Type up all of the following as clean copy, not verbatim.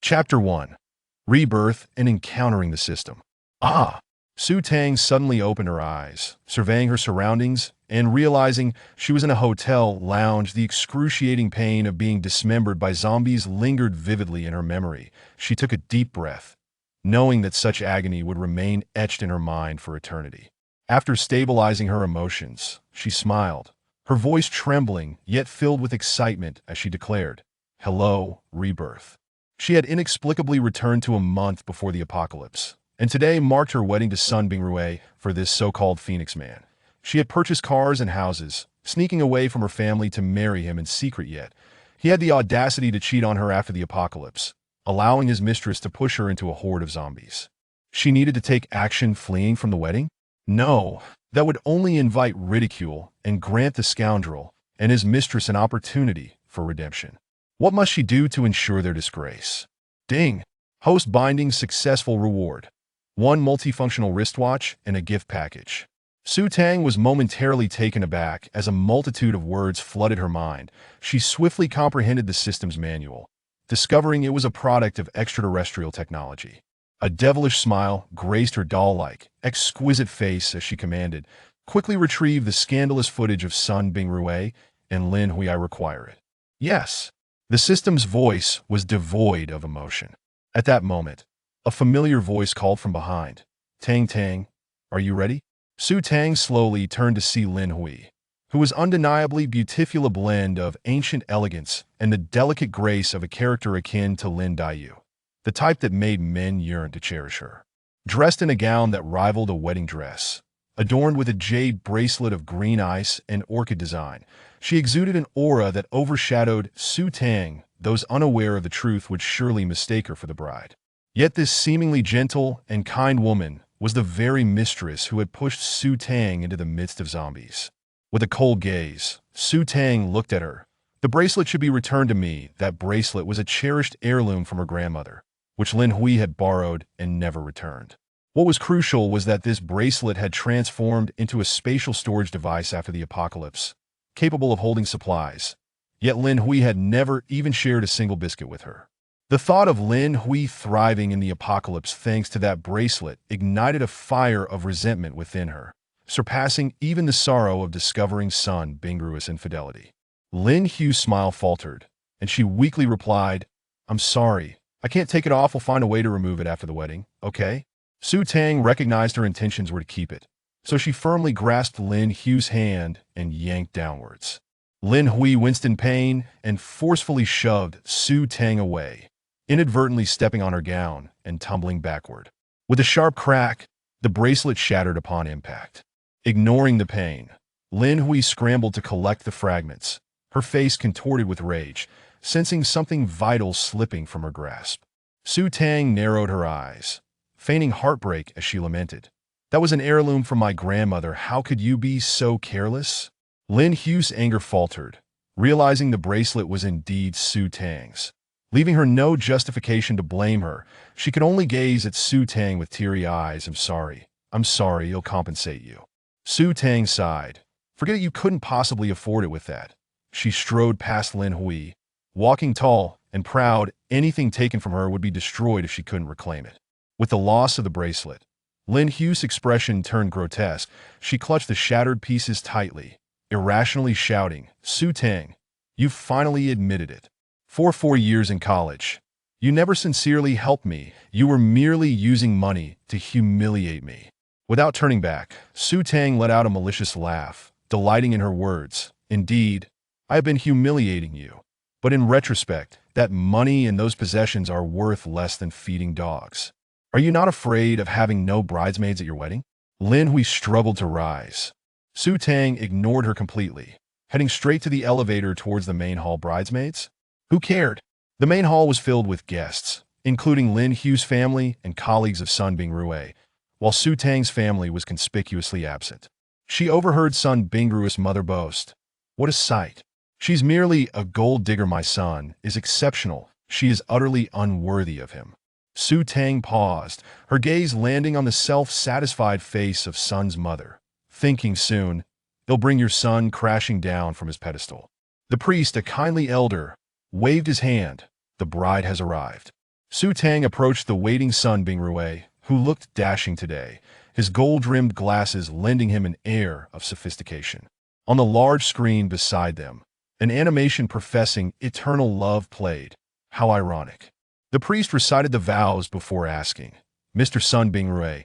Chapter 1. Rebirth and Encountering the System. Ah! Su Tang suddenly opened her eyes, surveying her surroundings and realizing she was in a hotel lounge. The excruciating pain of being dismembered by zombies lingered vividly in her memory. She took a deep breath, knowing that such agony would remain etched in her mind for eternity. After stabilizing her emotions, she smiled, her voice trembling yet filled with excitement as she declared, "Hello, Rebirth." She had inexplicably returned to a month before the apocalypse, and today marked her wedding to Sun Bingrue for this so-called Phoenix man. She had purchased cars and houses, sneaking away from her family to marry him in secret, yet he had the audacity to cheat on her after the apocalypse, allowing his mistress to push her into a horde of zombies. She needed to take action fleeing from the wedding? No, that would only invite ridicule and grant the scoundrel and his mistress an opportunity for redemption. What must she do to ensure their disgrace? Ding! Host binding successful reward. One multifunctional wristwatch and a gift package. Su Tang was momentarily taken aback as a multitude of words flooded her mind. She swiftly comprehended the system's manual, discovering it was a product of extraterrestrial technology. A devilish smile graced her doll-like, exquisite face as she commanded, "Quickly retrieve the scandalous footage of Sun Bingrue and Lin Hui. I require it." Yes. The system's voice was devoid of emotion. At that moment, a familiar voice called from behind, "Tang Tang, are you ready?" Su Tang slowly turned to see Lin Hui, who was undeniably beautiful, a blend of ancient elegance and the delicate grace of a character akin to Lin Daiyu, the type that made men yearn to cherish her. Dressed in a gown that rivaled a wedding dress, adorned with a jade bracelet of green ice and orchid design, she exuded an aura that overshadowed Su Tang. Those unaware of the truth would surely mistake her for the bride. Yet this seemingly gentle and kind woman was the very mistress who had pushed Su Tang into the midst of zombies. With a cold gaze, Su Tang looked at her. "The bracelet should be returned to me." That bracelet was a cherished heirloom from her grandmother, which Lin Hui had borrowed and never returned. What was crucial was that this bracelet had transformed into a spatial storage device after the apocalypse, capable of holding supplies. Yet Lin Hui had never even shared a single biscuit with her. The thought of Lin Hui thriving in the apocalypse thanks to that bracelet ignited a fire of resentment within her, surpassing even the sorrow of discovering Sun Bingrue's infidelity. Lin Hui's smile faltered, and she weakly replied, "I'm sorry. I can't take it off. We'll find a way to remove it after the wedding, okay?" Su Tang recognized her intentions were to keep it, so she firmly grasped Lin Hui's hand and yanked downwards. Lin Hui winced in pain and forcefully shoved Su Tang away, inadvertently stepping on her gown and tumbling backward. With a sharp crack, the bracelet shattered upon impact. Ignoring the pain, Lin Hui scrambled to collect the fragments, her face contorted with rage, sensing something vital slipping from her grasp. Su Tang narrowed her eyes, feigning heartbreak as she lamented, "That was an heirloom from my grandmother. How could you be so careless?" Lin Hui's anger faltered, realizing the bracelet was indeed Su Tang's. Leaving her no justification to blame her, she could only gaze at Su Tang with teary eyes. I'm sorry, he'll compensate you." Su Tang sighed. "Forget it, you couldn't possibly afford it with that." She strode past Lin Hui, walking tall and proud. Anything taken from her would be destroyed if she couldn't reclaim it. With the loss of the bracelet, Lin Hui's expression turned grotesque. She clutched the shattered pieces tightly, irrationally shouting, "Su Tang, you've finally admitted it. For 4 years in college, you never sincerely helped me. You were merely using money to humiliate me." Without turning back, Su Tang let out a malicious laugh, delighting in her words. "Indeed, I have been humiliating you. But in retrospect, that money and those possessions are worth less than feeding dogs. Are you not afraid of having no bridesmaids at your wedding?" Lin Hui struggled to rise. Su Tang ignored her completely, heading straight to the elevator towards the main hall. Bridesmaids? Who cared? The main hall was filled with guests, including Lin Hui's family and colleagues of Sun Bingrue, while Su Tang's family was conspicuously absent. She overheard Sun Bingrue's mother boast, "What a sight! She's merely a gold digger. My son is exceptional. She is utterly unworthy of him." Su Tang paused, her gaze landing on the self-satisfied face of Sun's mother, thinking soon, "They'll bring your son crashing down from his pedestal." The priest, a kindly elder, waved his hand. "The bride has arrived." Su Tang approached the waiting Sun Bingrue, who looked dashing today, his gold-rimmed glasses lending him an air of sophistication. On the large screen beside them, an animation professing eternal love played. How ironic. The priest recited the vows before asking, "Mr. Sun Bingrue,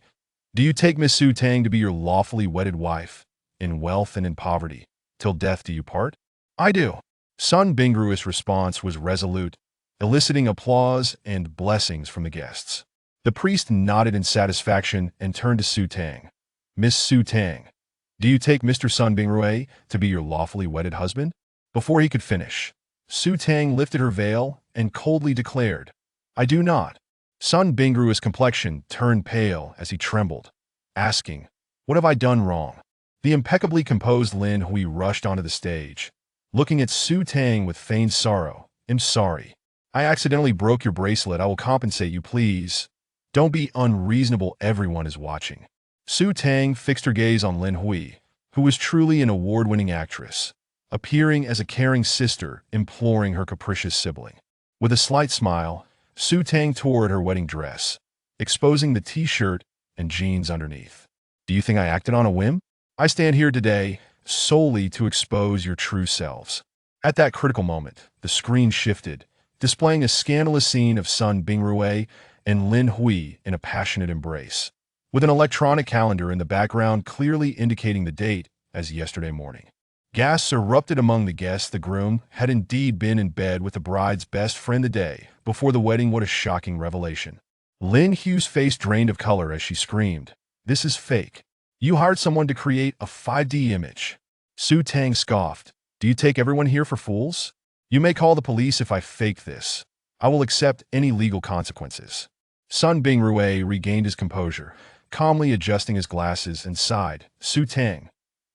do you take Miss Su Tang to be your lawfully wedded wife, in wealth and in poverty, till death do you part?" "I do." Sun Bingrue's response was resolute, eliciting applause and blessings from the guests. The priest nodded in satisfaction and turned to Su Tang. "Miss Su Tang, do you take Mr. Sun Bingrue to be your lawfully wedded husband?" Before he could finish, Su Tang lifted her veil and coldly declared, "I do not." Sun Bingrue's complexion turned pale as he trembled, asking, "What have I done wrong?" The impeccably composed Lin Hui rushed onto the stage, looking at Su Tang with feigned sorrow. "I'm sorry. I accidentally broke your bracelet. I will compensate you, please. Don't be unreasonable. Everyone is watching." Su Tang fixed her gaze on Lin Hui, who was truly an award-winning actress, appearing as a caring sister imploring her capricious sibling. With a slight smile, Su Tang tore at her wedding dress, exposing the t-shirt and jeans underneath. "Do you think I acted on a whim? I stand here today solely to expose your true selves." At that critical moment, the screen shifted, displaying a scandalous scene of Sun Bingrue and Lin Hui in a passionate embrace, with an electronic calendar in the background clearly indicating the date as yesterday morning. Gasps erupted among the guests. The groom had indeed been in bed with the bride's best friend the day before the wedding. What a shocking revelation. Lin Hui's face drained of color as she screamed, "This is fake. You hired someone to create a 5D image." Su Tang scoffed, "Do you take everyone here for fools? You may call the police if I fake this. I will accept any legal consequences." Sun Bingrue regained his composure, calmly adjusting his glasses, and sighed. "Su Tang,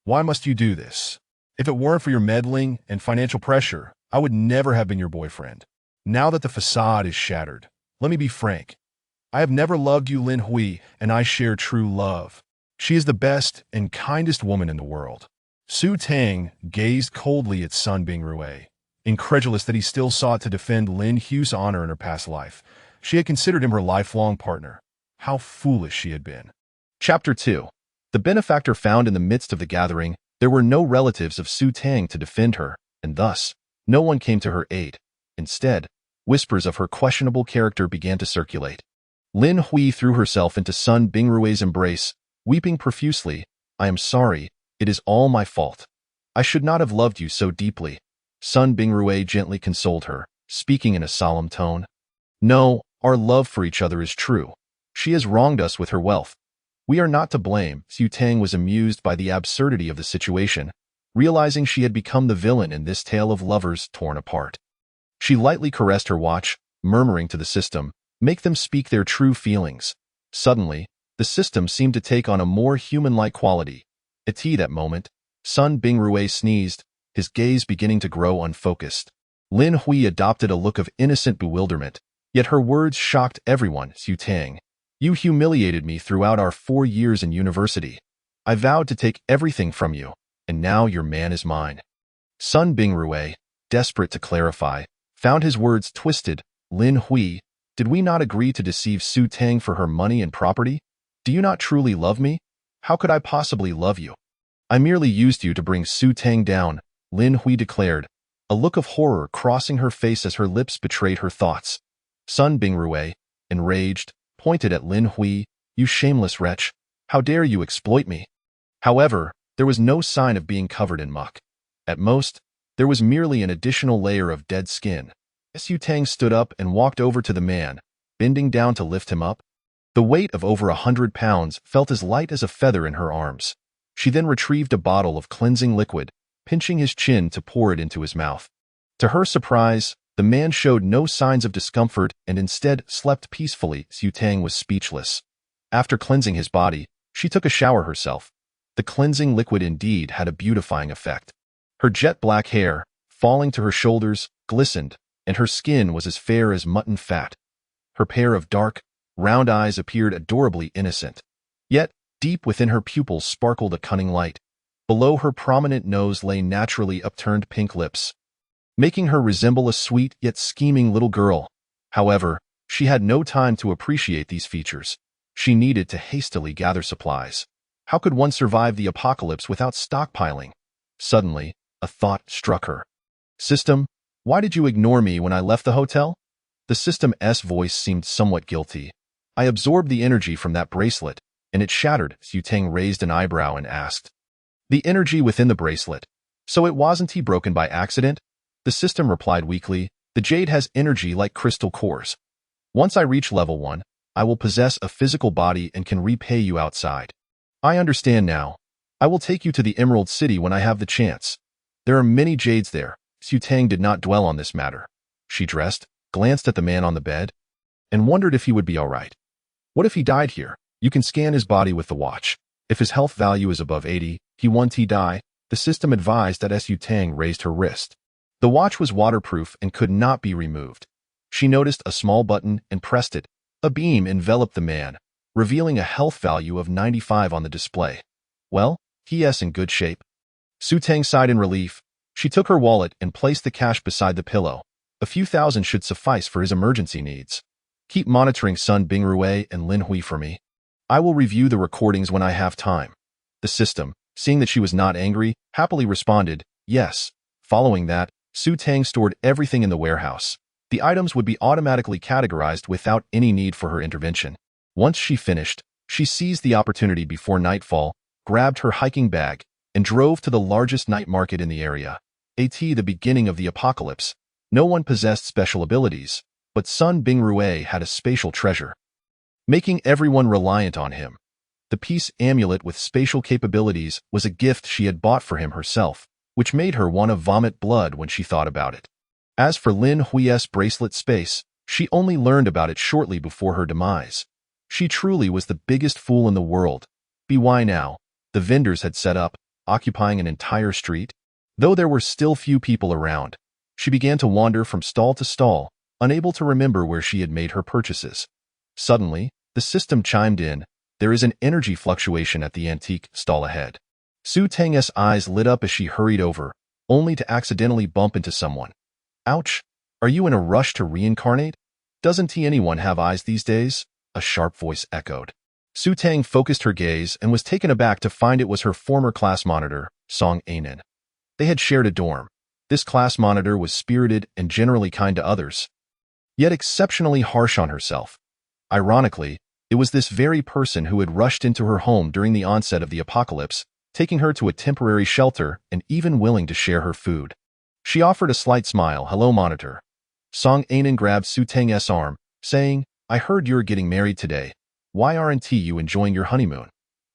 why must you do this? If it weren't for your meddling and financial pressure, I would never have been your boyfriend. Now that the facade is shattered, let me be frank. I have never loved you, Lin Hui, and I share true love. She is the best and kindest woman in the world." Su Tang gazed coldly at Sun Bingrue, incredulous that he still sought to defend Lin Hui's honor in her past life. She had considered him her lifelong partner. How foolish she had been. Chapter 2. The benefactor found in the midst of the gathering. There were no relatives of Su Tang to defend her, and thus, no one came to her aid. Instead, whispers of her questionable character began to circulate. Lin Hui threw herself into Sun Bingrue's embrace, weeping profusely. "I am sorry. It is all my fault. I should not have loved you so deeply." Sun Bingrue gently consoled her, speaking in a solemn tone. "No, our love for each other is true. She has wronged us with her wealth. We are not to blame." Su Tang was amused by the absurdity of the situation, realizing she had become the villain in this tale of lovers torn apart. She lightly caressed her watch, murmuring to the system, "Make them speak their true feelings." Suddenly, the system seemed to take on a more human-like quality. At that moment, Sun Bingrue sneezed, his gaze beginning to grow unfocused. Lin Hui adopted a look of innocent bewilderment, yet her words shocked everyone. "Su Tang, you humiliated me throughout our 4 years in university. I vowed to take everything from you, and now your man is mine." Sun Bingrue, desperate to clarify, found his words twisted. "Lin Hui, did we not agree to deceive Su Tang for her money and property? Do you not truly love me? How could I possibly love you?" "I merely used you to bring Su Tang down," Lin Hui declared, a look of horror crossing her face as her lips betrayed her thoughts. Sun Bingrue, enraged, pointed at Lin Hui. "You shameless wretch! How dare you exploit me?" However, there was no sign of being covered in muck. At most, there was merely an additional layer of dead skin. Su Tang stood up and walked over to the man, bending down to lift him up. The weight of over 100 pounds felt as light as a feather in her arms. She then retrieved a bottle of cleansing liquid, pinching his chin to pour it into his mouth. To her surprise, the man showed no signs of discomfort and instead slept peacefully. Su Tang was speechless. After cleansing his body, she took a shower herself. The cleansing liquid indeed had a beautifying effect. Her jet-black hair, falling to her shoulders, glistened, and her skin was as fair as mutton fat. Her pair of dark, round eyes appeared adorably innocent. Yet, deep within her pupils sparkled a cunning light. Below her prominent nose lay naturally upturned pink lips, making her resemble a sweet yet scheming little girl. However, She had no time to appreciate these features. She needed to hastily gather supplies. How could one survive the apocalypse without stockpiling? Suddenly, a thought struck her. System, why did you ignore me when I left the hotel? The system's voice seemed somewhat guilty. I absorbed the energy from that bracelet, and it shattered. Su Teng raised an eyebrow and asked. The energy within the bracelet. So it wasn't broken by accident? The system replied weakly. The jade has energy like crystal cores. Once I reach level 1, I will possess a physical body and can repay you outside. I understand now. I will take you to the Emerald City when I have the chance. There are many jades there. Su Teng did not dwell on this matter. She dressed, glanced at the man on the bed, and wondered if he would be all right. What if he died here? You can scan his body with the watch. If his health value is above 80, he won't die. The system advised that Su Teng raised her wrist. The watch was waterproof and could not be removed. She noticed a small button and pressed it. A beam enveloped the man, revealing a health value of 95 on the display. Well, he's in good shape. Su Teng sighed in relief. She took her wallet and placed the cash beside the pillow. A few thousand should suffice for his emergency needs. Keep monitoring Sun Bingrue and Lin Hui for me. I will review the recordings when I have time. The system, seeing that she was not angry, happily responded, yes. Following that, Su Teng stored everything in the warehouse. The items would be automatically categorized without any need for her intervention. Once she finished, she seized the opportunity before nightfall, grabbed her hiking bag, and drove to the largest night market in the area. The beginning of the apocalypse. No one possessed special abilities, but Sun Bingrue had a spatial treasure, making everyone reliant on him. The peace amulet with spatial capabilities was a gift she had bought for him herself, which made her want to vomit blood when she thought about it. As for Lin Hui's bracelet space, she only learned about it shortly before her demise. She truly was the biggest fool in the world. Why now? The vendors had set up, occupying an entire street. Though there were still few people around, she began to wander from stall to stall, unable to remember where she had made her purchases. Suddenly, the system chimed in. There is an energy fluctuation at the antique stall ahead. Su Teng's eyes lit up as she hurried over, only to accidentally bump into someone. Ouch! Are you in a rush to reincarnate? Doesn't anyone have eyes these days? A sharp voice echoed. Su Teng focused her gaze and was taken aback to find it was her former class monitor, Song Ainen. They had shared a dorm. This class monitor was spirited and generally kind to others, yet exceptionally harsh on herself. Ironically, it was this very person who had rushed into her home during the onset of the apocalypse, taking her to a temporary shelter and even willing to share her food. She offered a slight smile. Hello, monitor. Song Ainen grabbed Su Teng's arm, saying, I heard you're getting married today. Why aren't you enjoying your honeymoon?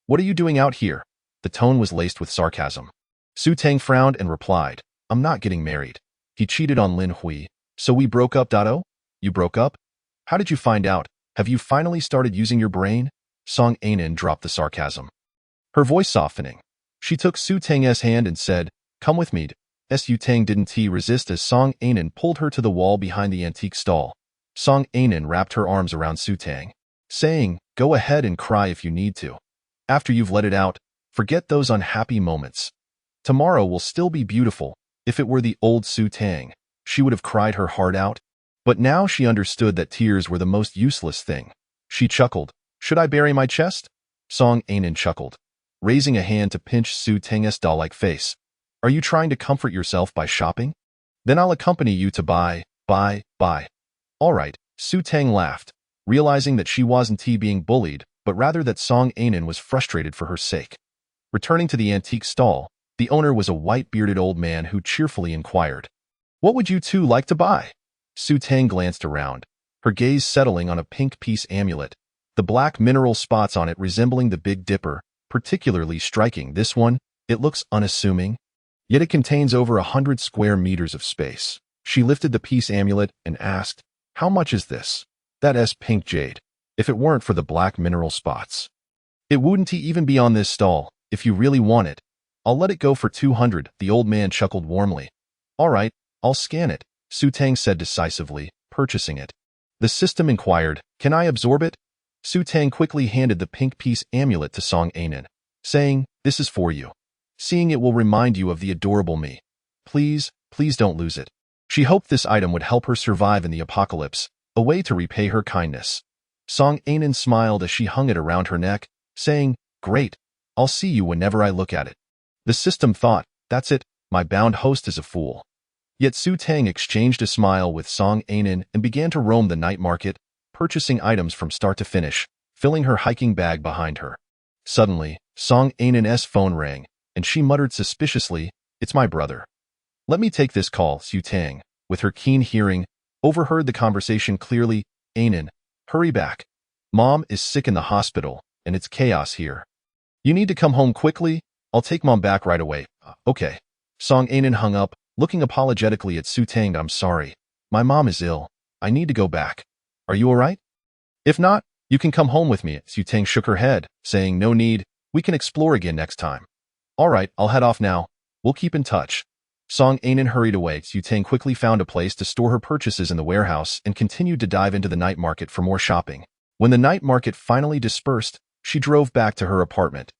What are you doing out here? The tone was laced with sarcasm. Su Teng frowned and replied, I'm not getting married. He cheated on Lin Hui, so we broke up. Oh? You broke up? How did you find out? Have you finally started using your brain? Song Ainen dropped the sarcasm, her voice softening. She took Su Teng's hand and said, Come with me. Su Teng didn't resist as Song Ainen pulled her to the wall behind the antique stall. Song Ainen wrapped her arms around Su Teng, saying, Go ahead and cry if you need to. After you've let it out, forget those unhappy moments. Tomorrow will still be beautiful. If it were the old Su Teng, she would have cried her heart out. But now she understood that tears were the most useless thing. She chuckled. Should I bury my chest? Song Ainen chuckled, raising a hand to pinch Su Teng's doll-like face. Are you trying to comfort yourself by shopping? Then I'll accompany you to buy. All right, Su Teng laughed, realizing that she wasn't being bullied, but rather that Song Ainen was frustrated for her sake. Returning to the antique stall, the owner was a white-bearded old man who cheerfully inquired, What would you two like to buy? Su Teng glanced around, her gaze settling on a pink peace amulet, the black mineral spots on it resembling the Big Dipper, particularly striking. This one, it looks unassuming, yet it contains over 100 square meters of space. She lifted the peace amulet and asked, How much is this? That's pink jade. If it weren't for the black mineral spots, it wouldn't even be on this stall. If you really want it, I'll let it go for 200. The old man chuckled warmly. All right, I'll scan it, Su Teng said decisively, purchasing it. The system inquired, Can I absorb it? Su Teng quickly handed the pink peace amulet to Song Ainen, saying, This is for you. Seeing it will remind you of the adorable me. Please don't lose it. She hoped this item would help her survive in the apocalypse, a way to repay her kindness. Song Ainen smiled as she hung it around her neck, saying, "Great, I'll see you whenever I look at it." The system thought, "That's it, my bound host is a fool." Yet Su Tang exchanged a smile with Song Ainen and began to roam the night market, purchasing items from start to finish, filling her hiking bag behind her. Suddenly, Song Ainen's phone rang, and she muttered suspiciously, "It's my brother." "Let me take this call." Su Tang, with her keen hearing, overheard the conversation clearly. "Ainen, hurry back. Mom is sick in the hospital, and it's chaos here. You need to come home quickly. I'll take Mom back right away." "Okay." Song Ainen hung up, looking apologetically at Su Tang. "I'm sorry. My mom is ill. I need to go back. Are you all right? If not, you can come home with me." Su Tang shook her head, saying, "No need. We can explore again next time." "All right, I'll head off now. We'll keep in touch." Song Ainen hurried away. Su Tang quickly found a place to store her purchases in the warehouse and continued to dive into the night market for more shopping. When the night market finally dispersed, she drove back to her apartment.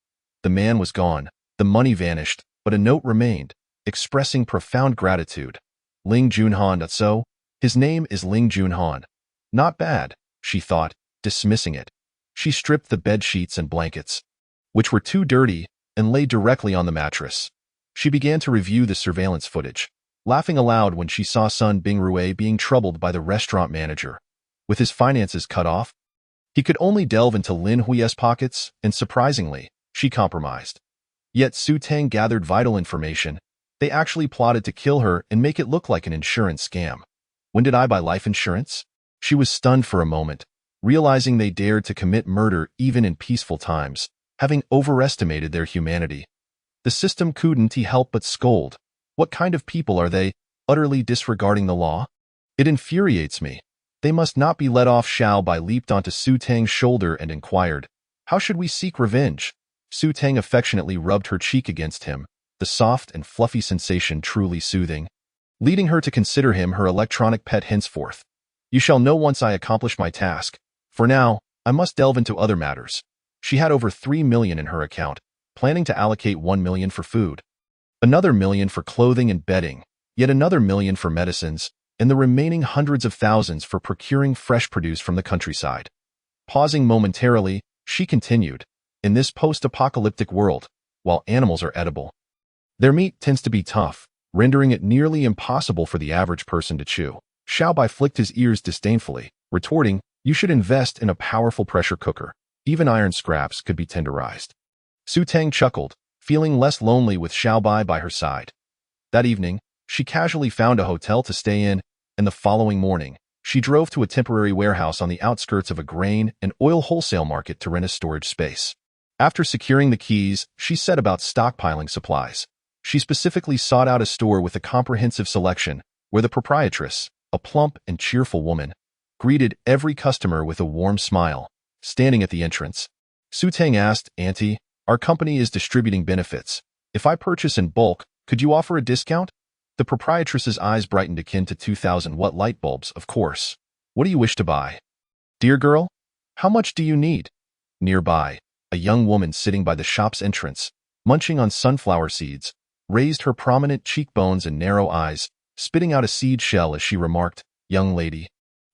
The man was gone, the money vanished, but a note remained, expressing profound gratitude. Ling Junhan. So, his name is Ling Junhan. Not bad, she thought, dismissing it. She stripped the bed sheets and blankets, which were too dirty, and lay directly on the mattress. She began to review the surveillance footage, laughing aloud when she saw Sun Bingrue being troubled by the restaurant manager. With his finances cut off, he could only delve into Lin Hui's pockets, and surprisingly, she compromised. Yet Su Tang gathered vital information. They actually plotted to kill her and make it look like an insurance scam. When did I buy life insurance? She was stunned for a moment, realizing they dared to commit murder even in peaceful times, having overestimated their humanity. The system couldn't help but scold. What kind of people are they, utterly disregarding the law? It infuriates me. They must not be let off. Xiao Bai leaped onto Su Tang's shoulder and inquired, "How should we seek revenge?" Su Tang affectionately rubbed her cheek against him, the soft and fluffy sensation truly soothing, leading her to consider him her electronic pet henceforth. "You shall know once I accomplish my task. For now, I must delve into other matters." She had over 3 million in her account, planning to allocate 1 million for food, another million for clothing and bedding, yet another million for medicines, and the remaining hundreds of thousands for procuring fresh produce from the countryside. Pausing momentarily, she continued, "In this post-apocalyptic world, while animals are edible, their meat tends to be tough, rendering it nearly impossible for the average person to chew." Xiao Bai flicked his ears disdainfully, retorting, "You should invest in a powerful pressure cooker. Even iron scraps could be tenderized." Su Tang chuckled, feeling less lonely with Xiao Bai by her side. That evening, she casually found a hotel to stay in, and the following morning, she drove to a temporary warehouse on the outskirts of a grain and oil wholesale market to rent a storage space. After securing the keys, she set about stockpiling supplies. She specifically sought out a store with a comprehensive selection, where the proprietress, a plump and cheerful woman, greeted every customer with a warm smile. Standing at the entrance, Su Tang asked, "Auntie, our company is distributing benefits. If I purchase in bulk, could you offer a discount?" The proprietress's eyes brightened akin to 2,000-watt light bulbs. "Of course. What do you wish to buy?" "Dear girl, how much do you need?" Nearby, a young woman sitting by the shop's entrance, munching on sunflower seeds, raised her prominent cheekbones and narrow eyes, spitting out a seed shell as she remarked, "Young lady,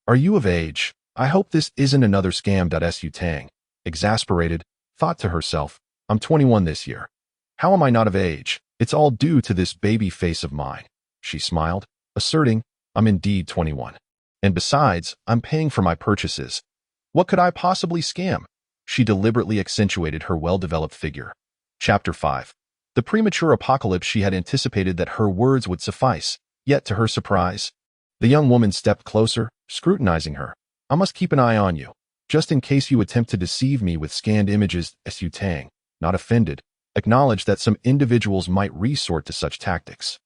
are you of age? I hope this isn't another scam." Su Tang, exasperated, thought to herself, "I'm 21 this year. How am I not of age? It's all due to this baby face of mine." She smiled, asserting, "I'm indeed 21. And besides, I'm paying for my purchases. What could I possibly scam?" She deliberately accentuated her well-developed figure. Chapter 5. The premature apocalypse. She had anticipated that her words would suffice, yet to her surprise, the young woman stepped closer, scrutinizing her. "I must keep an eye on you, just in case you attempt to deceive me with scanned images." Su Tang, not offended, acknowledged that some individuals might resort to such tactics.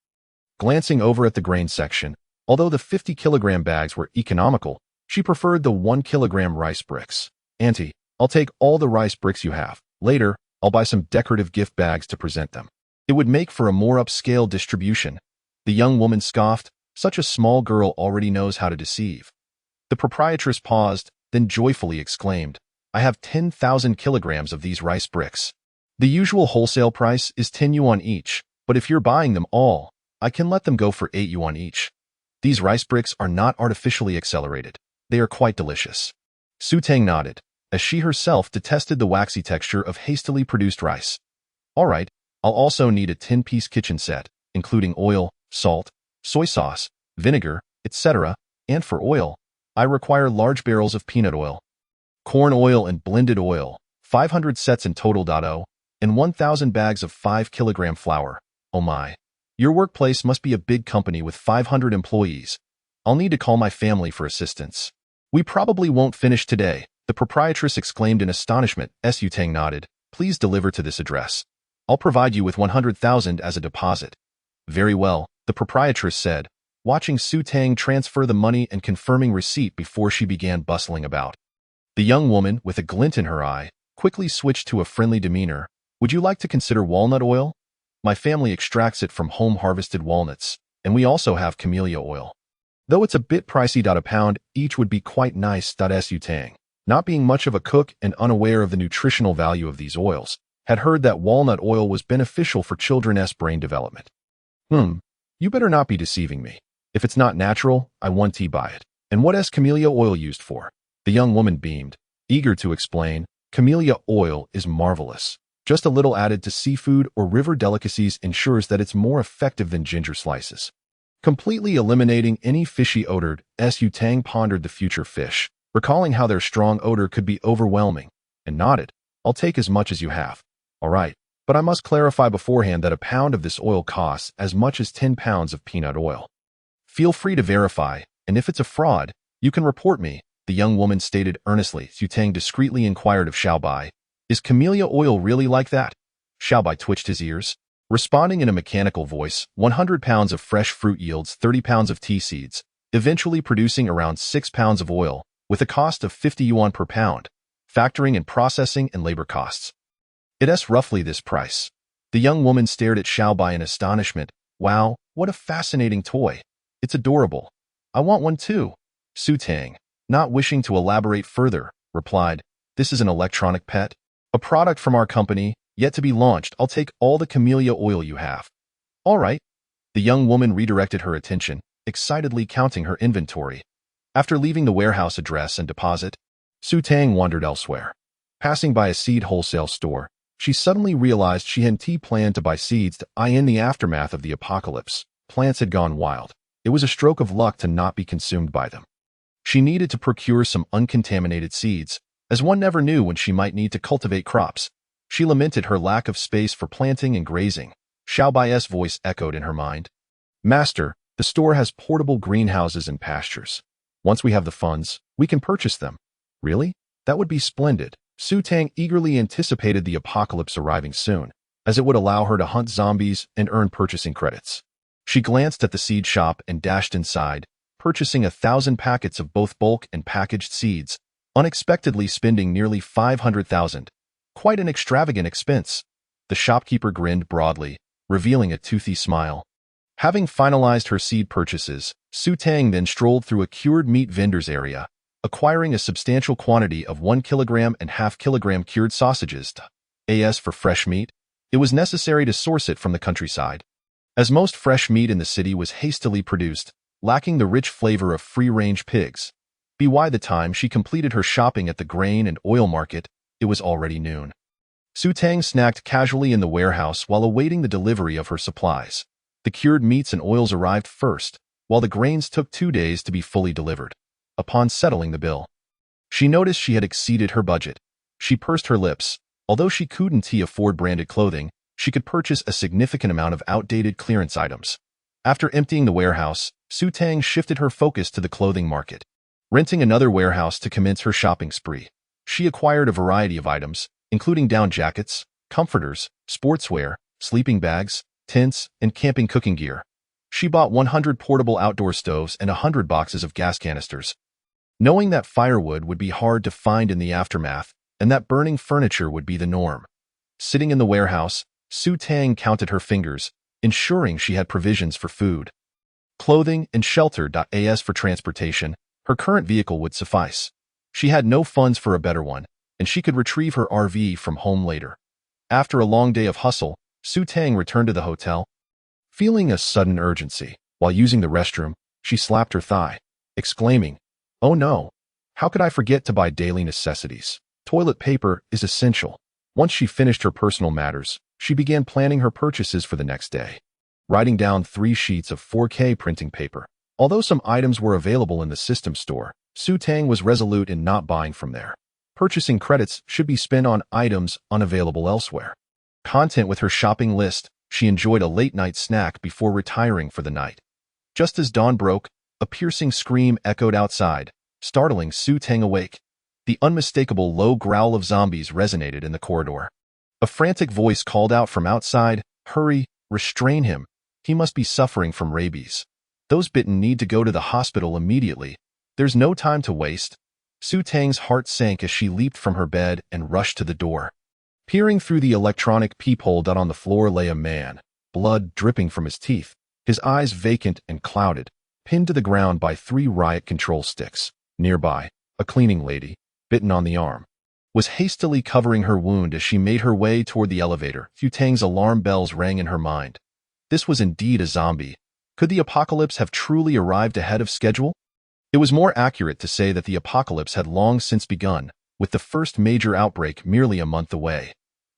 Glancing over at the grain section, although the 50-kilogram bags were economical, she preferred the 1-kilogram rice bricks. "Auntie, I'll take all the rice bricks you have. Later, I'll buy some decorative gift bags to present them. It would make for a more upscale distribution." The young woman scoffed, "Such a small girl already knows how to deceive." The proprietress paused, then joyfully exclaimed, "I have 10,000 kilograms of these rice bricks. The usual wholesale price is 10 yuan each, but if you're buying them all, I can let them go for 8 yuan each. These rice bricks are not artificially accelerated. They are quite delicious. Su Tang nodded, as she herself detested the waxy texture of hastily produced rice. All right, I'll also need a 10-piece kitchen set, including oil, salt, soy sauce, vinegar, etc., and for oil, I require large barrels of peanut oil, corn oil and blended oil, 500 sets in total. And 1,000 bags of 5-kilogram flour. Oh my. Your workplace must be a big company with 500 employees. I'll need to call my family for assistance. We probably won't finish today, the proprietress exclaimed in astonishment. Su Tang nodded. Please deliver to this address. I'll provide you with 100,000 as a deposit. Very well, the proprietress said, watching Su Tang transfer the money and confirming receipt before she began bustling about. The young woman, with a glint in her eye, quickly switched to a friendly demeanor. Would you like to consider walnut oil? My family extracts it from home-harvested walnuts, and we also have camellia oil. Though it's a bit pricey. A pound each would be quite nice. Su Tang, not being much of a cook and unaware of the nutritional value of these oils, had heard that walnut oil was beneficial for children's brain development. You better not be deceiving me. If it's not natural, I won't buy it. And what is camellia oil used for? The young woman beamed, eager to explain. Camellia oil is marvelous. Just a little added to seafood or river delicacies ensures that it's more effective than ginger slices. Completely eliminating any fishy odor. Su Tang pondered the future fish, recalling how their strong odor could be overwhelming, and nodded. I'll take as much as you have. All right, but I must clarify beforehand that a pound of this oil costs as much as 10 pounds of peanut oil. Feel free to verify, and if it's a fraud, you can report me, the young woman stated earnestly. Su Tang discreetly inquired of Xiaobai, is camellia oil really like that? Xiaobai twitched his ears, responding in a mechanical voice. 100 pounds of fresh fruit yields 30 pounds of tea seeds, eventually producing around 6 pounds of oil, with a cost of 50 yuan per pound, factoring in processing and labor costs. It's roughly this price. The young woman stared at Xiaobai in astonishment. Wow, what a fascinating toy. It's adorable. I want one too. Su Tang, not wishing to elaborate further, replied, this is an electronic pet. A product from our company, yet to be launched. I'll take all the camellia oil you have. All right. The young woman redirected her attention, excitedly counting her inventory. After leaving the warehouse address and deposit, Su Tang wandered elsewhere. Passing by a seed wholesale store, she suddenly realized she hadn't planned to buy seeds in the aftermath of the apocalypse. Plants had gone wild. It was a stroke of luck to not be consumed by them. She needed to procure some uncontaminated seeds, as one never knew when she might need to cultivate crops. She lamented her lack of space for planting and grazing. Xiaobai's voice echoed in her mind. Master, the store has portable greenhouses and pastures. Once we have the funds, we can purchase them. Really? That would be splendid. Su Tang eagerly anticipated the apocalypse arriving soon, as it would allow her to hunt zombies and earn purchasing credits. She glanced at the seed shop and dashed inside, purchasing 1,000 packets of both bulk and packaged seeds, unexpectedly spending nearly 500,000. Quite an extravagant expense. The shopkeeper grinned broadly, revealing a toothy smile. Having finalized her seed purchases, Su Tang then strolled through a cured meat vendor's area, acquiring a substantial quantity of 1 kilogram and half kilogram cured sausages. As for fresh meat, it was necessary to source it from the countryside, as most fresh meat in the city was hastily produced, lacking the rich flavor of free-range pigs. By the time she completed her shopping at the grain and oil market, it was already noon. Su Tang snacked casually in the warehouse while awaiting the delivery of her supplies. The cured meats and oils arrived first, while the grains took 2 days to be fully delivered. Upon settling the bill, she noticed she had exceeded her budget. She pursed her lips. Although she couldn't afford branded clothing, she could purchase a significant amount of outdated clearance items. After emptying the warehouse, Su Tang shifted her focus to the clothing market. Renting another warehouse to commence her shopping spree, she acquired a variety of items, including down jackets, comforters, sportswear, sleeping bags, tents, and camping cooking gear. She bought 100 portable outdoor stoves and 100 boxes of gas canisters. Knowing that firewood would be hard to find in the aftermath, and that burning furniture would be the norm. Sitting in the warehouse, Su Tang counted her fingers, ensuring she had provisions for food, clothing, and shelter. As for transportation, her current vehicle would suffice. She had no funds for a better one, and she could retrieve her RV from home later. After a long day of hustle, Su Tang returned to the hotel. Feeling a sudden urgency, while using the restroom, she slapped her thigh, exclaiming, "Oh no, How could I forget to buy daily necessities? Toilet paper is essential. Once she finished her personal matters, she began planning her purchases for the next day, writing down 3 sheets of 4K printing paper. Although some items were available in the system store, Su Tang was resolute in not buying from there. Purchasing credits should be spent on items unavailable elsewhere. Content with her shopping list, she enjoyed a late-night snack before retiring for the night. Just as dawn broke, a piercing scream echoed outside, startling Su Tang awake. The unmistakable low growl of zombies resonated in the corridor. A frantic voice called out from outside, "Hurry, restrain him. He must be suffering from rabies. Those bitten need to go to the hospital immediately. There's no time to waste." Su Tang's heart sank as she leaped from her bed and rushed to the door. Peering through the electronic peephole that on the floor lay a man, blood dripping from his teeth, his eyes vacant and clouded, pinned to the ground by 3 riot control sticks. Nearby, a cleaning lady, bitten on the arm, was hastily covering her wound as she made her way toward the elevator. Su Tang's alarm bells rang in her mind. This was indeed a zombie. Could the apocalypse have truly arrived ahead of schedule? It was more accurate to say that the apocalypse had long since begun, with the first major outbreak merely a month away.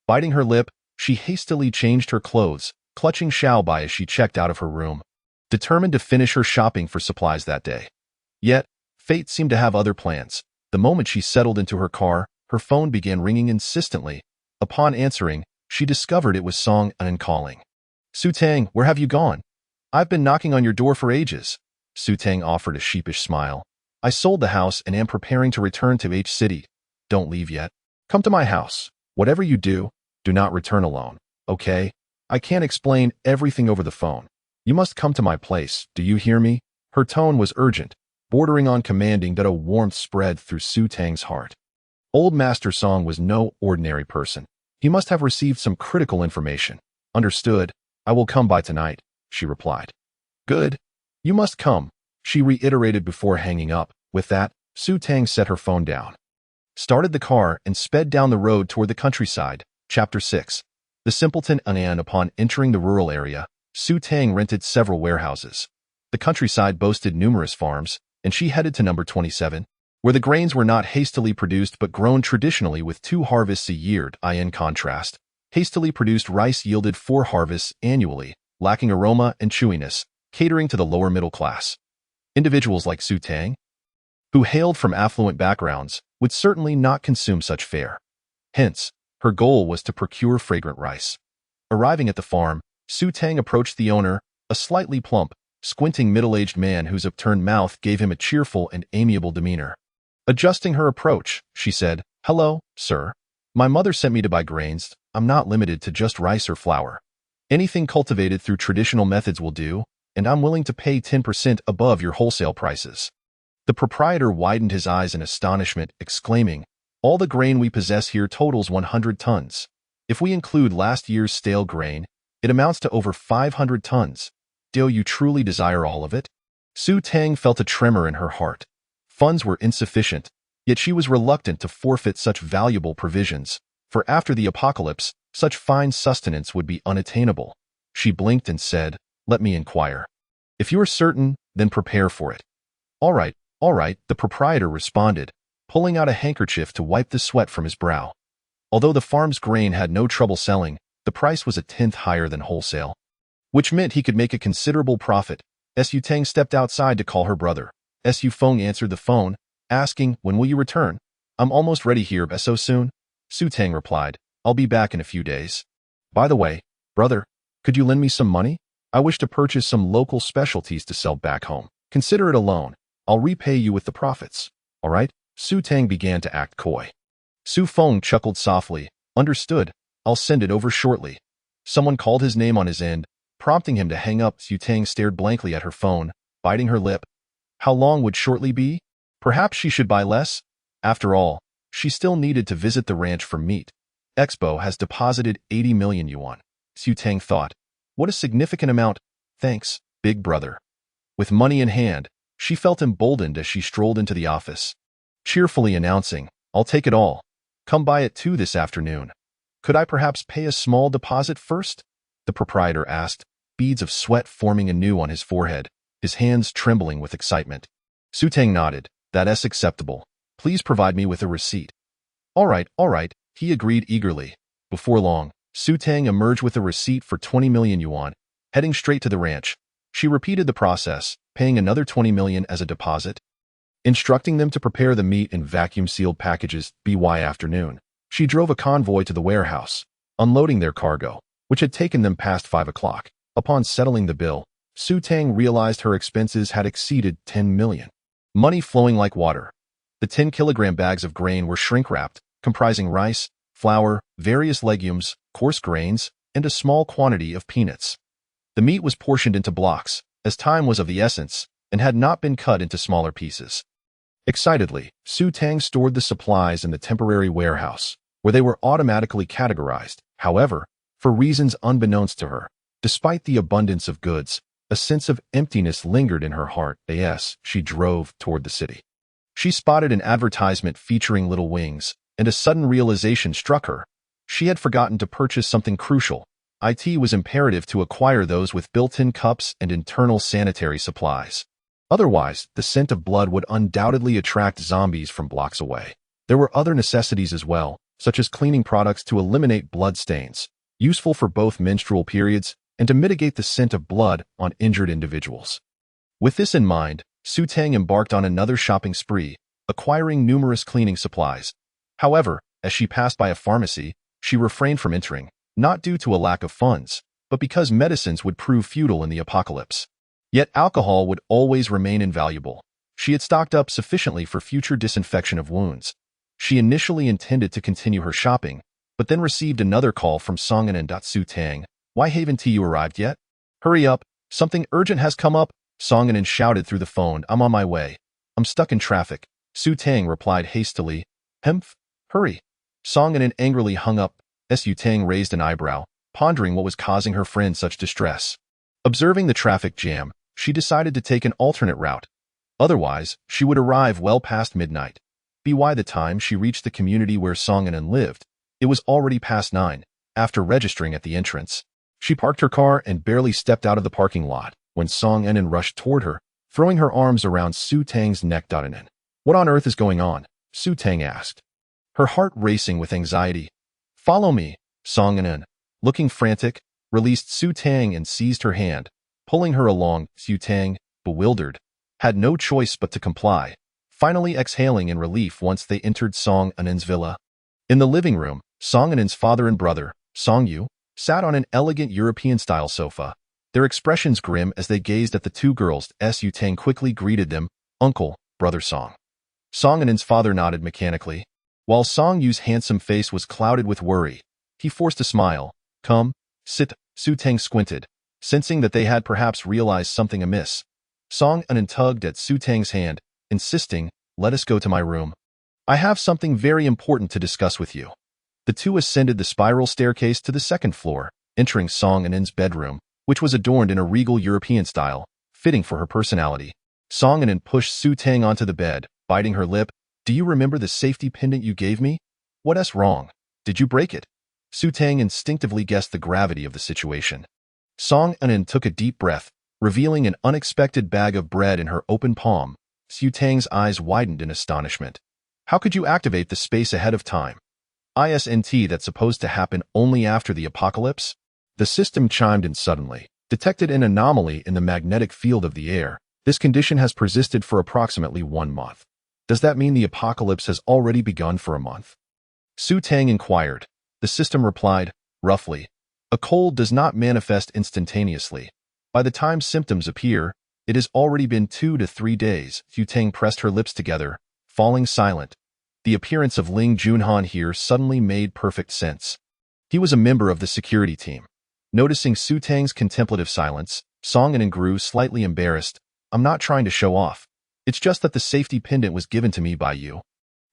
Biting her lip, she hastily changed her clothes, clutching Xiaobai as she checked out of her room, determined to finish her shopping for supplies that day. Yet, fate seemed to have other plans. The moment she settled into her car, her phone began ringing insistently. Upon answering, she discovered it was Song An calling. "Su Tang, where have you gone? I've been knocking on your door for ages." Su Tang offered a sheepish smile. "I sold the house and am preparing to return to H City. Don't leave yet. Come to my house. Whatever you do not return alone, okay? I can't explain everything over the phone. You must come to my place, do you hear me?" Her tone was urgent, bordering on commanding, that a warmth spread through Su Tang's heart. Old Master Song was no ordinary person. He must have received some critical information. "Understood. I will come by tonight," she replied. "Good. You must come," she reiterated before hanging up. With that, Su Tang set her phone down, started the car, and sped down the road toward the countryside. Chapter 6. The Simpleton. Upon entering the rural area, Su Tang rented several warehouses. The countryside boasted numerous farms, and she headed to number 27, where the grains were not hastily produced but grown traditionally with 2 harvests a year. In contrast, hastily produced rice yielded 4 harvests annually, lacking aroma and chewiness, catering to the lower middle class. Individuals like Su Tang, who hailed from affluent backgrounds, would certainly not consume such fare. Hence, her goal was to procure fragrant rice. Arriving at the farm, Su Tang approached the owner, a slightly plump, squinting middle-aged man whose upturned mouth gave him a cheerful and amiable demeanor. Adjusting her approach, she said, "Hello, sir. My mother sent me to buy grains. I'm not limited to just rice or flour. Anything cultivated through traditional methods will do, and I'm willing to pay 10% above your wholesale prices." The proprietor widened his eyes in astonishment, exclaiming, "All the grain we possess here totals 100 tons. If we include last year's stale grain, it amounts to over 500 tons. Do you truly desire all of it?" Su Tang felt a tremor in her heart. Funds were insufficient, yet she was reluctant to forfeit such valuable provisions, for after the apocalypse, such fine sustenance would be unattainable. She blinked and said, "Let me inquire. If you are certain, then prepare for it." All right, the proprietor responded, pulling out a handkerchief to wipe the sweat from his brow. Although the farm's grain had no trouble selling, the price was 1/10 higher than wholesale, which meant he could make a considerable profit. Su Tang stepped outside to call her brother. Su Feng answered the phone, asking, "When will you return?" "I'm almost ready here, so soon?" Su Tang replied, "I'll be back in a few days. By the way, brother, could you lend me some money? I wish to purchase some local specialties to sell back home. Consider it a loan. I'll repay you with the profits. All right?" Su Tang began to act coy. Su Feng chuckled softly. "Understood. I'll send it over shortly." Someone called his name on his end, prompting him to hang up. Su Tang stared blankly at her phone, biting her lip. How long would shortly be? Perhaps she should buy less? After all, she still needed to visit the ranch for meat. Expo has deposited 80 million yuan. Su Tang thought. What a significant amount. Thanks, big brother. With money in hand, she felt emboldened as she strolled into the office, cheerfully announcing, "I'll take it all. Come by at 2 this afternoon. Could I perhaps pay a small deposit first?" the proprietor asked, beads of sweat forming anew on his forehead, his hands trembling with excitement. Su Tang nodded. "That's acceptable. Please provide me with a receipt. All right, he agreed eagerly. Before long, Su Tang emerged with a receipt for 20 million yuan, heading straight to the ranch. She repeated the process, paying another 20 million as a deposit, instructing them to prepare the meat in vacuum-sealed packages by afternoon. She drove a convoy to the warehouse, unloading their cargo, which had taken them past 5 o'clock. Upon settling the bill, Su Tang realized her expenses had exceeded 10 million. Money flowing like water. The 10-kilogram bags of grain were shrink-wrapped, comprising rice, flour, various legumes, coarse grains, and a small quantity of peanuts. The meat was portioned into blocks, as time was of the essence, and had not been cut into smaller pieces. Excitedly, Su Tang stored the supplies in the temporary warehouse, where they were automatically categorized. However, for reasons unbeknownst to her, despite the abundance of goods, a sense of emptiness lingered in her heart as she drove toward the city. She spotted an advertisement featuring little wings, and a sudden realization struck her. She had forgotten to purchase something crucial. It was imperative to acquire those with built-in cups and internal sanitary supplies. Otherwise, the scent of blood would undoubtedly attract zombies from blocks away. There were other necessities as well, such as cleaning products to eliminate blood stains, useful for both menstrual periods and to mitigate the scent of blood on injured individuals. With this in mind, Su Tang embarked on another shopping spree, acquiring numerous cleaning supplies. However, as she passed by a pharmacy, she refrained from entering, not due to a lack of funds, but because medicines would prove futile in the apocalypse. Yet alcohol would always remain invaluable. She had stocked up sufficiently for future disinfection of wounds. She initially intended to continue her shopping, but then received another call from Song and Su Tang. Why haven't you arrived yet? Hurry up, something urgent has come up, Song and shouted through the phone. I'm on my way. I'm stuck in traffic. Su Tang replied hastily. Hemph, hurry. Song and angrily hung up. Su Tang raised an eyebrow, pondering what was causing her friend such distress. Observing the traffic jam, she decided to take an alternate route. Otherwise, she would arrive well past midnight. By the time she reached the community where Song and lived, it was already past 9. After registering at the entrance, she parked her car and barely stepped out of the parking lot when Song and rushed toward her, throwing her arms around Su Tang's neck. What on earth is going on? Su Tang asked, her heart racing with anxiety. Follow me, Song and looking frantic, released Su Tang and seized her hand, pulling her along. Su Tang, bewildered, had no choice but to comply, finally exhaling in relief once they entered Song An's villa. In the living room, Song An's father and brother, Song Yu, sat on an elegant European-style sofa, their expressions grim as they gazed at the two girls. Su Tang quickly greeted them, Uncle, Brother Song. Song An's father nodded mechanically. While Song Yu's handsome face was clouded with worry, he forced a smile. Come, sit, Su Tang squinted, sensing that they had perhaps realized something amiss. Song An tugged at Su Tang's hand, insisting, let us go to my room. I have something very important to discuss with you. The two ascended the spiral staircase to the second floor, entering Song An's bedroom, which was adorned in a regal European style, fitting for her personality. Song An pushed Su Tang onto the bed, biting her lip. Do you remember the safety pendant you gave me? What's wrong? Did you break it? Su Tang instinctively guessed the gravity of the situation. Song An took a deep breath, revealing an unexpected bag of bread in her open palm. Su Tang's eyes widened in astonishment. How could you activate the space ahead of time? Isn't that supposed to happen only after the apocalypse? The system chimed in suddenly. Detected an anomaly in the magnetic field of the air. This condition has persisted for approximately 1 month. Does that mean the apocalypse has already begun for a month? Su Tang inquired. The system replied, roughly. A cold does not manifest instantaneously. By the time symptoms appear, it has already been 2 to 3 days. Su Tang pressed her lips together, falling silent. The appearance of Ling Junhan here suddenly made perfect sense. He was a member of the security team. Noticing Su Tang's contemplative silence, Song An grew slightly embarrassed. I'm not trying to show off. It's just that the safety pendant was given to me by you.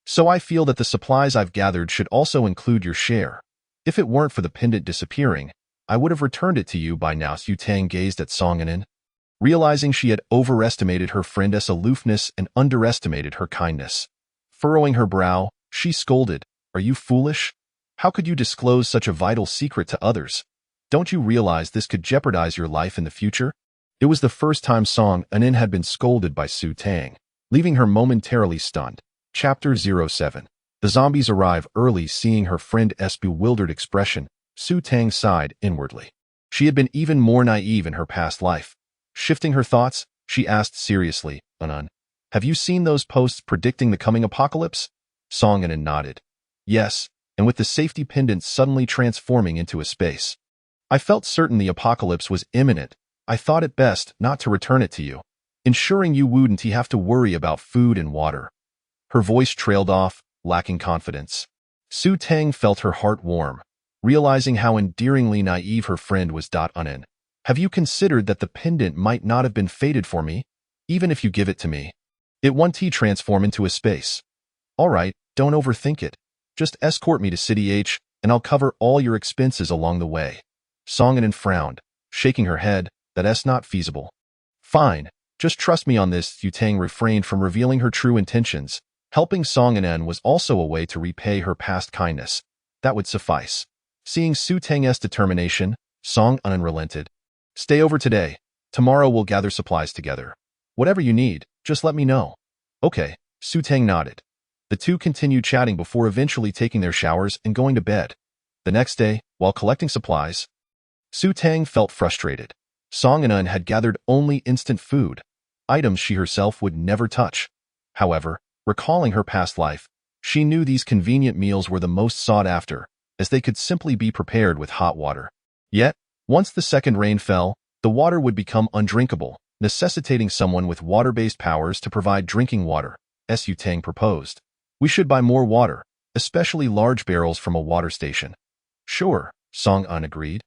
So I feel that the supplies I've gathered should also include your share. If it weren't for the pendant disappearing, I would have returned it to you by now. Su Tang gazed at Song An, realizing she had overestimated her friend's aloofness and underestimated her kindness. Furrowing her brow, she scolded, Are you foolish? How could you disclose such a vital secret to others? Don't you realize this could jeopardize your life in the future? It was the first time Song An had been scolded by Su Tang, leaving her momentarily stunned. Chapter 07. The zombies arrive early. Seeing her friend's bewildered expression, Su Tang sighed inwardly. She had been even more naive in her past life. Shifting her thoughts, she asked seriously, Anan, have you seen those posts predicting the coming apocalypse? Song Anan nodded. Yes, and with the safety pendant suddenly transforming into a space. I felt certain the apocalypse was imminent. I thought it best not to return it to you, ensuring you wouldn't have to worry about food and water. Her voice trailed off, lacking confidence. Su Tang felt her heart warm, realizing how endearingly naive her friend was. Unin. Have you considered that the pendant might not have been fated for me, even if you give it to me? It won't transform into a space. All right, don't overthink it. Just escort me to City H, and I'll cover all your expenses along the way. Song Anan frowned, shaking her head. That's not feasible. Fine, just trust me on this. Yu Tang refrained from revealing her true intentions. Helping Song Anan was also a way to repay her past kindness. That would suffice. Seeing Su Tang's determination, Song Anan relented. Stay over today. Tomorrow we'll gather supplies together. Whatever you need, just let me know. Okay, Su Tang nodded. The two continued chatting before eventually taking their showers and going to bed. The next day, while collecting supplies, Su Tang felt frustrated. Song Anan had gathered only instant food, items she herself would never touch. However, recalling her past life, she knew these convenient meals were the most sought after, as they could simply be prepared with hot water. Yet, once the second rain fell, the water would become undrinkable, necessitating someone with water-based powers to provide drinking water. Su Tang proposed. We should buy more water, especially large barrels from a water station. Sure, Song An agreed.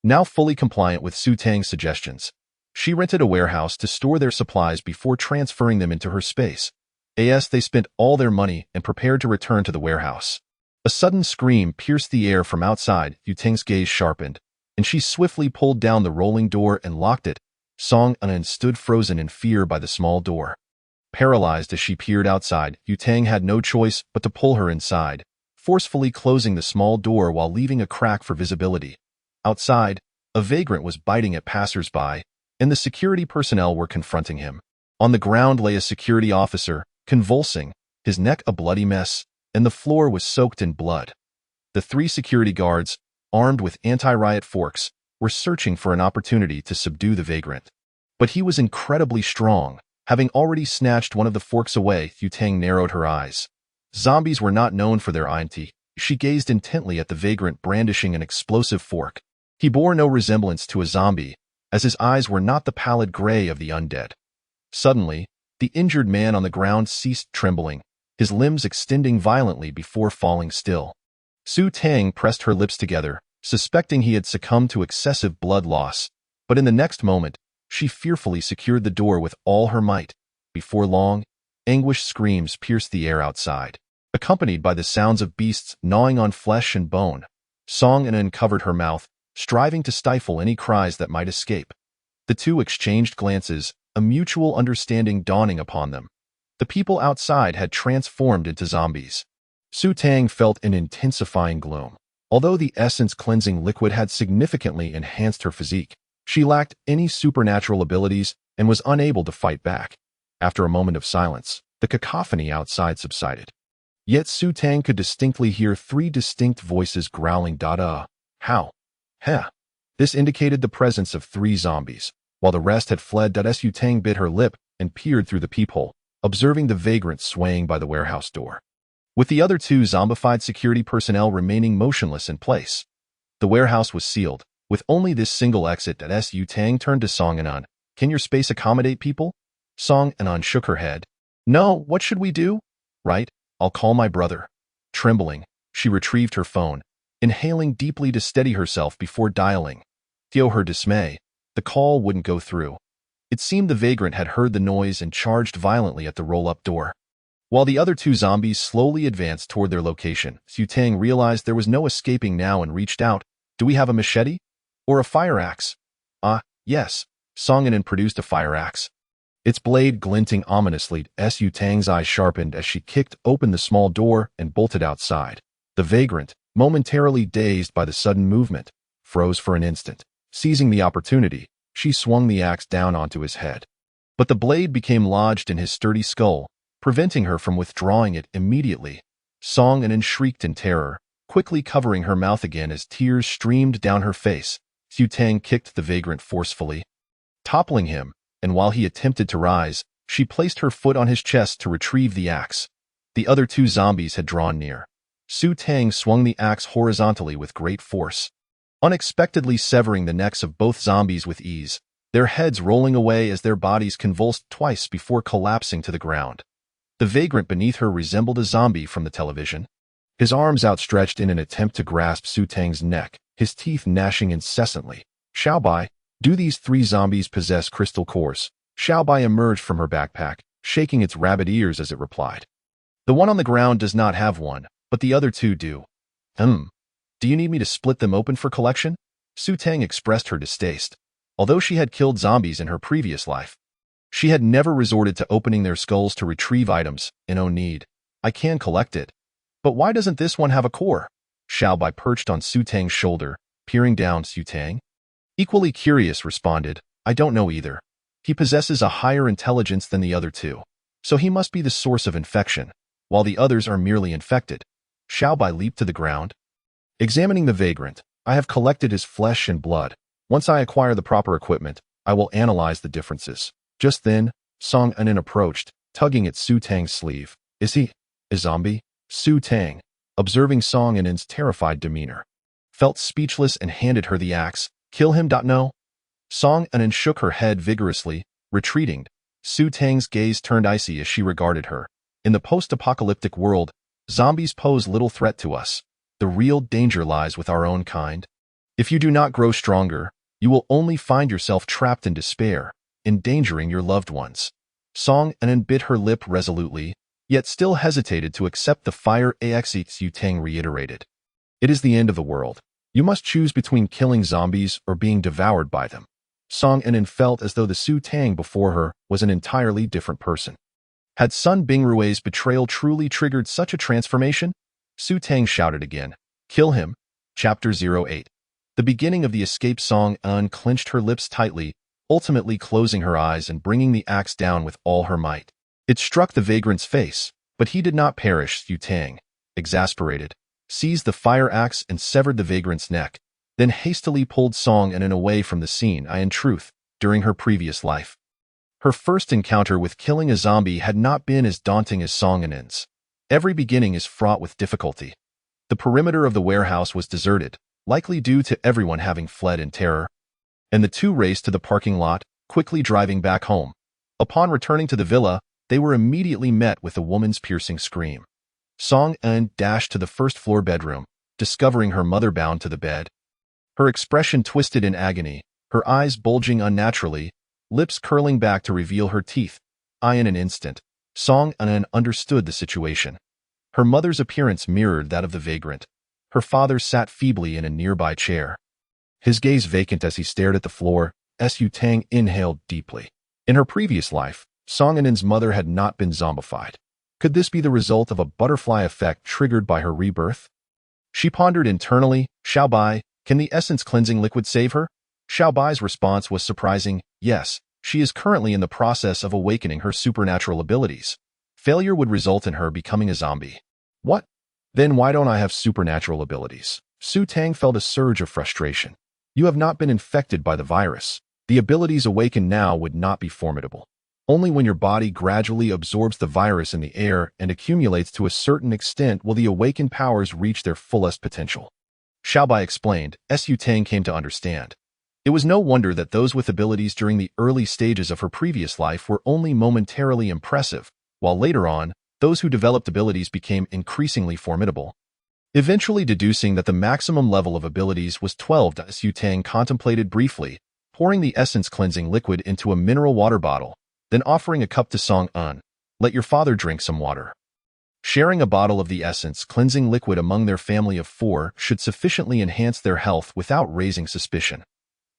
Now fully compliant with Su Tang's suggestions, she rented a warehouse to store their supplies before transferring them into her space. As they spent all their money and prepared to return to the warehouse, a sudden scream pierced the air from outside. Yu Tang's gaze sharpened, and she swiftly pulled down the rolling door and locked it. Song Anan stood frozen in fear by the small door. Paralyzed as she peered outside, Yu Tang had no choice but to pull her inside, forcefully closing the small door while leaving a crack for visibility. Outside, a vagrant was biting at passers-by, and the security personnel were confronting him. On the ground lay a security officer, convulsing, his neck a bloody mess, and the floor was soaked in blood. The three security guards, armed with anti-riot forks, were searching for an opportunity to subdue the vagrant. But he was incredibly strong. Having already snatched one of the forks away, Yu Tang narrowed her eyes. Zombies were not known for their INT. She gazed intently at the vagrant brandishing an explosive fork. He bore no resemblance to a zombie, as his eyes were not the pallid gray of the undead. Suddenly, the injured man on the ground ceased trembling, his limbs extending violently before falling still. Su Tang pressed her lips together, suspecting he had succumbed to excessive blood loss, but in the next moment, she fearfully secured the door with all her might. Before long, anguished screams pierced the air outside, accompanied by the sounds of beasts gnawing on flesh and bone. Song Anan covered her mouth, striving to stifle any cries that might escape. The two exchanged glances, a mutual understanding dawning upon them. The people outside had transformed into zombies. Su Tang felt an intensifying gloom. Although the essence-cleansing liquid had significantly enhanced her physique, she lacked any supernatural abilities and was unable to fight back. After a moment of silence, the cacophony outside subsided. Yet Su Tang could distinctly hear three distinct voices growling how? Heh. This indicated the presence of three zombies, while the rest had fled. Su Tang bit her lip and peered through the peephole, observing the vagrant swaying by the warehouse door, with the other two zombified security personnel remaining motionless in place. The warehouse was sealed, with only this single exit. Yu Tang turned to Song Anan. Can your space accommodate people? Song Anan shook her head. No, what should we do? Right, I'll call my brother. Trembling, she retrieved her phone, inhaling deeply to steady herself before dialing. To her dismay, the call wouldn't go through. It seemed the vagrant had heard the noise and charged violently at the roll-up door. While the other two zombies slowly advanced toward their location, Su Tang realized there was no escaping now and reached out. Do we have a machete? Or a fire axe? Yes. Song Anan produced a fire axe, its blade glinting ominously. Su Tang's eyes sharpened as she kicked open the small door and bolted outside. The vagrant, momentarily dazed by the sudden movement, froze for an instant. Seizing the opportunity, she swung the axe down onto his head. But the blade became lodged in his sturdy skull, preventing her from withdrawing it immediately. Song Anan shrieked in terror, quickly covering her mouth again as tears streamed down her face. Su Tang kicked the vagrant forcefully, toppling him, and while he attempted to rise, she placed her foot on his chest to retrieve the axe. The other two zombies had drawn near. Su Tang swung the axe horizontally with great force, unexpectedly severing the necks of both zombies with ease, their heads rolling away as their bodies convulsed twice before collapsing to the ground. The vagrant beneath her resembled a zombie from the television, his arms outstretched in an attempt to grasp Su Tang's neck, his teeth gnashing incessantly. Xiaobai, do these three zombies possess crystal cores? Xiaobai emerged from her backpack, shaking its rabbit ears as it replied. The one on the ground does not have one, but the other two do. Do you need me to split them open for collection? Su Tang expressed her distaste. Although she had killed zombies in her previous life, she had never resorted to opening their skulls to retrieve items. No need. I can collect it. But why doesn't this one have a core? Xiaobai perched on Su Tang's shoulder, peering down. Su Tang, equally curious, responded, I don't know either. He possesses a higher intelligence than the other two, so he must be the source of infection, while the others are merely infected. Xiaobai leaped to the ground, examining the vagrant. I have collected his flesh and blood. Once I acquire the proper equipment, I will analyze the differences. Just then, Song Anan approached, tugging at Su Tang's sleeve. Is he a zombie? Su Tang, observing Song Anan's terrified demeanor, felt speechless and handed her the axe. Kill him? No. Song Anan shook her head vigorously, retreating. Su Tang's gaze turned icy as she regarded her. In the post-apocalyptic world, zombies pose little threat to us. The real danger lies with our own kind. If you do not grow stronger, you will only find yourself trapped in despair, endangering your loved ones. Song Anan bit her lip resolutely, yet still hesitated to accept the fire axe. Su Tang reiterated. It is the end of the world. You must choose between killing zombies or being devoured by them. Song Anan felt as though the Su Tang before her was an entirely different person. Had Sun Bingrui's betrayal truly triggered such a transformation? Su Tang shouted again. Kill him. Chapter 08. The beginning of the escape. Song Anan clenched her lips tightly, ultimately closing her eyes and bringing the axe down with all her might. It struck the vagrant's face, but he did not perish. Su Tang, exasperated, seized the fire axe and severed the vagrant's neck, then hastily pulled Song Anan away from the scene. In truth, during her previous life, her first encounter with killing a zombie had not been as daunting as Song Anan's. Every beginning is fraught with difficulty. The perimeter of the warehouse was deserted, likely due to everyone having fled in terror, and the two raced to the parking lot, quickly driving back home. Upon returning to the villa, they were immediately met with a woman's piercing scream. Song Anan dashed to the first-floor bedroom, discovering her mother bound to the bed. Her expression twisted in agony, her eyes bulging unnaturally, lips curling back to reveal her teeth. In an instant, Song Anan understood the situation. Her mother's appearance mirrored that of the vagrant. Her father sat feebly in a nearby chair, his gaze vacant as he stared at the floor. Su Tang inhaled deeply. In her previous life, Song Anan's mother had not been zombified. Could this be the result of a butterfly effect triggered by her rebirth? She pondered internally. Xiaobai, can the essence cleansing liquid save her? Xiaobai's response was surprising. Yes, she is currently in the process of awakening her supernatural abilities. Failure would result in her becoming a zombie. What? Then why don't I have supernatural abilities? Su Tang felt a surge of frustration. You have not been infected by the virus. The abilities awakened now would not be formidable. Only when your body gradually absorbs the virus in the air and accumulates to a certain extent will the awakened powers reach their fullest potential. Xiaobai explained. Su Tang came to understand. It was no wonder that those with abilities during the early stages of her previous life were only momentarily impressive, while later on, those who developed abilities became increasingly formidable. Eventually deducing that the maximum level of abilities was 12, Su Tang contemplated briefly, pouring the essence cleansing liquid into a mineral water bottle, then offering a cup to Song Anan. Let your father drink some water. Sharing a bottle of the essence cleansing liquid among their family of 4 should sufficiently enhance their health without raising suspicion.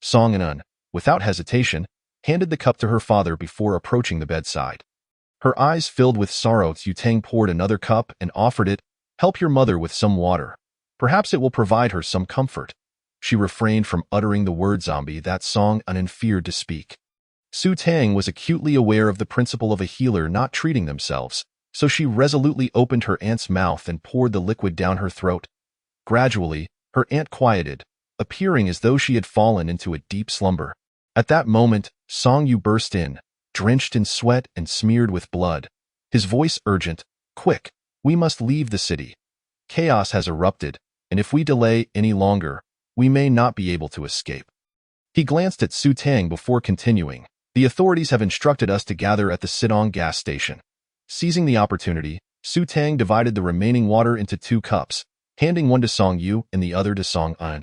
Song Anan, without hesitation, handed the cup to her father before approaching the bedside. Her eyes filled with sorrow. Su Tang poured another cup and offered it. Help your mother with some water. Perhaps it will provide her some comfort. She refrained from uttering the word zombie that Song Anan feared to speak. Su Tang was acutely aware of the principle of a healer not treating themselves, so she resolutely opened her aunt's mouth and poured the liquid down her throat. Gradually, her aunt quieted, appearing as though she had fallen into a deep slumber. At that moment, Song Yu burst in, drenched in sweat and smeared with blood. His voice urgent, "Quick, we must leave the city. Chaos has erupted, and if we delay any longer, we may not be able to escape." He glanced at Su Tang before continuing. "The authorities have instructed us to gather at the Sidong gas station." Seizing the opportunity, Su Tang divided the remaining water into 2 cups, handing one to Song Yu and the other to Song An.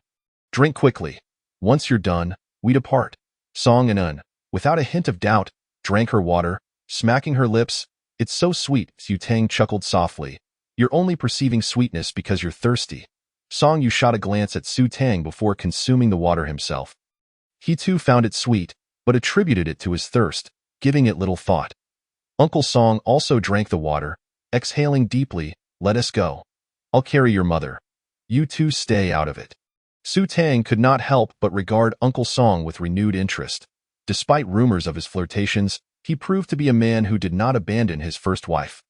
"Drink quickly. Once you're done, we depart." Song An, without a hint of doubt, drank her water, smacking her lips. "It's so sweet," Su Tang chuckled softly. "You're only perceiving sweetness because you're thirsty." Song Yu shot a glance at Su Tang before consuming the water himself. He too found it sweet, but attributed it to his thirst, giving it little thought. Uncle Song also drank the water, exhaling deeply. "Let us go. I'll carry your mother. You two stay out of it." Su Tang could not help but regard Uncle Song with renewed interest. Despite rumors of his flirtations, he proved to be a man who did not abandon his first wife.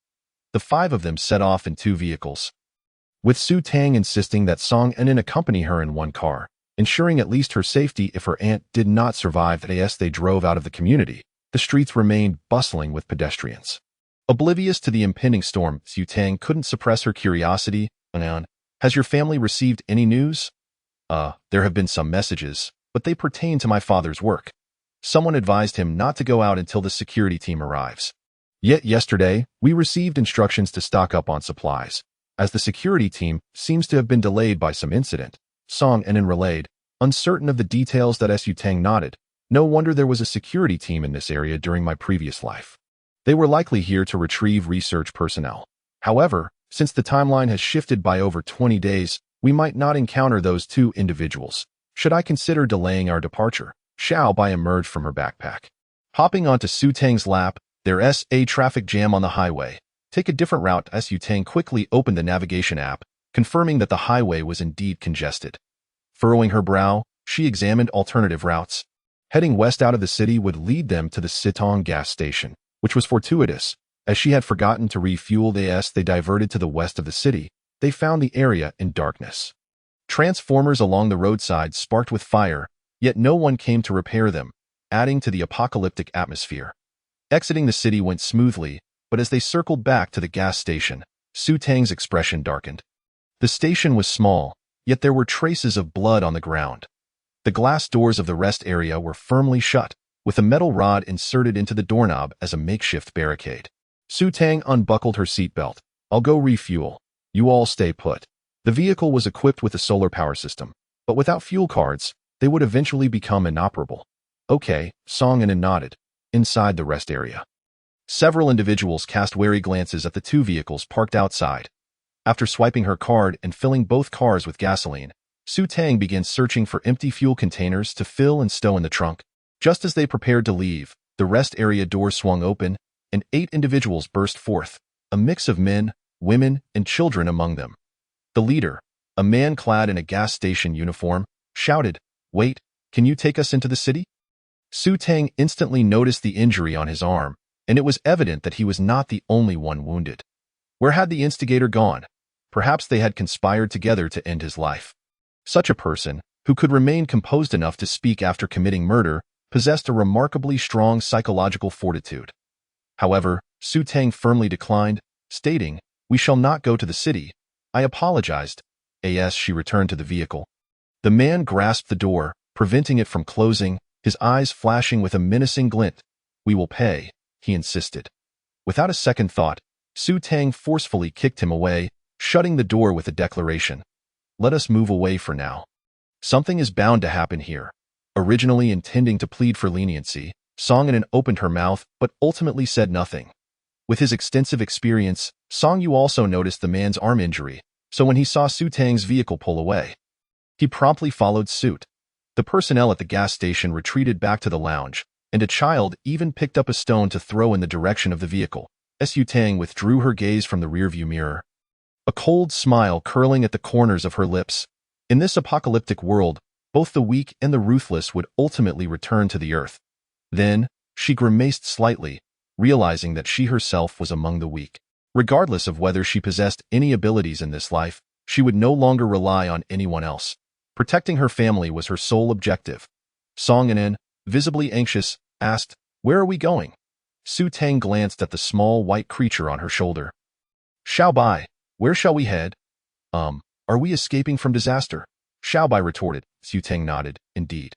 The 5 of them set off in 2 vehicles, with Su Tang insisting that Song An accompany her in one car, ensuring at least her safety if her aunt did not survive. As they drove out of the community, the streets remained bustling with pedestrians. Oblivious to the impending storm, Su Tang couldn't suppress her curiosity. "Anan, has your family received any news?" There have been some messages, but they pertain to my father's work. Someone advised him not to go out until the security team arrives. Yet yesterday, we received instructions to stock up on supplies, as the security team seems to have been delayed by some incident." Song An relayed, uncertain of the details. That Su Tang nodded. "No wonder there was a security team in this area during my previous life. They were likely here to retrieve research personnel. However, since the timeline has shifted by over 20 days, we might not encounter those 2 individuals. Should I consider delaying our departure?" Xiao Bai emerged from her backpack. Hopping onto Su Tang's lap, "There's a traffic jam on the highway. Take a different route." Su Tang quickly opened the navigation app, confirming that the highway was indeed congested. Furrowing her brow, she examined alternative routes. Heading west out of the city would lead them to the Sitong gas station, which was fortuitous, as she had forgotten to refuel. As they diverted to the west of the city, they found the area in darkness. Transformers along the roadside sparked with fire, yet no one came to repair them, adding to the apocalyptic atmosphere. Exiting the city went smoothly, but as they circled back to the gas station, Su Tang's expression darkened. The station was small, yet there were traces of blood on the ground. The glass doors of the rest area were firmly shut, with a metal rod inserted into the doorknob as a makeshift barricade. Su Tang unbuckled her seatbelt. "I'll go refuel. You all stay put." The vehicle was equipped with a solar power system, but without fuel cards, they would eventually become inoperable. "Okay," Song An nodded. Inside the rest area, several individuals cast wary glances at the 2 vehicles parked outside. After swiping her card and filling both cars with gasoline, Su Tang began searching for empty fuel containers to fill and stow in the trunk. Just as they prepared to leave, the rest area door swung open, and 8 individuals burst forth, a mix of men, women, and children among them. The leader, a man clad in a gas station uniform, shouted, "Wait, can you take us into the city?" Su Tang instantly noticed the injury on his arm, and it was evident that he was not the only one wounded. Where had the instigator gone? Perhaps they had conspired together to end his life. Such a person, who could remain composed enough to speak after committing murder, possessed a remarkably strong psychological fortitude. However, Su Tang firmly declined, stating, "We shall not go to the city. I apologized." As she returned to the vehicle, the man grasped the door, preventing it from closing, his eyes flashing with a menacing glint. "We will pay," he insisted. Without a second thought, Su Tang forcefully kicked him away, shutting the door with a declaration. "Let us move away for now. Something is bound to happen here." Originally intending to plead for leniency, Song An opened her mouth but ultimately said nothing. With his extensive experience, Song Yu also noticed the man's arm injury, so when he saw Su Tang's vehicle pull away, he promptly followed suit. The personnel at the gas station retreated back to the lounge, and a child even picked up a stone to throw in the direction of the vehicle. Su Tang withdrew her gaze from the rearview mirror, a cold smile curling at the corners of her lips. In this apocalyptic world, both the weak and the ruthless would ultimately return to the earth. Then, she grimaced slightly, realizing that she herself was among the weak. Regardless of whether she possessed any abilities in this life, she would no longer rely on anyone else. Protecting her family was her sole objective. Song In, visibly anxious, asked, "Where are we going?" Su Tang glanced at the small white creature on her shoulder. "Xiao Bai, where shall we head?" Are we escaping from disaster?" Xiao Bai retorted. Su Tang nodded. "Indeed."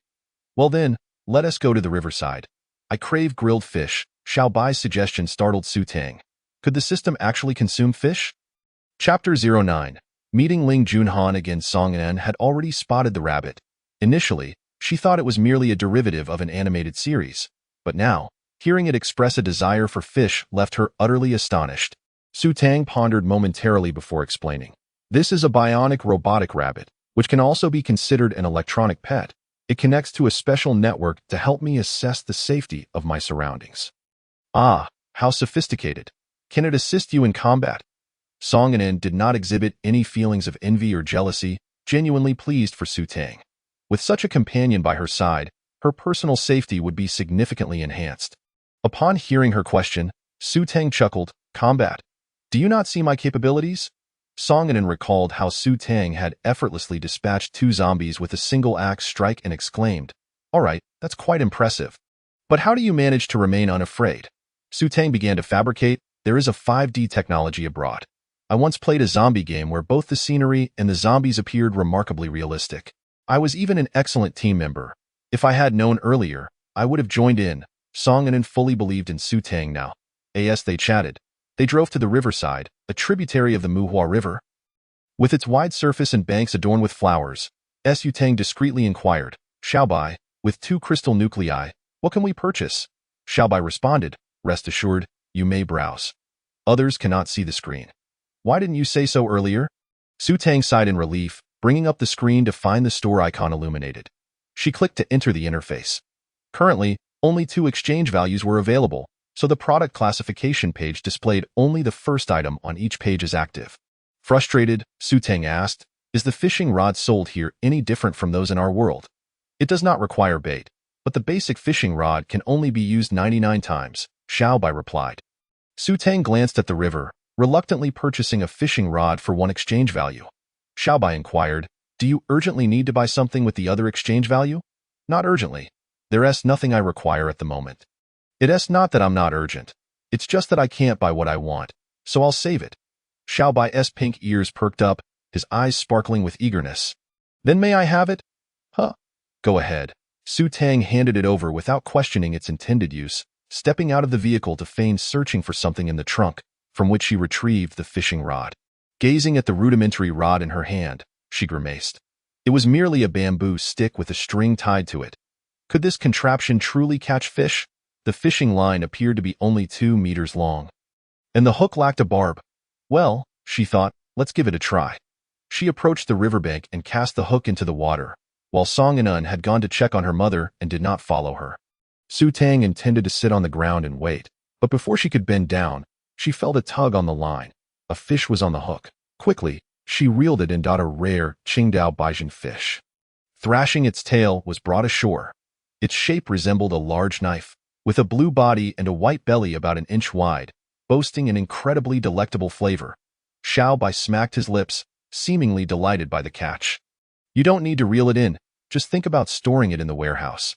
"Well then, let us go to the riverside. I crave grilled fish." Xiao Bai's suggestion startled Su Tang. Could the system actually consume fish? Chapter 09. Meeting Ling Junhan again. Song In had already spotted the rabbit. Initially, she thought it was merely a derivative of an animated series. But now, hearing it express a desire for fish left her utterly astonished. Su Tang pondered momentarily before explaining. "This is a bionic robotic rabbit, which can also be considered an electronic pet. It connects to a special network to help me assess the safety of my surroundings." "Ah, how sophisticated. Can it assist you in combat?" Song In did not exhibit any feelings of envy or jealousy, genuinely pleased for Su Tang. With such a companion by her side, her personal safety would be significantly enhanced. Upon hearing her question, Su Tang chuckled. "Combat? Do you not see my capabilities?" Song In recalled how Su Tang had effortlessly dispatched 2 zombies with a single axe strike and exclaimed, "All right, that's quite impressive. But how do you manage to remain unafraid?" Su Tang began to fabricate. "There is a 5D technology abroad. I once played a zombie game where both the scenery and the zombies appeared remarkably realistic. I was even an excellent team member. If I had known earlier, I would have joined in." Song In fully believed in Su Tang now. As they chatted, they drove to the riverside, a tributary of the Muhua River. With its wide surface and banks adorned with flowers, Su Tang discreetly inquired, "Xiao Bai, with 2 crystal nuclei, what can we purchase?" Xiao Bai responded, "Rest assured, you may browse. Others cannot see the screen." "Why didn't you say so earlier?" Su Tang sighed in relief, bringing up the screen to find the store icon illuminated. She clicked to enter the interface. Currently, only 2 exchange values were available, so the product classification page displayed only the first item on each page as active. Frustrated, Su Tang asked, "Is the fishing rod sold here any different from those in our world?" "It does not require bait, but the basic fishing rod can only be used 99 times, Xiao Bai replied. Su Tang glanced at the river, reluctantly purchasing a fishing rod for 1 exchange value. Xiao Bai inquired, "Do you urgently need to buy something with the other exchange value?" "Not urgently. There's nothing I require at the moment." "It's not that I'm not urgent. It's just that I can't buy what I want, so I'll save it." Xiao Bai's pink ears perked up, his eyes sparkling with eagerness. "Then may I have it?" "Huh. Go ahead." Su Tang handed it over without questioning its intended use, stepping out of the vehicle to feign searching for something in the trunk, from which she retrieved the fishing rod. Gazing at the rudimentary rod in her hand, she grimaced. It was merely a bamboo stick with a string tied to it. Could this contraption truly catch fish? The fishing line appeared to be only 2 meters long. And the hook lacked a barb. Well, she thought, let's give it a try. She approached the riverbank and cast the hook into the water, while Song In had gone to check on her mother and did not follow her. Su Tang intended to sit on the ground and wait, but before she could bend down, she felt a tug on the line. A fish was on the hook. Quickly, she reeled it and got a rare Qingdao Baijin fish. Thrashing its tail was brought ashore. Its shape resembled a large knife, with a blue body and a white belly about an inch wide, boasting an incredibly delectable flavor. Xiao Bai smacked his lips, seemingly delighted by the catch. "You don't need to reel it in, just think about storing it in the warehouse."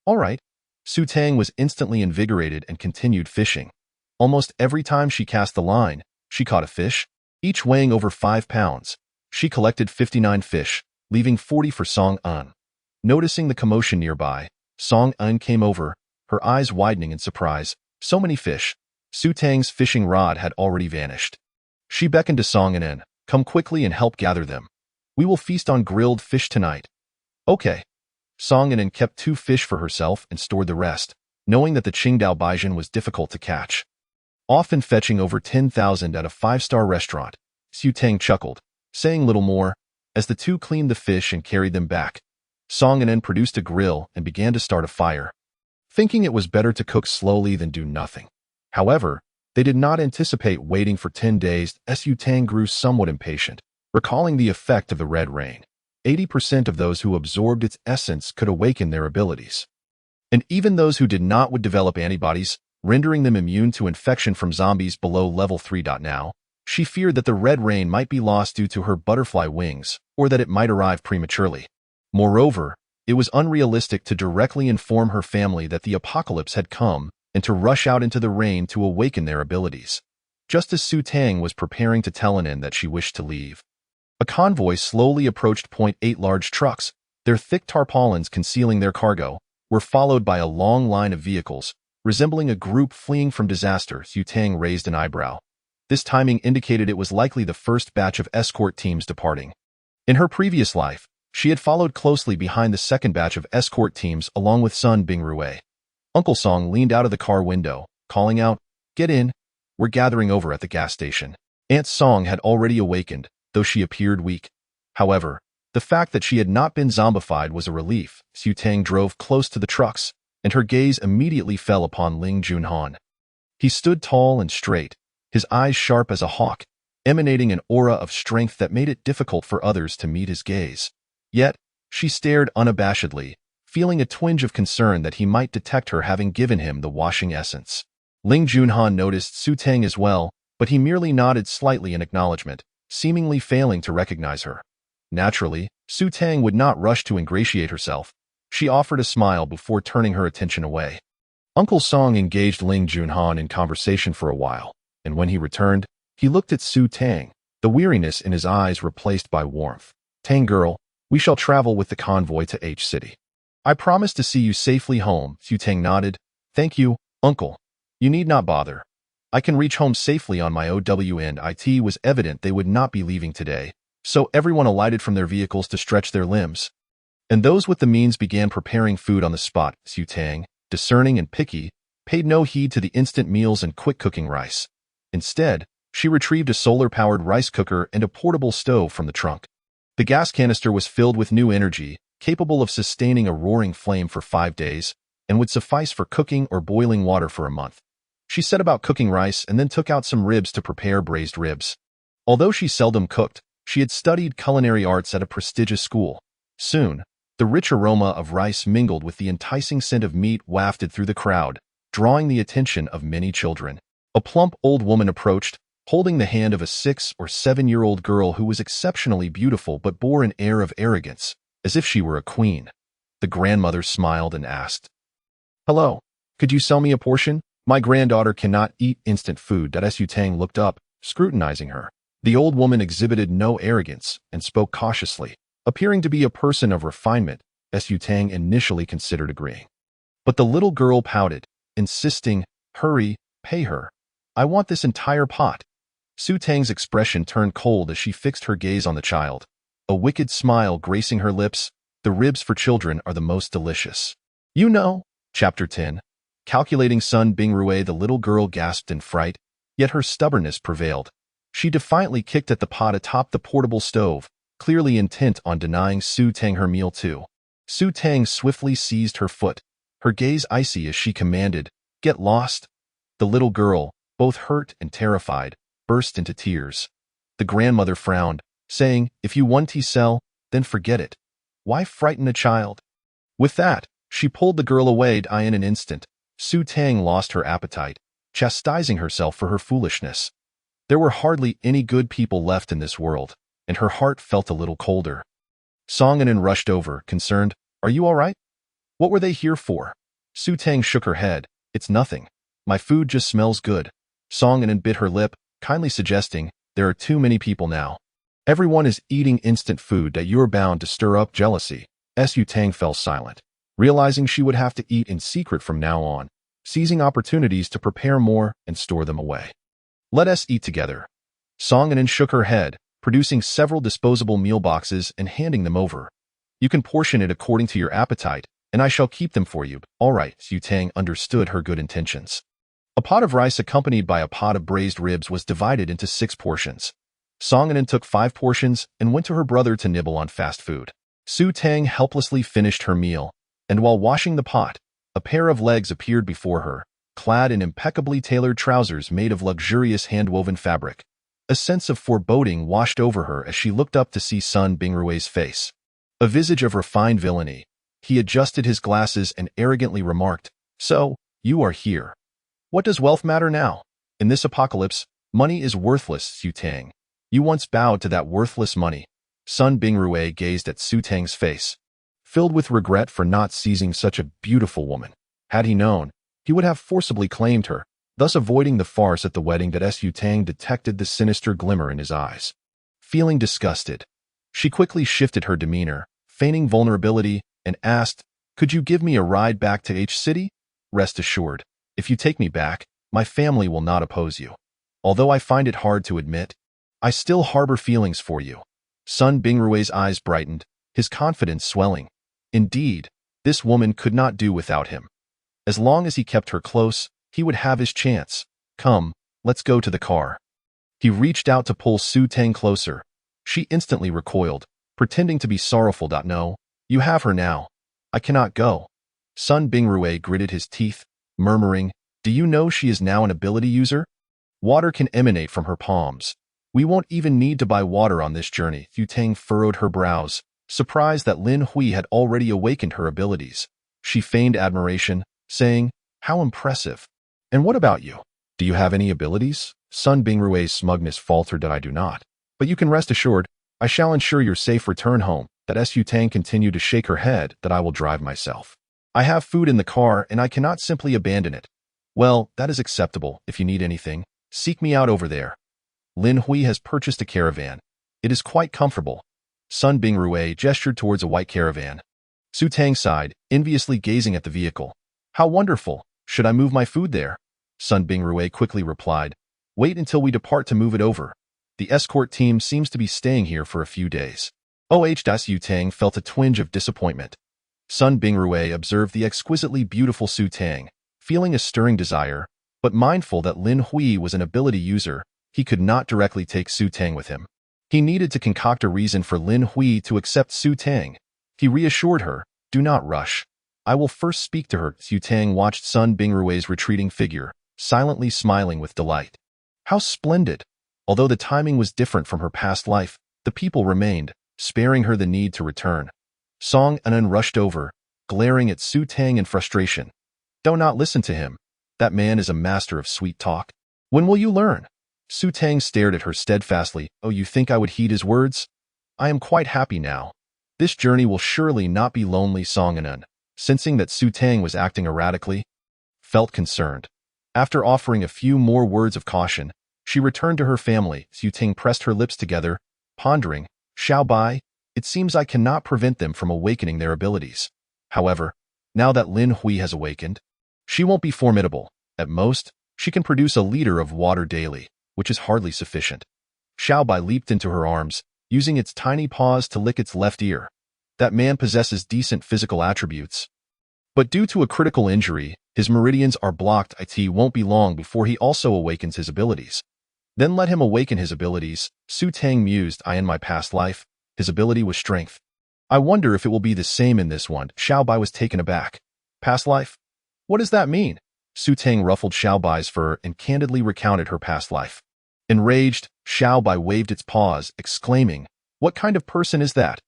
"All right." Su Tang was instantly invigorated and continued fishing. Almost every time she cast the line, she caught a fish, each weighing over 5 pounds. She collected 59 fish, leaving 40 for Song In. Noticing the commotion nearby, Song In came over, her eyes widening in surprise. So many fish. Su Tang's fishing rod had already vanished. She beckoned to Song In, "Come quickly and help gather them. We will feast on grilled fish tonight." "Okay." Song In kept 2 fish for herself and stored the rest, knowing that the Qingdao Baijin was difficult to catch. Often fetching over 10,000 at a 5-star restaurant, Su Tang chuckled, saying little more, as the 2 cleaned the fish and carried them back. Song In produced a grill and began to start a fire, thinking it was better to cook slowly than do nothing. However, they did not anticipate waiting for 10 days. Su Tang grew somewhat impatient, recalling the effect of the red rain. 80% of those who absorbed its essence could awaken their abilities. And even those who did not would develop antibodies. rendering them immune to infection from zombies below level 3. Now, she feared that the red rain might be lost due to her butterfly wings, or that it might arrive prematurely. Moreover, it was unrealistic to directly inform her family that the apocalypse had come and to rush out into the rain to awaken their abilities. Just as Su Tang was preparing to tell Anin that she wished to leave, a convoy slowly approached. 8 large trucks, their thick tarpaulins concealing their cargo, were followed by a long line of vehicles, resembling a group fleeing from disaster. Su Tang raised an eyebrow. This timing indicated it was likely the first batch of escort teams departing. In her previous life, she had followed closely behind the second batch of escort teams along with Sun Bingrue. Uncle Song leaned out of the car window, calling out, "Get in, we're gathering over at the gas station." Aunt Song had already awakened, though she appeared weak. However, the fact that she had not been zombified was a relief. Su Tang drove close to the trucks, and her gaze immediately fell upon Ling Junhan. He stood tall and straight, his eyes sharp as a hawk, emanating an aura of strength that made it difficult for others to meet his gaze. Yet, she stared unabashedly, feeling a twinge of concern that he might detect her having given him the washing essence. Ling Junhan noticed Su Tang as well, but he merely nodded slightly in acknowledgement, seemingly failing to recognize her. Naturally, Su Tang would not rush to ingratiate herself. She offered a smile before turning her attention away. Uncle Song engaged Ling Junhan in conversation for a while, and when he returned, he looked at Su Tang, the weariness in his eyes replaced by warmth. "Tang girl, we shall travel with the convoy to H City. I promise to see you safely home." Su Tang nodded. "Thank you, uncle. You need not bother. I can reach home safely on my own." It was evident they would not be leaving today, so everyone alighted from their vehicles to stretch their limbs. And those with the means began preparing food on the spot. Su Tang, discerning and picky, paid no heed to the instant meals and quick-cooking rice. Instead, she retrieved a solar-powered rice cooker and a portable stove from the trunk. The gas canister was filled with new energy, capable of sustaining a roaring flame for 5 days, and would suffice for cooking or boiling water for a month. She set about cooking rice and then took out some ribs to prepare braised ribs. Although she seldom cooked, she had studied culinary arts at a prestigious school. Soon, the rich aroma of rice mingled with the enticing scent of meat wafted through the crowd, drawing the attention of many children. A plump old woman approached, holding the hand of a 6 or 7-year-old girl who was exceptionally beautiful but bore an air of arrogance, as if she were a queen. The grandmother smiled and asked, "Hello, could you sell me a portion? My granddaughter cannot eat instant food." Su Tang looked up, scrutinizing her. The old woman exhibited no arrogance and spoke cautiously, appearing to be a person of refinement. Su Tang initially considered agreeing. But the little girl pouted, insisting, "Hurry, pay her. I want this entire pot." Su Tang's expression turned cold as she fixed her gaze on the child, a wicked smile gracing her lips. "The ribs for children are the most delicious. You know." Chapter 10. Calculating Sun Bingrue. The little girl gasped in fright, yet her stubbornness prevailed. She defiantly kicked at the pot atop the portable stove, clearly intent on denying Su Tang her meal too. Su Tang swiftly seized her foot, her gaze icy as she commanded, "Get lost." The little girl, both hurt and terrified, burst into tears. The grandmother frowned, saying, "If you want to sell, then forget it. Why frighten a child?" With that, she pulled the girl away. In an instant, Su Tang lost her appetite, chastising herself for her foolishness. There were hardly any good people left in this world, and her heart felt a little colder. Song Anin rushed over, concerned. "Are you all right? What were they here for?" Su Tang shook her head. "It's nothing. My food just smells good." Song Anin bit her lip, kindly suggesting, "There are too many people now. Everyone is eating instant food. You're bound to stir up jealousy." Su Tang fell silent, realizing she would have to eat in secret from now on, seizing opportunities to prepare more and store them away. "Let us eat together." Song Anin shook her head, producing several disposable meal boxes and handing them over. "You can portion it according to your appetite, and I shall keep them for you." "All right." Su Tang understood her good intentions. A pot of rice accompanied by a pot of braised ribs was divided into 6 portions. Song Anin took 5 portions and went to her brother to nibble on fast food. Su Tang helplessly finished her meal, and while washing the pot, a pair of legs appeared before her, clad in impeccably tailored trousers made of luxurious hand-woven fabric. A sense of foreboding washed over her as she looked up to see Sun Bingrue's face. A visage of refined villainy. He adjusted his glasses and arrogantly remarked, "So, you are here. What does wealth matter now? In this apocalypse, money is worthless, Su Tang. You once bowed to that worthless money. Sun Bingrui gazed at Su Tang's face, filled with regret for not seizing such a beautiful woman. Had he known, he would have forcibly claimed her, thus avoiding the farce at the wedding. That Su Tang detected the sinister glimmer in his eyes. Feeling disgusted, she quickly shifted her demeanor, feigning vulnerability, and asked, "Could you give me a ride back to H City? Rest assured, if you take me back, my family will not oppose you. Although I find it hard to admit, I still harbor feelings for you." Sun Bingrui's eyes brightened, his confidence swelling. Indeed, this woman could not do without him. As long as he kept her close, he would have his chance. "Come, let's go to the car." He reached out to pull Su Tang closer. She instantly recoiled, pretending to be sorrowful. "No, you have her now. I cannot go." Sun Bingrui gritted his teeth, murmuring, "Do you know she is now an ability user? Water can emanate from her palms. We won't even need to buy water on this journey." Su Tang furrowed her brows, surprised that Lin Hui had already awakened her abilities. She feigned admiration, saying, "How impressive. And what about you? Do you have any abilities?" Sun Bingrui's smugness faltered. "That I do not. But you can rest assured, I shall ensure your safe return home." That Su Tang continued to shake her head. "That I will drive myself. I have food in the car and I cannot simply abandon it." "Well, that is acceptable. If you need anything, seek me out over there. Lin Hui has purchased a caravan. It is quite comfortable." Sun Bingrui gestured towards a white caravan. Su Tang sighed, enviously gazing at the vehicle. "How wonderful. Should I move my food there?" Sun Bingrui quickly replied, "Wait until we depart to move it over. The escort team seems to be staying here for a few days." Su Tang felt a twinge of disappointment. Sun Bingrui observed the exquisitely beautiful Su Tang, feeling a stirring desire, but mindful that Lin Hui was an ability user, he could not directly take Su Tang with him. He needed to concoct a reason for Lin Hui to accept Su Tang. He reassured her, "Do not rush. I will first speak to her." Su Tang watched Sun Bingrui's retreating figure, silently smiling with delight. How splendid! Although the timing was different from her past life, the people remained, sparing her the need to return. Song Anan rushed over, glaring at Su Tang in frustration. "Do not listen to him. That man is a master of sweet talk. When will you learn?" Su Tang stared at her steadfastly. "Oh, you think I would heed his words? I am quite happy now. This journey will surely not be lonely." Song Anan, sensing that Su Tang was acting erratically, felt concerned. After offering a few more words of caution, she returned to her family. Su Tang pressed her lips together, pondering, "Xiao Bai, it seems I cannot prevent them from awakening their abilities. However, now that Lin Hui has awakened, she won't be formidable. At most, she can produce a liter of water daily, which is hardly sufficient." Xiao Bai leaped into her arms, using its tiny paws to lick its left ear. That man possesses decent physical attributes, but due to a critical injury, his meridians are blocked. It won't be long before he also awakens his abilities. Then let him awaken his abilities. Su Tang mused, in my past life, his ability was strength. I wonder if it will be the same in this one." Xiao Bai was taken aback. "Past life? What does that mean?" Su Tang ruffled Xiao Bai's fur and candidly recounted her past life. Enraged, Xiao Bai waved its paws, exclaiming, "What kind of person is that?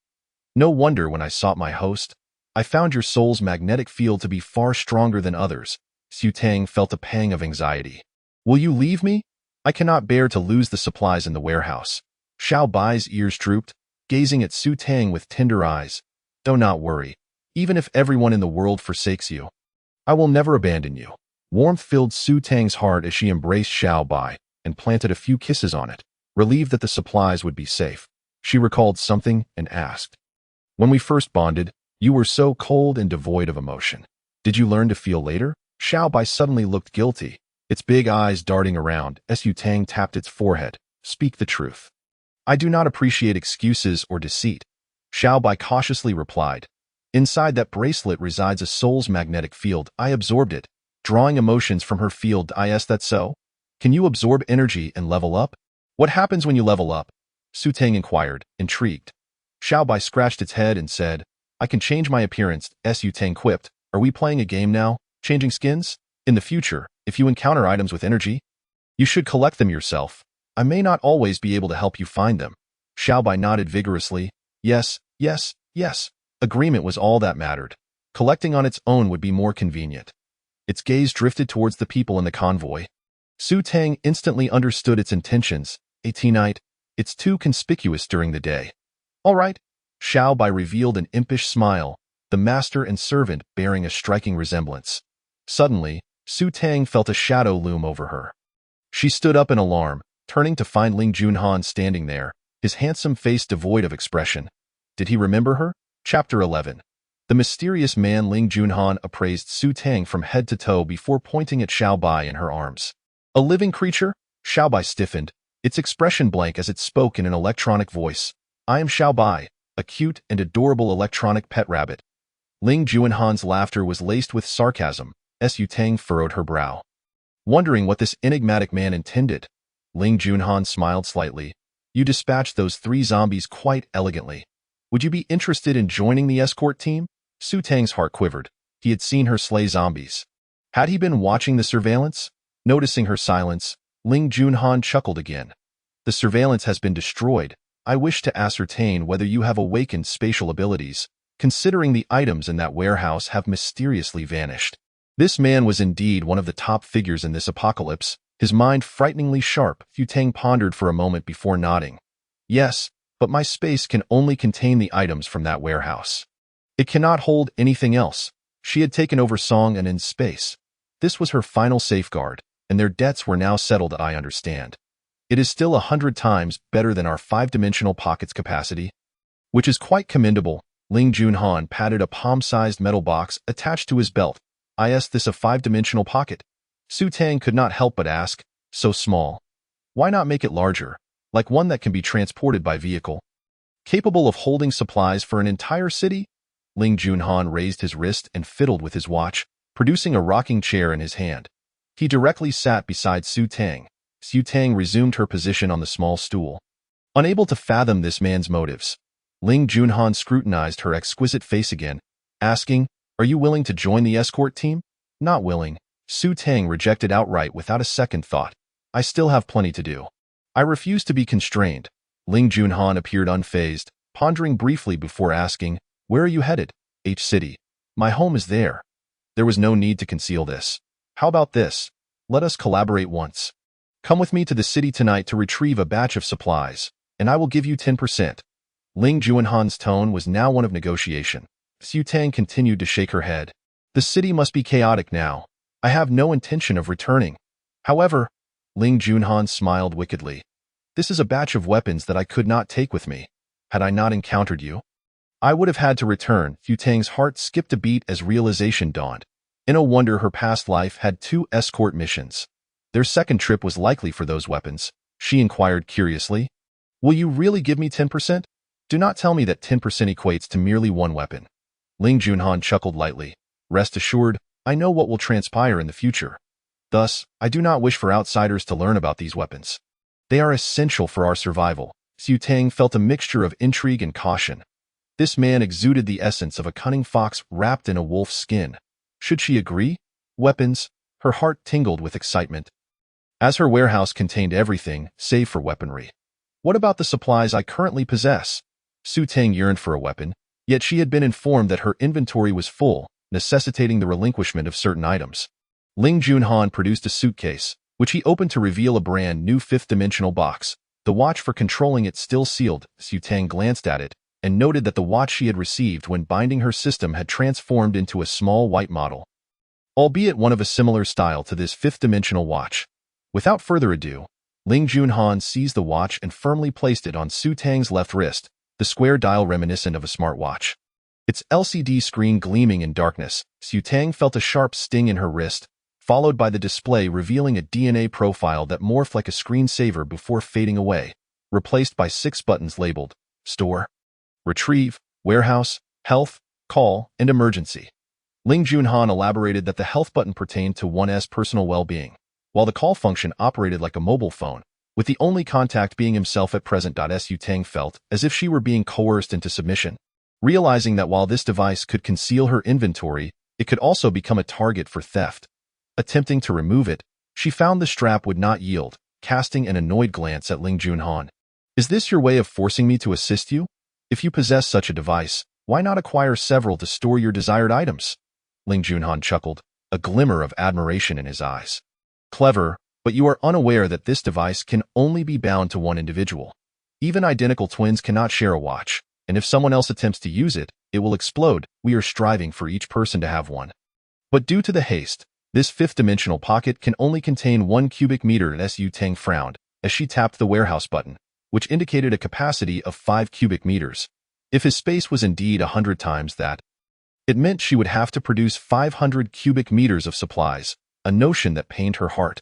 No wonder when I sought my host, I found your soul's magnetic field to be far stronger than others." Su Tang felt a pang of anxiety. "Will you leave me? I cannot bear to lose the supplies in the warehouse." Xiao Bai's ears drooped, gazing at Su Tang with tender eyes. "Do not worry. Even if everyone in the world forsakes you, I will never abandon you." Warmth filled Su Tang's heart as she embraced Xiao Bai and planted a few kisses on it, relieved that the supplies would be safe. She recalled something and asked, "When we first bonded, you were so cold and devoid of emotion. Did you learn to feel later?" Xiao Bai suddenly looked guilty, its big eyes darting around. Su Tang tapped its forehead. "Speak the truth." "I do not appreciate excuses or deceit," Xiao Bai cautiously replied. "Inside that bracelet resides a soul's magnetic field. I absorbed it, drawing emotions from her field." "Is that so? Can you absorb energy and level up?" "What happens when you level up?" Su Tang inquired, intrigued. Xiao Bai scratched its head and said, "I can change my appearance." Su Tang quipped, "Are we playing a game now? Changing skins? In the future, if you encounter items with energy, you should collect them yourself. I may not always be able to help you find them." Xiao Bai nodded vigorously. Yes, yes, yes. Agreement was all that mattered. Collecting on its own would be more convenient. Its gaze drifted towards the people in the convoy. Su Tang instantly understood its intentions. A tea-night. It's too conspicuous during the day. All right. Xiao Bai revealed an impish smile, the master and servant bearing a striking resemblance. Suddenly, Su Tang felt a shadow loom over her. She stood up in alarm, turning to find Ling Junhan standing there, his handsome face devoid of expression. Did he remember her? Chapter 11. The mysterious man Ling Junhan appraised Su Tang from head to toe before pointing at Xiao Bai in her arms. A living creature? Xiao Bai stiffened, its expression blank as it spoke in an electronic voice. I am Xiao Bai, a cute and adorable electronic pet rabbit. Ling Junhan's laughter was laced with sarcasm. Su Tang furrowed her brow. Wondering what this enigmatic man intended, Ling Junhan smiled slightly. You dispatched those 3 zombies quite elegantly. Would you be interested in joining the escort team? Su Tang's heart quivered. He had seen her slay zombies. Had he been watching the surveillance? Noticing her silence, Ling Junhan chuckled again. The surveillance has been destroyed. I wish to ascertain whether you have awakened spatial abilities, considering the items in that warehouse have mysteriously vanished. This man was indeed one of the top figures in this apocalypse, his mind frighteningly sharp. Su Tang pondered for a moment before nodding. Yes, but my space can only contain the items from that warehouse. It cannot hold anything else. She had taken over Song and in space. This was her final safeguard, and their debts were now settled. I understand. It is still 100 times better than our 5-dimensional pocket's capacity, which is quite commendable. Ling Junhan patted a palm-sized metal box attached to his belt. Is this a 5-dimensional pocket? Su Tang could not help but ask, so small. Why not make it larger, like one that can be transported by vehicle? Capable of holding supplies for an entire city? Ling Junhan raised his wrist and fiddled with his watch, producing a rocking chair in his hand. He directly sat beside Su Tang. Su Tang resumed her position on the small stool. Unable to fathom this man's motives, Ling Junhan scrutinized her exquisite face again, asking, Are you willing to join the escort team? Not willing. Su Tang rejected outright without a second thought. I still have plenty to do. I refuse to be constrained. Ling Junhan appeared unfazed, pondering briefly before asking, Where are you headed? H City. My home is there. There was no need to conceal this. How about this? Let us collaborate once. Come with me to the city tonight to retrieve a batch of supplies, and I will give you 10%. Ling Junhan's tone was now one of negotiation. Su Tang continued to shake her head. The city must be chaotic now. I have no intention of returning. However, Ling Junhan smiled wickedly. This is a batch of weapons that I could not take with me. Had I not encountered you, I would have had to return. Su Tang's heart skipped a beat as realization dawned. In a wonder her past life had 2 escort missions. Their second trip was likely for those weapons. She inquired curiously. Will you really give me 10%? Do not tell me that 10% equates to merely 1 weapon. Ling Junhan chuckled lightly. Rest assured, I know what will transpire in the future. Thus, I do not wish for outsiders to learn about these weapons. They are essential for our survival. Su Tang felt a mixture of intrigue and caution. This man exuded the essence of a cunning fox wrapped in a wolf's skin. Should she agree? Weapons? Her heart tingled with excitement. As her warehouse contained everything, save for weaponry. What about the supplies I currently possess? Su Tang yearned for a weapon, yet she had been informed that her inventory was full, necessitating the relinquishment of certain items. Ling Junhan produced a suitcase, which he opened to reveal a brand new 5th-dimensional box. The watch for controlling it still sealed. Su Tang glanced at it and noted that the watch she had received when binding her system had transformed into a small white model, albeit one of a similar style to this 5th-dimensional watch. Without further ado, Ling Junhan seized the watch and firmly placed it on Su Tang's left wrist, the square dial reminiscent of a smartwatch. Its LCD screen gleaming in darkness, Su Tang felt a sharp sting in her wrist, followed by the display revealing a DNA profile that morphed like a screensaver before fading away, replaced by 6 buttons labeled Store, Retrieve, Warehouse, Health, Call, and Emergency. Ling Junhan elaborated that the Health button pertained to one's personal well-being, while the Call function operated like a mobile phone, with the only contact being himself at present. Su Tang felt as if she were being coerced into submission, realizing that while this device could conceal her inventory, it could also become a target for theft. Attempting to remove it, she found the strap would not yield, casting an annoyed glance at Ling Junhan. Is this your way of forcing me to assist you? If you possess such a device, why not acquire several to store your desired items? Ling Junhan chuckled. a glimmer of admiration in his eyes. Clever, but you are unaware that this device can only be bound to one individual. Even identical twins cannot share a watch, and if someone else attempts to use it, it will explode. We are striving for each person to have one. But due to the haste, this fifth-dimensional pocket can only contain 1 cubic meter. Su Tang frowned as she tapped the warehouse button, which indicated a capacity of 5 cubic meters. If his space was indeed 100 times that, it meant she would have to produce 500 cubic meters of supplies, a notion that pained her heart.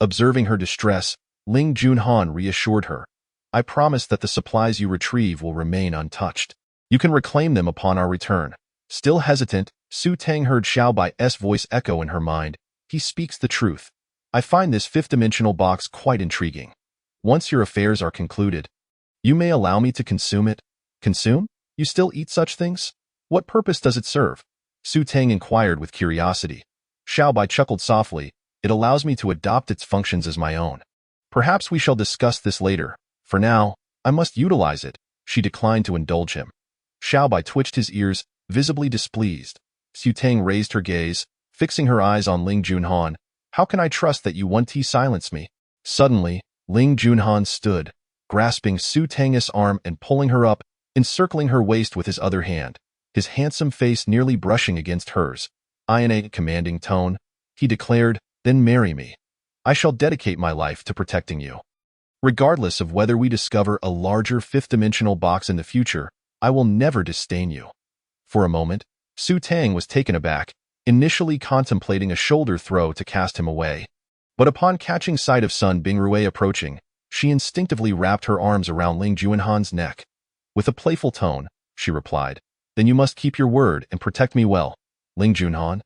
Observing her distress, Ling Junhan reassured her. I promise that the supplies you retrieve will remain untouched. You can reclaim them upon our return. Still hesitant, Su Tang heard Xiao Bai's voice echo in her mind. He speaks the truth. I find this fifth-dimensional box quite intriguing. Once your affairs are concluded, you may allow me to consume it. Consume? You still eat such things? What purpose does it serve? Su Tang inquired with curiosity. Xiao Bai chuckled softly. It allows me to adopt its functions as my own. Perhaps we shall discuss this later. For now, I must utilize it. She declined to indulge him. Xiao Bai twitched his ears, visibly displeased. Su Tang raised her gaze, fixing her eyes on Ling Junhan. How can I trust that you won't silence me? Suddenly, Ling Junhan stood, grasping Su Tang's arm and pulling her up, encircling her waist with his other hand, his handsome face nearly brushing against hers. In a commanding tone, he declared, then marry me. I shall dedicate my life to protecting you. Regardless of whether we discover a larger fifth-dimensional box in the future, I will never disdain you. For a moment, Su Tang was taken aback, initially contemplating a shoulder throw to cast him away. But upon catching sight of Sun Bingrui approaching, she instinctively wrapped her arms around Ling Junhan's neck. With a playful tone, she replied, then you must keep your word and protect me well. Ling Junhan,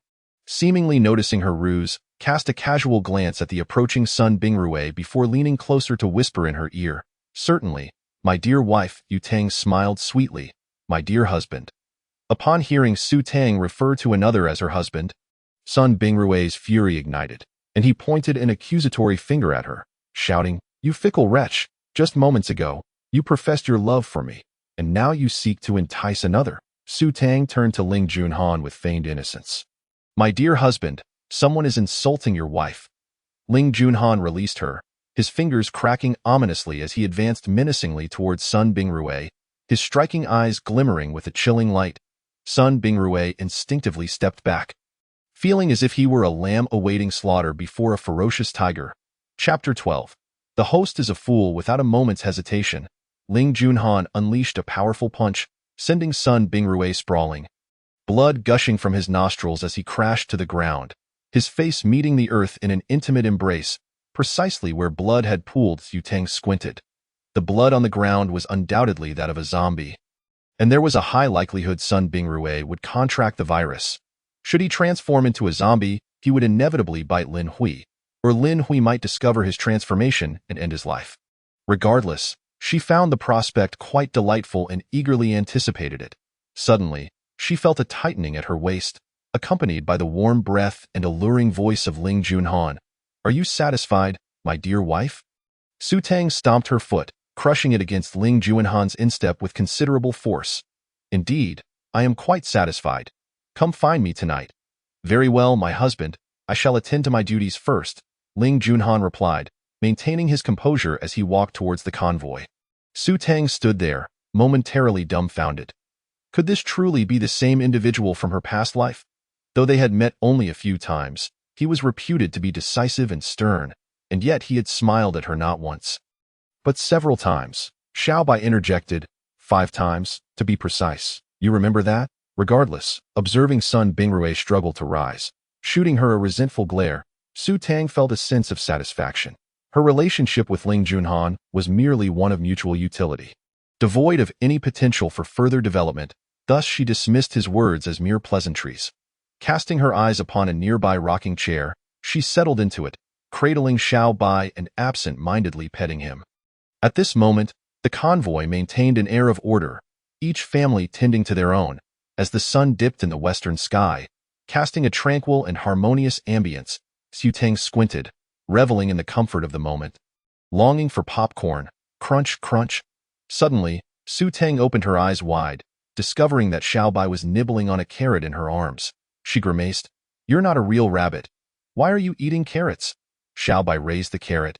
seemingly noticing her ruse, cast a casual glance at the approaching Sun Bingrui before leaning closer to whisper in her ear, certainly, my dear wife. Yu Tang smiled sweetly, my dear husband. Upon hearing Su Tang refer to another as her husband, Sun Bingrui's fury ignited, and he pointed an accusatory finger at her, shouting, you fickle wretch, just moments ago, you professed your love for me, and now you seek to entice another. Su Tang turned to Ling Junhan with feigned innocence. My dear husband, someone is insulting your wife. Ling Junhan released her, his fingers cracking ominously as he advanced menacingly towards Sun Bingrui, his striking eyes glimmering with a chilling light. Sun Bingrui instinctively stepped back, feeling as if he were a lamb awaiting slaughter before a ferocious tiger. Chapter 12. The host is a fool. Without a moment's hesitation, Ling Junhan unleashed a powerful punch, sending Sun Bingrui sprawling, blood gushing from his nostrils as he crashed to the ground, his face meeting the earth in an intimate embrace, precisely where blood had pooled. Yu Tang squinted. The blood on the ground was undoubtedly that of a zombie, and there was a high likelihood Sun Bingrui would contract the virus. Should he transform into a zombie, he would inevitably bite Lin Hui, or Lin Hui might discover his transformation and end his life. Regardless, she found the prospect quite delightful and eagerly anticipated it. Suddenly, she felt a tightening at her waist, accompanied by the warm breath and alluring voice of Ling Junhan. Are you satisfied, my dear wife? Su Tang stomped her foot, crushing it against Ling Junhan's instep with considerable force. Indeed, I am quite satisfied. Come find me tonight. Very well, my husband, I shall attend to my duties first, Ling Junhan replied, maintaining his composure as he walked towards the convoy. Su Tang stood there, momentarily dumbfounded. Could this truly be the same individual from her past life? Though they had met only a few times, he was reputed to be decisive and stern, and yet he had smiled at her not once, but several times. Xiao Bai interjected, 5 times, to be precise. You remember that? Regardless, observing Sun Bingrui struggle to rise, shooting her a resentful glare, Su Tang felt a sense of satisfaction. Her relationship with Ling Junhan was merely one of mutual utility, devoid of any potential for further development. Thus she dismissed his words as mere pleasantries. Casting her eyes upon a nearby rocking chair, she settled into it, cradling Xiao Bai and absent-mindedly petting him. At this moment, the convoy maintained an air of order, each family tending to their own, as the sun dipped in the western sky, casting a tranquil and harmonious ambience. Su Tang squinted, reveling in the comfort of the moment, longing for popcorn. Crunch, crunch. Suddenly, Su Tang opened her eyes wide, discovering that Xiao Bai was nibbling on a carrot in her arms. She grimaced. You're not a real rabbit. Why are you eating carrots? Xiaobai raised the carrot.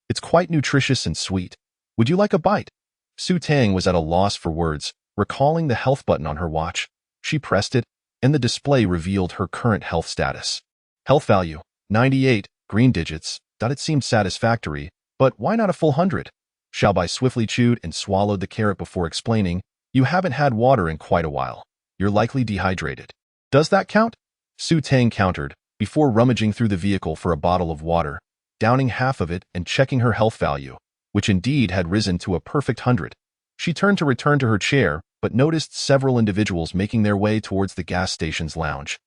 It's quite nutritious and sweet. Would you like a bite? Su Tang was at a loss for words, recalling the health button on her watch. She pressed it, and the display revealed her current health status. Health value, 98, green digits. It seemed satisfactory, but why not a full 100? Xiaobai swiftly chewed and swallowed the carrot before explaining, you haven't had water in quite a while. You're likely dehydrated. Does that count? Su Tang countered, before rummaging through the vehicle for a bottle of water, downing half of it and checking her health value, which indeed had risen to a perfect 100. She turned to return to her chair, but noticed several individuals making their way towards the gas station's lounge,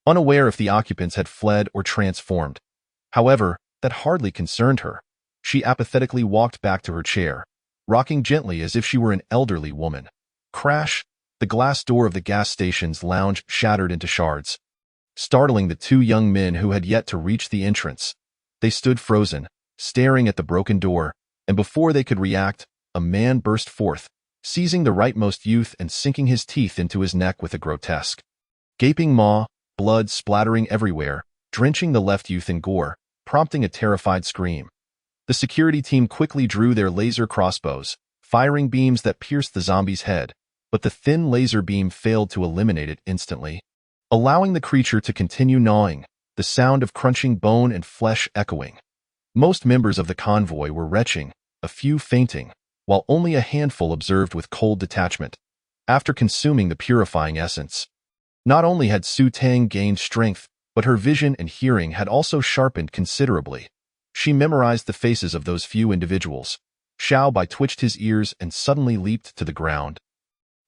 unaware if the occupants had fled or transformed. However, that hardly concerned her. She apathetically walked back to her chair, rocking gently as if she were an elderly woman. Crash! The glass door of the gas station's lounge shattered into shards, startling the two young men who had yet to reach the entrance. They stood frozen, staring at the broken door, and before they could react, a man burst forth, seizing the rightmost youth and sinking his teeth into his neck with a grotesque, gaping maw, blood splattering everywhere, drenching the left youth in gore, prompting a terrified scream. The security team quickly drew their laser crossbows, firing beams that pierced the zombie's head, but the thin laser beam failed to eliminate it instantly, allowing the creature to continue gnawing, the sound of crunching bone and flesh echoing. Most members of the convoy were retching, a few fainting, while only a handful observed with cold detachment, after consuming the purifying essence. Not only had Su Tang gained strength, but her vision and hearing had also sharpened considerably. She memorized the faces of those few individuals. Xiaobai twitched his ears and suddenly leaped to the ground.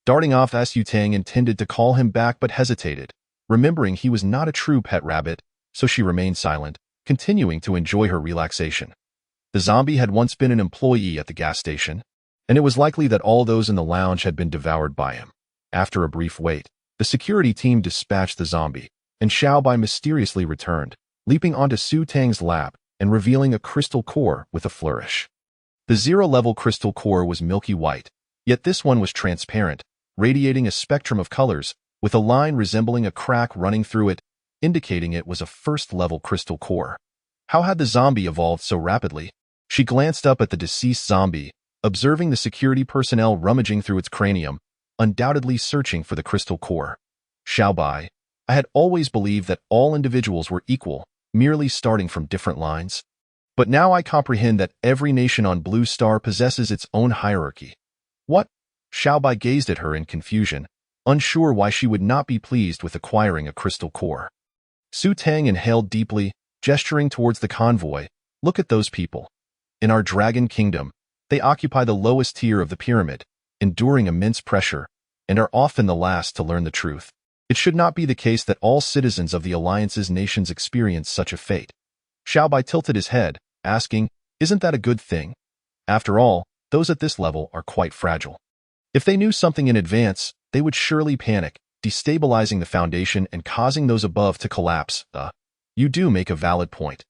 Darting off, Su Tang intended to call him back but hesitated, remembering he was not a true pet rabbit, so she remained silent, continuing to enjoy her relaxation. The zombie had once been an employee at the gas station, and it was likely that all those in the lounge had been devoured by him. After a brief wait, the security team dispatched the zombie, and Xiaobai mysteriously returned, leaping onto Su Tang's lap and revealing a crystal core with a flourish. The zero-level crystal core was milky white, yet this one was transparent, radiating a spectrum of colors, with a line resembling a crack running through it, indicating it was a first-level crystal core. How had the zombie evolved so rapidly? She glanced up at the deceased zombie, observing the security personnel rummaging through its cranium, undoubtedly searching for the crystal core. Xiaobai, I had always believed that all individuals were equal, merely starting from different lines. But now I comprehend that every nation on Blue Star possesses its own hierarchy. What? Xiaobai gazed at her in confusion, unsure why she would not be pleased with acquiring a crystal core. Su Tang inhaled deeply, gesturing towards the convoy. Look at those people. In our Dragon Kingdom, they occupy the lowest tier of the pyramid, enduring immense pressure, and are often the last to learn the truth. It should not be the case that all citizens of the Alliance's nations experience such a fate. Xiaobai tilted his head, asking, isn't that a good thing? After all, those at this level are quite fragile. If they knew something in advance, they would surely panic, destabilizing the foundation and causing those above to collapse. You do make a valid point.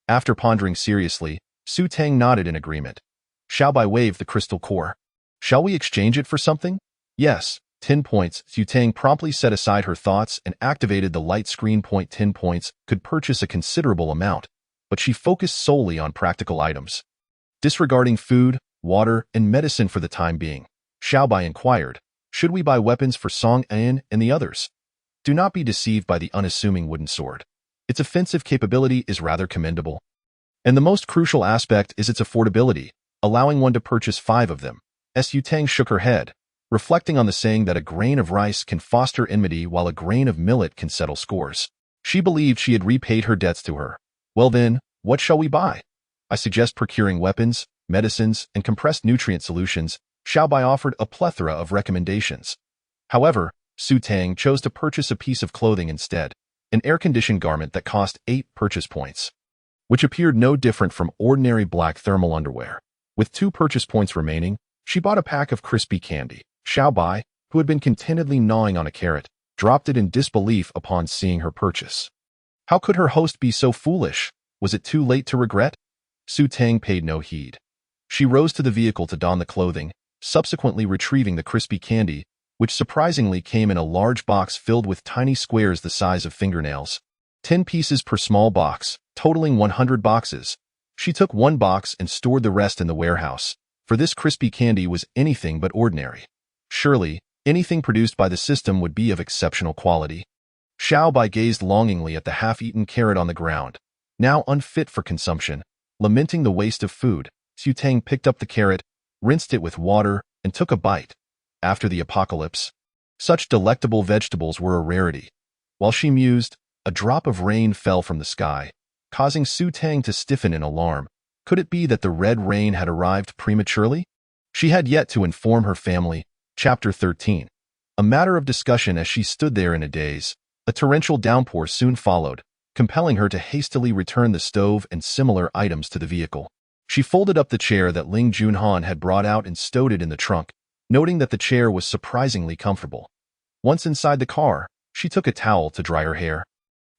After pondering seriously, Su Tang nodded in agreement. Xiaobai waved the crystal core. Shall we exchange it for something? Yes, 10 points. Su Tang promptly set aside her thoughts and activated the light screen. 10 points could purchase a considerable amount, but she focused solely on practical items. Disregarding food, water, and medicine for the time being, Xiaobai inquired, should we buy weapons for Song An and the others? Do not be deceived by the unassuming wooden sword. Its offensive capability is rather commendable. And the most crucial aspect is its affordability, allowing one to purchase 5 of them. Su Tang shook her head, reflecting on the saying that a grain of rice can foster enmity while a grain of millet can settle scores. She believed she had repaid her debts to her. Well then, what shall we buy? I suggest procuring weapons, medicines, and compressed nutrient solutions. Xiaobai offered a plethora of recommendations. However, Su Tang chose to purchase a piece of clothing instead, an air-conditioned garment that cost 8 purchase points, which appeared no different from ordinary black thermal underwear. With 2 purchase points remaining, she bought a pack of crispy candy. Xiaobai, who had been contentedly gnawing on a carrot, dropped it in disbelief upon seeing her purchase. How could her host be so foolish? Was it too late to regret? Su Tang paid no heed. She rose to the vehicle to don the clothing, subsequently retrieving the crispy candy, which surprisingly came in a large box filled with tiny squares the size of fingernails. 10 pieces per small box, totaling 100 boxes. She took one box and stored the rest in the warehouse, for this crispy candy was anything but ordinary. Surely, anything produced by the system would be of exceptional quality. Xiao Bai gazed longingly at the half-eaten carrot on the ground, now unfit for consumption. Lamenting the waste of food, Su Tang picked up the carrot, rinsed it with water, and took a bite. After the apocalypse, such delectable vegetables were a rarity. While she mused, a drop of rain fell from the sky, causing Su Tang to stiffen in alarm. Could it be that the red rain had arrived prematurely? She had yet to inform her family. Chapter 13. A matter of discussion as she stood there in a daze. A torrential downpour soon followed, compelling her to hastily return the stove and similar items to the vehicle. She folded up the chair that Ling Junhan had brought out and stowed it in the trunk, noting that the chair was surprisingly comfortable. Once inside the car, she took a towel to dry her hair.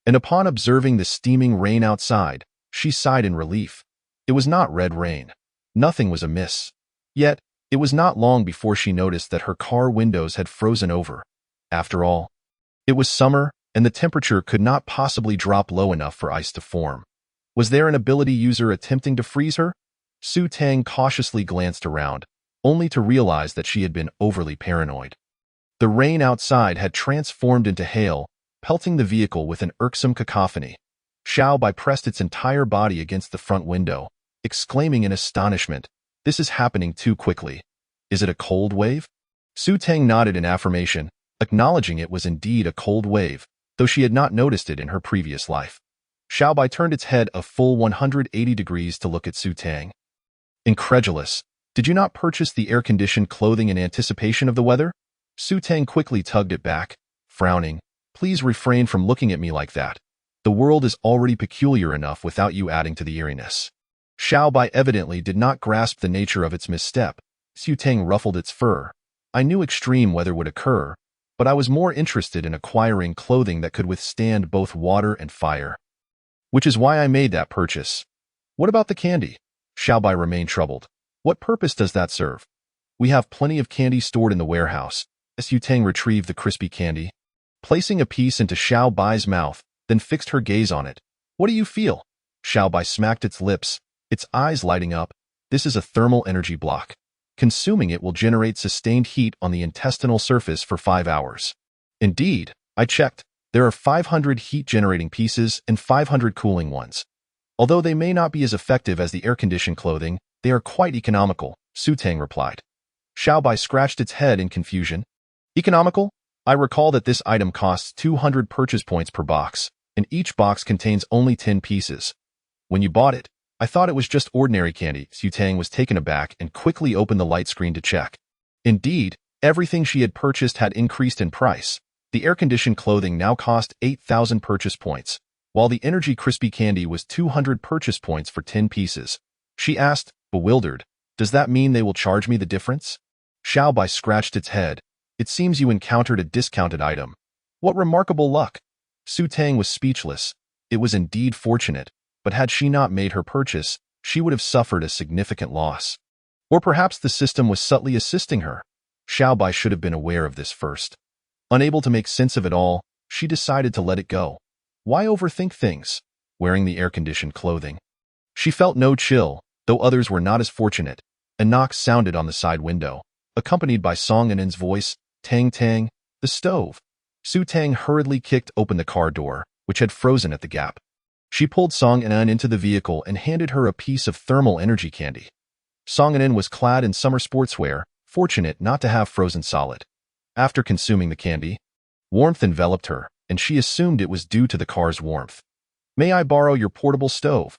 And upon observing the steaming rain outside, she sighed in relief. It was not red rain. Nothing was amiss. Yet, it was not long before she noticed that her car windows had frozen over. After all, it was summer, and the temperature could not possibly drop low enough for ice to form. Was there an ability user attempting to freeze her? Su Tang cautiously glanced around, only to realize that she had been overly paranoid. The rain outside had transformed into hail, pelting the vehicle with an irksome cacophony. Xiao Bai pressed its entire body against the front window, exclaiming in astonishment, "This is happening too quickly. Is it a cold wave?" Su Tang nodded in affirmation, acknowledging it was indeed a cold wave, though she had not noticed it in her previous life. Xiao Bai turned its head a full 180 degrees to look at Su Tang. Incredulous, "Did you not purchase the air-conditioned clothing in anticipation of the weather?" Su Tang quickly tugged it back, frowning. "Please refrain from looking at me like that. The world is already peculiar enough without you adding to the eeriness." Xiao Bai evidently did not grasp the nature of its misstep. Su Tang ruffled its fur. "I knew extreme weather would occur, but I was more interested in acquiring clothing that could withstand both water and fire. Which is why I made that purchase." "What about the candy?" Xiao Bai remained troubled. "What purpose does that serve?" "We have plenty of candy stored in the warehouse." Su Tang retrieved the crispy candy, placing a piece into Xiao Bai's mouth, then fixed her gaze on it. "What do you feel?" Xiao Bai smacked its lips, its eyes lighting up. "This is a thermal energy block. Consuming it will generate sustained heat on the intestinal surface for 5 hours. Indeed, I checked. There are 500 heat-generating pieces and 500 cooling ones. Although they may not be as effective as the air-conditioned clothing, they are quite economical," Su Tang replied. Xiao Bai scratched its head in confusion. "Economical? I recall that this item costs 200 purchase points per box, and each box contains only 10 pieces. When you bought it, I thought it was just ordinary candy." Su Tang was taken aback and quickly opened the light screen to check. Indeed, everything she had purchased had increased in price. The air-conditioned clothing now cost 8,000 purchase points, while the energy crispy candy was 200 purchase points for 10 pieces. She asked, bewildered, "Does that mean they will charge me the difference?" Xiao Bai scratched its head. "It seems you encountered a discounted item. What remarkable luck." Su Tang was speechless. It was indeed fortunate, but had she not made her purchase, she would have suffered a significant loss. Or perhaps the system was subtly assisting her. Xiao Bai should have been aware of this first. Unable to make sense of it all, she decided to let it go. Why overthink things? Wearing the air-conditioned clothing, she felt no chill, though others were not as fortunate. A knock sounded on the side window, accompanied by Song Anen's voice, "Tang Tang, the stove." Su Tang hurriedly kicked open the car door, which had frozen at the gap. She pulled Song Anen into the vehicle and handed her a piece of thermal energy candy. Song Anen was clad in summer sportswear, fortunate not to have frozen solid. After consuming the candy, warmth enveloped her, and she assumed it was due to the car's warmth. "May I borrow your portable stove?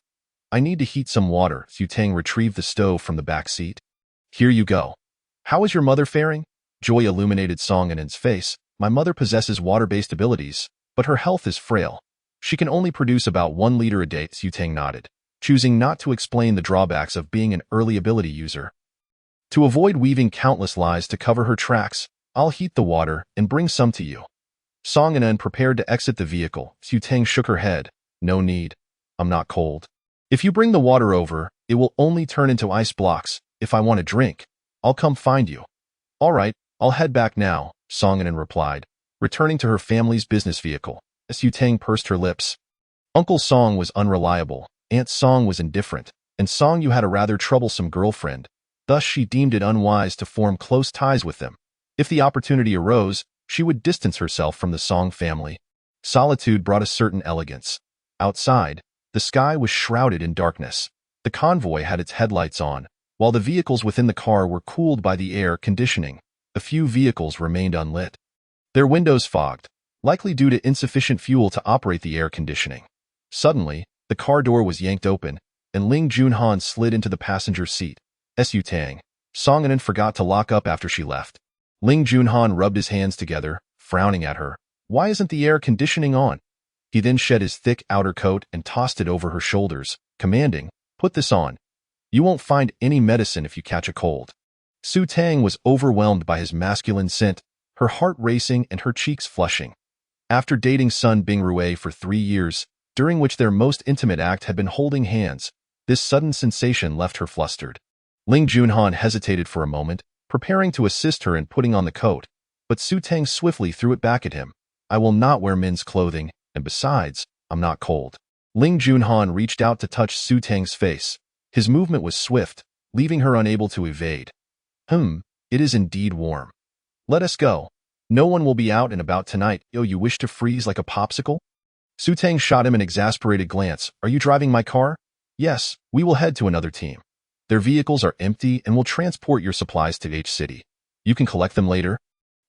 I need to heat some water." Su Tang retrieved the stove from the back seat. "Here you go." "How is your mother faring?" Joy illuminated Song Anen's face. "My mother possesses water-based abilities, but her health is frail. She can only produce about 1 liter a day." Su Tang nodded, choosing not to explain the drawbacks of being an early ability user. To avoid weaving countless lies to cover her tracks, "I'll heat the water and bring some to you." Song Anen prepared to exit the vehicle. Su Tang shook her head. "No need. I'm not cold. If you bring the water over, it will only turn into ice blocks. If I want a drink, I'll come find you." "All right, I'll head back now," Song Anen replied, returning to her family's business vehicle. Su Tang pursed her lips. Uncle Song was unreliable, Aunt Song was indifferent, and Song Yu had a rather troublesome girlfriend. Thus she deemed it unwise to form close ties with them. If the opportunity arose, she would distance herself from the Song family. Solitude brought a certain elegance. Outside, the sky was shrouded in darkness. The convoy had its headlights on, while the vehicles within the car were cooled by the air conditioning. A few vehicles remained unlit, their windows fogged, likely due to insufficient fuel to operate the air conditioning. Suddenly, the car door was yanked open, and Ling Junhan slid into the passenger seat. Su Tang. Song Anan forgot to lock up after she left. Ling Junhan rubbed his hands together, frowning at her. Why isn't the air conditioning on? He then shed his thick outer coat and tossed it over her shoulders, commanding, "Put this on. You won't find any medicine if you catch a cold." Su Tang was overwhelmed by his masculine scent, her heart racing and her cheeks flushing. After dating Sun Bingrue for 3 years, during which their most intimate act had been holding hands, this sudden sensation left her flustered. Ling Junhan hesitated for a moment, preparing to assist her in putting on the coat, but Su Tang swiftly threw it back at him. "I will not wear men's clothing, and besides, I'm not cold." Ling Junhan reached out to touch Su Tang's face. His movement was swift, leaving her unable to evade. It is indeed warm. Let us go. No one will be out and about tonight. Oh, you wish to freeze like a popsicle? Su Tang shot him an exasperated glance. Are you driving my car? Yes, we will head to another team. Their vehicles are empty and will transport your supplies to H City. You can collect them later.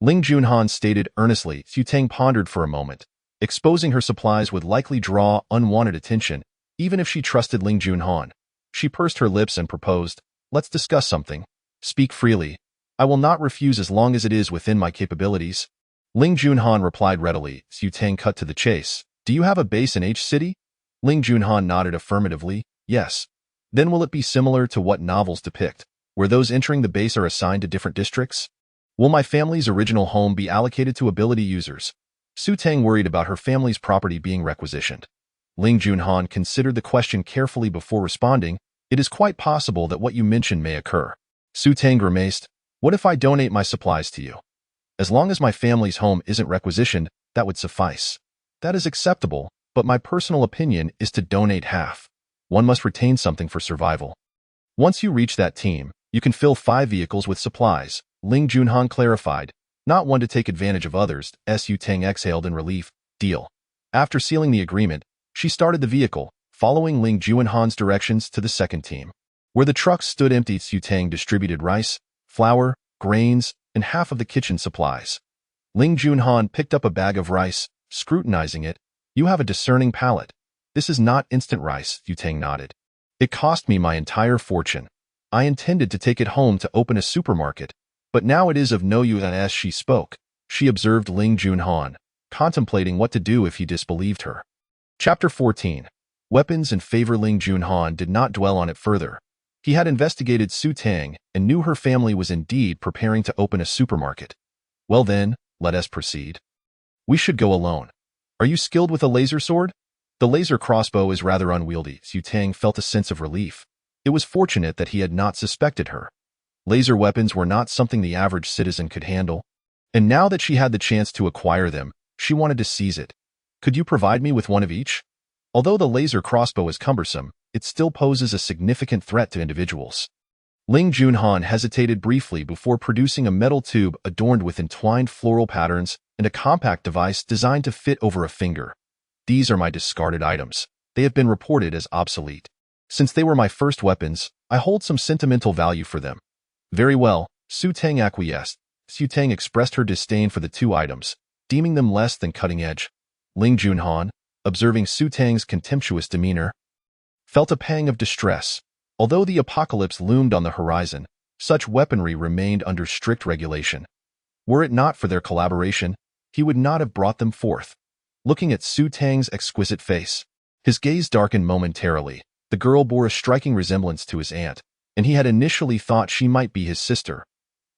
Ling Junhan stated earnestly. Su Tang pondered for a moment. Exposing her supplies would likely draw unwanted attention, even if she trusted Ling Junhan. She pursed her lips and proposed, "Let's discuss something. Speak freely. I will not refuse as long as it is within my capabilities." Ling Junhan replied readily. Su Tang cut to the chase. "Do you have a base in H City?" Ling Junhan nodded affirmatively. "Yes." "Then will it be similar to what novels depict, where those entering the base are assigned to different districts? Will my family's original home be allocated to ability users?" Su Tang worried about her family's property being requisitioned. Ling Junhan considered the question carefully before responding. "It is quite possible that what you mentioned may occur." Su Tang grimaced. "What if I donate my supplies to you? As long as my family's home isn't requisitioned, that would suffice." "That is acceptable, but my personal opinion is to donate half. One must retain something for survival." "Once you reach that team, you can fill 5 vehicles with supplies," Ling Junhan clarified, not one to take advantage of others. Su Tang exhaled in relief. "Deal." After sealing the agreement, she started the vehicle, following Ling Junhan's directions to the second team. Where the trucks stood empty, Su Tang distributed rice, flour, grains, and half of the kitchen supplies. Ling Junhan picked up a bag of rice, scrutinizing it. "You have a discerning palate. This is not instant rice," Su Tang nodded. "It cost me my entire fortune. I intended to take it home to open a supermarket, but now it is of no use." As she spoke, she observed Ling Junhan, contemplating what to do if he disbelieved her. Chapter 14. Weapons and favor. Ling Junhan did not dwell on it further. He had investigated Su Tang and knew her family was indeed preparing to open a supermarket. "Well then, let us proceed." "We should go alone. Are you skilled with a laser sword?" "The laser crossbow is rather unwieldy." Su Tang felt a sense of relief. It was fortunate that he had not suspected her. Laser weapons were not something the average citizen could handle, and now that she had the chance to acquire them, she wanted to seize it. "Could you provide me with one of each?" Although the laser crossbow is cumbersome, it still poses a significant threat to individuals. Ling Junhan hesitated briefly before producing a metal tube adorned with entwined floral patterns and a compact device designed to fit over a finger. "These are my discarded items. They have been reported as obsolete. Since they were my first weapons, I hold some sentimental value for them." "Very well," Su Tang acquiesced. Su Tang expressed her disdain for the 2 items, deeming them less than cutting edge. Ling Junhan, observing Su Tang's contemptuous demeanor, felt a pang of distress. Although the apocalypse loomed on the horizon, such weaponry remained under strict regulation. Were it not for their collaboration, he would not have brought them forth. Looking at Su Tang's exquisite face, his gaze darkened momentarily. The girl bore a striking resemblance to his aunt, and he had initially thought she might be his sister.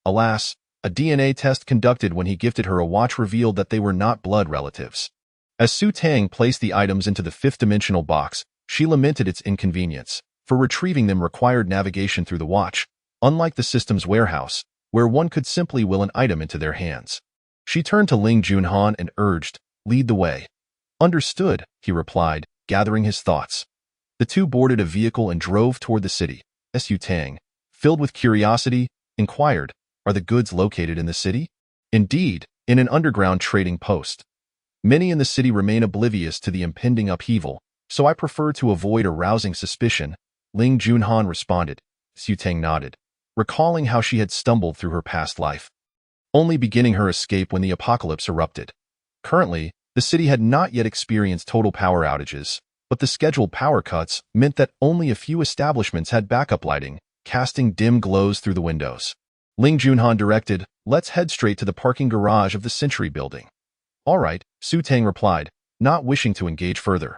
Alas, a DNA test conducted when he gifted her a watch revealed that they were not blood relatives. As Su Tang placed the items into the 5th-dimensional box, she lamented its inconvenience, for retrieving them required navigation through the watch, unlike the system's warehouse, where one could simply will an item into their hands. She turned to Ling Junhan and urged, "Lead the way." "Understood," he replied, gathering his thoughts. The two boarded a vehicle and drove toward the city. Su Tang, filled with curiosity, inquired, "Are the goods located in the city?" "Indeed, in an underground trading post. Many in the city remain oblivious to the impending upheaval, so I prefer to avoid arousing suspicion," Ling Junhan responded. Su Tang nodded, recalling how she had stumbled through her past life, only beginning her escape when the apocalypse erupted. Currently, the city had not yet experienced total power outages, but the scheduled power cuts meant that only a few establishments had backup lighting, casting dim glows through the windows. Ling Junhan directed, "Let's head straight to the parking garage of the Century Building." "All right," Su Tang replied, not wishing to engage further.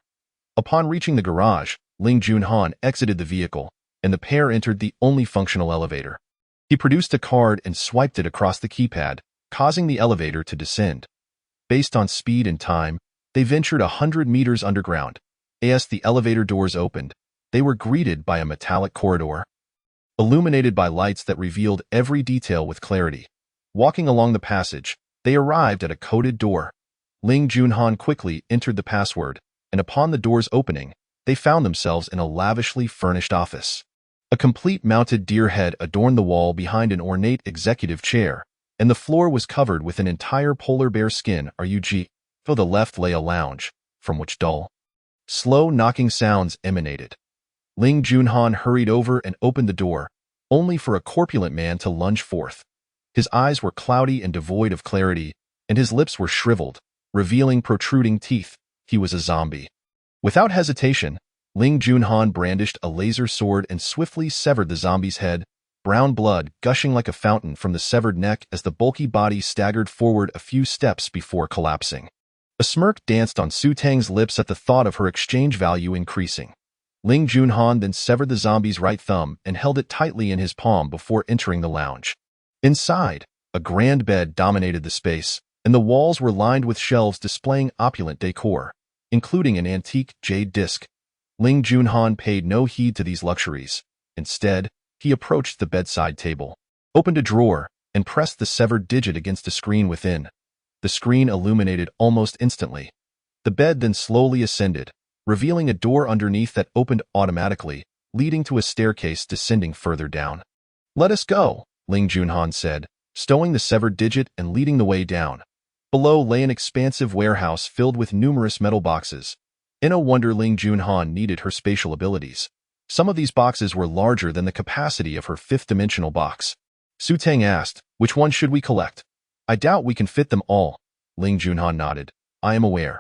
Upon reaching the garage, Ling Junhan exited the vehicle, and the pair entered the only functional elevator. He produced a card and swiped it across the keypad, causing the elevator to descend. Based on speed and time, they ventured 100 meters underground. As the elevator doors opened, they were greeted by a metallic corridor, illuminated by lights that revealed every detail with clarity. Walking along the passage, they arrived at a coded door. Ling Junhan quickly entered the password, and upon the door's opening, they found themselves in a lavishly furnished office. A complete mounted deer head adorned the wall behind an ornate executive chair, and the floor was covered with an entire polar bear skin rug. To the left lay a lounge, from which dull, slow knocking sounds emanated. Ling Junhan hurried over and opened the door, only for a corpulent man to lunge forth. His eyes were cloudy and devoid of clarity, and his lips were shriveled, revealing protruding teeth. He was a zombie. Without hesitation, Ling Junhan brandished a laser sword and swiftly severed the zombie's head, brown blood gushing like a fountain from the severed neck as the bulky body staggered forward a few steps before collapsing. A smirk danced on Su Tang's lips at the thought of her exchange value increasing. Ling Junhan then severed the zombie's right thumb and held it tightly in his palm before entering the lounge. Inside, a grand bed dominated the space, and the walls were lined with shelves displaying opulent decor, including an antique jade disc. Ling Junhan paid no heed to these luxuries. Instead, he approached the bedside table, opened a drawer, and pressed the severed digit against a screen within. The screen illuminated almost instantly. The bed then slowly ascended, revealing a door underneath that opened automatically, leading to a staircase descending further down. "Let us go," Ling Junhan said, stowing the severed digit and leading the way down. Below lay an expansive warehouse filled with numerous metal boxes. No wonder Ling Junhan needed her spatial abilities. Some of these boxes were larger than the capacity of her fifth-dimensional box. Su Tang asked, "Which one should we collect?" "I doubt we can fit them all," Ling Junhan nodded. "I am aware.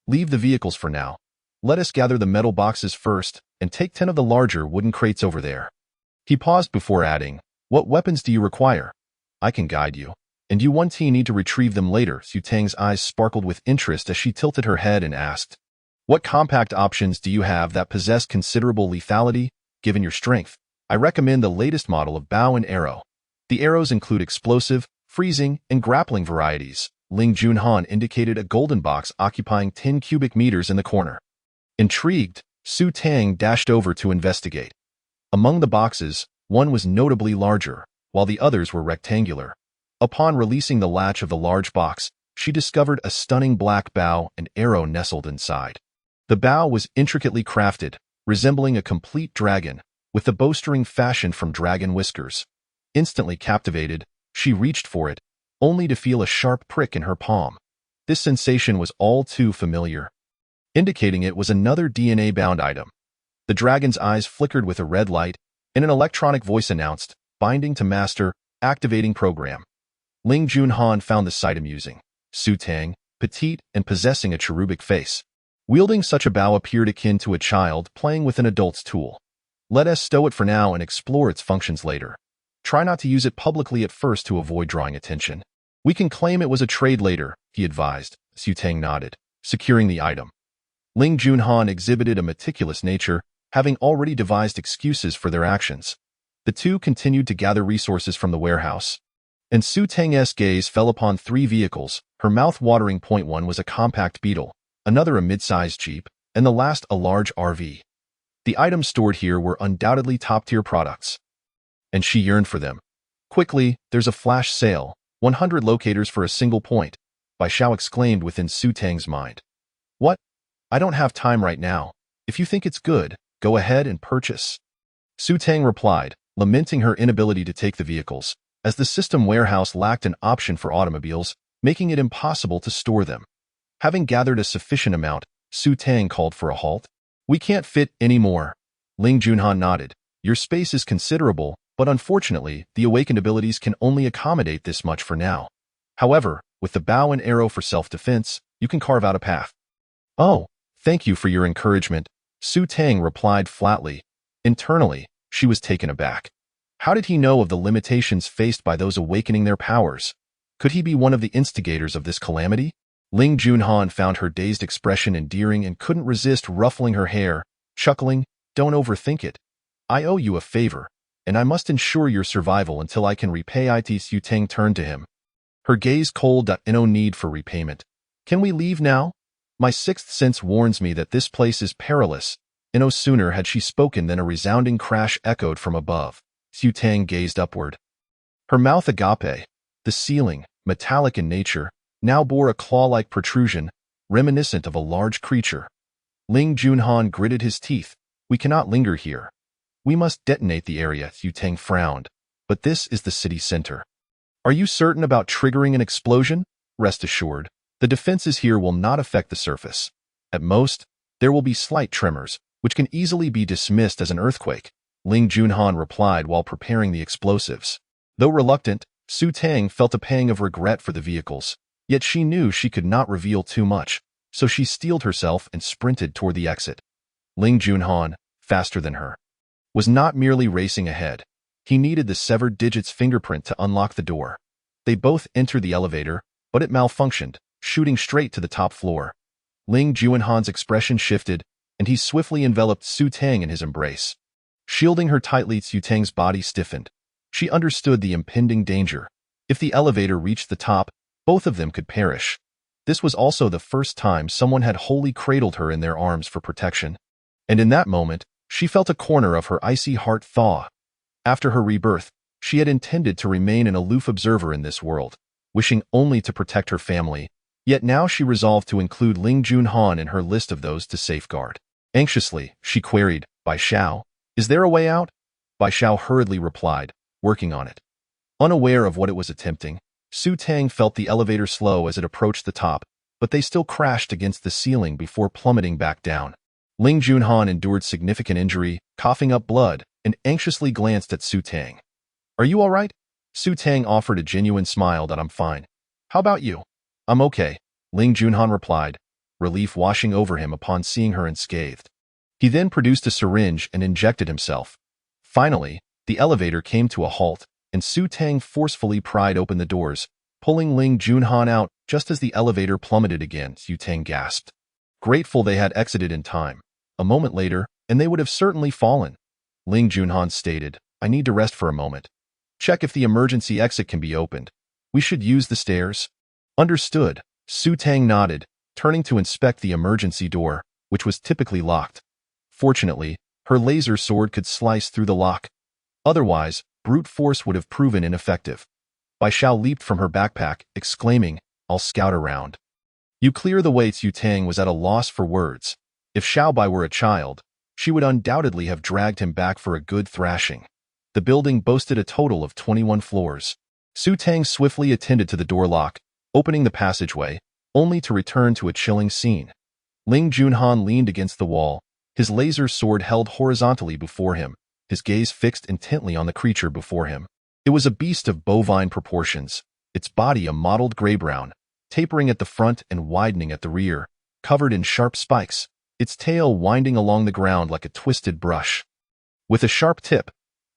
Leave the vehicles for now. Let us gather the metal boxes first and take 10 of the larger wooden crates over there." He paused before adding, "What weapons do you require? I can guide you. And you 1T need to retrieve them later." Su Tang's eyes sparkled with interest as she tilted her head and asked, "What compact options do you have that possess considerable lethality, given your strength?" "I recommend the latest model of bow and arrow. The arrows include explosive, freezing, and grappling varieties." Ling Junhan indicated a golden box occupying 10 cubic meters in the corner. Intrigued, Su Tang dashed over to investigate. Among the boxes, one was notably larger, while the others were rectangular. Upon releasing the latch of the large box, she discovered a stunning black bow and arrow nestled inside. The bow was intricately crafted, resembling a complete dragon, with the bowstring fashioned from dragon whiskers. Instantly captivated, she reached for it, only to feel a sharp prick in her palm. This sensation was all too familiar, indicating it was another DNA-bound item. The dragon's eyes flickered with a red light, and an electronic voice announced, "Binding to master, activating program." Ling Junhan found the sight amusing. Su Tang, petite and possessing a cherubic face, wielding such a bow appeared akin to a child playing with an adult's tool. "Let us stow it for now and explore its functions later. Try not to use it publicly at first to avoid drawing attention. We can claim it was a trade later," he advised. Su Tang nodded, securing the item. Ling Junhan exhibited a meticulous nature, having already devised excuses for their actions. The two continued to gather resources from the warehouse, and Su Tang's gaze fell upon 3 vehicles. Her mouth-watering point one was a compact Beetle, another a mid-sized Jeep, and the last a large RV. The items stored here were undoubtedly top-tier products, and she yearned for them. "Quickly, there's a flash sale, 100 locators for a single point," Bai Xiao exclaimed within Su Tang's mind. "What? I don't have time right now. If you think it's good, go ahead and purchase. Su Tang replied, lamenting her inability to take the vehicles, as the system warehouse lacked an option for automobiles, making it impossible to store them. Having gathered a sufficient amount, Su Tang called for a halt. We can't fit any more. Ling Junhan nodded. Your space is considerable, but unfortunately, the awakened abilities can only accommodate this much for now. However, with the bow and arrow for self-defense, you can carve out a path. Oh, thank you for your encouragement, Su Tang replied flatly. Internally, she was taken aback. How did he know of the limitations faced by those awakening their powers? Could he be one of the instigators of this calamity? Ling Junhan found her dazed expression endearing and couldn't resist ruffling her hair, chuckling, Don't overthink it. I owe you a favor, and I must ensure your survival until I can repay it. Su Tang turned to him. Her gaze cold. No need for repayment. Can we leave now? My sixth sense warns me that this place is perilous. And no sooner had she spoken than a resounding crash echoed from above. Su Tang gazed upward. Her mouth agape, the ceiling, metallic in nature, now bore a claw-like protrusion, reminiscent of a large creature. Ling Junhan gritted his teeth. We cannot linger here. We must detonate the area, Su Tang frowned. But this is the city center. Are you certain about triggering an explosion? Rest assured, the defenses here will not affect the surface. At most, there will be slight tremors, which can easily be dismissed as an earthquake, Ling Junhan replied while preparing the explosives. Though reluctant, Su Tang felt a pang of regret for the vehicles, yet she knew she could not reveal too much, so she steeled herself and sprinted toward the exit. Ling Junhan, faster than her, was not merely racing ahead. He needed the severed digit's fingerprint to unlock the door. They both entered the elevator, but it malfunctioned, shooting straight to the top floor. Ling Junhan's expression shifted, and he swiftly enveloped Su Tang in his embrace. Shielding her tightly, Su Tang's body stiffened. She understood the impending danger. If the elevator reached the top, both of them could perish. This was also the first time someone had wholly cradled her in their arms for protection. And in that moment, she felt a corner of her icy heart thaw. After her rebirth, she had intended to remain an aloof observer in this world, wishing only to protect her family, yet now she resolved to include Ling Junhan in her list of those to safeguard. Anxiously, she queried, Bai Xiao, is there a way out? Bai Xiao hurriedly replied, working on it. Unaware of what it was attempting, Su Tang felt the elevator slow as it approached the top, but they still crashed against the ceiling before plummeting back down. Ling Junhan endured significant injury, coughing up blood, and anxiously glanced at Su Tang. Are you all right? Su Tang offered a genuine smile that I'm fine. How about you? I'm okay, Ling Junhan replied, relief washing over him upon seeing her unscathed. He then produced a syringe and injected himself. Finally, the elevator came to a halt, and Su Tang forcefully pried open the doors, pulling Ling Junhan out just as the elevator plummeted again. Su Tang gasped. Grateful they had exited in time. A moment later, and they would have certainly fallen. Ling Junhan stated, I need to rest for a moment. Check if the emergency exit can be opened. We should use the stairs. Understood. Su Tang nodded, turning to inspect the emergency door, which was typically locked. Fortunately, her laser sword could slice through the lock. Otherwise, brute force would have proven ineffective. Bai Xiao leaped from her backpack, exclaiming, I'll scout around. You clear the way. Su Tang was at a loss for words. If Xiao Bai were a child, she would undoubtedly have dragged him back for a good thrashing. The building boasted a total of 21 floors. Su Tang swiftly attended to the door lock, opening the passageway, only to return to a chilling scene. Ling Junhan leaned against the wall, his laser sword held horizontally before him, his gaze fixed intently on the creature before him. It was a beast of bovine proportions, its body a mottled gray-brown, tapering at the front and widening at the rear, covered in sharp spikes, its tail winding along the ground like a twisted brush. With a sharp tip,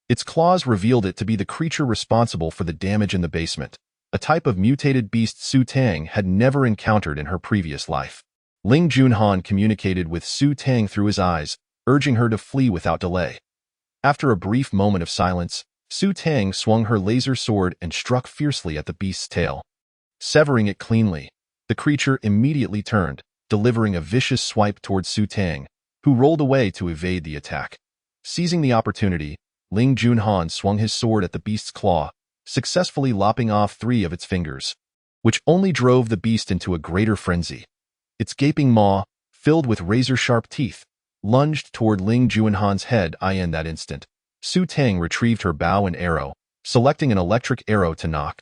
its claws revealed it to be the creature responsible for the damage in the basement, a type of mutated beast Su Tang had never encountered in her previous life. Ling Junhan communicated with Su Tang through his eyes, urging her to flee without delay. After a brief moment of silence, Su Tang swung her laser sword and struck fiercely at the beast's tail. Severing it cleanly, the creature immediately turned, delivering a vicious swipe towards Su Tang, who rolled away to evade the attack. Seizing the opportunity, Ling Junhan swung his sword at the beast's claw, successfully lopping off 3 of its fingers, which only drove the beast into a greater frenzy. Its gaping maw, filled with razor-sharp teeth, lunged toward Ling Juanhan's head. In that instant, Su Tang retrieved her bow and arrow, selecting an electric arrow to knock.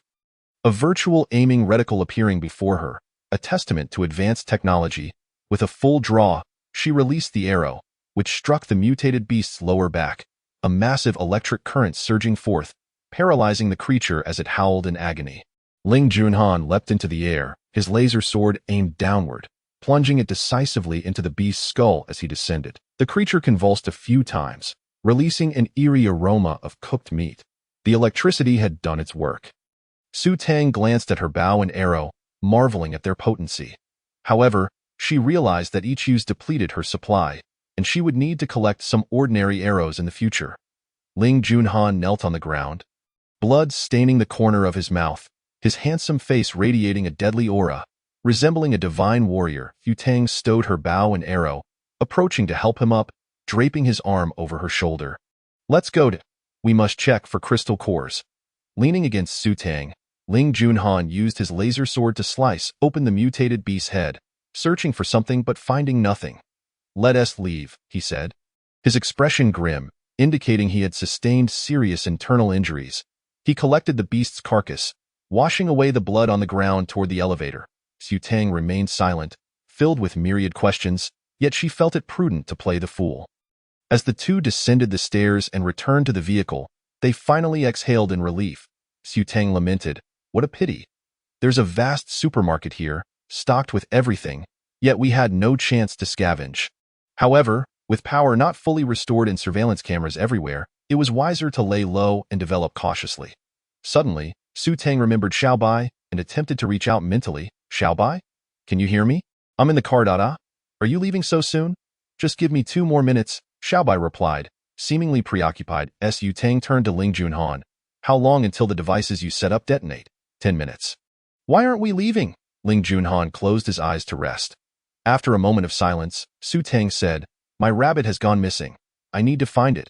A virtual aiming reticle appearing before her, a testament to advanced technology. With a full draw, she released the arrow, which struck the mutated beast's lower back, a massive electric current surging forth, paralyzing the creature as it howled in agony. Ling Junhan leapt into the air, his laser sword aimed downward, plunging it decisively into the beast's skull as he descended. The creature convulsed a few times, releasing an eerie aroma of cooked meat. The electricity had done its work. Su Tang glanced at her bow and arrow, marveling at their potency. However, she realized that each use depleted her supply, and she would need to collect some ordinary arrows in the future. Ling Junhan knelt on the ground, blood staining the corner of his mouth, his handsome face radiating a deadly aura. Resembling a divine warrior, Su Tang stowed her bow and arrow, approaching to help him up, draping his arm over her shoulder. "Let's go. We must check for crystal cores." Leaning against Su Tang, Ling Junhan used his laser sword to slice open the mutated beast's head, searching for something but finding nothing. "Let us leave," he said, his expression grim, indicating he had sustained serious internal injuries. He collected the beast's carcass, washing away the blood on the ground toward the elevator. Su Tang remained silent, filled with myriad questions, yet she felt it prudent to play the fool. As the two descended the stairs and returned to the vehicle, they finally exhaled in relief. Su Tang lamented, "What a pity. There's a vast supermarket here, stocked with everything, yet we had no chance to scavenge." However, with power not fully restored and surveillance cameras everywhere, it was wiser to lay low and develop cautiously. Suddenly, Su Tang remembered Xiaobai and attempted to reach out mentally. "Xiaobai? Can you hear me? I'm in the car. Are you leaving so soon?" "Just give me 2 more minutes," Xiaobai replied, seemingly preoccupied. Su Tang turned to Ling Junhan. "How long until the devices you set up detonate?" 10 minutes. "Why aren't we leaving?" Ling Junhan closed his eyes to rest. After a moment of silence, Su Tang said, "My rabbit has gone missing. I need to find it."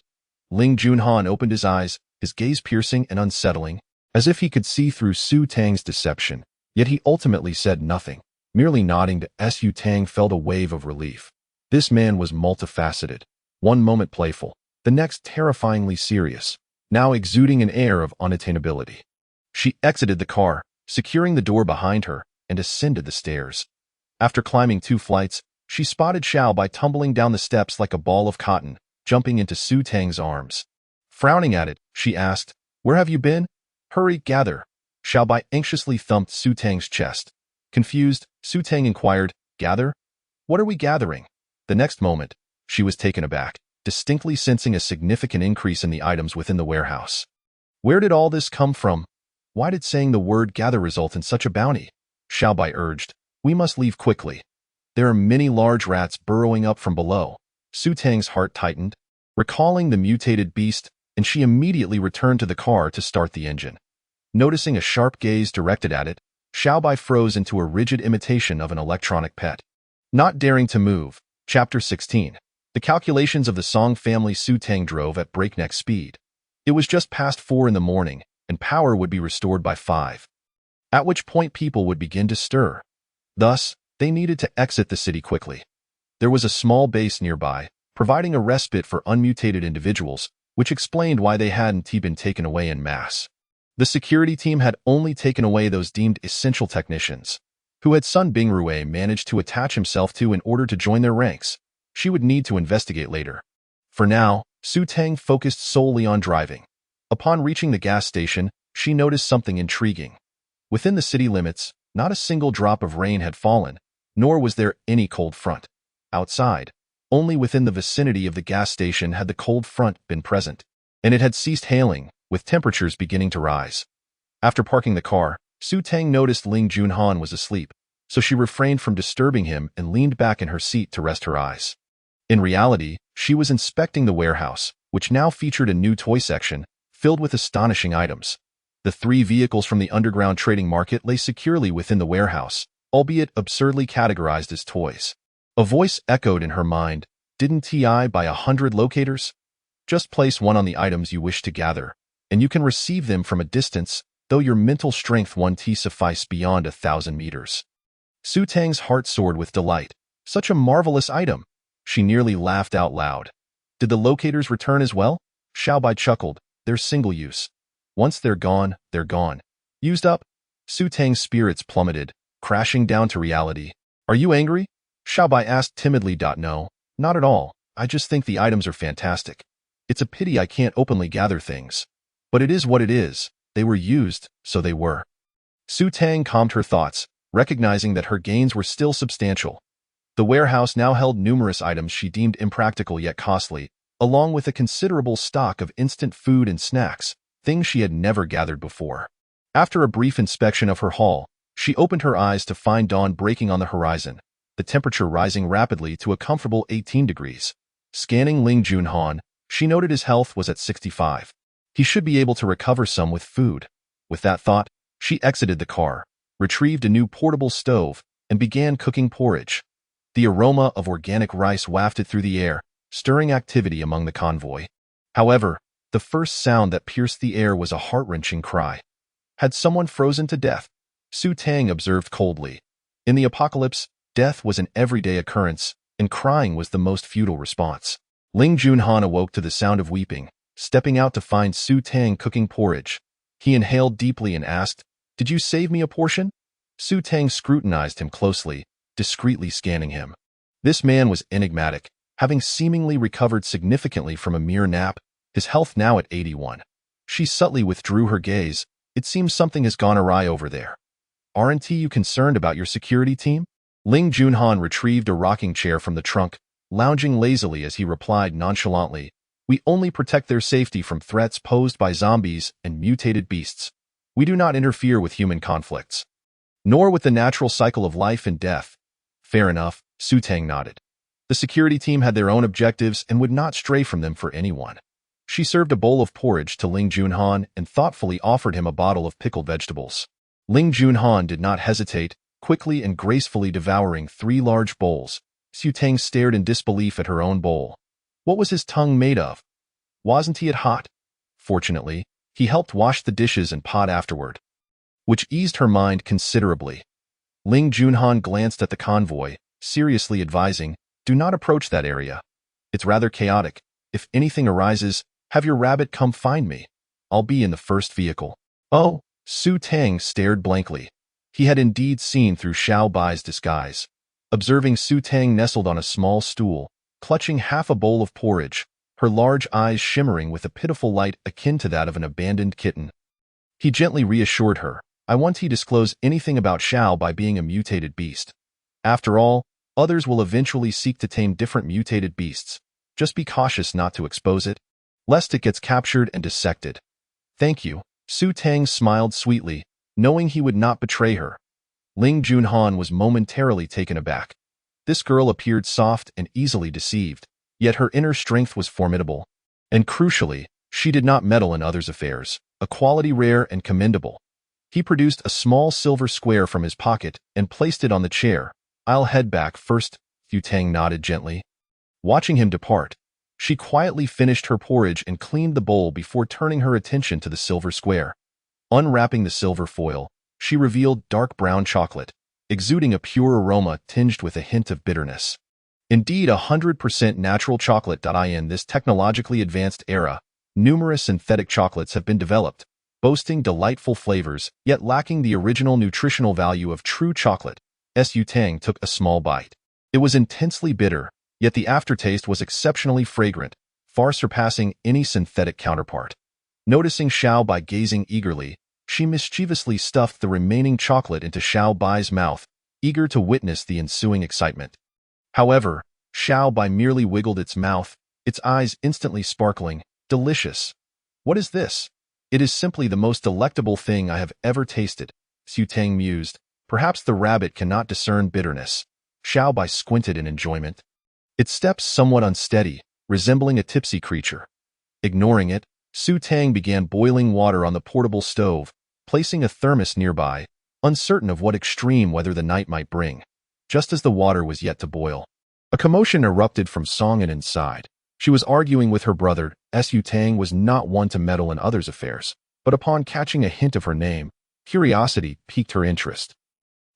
Ling Junhan opened his eyes, his gaze piercing and unsettling, as if he could see through Su Tang's deception. Yet he ultimately said nothing, merely nodding to Su Tang felt a wave of relief. This man was multifaceted, one moment playful, the next terrifyingly serious, now exuding an air of unattainability. She exited the car, securing the door behind her, and ascended the stairs. After climbing 2 flights, she spotted Xiaobai tumbling down the steps like a ball of cotton, jumping into Su Tang's arms. Frowning at it, she asked, "Where have you been?" "Hurry, gather." Xiaobai anxiously thumped Su Tang's chest. Confused, Su Tang inquired, "Gather? What are we gathering?" The next moment, she was taken aback, distinctly sensing a significant increase in the items within the warehouse. Where did all this come from? Why did saying the word gather result in such a bounty? Xiaobai urged, "We must leave quickly. There are many large rats burrowing up from below." Su Tang's heart tightened, recalling the mutated beast, and she immediately returned to the car to start the engine. Noticing a sharp gaze directed at it, Xiaobai froze into a rigid imitation of an electronic pet. Not daring to move. Chapter 16. The calculations of the Song family. Su Tang drove at breakneck speed. It was just past 4 in the morning, and power would be restored by 5. At which point people would begin to stir. Thus, they needed to exit the city quickly. There was a small base nearby, providing a respite for unmutated individuals, which explained why they hadn't been taken away en masse. The security team had only taken away those deemed essential technicians, who had Sun Bingrue managed to attach himself to in order to join their ranks. She would need to investigate later. For now, Su Tang focused solely on driving. Upon reaching the gas station, she noticed something intriguing. Within the city limits, not a single drop of rain had fallen, nor was there any cold front. Outside, only within the vicinity of the gas station had the cold front been present, and it had ceased hailing, with temperatures beginning to rise. After parking the car, Su Tang noticed Ling Junhan was asleep, so she refrained from disturbing him and leaned back in her seat to rest her eyes. In reality, she was inspecting the warehouse, which now featured a new toy section, filled with astonishing items. The 3 vehicles from the underground trading market lay securely within the warehouse, albeit absurdly categorized as toys. A voice echoed in her mind, "Didn't I buy 100 locators? Just place one on the items you wish to gather, and you can receive them from a distance, though your mental strength won't suffice beyond 1,000 meters." Su Tang's heart soared with delight. Such a marvelous item. She nearly laughed out loud. Did the locators return as well? Xiaobai chuckled. They're single use. Once they're gone, they're gone. Used up? Su Tang's spirits plummeted, crashing down to reality. Are you angry? Xiaobai asked timidly. No, not at all. I just think the items are fantastic. It's a pity I can't openly gather things. But it is what it is. They were used, so they were. Su Tang calmed her thoughts, recognizing that her gains were still substantial. The warehouse now held numerous items she deemed impractical yet costly, along with a considerable stock of instant food and snacks, things she had never gathered before. After a brief inspection of her haul, she opened her eyes to find dawn breaking on the horizon, the temperature rising rapidly to a comfortable 18 degrees. Scanning Ling Junhan, she noted his health was at 65. He should be able to recover some with food. With that thought, she exited the car, retrieved a new portable stove, and began cooking porridge. The aroma of organic rice wafted through the air, stirring activity among the convoy. However, the first sound that pierced the air was a heart-wrenching cry. Had someone frozen to death? Su Tang observed coldly. In the apocalypse, death was an everyday occurrence, and crying was the most futile response. Ling Junhan awoke to the sound of weeping, stepping out to find Su Tang cooking porridge. He inhaled deeply and asked, "Did you save me a portion?" Su Tang scrutinized him closely, discreetly scanning him. This man was enigmatic, having seemingly recovered significantly from a mere nap, his health now at 81. She subtly withdrew her gaze. It seems something has gone awry over there. Aren't you concerned about your security team? Ling Junhan retrieved a rocking chair from the trunk, lounging lazily as he replied nonchalantly, "We only protect their safety from threats posed by zombies and mutated beasts. We do not interfere with human conflicts, nor with the natural cycle of life and death." Fair enough, Su Tang nodded. The security team had their own objectives and would not stray from them for anyone. She served a bowl of porridge to Ling Junhan and thoughtfully offered him a bottle of pickled vegetables. Ling Junhan did not hesitate, quickly and gracefully devouring 3 large bowls. Su Tang stared in disbelief at her own bowl. What was his tongue made of? Wasn't he hot? Fortunately, he helped wash the dishes and pot afterward, which eased her mind considerably. Ling Junhan glanced at the convoy, seriously advising, "Do not approach that area. It's rather chaotic. If anything arises, have your rabbit come find me. I'll be in the first vehicle." Oh, Su Tang stared blankly. He had indeed seen through Xiao Bai's disguise. Observing Su Tang nestled on a small stool, clutching half a bowl of porridge, her large eyes shimmering with a pitiful light akin to that of an abandoned kitten. He gently reassured her, "I won't disclose anything about Xiao by being a mutated beast. After all, others will eventually seek to tame different mutated beasts. Just be cautious not to expose it, lest it gets captured and dissected." "Thank you." Su Tang smiled sweetly, knowing he would not betray her. Ling Junhan was momentarily taken aback. This girl appeared soft and easily deceived, yet her inner strength was formidable. And crucially, she did not meddle in others' affairs, a quality rare and commendable. He produced a small silver square from his pocket and placed it on the chair. "I'll head back first," Su Tang nodded gently. Watching him depart, she quietly finished her porridge and cleaned the bowl before turning her attention to the silver square. Unwrapping the silver foil, she revealed dark brown chocolate, exuding a pure aroma tinged with a hint of bitterness. Indeed, 100% natural chocolate. In this technologically advanced era, numerous synthetic chocolates have been developed, boasting delightful flavors, yet lacking the original nutritional value of true chocolate. Su Tang took a small bite. It was intensely bitter, yet the aftertaste was exceptionally fragrant, far surpassing any synthetic counterpart. Noticing Xiao Bai gazing eagerly, she mischievously stuffed the remaining chocolate into Xiao Bai's mouth, eager to witness the ensuing excitement. However, Xiao Bai merely wiggled its mouth, its eyes instantly sparkling. "Delicious. What is this?" "It is simply the most delectable thing I have ever tasted," Su Tang mused. "Perhaps the rabbit cannot discern bitterness." Xiao Bai squinted in enjoyment. Its steps somewhat unsteady, resembling a tipsy creature. Ignoring it, Su Tang began boiling water on the portable stove, placing a thermos nearby, uncertain of what extreme weather the night might bring. Just as the water was yet to boil, a commotion erupted from Song'an inside. She was arguing with her brother. Su Tang was not one to meddle in others' affairs, but upon catching a hint of her name, curiosity piqued her interest,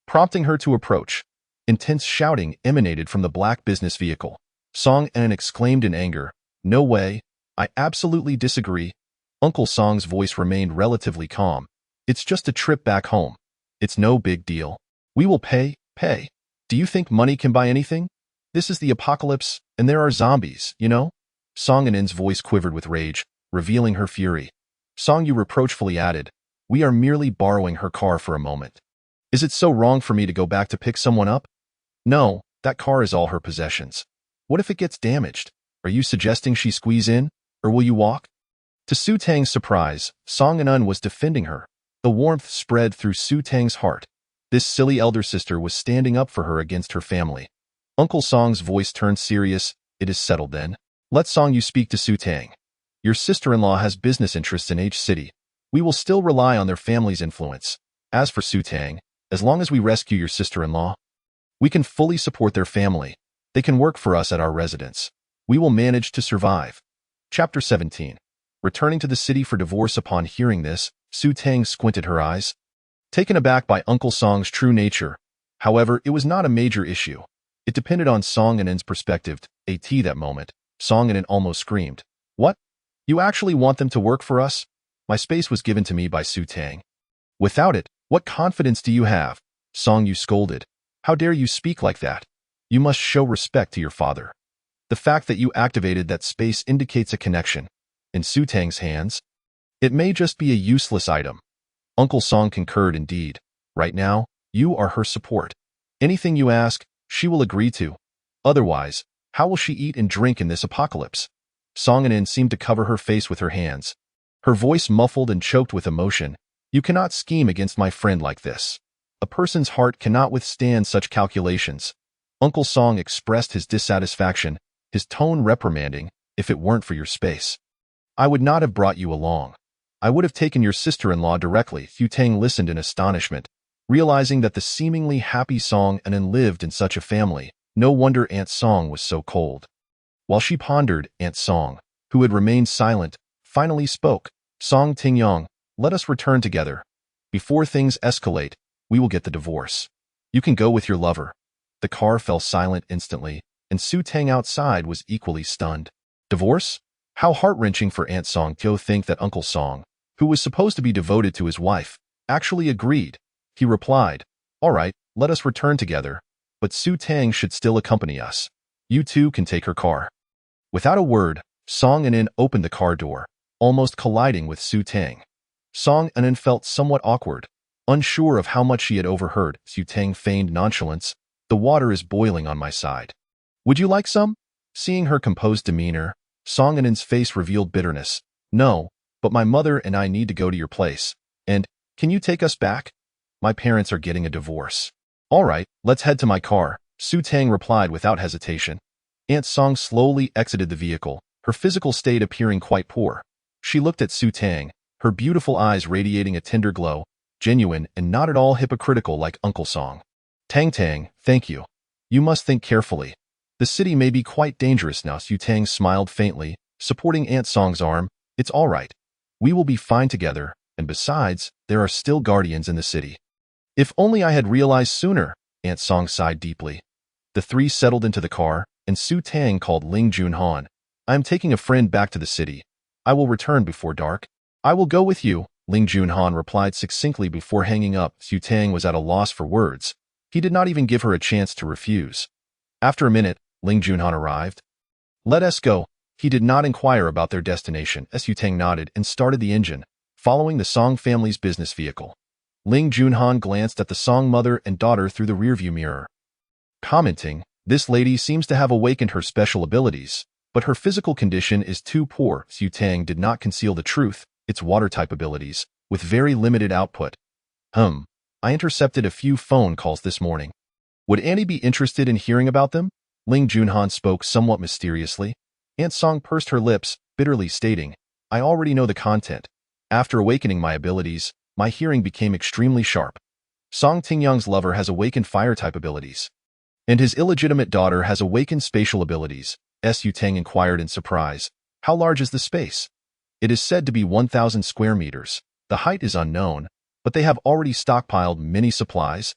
prompting her to approach. Intense shouting emanated from the black business vehicle. Song En exclaimed in anger, "No way, I absolutely disagree." Uncle Song's voice remained relatively calm. "It's just a trip back home. It's no big deal. We will pay. Do you think money can buy anything? This is the apocalypse, and there are zombies, you know?" Song En's voice quivered with rage, revealing her fury. Song Yu reproachfully added, "We are merely borrowing her car for a moment. Is it so wrong for me to go back to pick someone up? No, that car is all her possessions. What if it gets damaged? Are you suggesting she squeeze in, or will you walk?" To Su Tang's surprise, Song En was defending her. The warmth spread through Su Tang's heart. This silly elder sister was standing up for her against her family. Uncle Song's voice turned serious. "It is settled then. Let Song Yu speak to Su Tang. Your sister-in-law has business interests in H City. We will still rely on their family's influence. As for Su Tang, as long as we rescue your sister-in-law, we can fully support their family. They can work for us at our residence. We will manage to survive." Chapter 17. Returning to the city for divorce. Upon hearing this, Su Tang squinted her eyes, taken aback by Uncle Song's true nature. However, it was not a major issue. It depended on Song En's perspective. That moment, Song En almost screamed, "What? You actually want them to work for us? My space was given to me by Su Tang. Without it, what confidence do you have?" Song Yu scolded. "How dare you speak like that? You must show respect to your father. The fact that you activated that space indicates a connection. In Su Tang's hands, it may just be a useless item." Uncle Song concurred indeed. "Right now, you are her support. Anything you ask, she will agree to. Otherwise, how will she eat and drink in this apocalypse?" Song En seemed to cover her face with her hands. Her voice muffled and choked with emotion. "You cannot scheme against my friend like this. A person's heart cannot withstand such calculations." Uncle Song expressed his dissatisfaction, his tone reprimanding. "If it weren't for your space, I would not have brought you along. I would have taken your sister-in-law directly." Su Tang listened in astonishment, realizing that the seemingly happy Song En lived in such a family. No wonder Aunt Song was so cold. While she pondered, Aunt Song, who had remained silent, finally spoke. "Song Tingyong, let us return together. Before things escalate, we will get the divorce. You can go with your lover." The car fell silent instantly, and Su Tang outside was equally stunned. Divorce? How heart-wrenching for Aunt Song to think that Uncle Song, who was supposed to be devoted to his wife, actually agreed. He replied, "All right, let us return together, but Su Tang should still accompany us. You two can take her car." Without a word, Song En opened the car door, almost colliding with Su Tang. Song En felt somewhat awkward, unsure of how much she had overheard. Su Tang feigned nonchalance. "The water is boiling on my side. Would you like some?" Seeing her composed demeanor, Song En's face revealed bitterness. "No, but my mother and I need to go to your place. And, can you take us back? My parents are getting a divorce." "All right, let's head to my car," Su Tang replied without hesitation. Aunt Song slowly exited the vehicle, her physical state appearing quite poor. She looked at Su Tang, her beautiful eyes radiating a tender glow, genuine and not at all hypocritical like Uncle Song. "Tang, thank you. You must think carefully. The city may be quite dangerous now." Su Tang smiled faintly, supporting Aunt Song's arm. "It's all right. We will be fine together, and besides, there are still guardians in the city." "If only I had realized sooner," Aunt Song sighed deeply. The three settled into the car, and Su Tang called Ling Junhan. "I am taking a friend back to the city. I will return before dark." "I will go with you," Ling Junhan replied succinctly before hanging up. Su Tang was at a loss for words. He did not even give her a chance to refuse. After a minute, Ling Junhan arrived. "Let us go." He did not inquire about their destination as Su Tang nodded and started the engine, following the Song family's business vehicle. Ling Junhan glanced at the Song mother and daughter through the rearview mirror, commenting, "This lady seems to have awakened her special abilities, but her physical condition is too poor." Su Tang did not conceal the truth, its water-type abilities, with very limited output. I intercepted a few phone calls this morning. Would Annie be interested in hearing about them?" Ling Junhan spoke somewhat mysteriously. Aunt Song pursed her lips, bitterly stating, "I already know the content. After awakening my abilities, my hearing became extremely sharp. Song Tingyang's lover has awakened fire-type abilities, and his illegitimate daughter has awakened spatial abilities." Su Tang inquired in surprise. "How large is the space?" "It is said to be 1,000 square meters. The height is unknown, but they have already stockpiled many supplies."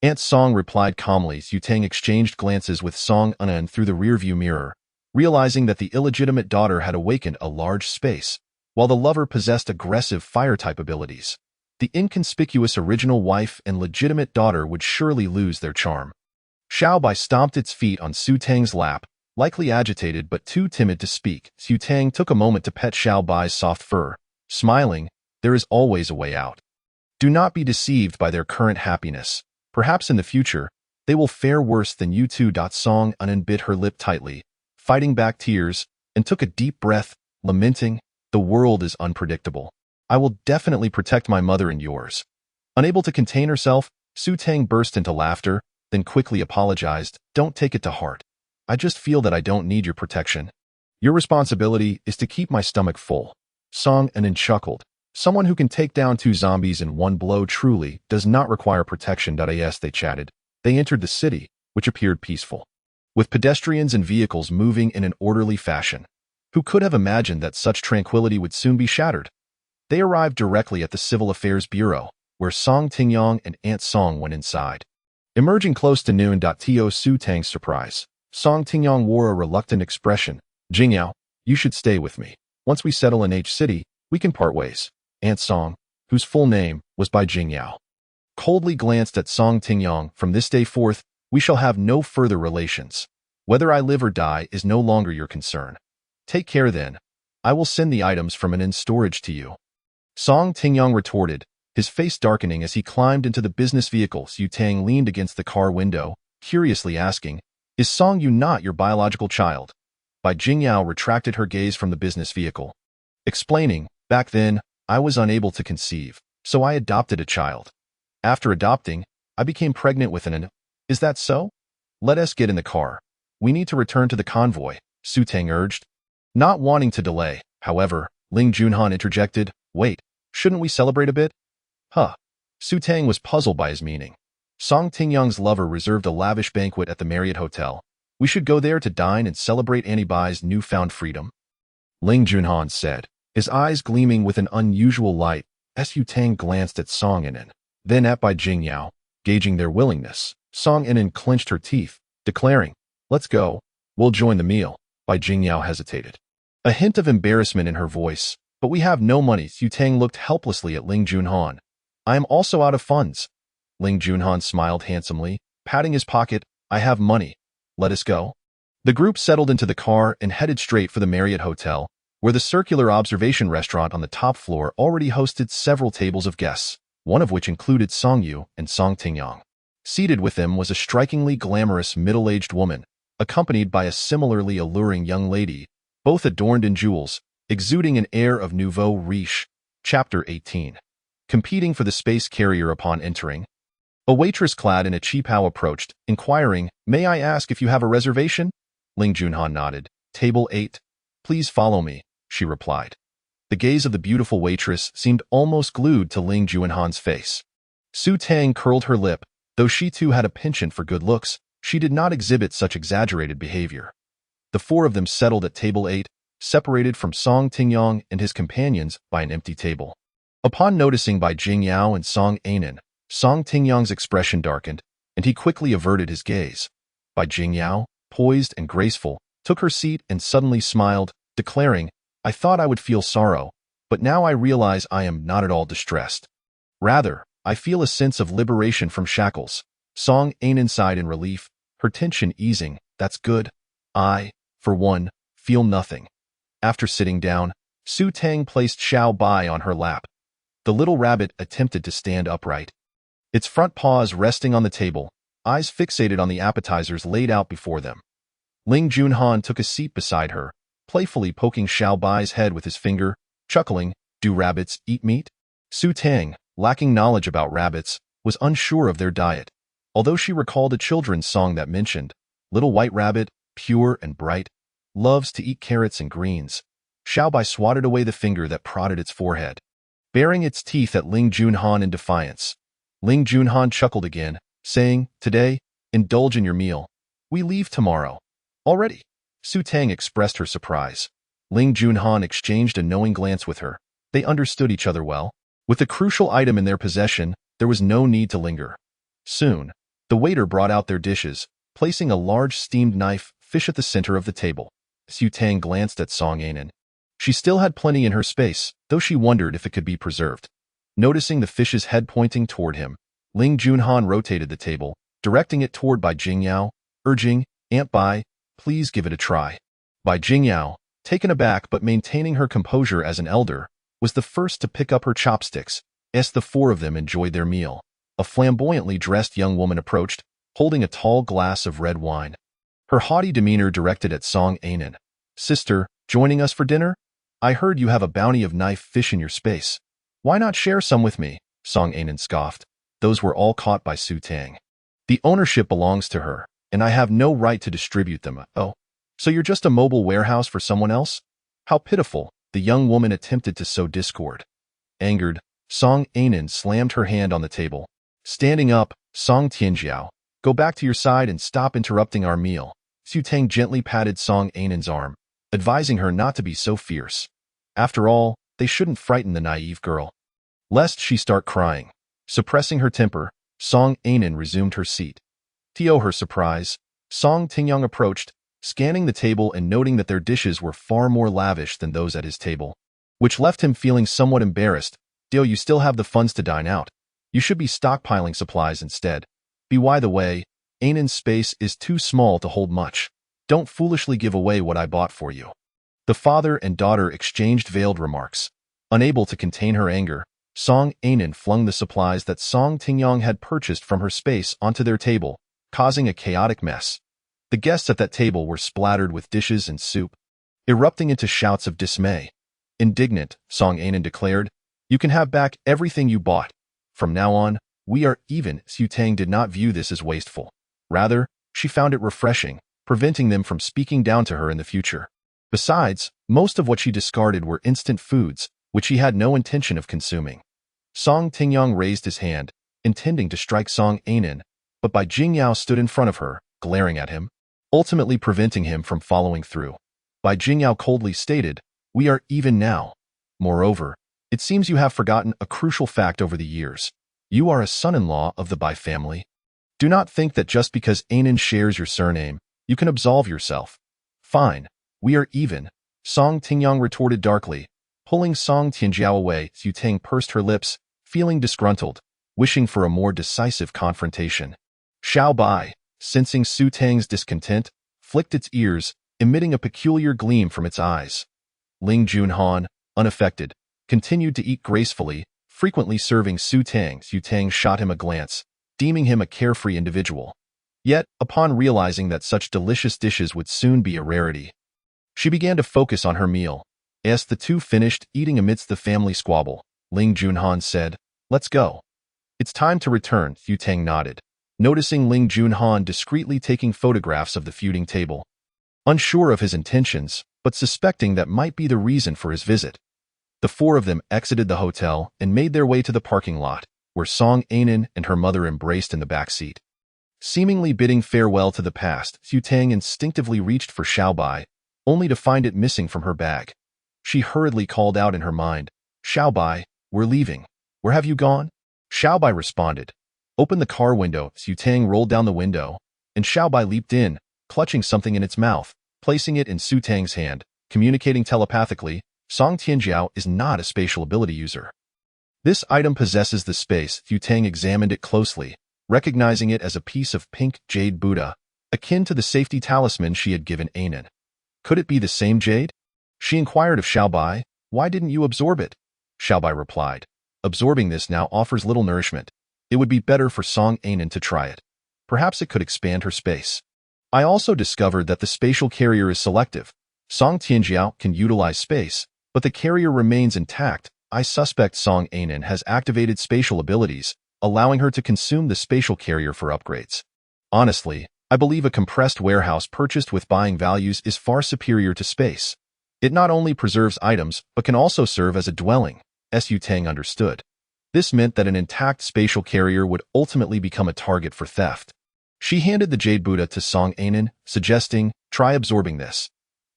Aunt Song replied calmly. Su Tang exchanged glances with Song Anan through the rearview mirror, realizing that the illegitimate daughter had awakened a large space, while the lover possessed aggressive fire-type abilities. The inconspicuous original wife and legitimate daughter would surely lose their charm. Xiao Bai stomped its feet on Su Tang's lap, likely agitated but too timid to speak. Su Tang took a moment to pet Xiao Bai's soft fur, smiling, "There is always a way out. Do not be deceived by their current happiness. Perhaps in the future, they will fare worse than you two." Song Anan bit her lip tightly, fighting back tears, and took a deep breath, lamenting, "The world is unpredictable. I will definitely protect my mother and yours." Unable to contain herself, Su Tang burst into laughter, then quickly apologized. "Don't take it to heart. I just feel that I don't need your protection. Your responsibility is to keep my stomach full." Song Anan chuckled. "Someone who can take down 2 zombies in one blow truly does not require protection." As they chatted, they entered the city, which appeared peaceful, with pedestrians and vehicles moving in an orderly fashion. Who could have imagined that such tranquility would soon be shattered? They arrived directly at the Civil Affairs Bureau, where Song Tingyong and Aunt Song went inside. Emerging close to noon. To Su Tang's surprise, Song Tingyong wore a reluctant expression. "Jingyao, you should stay with me. Once we settle in H City, we can part ways." Aunt Song, whose full name was Bai Jingyao, coldly glanced at Song Tingyong. "From this day forth, we shall have no further relations. Whether I live or die is no longer your concern. Take care then. I will send the items from an in-storage to you." Song Tingyong retorted, his face darkening as he climbed into the business vehicle. Su Tang leaned against the car window, curiously asking, "Is Song Yu not your biological child?" Bai Jingyao retracted her gaze from the business vehicle, explaining, "Back then, I was unable to conceive, so I adopted a child. After adopting, I became pregnant with an. Is that so? Let us get in the car. We need to return to the convoy," Su Tang urged. Not wanting to delay, however, Ling Junhan interjected, "Wait, shouldn't we celebrate a bit?" Huh. Su Tang was puzzled by his meaning. Song Tingyong's lover reserved a lavish banquet at the Marriott Hotel. We should go there to dine and celebrate Annie Bai's newfound freedom, Ling Junhan said, his eyes gleaming with an unusual light. Su Tang glanced at Song Inan, then at Bai Jingyao, gauging their willingness. Song Inan clenched her teeth, declaring, "Let's go. We'll join the meal." Bai Jingyao hesitated, a hint of embarrassment in her voice. "But we have no money." Su Tang looked helplessly at Ling Junhan. "I am also out of funds." Ling Junhan smiled handsomely, patting his pocket. "I have money. Let us go." The group settled into the car and headed straight for the Marriott Hotel, where the circular observation restaurant on the top floor already hosted several tables of guests, one of which included Song Yu and Song Tingyong. Seated with them was a strikingly glamorous middle-aged woman, accompanied by a similarly alluring young lady, both adorned in jewels, exuding an air of nouveau riche. Chapter 18. Competing for the space carrier. Upon entering, a waitress clad in a qipao approached, inquiring, "May I ask if you have a reservation?" Ling Junhan nodded. "Table 8. Please follow me," she replied. The gaze of the beautiful waitress seemed almost glued to Ling Junhan's face. Su Tang curled her lip. Though she too had a penchant for good looks, she did not exhibit such exaggerated behavior. The 4 of them settled at table 8, separated from Song Tingyong and his companions by an empty table. Upon noticing Bai Jingyao and Song Anan, Song Tingyong's expression darkened, and he quickly averted his gaze. Bai Jingyao, poised and graceful, took her seat and suddenly smiled, declaring, "I thought I would feel sorrow, but now I realize I am not at all distressed. Rather, I feel a sense of liberation from shackles." Song Anan sighed in relief, her tension easing. "That's good. I, for one, feel nothing." After sitting down, Su Tang placed Xiao Bai on her lap. The little rabbit attempted to stand upright, its front paws resting on the table, eyes fixated on the appetizers laid out before them. Ling Junhan took a seat beside her, playfully poking Xiao Bai's head with his finger, chuckling, "Do rabbits eat meat?" Su Tang, lacking knowledge about rabbits, was unsure of their diet, although she recalled a children's song that mentioned, "Little white rabbit, pure and bright, loves to eat carrots and greens." Xiao Bai swatted away the finger that prodded its forehead, baring its teeth at Ling Junhan in defiance. Ling Junhan chuckled again, saying, "Today, indulge in your meal. We leave tomorrow." "Already?" Su Tang expressed her surprise. Ling Junhan exchanged a knowing glance with her. They understood each other well. With the crucial item in their possession, there was no need to linger. Soon, The waiter brought out their dishes, placing a large steamed knife fish at the center of the table. Su Tang glanced at Song Anan. She still had plenty in her space, though she wondered if it could be preserved. Noticing the fish's head pointing toward him, Ling Junhan rotated the table, directing it toward Bai Jingyao, urging, "Aunt Bai, please give it a try." Bai Jingyao, taken aback but maintaining her composure as an elder, was the first to pick up her chopsticks, as the four of them enjoyed their meal. A flamboyantly dressed young woman approached, holding a tall glass of red wine. Her haughty demeanor directed at Song Anan. "Sister, joining us for dinner? I heard you have a bounty of knife fish in your space. Why not share some with me?" Song Anan scoffed. "Those were all caught by Su Tang. The ownership belongs to her, and I have no right to distribute them." "Oh, so you're just a mobile warehouse for someone else? How pitiful," the young woman attempted to sow discord. Angered, Song Anan slammed her hand on the table. Standing up, Song Tianjiao, "Go back to your side and stop interrupting our meal." Su Tang gently patted Song Anan's arm, advising her not to be so fierce. After all, they shouldn't frighten the naive girl, lest she start crying. Suppressing her temper, Song Anan resumed her seat. To her surprise, Song Tingyang approached, scanning the table and noting that their dishes were far more lavish than those at his table, which left him feeling somewhat embarrassed. "Dio, you still have the funds to dine out. You should be stockpiling supplies instead. By the way, Anan's space is too small to hold much. Don't foolishly give away what I bought for you." The father and daughter exchanged veiled remarks. Unable to contain her anger, Song Anan flung the supplies that Song Tingyang had purchased from her space onto their table, causing a chaotic mess. The guests at that table were splattered with dishes and soup, erupting into shouts of dismay. Indignant, Song Anan declared, "You can have back everything you bought. From now on, we are even." Su Tang did not view this as wasteful. Rather, she found it refreshing, preventing them from speaking down to her in the future. Besides, most of what she discarded were instant foods, which she had no intention of consuming. Song Tingyang raised his hand, intending to strike Song Anan, but Bai Jingyao stood in front of her, glaring at him, ultimately preventing him from following through. Bai Jingyao coldly stated, "We are even now. Moreover, it seems you have forgotten a crucial fact over the years. You are a son-in-law of the Bai family. Do not think that just because Anan shares your surname, you can absolve yourself." "Fine, we are even," Song Tingyang retorted darkly. Pulling Song Tianjiao away, Su Tang pursed her lips, feeling disgruntled, wishing for a more decisive confrontation. Xiao Bai, sensing Su Tang's discontent, flicked its ears, emitting a peculiar gleam from its eyes. Ling Junhan, unaffected, continued to eat gracefully, frequently serving Su Tang. Su Tang shot him a glance, deeming him a carefree individual. Yet, upon realizing that such delicious dishes would soon be a rarity, she began to focus on her meal. As the two finished eating amidst the family squabble, Ling Junhan said, "Let's go." "It's time to return," Su Tang nodded, noticing Ling Junhan discreetly taking photographs of the feuding table. Unsure of his intentions, but suspecting that might be the reason for his visit, the four of them exited the hotel and made their way to the parking lot, where Song Anan and her mother embraced in the back seat. Seemingly bidding farewell to the past, Su Tang instinctively reached for Xiao Bai, only to find it missing from her bag. She hurriedly called out in her mind, "Xiao Bai, we're leaving. Where have you gone?" Xiao Bai responded, "Open the car window." Su Tang rolled down the window, and Xiao Bai leaped in, clutching something in its mouth, placing it in Su Tang's hand, communicating telepathically. Song Tianjiao is not a spatial ability user. This item possesses the space. Su Tang examined it closely, recognizing it as a piece of pink jade Buddha, akin to the safety talisman she had given Anan. Could it be the same jade? She inquired of Xiao Bai, "Why didn't you absorb it?" Xiao Bai replied, "Absorbing this now offers little nourishment. It would be better for Song Anan to try it. Perhaps it could expand her space." I also discovered that the spatial carrier is selective. Song Tianjiao can utilize space, but the carrier remains intact. I suspect Song Anan has activated spatial abilities, allowing her to consume the spatial carrier for upgrades. Honestly, I believe a compressed warehouse purchased with buying values is far superior to space. It not only preserves items, but can also serve as a dwelling, Su Tang understood. This meant that an intact spatial carrier would ultimately become a target for theft. She handed the Jade Buddha to Song Anan, suggesting, "Try absorbing this."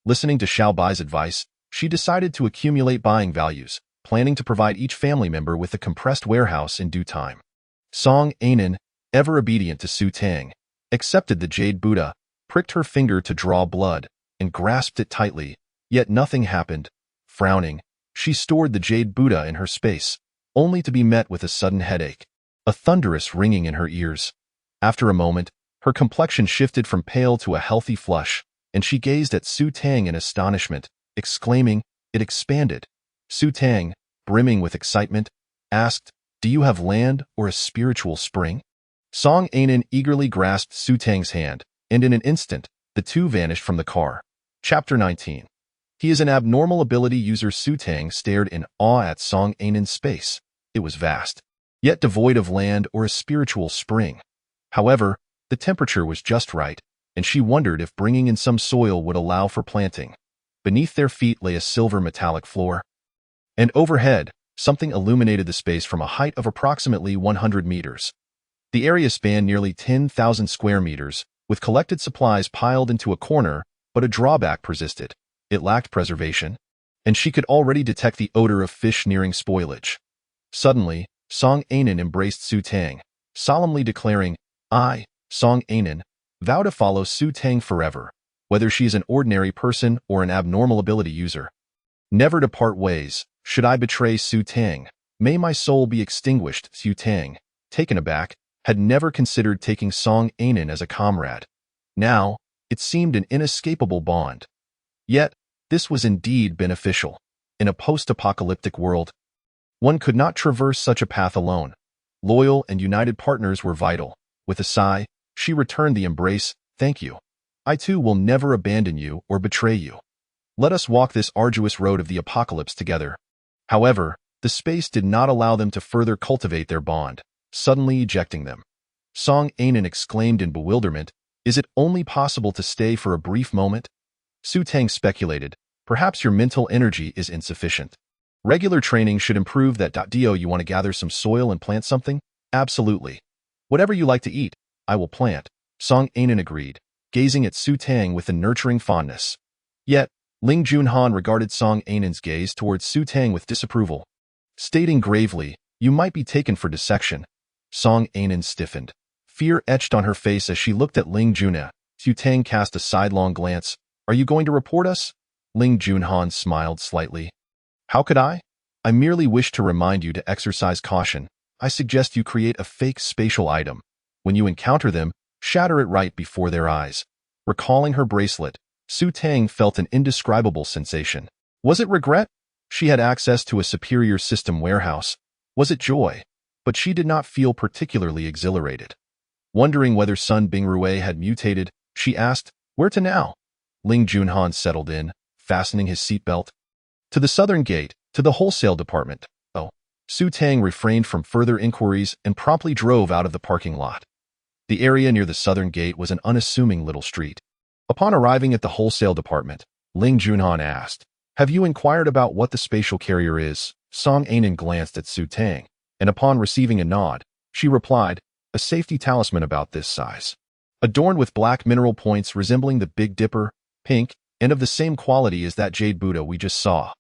Listening to Xiao Bai's advice, she decided to accumulate buying values, planning to provide each family member with a compressed warehouse in due time. Song Anan, ever obedient to Su Tang, accepted the jade Buddha, pricked her finger to draw blood, and grasped it tightly, yet nothing happened. Frowning, she stored the jade Buddha in her space, only to be met with a sudden headache, a thunderous ringing in her ears. After a moment, her complexion shifted from pale to a healthy flush, and she gazed at Su Tang in astonishment, exclaiming, "It expanded." Su Tang, brimming with excitement, asked, "Do you have land or a spiritual spring?" Song Ainen eagerly grasped Su Tang's hand, and in an instant, the two vanished from the car. Chapter 19. He is an abnormal ability user. Su Tang stared in awe at Song Ainen's space. It was vast, yet devoid of land or a spiritual spring. However, the temperature was just right, and she wondered if bringing in some soil would allow for planting. Beneath their feet lay a silver metallic floor, and overhead, something illuminated the space from a height of approximately 100 meters. The area spanned nearly 10,000 square meters, with collected supplies piled into a corner, but a drawback persisted. It lacked preservation, and she could already detect the odor of fish nearing spoilage. Suddenly, Song Ainen embraced Su Tang, solemnly declaring, "I, Song Ainen, vow to follow Su Tang forever, whether she is an ordinary person or an abnormal ability user. Never to part ways. Should I betray Su Tang, may my soul be extinguished." Su Tang, taken aback, had never considered taking Song Ainen as a comrade. Now, it seemed an inescapable bond. Yet, this was indeed beneficial. In a post-apocalyptic world, one could not traverse such a path alone. Loyal and united partners were vital. With a sigh, she returned the embrace. "Thank you. I too will never abandon you or betray you. Let us walk this arduous road of the apocalypse together." However, the space did not allow them to further cultivate their bond, suddenly ejecting them. Song Ainen exclaimed in bewilderment, "Is it only possible to stay for a brief moment?" Su Tang speculated, "Perhaps your mental energy is insufficient. Regular training should improve that. Do you want to gather some soil and plant something?" "Absolutely. Whatever you like to eat, I will plant," Song Ainen agreed, gazing at Su Tang with a nurturing fondness. Yet, Ling Junhan regarded Song Ainen's gaze towards Su Tang with disapproval, stating gravely, "You might be taken for dissection." Song Ainen stiffened. Fear etched on her face as she looked at Ling Junha. Su Tang cast a sidelong glance. "Are you going to report us?" Ling Junhan smiled slightly. "How could I? I merely wish to remind you to exercise caution. I suggest you create a fake spatial item. When you encounter them, shatter it right before their eyes." Recalling her bracelet, Su Tang felt an indescribable sensation. Was it regret? She had access to a superior system warehouse. Was it joy? But she did not feel particularly exhilarated. Wondering whether Sun Bingrue had mutated, she asked, "Where to now?" Ling Junhan settled in, fastening his seatbelt. "To the southern gate, to the wholesale department." "Oh." Su Tang refrained from further inquiries and promptly drove out of the parking lot. The area near the southern gate was an unassuming little street. Upon arriving at the wholesale department, Ling Junhan asked, "Have you inquired about what the spatial carrier is?" Song Ainen glanced at Su Tang, and upon receiving a nod, she replied, "A safety talisman about this size, adorned with black mineral points resembling the Big Dipper, pink, and of the same quality as that jade Buddha we just saw."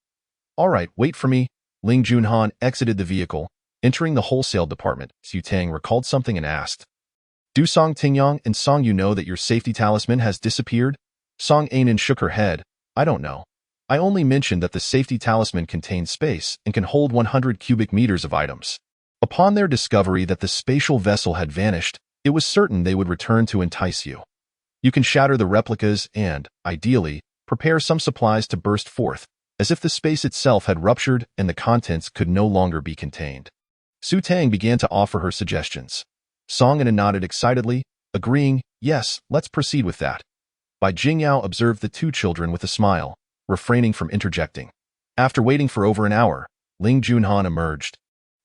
"All right, wait for me." Ling Junhan exited the vehicle, entering the wholesale department. Su Tang recalled something and asked, "Do Song Tingyang and Song Yu know that your safety talisman has disappeared?" Song Ainen shook her head. "I don't know. I only mentioned that the safety talisman contains space and can hold 100 cubic meters of items. Upon their discovery that the spatial vessel had vanished, it was certain they would return to entice you. You can shatter the replicas and, ideally, prepare some supplies to burst forth, as if the space itself had ruptured and the contents could no longer be contained." Su Tang began to offer her suggestions. Song Ainen nodded excitedly, agreeing, "Yes, let's proceed with that." Bai Jingyao observed the two children with a smile, refraining from interjecting. After waiting for over an hour, Ling Junhan emerged.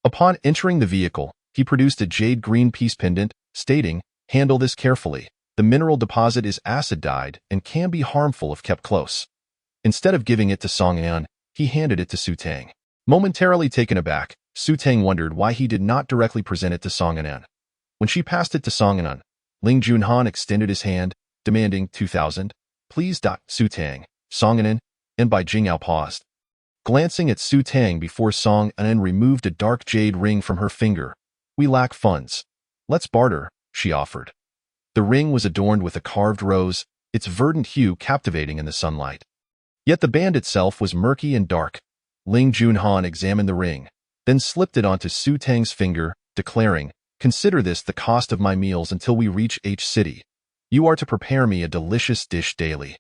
Upon entering the vehicle, he produced a jade-green peace pendant, stating, "Handle this carefully. The mineral deposit is acid-dyed and can be harmful if kept close." Instead of giving it to Song Ainen, he handed it to Su Tang. Momentarily taken aback, Su Tang wondered why he did not directly present it to Song Ainen. When she passed it to Song Ainen, Ling Junhan extended his hand, demanding 2,000. "Please." Su Tang, Song Ainen, and Bai Jingyao paused. Glancing at Su Tang before Song Ainen removed a dark jade ring from her finger. "We lack funds. Let's barter." she offered. The ring was adorned with a carved rose, its verdant hue captivating in the sunlight. Yet the band itself was murky and dark. Ling Junhan examined the ring, then slipped it onto Su Tang's finger, declaring, "Consider this the cost of my meals until we reach H City. You are to prepare me a delicious dish daily."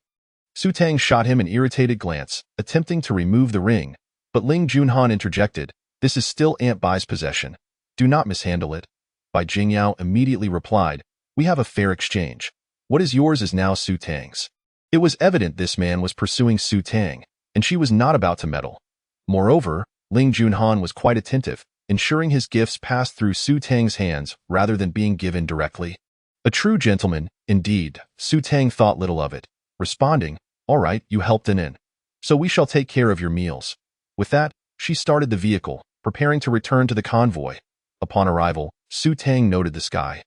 Su Tang shot him an irritated glance, attempting to remove the ring, but Ling Junhan interjected, "This is still Aunt Bai's possession. Do not mishandle it." Bai Jingyao immediately replied, "We have a fair exchange. What is yours is now Su Tang's." It was evident this man was pursuing Su Tang, and she was not about to meddle. Moreover, Ling Junhan was quite attentive, ensuring his gifts passed through Su Tang's hands rather than being given directly. A true gentleman, indeed. Su Tang thought little of it, responding, "All right, you helped in. So we shall take care of your meals." With that, she started the vehicle, preparing to return to the convoy. Upon arrival, Su Tang noted the sky.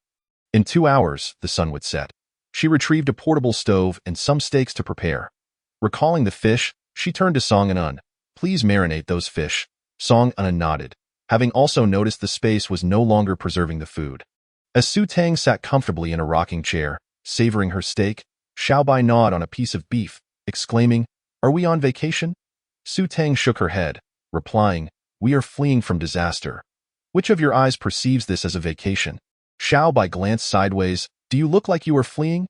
In 2 hours, the sun would set. She retrieved a portable stove and some steaks to prepare. Recalling the fish, she turned to Song An. "Please marinate those fish." Song An nodded, having also noticed the space was no longer preserving the food. As Su Tang sat comfortably in a rocking chair, savoring her steak, Xiaobai gnawed on a piece of beef, exclaiming, "Are we on vacation?" Su Tang shook her head, replying, "We are fleeing from disaster. Which of your eyes perceives this as a vacation?" Xiaobai glanced sideways. "Do you look like you are fleeing?"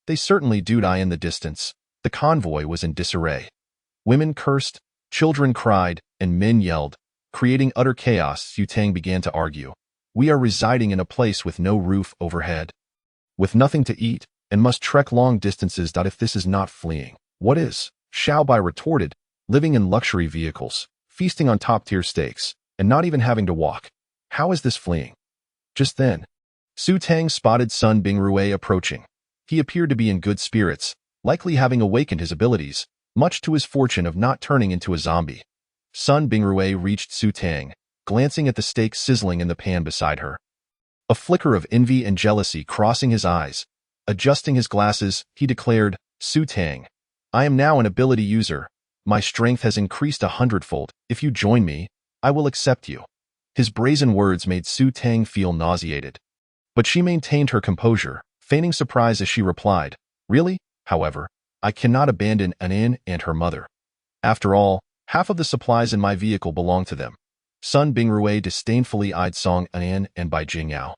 They certainly do. In the distance, the convoy was in disarray. Women cursed, children cried, and men yelled, creating utter chaos. Su Tang began to argue. "We are residing in a place with no roof overhead, with nothing to eat, and must trek long distances. If this is not fleeing, what is?" Xiaobai retorted, "Living in luxury vehicles, feasting on top-tier steaks, and not even having to walk. How is this fleeing?" Just then, Su Tang spotted Sun Bingrui approaching. He appeared to be in good spirits, likely having awakened his abilities, much to his fortune of not turning into a zombie. Sun Bingrui reached Su Tang, glancing at the steak sizzling in the pan beside her. A flicker of envy and jealousy crossing his eyes. Adjusting his glasses, he declared, "Su Tang, I am now an ability user. My strength has increased 100-fold. If you join me, I will accept you." His brazen words made Su Tang feel nauseated. But she maintained her composure, feigning surprise as she replied, "Really? However, I cannot abandon Anan and her mother. After all, half of the supplies in my vehicle belong to them." Sun Bingrui disdainfully eyed Song Anan and Bai Jingyao,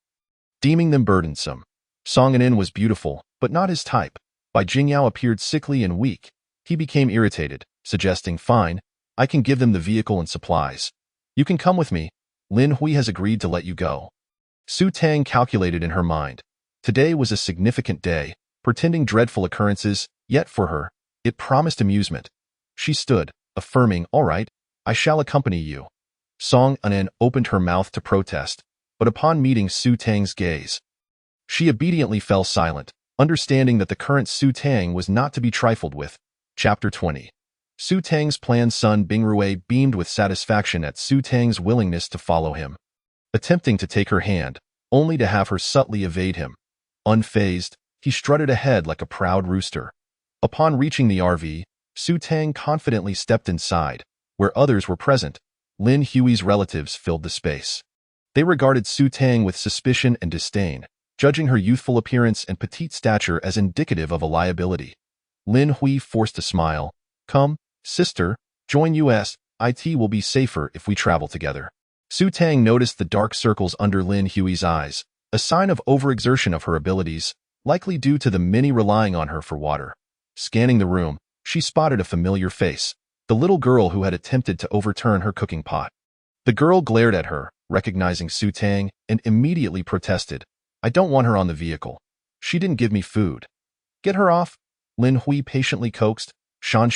deeming them burdensome. Song Anan was beautiful, but not his type. Bai Jingyao appeared sickly and weak. He became irritated, suggesting, "Fine, I can give them the vehicle and supplies. You can come with me. Lin Hui has agreed to let you go." Su Tang calculated in her mind. Today was a significant day, pretending dreadful occurrences, yet for her, it promised amusement. She stood, affirming, "All right, I shall accompany you." Song Anan opened her mouth to protest, but upon meeting Su Tang's gaze, she obediently fell silent, understanding that the current Su Tang was not to be trifled with. Chapter 20. Su Tang's plan. Sun Bingrui beamed with satisfaction at Su Tang's willingness to follow him, attempting to take her hand, only to have her subtly evade him. Unfazed, he strutted ahead like a proud rooster. Upon reaching the RV, Su Tang confidently stepped inside, where others were present. Lin Hui's relatives filled the space. They regarded Su Tang with suspicion and disdain, judging her youthful appearance and petite stature as indicative of a liability. Lin Hui forced a smile. "Come, sister, join us. It will be safer if we travel together." Su Tang noticed the dark circles under Lin Hui's eyes, a sign of overexertion of her abilities, likely due to the many relying on her for water. Scanning the room, she spotted a familiar face, the little girl who had attempted to overturn her cooking pot. The girl glared at her, recognizing Su Tang, and immediately protested, "I don't want her on the vehicle. She didn't give me food." "Get her off," Lin Hui patiently coaxed. Shan,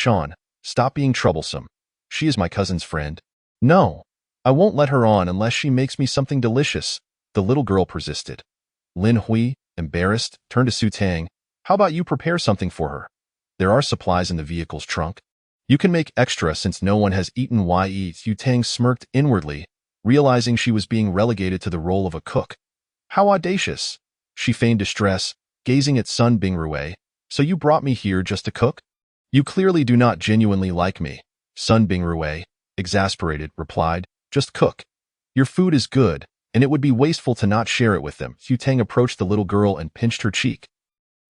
stop being troublesome. She is my cousin's friend." "No, I won't let her on unless she makes me something delicious," the little girl persisted. Lin Hui, embarrassed, turned to Su Tang. "How about you prepare something for her? There are supplies in the vehicle's trunk. You can make extra since no one has eaten." Su Tang smirked inwardly, realizing she was being relegated to the role of a cook. How audacious! She feigned distress, gazing at Sun Bingrui. "So you brought me here just to cook? You clearly do not genuinely like me." Sun Bingrui, exasperated, replied, "Just cook. Your food is good, and it would be wasteful to not share it with them. Su Tang approached the little girl and pinched her cheek,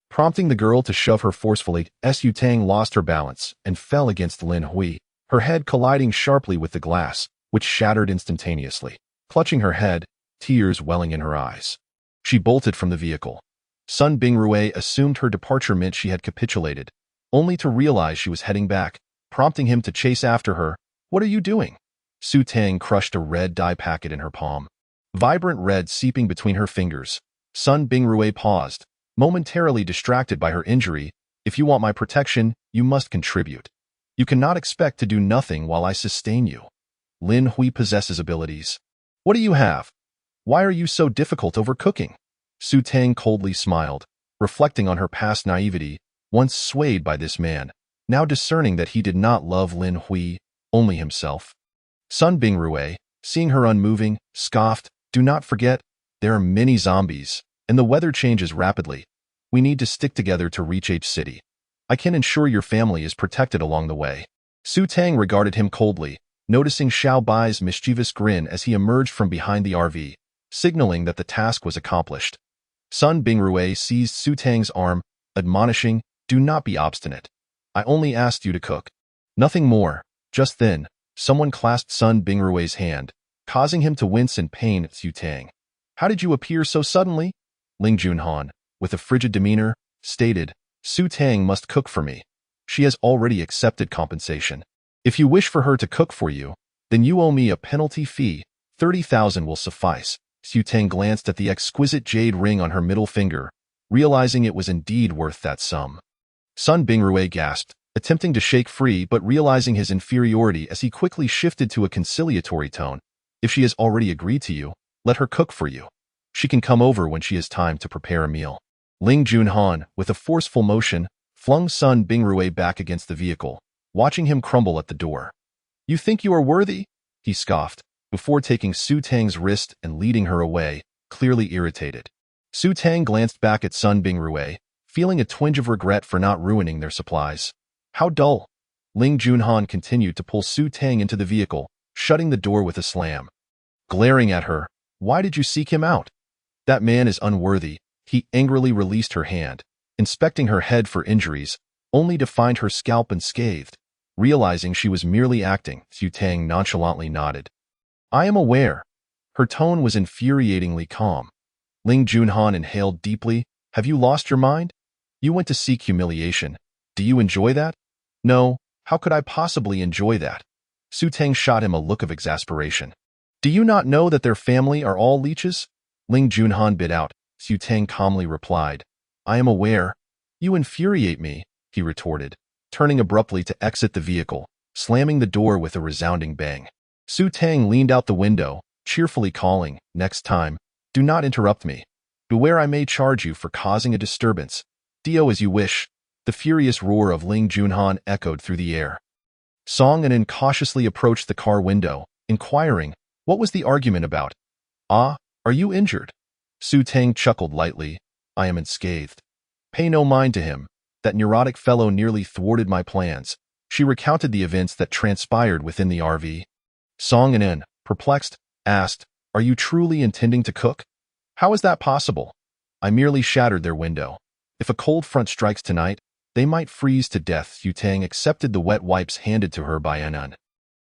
prompting the girl to shove her forcefully. Su Tang lost her balance and fell against Lin Hui, her head colliding sharply with the glass, which shattered instantaneously. Clutching her head, tears welling in her eyes, she bolted from the vehicle. Sun Bingrui assumed her departure meant she had capitulated, only to realize she was heading back, prompting him to chase after her. "What are you doing?" Su Tang crushed a red dye packet in her palm, vibrant red seeping between her fingers. Sun Bingrui paused, momentarily distracted by her injury. "If you want my protection, you must contribute. You cannot expect to do nothing while I sustain you." Lin Hui possesses abilities. "What do you have? Why are you so difficult over cooking?" Su Tang coldly smiled, reflecting on her past naivety, once swayed by this man, now discerning that he did not love Lin Hui, only himself. Sun Bingrui, seeing her unmoving, scoffed, "Do not forget, there are many zombies, and the weather changes rapidly. We need to stick together to reach H City. I can ensure your family is protected along the way." Su Tang regarded him coldly, noticing Xiao Bai's mischievous grin as he emerged from behind the RV, signaling that the task was accomplished. Sun Bingrui seized Su Tang's arm, admonishing, "Do not be obstinate. I only asked you to cook. Nothing more." Just then, someone clasped Sun Bingrui's hand, causing him to wince in pain. "Su Tang, how did you appear so suddenly?" Ling Junhan, with a frigid demeanor, stated, "Su Tang must cook for me. She has already accepted compensation. If you wish for her to cook for you, then you owe me a penalty fee. 30,000 will suffice." Su Tang glanced at the exquisite jade ring on her middle finger, realizing it was indeed worth that sum. Sun Bingrui gasped, attempting to shake free but realizing his inferiority as he quickly shifted to a conciliatory tone. "If she has already agreed to you, let her cook for you. She can come over when she has time to prepare a meal." Ling Junhan, with a forceful motion, flung Sun Bingrui back against the vehicle, watching him crumble at the door. "You think you are worthy?" he scoffed, before taking Su Tang's wrist and leading her away, clearly irritated. Su Tang glanced back at Sun Bingrui, feeling a twinge of regret for not ruining their supplies. "How dull." Ling Junhan continued to pull Su Tang into the vehicle, shutting the door with a slam. Glaring at her, "Why did you seek him out? That man is unworthy." He angrily released her hand, inspecting her head for injuries, only to find her scalp unscathed. Realizing she was merely acting, Su Tang nonchalantly nodded. "I am aware." Her tone was infuriatingly calm. Ling Junhan inhaled deeply. "Have you lost your mind? You went to seek humiliation. Do you enjoy that?" "No, how could I possibly enjoy that?" Su Tang shot him a look of exasperation. "Do you not know that their family are all leeches?" Ling Junhan bit out. Su Tang calmly replied, "I am aware." "You infuriate me," he retorted, turning abruptly to exit the vehicle, slamming the door with a resounding bang. Su Tang leaned out the window, cheerfully calling, "Next time, do not interrupt me. Beware I may charge you for causing a disturbance." "Dio as you wish." The furious roar of Ling Junhan echoed through the air. Song Anan cautiously approached the car window, inquiring, "What was the argument about?" "Ah, are you injured?" Su Tang chuckled lightly, "I am unscathed." "Pay no mind to him. That neurotic fellow nearly thwarted my plans." She recounted the events that transpired within the RV. Song Anan, perplexed, asked, "Are you truly intending to cook?" "How is that possible?" "I merely shattered their window. If a cold front strikes tonight, they might freeze to death." Su Tang accepted the wet wipes handed to her by Anan.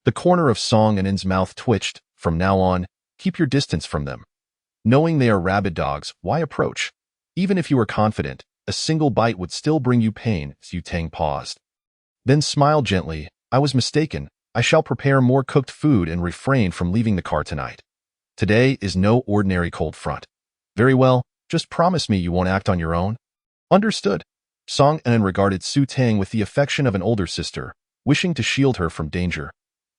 The corner of Song Anan's mouth twitched. "From now on, keep your distance from them. Knowing they are rabid dogs, why approach? Even if you are confident, a single bite would still bring you pain." Su Tang paused, then smiled gently. "I was mistaken. I shall prepare more cooked food and refrain from leaving the car tonight. Today is no ordinary cold front." "Very well, just promise me you won't act on your own." "Understood." Song An regarded Su Tang with the affection of an older sister, wishing to shield her from danger.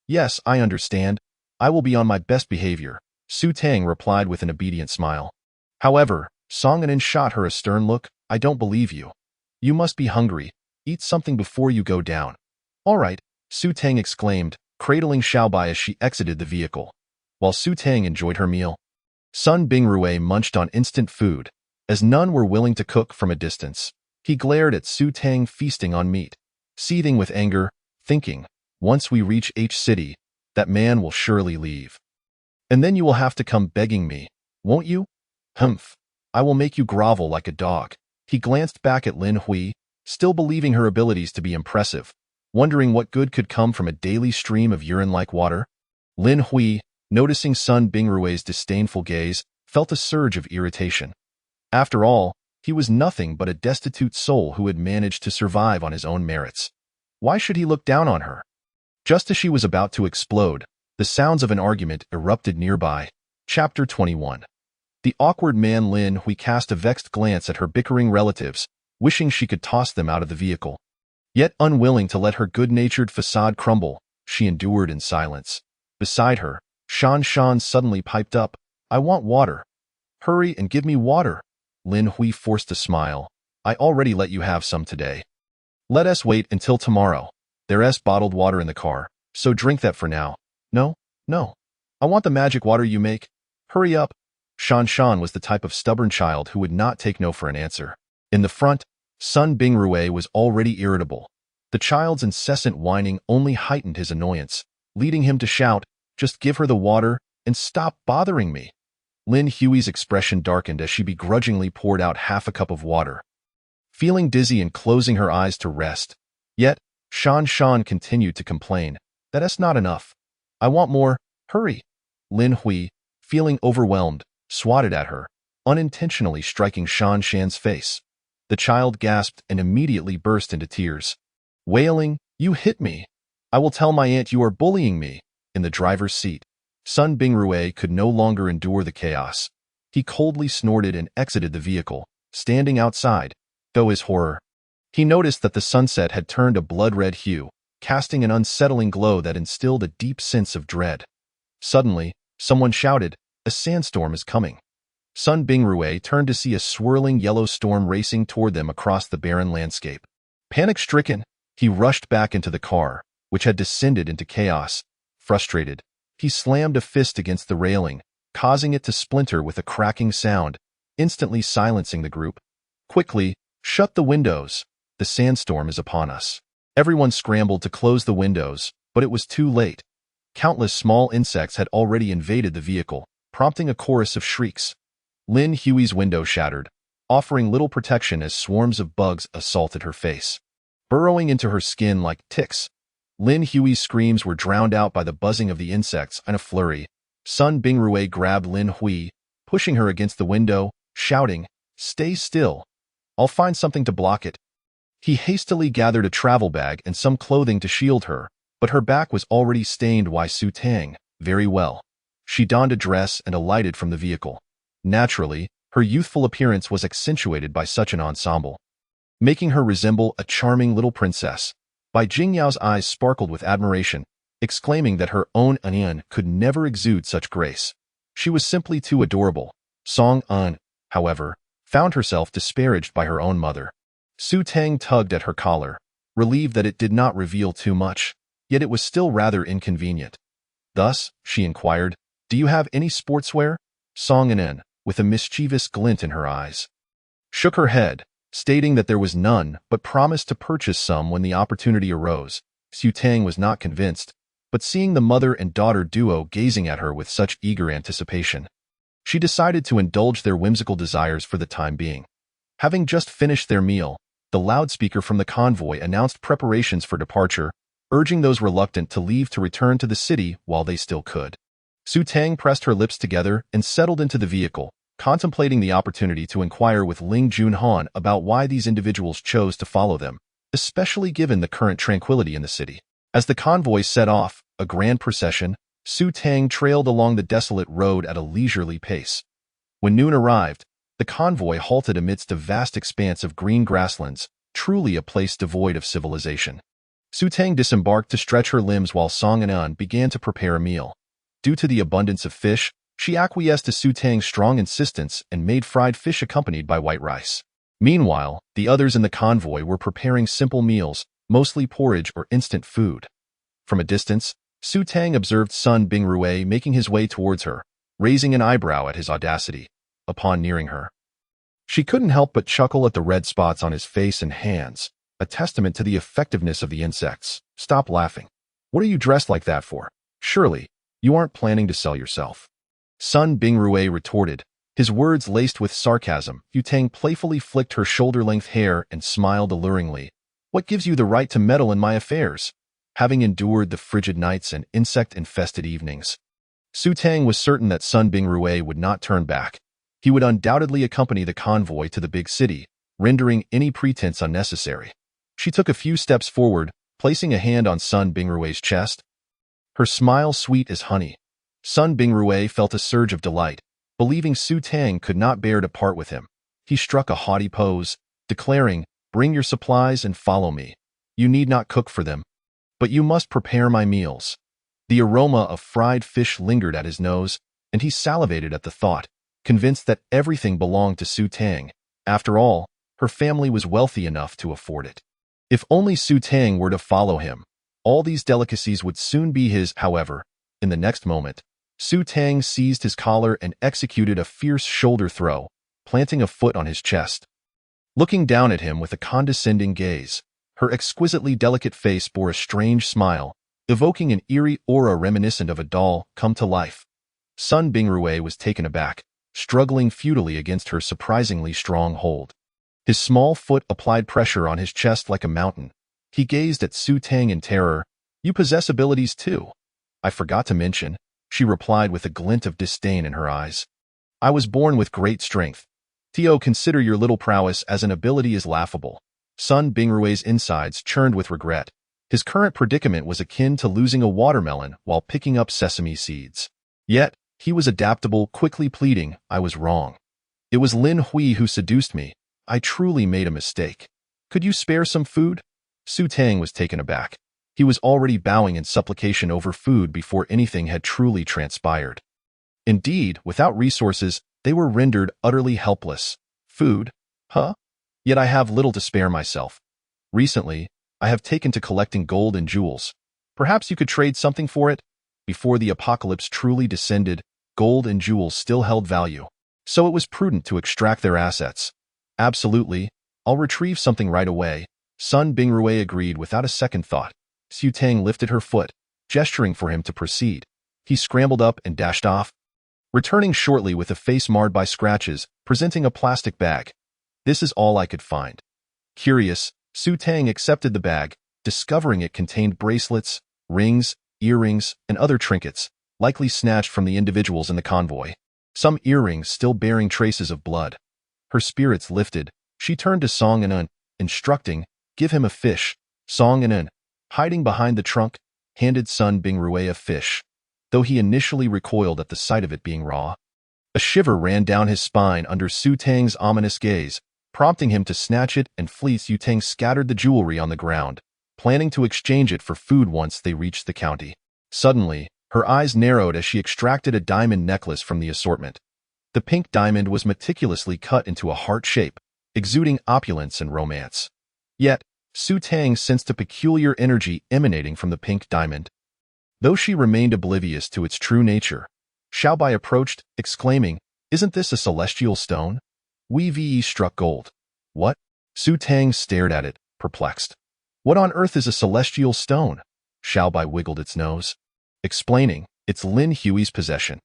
"Yes, I understand. I will be on my best behavior," Su Tang replied with an obedient smile. However, Song An shot her a stern look. "I don't believe you. You must be hungry. Eat something before you go down." "All right," Su Tang exclaimed, cradling Xiaobai as she exited the vehicle. While Su Tang enjoyed her meal, Sun Bingrui munched on instant food, as none were willing to cook from a distance. He glared at Su Tang feasting on meat, seething with anger, thinking, "Once we reach H City, that man will surely leave." And then you will have to come begging me, won't you? Humph. I will make you grovel like a dog. He glanced back at Lin Hui, still believing her abilities to be impressive, wondering what good could come from a daily stream of urine-like water. Lin Hui, noticing Sun Bingrui's disdainful gaze, felt a surge of irritation. After all, he was nothing but a destitute soul who had managed to survive on his own merits. Why should he look down on her? Just as she was about to explode, the sounds of an argument erupted nearby. Chapter 21. The awkward man Lin Hui cast a vexed glance at her bickering relatives, wishing she could toss them out of the vehicle. Yet unwilling to let her good-natured facade crumble, she endured in silence. Beside her, Shan Shan suddenly piped up, I want water. Hurry and give me water. Lin Hui forced a smile. I already let you have some today. Let us wait until tomorrow. There's bottled water in the car, so drink that for now. No, no. I want the magic water you make. Hurry up. Shan Shan was the type of stubborn child who would not take no for an answer. In the front, Sun Bingrui was already irritable. The child's incessant whining only heightened his annoyance, leading him to shout, just give her the water and stop bothering me. Lin Hui's expression darkened as she begrudgingly poured out half a cup of water. Feeling dizzy and closing her eyes to rest, yet Shan Shan continued to complain, that's not enough. I want more, hurry. Lin Hui, feeling overwhelmed, swatted at her, unintentionally striking Shan Shan's face. The child gasped and immediately burst into tears. Wailing, you hit me. I will tell my aunt you are bullying me. In the driver's seat, Sun Bingrui could no longer endure the chaos. He coldly snorted and exited the vehicle, standing outside, though his horror. He noticed that the sunset had turned a blood-red hue, casting an unsettling glow that instilled a deep sense of dread. Suddenly, someone shouted, a sandstorm is coming. Sun Bingrui turned to see a swirling yellow storm racing toward them across the barren landscape. Panic-stricken, he rushed back into the car, which had descended into chaos. Frustrated, he slammed a fist against the railing, causing it to splinter with a cracking sound, instantly silencing the group. Quickly, shut the windows. The sandstorm is upon us. Everyone scrambled to close the windows, but it was too late. Countless small insects had already invaded the vehicle, prompting a chorus of shrieks. Lin Hui's window shattered, offering little protection as swarms of bugs assaulted her face. Burrowing into her skin like ticks, Lin Hui's screams were drowned out by the buzzing of the insects. In a flurry, Sun Bingrui grabbed Lin Hui, pushing her against the window, shouting, stay still. I'll find something to block it. He hastily gathered a travel bag and some clothing to shield her, but her back was already stained by Su Tang. Very well. She donned a dress and alighted from the vehicle. Naturally, her youthful appearance was accentuated by such an ensemble, making her resemble a charming little princess. Bai Jingyao's eyes sparkled with admiration, exclaiming that her own An could never exude such grace. She was simply too adorable. Song An, however, found herself disparaged by her own mother. Su Tang tugged at her collar, relieved that it did not reveal too much, yet it was still rather inconvenient. Thus, she inquired, do you have any sportswear? Song An, with a mischievous glint in her eyes, shook her head, stating that there was none, but promised to purchase some when the opportunity arose. Su Tang was not convinced, but seeing the mother and daughter duo gazing at her with such eager anticipation, she decided to indulge their whimsical desires for the time being. Having just finished their meal, the loudspeaker from the convoy announced preparations for departure, urging those reluctant to leave to return to the city while they still could. Su Tang pressed her lips together and settled into the vehicle, contemplating the opportunity to inquire with Ling Junhan about why these individuals chose to follow them, especially given the current tranquility in the city. As the convoy set off, a grand procession, Su Tang trailed along the desolate road at a leisurely pace. When noon arrived, the convoy halted amidst a vast expanse of green grasslands, truly a place devoid of civilization. Su Tang disembarked to stretch her limbs while Song Anan began to prepare a meal. Due to the abundance of fish, she acquiesced to Su Tang's strong insistence and made fried fish accompanied by white rice. Meanwhile, the others in the convoy were preparing simple meals, mostly porridge or instant food. From a distance, Su Tang observed Sun Bingrui making his way towards her, raising an eyebrow at his audacity. Upon nearing her, she couldn't help but chuckle at the red spots on his face and hands, a testament to the effectiveness of the insects. Stop laughing. What are you dressed like that for? Surely, you aren't planning to sell yourself. Sun Bingrue retorted, his words laced with sarcasm. Yu Tang playfully flicked her shoulder-length hair and smiled alluringly. What gives you the right to meddle in my affairs? Having endured the frigid nights and insect-infested evenings, Su Tang was certain that Sun Bingrue would not turn back. He would undoubtedly accompany the convoy to the big city, rendering any pretense unnecessary. She took a few steps forward, placing a hand on Sun Bingrue's chest. Her smile sweet as honey. Sun Bingrue felt a surge of delight, believing Su Tang could not bear to part with him. He struck a haughty pose, declaring, "Bring your supplies and follow me. You need not cook for them, but you must prepare my meals." The aroma of fried fish lingered at his nose, and he salivated at the thought, convinced that everything belonged to Su Tang. After all, her family was wealthy enough to afford it. If only Su Tang were to follow him, all these delicacies would soon be his. However, in the next moment, Su Tang seized his collar and executed a fierce shoulder throw, planting a foot on his chest. Looking down at him with a condescending gaze, her exquisitely delicate face bore a strange smile, evoking an eerie aura reminiscent of a doll come to life. Sun Bingrue was taken aback, struggling futilely against her surprisingly strong hold. His small foot applied pressure on his chest like a mountain. He gazed at Su Tang in terror. "You possess abilities too." "I forgot to mention," she replied with a glint of disdain in her eyes. "I was born with great strength. Tio, consider your little prowess as an ability is laughable." Sun Bingrue's insides churned with regret. His current predicament was akin to losing a watermelon while picking up sesame seeds. Yet, he was adaptable, quickly pleading, "I was wrong. It was Lin Hui who seduced me. I truly made a mistake. Could you spare some food?" Su Tang was taken aback. He was already bowing in supplication over food before anything had truly transpired. Indeed, without resources, they were rendered utterly helpless. "Food? Huh? Yet I have little to spare myself. Recently, I have taken to collecting gold and jewels. Perhaps you could trade something for it?" Before the apocalypse truly descended, gold and jewels still held value, so it was prudent to extract their assets. "Absolutely, I'll retrieve something right away," Sun Bingrue agreed without a second thought. Su Tang lifted her foot, gesturing for him to proceed. He scrambled up and dashed off, returning shortly with a face marred by scratches, presenting a plastic bag. "This is all I could find." Curious, Su Tang accepted the bag, discovering it contained bracelets, rings, earrings, and other trinkets, likely snatched from the individuals in the convoy. Some earrings still bearing traces of blood. Her spirits lifted. She turned to Song Anan, instructing, "Give him a fish." Song Anan, hiding behind the trunk, handed Sun Bingrue a fish, though he initially recoiled at the sight of it being raw. A shiver ran down his spine under Su Tang's ominous gaze, prompting him to snatch it and flee. Su Tang scattered the jewelry on the ground, planning to exchange it for food once they reached the county. Suddenly, her eyes narrowed as she extracted a diamond necklace from the assortment. The pink diamond was meticulously cut into a heart shape, exuding opulence and romance. Yet, Su Tang sensed a peculiar energy emanating from the pink diamond. Though she remained oblivious to its true nature, Xiaobai approached, exclaiming, "Isn't this a celestial stone?" Wei Ve struck gold. "What?" Su Tang stared at it, perplexed. "What on earth is a celestial stone?" Xiaobai wiggled its nose, explaining, "It's Lin Hui's possession.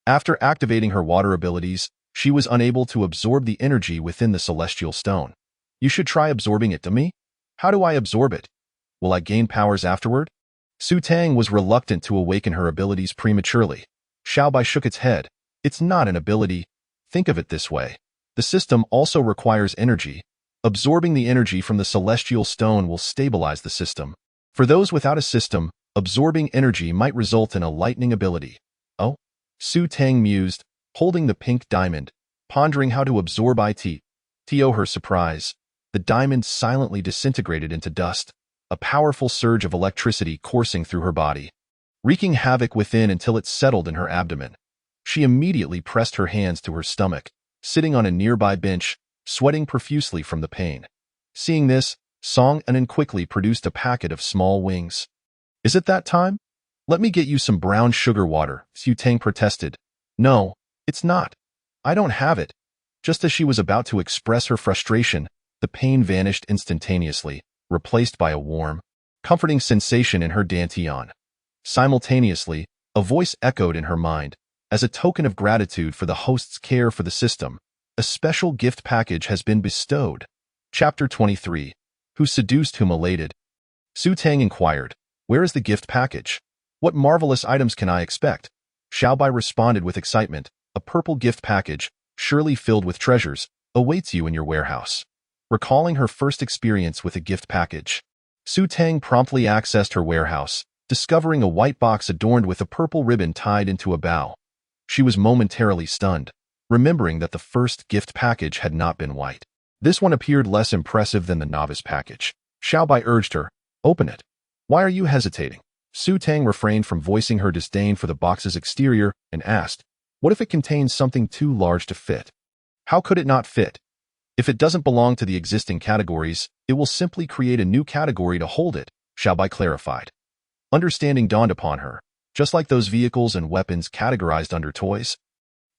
After activating her water abilities, she was unable to absorb the energy within the celestial stone. You should try absorbing it to me." "How do I absorb it? Will I gain powers afterward?" Su Tang was reluctant to awaken her abilities prematurely. Xiaobai shook its head. "It's not an ability. Think of it this way. The system also requires energy. Absorbing the energy from the celestial stone will stabilize the system. For those without a system, absorbing energy might result in a lightning ability." "Oh?" Su Tang mused, holding the pink diamond, pondering how to absorb it. To her surprise, the diamond silently disintegrated into dust, a powerful surge of electricity coursing through her body, wreaking havoc within until it settled in her abdomen. She immediately pressed her hands to her stomach, sitting on a nearby bench, sweating profusely from the pain. Seeing this, Song Anan quickly produced a packet of small wings. "Is it that time? Let me get you some brown sugar water," Su Tang protested. "No, it's not. I don't have it." Just as she was about to express her frustration, the pain vanished instantaneously, replaced by a warm, comforting sensation in her dantian. Simultaneously, a voice echoed in her mind, As a token of gratitude for the host's care for the system, a special gift package has been bestowed. Chapter 23. Who seduced whom elated? Su Tang inquired, "Where is the gift package? What marvelous items can I expect?" Xiaobai responded with excitement, "A purple gift package, surely filled with treasures, awaits you in your warehouse." Recalling her first experience with a gift package, Su Tang promptly accessed her warehouse, discovering a white box adorned with a purple ribbon tied into a bow. She was momentarily stunned, remembering that the first gift package had not been white. This one appeared less impressive than the novice package. Xiaobai urged her, "Open it." "Why are you hesitating?" Su Tang refrained from voicing her disdain for the box's exterior and asked, "What if it contains something too large to fit?" "How could it not fit? If it doesn't belong to the existing categories, it will simply create a new category to hold it," Xiaobai clarified. Understanding dawned upon her, just like those vehicles and weapons categorized under toys.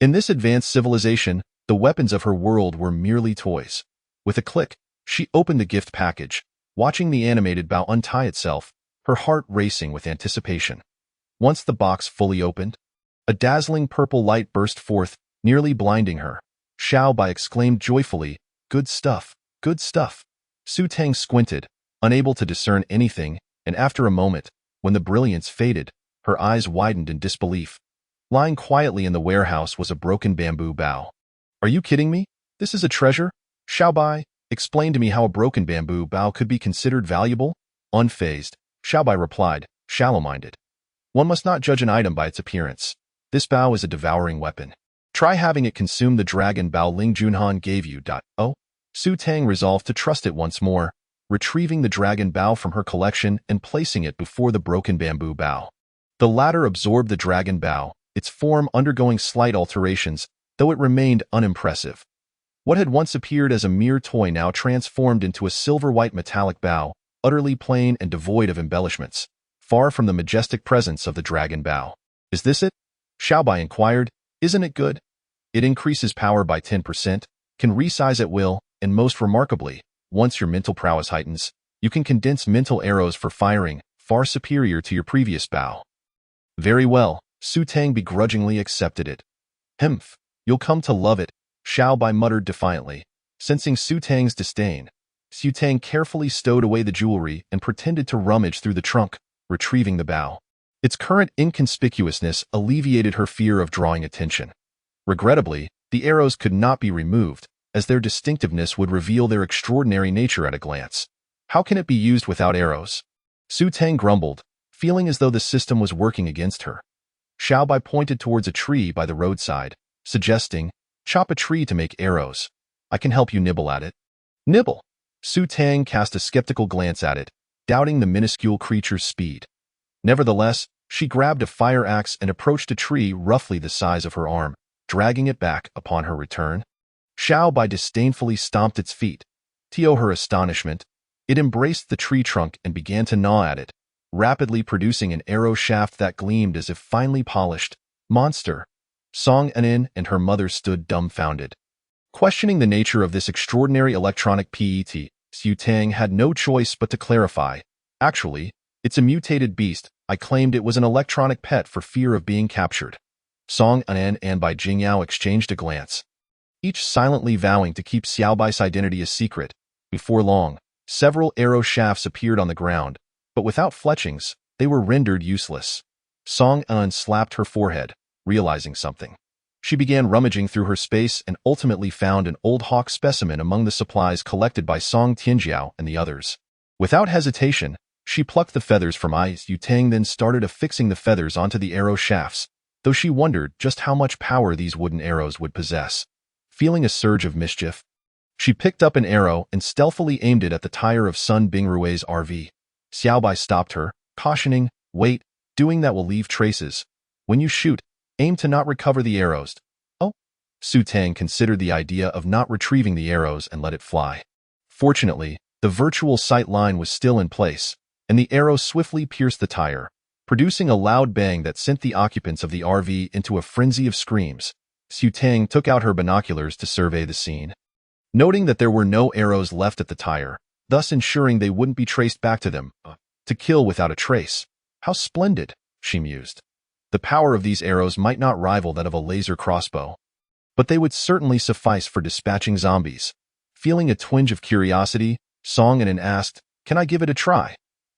In this advanced civilization, the weapons of her world were merely toys. With a click, she opened the gift package, watching the animated bow untie itself, her heart racing with anticipation. Once the box fully opened, a dazzling purple light burst forth, nearly blinding her. Xiaobai exclaimed joyfully, "Good stuff, good stuff." Su Tang squinted, unable to discern anything, and after a moment, when the brilliance faded, her eyes widened in disbelief. Lying quietly in the warehouse was a broken bamboo bow. "Are you kidding me? This is a treasure?" Xiaobai, explain to me how a broken bamboo bow could be considered valuable? Unfazed, Xiaobai replied, shallow-minded. "One must not judge an item by its appearance. This bow is a devouring weapon. Try having it consume the dragon bow Ling Junhan gave you. Oh? Su Tang resolved to trust it once more, retrieving the dragon bow from her collection and placing it before the broken bamboo bow. The latter absorbed the dragon bow, its form undergoing slight alterations, though it remained unimpressive. What had once appeared as a mere toy now transformed into a silver-white metallic bow, utterly plain and devoid of embellishments, far from the majestic presence of the dragon bow. "Is this it?" Xiaobai inquired. "Isn't it good? It increases power by 10%, can resize at will, and most remarkably, once your mental prowess heightens, you can condense mental arrows for firing, far superior to your previous bow." "Very well," Su Tang begrudgingly accepted it. "Humph, you'll come to love it," Xiaobai muttered defiantly. Sensing Su Tang's disdain, Su Tang carefully stowed away the jewelry and pretended to rummage through the trunk, retrieving the bow. Its current inconspicuousness alleviated her fear of drawing attention. Regrettably, the arrows could not be removed, as their distinctiveness would reveal their extraordinary nature at a glance. "How can it be used without arrows?" Su Tang grumbled, feeling as though the system was working against her. Xiaobai pointed towards a tree by the roadside, suggesting, "Chop a tree to make arrows. I can help you nibble at it." "Nibble?" Su Tang cast a skeptical glance at it, doubting the minuscule creature's speed. Nevertheless, she grabbed a fire axe and approached a tree roughly the size of her arm, dragging it back upon her return. Xiaobai disdainfully stomped its feet. To her astonishment, it embraced the tree trunk and began to gnaw at it, rapidly producing an arrow shaft that gleamed as if finely polished. "Monster!" Song Anin and her mother stood dumbfounded. Questioning the nature of this extraordinary electronic PET, Su Tang had no choice but to clarify. "Actually, it's a mutated beast. I claimed it was an electronic pet for fear of being captured." Song Anan and Bai Jingyao exchanged a glance, each silently vowing to keep Xiaobai's identity a secret. Before long, several arrow shafts appeared on the ground, but without fletchings, they were rendered useless. Song An slapped her forehead, realizing something. She began rummaging through her space and ultimately found an old hawk specimen among the supplies collected by Song Tianjiao and the others. Without hesitation, she plucked the feathers from Su Tang, then started affixing the feathers onto the arrow shafts, though she wondered just how much power these wooden arrows would possess. Feeling a surge of mischief, she picked up an arrow and stealthily aimed it at the tire of Sun Bingrui's RV. Xiaobai stopped her, cautioning, "Wait, doing that will leave traces. When you shoot, aim to not recover the arrows." "Oh?" Su Tang considered the idea of not retrieving the arrows and let it fly. Fortunately, the virtual sight line was still in place, and the arrow swiftly pierced the tire, producing a loud bang that sent the occupants of the RV into a frenzy of screams. Su Tang took out her binoculars to survey the scene. Noting that there were no arrows left at the tire, thus ensuring they wouldn't be traced back to them, to kill without a trace. "How splendid," she mused. The power of these arrows might not rival that of a laser crossbow, but they would certainly suffice for dispatching zombies. Feeling a twinge of curiosity, Song Anan asked, "Can I give it a try?"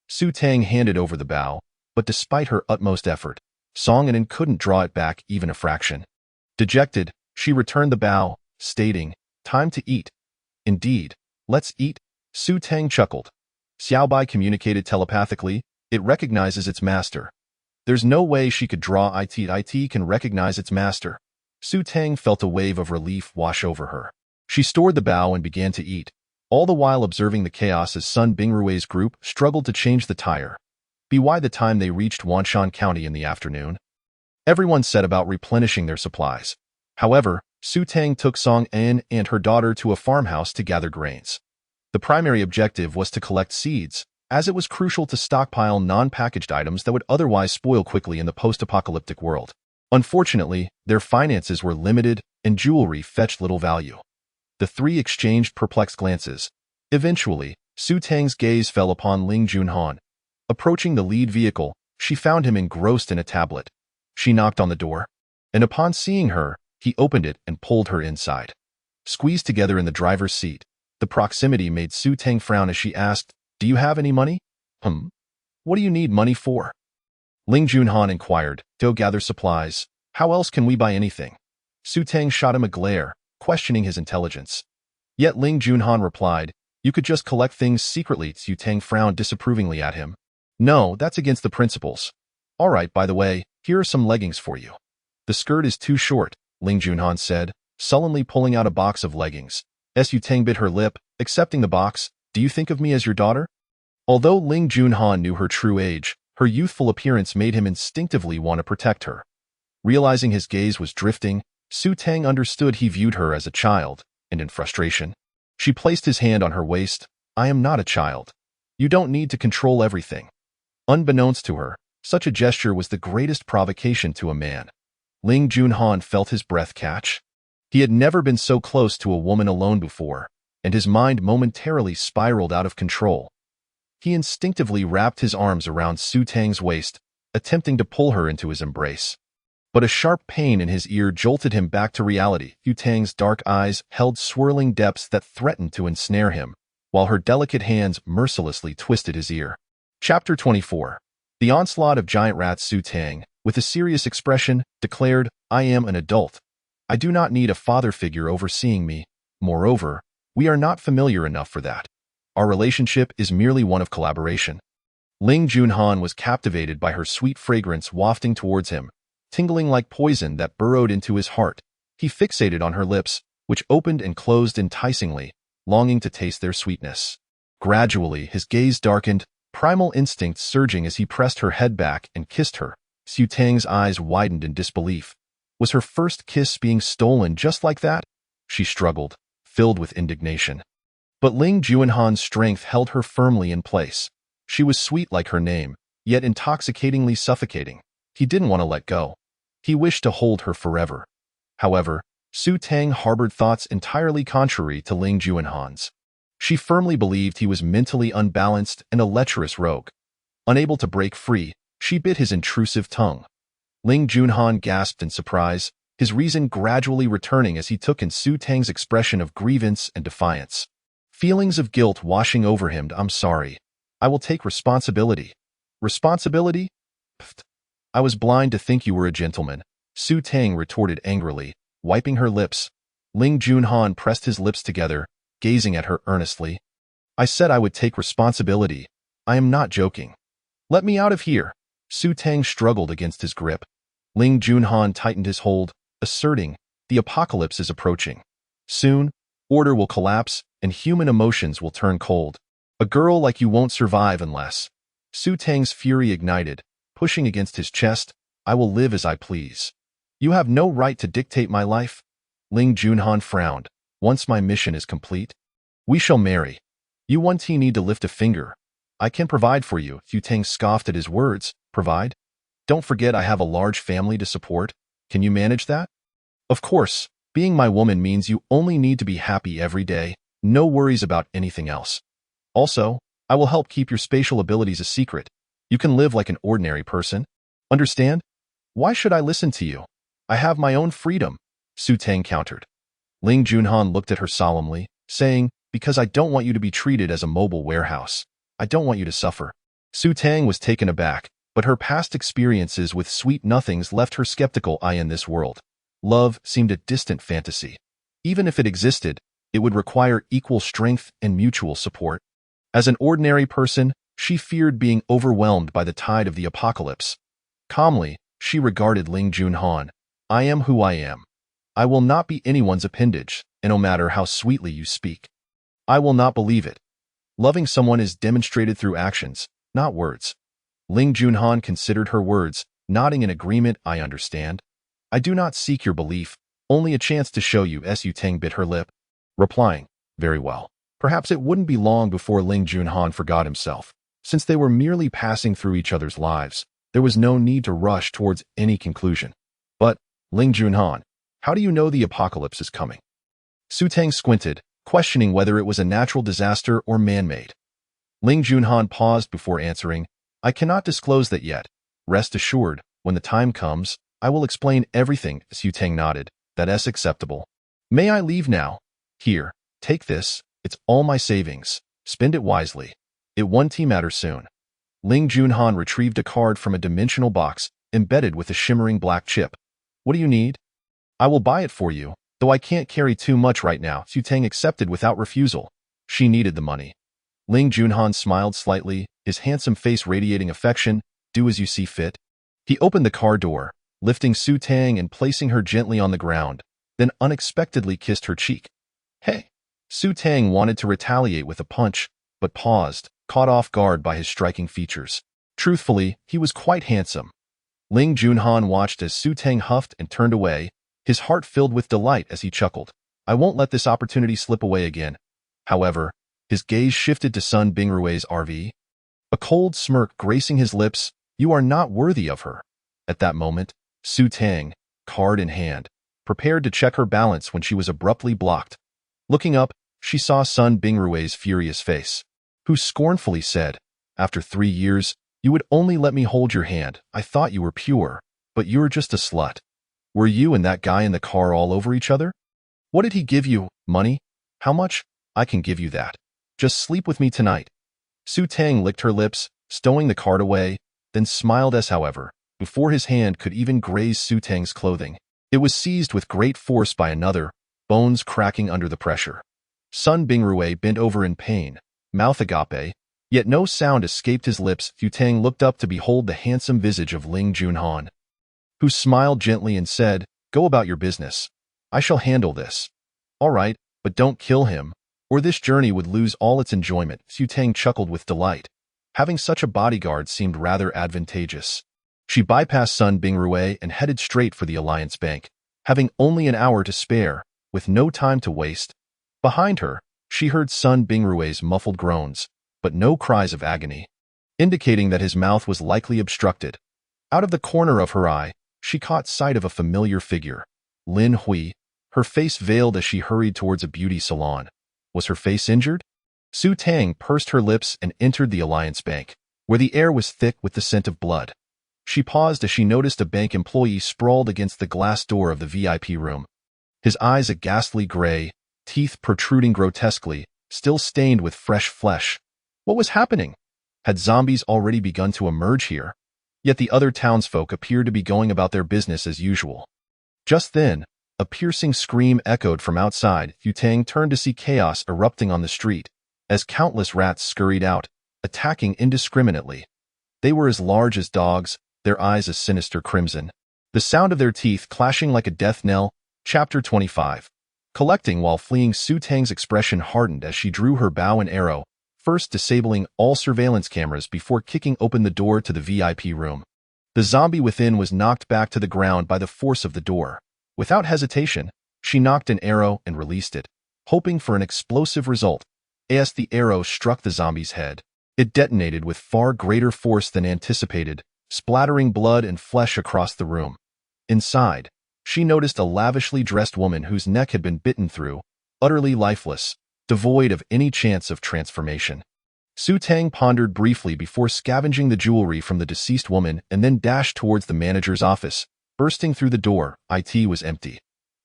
Su Tang handed over the bow, but despite her utmost effort, Song Anan couldn't draw it back even a fraction. Dejected, she returned the bow, stating, "Time to eat." "Indeed, let's eat," Su Tang chuckled. Xiaobai communicated telepathically, "It recognizes its master." There's no way she could draw it. It can recognize its master. Su Tang felt a wave of relief wash over her. She stored the bow and began to eat, all the while observing the chaos as Sun Bingrui's group struggled to change the tire. By the time they reached Wanshan County in the afternoon, everyone set about replenishing their supplies. However, Su Tang took Song An and her daughter to a farmhouse to gather grains. The primary objective was to collect seeds, as it was crucial to stockpile non-packaged items that would otherwise spoil quickly in the post-apocalyptic world. Unfortunately, their finances were limited and jewelry fetched little value. The three exchanged perplexed glances. Eventually, Su Tang's gaze fell upon Ling Junhan. Approaching the lead vehicle, she found him engrossed in a tablet. She knocked on the door, and upon seeing her, he opened it and pulled her inside. Squeezed together in the driver's seat, the proximity made Su Tang frown as she asked, "Do you have any money?" What do you need money for?" Ling Junhan inquired. "Go gather supplies. How else can we buy anything?" Su Tang shot him a glare, questioning his intelligence. Yet Ling Junhan replied, "You could just collect things secretly." Su Tang frowned disapprovingly at him. "No, that's against the principles." "All right, by the way, here are some leggings for you." "The skirt is too short," Ling Junhan said, sullenly pulling out a box of leggings. Su Tang bit her lip, accepting the box. "Do you think of me as your daughter?" Although Ling Junhan knew her true age, her youthful appearance made him instinctively want to protect her. Realizing his gaze was drifting, Su Tang understood he viewed her as a child, and in frustration, she placed his hand on her waist. "I am not a child. You don't need to control everything." Unbeknownst to her, such a gesture was the greatest provocation to a man. Ling Junhan felt his breath catch. He had never been so close to a woman alone before, and his mind momentarily spiraled out of control. He instinctively wrapped his arms around Su Tang's waist, attempting to pull her into his embrace. But a sharp pain in his ear jolted him back to reality. Su Tang's dark eyes held swirling depths that threatened to ensnare him, while her delicate hands mercilessly twisted his ear. Chapter 24. The onslaught of giant rats. Su Tang, with a serious expression, declared, "I am an adult. I do not need a father figure overseeing me. Moreover, we are not familiar enough for that. Our relationship is merely one of collaboration." Ling Junhan was captivated by her sweet fragrance wafting towards him, tingling like poison that burrowed into his heart. He fixated on her lips, which opened and closed enticingly, longing to taste their sweetness. Gradually, his gaze darkened, primal instincts surging as he pressed her head back and kissed her. Su Tang's eyes widened in disbelief. Was her first kiss being stolen just like that? She struggled, filled with indignation. But Ling Junhan's strength held her firmly in place. She was sweet like her name, yet intoxicatingly suffocating. He didn't want to let go. He wished to hold her forever. However, Su Tang harbored thoughts entirely contrary to Ling Junhan's. She firmly believed he was mentally unbalanced and a lecherous rogue. Unable to break free, she bit his intrusive tongue. Ling Junhan gasped in surprise, his reason gradually returning as he took in Su Tang's expression of grievance and defiance. Feelings of guilt washing over him. "I'm sorry. I will take responsibility." "Responsibility? Pfft. I was blind to think you were a gentleman," Su Tang retorted angrily, wiping her lips. Ling Junhan pressed his lips together, gazing at her earnestly. "I said I would take responsibility. I am not joking. Let me out of here." Su Tang struggled against his grip. Ling Junhan tightened his hold, asserting, "The apocalypse is approaching. Soon, order will collapse, and human emotions will turn cold. A girl like you won't survive unless—" Su Tang's fury ignited, pushing against his chest. "I will live as I please. You have no right to dictate my life." Ling Junhan frowned. "Once my mission is complete, we shall marry. You won't need to lift a finger. I can provide for you." Su Tang scoffed at his words. "Provide? Don't forget I have a large family to support. Can you manage that?" "Of course. Being my woman means you only need to be happy every day. No worries about anything else. Also, I will help keep your spatial abilities a secret. You can live like an ordinary person. Understand?" Why should I listen to you? I have my own freedom, Su Tang countered. Ling Junhan looked at her solemnly, saying, because I don't want you to be treated as a mobile warehouse. I don't want you to suffer. Su Tang was taken aback, but her past experiences with sweet nothings left her skeptical eye in this world. Love seemed a distant fantasy. Even if it existed, it would require equal strength and mutual support. As an ordinary person, she feared being overwhelmed by the tide of the apocalypse. Calmly, she regarded Ling Junhan. I am who I am. I will not be anyone's appendage, and no matter how sweetly you speak. I will not believe it. Loving someone is demonstrated through actions, not words. Ling Junhan considered her words, nodding in agreement. I understand. I do not seek your belief, only a chance to show you. Su Tang bit her lip, replying, very well. Perhaps it wouldn't be long before Ling Junhan forgot himself. Since they were merely passing through each other's lives, there was no need to rush towards any conclusion. But, Ling Junhan, how do you know the apocalypse is coming? Su Tang squinted, questioning whether it was a natural disaster or man-made. Ling Junhan paused before answering, I cannot disclose that yet. Rest assured, when the time comes, I will explain everything. Su Tang nodded. That's acceptable. May I leave now? Here, take this. It's all my savings. Spend it wisely. It won't matter soon. Ling Junhan retrieved a card from a dimensional box, embedded with a shimmering black chip. What do you need? I will buy it for you, though I can't carry too much right now. Su Tang accepted without refusal. She needed the money. Ling Junhan smiled slightly, his handsome face radiating affection. Do as you see fit. He opened the car door, lifting Su Tang and placing her gently on the ground, then unexpectedly kissed her cheek. Hey! Su Tang wanted to retaliate with a punch, but paused, caught off guard by his striking features. Truthfully, he was quite handsome. Ling Junhan watched as Su Tang huffed and turned away, his heart filled with delight as he chuckled. I won't let this opportunity slip away again. However, his gaze shifted to Sun Bingrui's RV. A cold smirk gracing his lips. You are not worthy of her. At that moment, Su Tang, card in hand, prepared to check her balance when she was abruptly blocked. Looking up, she saw Sun Bingrui's furious face, who scornfully said, after 3 years, you would only let me hold your hand. I thought you were pure, but you're just a slut. Were you and that guy in the car all over each other? What did he give you? Money? How much? I can give you that. Just sleep with me tonight. Su Tang licked her lips, stowing the card away, then smiled however, before his hand could even graze Su Tang's clothing, it was seized with great force by another, bones cracking under the pressure. Sun Bingrui bent over in pain, mouth agape, yet no sound escaped his lips. Su Tang looked up to behold the handsome visage of Ling Junhan, who smiled gently and said, Go about your business. I shall handle this. All right, but don't kill him, or this journey would lose all its enjoyment. Su Tang chuckled with delight. Having such a bodyguard seemed rather advantageous. She bypassed Sun Bingrui and headed straight for the Alliance Bank, having only an hour to spare, with no time to waste. Behind her, she heard Sun Bingrui's muffled groans, but no cries of agony, indicating that his mouth was likely obstructed. Out of the corner of her eye, she caught sight of a familiar figure, Lin Hui, her face veiled as she hurried towards a beauty salon. Was her face injured? Su Tang pursed her lips and entered the Alliance Bank, where the air was thick with the scent of blood. She paused as she noticed a bank employee sprawled against the glass door of the VIP room. His eyes a ghastly gray, teeth protruding grotesquely, still stained with fresh flesh. What was happening? Had zombies already begun to emerge here? Yet the other townsfolk appeared to be going about their business as usual. Just then, a piercing scream echoed from outside. Su Tang turned to see chaos erupting on the street, as countless rats scurried out, attacking indiscriminately. They were as large as dogs, their eyes a sinister crimson, the sound of their teeth clashing like a death knell. Chapter 25. Collecting while fleeing. Su Tang's expression hardened as she drew her bow and arrow, first disabling all surveillance cameras before kicking open the door to the VIP room. The zombie within was knocked back to the ground by the force of the door. Without hesitation, she knocked an arrow and released it, hoping for an explosive result. As the arrow struck the zombie's head, it detonated with far greater force than anticipated, splattering blood and flesh across the room. Inside, she noticed a lavishly dressed woman whose neck had been bitten through, utterly lifeless, devoid of any chance of transformation. Su Tang pondered briefly before scavenging the jewelry from the deceased woman and then dashed towards the manager's office. Bursting through the door, it was empty.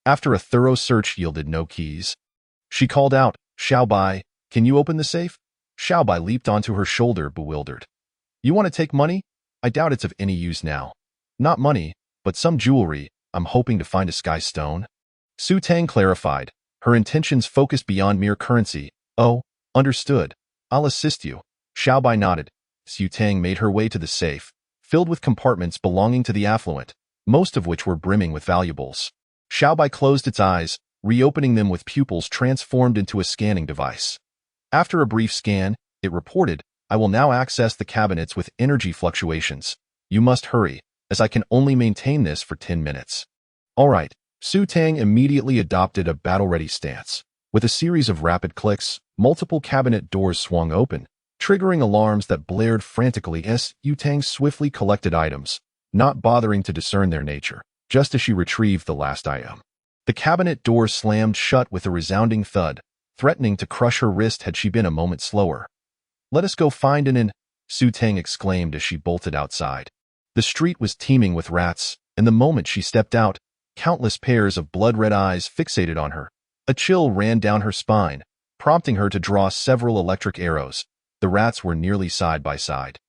After a thorough search yielded no keys. She called out, "Xiao Bai, can you open the safe?" Xiao Bai leaped onto her shoulder, bewildered. "You want to take money? I doubt it's of any use now." "Not money, but some jewelry. I'm hoping to find a sky stone." Su Tang clarified, her intentions focused beyond mere currency. "Oh, understood. I'll assist you." Xiao Bai nodded. Su Tang made her way to the safe, filled with compartments belonging to the affluent, most of which were brimming with valuables. Xiao Bai closed its eyes, reopening them with pupils transformed into a scanning device. After a brief scan, it reported, "I will now access the cabinets with energy fluctuations. You must hurry, as I can only maintain this for 10 minutes. All right. Su Tang immediately adopted a battle-ready stance. With a series of rapid clicks, multiple cabinet doors swung open, triggering alarms that blared frantically as Su Tang swiftly collected items, not bothering to discern their nature, just as she retrieved the last item. The cabinet door slammed shut with a resounding thud, threatening to crush her wrist had she been a moment slower. "Let us go find an inn," Su Tang exclaimed as she bolted outside. The street was teeming with rats, and the moment she stepped out, countless pairs of blood-red eyes fixated on her. A chill ran down her spine, prompting her to draw several electric arrows. The rats were nearly side by side.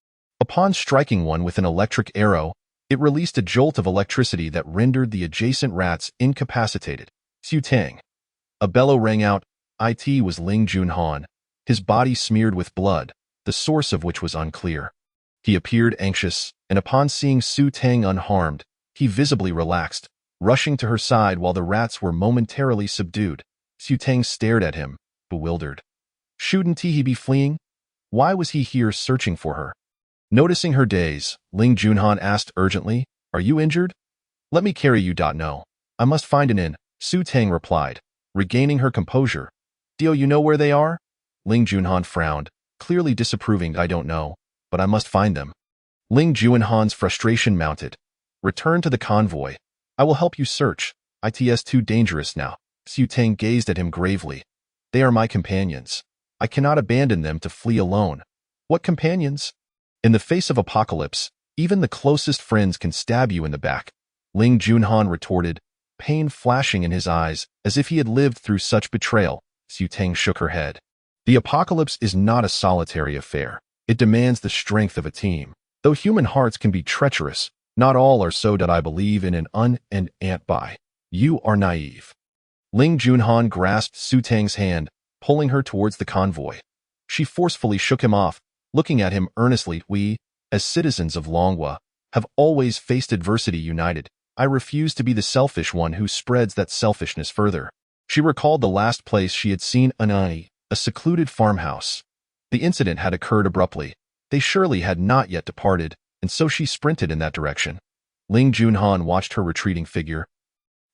Upon striking one with an electric arrow, it released a jolt of electricity that rendered the adjacent rats incapacitated. Su Tang. A bellow rang out. It was Ling Junhan, his body smeared with blood, the source of which was unclear. He appeared anxious, and upon seeing Su Tang unharmed, he visibly relaxed, rushing to her side while the rats were momentarily subdued. Su Tang stared at him, bewildered. Shouldn't he be fleeing? Why was he here searching for her? Noticing her daze, Ling Junhan asked urgently, "Are you injured?" "Let me carry you. No. I must find an inn," Su Tang replied, regaining her composure. "Do you know where they are?" Ling Junhan frowned, clearly disapproving. "I don't know, but I must find them." Ling Junhan's frustration mounted. "Return to the convoy. I will help you search. It's too dangerous now." Su Tang gazed at him gravely. "They are my companions. I cannot abandon them to flee alone." "What companions?" "In the face of apocalypse, even the closest friends can stab you in the back," Ling Junhan retorted, pain flashing in his eyes as if he had lived through such betrayal. Su Tang shook her head. "The apocalypse is not a solitary affair. It demands the strength of a team. Though human hearts can be treacherous, not all are so. That I believe in an and ant by. You are naive." Ling Junhan grasped Su Tang's hand, pulling her towards the convoy. She forcefully shook him off, looking at him earnestly. "We, as citizens of Longhua, have always faced adversity united. I refuse to be the selfish one who spreads that selfishness further." She recalled the last place she had seen Anani, a secluded farmhouse. The incident had occurred abruptly. They surely had not yet departed, and so she sprinted in that direction. Ling Junhan watched her retreating figure,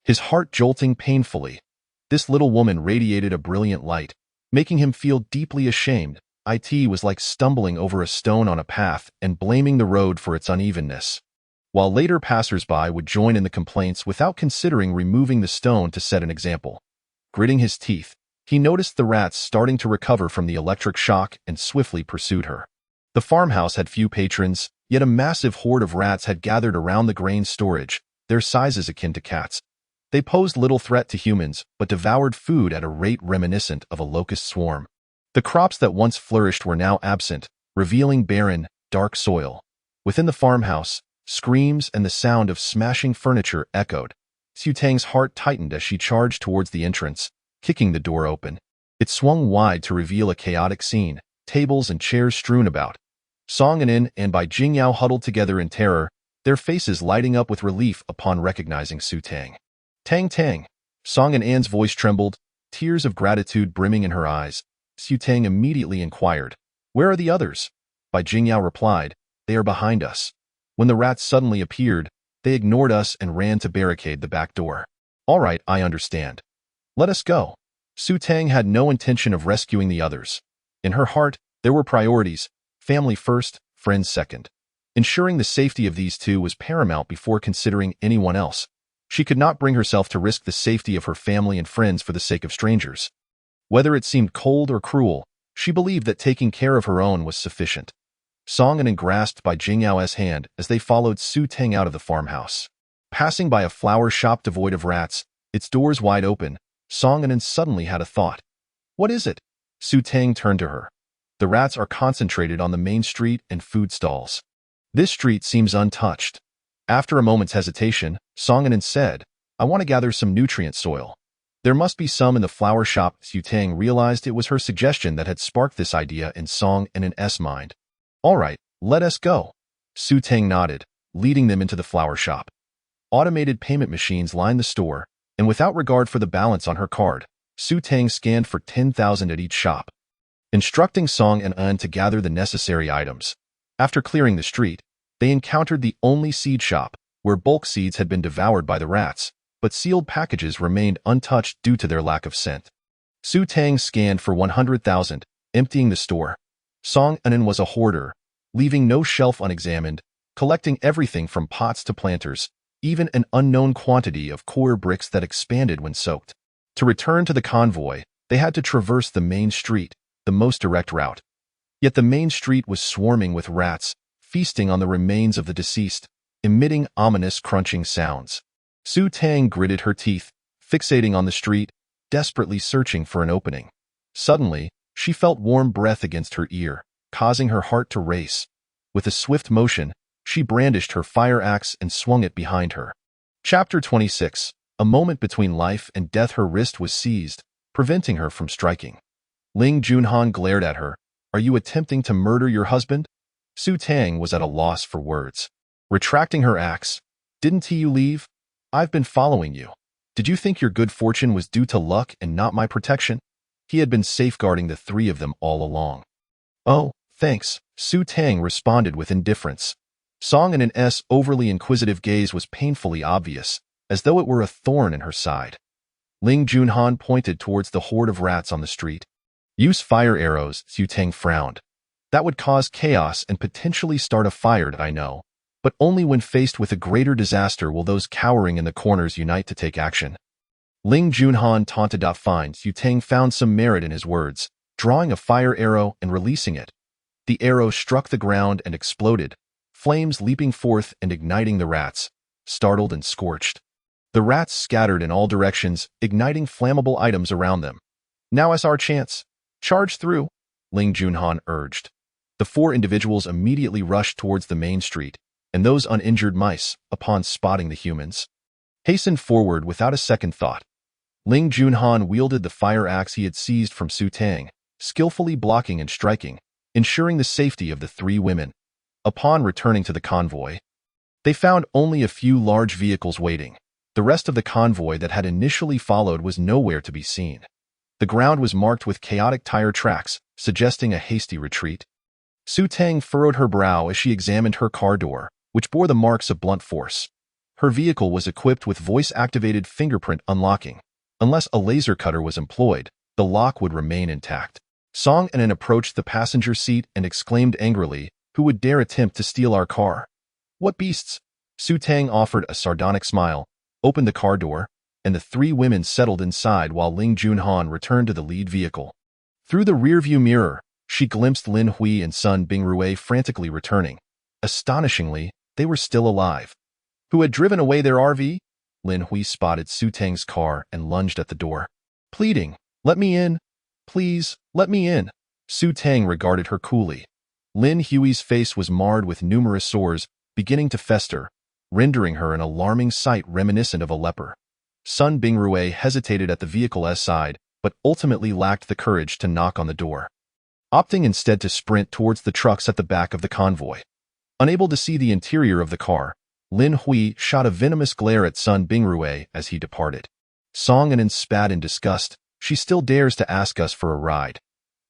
his heart jolting painfully. This little woman radiated a brilliant light, making him feel deeply ashamed. It was like stumbling over a stone on a path and blaming the road for its unevenness. While later passers-by would join in the complaints without considering removing the stone to set an example. Gritting his teeth, he noticed the rats starting to recover from the electric shock and swiftly pursued her. The farmhouse had few patrons, yet a massive horde of rats had gathered around the grain storage, their sizes akin to cats. They posed little threat to humans, but devoured food at a rate reminiscent of a locust swarm. The crops that once flourished were now absent, revealing barren, dark soil. Within the farmhouse, screams and the sound of smashing furniture echoed. Su Tang's heart tightened as she charged towards the entrance, kicking the door open. It swung wide to reveal a chaotic scene, tables and chairs strewn about. Song and Bai Jingyao huddled together in terror, their faces lighting up with relief upon recognizing Su Tang. "Tang Tang." Song and An's voice trembled, tears of gratitude brimming in her eyes. Su Tang immediately inquired, "Where are the others?" Bai Jingyao replied, "They are behind us." When the rats suddenly appeared, they ignored us and ran to barricade the back door. "All right, I understand. Let us go." Su Tang had no intention of rescuing the others. In her heart, there were priorities, family first, friends second. Ensuring the safety of these two was paramount before considering anyone else. She could not bring herself to risk the safety of her family and friends for the sake of strangers. Whether it seemed cold or cruel, She believed that taking care of her own was sufficient. Song and grasped by Jingyao's hand as they followed Su Teng out of the farmhouse. Passing by a flower shop devoid of rats, its doors wide open, Song and suddenly had a thought. What is it? Su Teng turned to her. The rats are concentrated on the main street and food stalls. This street seems untouched. After a moment's hesitation, Song and said, I want to gather some nutrient soil. There must be some in the flower shop. Su Teng realized it was her suggestion that had sparked this idea in Song and S mind. All right, let us go. Su Teng nodded, leading them into the flower shop. Automated payment machines lined the store, and without regard for the balance on her card, Su Teng scanned for 10,000 at each shop, instructing Song and An to gather the necessary items. After clearing the street, they encountered the only seed shop, where bulk seeds had been devoured by the rats, but sealed packages remained untouched due to their lack of scent. Su Teng scanned for 100,000, emptying the store. Song An was a hoarder, leaving no shelf unexamined, collecting everything from pots to planters, even an unknown quantity of coir bricks that expanded when soaked. To return to the convoy, they had to traverse the main street, the most direct route. Yet the main street was swarming with rats, feasting on the remains of the deceased, emitting ominous crunching sounds. Su Teng gritted her teeth, fixating on the street, desperately searching for an opening. Suddenly, she felt warm breath against her ear, causing her heart to race. With a swift motion, she brandished her fire axe and swung it behind her. Chapter 26. A moment between life and death. Her wrist was seized, preventing her from striking. Ling Junhan glared at her. Are you attempting to murder your husband? Su Teng was at a loss for words. Retracting her axe, didn't you leave? I've been following you. Did you think your good fortune was due to luck and not my protection? He had been safeguarding the three of them all along. Oh, thanks, Su Teng responded with indifference. Song and An's overly inquisitive gaze was painfully obvious, as though it were a thorn in her side. Ling Junhan pointed towards the horde of rats on the street. Use fire arrows, Su Teng frowned. That would cause chaos and potentially start a fire, I know, but only when faced with a greater disaster will those cowering in the corners unite to take action. Ling Junhan taunted. Fine, Su Teng found some merit in his words, drawing a fire arrow and releasing it. The arrow struck the ground and exploded, flames leaping forth and igniting the rats, startled and scorched. The rats scattered in all directions, igniting flammable items around them. Now is our chance. Charge through, Ling Junhan urged. The four individuals immediately rushed towards the main street, and those uninjured mice, upon spotting the humans, hastened forward without a second thought. Ling Junhan wielded the fire axe he had seized from Su Teng, skillfully blocking and striking, ensuring the safety of the three women. Upon returning to the convoy, they found only a few large vehicles waiting. The rest of the convoy that had initially followed was nowhere to be seen. The ground was marked with chaotic tire tracks, suggesting a hasty retreat. Su Teng furrowed her brow as she examined her car door, which bore the marks of blunt force. Her vehicle was equipped with voice-activated fingerprint unlocking. Unless a laser cutter was employed, the lock would remain intact. Song An approached the passenger seat and exclaimed angrily, "Who would dare attempt to steal our car?" "What beasts?" Su Teng offered a sardonic smile, opened the car door, and the three women settled inside while Ling Junhan returned to the lead vehicle. Through the rearview mirror, she glimpsed Lin Hui and Sun Bingrui frantically returning. Astonishingly, they were still alive. Who had driven away their RV? Lin Hui spotted Su Teng's car and lunged at the door, pleading, "Let me in. Please, let me in." Su Teng regarded her coolly. Lin Hui's face was marred with numerous sores, beginning to fester, rendering her an alarming sight reminiscent of a leper. Sun Bingrui hesitated at the vehicle's side, but ultimately lacked the courage to knock on the door, opting instead to sprint towards the trucks at the back of the convoy. Unable to see the interior of the car, Lin Hui shot a venomous glare at Sun Bingrui as he departed. Song An spat in disgust. She still dares to ask us for a ride.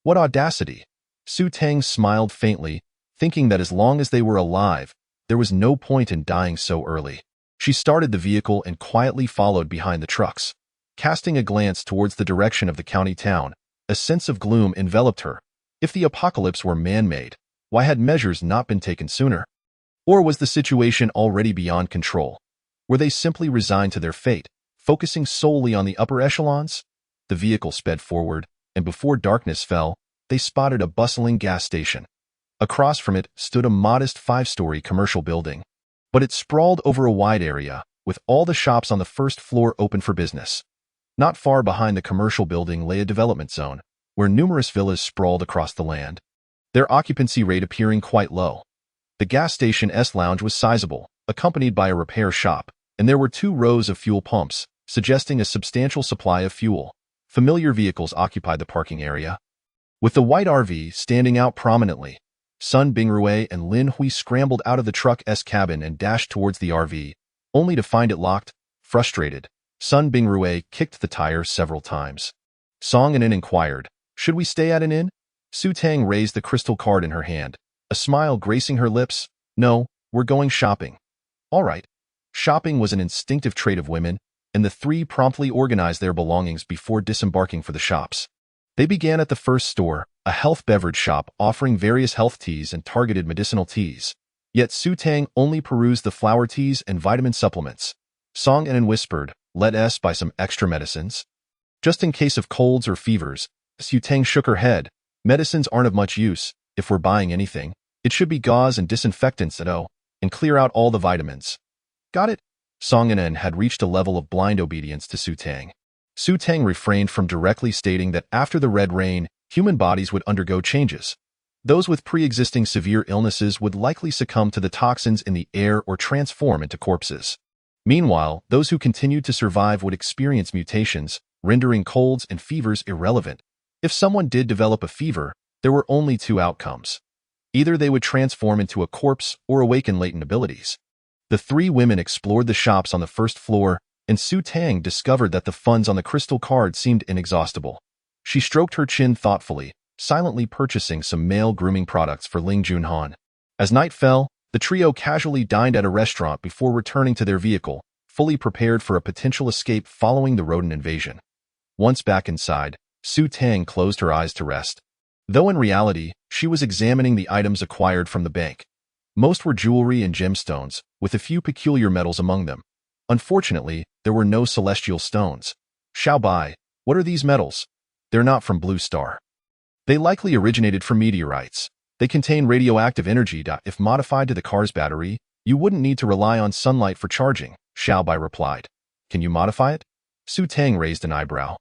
What audacity! Su Teng smiled faintly, thinking that as long as they were alive, there was no point in dying so early. She started the vehicle and quietly followed behind the trucks. Casting a glance towards the direction of the county town, a sense of gloom enveloped her. If the apocalypse were man-made, why had measures not been taken sooner? Or was the situation already beyond control? Were they simply resigned to their fate, focusing solely on the upper echelons? The vehicle sped forward, and before darkness fell, they spotted a bustling gas station. Across from it stood a modest 5-story commercial building, but it sprawled over a wide area, with all the shops on the first floor open for business. Not far behind the commercial building lay a development zone, where numerous villas sprawled across the land, their occupancy rate appearing quite low. The gas station's lounge was sizable, accompanied by a repair shop, and there were 2 rows of fuel pumps, suggesting a substantial supply of fuel. Familiar vehicles occupied the parking area, with the white RV standing out prominently. Sun Bingrui and Lin Hui scrambled out of the truck's cabin and dashed towards the RV, only to find it locked. Frustrated, Sun Bingrui kicked the tire several times. Song Anin inquired, "Should we stay at an inn?" Su Tang raised the crystal card in her hand, a smile gracing her lips. "No, we're going shopping." "All right." Shopping was an instinctive trait of women, and the 3 promptly organized their belongings before disembarking for the shops. They began at the first store, a health beverage shop offering various health teas and targeted medicinal teas. Yet Su Tang only perused the flower teas and vitamin supplements. Song Anin whispered, "Let us buy some extra medicines, just in case of colds or fevers." Su Tang shook her head. "Medicines aren't of much use. If we're buying anything, it should be gauze and disinfectants and clear out all the vitamins." "Got it." Song Anin had reached a level of blind obedience to Su Tang. Su Tang refrained from directly stating that after the Red Rain, human bodies would undergo changes. Those with pre-existing severe illnesses would likely succumb to the toxins in the air or transform into corpses. Meanwhile, those who continued to survive would experience mutations, rendering colds and fevers irrelevant. If someone did develop a fever, there were only 2 outcomes. Either they would transform into a corpse or awaken latent abilities. The 3 women explored the shops on the first floor, and Su Tang discovered that the funds on the crystal card seemed inexhaustible. She stroked her chin thoughtfully, silently purchasing some male grooming products for Ling Junhan. As night fell, the trio casually dined at a restaurant before returning to their vehicle, fully prepared for a potential escape following the rodent invasion. Once back inside, Su Tang closed her eyes to rest. Though in reality, she was examining the items acquired from the bank. Most were jewelry and gemstones, with a few peculiar metals among them. Unfortunately, there were no celestial stones. "Xiao Bai, what are these metals?" "They're not from Blue Star. They likely originated from meteorites. They contain radioactive energy. If modified to the car's battery, you wouldn't need to rely on sunlight for charging," Xiao Bai replied. "Can you modify it?" Su Tang raised an eyebrow.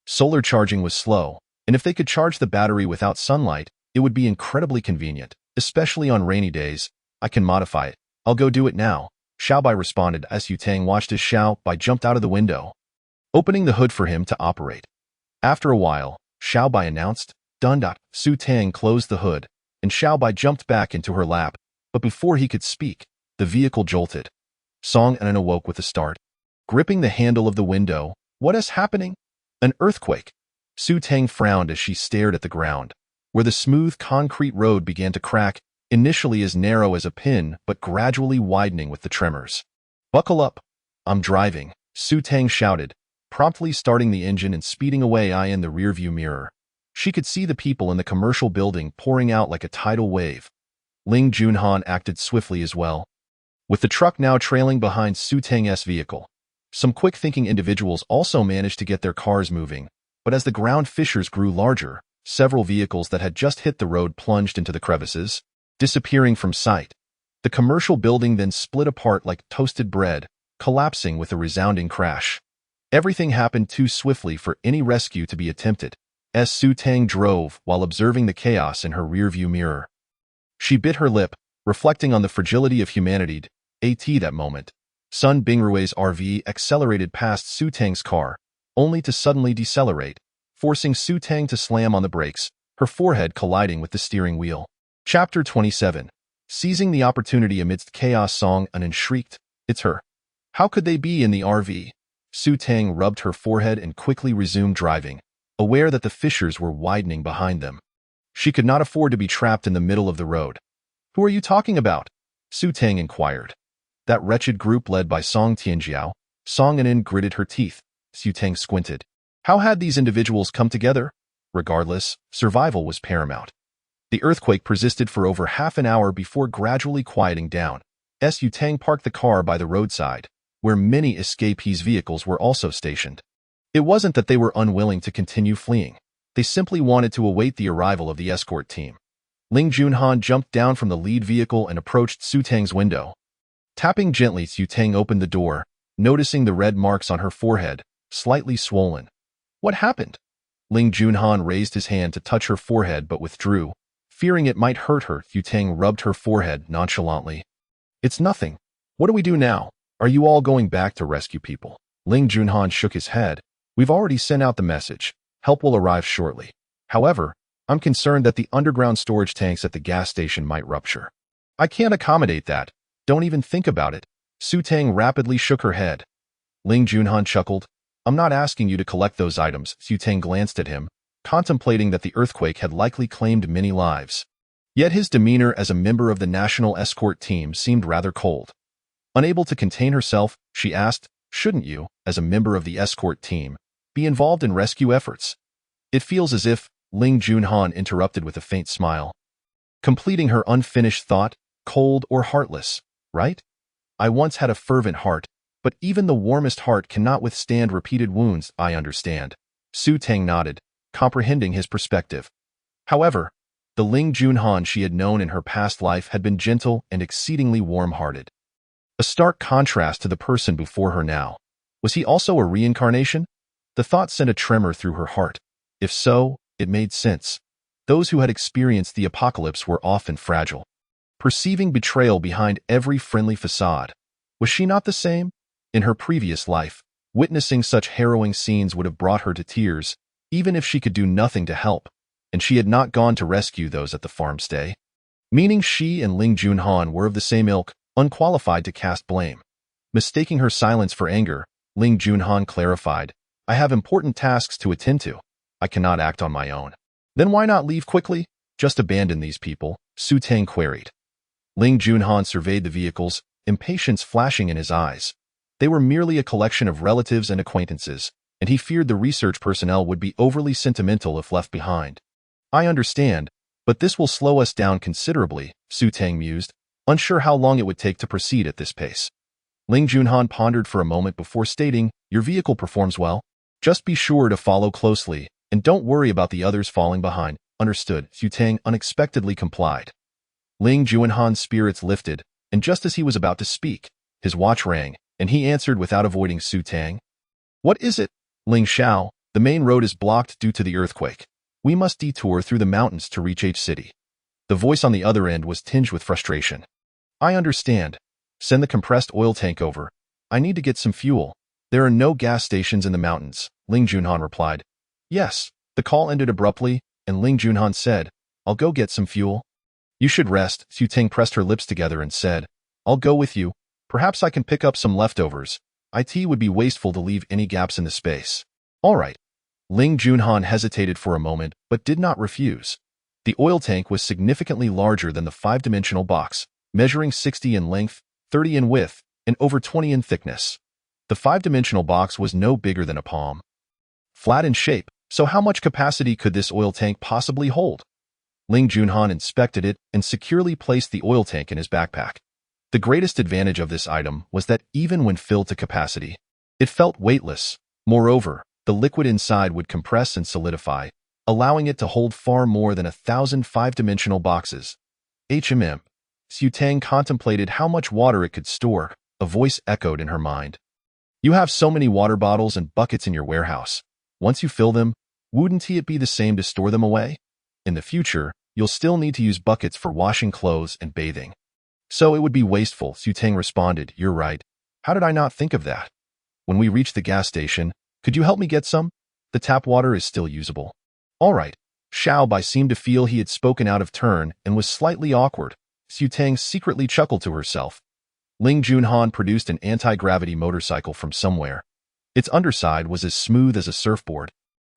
Solar charging was slow, and if they could charge the battery without sunlight, it would be incredibly convenient, especially on rainy days. "I can modify it. I'll go do it now," Xiao Bai responded as Su Tang watched as Xiao Bai jumped out of the window, opening the hood for him to operate. After a while, Xiao Bai announced, "Done." Su Tang closed the hood, and Xiao Bai jumped back into her lap, but before he could speak, the vehicle jolted. Song Anin awoke with a start, gripping the handle of the window. "What is happening?" "An earthquake." Su Tang frowned as she stared at the ground, where the smooth concrete road began to crack, initially as narrow as a pin but gradually widening with the tremors. "Buckle up. I'm driving," Su Tang shouted, promptly starting the engine and speeding away in the rearview mirror. She could see the people in the commercial building pouring out like a tidal wave. Ling Junhan acted swiftly as well, with the truck now trailing behind Su Tang's vehicle. Some quick-thinking individuals also managed to get their cars moving, but as the ground fissures grew larger, several vehicles that had just hit the road plunged into the crevices, disappearing from sight. The commercial building then split apart like toasted bread, collapsing with a resounding crash. Everything happened too swiftly for any rescue to be attempted, as Su Tang drove while observing the chaos in her rearview mirror. She bit her lip, reflecting on the fragility of humanity. That moment, Sun Bingrui's RV accelerated past Su Tang's car, only to suddenly decelerate, forcing Su Tang to slam on the brakes, her forehead colliding with the steering wheel. Chapter 27. Seizing the opportunity amidst chaos, Song Anin shrieked, "It's her! How could they be in the RV?" Su Tang rubbed her forehead and quickly resumed driving, aware that the fissures were widening behind them. She could not afford to be trapped in the middle of the road. "Who are you talking about?" Su Tang inquired. "That wretched group led by Song Tianjiao." Song Anin gritted her teeth. Su Tang squinted. How had these individuals come together? Regardless, survival was paramount. The earthquake persisted for over half an hour before gradually quieting down. Su Tang parked the car by the roadside, where many escapees' vehicles were also stationed. It wasn't that they were unwilling to continue fleeing. They simply wanted to await the arrival of the escort team. Ling Junhan jumped down from the lead vehicle and approached Su Tang's window. Tapping gently, Su Tang opened the door, noticing the red marks on her forehead, slightly swollen. What happened? Ling Junhan raised his hand to touch her forehead but withdrew. Fearing it might hurt her, Su Tang rubbed her forehead nonchalantly. It's nothing. What do we do now? Are you all going back to rescue people? Ling Junhan shook his head. We've already sent out the message. Help will arrive shortly. However, I'm concerned that the underground storage tanks at the gas station might rupture. I can't accommodate that. Don't even think about it. Su Tang rapidly shook her head. Ling Junhan chuckled. I'm not asking you to collect those items. Su Tang glanced at him, contemplating that the earthquake had likely claimed many lives. Yet his demeanor as a member of the national escort team seemed rather cold. Unable to contain herself, she asked, shouldn't you, as a member of the escort team, be involved in rescue efforts? It feels as if, Ling Junhan interrupted with a faint smile, completing her unfinished thought, cold or heartless, right? I once had a fervent heart, but even the warmest heart cannot withstand repeated wounds. I understand. Su Tang nodded, comprehending his perspective. However, the Ling Junhan she had known in her past life had been gentle and exceedingly warm-hearted. A stark contrast to the person before her now. Was he also a reincarnation? The thought sent a tremor through her heart. If so, it made sense. Those who had experienced the apocalypse were often fragile, perceiving betrayal behind every friendly facade. Was she not the same? In her previous life, witnessing such harrowing scenes would have brought her to tears, even if she could do nothing to help, and she had not gone to rescue those at the farmstay. Meaning she and Ling Junhan were of the same ilk, unqualified to cast blame. Mistaking her silence for anger, Ling Junhan clarified, I have important tasks to attend to. I cannot act on my own. Then why not leave quickly? Just abandon these people, Su Tang queried. Ling Junhan surveyed the vehicles, impatience flashing in his eyes. They were merely a collection of relatives and acquaintances, and he feared the research personnel would be overly sentimental if left behind. I understand, but this will slow us down considerably, Su Tang mused, unsure how long it would take to proceed at this pace. Ling Junhan pondered for a moment before stating, your vehicle performs well. Just be sure to follow closely, and don't worry about the others falling behind. Understood. Su Tang unexpectedly complied. Ling Junhan's spirits lifted, and just as he was about to speak, his watch rang, and he answered without avoiding Su Tang. What is it? Ling Xiao, the main road is blocked due to the earthquake. We must detour through the mountains to reach H City. The voice on the other end was tinged with frustration. I understand. Send the compressed oil tank over. I need to get some fuel. There are no gas stations in the mountains, Ling Junhan replied. Yes. The call ended abruptly, and Ling Junhan said, I'll go get some fuel. You should rest. Su Tang pressed her lips together and said, I'll go with you. Perhaps I can pick up some leftovers. It would be wasteful to leave any gaps in the space. All right. Ling Junhan hesitated for a moment, but did not refuse. The oil tank was significantly larger than the five-dimensional box, measuring 60 in length, 30 in width, and over 20 in thickness. The five-dimensional box was no bigger than a palm. Flat in shape, so how much capacity could this oil tank possibly hold? Ling Junhan inspected it and securely placed the oil tank in his backpack. The greatest advantage of this item was that even when filled to capacity, it felt weightless. Moreover, the liquid inside would compress and solidify, allowing it to hold far more than 1,000 five-dimensional boxes. Su Tang contemplated how much water it could store. A voice echoed in her mind. You have so many water bottles and buckets in your warehouse. Once you fill them, wouldn't it be the same to store them away? In the future, you'll still need to use buckets for washing clothes and bathing. So it would be wasteful, Su Tang responded. You're right. How did I not think of that? When we reach the gas station, could you help me get some? The tap water is still usable. All right. Xiao Bai seemed to feel he had spoken out of turn and was slightly awkward. Su Tang secretly chuckled to herself. Ling Junhan produced an anti-gravity motorcycle from somewhere. Its underside was as smooth as a surfboard,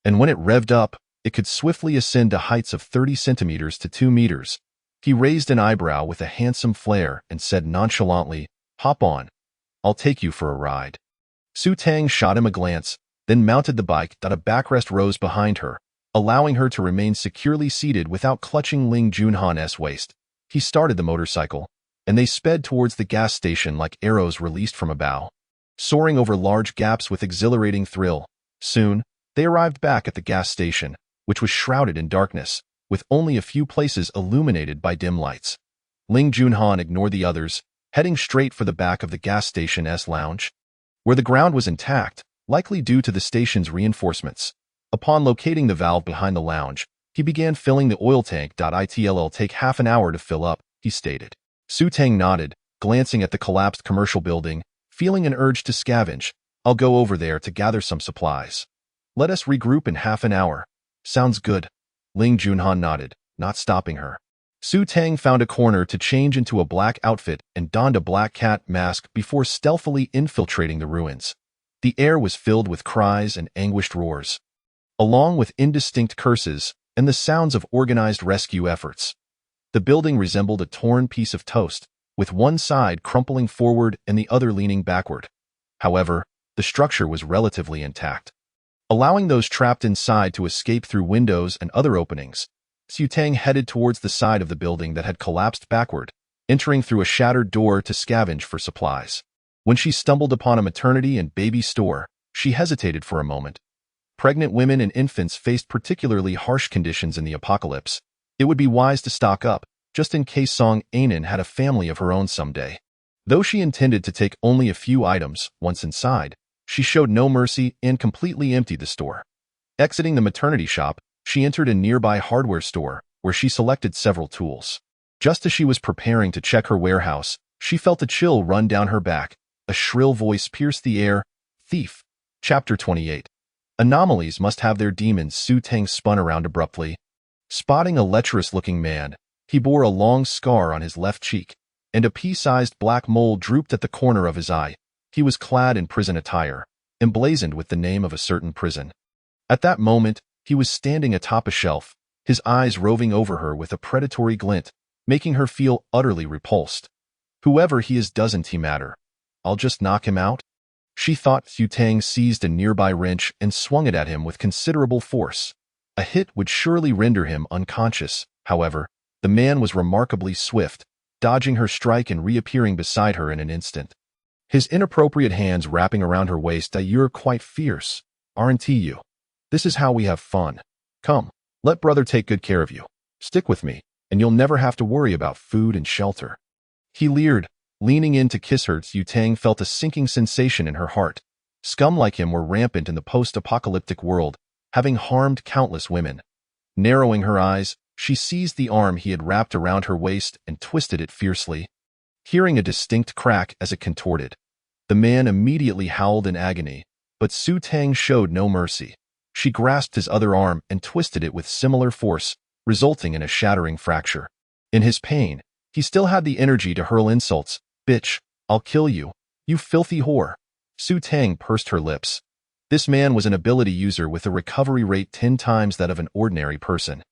and when it revved up, it could swiftly ascend to heights of 30 centimeters to 2 meters. He raised an eyebrow with a handsome flair and said nonchalantly, Hop on. I'll take you for a ride. Su Tang shot him a glance, then mounted the bike that a backrest rose behind her, allowing her to remain securely seated without clutching Ling Junhan's waist. He started the motorcycle, and they sped towards the gas station like arrows released from a bow, soaring over large gaps with exhilarating thrill. Soon, they arrived back at the gas station, which was shrouded in darkness, with only a few places illuminated by dim lights. Ling Junhan ignored the others, heading straight for the back of the gas station's lounge, where the ground was intact, likely due to the station's reinforcements. Upon locating the valve behind the lounge, he began filling the oil tank. It'll take half an hour to fill up, he stated. Su Tang nodded, glancing at the collapsed commercial building, feeling an urge to scavenge. I'll go over there to gather some supplies. Let us regroup in half an hour. Sounds good. Ling Junhan nodded, not stopping her. Su Tang found a corner to change into a black outfit and donned a black cat mask before stealthily infiltrating the ruins. The air was filled with cries and anguished roars, along with indistinct curses and the sounds of organized rescue efforts. The building resembled a torn piece of toast, with one side crumpling forward and the other leaning backward. However, the structure was relatively intact, allowing those trapped inside to escape through windows and other openings. Su Tang headed towards the side of the building that had collapsed backward, entering through a shattered door to scavenge for supplies. When she stumbled upon a maternity and baby store, she hesitated for a moment. Pregnant women and infants faced particularly harsh conditions in the apocalypse. It would be wise to stock up, just in case Song Ainen had a family of her own someday. Though she intended to take only a few items, once inside, she showed no mercy and completely emptied the store. Exiting the maternity shop, she entered a nearby hardware store, where she selected several tools. Just as she was preparing to check her warehouse, she felt a chill run down her back. A shrill voice pierced the air. Thief. Chapter 28. Anomalies must have their demons. Su Tang spun around abruptly. Spotting a lecherous-looking man, he bore a long scar on his left cheek, and a pea-sized black mole drooped at the corner of his eye. He was clad in prison attire, emblazoned with the name of a certain prison. At that moment, he was standing atop a shelf, his eyes roving over her with a predatory glint, making her feel utterly repulsed. Whoever he is doesn't he matter. I'll just knock him out? She thought. Su Tang seized a nearby wrench and swung it at him with considerable force. A hit would surely render him unconscious. However, the man was remarkably swift, dodging her strike and reappearing beside her in an instant. His inappropriate hands wrapping around her waist. You're quite fierce, aren't you? This is how we have fun. Come, let brother take good care of you. Stick with me, and you'll never have to worry about food and shelter. He leered, leaning in to kiss her. Su Tang felt a sinking sensation in her heart. Scum like him were rampant in the post-apocalyptic world, having harmed countless women. Narrowing her eyes, she seized the arm he had wrapped around her waist and twisted it fiercely. Hearing a distinct crack as it contorted, the man immediately howled in agony, but Su Tang showed no mercy. She grasped his other arm and twisted it with similar force, resulting in a shattering fracture. In his pain, he still had the energy to hurl insults. Bitch, I'll kill you, you filthy whore. Su Tang pursed her lips. This man was an ability user with a recovery rate 10 times that of an ordinary person.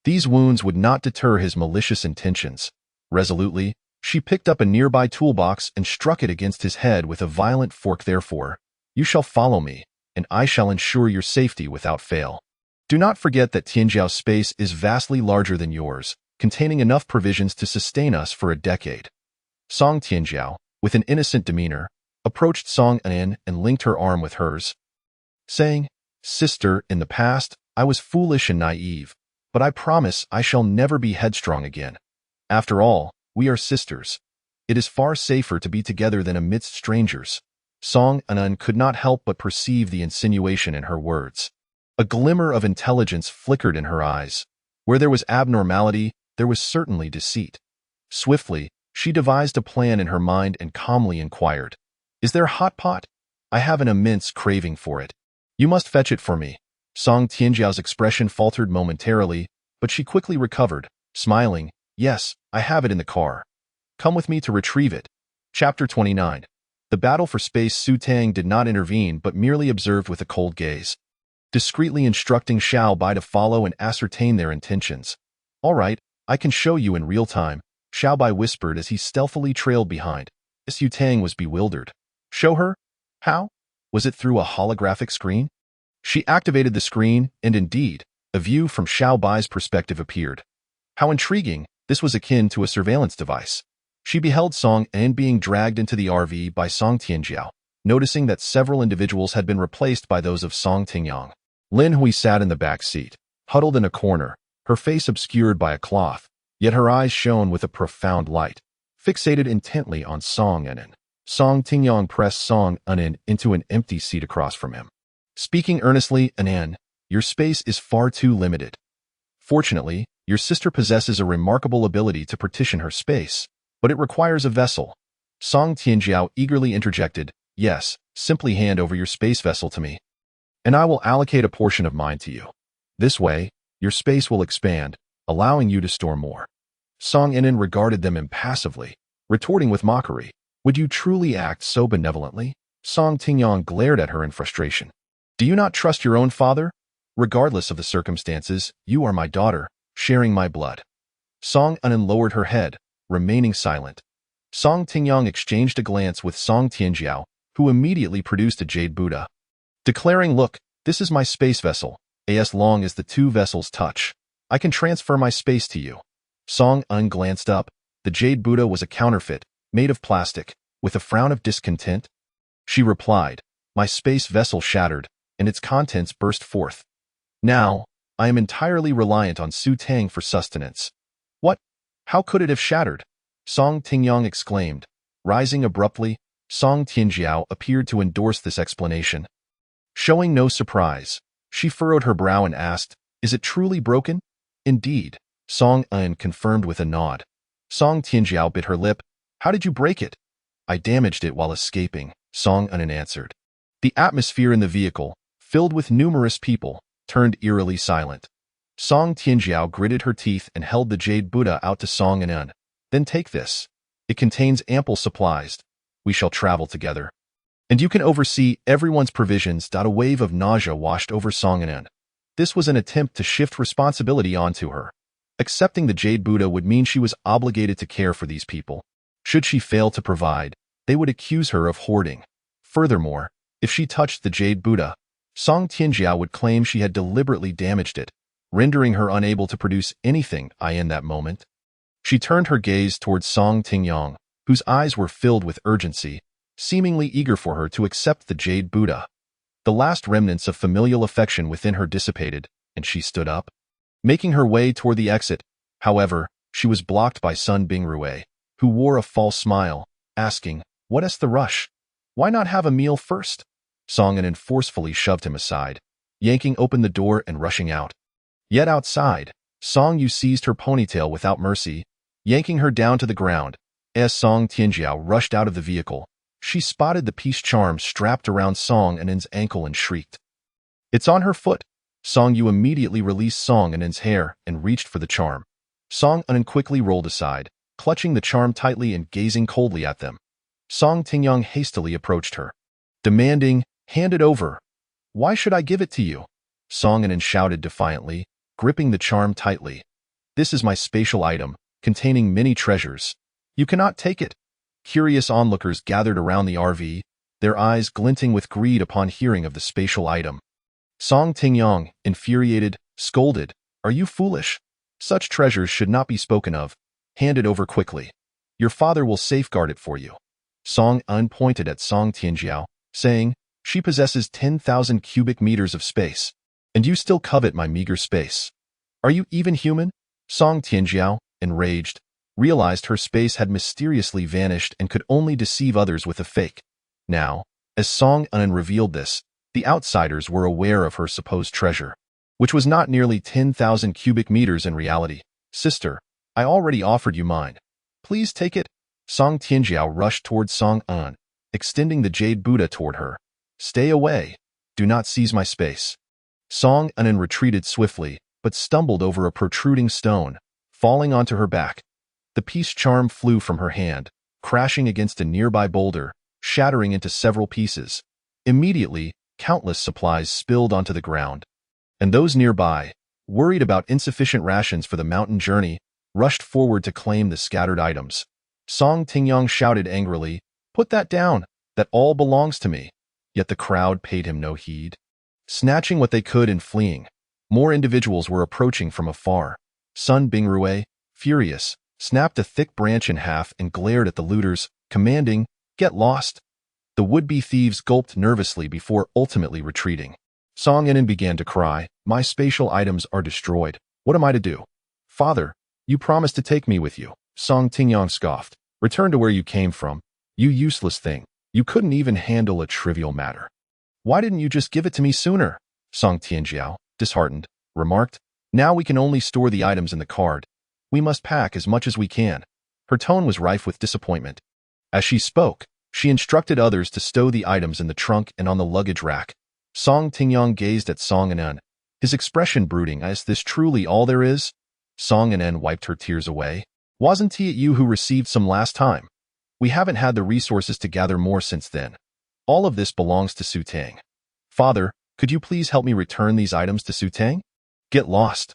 These wounds would not deter his malicious intentions. Resolutely, she picked up a nearby toolbox and struck it against his head with a violent fork. Therefore, you shall follow me, and I shall ensure your safety without fail. Do not forget that Tianjiao's space is vastly larger than yours, containing enough provisions to sustain us for a decade. Song Tianjiao, with an innocent demeanor, approached Song Anen and linked her arm with hers, saying, Sister, in the past, I was foolish and naive, but I promise I shall never be headstrong again. After all, we are sisters. It is far safer to be together than amidst strangers. Song Anen could not help but perceive the insinuation in her words. A glimmer of intelligence flickered in her eyes. Where there was abnormality, there was certainly deceit. Swiftly, she devised a plan in her mind and calmly inquired, Is there hot pot? I have an immense craving for it. You must fetch it for me. Song Tianjiao's expression faltered momentarily, but she quickly recovered, smiling, Yes, I have it in the car. Come with me to retrieve it. Chapter 29. The battle for space. Su Tang did not intervene but merely observed with a cold gaze, discreetly instructing Xiao Bai to follow and ascertain their intentions. All right, I can show you in real time, Xiao Bai whispered as he stealthily trailed behind. Su Tang was bewildered. Show her? How? Was it through a holographic screen? She activated the screen, and indeed, a view from Xiao Bai's perspective appeared. How intriguing, this was akin to a surveillance device. She beheld Song An being dragged into the RV by Song Tianjiao, noticing that several individuals had been replaced by those of Song Tingyang. Lin Hui sat in the back seat, huddled in a corner, her face obscured by a cloth, yet her eyes shone with a profound light, fixated intently on Song Enan. Song Tingyong pressed Song Enan into an empty seat across from him. Speaking earnestly, Enan, your space is far too limited. Fortunately, your sister possesses a remarkable ability to partition her space, but it requires a vessel. Song Tianjiao eagerly interjected, yes, simply hand over your space vessel to me, and I will allocate a portion of mine to you. This way, your space will expand, allowing you to store more. Song Enan regarded them impassively, retorting with mockery, would you truly act so benevolently? Song Tingyong glared at her in frustration. Do you not trust your own father? Regardless of the circumstances, you are my daughter, sharing my blood. Song Enan lowered her head, remaining silent. Song Tingyong exchanged a glance with Song Tianjiao, who immediately produced a jade Buddha, declaring, look, this is my space vessel. As long as the two vessels touch, I can transfer my space to you. Song Enan glanced up. The jade Buddha was a counterfeit, made of plastic, with a frown of discontent. She replied, my space vessel shattered, and its contents burst forth. Now, I am entirely reliant on Su Tang for sustenance. What? How could it have shattered? Song Tingyong exclaimed. Rising abruptly, Song Tianjiao appeared to endorse this explanation. Showing no surprise, she furrowed her brow and asked, is it truly broken? Indeed, Song Enan confirmed with a nod. Song Tianjiao bit her lip. How did you break it? I damaged it while escaping, Song Enan answered. The atmosphere in the vehicle, filled with numerous people, turned eerily silent. Song Tianjiao gritted her teeth and held the jade Buddha out to Song Enan. Then take this. It contains ample supplies. We shall travel together. And you can oversee everyone's provisions. A wave of nausea washed over Song Enan. This was an attempt to shift responsibility onto her. Accepting the jade Buddha would mean she was obligated to care for these people. Should she fail to provide, they would accuse her of hoarding. Furthermore, if she touched the jade Buddha, Song Tianjiao would claim she had deliberately damaged it, rendering her unable to produce anything in that moment. She turned her gaze towards Song Tingyong, whose eyes were filled with urgency, seemingly eager for her to accept the jade Buddha. The last remnants of familial affection within her dissipated, and she stood up. Making her way toward the exit, however, she was blocked by Sun Bingrue, who wore a false smile, asking, what is the rush? Why not have a meal first? Song Enan forcefully shoved him aside, yanking open the door and rushing out. Yet outside, Song Yu seized her ponytail without mercy, yanking her down to the ground. As Song Tianjiao rushed out of the vehicle, she spotted the peace charm strapped around Song Enan's ankle and shrieked. It's on her foot. Song Yu immediately released Song Enan's hair and reached for the charm. Song Enan quickly rolled aside, clutching the charm tightly and gazing coldly at them. Song Tingyong hastily approached her, demanding, hand it over. Why should I give it to you? Song Enan shouted defiantly, gripping the charm tightly. This is my spatial item, containing many treasures. You cannot take it. Curious onlookers gathered around the RV, their eyes glinting with greed upon hearing of the spatial item. Song Tingyong, infuriated, scolded, are you foolish? Such treasures should not be spoken of. Hand it over quickly. Your father will safeguard it for you. Song Enan pointed at Song Tianjiao, saying, she possesses 10,000 cubic meters of space, and you still covet my meager space. Are you even human? Song Tianjiao, enraged, realized her space had mysteriously vanished and could only deceive others with a fake. Now, as Song Enan revealed this, the outsiders were aware of her supposed treasure, which was not nearly 10,000 cubic meters in reality. Sister, I already offered you mine. Please take it. Song Tianjiao rushed toward Song Enan, extending the jade Buddha toward her. Stay away. Do not seize my space. Song Enan retreated swiftly, but stumbled over a protruding stone, falling onto her back. The peace charm flew from her hand, crashing against a nearby boulder, shattering into several pieces. Immediately, countless supplies spilled onto the ground, and those nearby, worried about insufficient rations for the mountain journey, rushed forward to claim the scattered items. Song Tingyong shouted angrily, put that down, that all belongs to me. Yet the crowd paid him no heed, snatching what they could and fleeing. More individuals were approaching from afar. Sun Bingrue, furious, snapped a thick branch in half and glared at the looters, commanding, get lost. The would-be thieves gulped nervously before ultimately retreating. Song Enan began to cry, My spatial items are destroyed. What am I to do? Father, you promised to take me with you. Song Tingyang scoffed. Return to where you came from. You useless thing. You couldn't even handle a trivial matter. Why didn't you just give it to me sooner? Song Tianjiao, disheartened, remarked. Now we can only store the items in the cart. We must pack as much as we can. Her tone was rife with disappointment. As she spoke, she instructed others to stow the items in the trunk and on the luggage rack. Song Tingyang gazed at Song Anen, his expression brooding. Is this truly all there is? Song Anen wiped her tears away. Wasn't it you who received some last time? We haven't had the resources to gather more since then. All of this belongs to Su Tang. Father, could you please help me return these items to Su Tang? Get lost.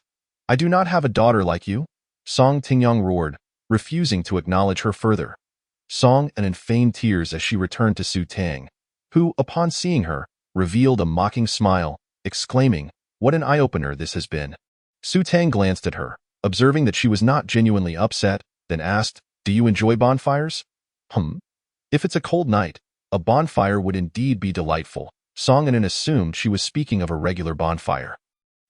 I do not have a daughter like you. Song Tingyang roared, refusing to acknowledge her further. Song Anen feigned tears as she returned to Su Tang, who, upon seeing her, revealed a mocking smile, exclaiming, "What an eye-opener this has been." Su Tang glanced at her, observing that she was not genuinely upset, then asked, "Do you enjoy bonfires?" If it's a cold night, a bonfire would indeed be delightful. Song Anen assumed she was speaking of a regular bonfire.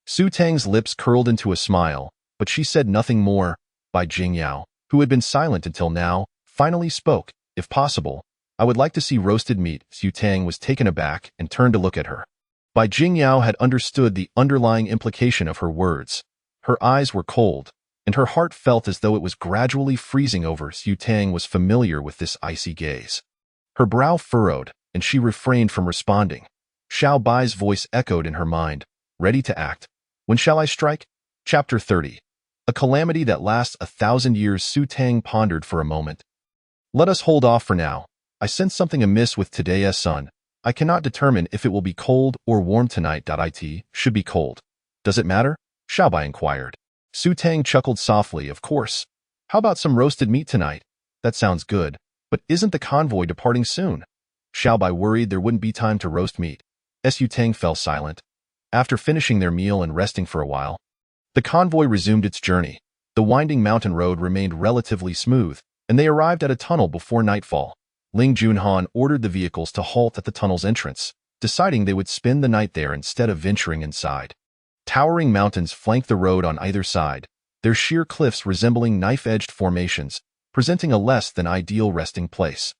Su Tang's lips curled into a smile, but she said nothing more. Bai Jingyao, who had been silent until now, finally spoke. If possible, I would like to see roasted meat. Su Tang was taken aback and turned to look at her. Bai Jingyao had understood the underlying implication of her words. Her eyes were cold, and her heart felt as though it was gradually freezing over. Su Tang was familiar with this icy gaze. Her brow furrowed, and she refrained from responding. Xiao Bai's voice echoed in her mind, ready to act. When shall I strike? Chapter 30. A calamity that lasts 1,000 years. Su Tang pondered for a moment. Let us hold off for now. I sense something amiss with today's sun. I cannot determine if it will be cold or warm tonight. It should be cold. Does it matter? Xiao Bai inquired. Su Tang chuckled softly. Of course. How about some roasted meat tonight? That sounds good. But isn't the convoy departing soon? Xiao Bai worried there wouldn't be time to roast meat. Su Tang fell silent. After finishing their meal and resting for a while, the convoy resumed its journey. The winding mountain road remained relatively smooth, and they arrived at a tunnel before nightfall. Ling Junhan ordered the vehicles to halt at the tunnel's entrance, deciding they would spend the night there instead of venturing inside. Towering mountains flanked the road on either side, their sheer cliffs resembling knife-edged formations, presenting a less than ideal resting place.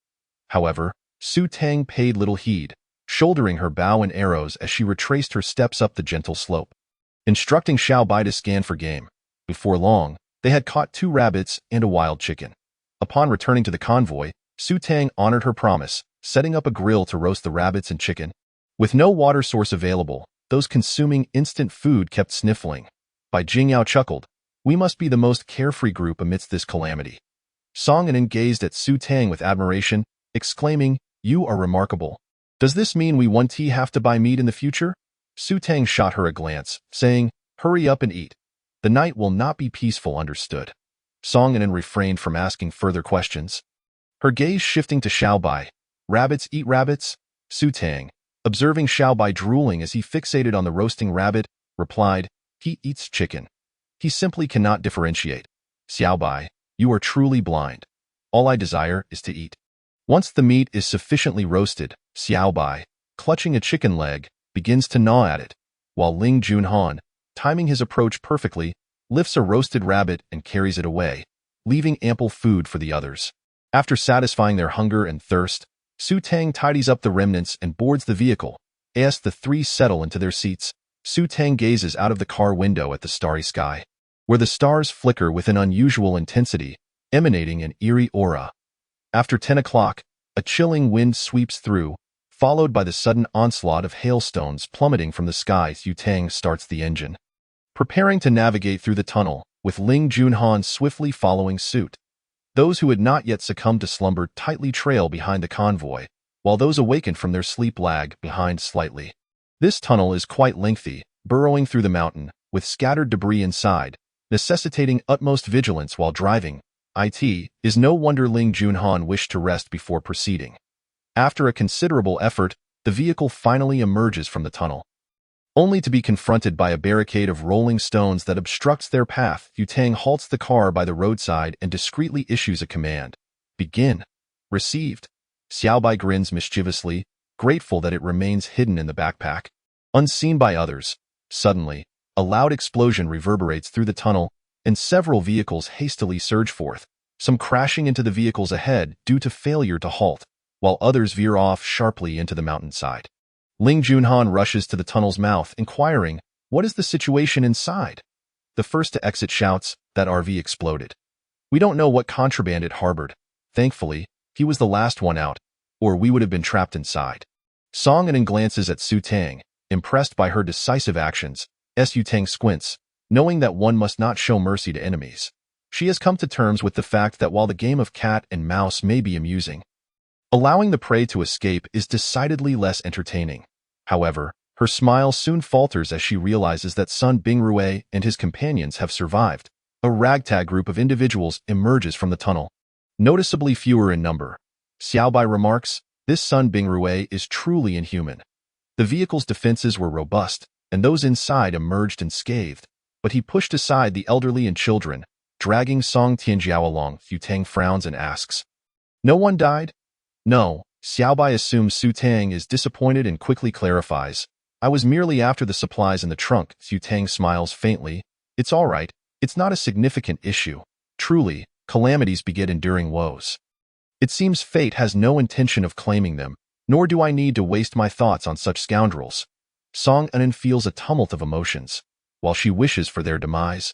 However, Su Tang paid little heed, shouldering her bow and arrows as she retraced her steps up the gentle slope. Instructing Xiao Bai to scan for game. Before long, they had caught 2 rabbits and a wild chicken. Upon returning to the convoy, Su Tang honored her promise, setting up a grill to roast the rabbits and chicken. With no water source available, those consuming instant food kept sniffling. Bai Jingyao chuckled. We must be the most carefree group amidst this calamity. Song Anen gazed at Su Tang with admiration, exclaiming, You are remarkable. Does this mean we won't have to buy meat in the future? Su Tang shot her a glance, saying, Hurry up and eat. The night will not be peaceful. Understood. Song Anen refrained from asking further questions. Her gaze shifting to Xiao Bai. Rabbits eat rabbits? Su Tang, observing Xiao Bai drooling as he fixated on the roasting rabbit, replied, He eats chicken. He simply cannot differentiate. Xiao Bai, you are truly blind. All I desire is to eat. Once the meat is sufficiently roasted, Xiao Bai, clutching a chicken leg, begins to gnaw at it, while Ling Junhan, timing his approach perfectly, lifts a roasted rabbit and carries it away, leaving ample food for the others. After satisfying their hunger and thirst, Su Tang tidies up the remnants and boards the vehicle. As the 3 settle into their seats, Su Tang gazes out of the car window at the starry sky, where the stars flicker with an unusual intensity, emanating an eerie aura. After 10 o'clock, a chilling wind sweeps through, followed by the sudden onslaught of hailstones plummeting from the sky. Su Tang starts the engine, preparing to navigate through the tunnel, with Ling Junhan swiftly following suit. Those who had not yet succumbed to slumber tightly trail behind the convoy, while those awakened from their sleep lag behind slightly. This tunnel is quite lengthy, burrowing through the mountain, with scattered debris inside, necessitating utmost vigilance while driving. It is no wonder Ling Junhan wished to rest before proceeding. After a considerable effort, the vehicle finally emerges from the tunnel, only to be confronted by a barricade of rolling stones that obstructs their path. Su Tang halts the car by the roadside and discreetly issues a command. Begin. Received. Xiao Bai grins mischievously, grateful that it remains hidden in the backpack, unseen by others. Suddenly, A loud explosion reverberates through the tunnel, and several vehicles hastily surge forth, some crashing into the vehicles ahead due to failure to halt, while others veer off sharply into the mountainside. Ling Junhan rushes to the tunnel's mouth, inquiring, "What is the situation inside?" The first to exit shouts, "That RV exploded. We don't know what contraband it harbored. Thankfully, he was the last one out, or we would have been trapped inside." Song Anan glances at Su Tang, impressed by her decisive actions. Su Tang squints, knowing that one must not show mercy to enemies. She has come to terms with the fact that while the game of cat and mouse may be amusing, allowing the prey to escape is decidedly less entertaining. However, her smile soon falters as she realizes that Sun Bingrue and his companions have survived. A ragtag group of individuals emerges from the tunnel, noticeably fewer in number. Xiaobai remarks, "This Sun Bingrue is truly inhuman." The vehicle's defenses were robust, and those inside emerged unscathed, but he pushed aside the elderly and children, dragging Song Tianjiao along. Su Tang frowns and asks, "No one died?" "No." Xiaobai assumes Su Tang is disappointed and quickly clarifies, "I was merely after the supplies in the trunk." Su Tang smiles faintly, "It's all right. It's not a significant issue. Truly, calamities beget enduring woes. It seems fate has no intention of claiming them, nor do I need to waste my thoughts on such scoundrels." Song Anan feels a tumult of emotions, while she wishes for their demise.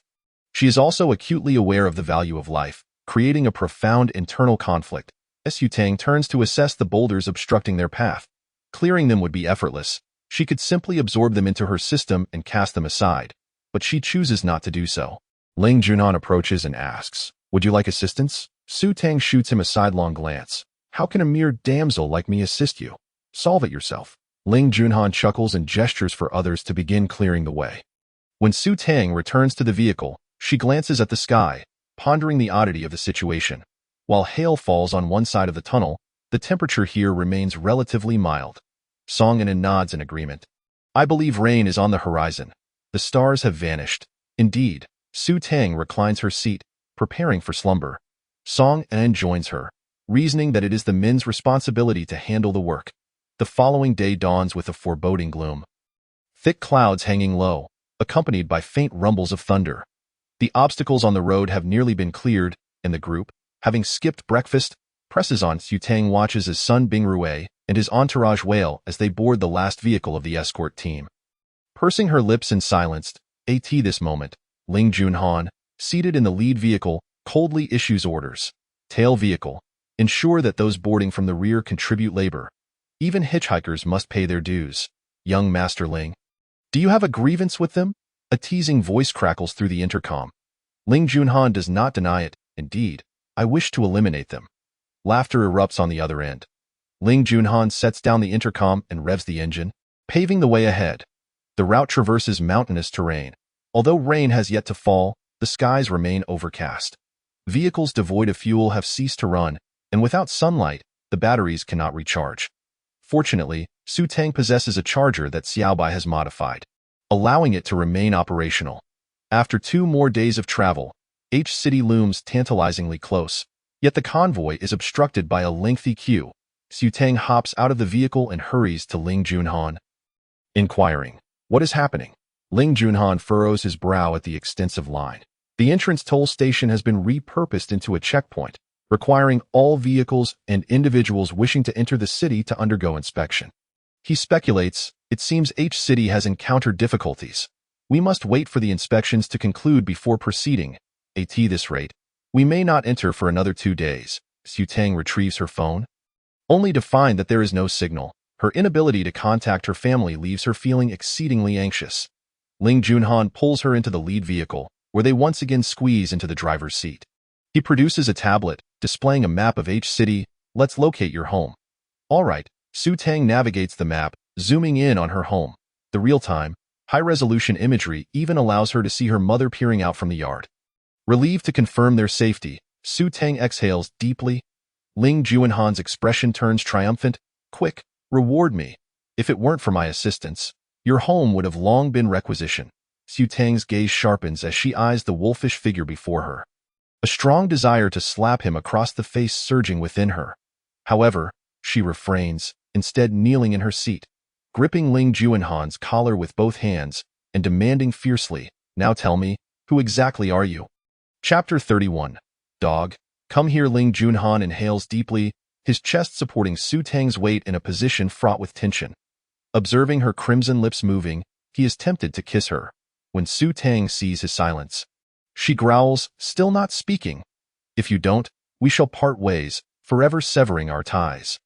She is also acutely aware of the value of life, creating a profound internal conflict. Su Tang turns to assess the boulders obstructing their path. Clearing them would be effortless. She could simply absorb them into her system and cast them aside, but she chooses not to do so. Ling Junhan approaches and asks, "Would you like assistance?" Su Tang shoots him a sidelong glance. "How can a mere damsel like me assist you? Solve it yourself." Ling Junhan chuckles and gestures for others to begin clearing the way. When Su Tang returns to the vehicle, she glances at the sky, pondering the oddity of the situation. While hail falls on one side of the tunnel, the temperature here remains relatively mild. Song Anan nods in agreement. "I believe rain is on the horizon. The stars have vanished." Indeed, Su Tang reclines her seat, preparing for slumber. Song Anan joins her, reasoning that it is the men's responsibility to handle the work. The following day dawns with a foreboding gloom. Thick clouds hanging low, accompanied by faint rumbles of thunder. The obstacles on the road have nearly been cleared, and the group, having skipped breakfast, presses on. Su Tang watches as Sun Bingrue and his entourage wail as they board the last vehicle of the escort team. Pursing her lips in silence, this moment, Ling Junhan, seated in the lead vehicle, coldly issues orders. Tail vehicle. Ensure that those boarding from the rear contribute labor. Even hitchhikers must pay their dues. Young Master Ling. Do you have a grievance with them? A teasing voice crackles through the intercom. Ling Junhan does not deny it. Indeed, I wish to eliminate them. Laughter erupts on the other end. Ling Junhan sets down the intercom and revs the engine, paving the way ahead. The route traverses mountainous terrain. Although rain has yet to fall, the skies remain overcast. Vehicles devoid of fuel have ceased to run, and without sunlight, the batteries cannot recharge. Fortunately, Su Tang possesses a charger that Xiaobai has modified, allowing it to remain operational. After 2 more days of travel, H City looms tantalizingly close, yet the convoy is obstructed by a lengthy queue. Su Tang hops out of the vehicle and hurries to Ling Junhan, inquiring, "What is happening?" Ling Junhan furrows his brow at the extensive line. The entrance toll station has been repurposed into a checkpoint, requiring all vehicles and individuals wishing to enter the city to undergo inspection. He speculates, "It seems H City has encountered difficulties. We must wait for the inspections to conclude before proceeding. At this rate, we may not enter for another 2 days." Su Tang retrieves her phone, only to find that there is no signal. Her inability to contact her family leaves her feeling exceedingly anxious. Ling Junhan pulls her into the lead vehicle, where they once again squeeze into the driver's seat. He produces a tablet, displaying a map of H City. "Let's locate your home." All right. Su Tang navigates the map, zooming in on her home. The real-time, high-resolution imagery even allows her to see her mother peering out from the yard. Relieved to confirm their safety, Su Tang exhales deeply. Ling Junhan's expression turns triumphant. "Quick, reward me. If it weren't for my assistance, your home would have long been requisitioned." Su Tang's gaze sharpens as she eyes the wolfish figure before her, a strong desire to slap him across the face surging within her. However, she refrains, instead kneeling in her seat, gripping Ling Junhan's collar with both hands. and demanding fiercely, "Now tell me, who exactly are you?" Chapter 31. Dog. Come here. Ling Junhan inhales deeply, his chest supporting Su Tang's weight in a position fraught with tension. Observing her crimson lips moving, he is tempted to kiss her. When Su Tang sees his silence, she growls, still not speaking. "If you don't, we shall part ways, forever severing our ties."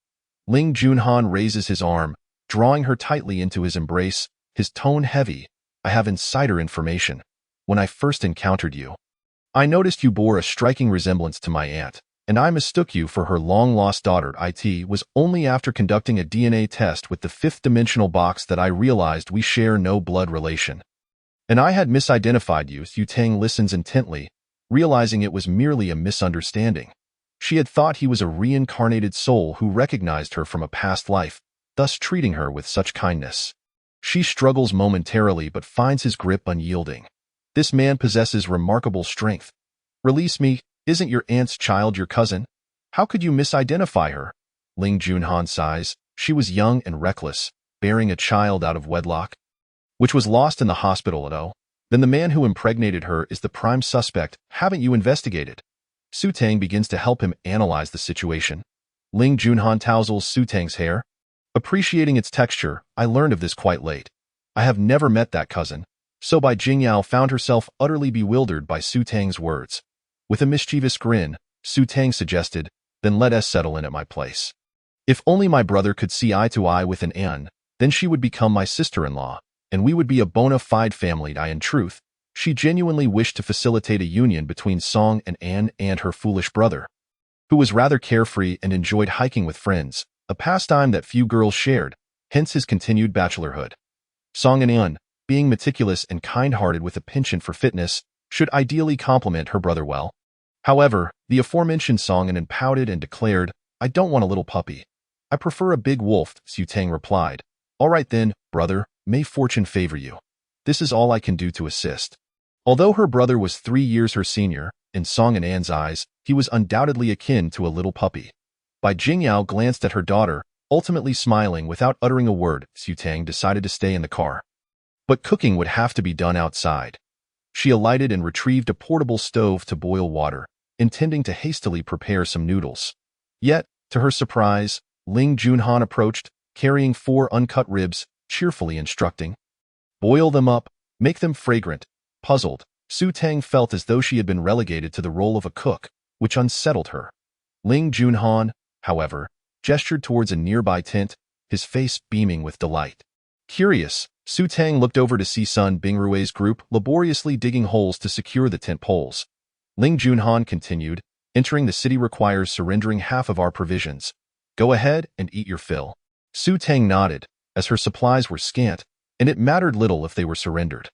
Ling Junhan raises his arm, drawing her tightly into his embrace, his tone heavy. "I have insider information. When I first encountered you, I noticed you bore a striking resemblance to my aunt, and I mistook you for her long-lost daughter. It was only after conducting a DNA test with the fifth-dimensional box that I realized we share no blood relation. And I had misidentified you." Su Tang listens intently, realizing it was merely a misunderstanding. She had thought he was a reincarnated soul who recognized her from a past life, thus treating her with such kindness. She struggles momentarily but finds his grip unyielding. "This man possesses remarkable strength. Release me. Isn't your aunt's child your cousin? How could you misidentify her?" Ling Junhan sighs. She was young and reckless, bearing a child out of wedlock, which was lost in the hospital. "Oh, then the man who impregnated her is the prime suspect. Haven't you investigated?" Su Tang begins to help him analyze the situation. Ling Junhan tousles Su Tang's hair. Appreciating its texture, "I learned of this quite late. I have never met that cousin." So Bai Jingyao found herself utterly bewildered by Su Tang's words. With a mischievous grin, Su Tang suggested, "Then let us settle in at my place. If only my brother could see eye to eye with an An, then she would become my sister-in-law, and we would be a bona fide family." In truth, she genuinely wished to facilitate a union between Song and An and her foolish brother, who was rather carefree and enjoyed hiking with friends, a pastime that few girls shared, hence his continued bachelorhood. Song and An, being meticulous and kind-hearted with a penchant for fitness, should ideally complement her brother well. However, the aforementioned Song and An pouted and declared, "I don't want a little puppy. I prefer a big wolf." Su Tang replied, "All right then, brother, may fortune favor you. This is all I can do to assist." Although her brother was 3 years her senior, in Song and An's eyes, he was undoubtedly akin to a little puppy. Bai Jingyao glanced at her daughter, ultimately smiling without uttering a word. Su Tang decided to stay in the car. But cooking would have to be done outside. She alighted and retrieved a portable stove to boil water, intending to hastily prepare some noodles. Yet, to her surprise, Ling Junhan approached, carrying 4 uncut ribs, cheerfully instructing, "Boil them up, make them fragrant." Puzzled, Su Tang felt as though she had been relegated to the role of a cook, which unsettled her. Ling Junhan, however, gestured towards a nearby tent, his face beaming with delight. Curious, Su Tang looked over to see Sun Bingrui's group laboriously digging holes to secure the tent poles. Ling Junhan continued, "Entering the city requires surrendering half of our provisions. Go ahead and eat your fill." Su Tang nodded, as her supplies were scant, and it mattered little if they were surrendered.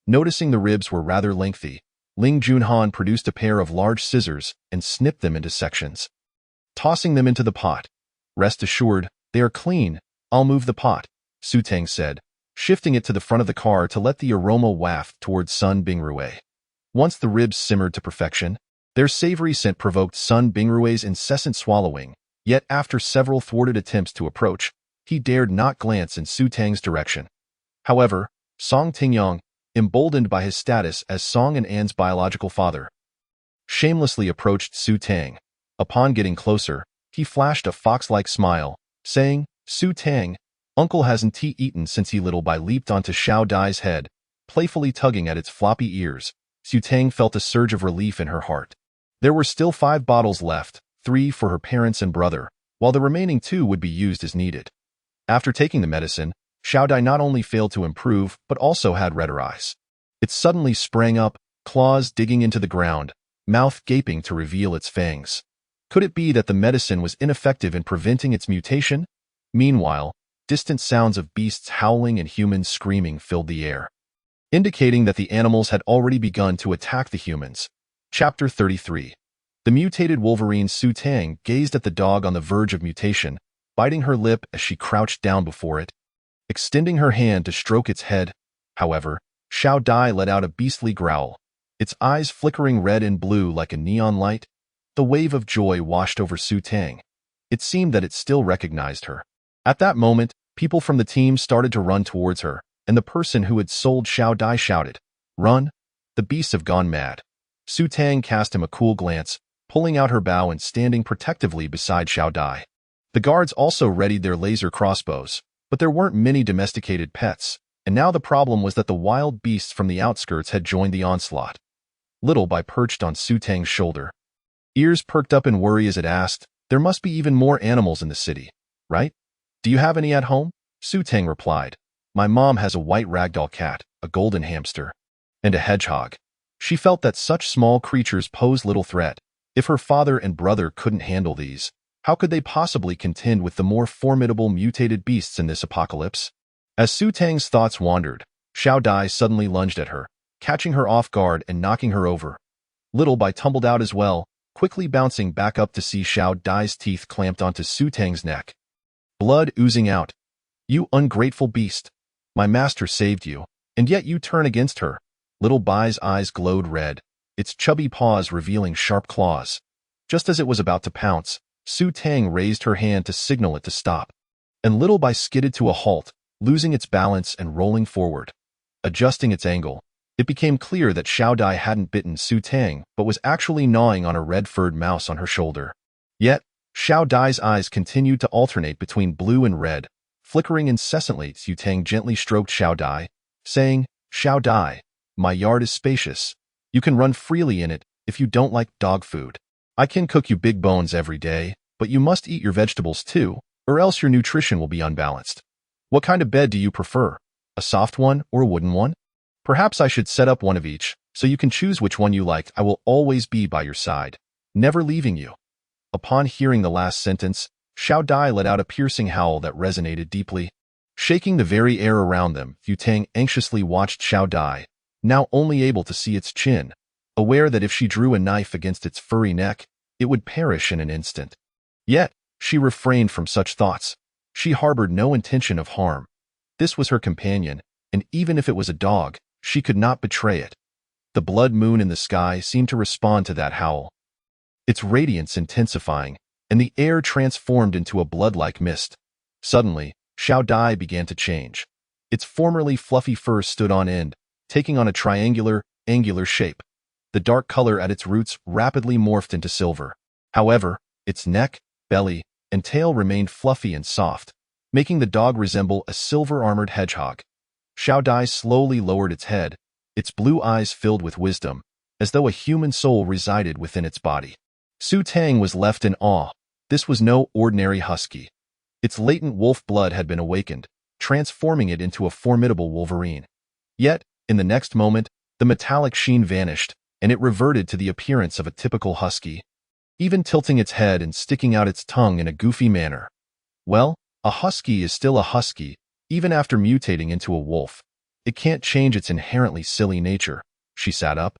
Noticing the ribs were rather lengthy, Ling Junhan produced a pair of large scissors and snipped them into sections, tossing them into the pot. "Rest assured, they are clean. I'll move the pot," Su Tang said, shifting it to the front of the car to let the aroma waft towards Sun Bingrui. Once the ribs simmered to perfection, their savory scent provoked Sun Bingrui's incessant swallowing, yet after several thwarted attempts to approach, he dared not glance in Su Tang's direction. However, Song Tingyong, emboldened by his status as Song and An's biological father, shamelessly approached Su Tang. Upon getting closer, he flashed a fox-like smile, saying, "Su Tang, Uncle hasn't eaten since he little." Bai leaped onto Xiao Dai's head, playfully tugging at its floppy ears. Su Tang felt a surge of relief in her heart. There were still 5 bottles left, 3 for her parents and brother, while the remaining 2 would be used as needed. After taking the medicine, Xiao Dai not only failed to improve, but also had redder eyes. It suddenly sprang up, claws digging into the ground, mouth gaping to reveal its fangs. Could it be that the medicine was ineffective in preventing its mutation? Meanwhile, distant sounds of beasts howling and humans screaming filled the air, indicating that the animals had already begun to attack the humans. Chapter 33. The mutated Wolverine. Su Tang gazed at the dog on the verge of mutation, biting her lip as she crouched down before it, extending her hand to stroke its head. However, Xiao Dai let out a beastly growl, its eyes flickering red and blue like a neon light. The wave of joy washed over Su Tang. It seemed that it still recognized her. At that moment, people from the team started to run towards her, and the person who had sold Xiao Dai shouted, "Run! The beasts have gone mad." Su Tang cast him a cool glance, pulling out her bow and standing protectively beside Xiao Dai. The guards also readied their laser crossbows, but there weren't many domesticated pets, and now the problem was that the wild beasts from the outskirts had joined the onslaught. Little Bai perched on Su Tang's shoulder. Ears perked up in worry as it asked, "There must be even more animals in the city, right? Do you have any at home?" Su Tang replied, "My mom has a white ragdoll cat, a golden hamster, and a hedgehog." She felt that such small creatures posed little threat. If her father and brother couldn't handle these, how could they possibly contend with the more formidable mutated beasts in this apocalypse? As Su Tang's thoughts wandered, Xiao Dai suddenly lunged at her, catching her off guard and knocking her over. Little Bai tumbled out as well, quickly bouncing back up to see Xiao Dai's teeth clamped onto Su Tang's neck. Blood oozing out. "You ungrateful beast! My master saved you, and yet you turn against her." Little Bai's eyes glowed red, its chubby paws revealing sharp claws. Just as it was about to pounce, Su Tang raised her hand to signal it to stop, and Little Bai skidded to a halt, losing its balance and rolling forward. Adjusting its angle, it became clear that Xiao Dai hadn't bitten Su Tang but was actually gnawing on a red-furred mouse on her shoulder. Yet, Xiao Dai's eyes continued to alternate between blue and red, flickering incessantly. Su Tang gently stroked Xiao Dai, saying, "Xiao Dai, my yard is spacious. You can run freely in it if you don't like dog food. I can cook you big bones every day, but you must eat your vegetables too, or else your nutrition will be unbalanced. What kind of bed do you prefer? A soft one or a wooden one? Perhaps I should set up one of each, so you can choose which one you like. I will always be by your side, never leaving you." Upon hearing the last sentence, Xiao Dai let out a piercing howl that resonated deeply. Shaking the very air around them, Yu Tang anxiously watched Xiao Dai, now only able to see its chin, aware that if she drew a knife against its furry neck, it would perish in an instant. Yet, she refrained from such thoughts. She harbored no intention of harm. This was her companion, and even if it was a dog, she could not betray it. The blood moon in the sky seemed to respond to that howl, its radiance intensifying, and the air transformed into a blood-like mist. Suddenly, Xiao Dai began to change. Its formerly fluffy fur stood on end, taking on a triangular, angular shape. The dark color at its roots rapidly morphed into silver. However, its neck, belly, and tail remained fluffy and soft, making the dog resemble a silver-armored hedgehog. Xiao Dai slowly lowered its head, its blue eyes filled with wisdom, as though a human soul resided within its body. Su Tang was left in awe. This was no ordinary husky. Its latent wolf blood had been awakened, transforming it into a formidable wolverine. Yet, in the next moment, the metallic sheen vanished, and it reverted to the appearance of a typical husky, even tilting its head and sticking out its tongue in a goofy manner. Well, a husky is still a husky, even after mutating into a wolf. It can't change its inherently silly nature. She sat up,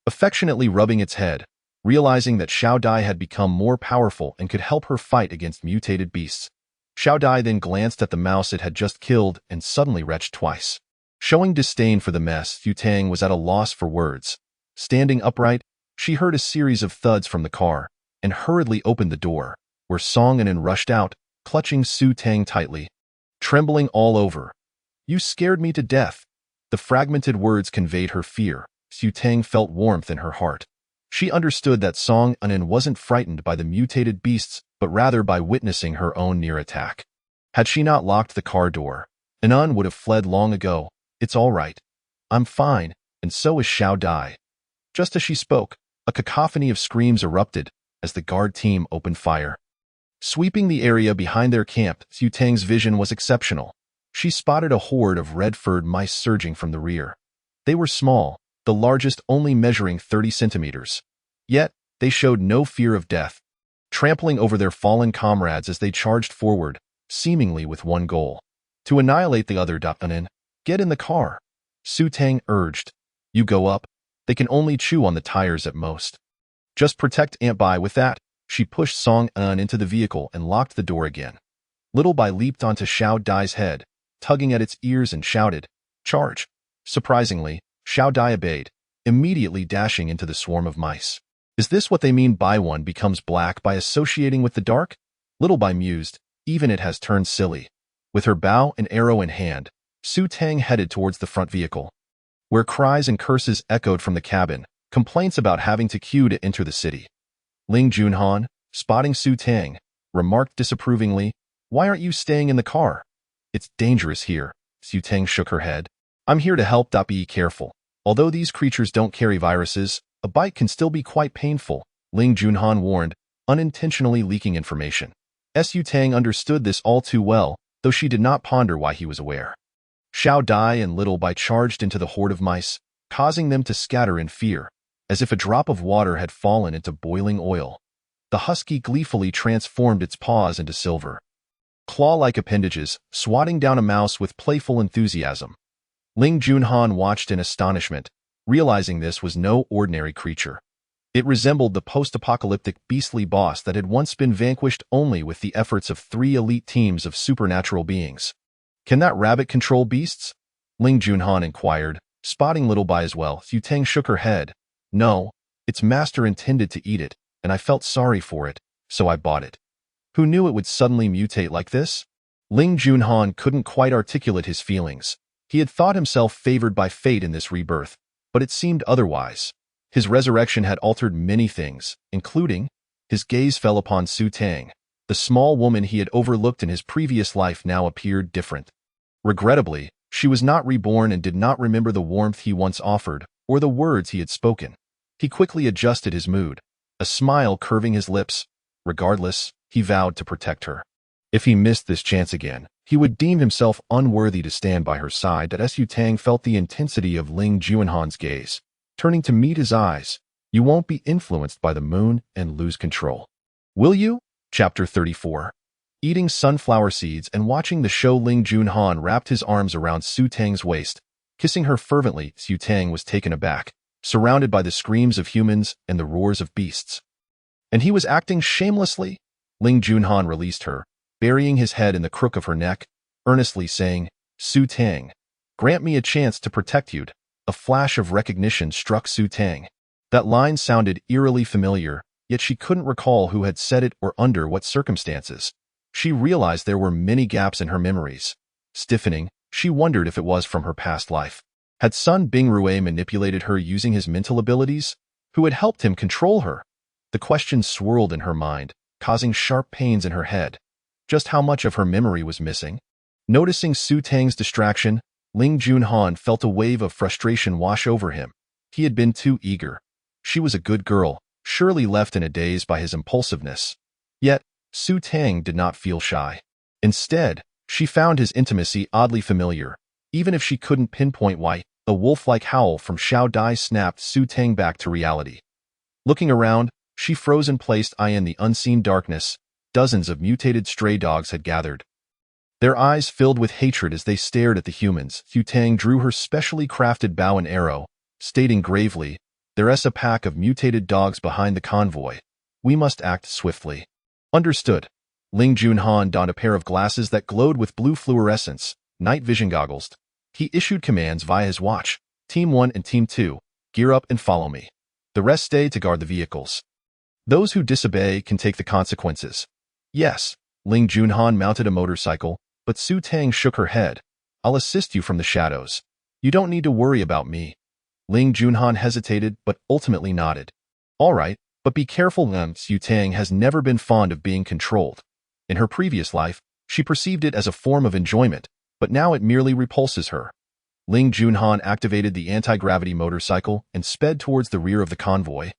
affectionately rubbing its head, realizing that Xiao Dai had become more powerful and could help her fight against mutated beasts. Xiao Dai then glanced at the mouse it had just killed and suddenly retched twice. Showing disdain for the mess, Yu Tang was at a loss for words. Standing upright, she heard a series of thuds from the car and hurriedly opened the door, where Song Anan rushed out, clutching Su Tang tightly. Trembling all over. "You scared me to death." The fragmented words conveyed her fear. Su Tang felt warmth in her heart. She understood that Song Anan wasn't frightened by the mutated beasts, but rather by witnessing her own near attack. Had she not locked the car door, Anan would have fled long ago. "It's all right. I'm fine, and so is Xiao Dai." Just as she spoke, a cacophony of screams erupted as the guard team opened fire. Sweeping the area behind their camp, Su Tang's vision was exceptional. She spotted a horde of red-furred mice surging from the rear. They were small, the largest only measuring 30 centimeters. Yet, they showed no fear of death, trampling over their fallen comrades as they charged forward, seemingly with one goal: to annihilate the other. Anan, get in the car, Su Tang urged. "You go up. They can only chew on the tires at most. Just protect Aunt Bai with that." She pushed Song An into the vehicle and locked the door again. Little Bai leaped onto Xiao Dai's head, tugging at its ears and shouted, "Charge!" Surprisingly, Xiao Dai obeyed, immediately dashing into the swarm of mice. Is this what they mean by one becomes black by associating with the dark? Little Bai mused, even it has turned silly. With her bow and arrow in hand, Su Tang headed towards the front vehicle, where cries and curses echoed from the cabin, complaints about having to queue to enter the city. Ling Junhan, spotting Su Tang, remarked disapprovingly, "Why aren't you staying in the car? It's dangerous here." Su Tang shook her head. "I'm here to help. Be careful. Although these creatures don't carry viruses, a bite can still be quite painful," Ling Junhan warned, unintentionally leaking information. Su Tang understood this all too well, though she did not ponder why he was aware. Xiao Dai and Little Bai charged into the horde of mice, causing them to scatter in fear, as if a drop of water had fallen into boiling oil. The husky gleefully transformed its paws into silver, claw-like appendages, swatting down a mouse with playful enthusiasm. Ling Junhan watched in astonishment, realizing this was no ordinary creature. It resembled the post-apocalyptic beastly boss that had once been vanquished only with the efforts of 3 elite teams of supernatural beings. "Can that rabbit control beasts?" Ling Junhan inquired, spotting Little Bai as well. Su Tang shook her head. "No, its master intended to eat it, and I felt sorry for it, so I bought it." "Who knew it would suddenly mutate like this?" Ling Junhan couldn't quite articulate his feelings. He had thought himself favored by fate in this rebirth, but it seemed otherwise. His resurrection had altered many things, including, his gaze fell upon Su Tang. The small woman he had overlooked in his previous life now appeared different. Regrettably, she was not reborn and did not remember the warmth he once offered, or the words he had spoken. He quickly adjusted his mood, a smile curving his lips. Regardless, he vowed to protect her. If he missed this chance again, he would deem himself unworthy to stand by her side. That Su Tang felt the intensity of Ling Junhan's gaze, turning to meet his eyes. "You won't be influenced by the moon and lose control, will you?" Chapter 34. Eating sunflower seeds and watching the show, Ling Junhan wrapped his arms around Su Tang's waist, kissing her fervently. Su Tang was taken aback, surrounded by the screams of humans and the roars of beasts. And he was acting shamelessly? Ling Junhan released her, burying his head in the crook of her neck, earnestly saying, "Su Tang, grant me a chance to protect you." A flash of recognition struck Su Tang. That line sounded eerily familiar, yet she couldn't recall who had said it or under what circumstances. She realized there were many gaps in her memories. Stiffening, she wondered if it was from her past life. Had Sun Bingrue manipulated her using his mental abilities? Who had helped him control her? The question swirled in her mind, causing sharp pains in her head. Just how much of her memory was missing? Noticing Su Tang's distraction, Ling Junhan felt a wave of frustration wash over him. He had been too eager. She was a good girl, surely left in a daze by his impulsiveness. Yet, Su Tang did not feel shy. Instead, she found his intimacy oddly familiar, even if she couldn't pinpoint why. A wolf-like howl from Xiao Dai snapped Su Tang back to reality. Looking around, she froze in place. In the unseen darkness, dozens of mutated stray dogs had gathered. Their eyes filled with hatred as they stared at the humans. Su Tang drew her specially crafted bow and arrow, stating gravely, "There's a pack of mutated dogs behind the convoy. We must act swiftly." "Understood." Ling Junhan donned a pair of glasses that glowed with blue fluorescence, night vision goggles. He issued commands via his watch. "Team 1 and Team 2, gear up and follow me. The rest stay to guard the vehicles. Those who disobey can take the consequences." "Yes." Ling Junhan mounted a motorcycle, but Su Tang shook her head. "I'll assist you from the shadows. You don't need to worry about me." Ling Junhan hesitated but ultimately nodded. "All right, but be careful." Su Tang has never been fond of being controlled. In her previous life, she perceived it as a form of enjoyment, but now it merely repulses her. Ling Junhan activated the anti-gravity motorcycle and sped towards the rear of the convoy,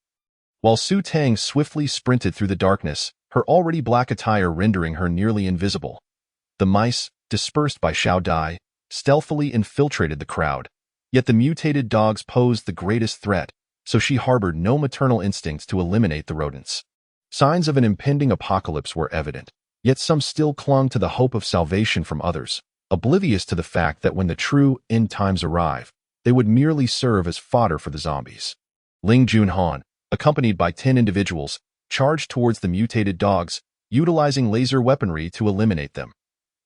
while Su Tang swiftly sprinted through the darkness, her already black attire rendering her nearly invisible. The mice, dispersed by Xiao Dai, stealthily infiltrated the crowd. Yet the mutated dogs posed the greatest threat, so she harbored no maternal instincts to eliminate the rodents. Signs of an impending apocalypse were evident, yet some still clung to the hope of salvation from others, oblivious to the fact that when the true end times arrive, they would merely serve as fodder for the zombies. Ling Junhan, accompanied by 10 individuals, charged towards the mutated dogs, utilizing laser weaponry to eliminate them.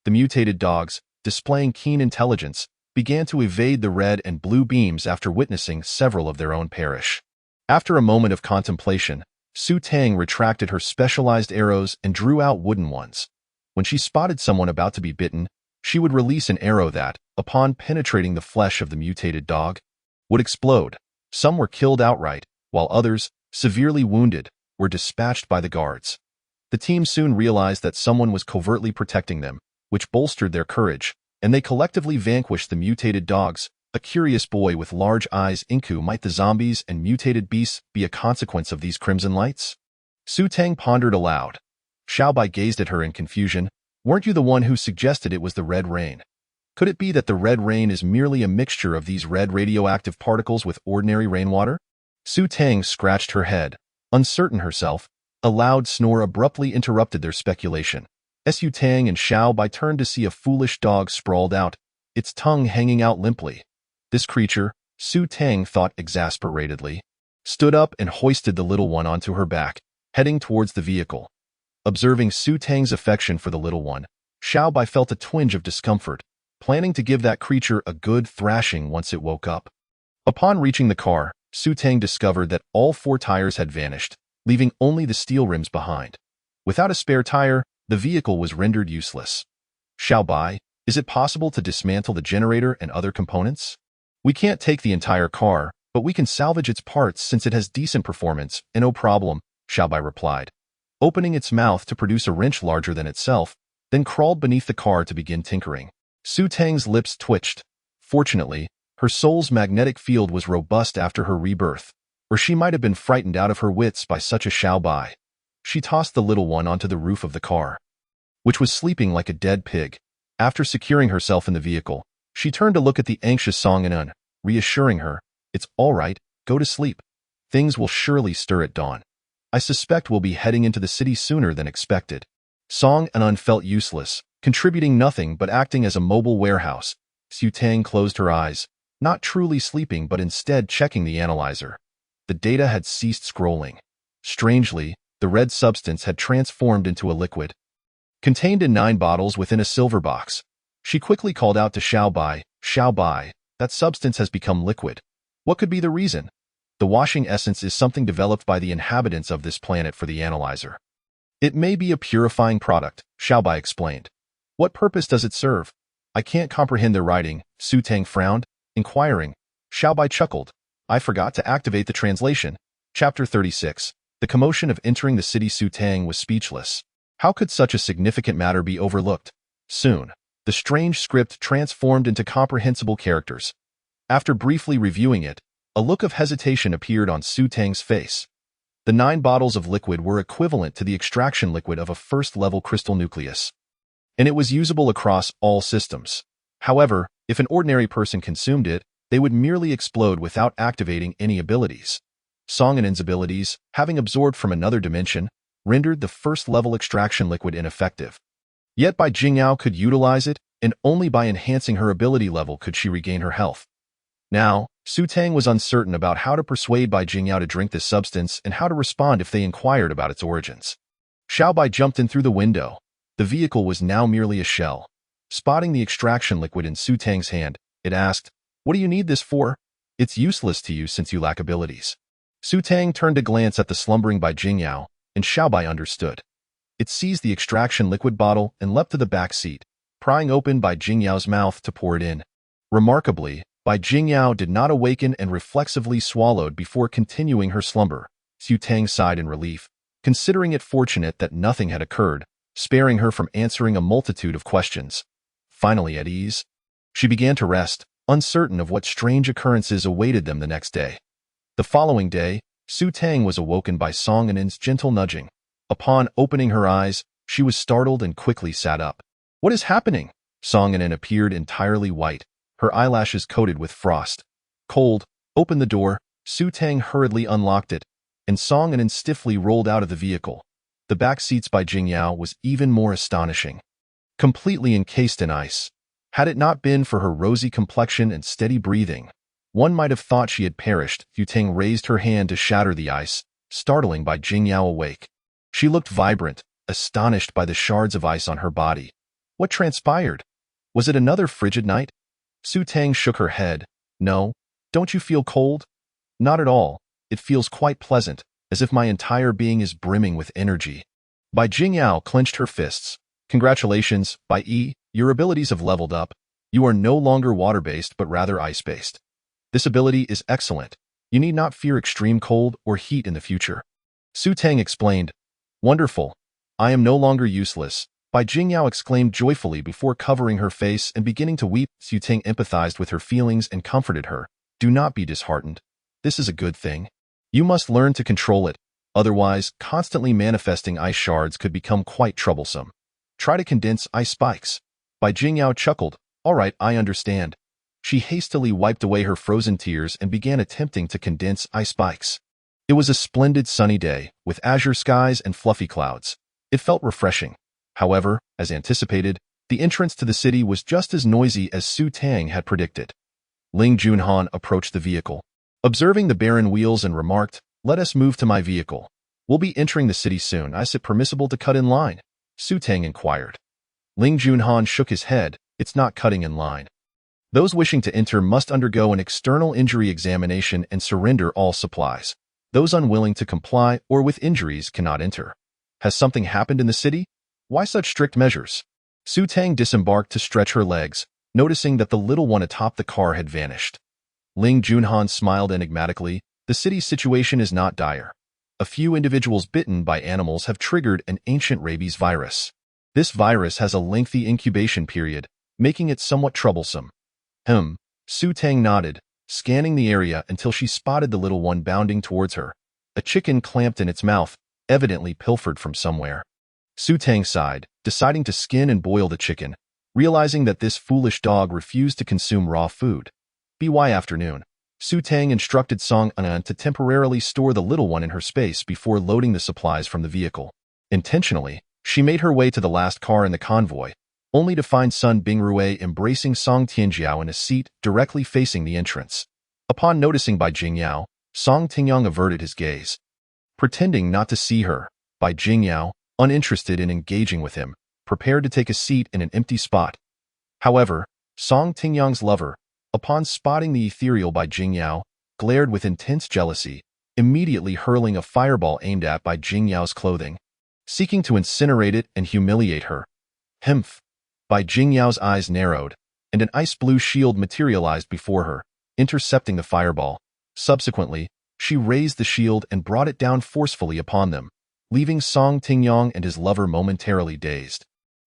The mutated dogs, displaying keen intelligence, began to evade the red and blue beams after witnessing several of their own perish. After a moment of contemplation, Su Tang retracted her specialized arrows and drew out wooden ones. When she spotted someone about to be bitten, She would release an arrow that, upon penetrating the flesh of the mutated dog, would explode. Some were killed outright, while others, severely wounded, were dispatched by the guards. The team soon realized that someone was covertly protecting them, which bolstered their courage, and they collectively vanquished the mutated dogs. A curious boy with large eyes. Inku, might the zombies and mutated beasts be a consequence of these crimson lights? Su Tang pondered aloud. Xiaobai gazed at her in confusion. Weren't you the one who suggested it was the red rain? Could it be that the red rain is merely a mixture of these red radioactive particles with ordinary rainwater? Su Tang scratched her head, uncertain herself. A loud snore abruptly interrupted their speculation. Su Tang and Xiaobai turned to see a foolish dog sprawled out, its tongue hanging out limply. This creature, Su Tang thought exasperatedly, stood up and hoisted the little one onto her back, heading towards the vehicle. Observing Su Tang's affection for the little one, Xiaobai felt a twinge of discomfort, planning to give that creature a good thrashing once it woke up. Upon reaching the car, Su Tang discovered that all 4 tires had vanished, leaving only the steel rims behind. Without a spare tire, the vehicle was rendered useless. Xiaobai, is it possible to dismantle the generator and other components? We can't take the entire car, but we can salvage its parts since it has decent performance, and no problem, Xiaobai replied, opening its mouth to produce a wrench larger than itself, then crawled beneath the car to begin tinkering. Su Tang's lips twitched. Fortunately, her soul's magnetic field was robust after her rebirth, or she might have been frightened out of her wits by such a Xiaobai. She tossed the little one onto the roof of the car, which was sleeping like a dead pig. After securing herself in the vehicle, she turned to look at the anxious Song An, reassuring her, "It's all right, go to sleep. Things will surely stir at dawn. I suspect we'll be heading into the city sooner than expected." Song An felt useless, contributing nothing but acting as a mobile warehouse. Su Tang closed her eyes, not truly sleeping but instead checking the analyzer. The data had ceased scrolling. Strangely, the red substance had transformed into a liquid, contained in 9 bottles within a silver box. She quickly called out to Xiaobai, "Xiaobai, that substance has become liquid. What could be the reason?" "The washing essence is something developed by the inhabitants of this planet for the analyzer. It may be a purifying product," Xiaobai explained. "What purpose does it serve?" "I can't comprehend their writing," Su Tang frowned, inquiring. Xiaobai chuckled. "I forgot to activate the translation." Chapter 36. The commotion of entering the city. Su Tang was speechless. How could such a significant matter be overlooked? Soon, the strange script transformed into comprehensible characters. After briefly reviewing it, a look of hesitation appeared on Su Tang's face. The 9 bottles of liquid were equivalent to the extraction liquid of a first-level crystal nucleus, and it was usable across all systems. However, if an ordinary person consumed it, they would merely explode without activating any abilities. Song An's abilities, having absorbed from another dimension, rendered the first-level extraction liquid ineffective. Yet Bai Jingyao could utilize it, and only by enhancing her ability level could she regain her health. Now, Su Tang was uncertain about how to persuade Bai Jingyao to drink this substance and how to respond if they inquired about its origins. Xiaobai jumped in through the window. The vehicle was now merely a shell. Spotting the extraction liquid in Su Tang's hand, it asked, "What do you need this for?" "It's useless to you since you lack abilities." Su Tang turned to glance at the slumbering Bai Jingyao, and Xiaobai understood. It seized the extraction liquid bottle and leapt to the back seat, prying open Bai Jingyao's mouth to pour it in. Remarkably, Bai Jingyao did not awaken and reflexively swallowed before continuing her slumber. Su Tang sighed in relief, considering it fortunate that nothing had occurred, sparing her from answering a multitude of questions. Finally at ease, she began to rest, uncertain of what strange occurrences awaited them the next day. The following day, Su Tang was awoken by Song An's gentle nudging. Upon opening her eyes, she was startled and quickly sat up. "What is happening?" Song An appeared entirely white, her eyelashes coated with frost. "Cold, open the door." Su Tang hurriedly unlocked it, and Song An stiffly rolled out of the vehicle. The back seats by Jingyao was even more astonishing. Completely encased in ice. Had it not been for her rosy complexion and steady breathing, one might have thought she had perished. Su Tang raised her hand to shatter the ice, startling Bai Jingyao awake. She looked vibrant, astonished by the shards of ice on her body. What transpired? Was it another frigid night? Su Tang shook her head. "No. Don't you feel cold?" "Not at all. It feels quite pleasant, as if my entire being is brimming with energy." Bai Jingyao clenched her fists. "Congratulations, Bai Yi. Your abilities have leveled up. You are no longer water-based but rather ice-based. This ability is excellent. You need not fear extreme cold or heat in the future. Su Tang explained. Wonderful. I am no longer useless. Bai Jingyao exclaimed joyfully before covering her face and beginning to weep. Su Tang empathized with her feelings and comforted her. Do not be disheartened. This is a good thing. You must learn to control it. Otherwise, constantly manifesting ice shards could become quite troublesome. Try to condense ice spikes. Bai Jingyao chuckled. All right, I understand. She hastily wiped away her frozen tears and began attempting to condense ice spikes. It was a splendid sunny day, with azure skies and fluffy clouds. It felt refreshing. However, as anticipated, the entrance to the city was just as noisy as Su Tang had predicted. Ling Junhan approached the vehicle, observing the barren wheels and remarked, "Let us move to my vehicle. We'll be entering the city soon. Is it permissible to cut in line?" Su Tang inquired. Ling Junhan shook his head. It's not cutting in line. Those wishing to enter must undergo an external injury examination and surrender all supplies. Those unwilling to comply or with injuries cannot enter. Has something happened in the city? Why such strict measures? Su Tang disembarked to stretch her legs, noticing that the little one atop the car had vanished. Ling Junhan smiled enigmatically. The city's situation is not dire. A few individuals bitten by animals have triggered an ancient rabies virus. This virus has a lengthy incubation period, making it somewhat troublesome. Su Tang nodded, scanning the area until she spotted the little one bounding towards her. A chicken clamped in its mouth, evidently pilfered from somewhere. Su Tang sighed, deciding to skin and boil the chicken, realizing that this foolish dog refused to consume raw food. By afternoon, Su Tang instructed Song An to temporarily store the little one in her space before loading the supplies from the vehicle. Intentionally, she made her way to the last car in the convoy, only to find Sun Bingrui embracing Song Tianjiao in a seat directly facing the entrance. Upon noticing Bai Jingyao, Song Tingyang averted his gaze. Pretending not to see her, Bai Jingyao, uninterested in engaging with him, prepared to take a seat in an empty spot. However, Song Tingyang's lover, upon spotting the ethereal Bai Jingyao, glared with intense jealousy, immediately hurling a fireball aimed at Bai Jingyao's clothing, seeking to incinerate it and humiliate her. Bai Jingyao's eyes narrowed, and an ice-blue shield materialized before her, intercepting the fireball. Subsequently, she raised the shield and brought it down forcefully upon them, leaving Song Tingyang and his lover momentarily dazed.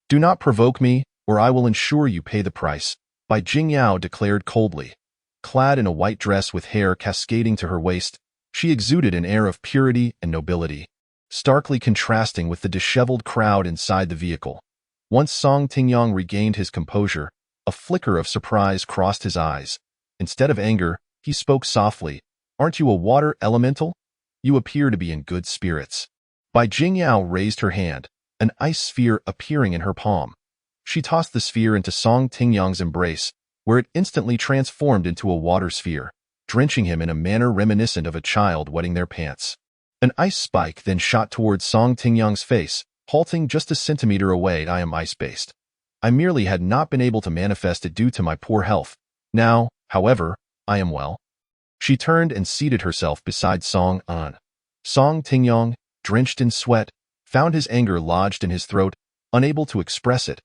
"Do not provoke me, or I will ensure you pay the price," Bai Jingyao declared coldly. Clad in a white dress with hair cascading to her waist, she exuded an air of purity and nobility, starkly contrasting with the disheveled crowd inside the vehicle. Once Song Tingyang regained his composure, a flicker of surprise crossed his eyes. Instead of anger, he spoke softly. "Aren't you a water elemental? You appear to be in good spirits." Bai Jingyao raised her hand, an ice sphere appearing in her palm. She tossed the sphere into Song Tingyang's embrace, where it instantly transformed into a water sphere, drenching him in a manner reminiscent of a child wetting their pants. An ice spike then shot towards Song Tingyang's face, halting just a centimeter away. "I am ice-based. I merely had not been able to manifest it due to my poor health. Now, however, I am well." She turned and seated herself beside Song An. Song Tingyang, drenched in sweat, found his anger lodged in his throat, unable to express it.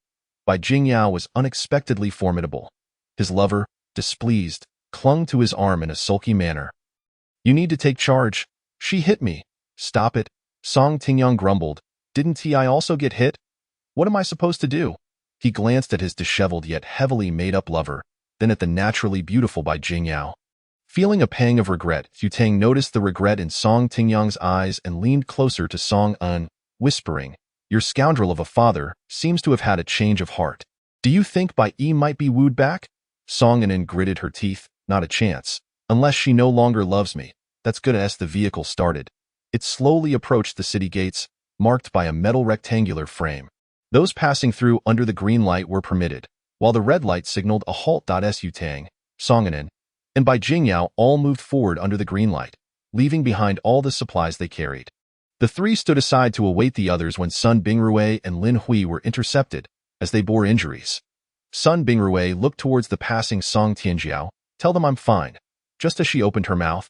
Bai Jingyao was unexpectedly formidable. His lover, displeased, clung to his arm in a sulky manner. "You need to take charge. She hit me." "Stop it," Song Tingyang grumbled. "Didn't I also get hit? What am I supposed to do?" He glanced at his disheveled yet heavily made-up lover, then at the naturally beautiful Bai Jingyao. Feeling a pang of regret, Su Tang noticed the regret in Song Tingyang's eyes and leaned closer to Song An, whispering, "Your scoundrel of a father seems to have had a change of heart. Do you think Bai Yi might be wooed back?" Song An gritted her teeth. "Not a chance. Unless she no longer loves me." That's good as the vehicle started. It slowly approached the city gates, marked by a metal rectangular frame. Those passing through under the green light were permitted, while the red light signaled a halt. Su Tang, Song An, and Bai Jingyao all moved forward under the green light, leaving behind all the supplies they carried. The three stood aside to await the others when Sun Bingrui and Lin Hui were intercepted, as they bore injuries. Sun Bingrui looked towards the passing Song Tianjiao. "Tell them I'm fine." Just as she opened her mouth,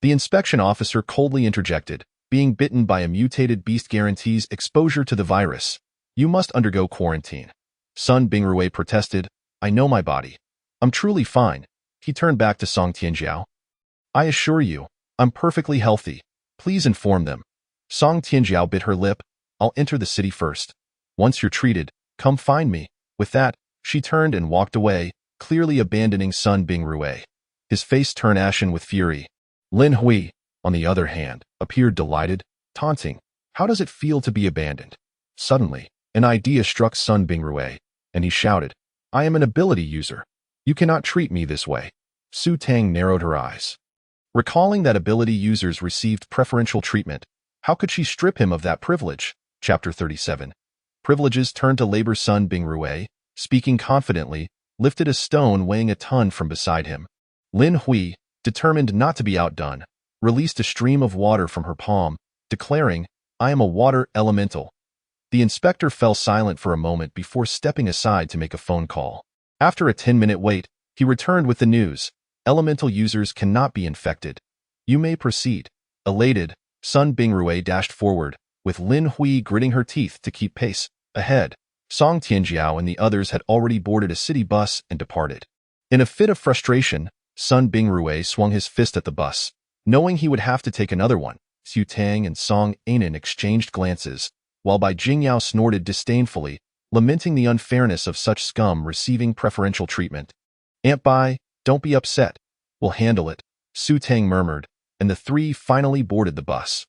the inspection officer coldly interjected, "Being bitten by a mutated beast guarantees exposure to the virus. You must undergo quarantine." Sun Bingrui protested. I know my body. I'm truly fine. He turned back to Song Tianjiao. I assure you, I'm perfectly healthy. Please inform them. Song Tianjiao bit her lip. I'll enter the city first. Once you're treated, come find me. With that, she turned and walked away, clearly abandoning Sun Bingrui. His face turned ashen with fury. Lin Hui, on the other hand, appeared delighted, taunting. How does it feel to be abandoned? Suddenly, an idea struck Sun Bingrui, and he shouted, I am an ability user. You cannot treat me this way. Su Tang narrowed her eyes. Recalling that ability users received preferential treatment, how could she strip him of that privilege? Chapter 37. Privileges turned to labor. Sun Bingrui, speaking confidently, lifted a stone weighing a ton from beside him. Lin Hui, determined not to be outdone, released a stream of water from her palm, declaring, I am a water elemental. The inspector fell silent for a moment before stepping aside to make a phone call. After a 10-minute wait, he returned with the news. Elemental users cannot be infected. You may proceed. Elated, Sun Bingrui dashed forward, with Lin Hui gritting her teeth to keep pace. Ahead, Song Tianjiao and the others had already boarded a city bus and departed. In a fit of frustration, Sun Bingrui swung his fist at the bus. Knowing he would have to take another one, Su Tang and Song Anan exchanged glances, while Bai Jingyao snorted disdainfully, lamenting the unfairness of such scum receiving preferential treatment. Aunt Bai, don't be upset. We'll handle it, Su Tang murmured, and the three finally boarded the bus.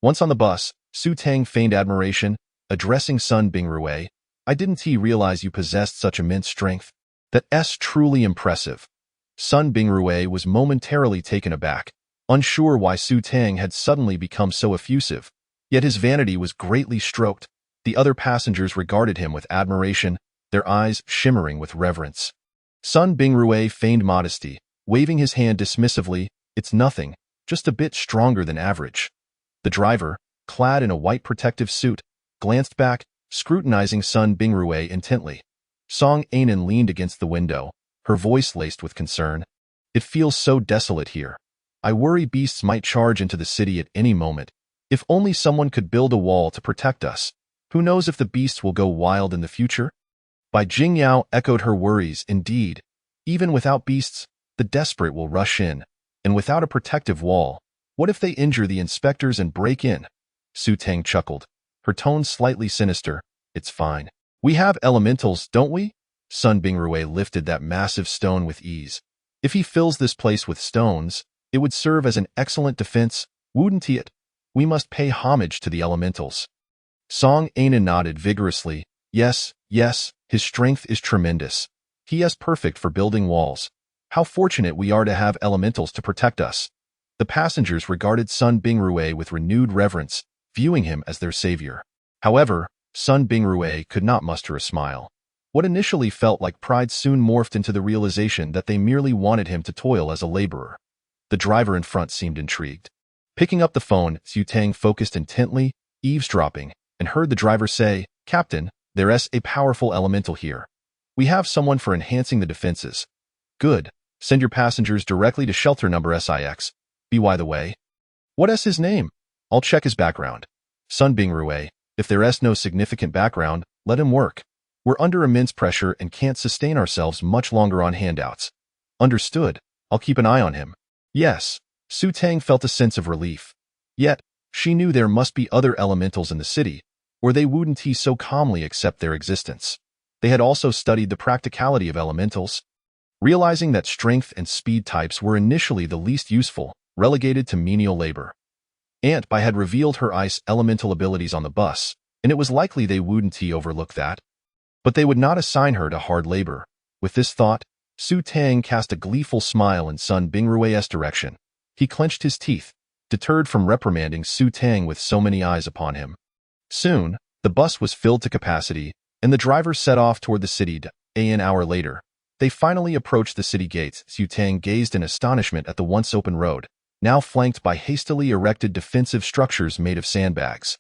Once on the bus, Su Tang feigned admiration, addressing Sun Bingrui. I didn't realize you possessed such immense strength. That's truly impressive. Sun Bingrui was momentarily taken aback, unsure why Su Tang had suddenly become so effusive. Yet his vanity was greatly stroked. The other passengers regarded him with admiration, their eyes shimmering with reverence. Sun Bingrui feigned modesty, waving his hand dismissively. It's nothing, just a bit stronger than average. The driver, clad in a white protective suit, glanced back, scrutinizing Sun Bingrui intently. Song Anan leaned against the window, her voice laced with concern. It feels so desolate here. I worry beasts might charge into the city at any moment. If only someone could build a wall to protect us. Who knows if the beasts will go wild in the future? Bai Jingyao echoed her worries. Indeed, even without beasts, the desperate will rush in. And without a protective wall, what if they injure the inspectors and break in? Su Tang chuckled, her tone slightly sinister. It's fine. We have elementals, don't we? Sun Bingrui lifted that massive stone with ease. If he fills this place with stones, it would serve as an excellent defense, wouldn't it? We must pay homage to the elementals. Song Anan nodded vigorously. Yes, his strength is tremendous. He is perfect for building walls. How fortunate we are to have elementals to protect us. The passengers regarded Sun Bingrui with renewed reverence, viewing him as their savior. However, Sun Bingrui could not muster a smile. What initially felt like pride soon morphed into the realization that they merely wanted him to toil as a laborer. The driver in front seemed intrigued. Picking up the phone, Su Tang focused intently, eavesdropping, and heard the driver say, Captain, there's a powerful elemental here. We have someone for enhancing the defenses. Good. Send your passengers directly to shelter number SIX. By the way. What's his name? I'll check his background. Sun Bingrui, if there's no significant background, let him work. We're under immense pressure and can't sustain ourselves much longer on handouts. Understood. I'll keep an eye on him. Yes. Su Tang felt a sense of relief. Yet, she knew there must be other elementals in the city, or they wouldn't so calmly accept their existence. They had also studied the practicality of elementals, realizing that strength and speed types were initially the least useful, relegated to menial labor. Aunt Bai had revealed her ice elemental abilities on the bus, and it was likely they wouldn't overlook that. But they would not assign her to hard labor. With this thought, Su Tang cast a gleeful smile in Sun Bingrui's direction. He clenched his teeth, deterred from reprimanding Su Tang with so many eyes upon him. Soon, the bus was filled to capacity, and the driver set off toward the city. An hour later, they finally approached the city gates. Su Tang gazed in astonishment at the once open road, now flanked by hastily erected defensive structures made of sandbags.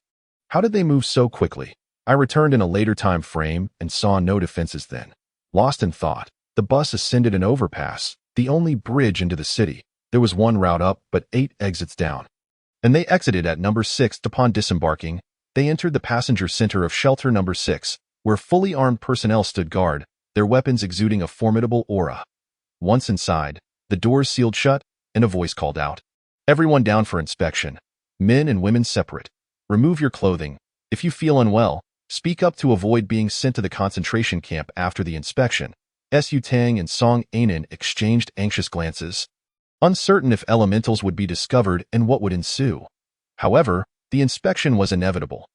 How did they move so quickly? I returned in a later time frame and saw no defenses then. Lost in thought, the bus ascended an overpass, the only bridge into the city. There was one route up, but 8 exits down. And they exited at number 6. Upon disembarking, they entered the passenger center of shelter number 6, where fully armed personnel stood guard, their weapons exuding a formidable aura. Once inside, the doors sealed shut, and a voice called out, "Everyone down for inspection. Men and women separate. Remove your clothing. If you feel unwell, speak up to avoid being sent to the concentration camp after the inspection." Su Tang and Song Ainen exchanged anxious glances, uncertain if elementals would be discovered and what would ensue. However, the inspection was inevitable.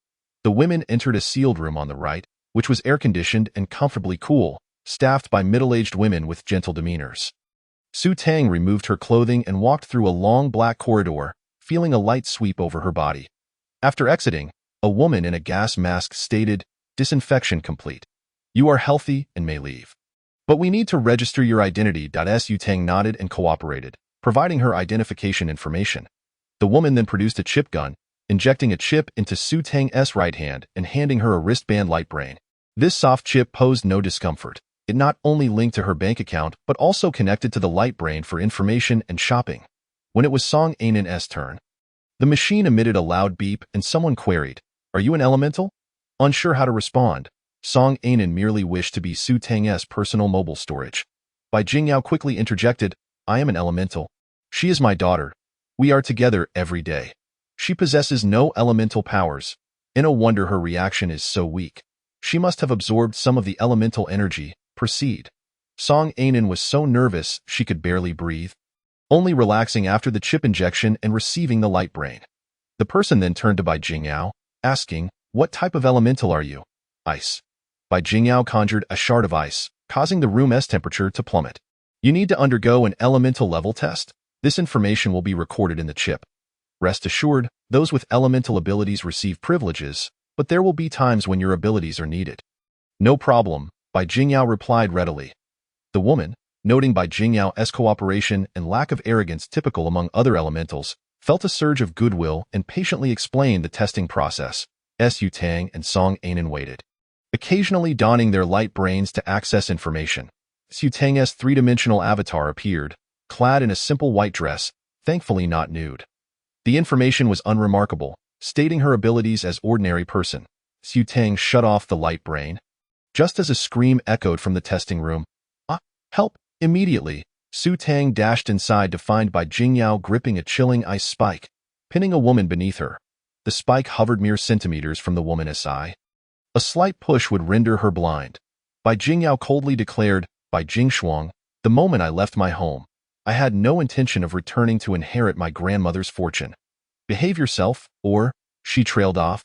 The women entered a sealed room on the right, which was air-conditioned and comfortably cool, staffed by middle-aged women with gentle demeanors. Su Tang removed her clothing and walked through a long black corridor, feeling a light sweep over her body. After exiting, a woman in a gas mask stated, "Disinfection complete. You are healthy and may leave. But we need to register your identity." Su Tang nodded and cooperated, providing her identification information. The woman then produced a chip gun, injecting a chip into Su Tang's right hand and handing her a wristband light brain. This soft chip posed no discomfort. It not only linked to her bank account, but also connected to the light brain for information and shopping. When it was Song Ainen's turn, the machine emitted a loud beep and someone queried, "Are you an elemental?" Unsure how to respond, Song Ainen merely wished to be Su Tang's personal mobile storage. Bai Jingyao quickly interjected, "I am an elemental. She is my daughter. We are together every day. She possesses no elemental powers. No wonder her reaction is so weak. She must have absorbed some of the elemental energy." Proceed. Song Ainen was so nervous she could barely breathe, only relaxing after the chip injection and receiving the light brain. The person then turned to Bai Jingyao, asking, "What type of elemental are you?" "Ice." Bai Jingyao conjured a shard of ice, causing the room's temperature to plummet. "You need to undergo an elemental level test. This information will be recorded in the chip. Rest assured, those with elemental abilities receive privileges, but there will be times when your abilities are needed." "No problem," Bai Jingyao replied readily. The woman, noting Bai Jingyao's cooperation and lack of arrogance typical among other elementals, felt a surge of goodwill and patiently explained the testing process. Su Tang and Song Ainen waited, occasionally donning their light brains to access information. Su Tang's three-dimensional avatar appeared, clad in a simple white dress, thankfully not nude. The information was unremarkable, stating her abilities as ordinary person. Su Tang shut off the light brain. Just as a scream echoed from the testing room, "Ah, help!" Immediately, Su Tang dashed inside to find Bai Jingyao gripping a chilling ice spike, pinning a woman beneath her. The spike hovered mere centimeters from the woman's eye. A slight push would render her blind. Bai Jingyao coldly declared, "Bai Jingshuang, the moment I left my home, I had no intention of returning to inherit my grandmother's fortune. Behave yourself, or..." She trailed off,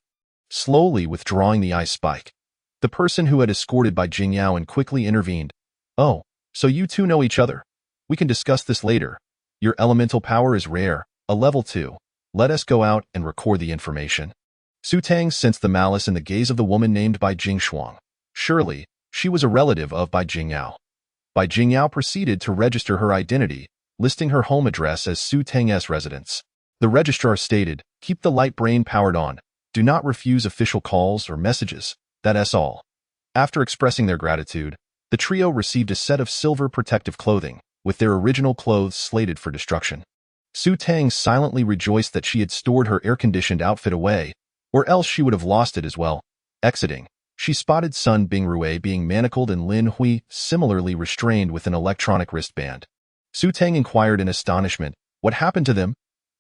slowly withdrawing the ice spike. The person who had escorted Bai Jingyao and quickly intervened. "Oh, so you two know each other? We can discuss this later. Your elemental power is rare, a level 2. Let us go out and record the information." Su Tang sensed the malice in the gaze of the woman named Bai Jingshuang. Surely, she was a relative of Bai Jingyao. Bai Jingyao proceeded to register her identity, listing her home address as Su Tang's residence. The registrar stated, "Keep the light brain powered on. Do not refuse official calls or messages. That's all." After expressing their gratitude, the trio received a set of silver protective clothing, with their original clothes slated for destruction. Su Tang silently rejoiced that she had stored her air-conditioned outfit away, or else she would have lost it as well. Exiting, she spotted Sun Bingrui being manacled and Lin Hui similarly restrained with an electronic wristband. Su Tang inquired in astonishment, "What happened to them?"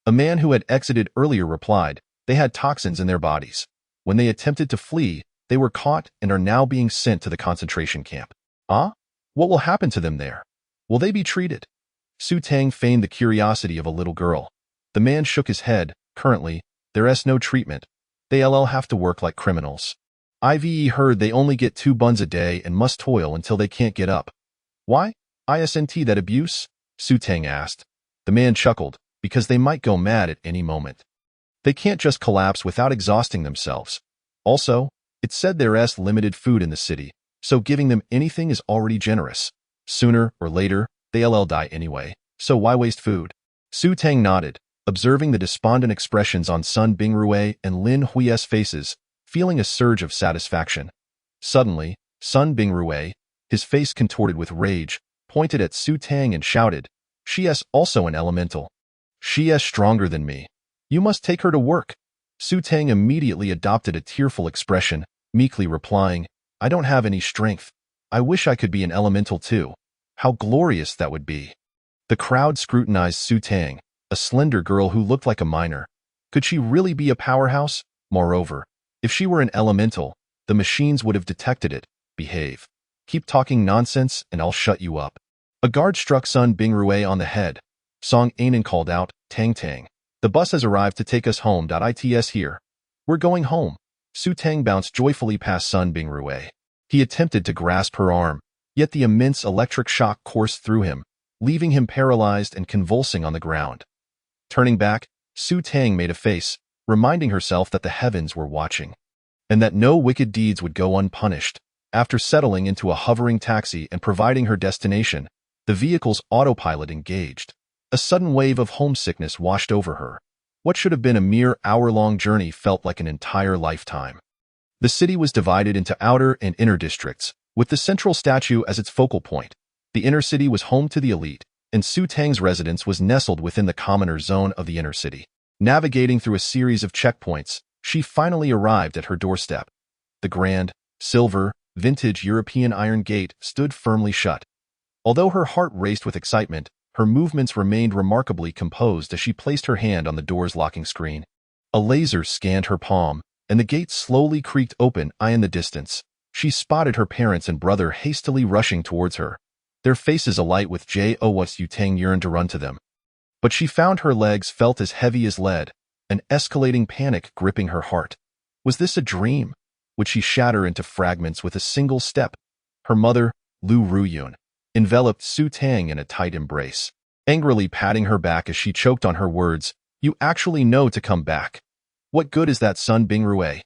A man who had exited earlier replied, "They had toxins in their bodies. When they attempted to flee, they were caught and are now being sent to the concentration camp." "Ah? What will happen to them there? Will they be treated?" Su Tang feigned the curiosity of a little girl. The man shook his head. "Currently, there is no treatment. They'll have to work like criminals. I've heard they only get 2 buns a day and must toil until they can't get up." "Why? Isn't that abuse?" Su Tang asked. The man chuckled, "Because they might go mad at any moment. They can't just collapse without exhausting themselves. Also, it's said there's limited food in the city, so giving them anything is already generous. Sooner or later, they'll die anyway, so why waste food?" Su Tang nodded, observing the despondent expressions on Sun Bingrui and Lin Hui's faces, feeling a surge of satisfaction. Suddenly, Sun Bingrui, his face contorted with rage, pointed at Su Tang and shouted, "She is also an elemental. She is stronger than me. You must take her to work." Su Tang immediately adopted a tearful expression, meekly replying, I don't have any strength. I wish I could be an elemental too. How glorious that would be. The crowd scrutinized Su Tang, a slender girl who looked like a miner. Could she really be a powerhouse? Moreover, if she were an elemental, the machines would have detected it. Behave. Keep talking nonsense and I'll shut you up. A guard struck Sun Bingrue on the head. Song Anan called out, Tang Tang. The bus has arrived to take us home. Its here. We're going home. Su Tang bounced joyfully past Sun Bingrue. He attempted to grasp her arm, yet the immense electric shock coursed through him, leaving him paralyzed and convulsing on the ground. Turning back, Su Tang made a face, reminding herself that the heavens were watching, and that no wicked deeds would go unpunished. After settling into a hovering taxi and providing her destination, the vehicle's autopilot engaged. A sudden wave of homesickness washed over her. What should have been a mere hour-long journey felt like an entire lifetime. The city was divided into outer and inner districts, with the central statue as its focal point. The inner city was home to the elite, and Su Tang's residence was nestled within the commoner zone of the inner city. Navigating through a series of checkpoints, she finally arrived at her doorstep. The grand, silver, vintage European iron gate stood firmly shut. Although her heart raced with excitement, her movements remained remarkably composed as she placed her hand on the door's locking screen. A laser scanned her palm, and the gate slowly creaked open. In the distance, she spotted her parents and brother hastily rushing towards her, their faces alight with joy. Su Tang yearned to run to them, but she found her legs felt as heavy as lead, an escalating panic gripping her heart. Was this a dream? Would she shatter into fragments with a single step? Her mother, Lu Ruyun, enveloped Su Tang in a tight embrace, angrily patting her back as she choked on her words. You actually know to come back. What good is that Sun Bingrue?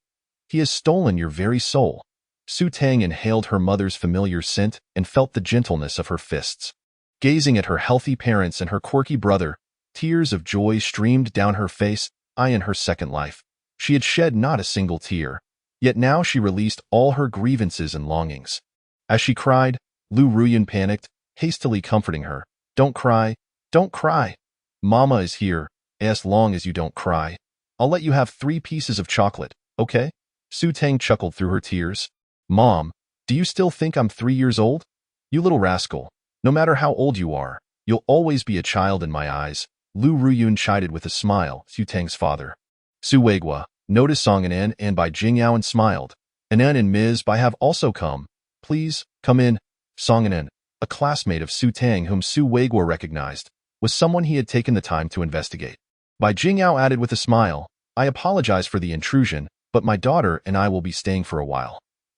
He has stolen your very soul. Su Tang inhaled her mother's familiar scent and felt the gentleness of her fists. Gazing at her healthy parents and her quirky brother, tears of joy streamed down her face. In her second life, she had shed not a single tear, yet now she released all her grievances and longings. As she cried, Lu Ruyun panicked, hastily comforting her. Don't cry, don't cry. Mama is here. As long as you don't cry, I'll let you have 3 pieces of chocolate, okay? Su Tang chuckled through her tears. Mom, do you still think I'm 3 years old? You little rascal. No matter how old you are, you'll always be a child in my eyes. Lu Ruyun chided with a smile. Su Tang's father, Su Weigua, noticed Song Anan and Bai Jingyao and smiled. Anan and Ms. Bai have also come. Please, come in. Song Anan, a classmate of Su Tang whom Su Weigua recognized, was someone he had taken the time to investigate. Bai Jingyao added with a smile, I apologize for the intrusion, but my daughter and I will be staying for a while.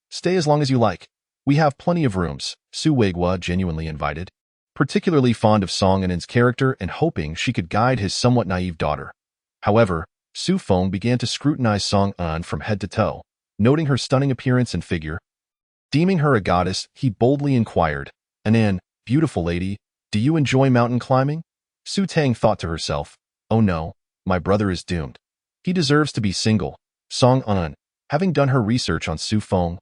Stay as long as you like. We have plenty of rooms, Su Weigua genuinely invited, particularly fond of Song Anan's character and hoping she could guide his somewhat naive daughter. However, Su Feng began to scrutinize Song An from head to toe, noting her stunning appearance and figure. Deeming her a goddess, he boldly inquired, Anan, beautiful lady, do you enjoy mountain climbing? Su Tang thought to herself, oh no, my brother is doomed. He deserves to be single. Song An, having done her research on Su Feng,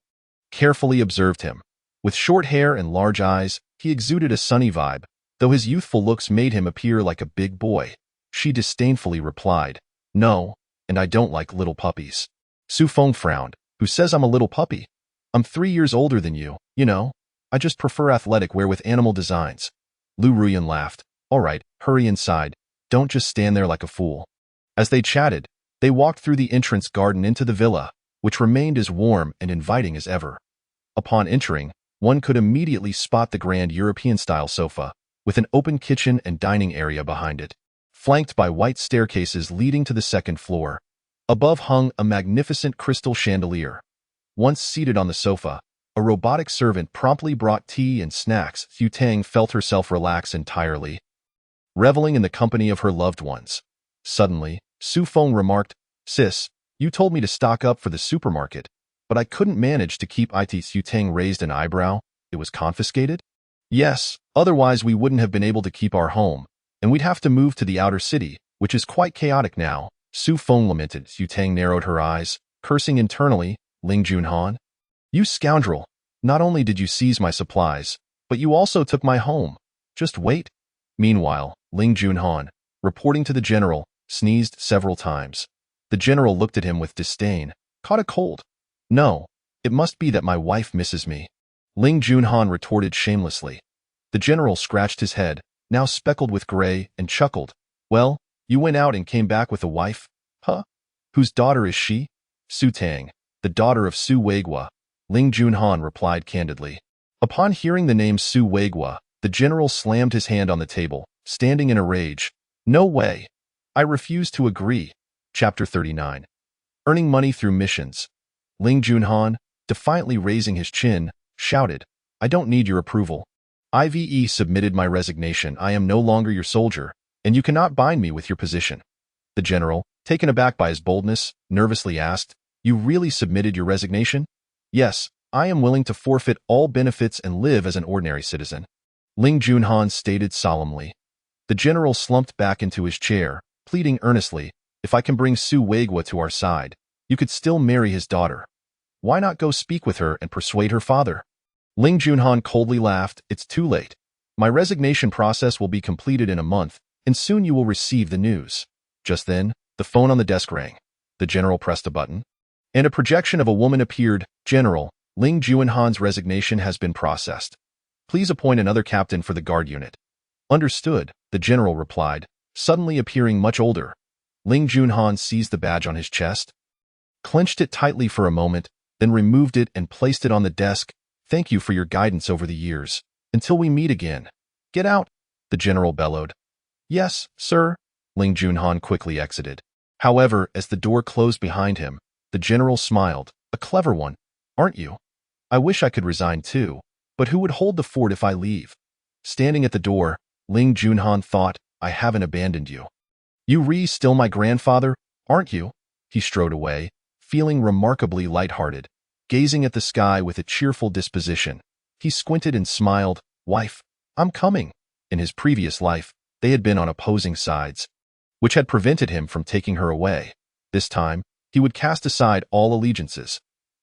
carefully observed him. With short hair and large eyes, he exuded a sunny vibe, though his youthful looks made him appear like a big boy. She disdainfully replied, no, and I don't like little puppies. Su Feng frowned. Who says I'm a little puppy? I'm 3 years older than you, you know. I just prefer athletic wear with animal designs. Lu Ruyun laughed. All right, hurry inside. Don't just stand there like a fool. As they chatted, they walked through the entrance garden into the villa, which remained as warm and inviting as ever. Upon entering, one could immediately spot the grand European-style sofa, with an open kitchen and dining area behind it, flanked by white staircases leading to the second floor. Above hung a magnificent crystal chandelier. Once seated on the sofa, a robotic servant promptly brought tea and snacks. Su Tang felt herself relax entirely, reveling in the company of her loved ones. Suddenly, Su Feng remarked, Sis, you told me to stock up for the supermarket, but I couldn't manage to keep it. Su Tang raised an eyebrow. It was confiscated? Yes, otherwise we wouldn't have been able to keep our home, and we'd have to move to the outer city, which is quite chaotic now. Su Feng lamented. Su Tang narrowed her eyes, cursing internally. Ling Junhan, you scoundrel, not only did you seize my supplies, but you also took my home. Just wait. Meanwhile, Ling Junhan, reporting to the general, sneezed several times. The general looked at him with disdain. Caught a cold? No, It must be that my wife misses me. Ling Junhan retorted shamelessly. The general scratched his head, now speckled with gray, and chuckled. Well, you went out and came back with a wife? Huh? Whose daughter is she? Su Tang, the daughter of Su Weigua, Ling Junhan replied candidly. Upon hearing the name Su Weigua, the general slammed his hand on the table, standing in a rage. No way. I refuse to agree. Chapter 39. Earning money through missions. Ling Junhan, defiantly raising his chin, shouted, I don't need your approval. IVE submitted my resignation. I am no longer your soldier, and you cannot bind me with your position. The general, taken aback by his boldness, nervously asked, You really submitted your resignation? Yes, I am willing to forfeit all benefits and live as an ordinary citizen. Ling Junhan stated solemnly. The general slumped back into his chair, pleading earnestly, If I can bring Su Weigua to our side, you could still marry his daughter. Why not go speak with her and persuade her father? Ling Junhan coldly laughed. It's too late. My resignation process will be completed in a month, and soon you will receive the news. Just then, the phone on the desk rang. The general pressed a button, and a projection of a woman appeared. General, Ling Junhan's resignation has been processed. Please appoint another captain for the guard unit. Understood, the general replied, suddenly appearing much older. Ling Junhan seized the badge on his chest, clenched it tightly for a moment, then removed it and placed it on the desk. Thank you for your guidance over the years. Until we meet again. Get out, the general bellowed. Yes, sir. Ling Junhan quickly exited. However, as the door closed behind him, the general smiled. A clever one, aren't you? I wish I could resign too, but who would hold the fort if I leave? Standing at the door, Ling Junhan thought, I haven't abandoned you. You still my grandfather, aren't you? He strode away, feeling remarkably light-hearted, gazing at the sky with a cheerful disposition. He squinted and smiled. Wife, I'm coming. In his previous life, they had been on opposing sides, which had prevented him from taking her away. This time, he would cast aside all allegiances.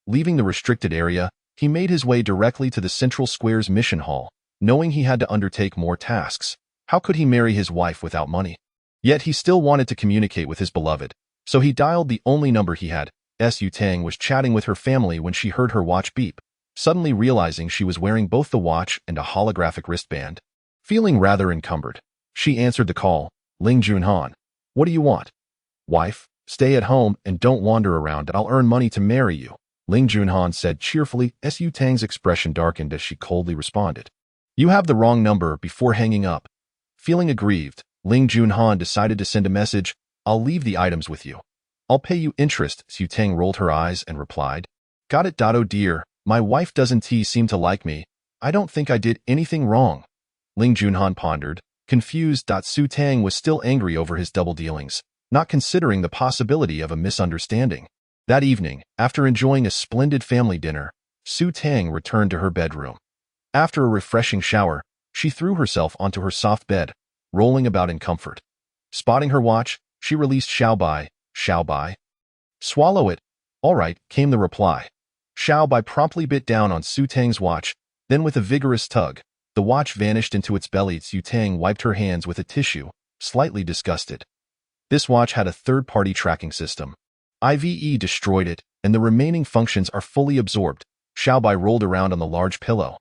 Leaving the restricted area, he made his way directly to the Central Square's mission hall, knowing he had to undertake more tasks. How could he marry his wife without money? Yet he still wanted to communicate with his beloved, so he dialed the only number he had. Su Tang was chatting with her family when she heard her watch beep, suddenly realizing she was wearing both the watch and a holographic wristband. Feeling rather encumbered, she answered the call. Ling Junhan, what do you want? Wife, stay at home and don't wander around. I'll earn money to marry you, Ling Junhan said cheerfully. Su Tang's expression darkened as she coldly responded. You have the wrong number. Before hanging up, feeling aggrieved, Ling Junhan decided to send a message. I'll leave the items with you. I'll pay you interest. Su Tang rolled her eyes and replied. Got it. Oh dear, my wife doesn't seem to like me. I don't think I did anything wrong. Ling Junhan pondered, confused. Su Tang was still angry over his double dealings, not considering the possibility of a misunderstanding. That evening, after enjoying a splendid family dinner, Su Tang returned to her bedroom. After a refreshing shower, she threw herself onto her soft bed, rolling about in comfort. Spotting her watch, she released Xiaobai. Xiaobai? Swallow it. All right, came the reply. Xiaobai promptly bit down on Su Tang's watch, then with a vigorous tug, the watch vanished into its belly. Su Tang wiped her hands with a tissue, slightly disgusted. This watch had a third-party tracking system. IVE destroyed it, and the remaining functions are fully absorbed. Xiaobai rolled around on the large pillow.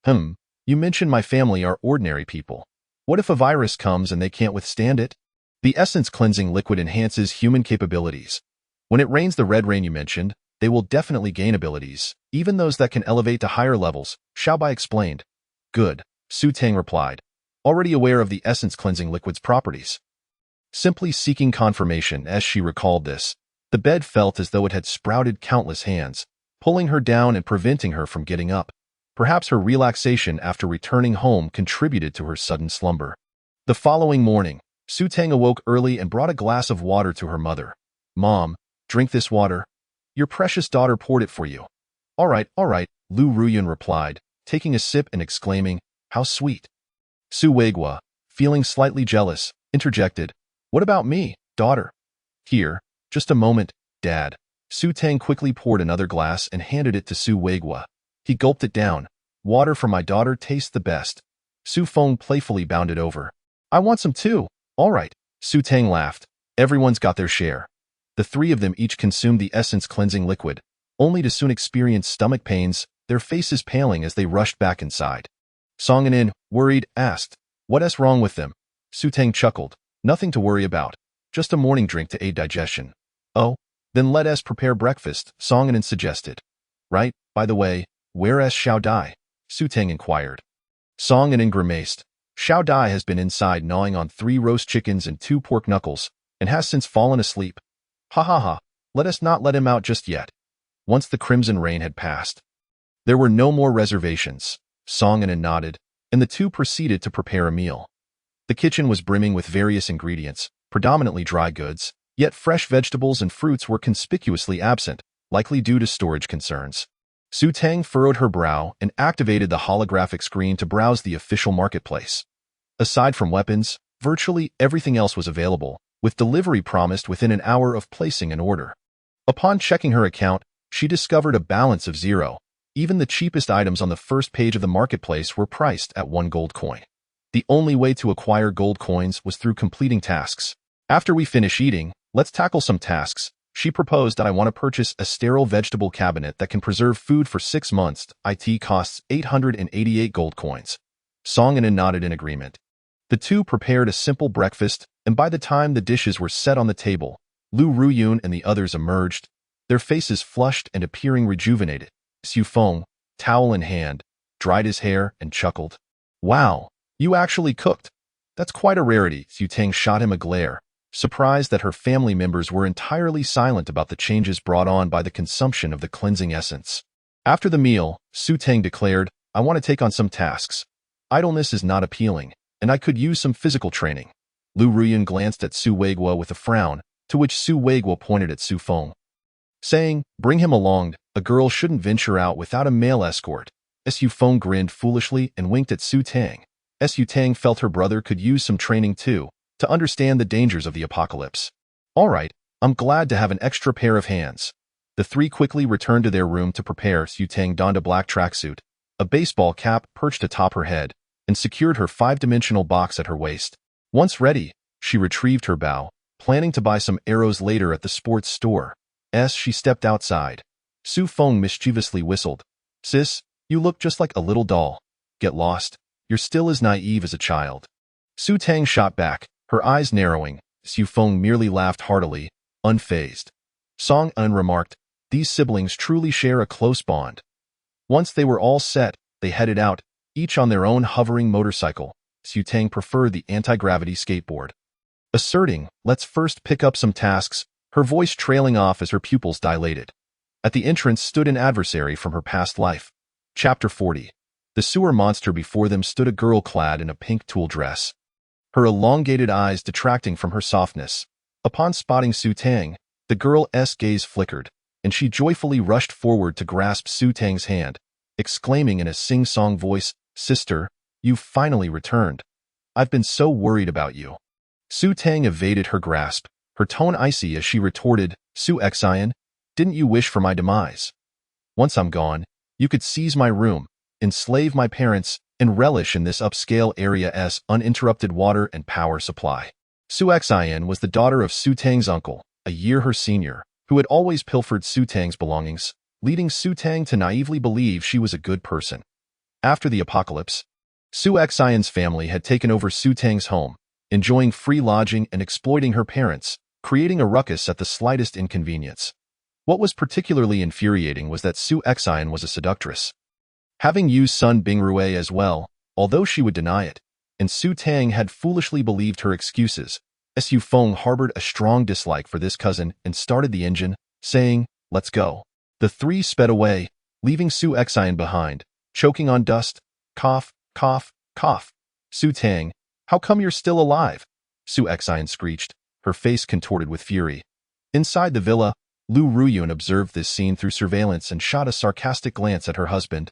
You mentioned my family are ordinary people. What if a virus comes and they can't withstand it? The essence cleansing liquid enhances human capabilities. When it rains the red rain you mentioned, they will definitely gain abilities, even those that can elevate to higher levels, Xiaobai explained. Good, Su Tang replied, already aware of the essence cleansing liquid's properties. Simply seeking confirmation as she recalled this, the bed felt as though it had sprouted countless hands, pulling her down and preventing her from getting up. Perhaps her relaxation after returning home contributed to her sudden slumber. The following morning, Su Tang awoke early and brought a glass of water to her mother. Mom, drink this water. Your precious daughter poured it for you. All right, Lu Ruyun replied, taking a sip and exclaiming, how sweet. Su Weigua, feeling slightly jealous, interjected, what about me, daughter? Here, just a moment, Dad. Su Tang quickly poured another glass and handed it to Su Weigua. He gulped it down. Water for my daughter tastes the best. Su Feng playfully bounded over. I want some too. All right. Su Tang laughed. Everyone's got their share. The three of them each consumed the essence cleansing liquid, only to soon experience stomach pains, their faces paling as they rushed back inside. Song and In, worried, asked, "What's wrong with them?" Su Tang chuckled, "Nothing to worry about. Just a morning drink to aid digestion." "Oh, then let us prepare breakfast," Song and In suggested. "Right, by the way, where is Xiao Dai?" Su Tang inquired. Song and In grimaced. "Xiao Dai has been inside gnawing on 3 roast chickens and 2 pork knuckles, and has since fallen asleep. Ha ha ha, let us not let him out just yet." Once the crimson rain had passed, there were no more reservations. Song and In nodded, and the two proceeded to prepare a meal. The kitchen was brimming with various ingredients, predominantly dry goods, yet fresh vegetables and fruits were conspicuously absent, likely due to storage concerns. Su Tang furrowed her brow and activated the holographic screen to browse the official marketplace. Aside from weapons, virtually everything else was available, with delivery promised within an hour of placing an order. Upon checking her account, she discovered a balance of 0. Even the cheapest items on the first page of the marketplace were priced at 1 gold coin. The only way to acquire gold coins was through completing tasks. "After we finish eating, let's tackle some tasks," she proposed. "I want to purchase a sterile vegetable cabinet that can preserve food for 6 months. It costs 888 gold coins." Song and In nodded in agreement. The two prepared a simple breakfast, and by the time the dishes were set on the table, Lu Ruyun and the others emerged, their faces flushed and appearing rejuvenated. Su Feng, towel in hand, dried his hair and chuckled. "Wow, you actually cooked. That's quite a rarity." Su Tang shot him a glare, surprised that her family members were entirely silent about the changes brought on by the consumption of the cleansing essence. After the meal, Su Tang declared, "I want to take on some tasks. Idleness is not appealing, and I could use some physical training." Lu Ruyun glanced at Su Weiguo with a frown, to which Su Weiguo pointed at Su Feng, saying, "Bring him along. A girl shouldn't venture out without a male escort." Su Feng grinned foolishly and winked at Su Tang. Su Tang felt her brother could use some training too, to understand the dangers of the apocalypse. "All right, I'm glad to have an extra pair of hands." The three quickly returned to their room to prepare. Su Tang donned a black tracksuit, a baseball cap perched atop her head, and secured her 5-dimensional box at her waist. Once ready, she retrieved her bow, planning to buy some arrows later at the sports store. As she stepped outside, Su Feng mischievously whistled. "Sis, you look just like a little doll. Get lost. You're still as naive as a child." Su Tang shot back, her eyes narrowing. Su Feng merely laughed heartily, unfazed. Song Un remarked, "These siblings truly share a close bond." Once they were all set, they headed out, each on their own hovering motorcycle. Su Tang preferred the anti-gravity skateboard. Asserting, "Let's first pick up some tasks," her voice trailing off as her pupils dilated. At the entrance stood an adversary from her past life. Chapter 40. The sewer monster before them stood a girl clad in a pink tulle dress, her elongated eyes detracting from her softness. Upon spotting Su Tang, the girl's gaze flickered, and she joyfully rushed forward to grasp Su Tang's hand, exclaiming in a sing-song voice, "Sister, you've finally returned. I've been so worried about you." Su Tang evaded her grasp, her tone icy as she retorted, "Su Xian, didn't you wish for my demise? Once I'm gone, you could seize my room, enslave my parents, and relish in this upscale area's uninterrupted water and power supply." Su Xian was the daughter of Su Tang's uncle, a year her senior, who had always pilfered Su Tang's belongings, leading Su Tang to naively believe she was a good person. After the apocalypse, Su Xian's family had taken over Su Tang's home, enjoying free lodging and exploiting her parents, creating a ruckus at the slightest inconvenience. What was particularly infuriating was that Su Xian was a seductress, having used Sun Bingrue as well, although she would deny it, and Su Tang had foolishly believed her excuses. Su Feng harbored a strong dislike for this cousin and started the engine, saying, "Let's go." The three sped away, leaving Su Xian behind, choking on dust. Cough, cough, cough. "Su Tang, how come you're still alive?" Su Xian screeched, her face contorted with fury. Inside the villa, Lu Ruyun observed this scene through surveillance and shot a sarcastic glance at her husband.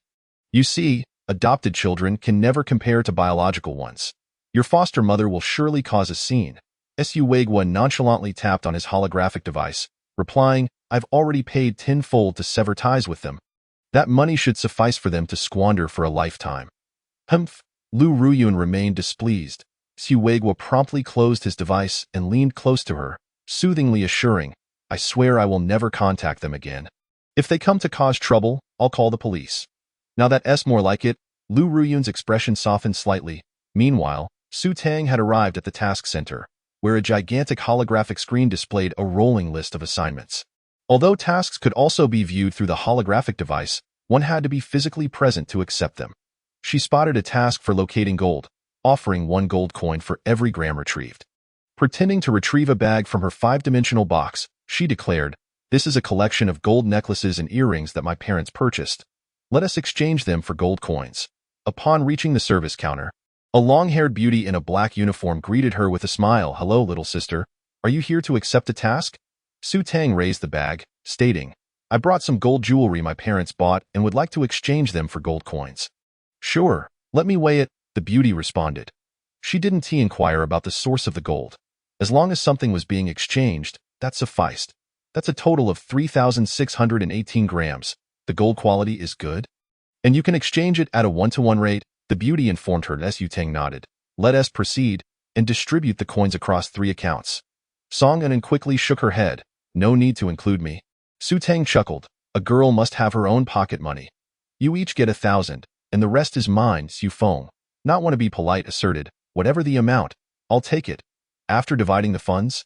"You see, adopted children can never compare to biological ones. Your foster mother will surely cause a scene." Su Weiguo nonchalantly tapped on his holographic device, replying, "I've already paid tenfold to sever ties with them. That money should suffice for them to squander for a lifetime." Humph! Lu Ruyun remained displeased. Su Weiguo promptly closed his device and leaned close to her, soothingly assuring, "I swear I will never contact them again." If they come to cause trouble, I'll call the police. Now that's more like it. Lu Ruyun's expression softened slightly. Meanwhile, Su Tang had arrived at the task center, where a gigantic holographic screen displayed a rolling list of assignments. Although tasks could also be viewed through the holographic device, one had to be physically present to accept them. She spotted a task for locating gold, offering 1 gold coin for every gram retrieved. Pretending to retrieve a bag from her 5-dimensional box, she declared, "This is a collection of gold necklaces and earrings that my parents purchased. Let us exchange them for gold coins." Upon reaching the service counter, a long-haired beauty in a black uniform greeted her with a smile. "Hello, little sister. Are you here to accept a task?" Su Tang raised the bag, stating, "I brought some gold jewelry my parents bought and would like to exchange them for gold coins." "Sure, let me weigh it," the beauty responded. She didn't inquire about the source of the gold. As long as something was being exchanged, that sufficed. "That's a total of 3,618 grams. The gold quality is good? And you can exchange it at a 1-to-1 rate," the beauty informed her. Su Tang nodded. "Let us proceed and distribute the coins across 3 accounts." Song Anan quickly shook her head. "No need to include me." Su Tang chuckled. "A girl must have her own pocket money. You each get 1,000, and the rest is mine." Su Feng, not want to be polite, asserted, "Whatever the amount, I'll take it." After dividing the funds,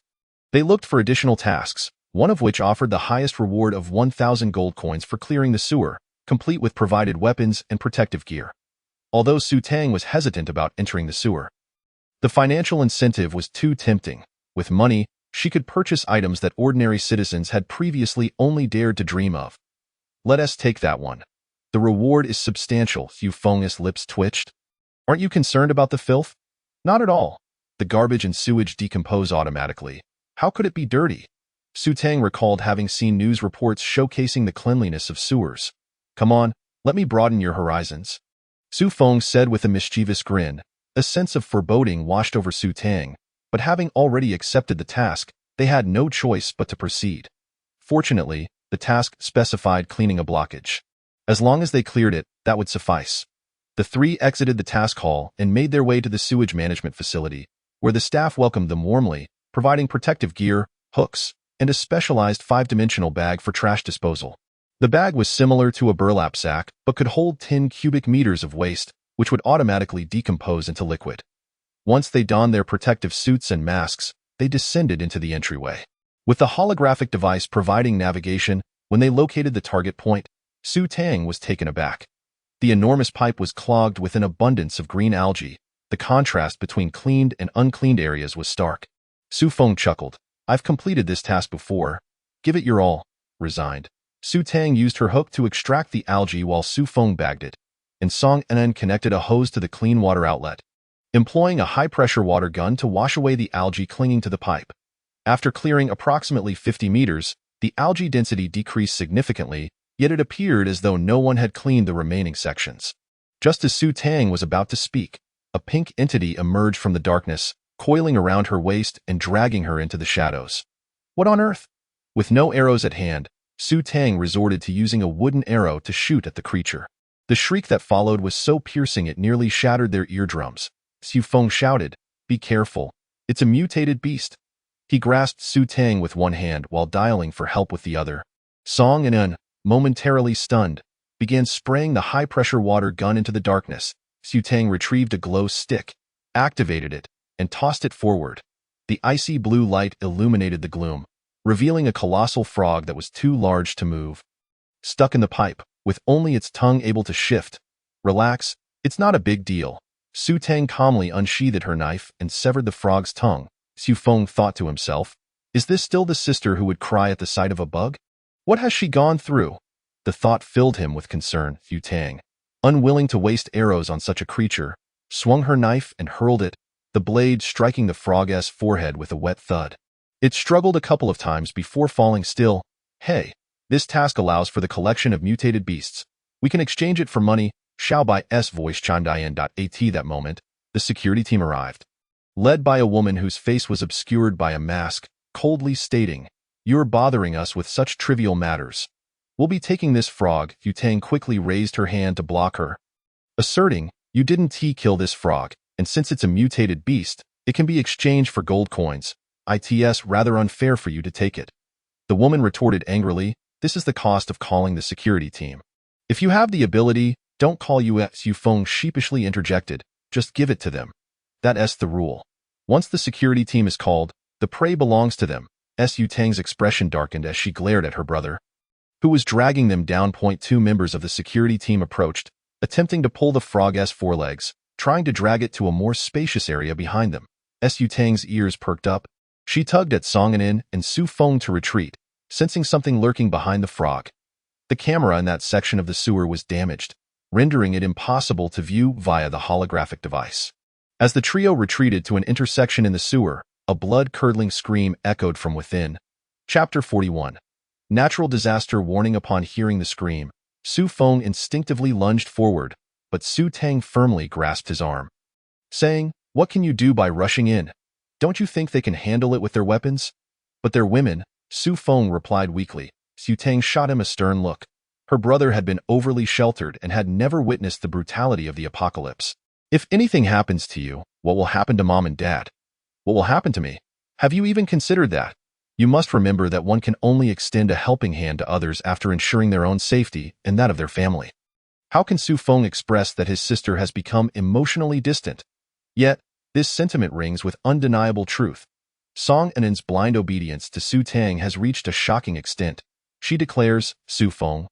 they looked for additional tasks, one of which offered the highest reward of 1,000 gold coins for clearing the sewer, complete with provided weapons and protective gear. Although Su Tang was hesitant about entering the sewer, the financial incentive was too tempting. With money, she could purchase items that ordinary citizens had previously only dared to dream of. "Let us take that one. The reward is substantial." Yu Feng's lips twitched. "Aren't you concerned about the filth?" "Not at all. The garbage and sewage decompose automatically. How could it be dirty?" Su Tang recalled having seen news reports showcasing the cleanliness of sewers. "Come on, let me broaden your horizons," Su Feng said with a mischievous grin. A sense of foreboding washed over Su Tang, but having already accepted the task, they had no choice but to proceed. Fortunately, the task specified cleaning a blockage. As long as they cleared it, that would suffice. The 3 exited the task hall and made their way to the sewage management facility, where the staff welcomed them warmly, providing protective gear, hooks, and a specialized 5-dimensional bag for trash disposal. The bag was similar to a burlap sack, but could hold 10 cubic meters of waste, which would automatically decompose into liquid. Once they donned their protective suits and masks, they descended into the entryway. With the holographic device providing navigation, when they located the target point, Su Tang was taken aback. The enormous pipe was clogged with an abundance of green algae. The contrast between cleaned and uncleaned areas was stark. Su Feng chuckled. "I've completed this task before. Give it your all." Resigned, Su Tang used her hook to extract the algae while Su Feng bagged it, and Song Nen connected a hose to the clean water outlet, employing a high-pressure water gun to wash away the algae clinging to the pipe. After clearing approximately 50 meters, the algae density decreased significantly, yet it appeared as though no one had cleaned the remaining sections. Just as Su Tang was about to speak, a pink entity emerged from the darkness, coiling around her waist and dragging her into the shadows. "What on earth?" With no arrows at hand, Su Tang resorted to using a wooden arrow to shoot at the creature. The shriek that followed was so piercing it nearly shattered their eardrums. Su Feng shouted, "Be careful. It's a mutated beast." He grasped Su Tang with one hand while dialing for help with the other. Song Nen, momentarily stunned, began spraying the high-pressure water gun into the darkness. Su Tang retrieved a glow stick, activated it, and tossed it forward. The icy blue light illuminated the gloom, revealing a colossal frog that was too large to move. Stuck in the pipe, with only its tongue able to shift. "Relax, it's not a big deal." Su Tang calmly unsheathed her knife and severed the frog's tongue. Su Feng thought to himself, "Is this still the sister who would cry at the sight of a bug? What has she gone through?" The thought filled him with concern. Su Tang, unwilling to waste arrows on such a creature, swung her knife and hurled it, the blade striking the frog's forehead with a wet thud. It struggled a couple of times before falling still. "Hey, this task allows for the collection of mutated beasts. We can exchange it for money." Xiao Bai's voice chimed in. At that moment, the security team arrived, led by a woman whose face was obscured by a mask, coldly stating, "You're bothering us with such trivial matters. We'll be taking this frog." Yu Tang quickly raised her hand to block her, asserting, "You didn't kill this frog, and since it's a mutated beast, it can be exchanged for gold coins. It's rather unfair for you to take it." The woman retorted angrily, This is the cost of calling the security team. If you have the ability, don't call us, Su Feng sheepishly interjected. Just give it to them. That's the rule. Once the security team is called, the prey belongs to them. Su Tang's expression darkened as she glared at her brother, who was dragging them down. Two members of the security team approached, attempting to pull the frog's forelegs, trying to drag it to a more spacious area behind them. Su Tang's ears perked up. She tugged at Song Anin and Su Feng to retreat, sensing something lurking behind the frog. The camera in that section of the sewer was damaged, rendering it impossible to view via the holographic device. As the trio retreated to an intersection in the sewer, a blood-curdling scream echoed from within. Chapter 41. Natural disaster warning. Upon hearing the scream, Su Feng instinctively lunged forward, but Su Tang firmly grasped his arm, saying, "What can you do by rushing in? Don't you think they can handle it with their weapons?" "But they're women," Su Feng replied weakly. Su Tang shot him a stern look. Her brother had been overly sheltered and had never witnessed the brutality of the apocalypse. "If anything happens to you, what will happen to Mom and Dad? What will happen to me? Have you even considered that? You must remember that one can only extend a helping hand to others after ensuring their own safety and that of their family." How can Su Feng express that his sister has become emotionally distant? Yet, this sentiment rings with undeniable truth. Song Anin's blind obedience to Su Tang has reached a shocking extent. She declares, "Su Feng,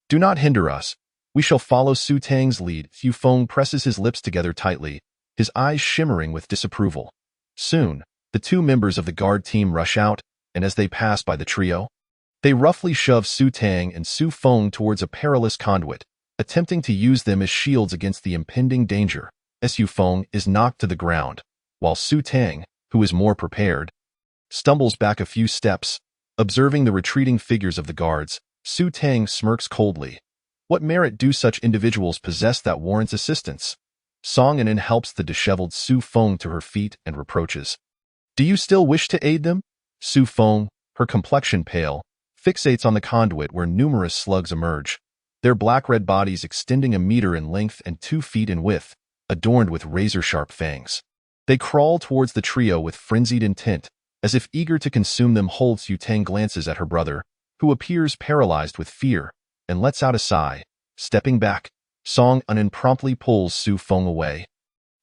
do not hinder us. We shall follow Su Tang's lead." Su Feng presses his lips together tightly, his eyes shimmering with disapproval. Soon, the two members of the guard team rush out, and as they pass by the trio, they roughly shove Su Tang and Su Feng towards a perilous conduit, attempting to use them as shields against the impending danger. Su Feng is knocked to the ground, while Su Tang, who is more prepared, stumbles back a few steps. Observing the retreating figures of the guards, Su Tang smirks coldly. What merit do such individuals possess that warrants assistance? Song Anin helps the disheveled Su Feng to her feet and reproaches, "Do you still wish to aid them?" Su Feng, her complexion pale, fixates on the conduit where numerous slugs emerge, their black-red bodies extending a meter in length and 2 feet in width, adorned with razor-sharp fangs. They crawl towards the trio with frenzied intent, as if eager to consume them whole. Su Tang glances at her brother, who appears paralyzed with fear, and lets out a sigh. Stepping back, Song Anin promptly pulls Su Feng away.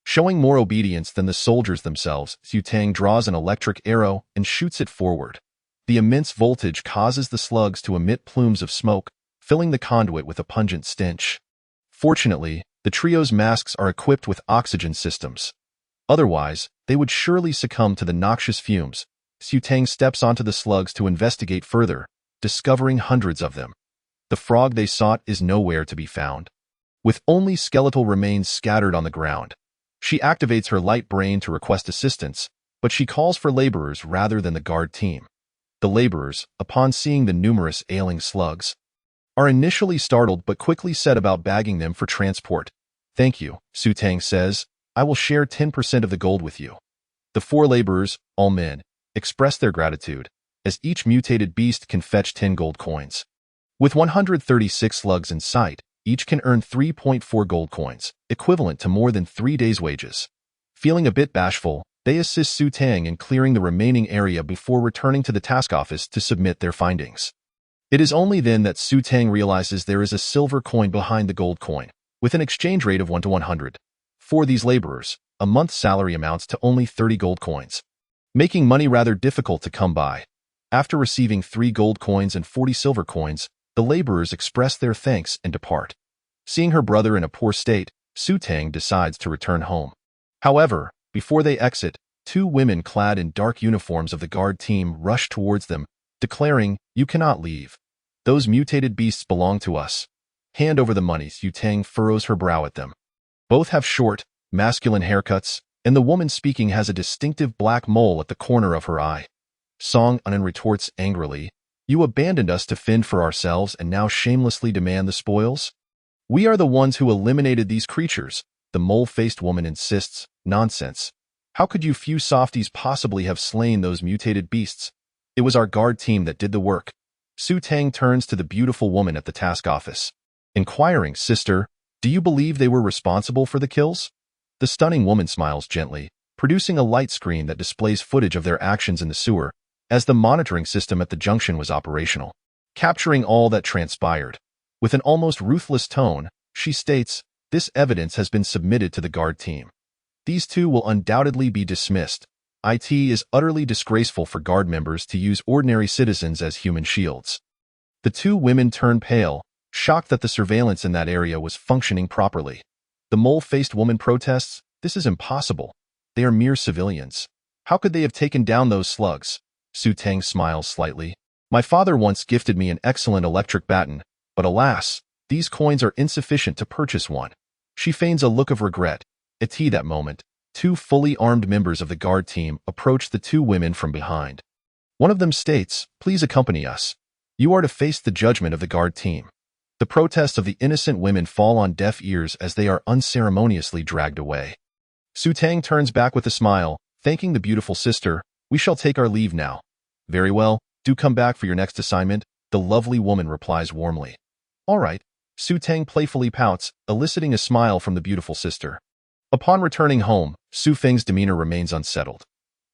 Showing more obedience than the soldiers themselves, Su Tang draws an electric arrow and shoots it forward. The immense voltage causes the slugs to emit plumes of smoke, filling the conduit with a pungent stench. Fortunately, the trio's masks are equipped with oxygen systems. Otherwise, they would surely succumb to the noxious fumes. Su Tang steps onto the slugs to investigate further, discovering hundreds of them. The frog they sought is nowhere to be found, with only skeletal remains scattered on the ground. She activates her light brain to request assistance, but she calls for laborers rather than the guard team. The laborers, upon seeing the numerous ailing slugs, are initially startled but quickly set about bagging them for transport. "Thank you," Su Tang says. "I will share 10% of the gold with you." The 4 laborers, all men, express their gratitude, as each mutated beast can fetch 10 gold coins. With 136 slugs in sight, each can earn 3.4 gold coins, equivalent to more than 3 days' wages. Feeling a bit bashful, they assist Su Tang in clearing the remaining area before returning to the task office to submit their findings. It is only then that Su Tang realizes there is a silver coin behind the gold coin, with an exchange rate of 1 to 100. For these laborers, a month's salary amounts to only 30 gold coins, making money rather difficult to come by. After receiving 3 gold coins and 40 silver coins, the laborers express their thanks and depart. Seeing her brother in a poor state, Su Tang decides to return home. However, before they exit, 2 women clad in dark uniforms of the guard team rush towards them, declaring, "You cannot leave. Those mutated beasts belong to us. Hand over the money." Su Tang furrows her brow at them. Both have short, masculine haircuts, and the woman speaking has a distinctive black mole at the corner of her eye. Song Anin retorts angrily, "You abandoned us to fend for ourselves and now shamelessly demand the spoils? We are the ones who eliminated these creatures." The mole-faced woman insists, "Nonsense. How could you few softies possibly have slain those mutated beasts? It was our guard team that did the work." Su Tang turns to the beautiful woman at the task office, inquiring, "Sister, do you believe they were responsible for the kills?" The stunning woman smiles gently, producing a light screen that displays footage of their actions in the sewer, as the monitoring system at the junction was operational. capturing all that transpired. With an almost ruthless tone, she states, "This evidence has been submitted to the guard team. These two will undoubtedly be dismissed. It is utterly disgraceful for guard members to use ordinary citizens as human shields." The two women turned pale, shocked that the surveillance in that area was functioning properly. The mole-faced woman protests, "This is impossible. They are mere civilians. How could they have taken down those slugs?" Su Tang smiles slightly. "My father once gifted me an excellent electric baton, but alas, these coins are insufficient to purchase one." She feigns a look of regret. At that moment, two fully armed members of the guard team approach the two women from behind. One of them states, "Please accompany us. You are to face the judgment of the guard team." The protests of the innocent women fall on deaf ears as they are unceremoniously dragged away. Su Tang turns back with a smile, thanking the beautiful sister. "We shall take our leave now." "Very well, do come back for your next assignment," the lovely woman replies warmly. "All right." Su Tang playfully pouts, eliciting a smile from the beautiful sister. Upon returning home, Su Feng's demeanor remains unsettled.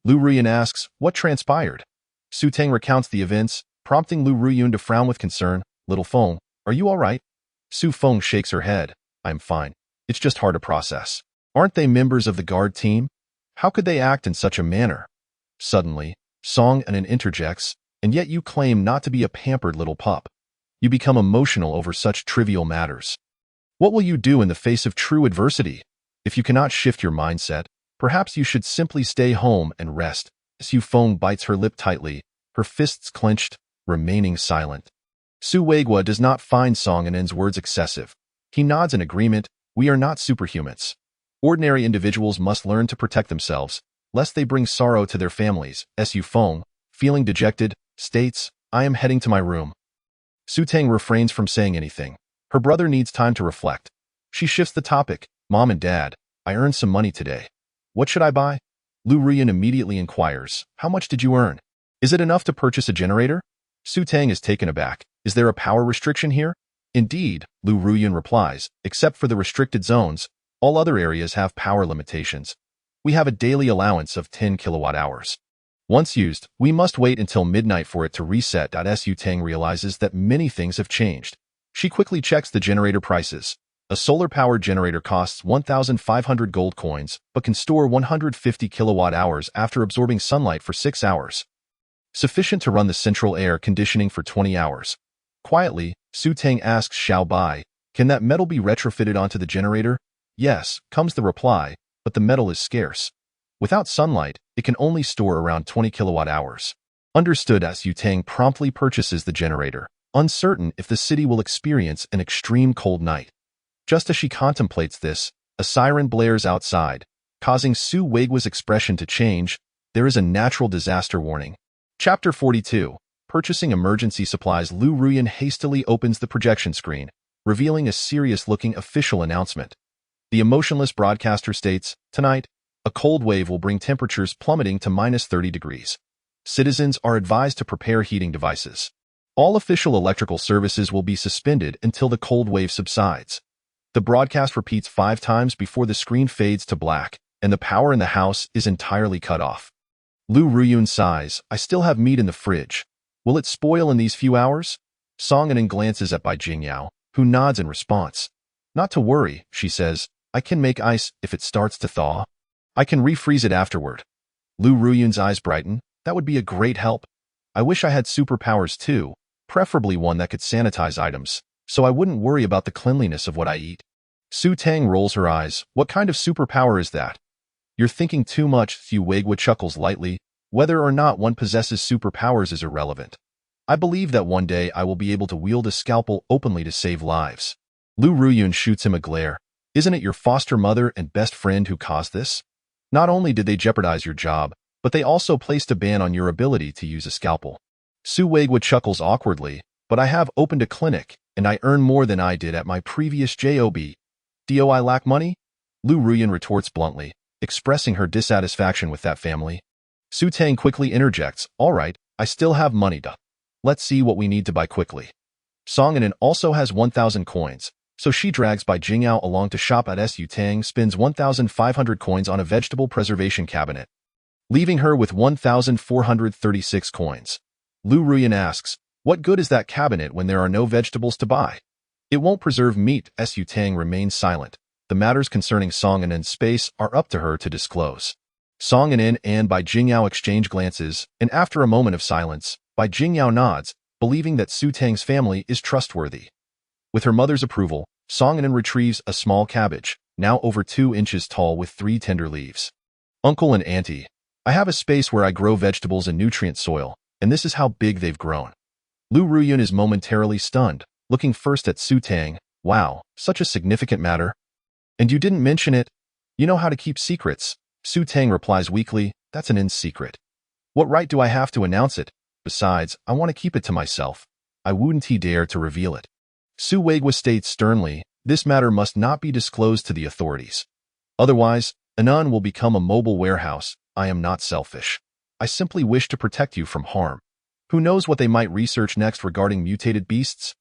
Lu Ruyan asks, "What transpired?" Su Tang recounts the events, prompting Lu Ruyun to frown with concern. "Little Feng, are you all right?" Su Feng shakes her head. "I'm fine. It's just hard to process. Aren't they members of the guard team? How could they act in such a manner?" Suddenly, Song Anan interjects, "And yet you claim not to be a pampered little pup. You become emotional over such trivial matters. What will you do in the face of true adversity? If you cannot shift your mindset, perhaps you should simply stay home and rest." Su Feng bites her lip tightly, her fists clenched, remaining silent. Su Weigua does not find Song Anan's words excessive. He nods in agreement. "We are not superhumans. Ordinary individuals must learn to protect themselves, lest they bring sorrow to their families." Su Feng, feeling dejected, states, "I am heading to my room." Su Tang refrains from saying anything. Her brother needs time to reflect. She shifts the topic. "Mom and Dad, I earned some money today. What should I buy?" Lu Ruyan immediately inquires, "How much did you earn? Is it enough to purchase a generator?" Su Tang is taken aback. "Is there a power restriction here?" "Indeed," Lu Ruyan replies, "except for the restricted zones, all other areas have power limitations. We have a daily allowance of 10 kilowatt-hours. Once used, we must wait until midnight for it to reset." Su Tang realizes that many things have changed. She quickly checks the generator prices. A solar-powered generator costs 1,500 gold coins, but can store 150 kilowatt-hours after absorbing sunlight for 6 hours. Sufficient to run the central air conditioning for 20 hours. Quietly, Su Tang asks Xiao Bai, "Can that metal be retrofitted onto the generator?" "Yes," comes the reply, "but the metal is scarce. Without sunlight, it can only store around 20 kilowatt-hours. "Understood." Su Tang promptly purchases the generator, uncertain if the city will experience an extreme cold night. Just as she contemplates this, a siren blares outside, causing Su Weigua's expression to change. There is a natural disaster warning. Chapter 42. Purchasing emergency supplies. Lu Ruyan hastily opens the projection screen, revealing a serious-looking official announcement. The emotionless broadcaster states, "Tonight, a cold wave will bring temperatures plummeting to -30 degrees. Citizens are advised to prepare heating devices. All official electrical services will be suspended until the cold wave subsides." The broadcast repeats 5 times before the screen fades to black, and the power in the house is entirely cut off. Lu Ruyun sighs, "I still have meat in the fridge. Will it spoil in these few hours?" Song Anan glances at Bai Jingyao, who nods in response. "Not to worry," she says. "I can make ice if it starts to thaw. I can refreeze it afterward." Lu Ruyun's eyes brighten. "That would be a great help. I wish I had superpowers too, preferably one that could sanitize items, so I wouldn't worry about the cleanliness of what I eat." Su Tang rolls her eyes. "What kind of superpower is that?" "You're thinking too much." Su Weigua chuckles lightly. "Whether or not one possesses superpowers is irrelevant. I believe that one day I will be able to wield a scalpel openly to save lives." Lu Ruyun shoots him a glare. "Isn't it your foster mother and best friend who caused this? Not only did they jeopardize your job, but they also placed a ban on your ability to use a scalpel." Su Weigua chuckles awkwardly. "But I have opened a clinic, and I earn more than I did at my previous job. Do I lack money?" Lu Ruyan retorts bluntly, expressing her dissatisfaction with that family. Su Tang quickly interjects, "All right, I still have money. Let's see what we need to buy quickly." Song Anan also has 1,000 coins, so she drags Bai Jingyao along to shop at Su Tang spends 1,500 coins on a vegetable preservation cabinet, leaving her with 1,436 coins. Lu Ruyan asks, What good is that cabinet when there are no vegetables to buy? It won't preserve meat. Su Tang remained silent. The matters concerning Song Anin's space are up to her to disclose. Song Anin and Bai Jingyao exchange glances, and after a moment of silence, Bai Jingyao nods, believing that Su Tang's family is trustworthy. With her mother's approval, Song Anin retrieves a small cabbage, now over 2 inches tall with 3 tender leaves. Uncle and Auntie, I have a space where I grow vegetables in nutrient soil, and this is how big they've grown. Lu Ruyun is momentarily stunned, looking first at Su Tang. Wow, such a significant matter. And you didn't mention it? You know how to keep secrets. Su Tang replies weakly, that's an secret. What right do I have to announce it? Besides, I want to keep it to myself. I wouldn't dare to reveal it. Su Weigua states sternly, this matter must not be disclosed to the authorities. Otherwise, Anan will become a mobile warehouse. I am not selfish. I simply wish to protect you from harm. Who knows what they might research next regarding mutated beasts?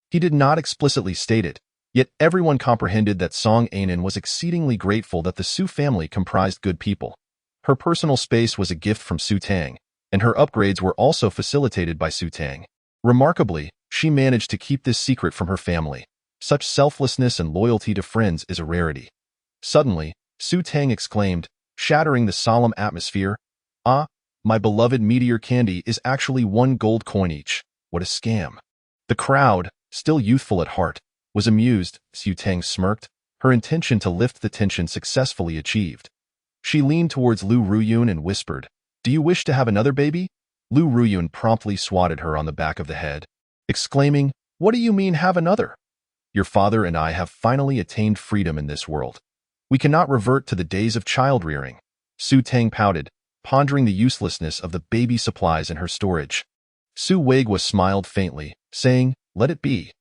He did not explicitly state it, yet everyone comprehended that Song Anin was exceedingly grateful that the Su family comprised good people. Her personal space was a gift from Su Tang, and her upgrades were also facilitated by Su Tang. Remarkably, she managed to keep this secret from her family. Such selflessness and loyalty to friends is a rarity. Suddenly, Su Tang exclaimed, shattering the solemn atmosphere, "Ah, my beloved meteor candy is actually 1 gold coin each. What a scam." The crowd, still youthful at heart, was amused. Su Tang smirked, her intention to lift the tension successfully achieved. She leaned towards Lu Ruyun and whispered, "Do you wish to have another baby?" Lu Ruyun promptly swatted her on the back of the head, exclaiming, "What do you mean have another? Your father and I have finally attained freedom in this world. We cannot revert to the days of child-rearing." Su Tang pouted, pondering the uselessness of the baby supplies in her storage. Su Weigua smiled faintly, saying, "Let it be."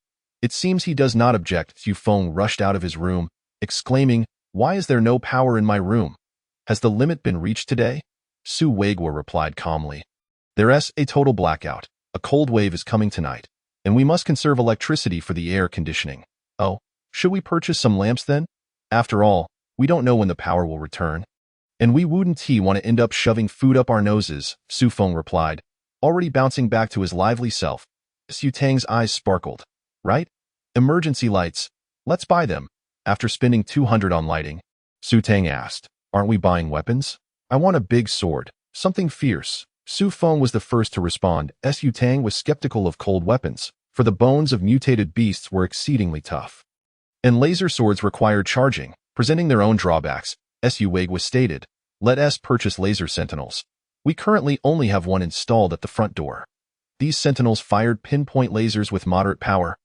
It seems he does not object. Xu Feng rushed out of his room, exclaiming, "Why is there no power in my room? Has the limit been reached today?" Su Weigua replied calmly, "There's a total blackout. A cold wave is coming tonight, and we must conserve electricity for the air conditioning. Oh, should we purchase some lamps then? After all, we don't know when the power will return. And we wouldn't want to end up shoving food up our noses," Su Feng replied, already bouncing back to his lively self. Su Tang's eyes sparkled. "Right? Emergency lights. Let's buy them." After spending 200 on lighting, Su Tang asked, "Aren't we buying weapons? I want a big sword, something fierce." Su Feng was the first to respond. Su Tang was skeptical of cold weapons, for the bones of mutated beasts were exceedingly tough. And laser swords required charging, presenting their own drawbacks. Su Weigua stated, "Let us purchase laser sentinels. We currently only have one installed at the front door. These sentinels fired pinpoint lasers with moderate power,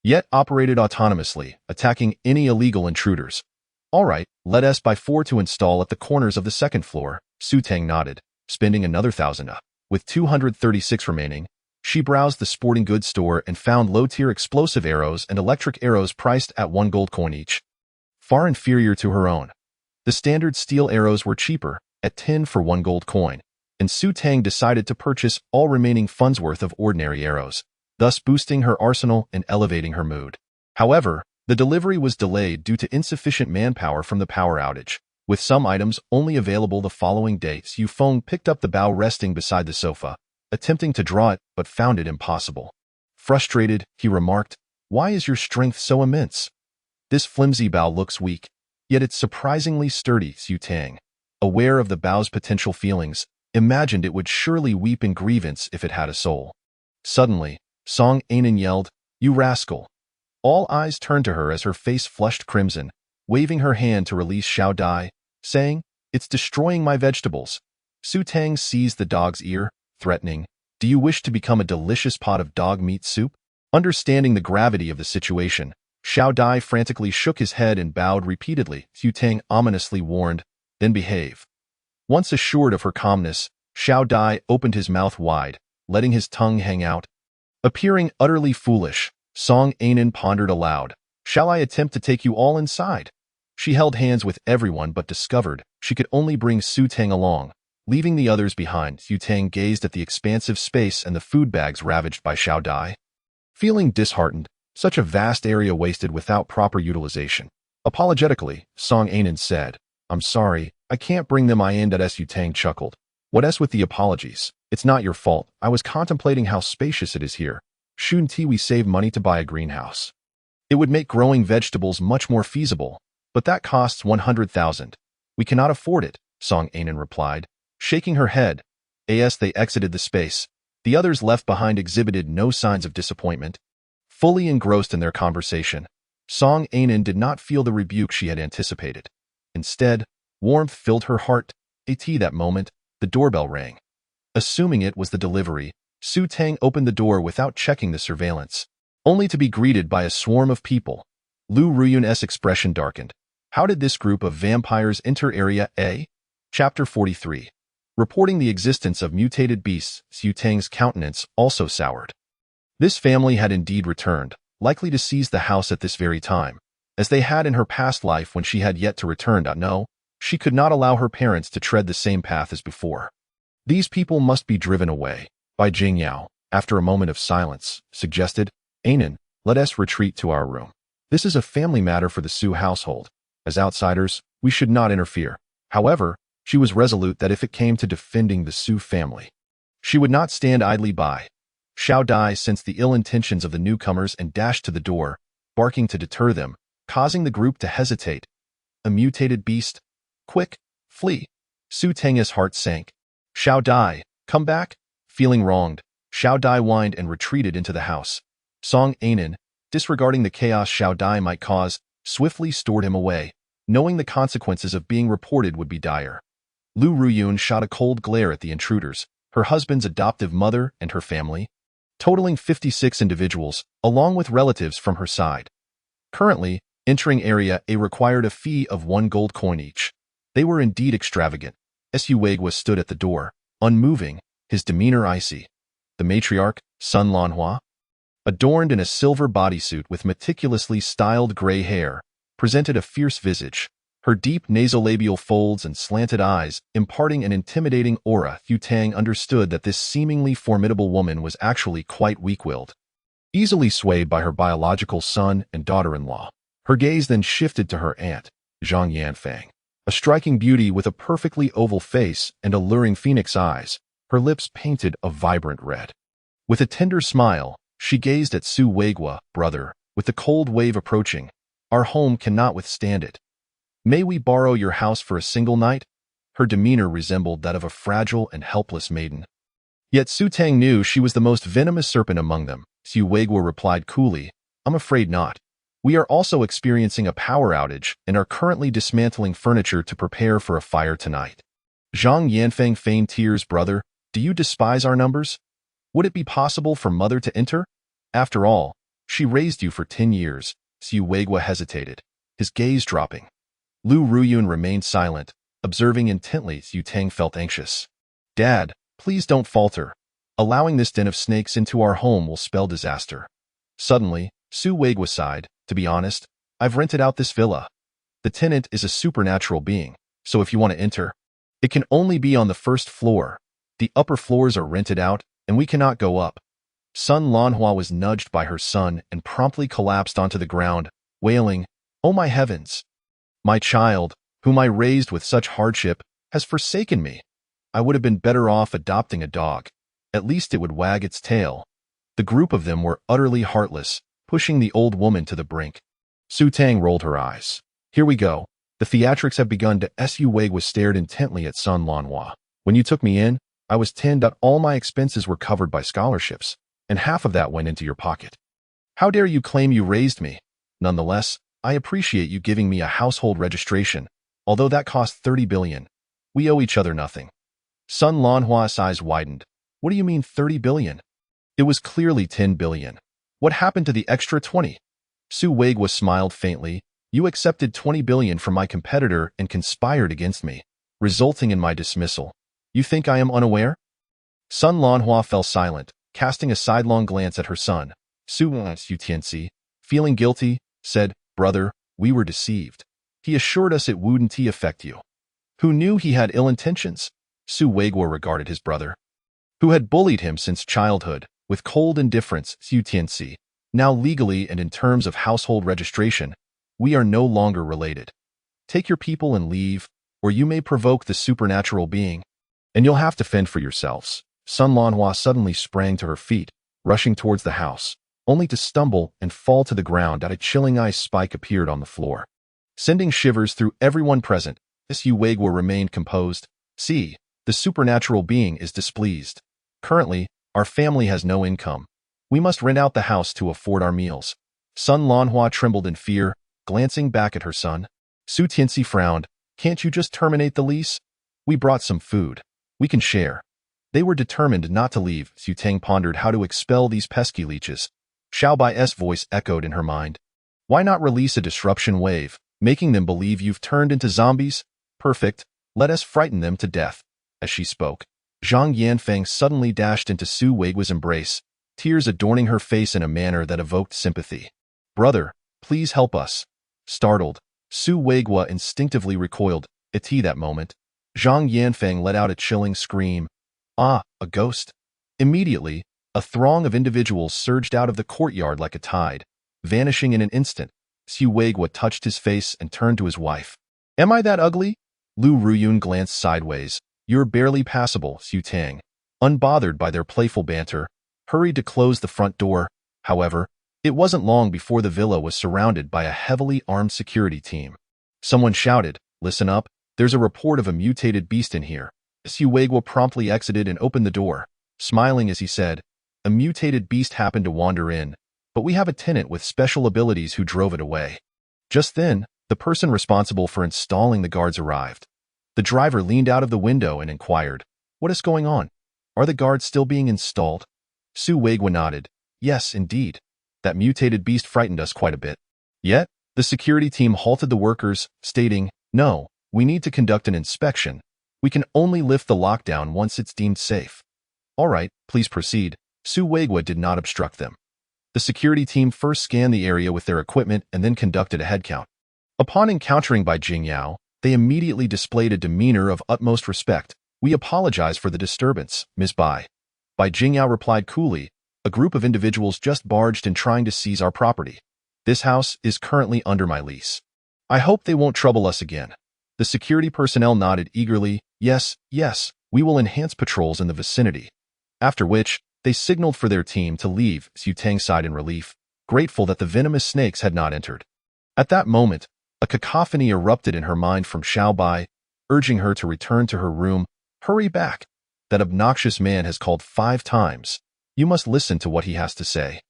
yet operated autonomously, attacking any illegal intruders." "All right, let us buy 4 to install at the corners of the second floor." Su Tang nodded, spending another 1,000. With 236 remaining, she browsed the sporting goods store and found low-tier explosive arrows and electric arrows priced at 1 gold coin each, far inferior to her own. The standard steel arrows were cheaper, at 10 for 1 gold coin, and Su Tang decided to purchase all remaining funds worth of ordinary arrows, thus boosting her arsenal and elevating her mood. However, the delivery was delayed due to insufficient manpower from the power outage. With some items only available the following day, Xu Feng picked up the bow resting beside the sofa, attempting to draw it but found it impossible. Frustrated, he remarked, "Why is your strength so immense? This flimsy bow looks weak, yet it's surprisingly sturdy." Xu Tang, aware of the bow's potential feelings, imagined it would surely weep in grievance if it had a soul. Suddenly, Song Anin yelled, "You rascal!" All eyes turned to her as her face flushed crimson, waving her hand to release Xiao Dai, saying, "It's destroying my vegetables." Su Tang seized the dog's ear, threatening, "Do you wish to become a delicious pot of dog meat soup?" Understanding the gravity of the situation, Xiao Dai frantically shook his head and bowed repeatedly. Su Tang ominously warned, "Then behave." Once assured of her calmness, Xiao Dai opened his mouth wide, letting his tongue hang out. Appearing utterly foolish, Song Anin pondered aloud, "Shall I attempt to take you all inside?" She held hands with everyone but discovered she could only bring Su Tang along, leaving the others behind. Su Tang gazed at the expansive space and the food bags ravaged by Xiao Dai. Feeling disheartened, such a vast area wasted without proper utilization. Apologetically, Song Anin said, "I'm sorry, I can't bring them in." Su Tang chuckled. "What else with the apologies? It's not your fault. I was contemplating how spacious it is here. Shouldn't we save money to buy a greenhouse? It would make growing vegetables much more feasible, but that costs 100,000. We cannot afford it, Song Anan replied, shaking her head. As they exited the space, the others left behind exhibited no signs of disappointment. Fully engrossed in their conversation, Song Anan did not feel the rebuke she had anticipated. Instead, warmth filled her heart. At that moment, the doorbell rang. Assuming it was the delivery, Su Tang opened the door without checking the surveillance, only to be greeted by a swarm of people. Lu Ruyun's expression darkened. How did this group of vampires enter Area A? Chapter 43. Reporting the existence of mutated beasts, Su Tang's countenance also soured. This family had indeed returned, likely to seize the house at this very time, as they had in her past life when she had yet to return. No, she could not allow her parents to tread the same path as before. These people must be driven away. By Jing Yao, after a moment of silence, suggested, Anan, let us retreat to our room. This is a family matter for the Su household. As outsiders, we should not interfere. However, she was resolute that if it came to defending the Su family, she would not stand idly by. Xiao Dai sensed the ill intentions of the newcomers and dashed to the door, barking to deter them, causing the group to hesitate. A mutated beast? Quick, flee. Su Tang's heart sank. Xiao Dai, come back? Feeling wronged, Xiao Dai whined and retreated into the house. Song Anan, disregarding the chaos Xiao Dai might cause, swiftly stored him away, knowing the consequences of being reported would be dire. Lu Ruyun shot a cold glare at the intruders, her husband's adoptive mother and her family, totaling 56 individuals, along with relatives from her side. Currently, entering Area A required a fee of 1 gold coin each. They were indeed extravagant. Su Weigua stood at the door, unmoving, his demeanor icy. The matriarch, Sun Lanhua, adorned in a silver bodysuit with meticulously styled gray hair, presented a fierce visage, her deep nasolabial folds and slanted eyes imparting an intimidating aura. Yu Tang understood that this seemingly formidable woman was actually quite weak-willed. Easily swayed by her biological son and daughter-in-law, her gaze then shifted to her aunt, Zhang Yanfang, a striking beauty with a perfectly oval face and alluring phoenix eyes, her lips painted a vibrant red. With a tender smile, she gazed at Su Weigua, brother, with the cold wave approaching. Our home cannot withstand it. May we borrow your house for a single night? Her demeanor resembled that of a fragile and helpless maiden. Yet Su Tang knew she was the most venomous serpent among them. Su Weigua replied coolly, I'm afraid not. We are also experiencing a power outage and are currently dismantling furniture to prepare for a fire tonight. Zhang Yanfeng feigned tears. Brother, do you despise our numbers? Would it be possible for mother to enter? After all, she raised you for 10 years. Su Weigua hesitated, his gaze dropping. Lu Ruyun remained silent, observing intently. Yu Tang felt anxious. Dad, please don't falter. Allowing this den of snakes into our home will spell disaster. Suddenly, Su Weigua sighed. To be honest, I've rented out this villa. The tenant is a supernatural being, so if you want to enter, it can only be on the first floor. The upper floors are rented out, and we cannot go up. Sun Lanhua was nudged by her son and promptly collapsed onto the ground, wailing, Oh my heavens! My child, whom I raised with such hardship, has forsaken me. I would have been better off adopting a dog. At least it would wag its tail. The group of them were utterly heartless, pushing the old woman to the brink. Su Tang rolled her eyes. Here we go. The theatrics have begun. Su Weigua stared intently at Sun Lanhua. When you took me in, I was 10. All my expenses were covered by scholarships, and half of that went into your pocket. How dare you claim you raised me? Nonetheless, I appreciate you giving me a household registration, although that cost 30 billion. We owe each other nothing. Sun Lanhua's eyes widened. What do you mean 30 billion? It was clearly 10 billion. What happened to the extra 20? Su Weigua smiled faintly. You accepted 20 billion from my competitor and conspired against me, resulting in my dismissal. You think I am unaware? Sun Lanhua fell silent, casting a sidelong glance at her son. Su Tianxi, feeling guilty, said, Brother, we were deceived. He assured us it wouldn't affect you. Who knew he had ill intentions? Su Weigua regarded his brother, who had bullied him since childhood, with cold indifference. Su Tianxi, now legally and in terms of household registration, we are no longer related. Take your people and leave, or you may provoke the supernatural being, and you'll have to fend for yourselves. Sun Lanhua suddenly sprang to her feet, rushing towards the house, only to stumble and fall to the ground as a chilling ice spike appeared on the floor. Sending shivers through everyone present, Su Weiguo remained composed. See, the supernatural being is displeased. Currently, our family has no income. We must rent out the house to afford our meals. Sun Lanhua trembled in fear, glancing back at her son. Su Tianxi frowned. Can't you just terminate the lease? We brought some food. We can share. They were determined not to leave. Su Tang pondered how to expel these pesky leeches. Xiao Bai's voice echoed in her mind. Why not release a disruption wave, making them believe you've turned into zombies? Perfect. Let us frighten them to death. As she spoke, Zhang Yanfeng suddenly dashed into Su Weiguo's embrace, tears adorning her face in a manner that evoked sympathy. Brother, please help us. Startled, Su Weiguo instinctively recoiled. At that moment, Zhang Yanfeng let out a chilling scream. Ah, a ghost. Immediately, a throng of individuals surged out of the courtyard like a tide, vanishing in an instant. Su Weiguo touched his face and turned to his wife. Am I that ugly? Lu Ruyun glanced sideways. You're barely passable, Su Tang, unbothered by their playful banter, hurried to close the front door. However, it wasn't long before the villa was surrounded by a heavily armed security team. Someone shouted, Listen up, there's a report of a mutated beast in here. Su Weiguo promptly exited and opened the door, smiling as he said, A mutated beast happened to wander in, but we have a tenant with special abilities who drove it away. Just then, the person responsible for installing the guards arrived. The driver leaned out of the window and inquired, What is going on? Are the guards still being installed? Su Weiguo nodded. Yes, indeed. That mutated beast frightened us quite a bit. Yet, the security team halted the workers, stating, No, we need to conduct an inspection. We can only lift the lockdown once it's deemed safe. All right, please proceed. Su Weiguo did not obstruct them. The security team first scanned the area with their equipment and then conducted a head count. Upon encountering Bai Jingyao, they immediately displayed a demeanor of utmost respect. We apologize for the disturbance, Ms. Bai. Bai Jingyao replied coolly, A group of individuals just barged in trying to seize our property. This house is currently under my lease. I hope they won't trouble us again. The security personnel nodded eagerly. Yes, we will enhance patrols in the vicinity. After which, they signaled for their team to leave. Su Tang sighed in relief, grateful that the venomous snakes had not entered. At that moment, a cacophony erupted in her mind from Xiao Bai, urging her to return to her room. Hurry back. That obnoxious man has called 5 times. You must listen to what he has to say.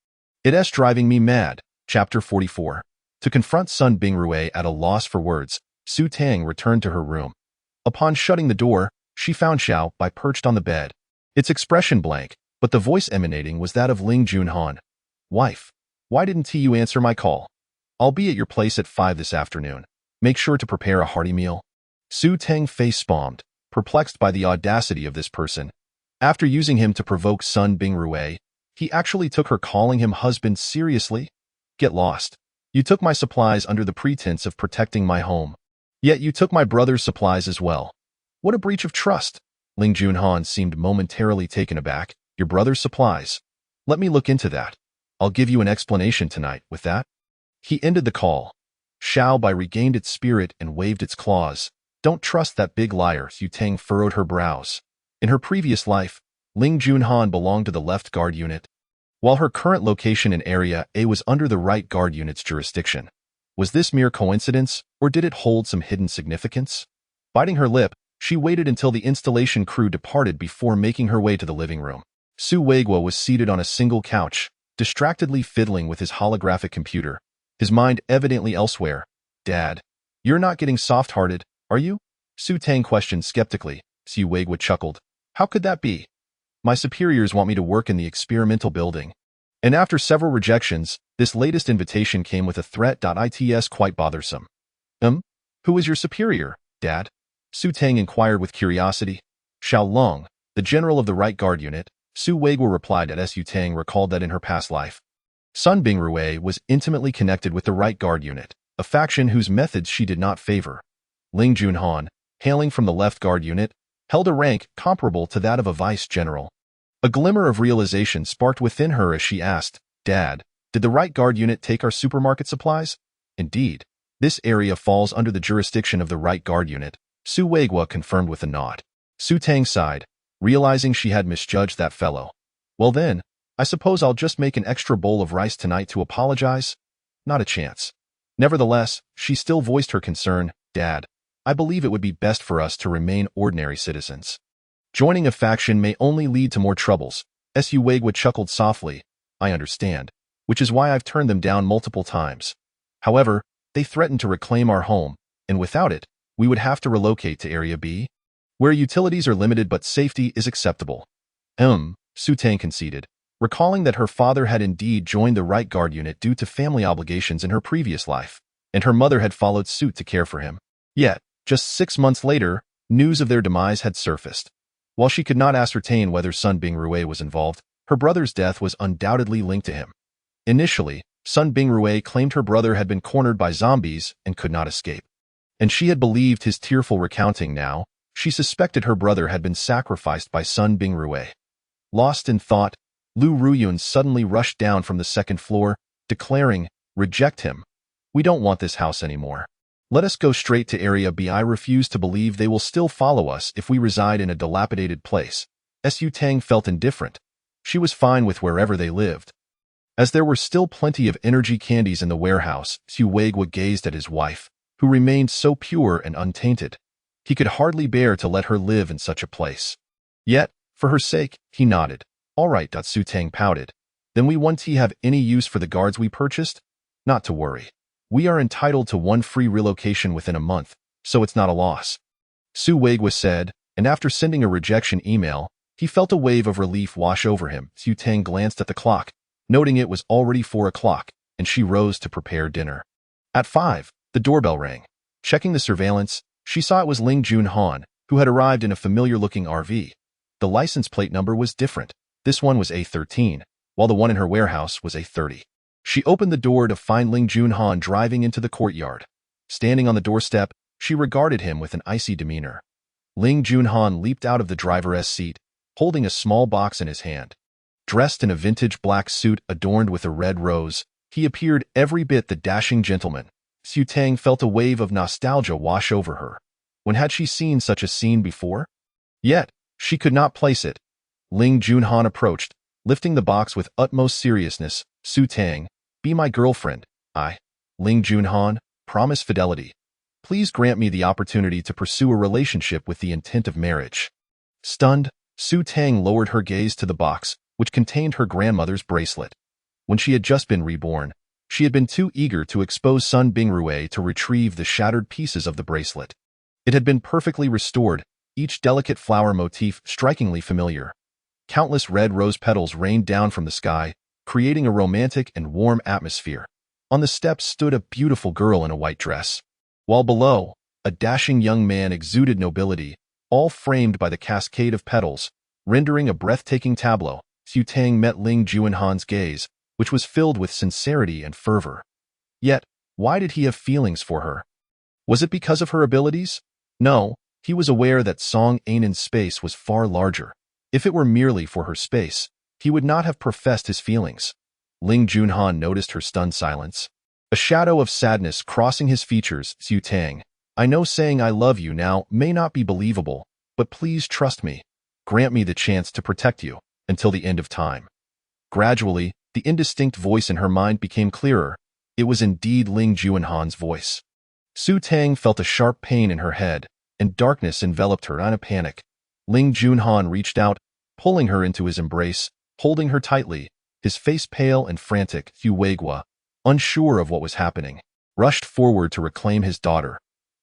It's driving me mad. Chapter 44. To confront Sun Bingrue at a loss for words, Su Tang returned to her room. Upon shutting the door, she found Xiao Bai perched on the bed. Its expression blank, but the voice emanating was that of Ling Junhan. Wife, why didn't you answer my call? I'll be at your place at 5 this afternoon. Make sure to prepare a hearty meal. Su Tang face-palmed, perplexed by the audacity of this person. After using him to provoke Sun Bingrue, he actually took her calling him husband seriously? Get lost. You took my supplies under the pretense of protecting my home. Yet you took my brother's supplies as well. What a breach of trust. Ling Junhan seemed momentarily taken aback. Your brother's supplies. Let me look into that. I'll give you an explanation tonight. With that, he ended the call. Xiao Bai regained its spirit and waved its claws. Don't trust that big liar. Su Tang furrowed her brows. In her previous life, Ling Junhan belonged to the left guard unit, while her current location in Area A was under the right guard unit's jurisdiction. Was this mere coincidence, or did it hold some hidden significance? Biting her lip, she waited until the installation crew departed before making her way to the living room. Su Weiguo was seated on a single couch, distractedly fiddling with his holographic computer, his mind evidently elsewhere. Dad, you're not getting soft-hearted, are you? Su Tang questioned skeptically. Su Weiguo chuckled. How could that be? My superiors want me to work in the experimental building. And after several rejections, this latest invitation came with a threat. It's quite bothersome. Who is your superior, Dad? Su Tang inquired with curiosity. Xiao Long, the general of the right guard unit. Su Weiguo replied that Su Tang recalled that in her past life, Sun Bingrue was intimately connected with the right guard unit, a faction whose methods she did not favor. Ling Junhan, hailing from the left guard unit, held a rank comparable to that of a vice general. A glimmer of realization sparked within her as she asked, Dad, did the right guard unit take our supermarket supplies? Indeed, this area falls under the jurisdiction of the right guard unit, Su Weiguo confirmed with a nod. Su Tang sighed, realizing she had misjudged that fellow. Well then, I suppose I'll just make an extra bowl of rice tonight to apologize? Not a chance. Nevertheless, she still voiced her concern. Dad, I believe it would be best for us to remain ordinary citizens. Joining a faction may only lead to more troubles. Su Wagwa chuckled softly. I understand, which is why I've turned them down multiple times. However, they threaten to reclaim our home, and without it, we would have to relocate to Area B, where utilities are limited but safety is acceptable. Su Tang conceded, recalling that her father had indeed joined the Right Guard unit due to family obligations in her previous life, and her mother had followed suit to care for him. Yet, just 6 months later, news of their demise had surfaced. While she could not ascertain whether Sun Bingrue was involved, her brother's death was undoubtedly linked to him. Initially, Sun Bingrue claimed her brother had been cornered by zombies and could not escape. And she had believed his tearful recounting. Now, she suspected her brother had been sacrificed by Sun Bingrue. Lost in thought, Lu Ruyun suddenly rushed down from the second floor, declaring, "Reject him. We don't want this house anymore. Let us go straight to Area B. I refuse to believe they will still follow us if we reside in a dilapidated place." Su Tang felt indifferent. She was fine with wherever they lived. As there were still plenty of energy candies in the warehouse, Su Wagwa gazed at his wife, who remained so pure and untainted. He could hardly bear to let her live in such a place. Yet, for her sake, he nodded. All right. Su Tang pouted. Then we won't have any use for the guards we purchased? Not to worry. We are entitled to 1 free relocation within a month, so it's not a loss. Su Wagwa said, and after sending a rejection email, he felt a wave of relief wash over him. Su Tang glanced at the clock, noting it was already 4 o'clock, and she rose to prepare dinner. At 5, the doorbell rang. Checking the surveillance, she saw it was Ling Junhan, who had arrived in a familiar-looking RV. The license plate number was different. This one was A13, while the one in her warehouse was A30. She opened the door to find Ling Junhan driving into the courtyard. Standing on the doorstep, she regarded him with an icy demeanor. Ling Junhan leaped out of the driver's seat, holding a small box in his hand. Dressed in a vintage black suit adorned with a red rose, he appeared every bit the dashing gentleman. Su Tang felt a wave of nostalgia wash over her. When had she seen such a scene before? Yet, she could not place it. Ling Junhan approached, lifting the box with utmost seriousness. Su Tang, be my girlfriend. I, Ling Junhan, promise fidelity. Please grant me the opportunity to pursue a relationship with the intent of marriage. Stunned, Su Tang lowered her gaze to the box, which contained her grandmother's bracelet. When she had just been reborn, she had been too eager to expose Sun Bingrue to retrieve the shattered pieces of the bracelet. It had been perfectly restored, each delicate flower motif strikingly familiar. Countless red rose petals rained down from the sky, creating a romantic and warm atmosphere. On the steps stood a beautiful girl in a white dress, while below, a dashing young man exuded nobility, all framed by the cascade of petals, rendering a breathtaking tableau. Su Tang met Ling Junhan's gaze, which was filled with sincerity and fervor. Yet, why did he have feelings for her? Was it because of her abilities? No, he was aware that Song Ainan's space was far larger. If it were merely for her space, he would not have professed his feelings. Ling Junhan noticed her stunned silence. A shadow of sadness crossing his features. Su Tang, I know saying I love you now may not be believable, but please trust me. Grant me the chance to protect you, until the end of time. Gradually, the indistinct voice in her mind became clearer. It was indeed Ling Junhan's voice. Su Tang felt a sharp pain in her head, and darkness enveloped her in a panic. Ling Junhan reached out, pulling her into his embrace, holding her tightly, his face pale and frantic. Su Wagwa, unsure of what was happening, rushed forward to reclaim his daughter.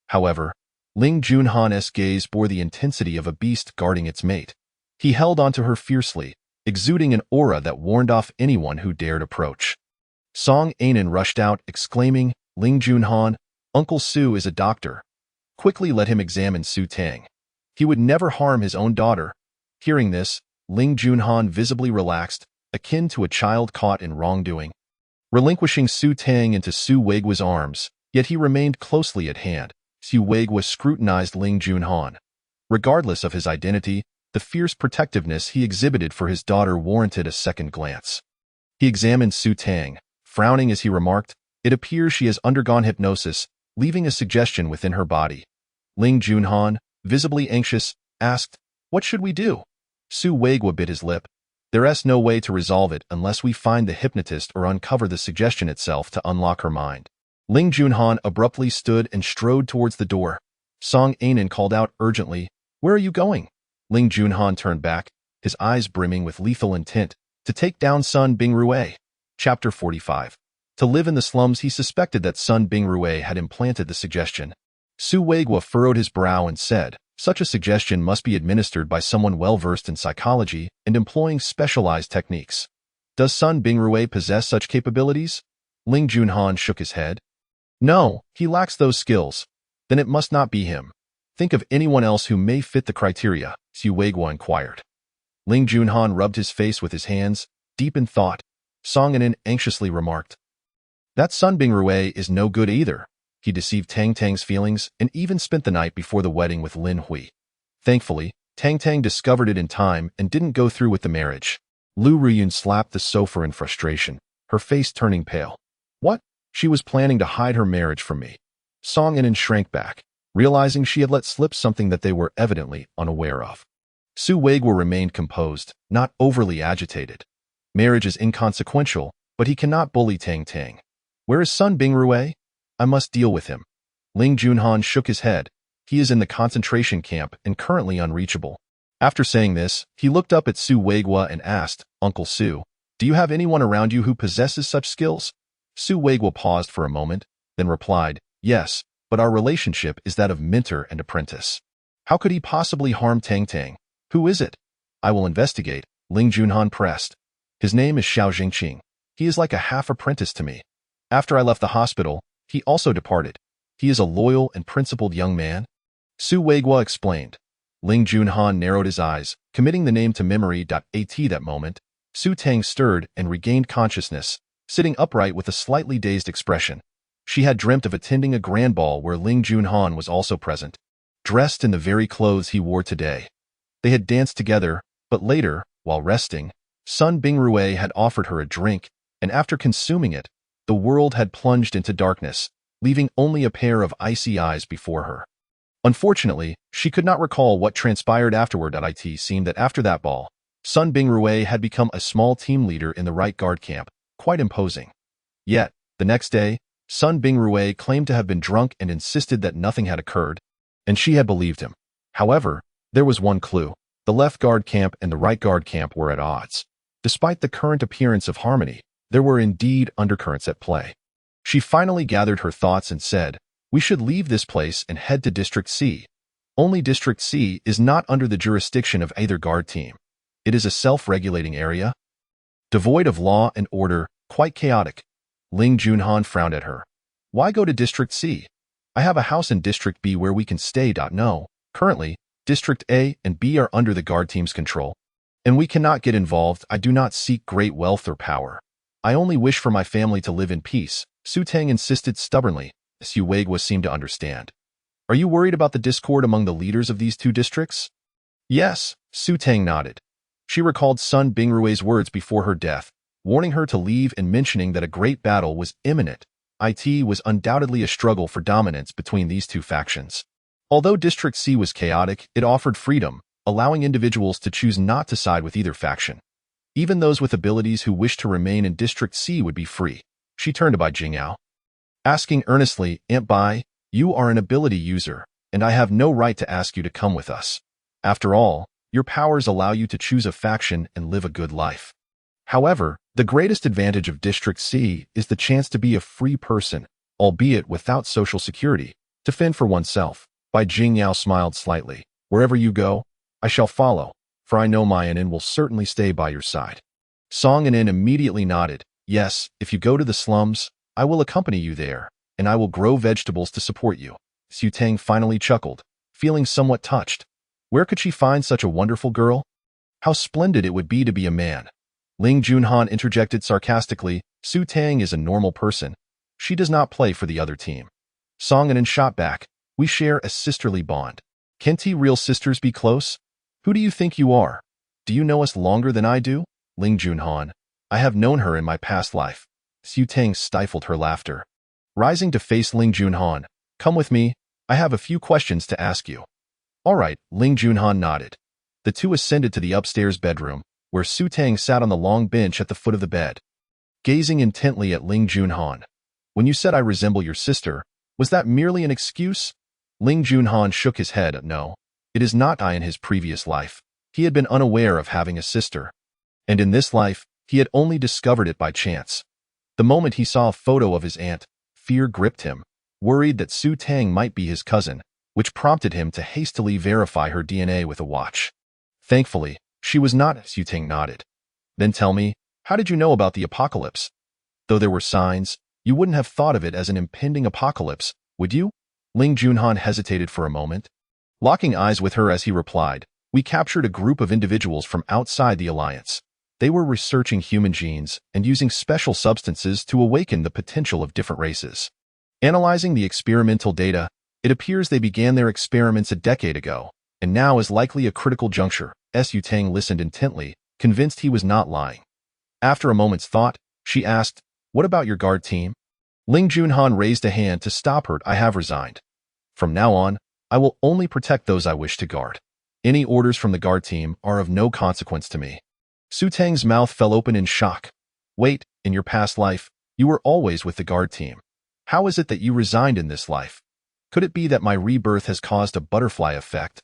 However, Ling Junhan's gaze bore the intensity of a beast guarding its mate. He held onto her fiercely, exuding an aura that warned off anyone who dared approach. Song Ainan rushed out, exclaiming, Ling Junhan, Uncle Su is a doctor. Quickly let him examine Su Tang. He would never harm his own daughter. Hearing this, Ling Junhan visibly relaxed, akin to a child caught in wrongdoing. Relinquishing Su Tang into Su Wagwa's arms, yet he remained closely at hand. Su Wagwa scrutinized Ling Junhan. Regardless of his identity, the fierce protectiveness he exhibited for his daughter warranted a second glance. He examined Su Tang, frowning as he remarked, it appears she has undergone hypnosis, leaving a suggestion within her body. Ling Junhan, visibly anxious, asked, what should we do? Su Wagwa bit his lip. There's no way to resolve it unless we find the hypnotist or uncover the suggestion itself to unlock her mind. Ling Junhan abruptly stood and strode towards the door. Song Ainen called out urgently, "Where are you going?" Ling Junhan turned back, his eyes brimming with lethal intent, to take down Sun Bingrue. Chapter 45. To live in the slums, he suspected that Sun Bingrue had implanted the suggestion. Su Weigua furrowed his brow and said, "Such a suggestion must be administered by someone well-versed in psychology and employing specialized techniques. Does Sun Bingrue possess such capabilities?" Ling Junhan shook his head. "No, he lacks those skills. Then it must not be him. Think of anyone else who may fit the criteria," Su Weigua inquired. Ling Junhan rubbed his face with his hands, deep in thought. Song Anen anxiously remarked, "That Sun Bingrue is no good either. He deceived Tang Tang's feelings and even spent the night before the wedding with Lin Hui. Thankfully, Tang Tang discovered it in time and didn't go through with the marriage." Lu Ruyun slapped the sofa in frustration, her face turning pale. "What? She was planning to hide her marriage from me." Song Anen shrank back, realizing she had let slip something that they were evidently unaware of. Su Weigua remained composed, not overly agitated. Marriage is inconsequential, but he cannot bully Tang Tang. "Where is Sun Bingrue? I must deal with him." Ling Junhan shook his head. "He is in the concentration camp and currently unreachable." After saying this, he looked up at Su Weigua and asked, "Uncle Su, do you have anyone around you who possesses such skills?" Su Weigua paused for a moment, then replied, "Yes, but our relationship is that of mentor and apprentice. How could he possibly harm Tang Tang? Who is it?" "I will investigate," Ling Junhan pressed. "His name is Xiao Jingqing. He is like a half-apprentice to me. After I left the hospital, he also departed. He is a loyal and principled young man." Su Weigua explained. Ling Junhan narrowed his eyes, committing the name to memory. At that moment, Su Tang stirred and regained consciousness, sitting upright with a slightly dazed expression. She had dreamt of attending a grand ball where Ling Junhan was also present, dressed in the very clothes he wore today. They had danced together, but later, while resting, Sun Bingrue had offered her a drink, and after consuming it, the world had plunged into darkness, leaving only a pair of icy eyes before her. Unfortunately, she could not recall what transpired afterward. It seemed that after that ball, Sun Bingrue had become a small team leader in the right guard camp, quite imposing. Yet, the next day, Sun Bingrue claimed to have been drunk and insisted that nothing had occurred, and she had believed him. However, there was one clue. The left guard camp and the right guard camp were at odds. Despite the current appearance of harmony, there were indeed undercurrents at play. She finally gathered her thoughts and said, "We should leave this place and head to District C. Only District C is not under the jurisdiction of either guard team. It is a self-regulating area, devoid of law and order, quite chaotic." Ling Junhan frowned at her. "Why go to District C? I have a house in District B where we can stay. No, currently, District A and B are under the guard team's control, and we cannot get involved. I do not seek great wealth or power. I only wish for my family to live in peace," Su Tang insisted stubbornly. Su Weigua seemed to understand. "Are you worried about the discord among the leaders of these two districts?" "Yes," Su Tang nodded. She recalled Sun Bingrue's words before her death, warning her to leave and mentioning that a great battle was imminent. It was undoubtedly a struggle for dominance between these two factions. Although District C was chaotic, it offered freedom, allowing individuals to choose not to side with either faction. Even those with abilities who wished to remain in District C would be free. She turned to Bai Jingyao, asking earnestly, "Aunt Bai, you are an ability user, and I have no right to ask you to come with us. After all, your powers allow you to choose a faction and live a good life. However, the greatest advantage of District C is the chance to be a free person, albeit without social security, to fend for oneself." Bai Jingyao smiled slightly. "Wherever you go, I shall follow, for I know my Anin will certainly stay by your side." Song Anin immediately nodded. "Yes, if you go to the slums, I will accompany you there, and I will grow vegetables to support you." Su Tang finally chuckled, feeling somewhat touched. Where could she find such a wonderful girl? How splendid it would be to be a man. Ling Junhan interjected sarcastically, "Su Tang is a normal person. She does not play for the other team." Song Anin shot back, "We share a sisterly bond. Can't real sisters be close? Who do you think you are? Do you know us longer than I do?" Ling Junhan, "I have known her in my past life." Su Tang stifled her laughter. Rising to face Ling Junhan, "Come with me, I have a few questions to ask you." "All right," Ling Junhan nodded. The two ascended to the upstairs bedroom, where Su Tang sat on the long bench at the foot of the bed, gazing intently at Ling Junhan. When you said I resemble your sister, was that merely an excuse? Ling Junhan shook his head. No, it is not. I in his previous life, he had been unaware of having a sister. And in this life, he had only discovered it by chance. The moment he saw a photo of his aunt, fear gripped him, worried that Su Tang might be his cousin, which prompted him to hastily verify her DNA with a watch. Thankfully, she was not. Su Tang nodded. Then tell me, how did you know about the apocalypse? Though there were signs, you wouldn't have thought of it as an impending apocalypse, would you? Ling Junhan hesitated for a moment, locking eyes with her as he replied, we captured a group of individuals from outside the Alliance. They were researching human genes and using special substances to awaken the potential of different races. Analyzing the experimental data, it appears they began their experiments a decade ago, and now is likely a critical juncture. Su Tang listened intently, convinced he was not lying. After a moment's thought, she asked, what about your guard team? Ling Junhan raised a hand to stop her. I have resigned. From now on, I will only protect those I wish to guard. Any orders from the guard team are of no consequence to me. Su Tang's mouth fell open in shock. Wait, in your past life, you were always with the guard team. How is it that you resigned in this life? Could it be that my rebirth has caused a butterfly effect,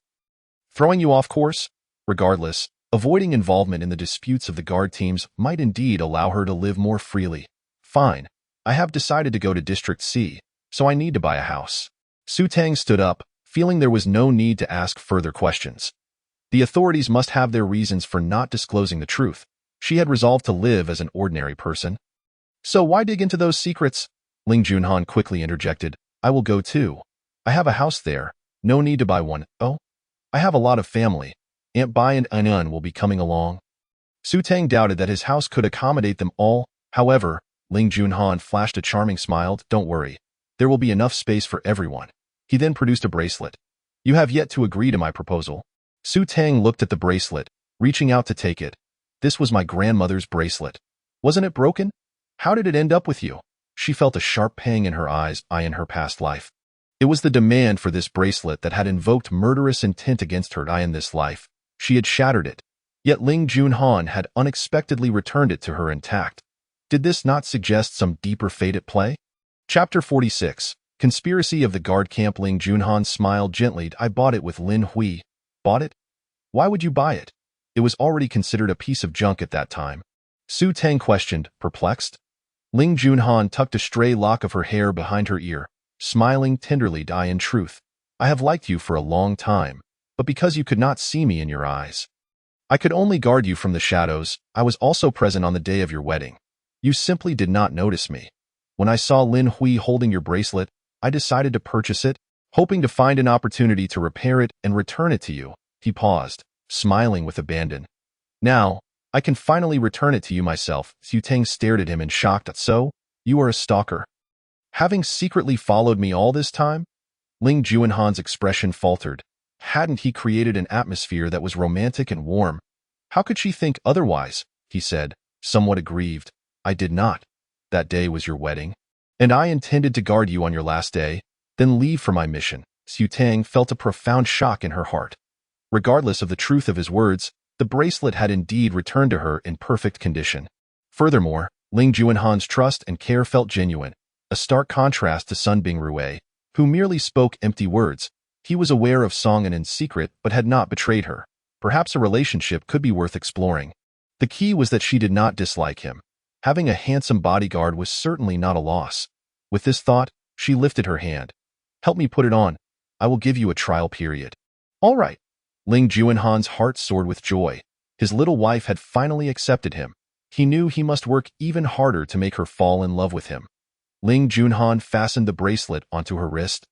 throwing you off course? Regardless, avoiding involvement in the disputes of the guard teams might indeed allow her to live more freely. Fine. I have decided to go to District C, so I need to buy a house. Su Tang stood up, feeling there was no need to ask further questions. The authorities must have their reasons for not disclosing the truth. She had resolved to live as an ordinary person. So why dig into those secrets? Ling Junhan quickly interjected. I will go too. I have a house there. No need to buy one. Oh, I have a lot of family. Aunt Bai and Anan will be coming along. Su Tang doubted that his house could accommodate them all. However, Ling Junhan flashed a charming smile. Don't worry. There will be enough space for everyone. He then produced a bracelet. You have yet to agree to my proposal. Su Tang looked at the bracelet, reaching out to take it. This was my grandmother's bracelet. Wasn't it broken? How did it end up with you? She felt a sharp pang in her eyes, in her past life. It was the demand for this bracelet that had invoked murderous intent against her in this life. She had shattered it. Yet Ling Junhan had unexpectedly returned it to her intact. Did this not suggest some deeper fate at play? Chapter 46. Conspiracy of the Guard Camp. Ling Junhan smiled gently. I bought it with Lin Hui. Bought it? Why would you buy it? It was already considered a piece of junk at that time. Su Tang questioned, perplexed. Ling Junhan tucked a stray lock of her hair behind her ear, smiling tenderly. In truth, I have liked you for a long time, but because you could not see me in your eyes, I could only guard you from the shadows. I was also present on the day of your wedding. You simply did not notice me. When I saw Lin Hui holding your bracelet, I decided to purchase it, hoping to find an opportunity to repair it and return it to you. He paused, smiling with abandon. Now, I can finally return it to you myself. Su Tang stared at him in shock. So, you are a stalker? Having secretly followed me all this time? Ling Junhan's expression faltered. Hadn't he created an atmosphere that was romantic and warm? How could she think otherwise? He said, somewhat aggrieved. I did not. That day was your wedding, and I intended to guard you on your last day, then leave for my mission. Su Tang felt a profound shock in her heart. Regardless of the truth of his words, the bracelet had indeed returned to her in perfect condition. Furthermore, Ling Junhan's trust and care felt genuine, a stark contrast to Sun Bingrue, who merely spoke empty words. He was aware of Song An in secret but had not betrayed her. Perhaps a relationship could be worth exploring. The key was that she did not dislike him. Having a handsome bodyguard was certainly not a loss. With this thought, she lifted her hand. Help me put it on. I will give you a trial period. All right. Ling Junhan's heart soared with joy. His little wife had finally accepted him. He knew he must work even harder to make her fall in love with him. Ling Junhan fastened the bracelet onto her wrist,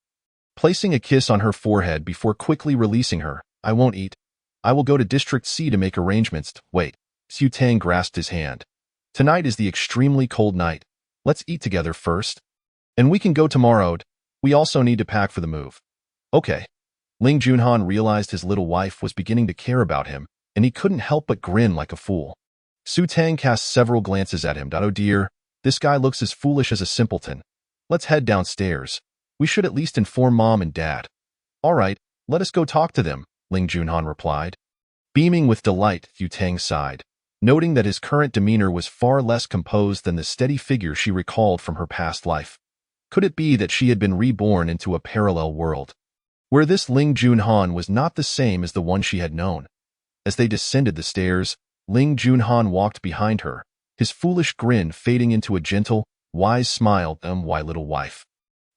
placing a kiss on her forehead before quickly releasing her. I won't eat. I will go to District C to make arrangements. Wait. Su Tang grasped his hand. Tonight is the extremely cold night. Let's eat together first. And we can go tomorrow. We also need to pack for the move. Okay. Ling Junhan realized his little wife was beginning to care about him, and he couldn't help but grin like a fool. Su Tang cast several glances at him. Oh dear, this guy looks as foolish as a simpleton. Let's head downstairs. We should at least inform Mom and Dad. All right, let us go talk to them, Ling Junhan replied. Beaming with delight, Su Tang sighed. noting that his current demeanor was far less composed than the steady figure she recalled from her past life. Could it be that she had been reborn into a parallel world, where this Ling Junhan was not the same as the one she had known? As they descended the stairs, Ling Junhan walked behind her, his foolish grin fading into a gentle, wise smile. Why, little wife?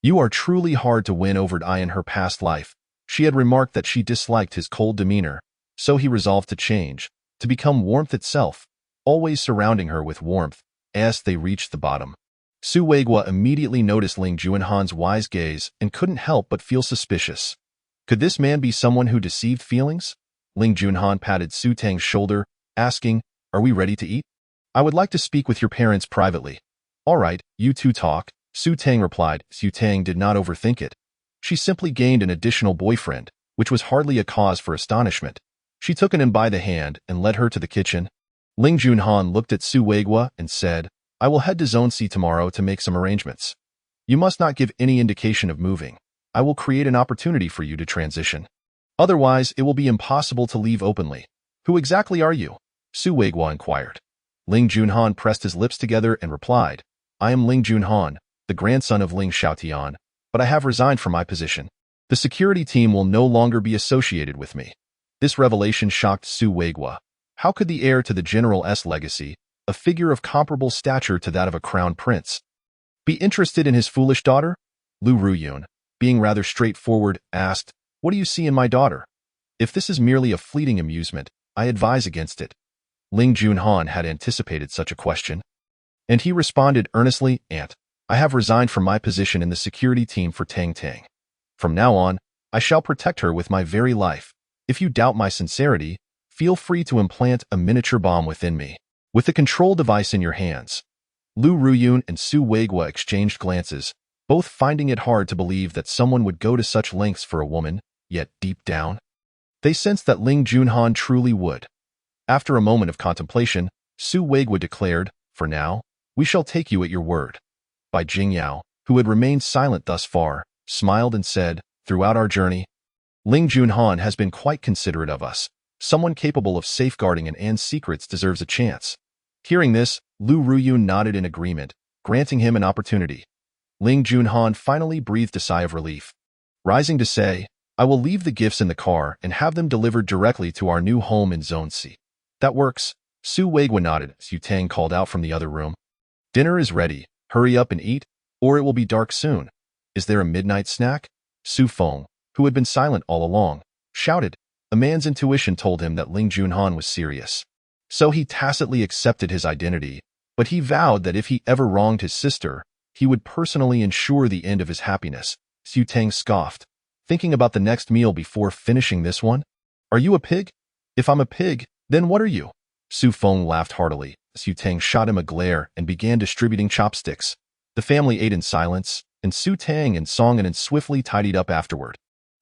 You are truly hard to win over. In her past life, she had remarked that she disliked his cold demeanor, so he resolved to change, to become warmth itself, always surrounding her with warmth. As they reached the bottom, Su Weiguo immediately noticed Ling Junhan's wise gaze and couldn't help but feel suspicious. Could this man be someone who deceived feelings? Ling Junhan patted Su Tang's shoulder, asking, "Are we ready to eat? I would like to speak with your parents privately." "All right, you two talk," Su Tang replied. Su Tang did not overthink it. She simply gained an additional boyfriend, which was hardly a cause for astonishment. She took him by the hand and led her to the kitchen. Ling Junhan looked at Su Weiguo and said, "I will head to Zone C tomorrow to make some arrangements. You must not give any indication of moving. I will create an opportunity for you to transition. Otherwise, it will be impossible to leave openly." "Who exactly are you?" Su Weiguo inquired. Ling Junhan pressed his lips together and replied, "I am Ling Junhan, the grandson of Ling Xiaotian, but I have resigned from my position. The security team will no longer be associated with me." This revelation shocked Su Weiguo. How could the heir to the general's legacy, a figure of comparable stature to that of a crown prince, be interested in his foolish daughter? Lu Ruyun, being rather straightforward, asked, "What do you see in my daughter? If this is merely a fleeting amusement, I advise against it." Ling Junhan had anticipated such a question, and he responded earnestly, "Aunt, I have resigned from my position in the security team for Tang Tang. From now on, I shall protect her with my very life. If you doubt my sincerity, feel free to implant a miniature bomb within me, with the control device in your hands." Lu Ruyun and Su Weiguo exchanged glances, both finding it hard to believe that someone would go to such lengths for a woman, yet deep down, they sensed that Ling Junhan truly would. After a moment of contemplation, Su Weiguo declared, "For now, we shall take you at your word." Bai Jingyao, who had remained silent thus far, smiled and said, "Throughout our journey, Ling Junhan has been quite considerate of us. Someone capable of safeguarding An's secrets deserves a chance." Hearing this, Lu Ruyun nodded in agreement, granting him an opportunity. Ling Junhan finally breathed a sigh of relief, rising to say, "I will leave the gifts in the car and have them delivered directly to our new home in Zone C." "That works." Su Weiguo nodded. Su Tang called out from the other room, "Dinner is ready. Hurry up and eat, or it will be dark soon. Is there a midnight snack?" Su Feng, who had been silent all along, shouted. A man's intuition told him that Ling Junhan was serious, so he tacitly accepted his identity, but he vowed that if he ever wronged his sister, he would personally ensure the end of his happiness. Su Tang scoffed, thinking about the next meal before finishing this one. "Are you a pig? If I'm a pig, then what are you?" Su Feng laughed heartily. Su Tang shot him a glare and began distributing chopsticks. The family ate in silence, and Su Tang and Song An swiftly tidied up afterward.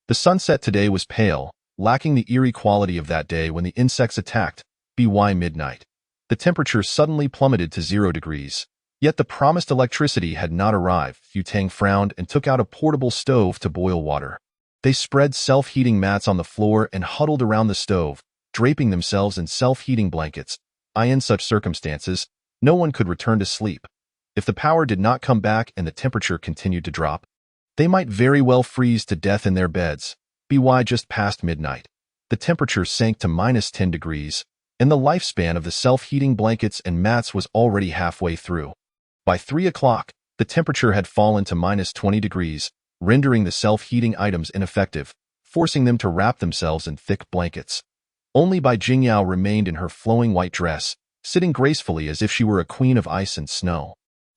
The sunset today was pale, lacking the eerie quality of that day when the insects attacked. By midnight, the temperature suddenly plummeted to 0 degrees. Yet the promised electricity had not arrived. Su Tang frowned and took out a portable stove to boil water. They spread self-heating mats on the floor and huddled around the stove, draping themselves in self-heating blankets. In such circumstances, no one could return to sleep. If the power did not come back and the temperature continued to drop, they might very well freeze to death in their beds. By just past midnight, the temperature sank to -10 degrees, and the lifespan of the self-heating blankets and mats was already halfway through. By 3 o'clock, the temperature had fallen to -20 degrees, rendering the self-heating items ineffective, forcing them to wrap themselves in thick blankets. Only Bai Jingyao remained in her flowing white dress, sitting gracefully as if she were a queen of ice and snow.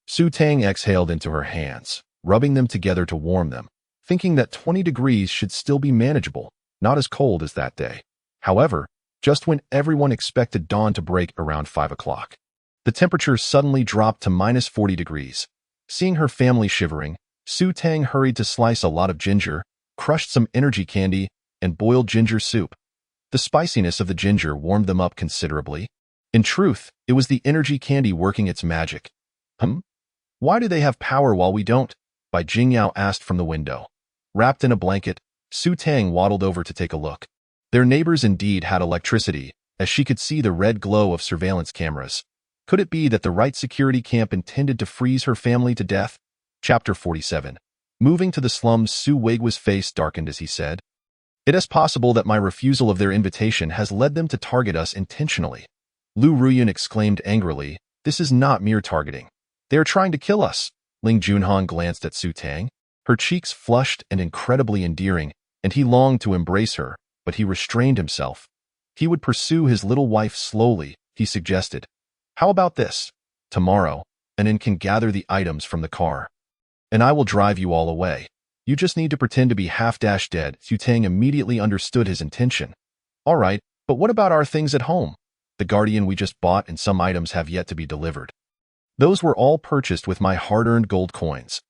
Su Tang exhaled into her hands, rubbing them together to warm them, thinking that 20 degrees should still be manageable, not as cold as that day. However, just when everyone expected dawn to break around 5 o'clock, the temperature suddenly dropped to -40 degrees. Seeing her family shivering, Su Tang hurried to slice a lot of ginger, crushed some energy candy, and boiled ginger soup. The spiciness of the ginger warmed them up considerably. In truth, it was the energy candy working its magic. Why do they have power while we don't?" Bai Jingyao asked from the window. Wrapped in a blanket, Su Tang waddled over to take a look. Their neighbors indeed had electricity, as she could see the red glow of surveillance cameras. Could it be that the right security camp intended to freeze her family to death? Chapter 47. Moving to the slums, Su Weigua's face darkened as he said, "It is possible that my refusal of their invitation has led them to target us intentionally." Lu Ruyan exclaimed angrily, "This is not mere targeting. They are trying to kill us." Ling Junhan glanced at Su Tang. Her cheeks flushed and incredibly endearing, and he longed to embrace her, but he restrained himself. He would pursue his little wife slowly, he suggested. "How about this? Tomorrow, Anin can gather the items from the car, and I will drive you all away. You just need to pretend to be half-dead." Su Tang immediately understood his intention. "All right, but what about our things at home? The Guardian we just bought and some items have yet to be delivered. Those were all purchased with my hard-earned gold coins."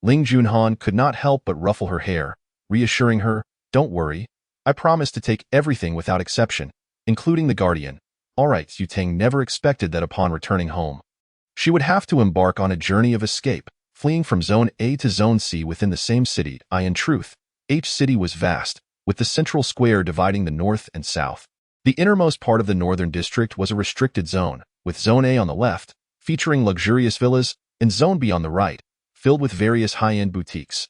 Ling Junhan could not help but ruffle her hair, reassuring her, "Don't worry. I promise to take everything without exception, including the Guardian." All right, Su Tang never expected that upon returning home, she would have to embark on a journey of escape, fleeing from Zone A to Zone C within the same city. In truth, each city was vast, with the central square dividing the north and south. The innermost part of the northern district was a restricted zone, with Zone A on the left, featuring luxurious villas, and Zone B on the right, filled with various high-end boutiques.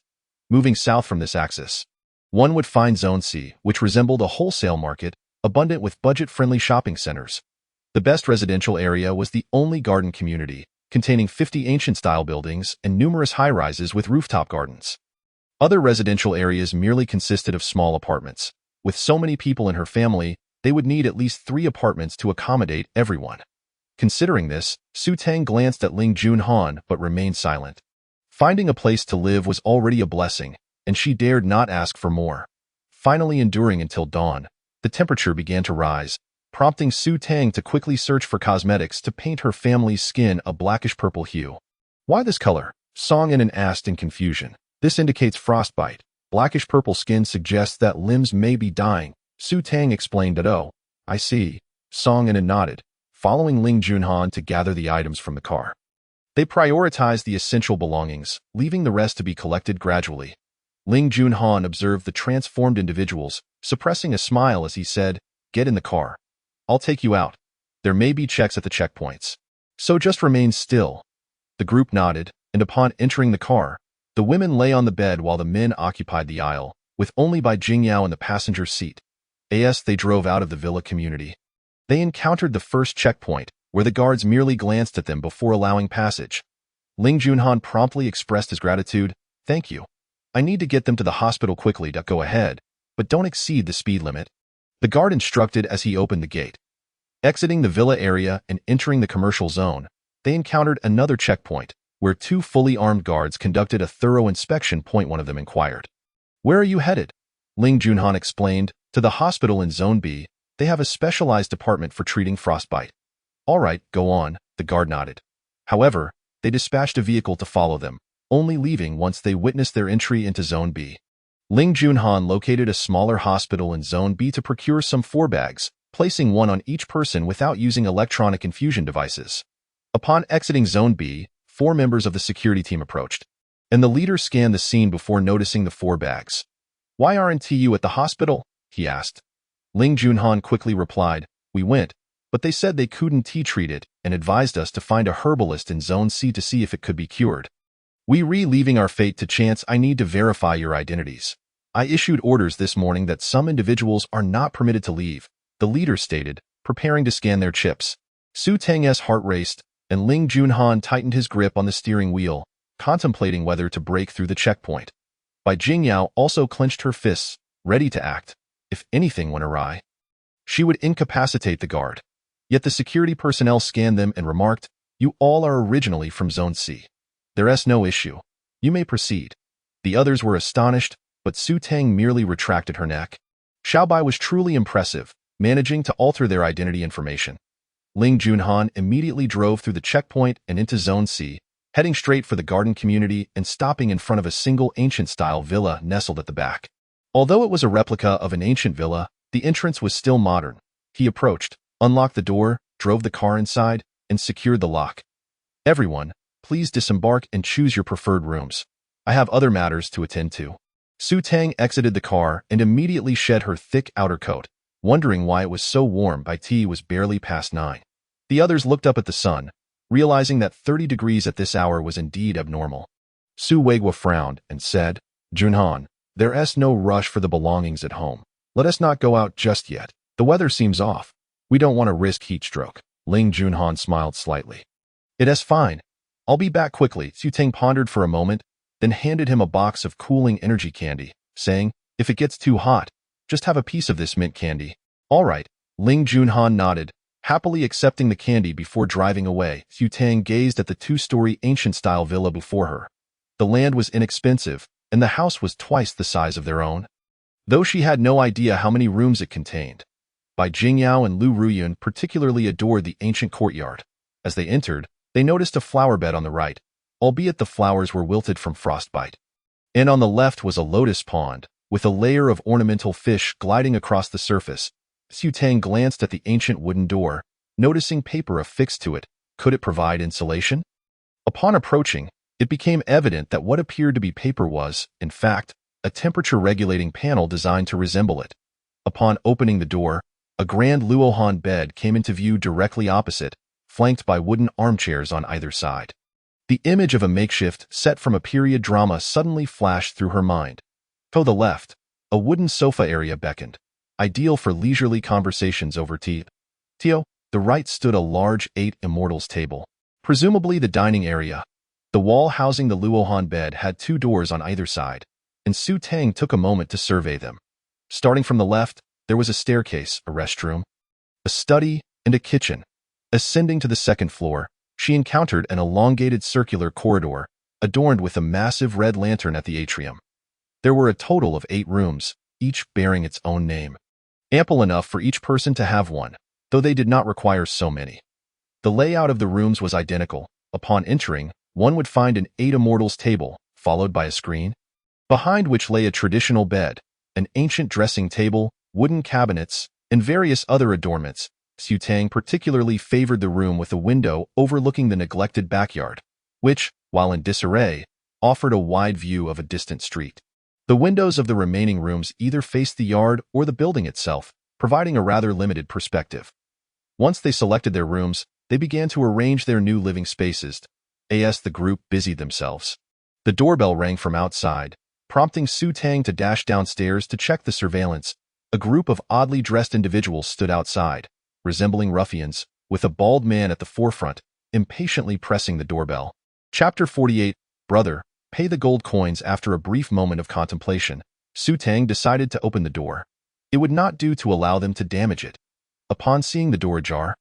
Moving south from this axis, one would find Zone C, which resembled a wholesale market, abundant with budget-friendly shopping centers. The best residential area was the only garden community, containing 50 ancient-style buildings and numerous high-rises with rooftop gardens. Other residential areas merely consisted of small apartments. With so many people in her family, they would need at least 3 apartments to accommodate everyone. Considering this, Su Tang glanced at Ling Junhan but remained silent. Finding a place to live was already a blessing, and she dared not ask for more. Finally enduring until dawn, the temperature began to rise, prompting Su Tang to quickly search for cosmetics to paint her family's skin a blackish-purple hue. "Why this color?" Song Inan asked in confusion. "This indicates frostbite. Blackish-purple skin suggests that limbs may be dying." Su Tang explained that, "Oh, I see." Song Inan nodded, following Ling Junhan to gather the items from the car. They prioritized the essential belongings, leaving the rest to be collected gradually. Ling Junhan observed the transformed individuals, suppressing a smile as he said, "Get in the car. I'll take you out. There may be checks at the checkpoints, so just remain still." The group nodded, and upon entering the car, the women lay on the bed while the men occupied the aisle, with only Bai Jingyao in the passenger seat. As they drove out of the villa community, they encountered the first checkpoint, where the guards merely glanced at them before allowing passage. Ling Junhan promptly expressed his gratitude. "Thank you. I need to get them to the hospital quickly. Go ahead, but don't exceed the speed limit." The guard instructed as he opened the gate. Exiting the villa area and entering the commercial zone, they encountered another checkpoint, where 2 fully armed guards conducted a thorough inspection. One of them inquired, "Where are you headed?" Ling Junhan explained, "To the hospital in Zone B. They have a specialized department for treating frostbite." "All right, go on," the guard nodded. However, they dispatched a vehicle to follow them, only leaving once they witnessed their entry into Zone B. Ling Junhan located a smaller hospital in Zone B to procure some 4 bags, placing one on each person without using electronic infusion devices. Upon exiting Zone B, 4 members of the security team approached, and the leader scanned the scene before noticing the 4 bags. "Why aren't you at the hospital?" he asked. Ling Junhan quickly replied, "We went, but they said they couldn't treat it and advised us to find a herbalist in Zone C to see if it could be cured. Leaving our fate to chance. I need to verify your identities. I issued orders this morning that some individuals are not permitted to leave," the leader stated, preparing to scan their chips. Su Tang's heart raced, and Ling Junhan tightened his grip on the steering wheel, contemplating whether to break through the checkpoint. Bai Jingyao also clenched her fists, ready to act. If anything went awry, she would incapacitate the guard. Yet the security personnel scanned them and remarked, "You all are originally from Zone C. There's no issue. You may proceed." The others were astonished, but Su Tang merely retracted her neck. Xiaobai was truly impressive, managing to alter their identity information. Ling Junhan immediately drove through the checkpoint and into Zone C, heading straight for the garden community and stopping in front of a single ancient-style villa nestled at the back. Although it was a replica of an ancient villa, the entrance was still modern. He approached, unlocked the door, drove the car inside, and secured the lock. "Everyone, please disembark and choose your preferred rooms. I have other matters to attend to." Su Tang exited the car and immediately shed her thick outer coat. wondering why it was so warm. By tea was barely past 9. The others looked up at the sun, realizing that 30 degrees at this hour was indeed abnormal. Su Weiguo frowned and said, Junhan, there's no rush for the belongings at home. Let us not go out just yet. The weather seems off. We don't want to risk heat stroke. Ling Junhan smiled slightly. It is fine. I'll be back quickly. Su Teng pondered for a moment, then handed him a box of cooling energy candy, saying, if it gets too hot, just have a piece of this mint candy. All right. Ling Junhan nodded, happily accepting the candy before driving away. Su Teng gazed at the 2-story ancient-style villa before her. The land was inexpensive, and the house was twice the size of their own, though she had no idea how many rooms it contained. Bai Jingyao and Lu Ruyun particularly adored the ancient courtyard. As they entered, they noticed a flower bed on the right, albeit the flowers were wilted from frostbite. And on the left was a lotus pond, with a layer of ornamental fish gliding across the surface. Su Teng glanced at the ancient wooden door, noticing paper affixed to it. Could it provide insulation? Upon approaching, it became evident that what appeared to be paper was, in fact, a temperature-regulating panel designed to resemble it. Upon opening the door, a grand Luohan bed came into view directly opposite, flanked by wooden armchairs on either side. The image of a makeshift set from a period drama suddenly flashed through her mind. To the left, a wooden sofa area beckoned, ideal for leisurely conversations over tea. To the right stood a large 8 immortals table, presumably the dining area. The wall housing the Luohan bed had 2 doors on either side, and Su Teng took a moment to survey them. Starting from the left, there was a staircase, a restroom, a study, and a kitchen. Ascending to the second floor, she encountered an elongated circular corridor, adorned with a massive red lantern at the atrium. There were a total of 8 rooms, each bearing its own name. Ample enough for each person to have one, though they did not require so many. The layout of the rooms was identical. Upon entering, one would find an 8 immortals table, followed by a screen, behind which lay a traditional bed, an ancient dressing table, wooden cabinets, and various other adornments. Su Teng particularly favored the room with a window overlooking the neglected backyard, which, while in disarray, offered a wide view of a distant street. The windows of the remaining rooms either faced the yard or the building itself, providing a rather limited perspective. Once they selected their rooms, they began to arrange their new living spaces. As the group busied themselves, the doorbell rang from outside, prompting Su Teng to dash downstairs to check the surveillance. A group of oddly dressed individuals stood outside, resembling ruffians, with a bald man at the forefront, impatiently pressing the doorbell. Chapter 48, Brother, pay the gold coins. After a brief moment of contemplation, Su Teng decided to open the door. It would not do to allow them to damage it. Upon seeing the door ajar,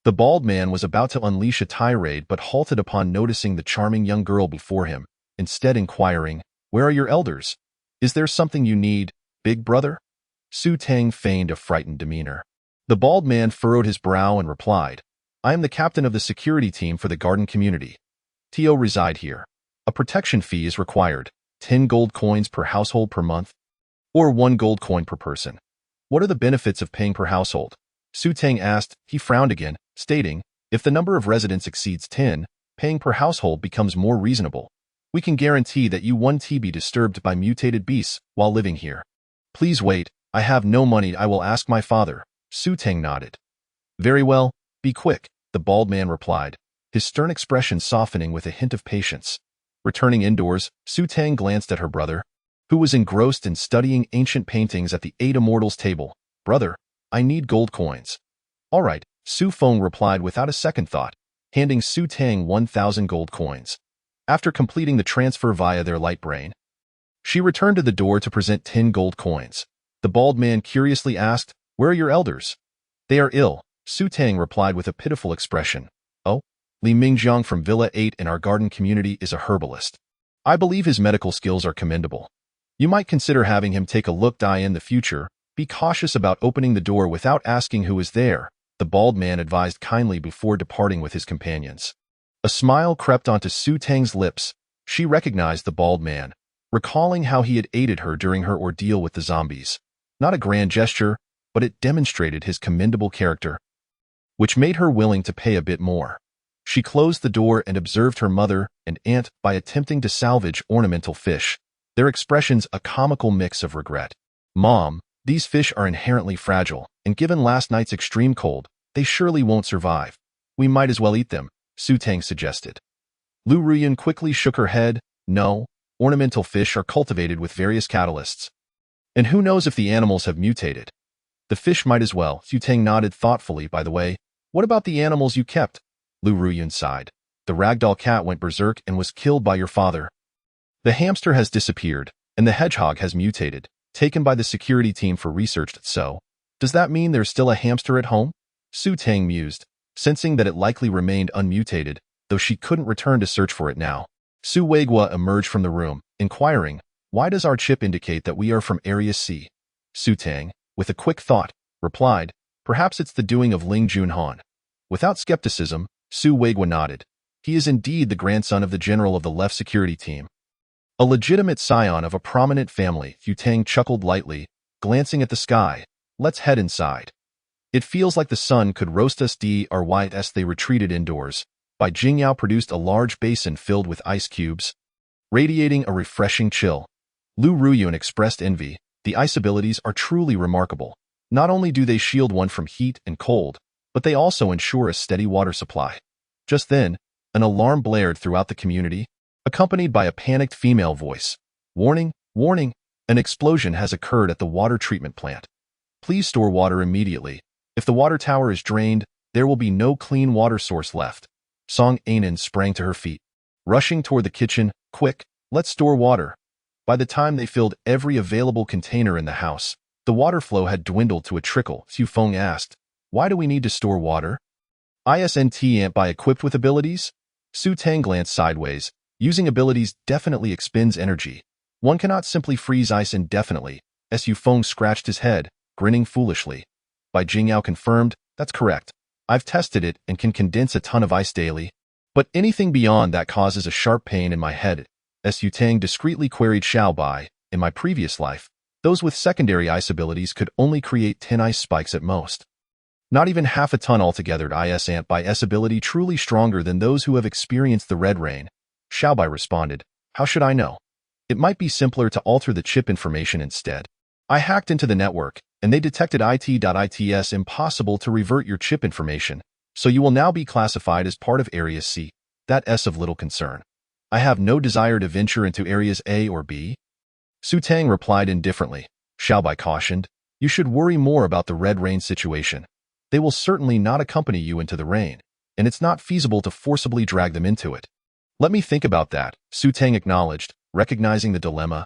the bald man was about to unleash a tirade but halted upon noticing the charming young girl before him, instead inquiring, where are your elders? Is there something you need, big brother? Su Teng feigned a frightened demeanor. The bald man furrowed his brow and replied, I am the captain of the security team for the garden community. To reside here. A protection fee is required, 10 gold coins per household per month, or 1 gold coin per person. What are the benefits of paying per household? Su Teng asked. He frowned again, stating, if the number of residents exceeds 10, paying per household becomes more reasonable. We can guarantee that you won't be disturbed by mutated beasts while living here. Please wait, I have no money. I will ask my father. Su Teng nodded. Very well, be quick, the bald man replied, his stern expression softening with a hint of patience. Returning indoors, Su Teng glanced at her brother, who was engrossed in studying ancient paintings at the 8 immortals table. Brother, I need gold coins. All right, Su Feng replied without a second thought, handing Su Teng 1,000 gold coins. After completing the transfer via their light brain, she returned to the door to present 10 gold coins. The bald man curiously asked, where are your elders? They are ill, Su Teng replied with a pitiful expression. Oh, Li Mingjiang from Villa 8 in our garden community is a herbalist. I believe his medical skills are commendable. You might consider having him take a look. In the future, be cautious about opening the door without asking who is there, the bald man advised kindly before departing with his companions. A smile crept onto Su Teng's lips. She recognized the bald man, recalling how he had aided her during her ordeal with the zombies. Not a grand gesture, but it demonstrated his commendable character, which made her willing to pay a bit more. She closed the door and observed her mother and aunt by attempting to salvage ornamental fish, their expressions a comical mix of regret. Mom, These fish are inherently fragile, and given last night's extreme cold, they surely won't survive. We might as well eat them, Su Tang suggested. Lu Ruyan quickly shook her head. No, ornamental fish are cultivated with various catalysts. And who knows if the animals have mutated? The fish might as well. Su Tang nodded thoughtfully. By the way, what about the animals you kept? Lu Ruyan sighed. The ragdoll cat went berserk and was killed by your father. The hamster has disappeared, and the hedgehog has mutated, taken by the security team for research. So, does that mean there's still a hamster at home? Su Tang mused, sensing that it likely remained unmutated, though she couldn't return to search for it now. Su Weigua emerged from the room, inquiring, why does our chip indicate that we are from Area C? Su Tang, with a quick thought, replied, perhaps it's the doing of Ling Junhan. Without skepticism, Su Weigua nodded. He is indeed the grandson of the general of the left security team. A legitimate scion of a prominent family, Su Tang chuckled lightly, glancing at the sky. Let's head inside. It feels like the sun could roast us. As they retreated indoors, Bai Jingyao produced a large basin filled with ice cubes, radiating a refreshing chill. Lu Ruyun expressed envy. The ice abilities are truly remarkable. Not only do they shield one from heat and cold, but they also ensure a steady water supply. Just then, an alarm blared throughout the community, accompanied by a panicked female voice. Warning, warning, an explosion has occurred at the water treatment plant. Please store water immediately. If the water tower is drained, there will be no clean water source left. Song Ainen sprang to her feet. Rushing toward the kitchen, quick, let's store water. By the time they filled every available container in the house, the water flow had dwindled to a trickle. Xu Feng asked, why do we need to store water? Isn't Ant Bai equipped with abilities? Su Tang glanced sideways. Using abilities definitely expends energy. One cannot simply freeze ice indefinitely. Su Feng scratched his head, grinning foolishly. Bai Jingyao confirmed, that's correct. I've tested it and can condense a ton of ice daily. But anything beyond that causes a sharp pain in my head. Su Tang discreetly queried Xiao Bai, in my previous life, those with secondary ice abilities could only create 10 ice spikes at most. Not even half a ton altogether. Ant Bai's ability truly stronger than those who have experienced the red rain. Xiao Bai responded, how should I know? It might be simpler to alter the chip information instead. I hacked into the network, and they detected It's impossible to revert your chip information, so you will now be classified as part of Area C. That's of little concern. I have no desire to venture into Areas A or B. Su Tang replied indifferently. Xiao Bai cautioned, you should worry more about the red rain situation. They will certainly not accompany you into the rain, and it's not feasible to forcibly drag them into it. Let me think about that, Su Tang acknowledged, recognizing the dilemma.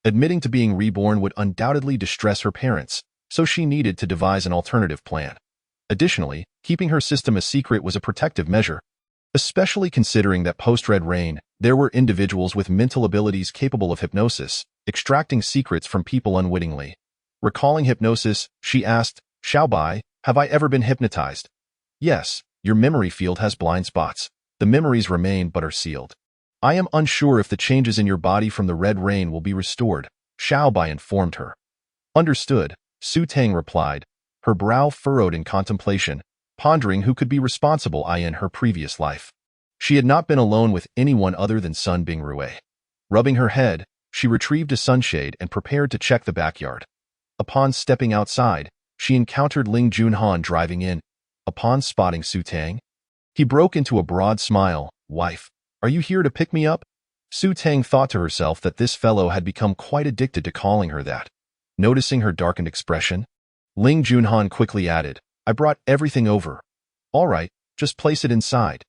Admitting to being reborn would undoubtedly distress her parents, so she needed to devise an alternative plan. Additionally, keeping her system a secret was a protective measure, especially considering that post-Red Rain, there were individuals with mental abilities capable of hypnosis, extracting secrets from people unwittingly. Recalling hypnosis, she asked, Xiao Bai, have I ever been hypnotized? Yes, your memory field has blind spots. The memories remain but are sealed. I am unsure if the changes in your body from the Red Rain will be restored, Xiao Bai informed her. Understood, Su Tang replied, her brow furrowed in contemplation, pondering who could be responsible in her previous life. She had not been alone with anyone other than Sun Bingrue. Rubbing her head, she retrieved a sunshade and prepared to check the backyard. Upon stepping outside, she encountered Ling Junhan driving in. Upon spotting Su Tang, he broke into a broad smile. Wife, are you here to pick me up? Su Tang thought to herself that this fellow had become quite addicted to calling her that. Noticing her darkened expression, Ling Junhan quickly added, I brought everything over. All right, just place it inside.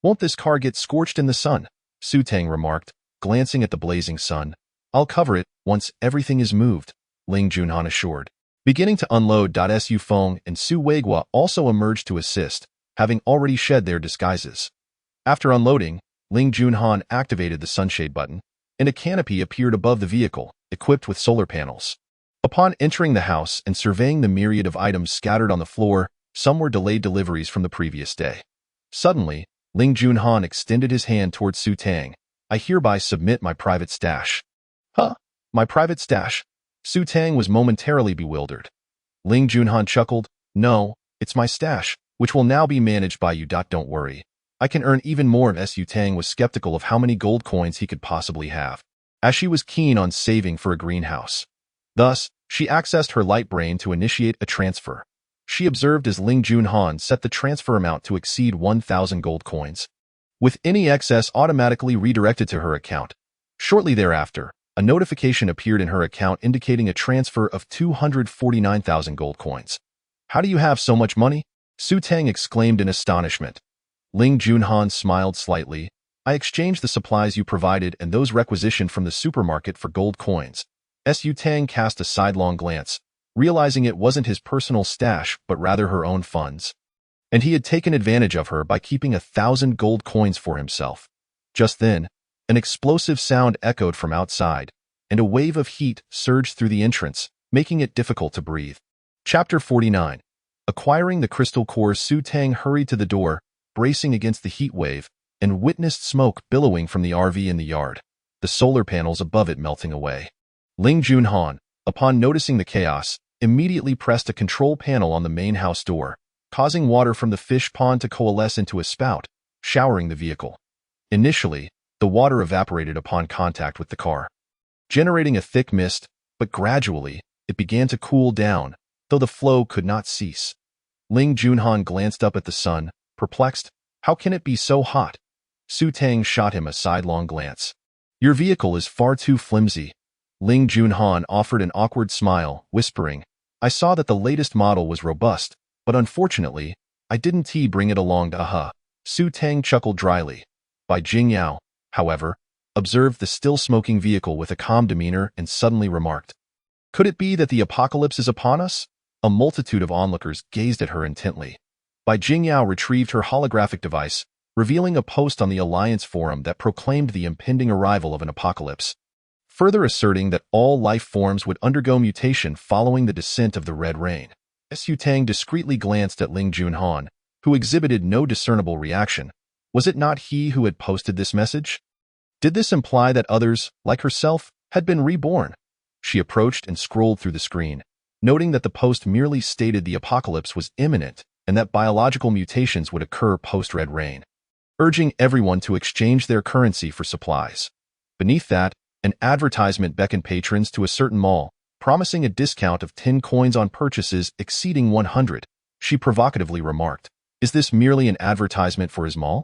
Won't this car get scorched in the sun? Su Tang remarked, glancing at the blazing sun. I'll cover it once everything is moved, Ling Junhan assured. Beginning to unload. Su Feng and Su Weigua also emerged to assist, having already shed their disguises. After unloading, Ling Junhan activated the sunshade button, and a canopy appeared above the vehicle, equipped with solar panels. Upon entering the house and surveying the myriad of items scattered on the floor, some were delayed deliveries from the previous day. Suddenly, Ling Junhan extended his hand towards Su Tang. I hereby submit my private stash. Huh? My private stash? Su Tang was momentarily bewildered. Ling Junhan chuckled. No, it's my stash, which will now be managed by you. Don't worry. I can earn even more. Su Tang was skeptical of how many gold coins he could possibly have, as she was keen on saving for a greenhouse. Thus, she accessed her light brain to initiate a transfer. She observed as Ling Junhan set the transfer amount to exceed 1,000 gold coins, with any excess automatically redirected to her account. Shortly thereafter, a notification appeared in her account indicating a transfer of 249,000 gold coins. "How do you have so much money?" Su Tang exclaimed in astonishment. Ling Junhan smiled slightly. "I exchanged the supplies you provided and those requisitioned from the supermarket for gold coins." Su Tang cast a sidelong glance, realizing it wasn't his personal stash but rather her own funds. And he had taken advantage of her by keeping 1,000 gold coins for himself. Just then, an explosive sound echoed from outside, and a wave of heat surged through the entrance, making it difficult to breathe. Chapter 49. Acquiring the crystal core, Su Tang hurried to the door, bracing against the heat wave, and witnessed smoke billowing from the RV in the yard, the solar panels above it melting away. Ling Junhan, upon noticing the chaos, immediately pressed a control panel on the main house door, causing water from the fish pond to coalesce into a spout, showering the vehicle. Initially, the water evaporated upon contact with the car, generating a thick mist, but gradually, it began to cool down, though the flow could not cease. Ling Junhan glanced up at the sun, perplexed. How can it be so hot? Su Tang shot him a sidelong glance. "Your vehicle is far too flimsy." Ling Junhan offered an awkward smile, whispering, "I saw that the latest model was robust, but unfortunately, I didn't bring it along. Su Tang chuckled dryly. Bai Jingyao, however, observed the still smoking vehicle with a calm demeanor and suddenly remarked, "Could it be that the apocalypse is upon us?" A multitude of onlookers gazed at her intently. Bai Jingyao retrieved her holographic device, revealing a post on the Alliance forum that proclaimed the impending arrival of an apocalypse, further asserting that all life forms would undergo mutation following the descent of the Red Rain. Su Tang discreetly glanced at Ling Junhan, who exhibited no discernible reaction. Was it not he who had posted this message? Did this imply that others, like herself, had been reborn? She approached and scrolled through the screen, noting that the post merely stated the apocalypse was imminent and that biological mutations would occur post-Red Rain, urging everyone to exchange their currency for supplies. Beneath that, an advertisement beckoned patrons to a certain mall, promising a discount of 10 coins on purchases exceeding 100. She provocatively remarked, "Is this merely an advertisement for his mall?"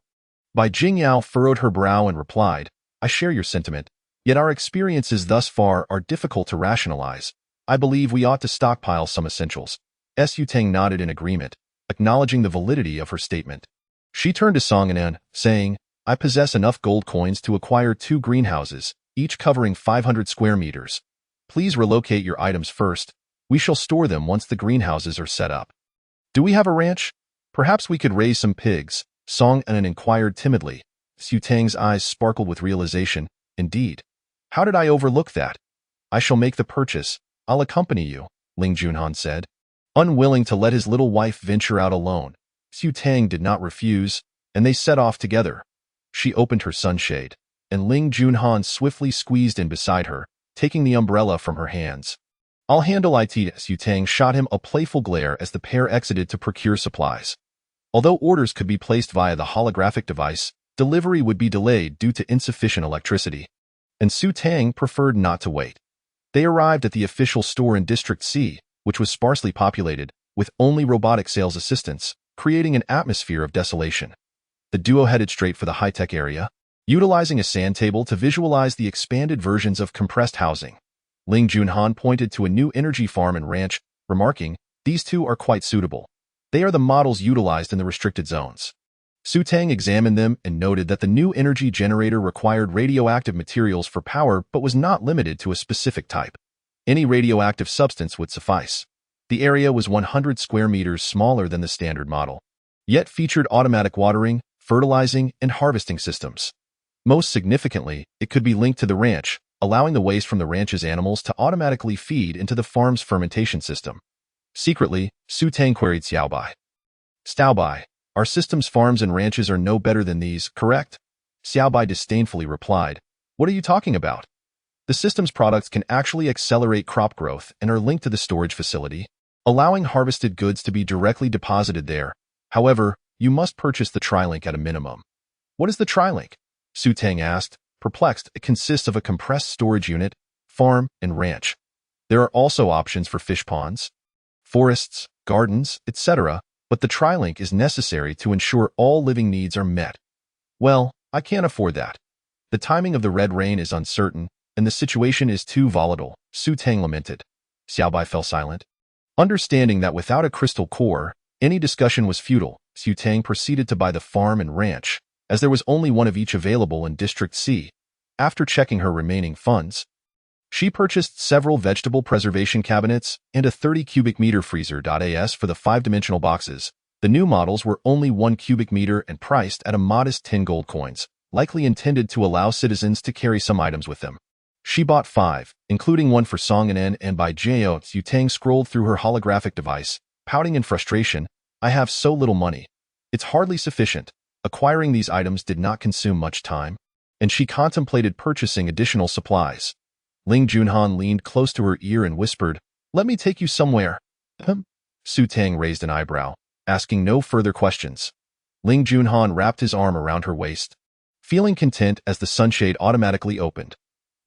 Bai Jingyao furrowed her brow and replied, "I share your sentiment, yet our experiences thus far are difficult to rationalize. I believe we ought to stockpile some essentials." Su Tang nodded in agreement, acknowledging the validity of her statement. She turned to Song Anan, saying, "I possess enough gold coins to acquire 2 greenhouses, each covering 500 square meters. Please relocate your items first. We shall store them once the greenhouses are set up." "Do we have a ranch? Perhaps we could raise some pigs," Song Anan inquired timidly. Su Tang's eyes sparkled with realization. "Indeed. How did I overlook that?" "I shall make the purchase. I'll accompany you," Ling Junhan said. Unwilling to let his little wife venture out alone, Su Tang did not refuse, and they set off together. She opened her sunshade, and Ling Junhan swiftly squeezed in beside her, taking the umbrella from her hands. "I'll handle it." Su Tang shot him a playful glare as the pair exited to procure supplies. Although orders could be placed via the holographic device, delivery would be delayed due to insufficient electricity, and Su Tang preferred not to wait. They arrived at the official store in District C, which was sparsely populated, with only robotic sales assistants, creating an atmosphere of desolation. The duo headed straight for the high-tech area, utilizing a sand table to visualize the expanded versions of compressed housing. Ling Junhan pointed to a new energy farm and ranch, remarking, "These two are quite suitable. They are the models utilized in the restricted zones." Su Tang examined them and noted that the new energy generator required radioactive materials for power but was not limited to a specific type. Any radioactive substance would suffice. The area was 100 square meters smaller than the standard model, yet featured automatic watering, fertilizing, and harvesting systems. Most significantly, it could be linked to the ranch, allowing the waste from the ranch's animals to automatically feed into the farm's fermentation system. Secretly, Su Tang queried Xiaobai. "Xiaobai, our system's farms and ranches are no better than these, correct?" Xiaobai disdainfully replied, "What are you talking about? The system's products can actually accelerate crop growth and are linked to the storage facility, allowing harvested goods to be directly deposited there. However, you must purchase the Trilink at a minimum." "What is the Trilink?" Su Tang asked, perplexed. "It consists of a compressed storage unit, farm, and ranch. There are also options for fish ponds, forests, gardens, etc., but the TriLink is necessary to ensure all living needs are met. Well, I can't afford that. The timing of the red rain is uncertain, and the situation is too volatile, Su Tang lamented. Xiaobai fell silent. Understanding that without a crystal core, any discussion was futile, Su Tang proceeded to buy the farm and ranch, as there was only one of each available in District C. After checking her remaining funds, she purchased several vegetable preservation cabinets and a 30 cubic meter freezer.as for the 5-dimensional boxes. The new models were only 1 cubic meter and priced at a modest 10 gold coins, likely intended to allow citizens to carry some items with them. She bought 5, including one for Song and by Jo. Su Tang scrolled through her holographic device, pouting in frustration. I have so little money. It's hardly sufficient. Acquiring these items did not consume much time, and she contemplated purchasing additional supplies. Ling Junhan leaned close to her ear and whispered, "Let me take you somewhere." Su Tang raised an eyebrow, asking no further questions. Ling Junhan wrapped his arm around her waist, feeling content as the sunshade automatically opened.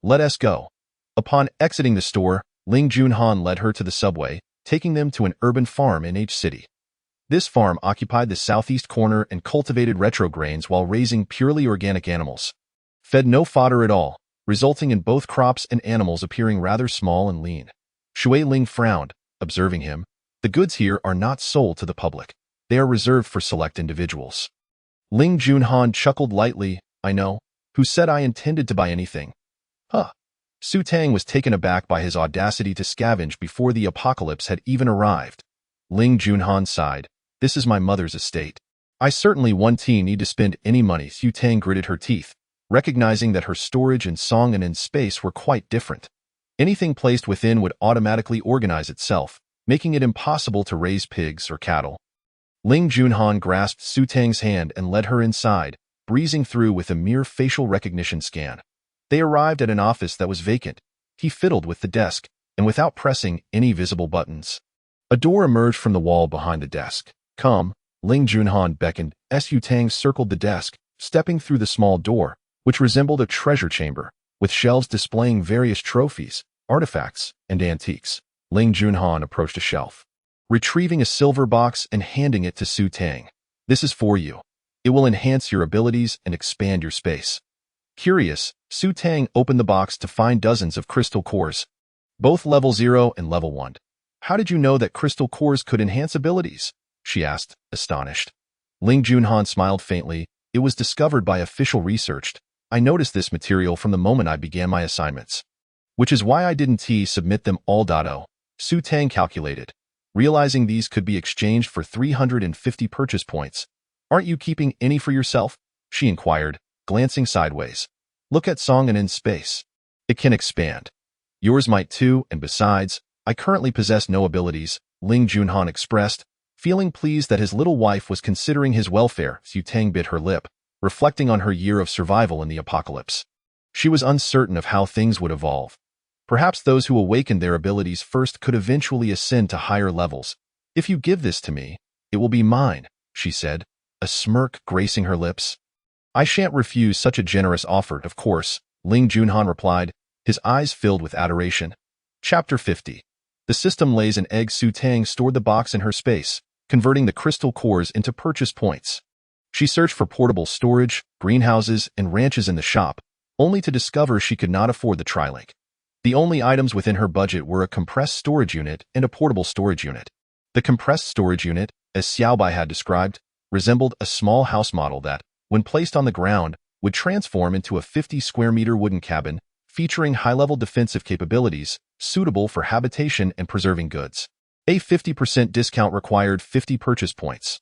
"Let us go." Upon exiting the store, Ling Junhan led her to the subway, taking them to an urban farm in H City. This farm occupied the southeast corner and cultivated retro grains while raising purely organic animals. Fed no fodder at all, resulting in both crops and animals appearing rather small and lean. Shui Ling frowned, observing him. The goods here are not sold to the public. They are reserved for select individuals. Ling Junhan chuckled lightly. I know. Who said I intended to buy anything? Huh. Su Tang was taken aback by his audacity to scavenge before the apocalypse had even arrived. Ling Junhan sighed. This is my mother's estate. I certainly won't need to spend any money. Su Tang gritted her teeth, recognizing that her storage and Song and space were quite different. Anything placed within would automatically organize itself, making it impossible to raise pigs or cattle. Ling Junhan grasped Su Tang's hand and led her inside, breezing through with a mere facial recognition scan. They arrived at an office that was vacant. He fiddled with the desk, and without pressing any visible buttons, a door emerged from the wall behind the desk. Come, Ling Junhan beckoned. Su Tang circled the desk, stepping through the small door, which resembled a treasure chamber, with shelves displaying various trophies, artifacts, and antiques. Ling Junhan approached a shelf, retrieving a silver box and handing it to Su Tang. This is for you. It will enhance your abilities and expand your space. Curious, Su Tang opened the box to find dozens of crystal cores, both level 0 and level 1. How did you know that crystal cores could enhance abilities? She asked, astonished. Ling Junhan smiled faintly. It was discovered by official research. I noticed this material from the moment I began my assignments, which is why I didn't submit them all. Su Tang calculated, realizing these could be exchanged for 350 purchase points. Aren't you keeping any for yourself? She inquired, glancing sideways. Look at Song and in space. It can expand. Yours might too, and besides, I currently possess no abilities, Ling Junhan expressed, feeling pleased that his little wife was considering his welfare. Su Tang bit her lip, reflecting on her year of survival in the apocalypse. She was uncertain of how things would evolve. Perhaps those who awakened their abilities first could eventually ascend to higher levels. If you give this to me, it will be mine, she said, a smirk gracing her lips. I shan't refuse such a generous offer, of course, Ling Junhan replied, his eyes filled with adoration. Chapter 50. The system lays an egg. Su Tang stored the box in her space, converting the crystal cores into purchase points. She searched for portable storage, greenhouses, and ranches in the shop, only to discover she could not afford the TriLink. The only items within her budget were a compressed storage unit and a portable storage unit. The compressed storage unit, as Xiaobai had described, resembled a small house model that, when placed on the ground, would transform into a 50-square-meter wooden cabin, featuring high-level defensive capabilities, suitable for habitation and preserving goods. A 50% discount required 50 purchase points.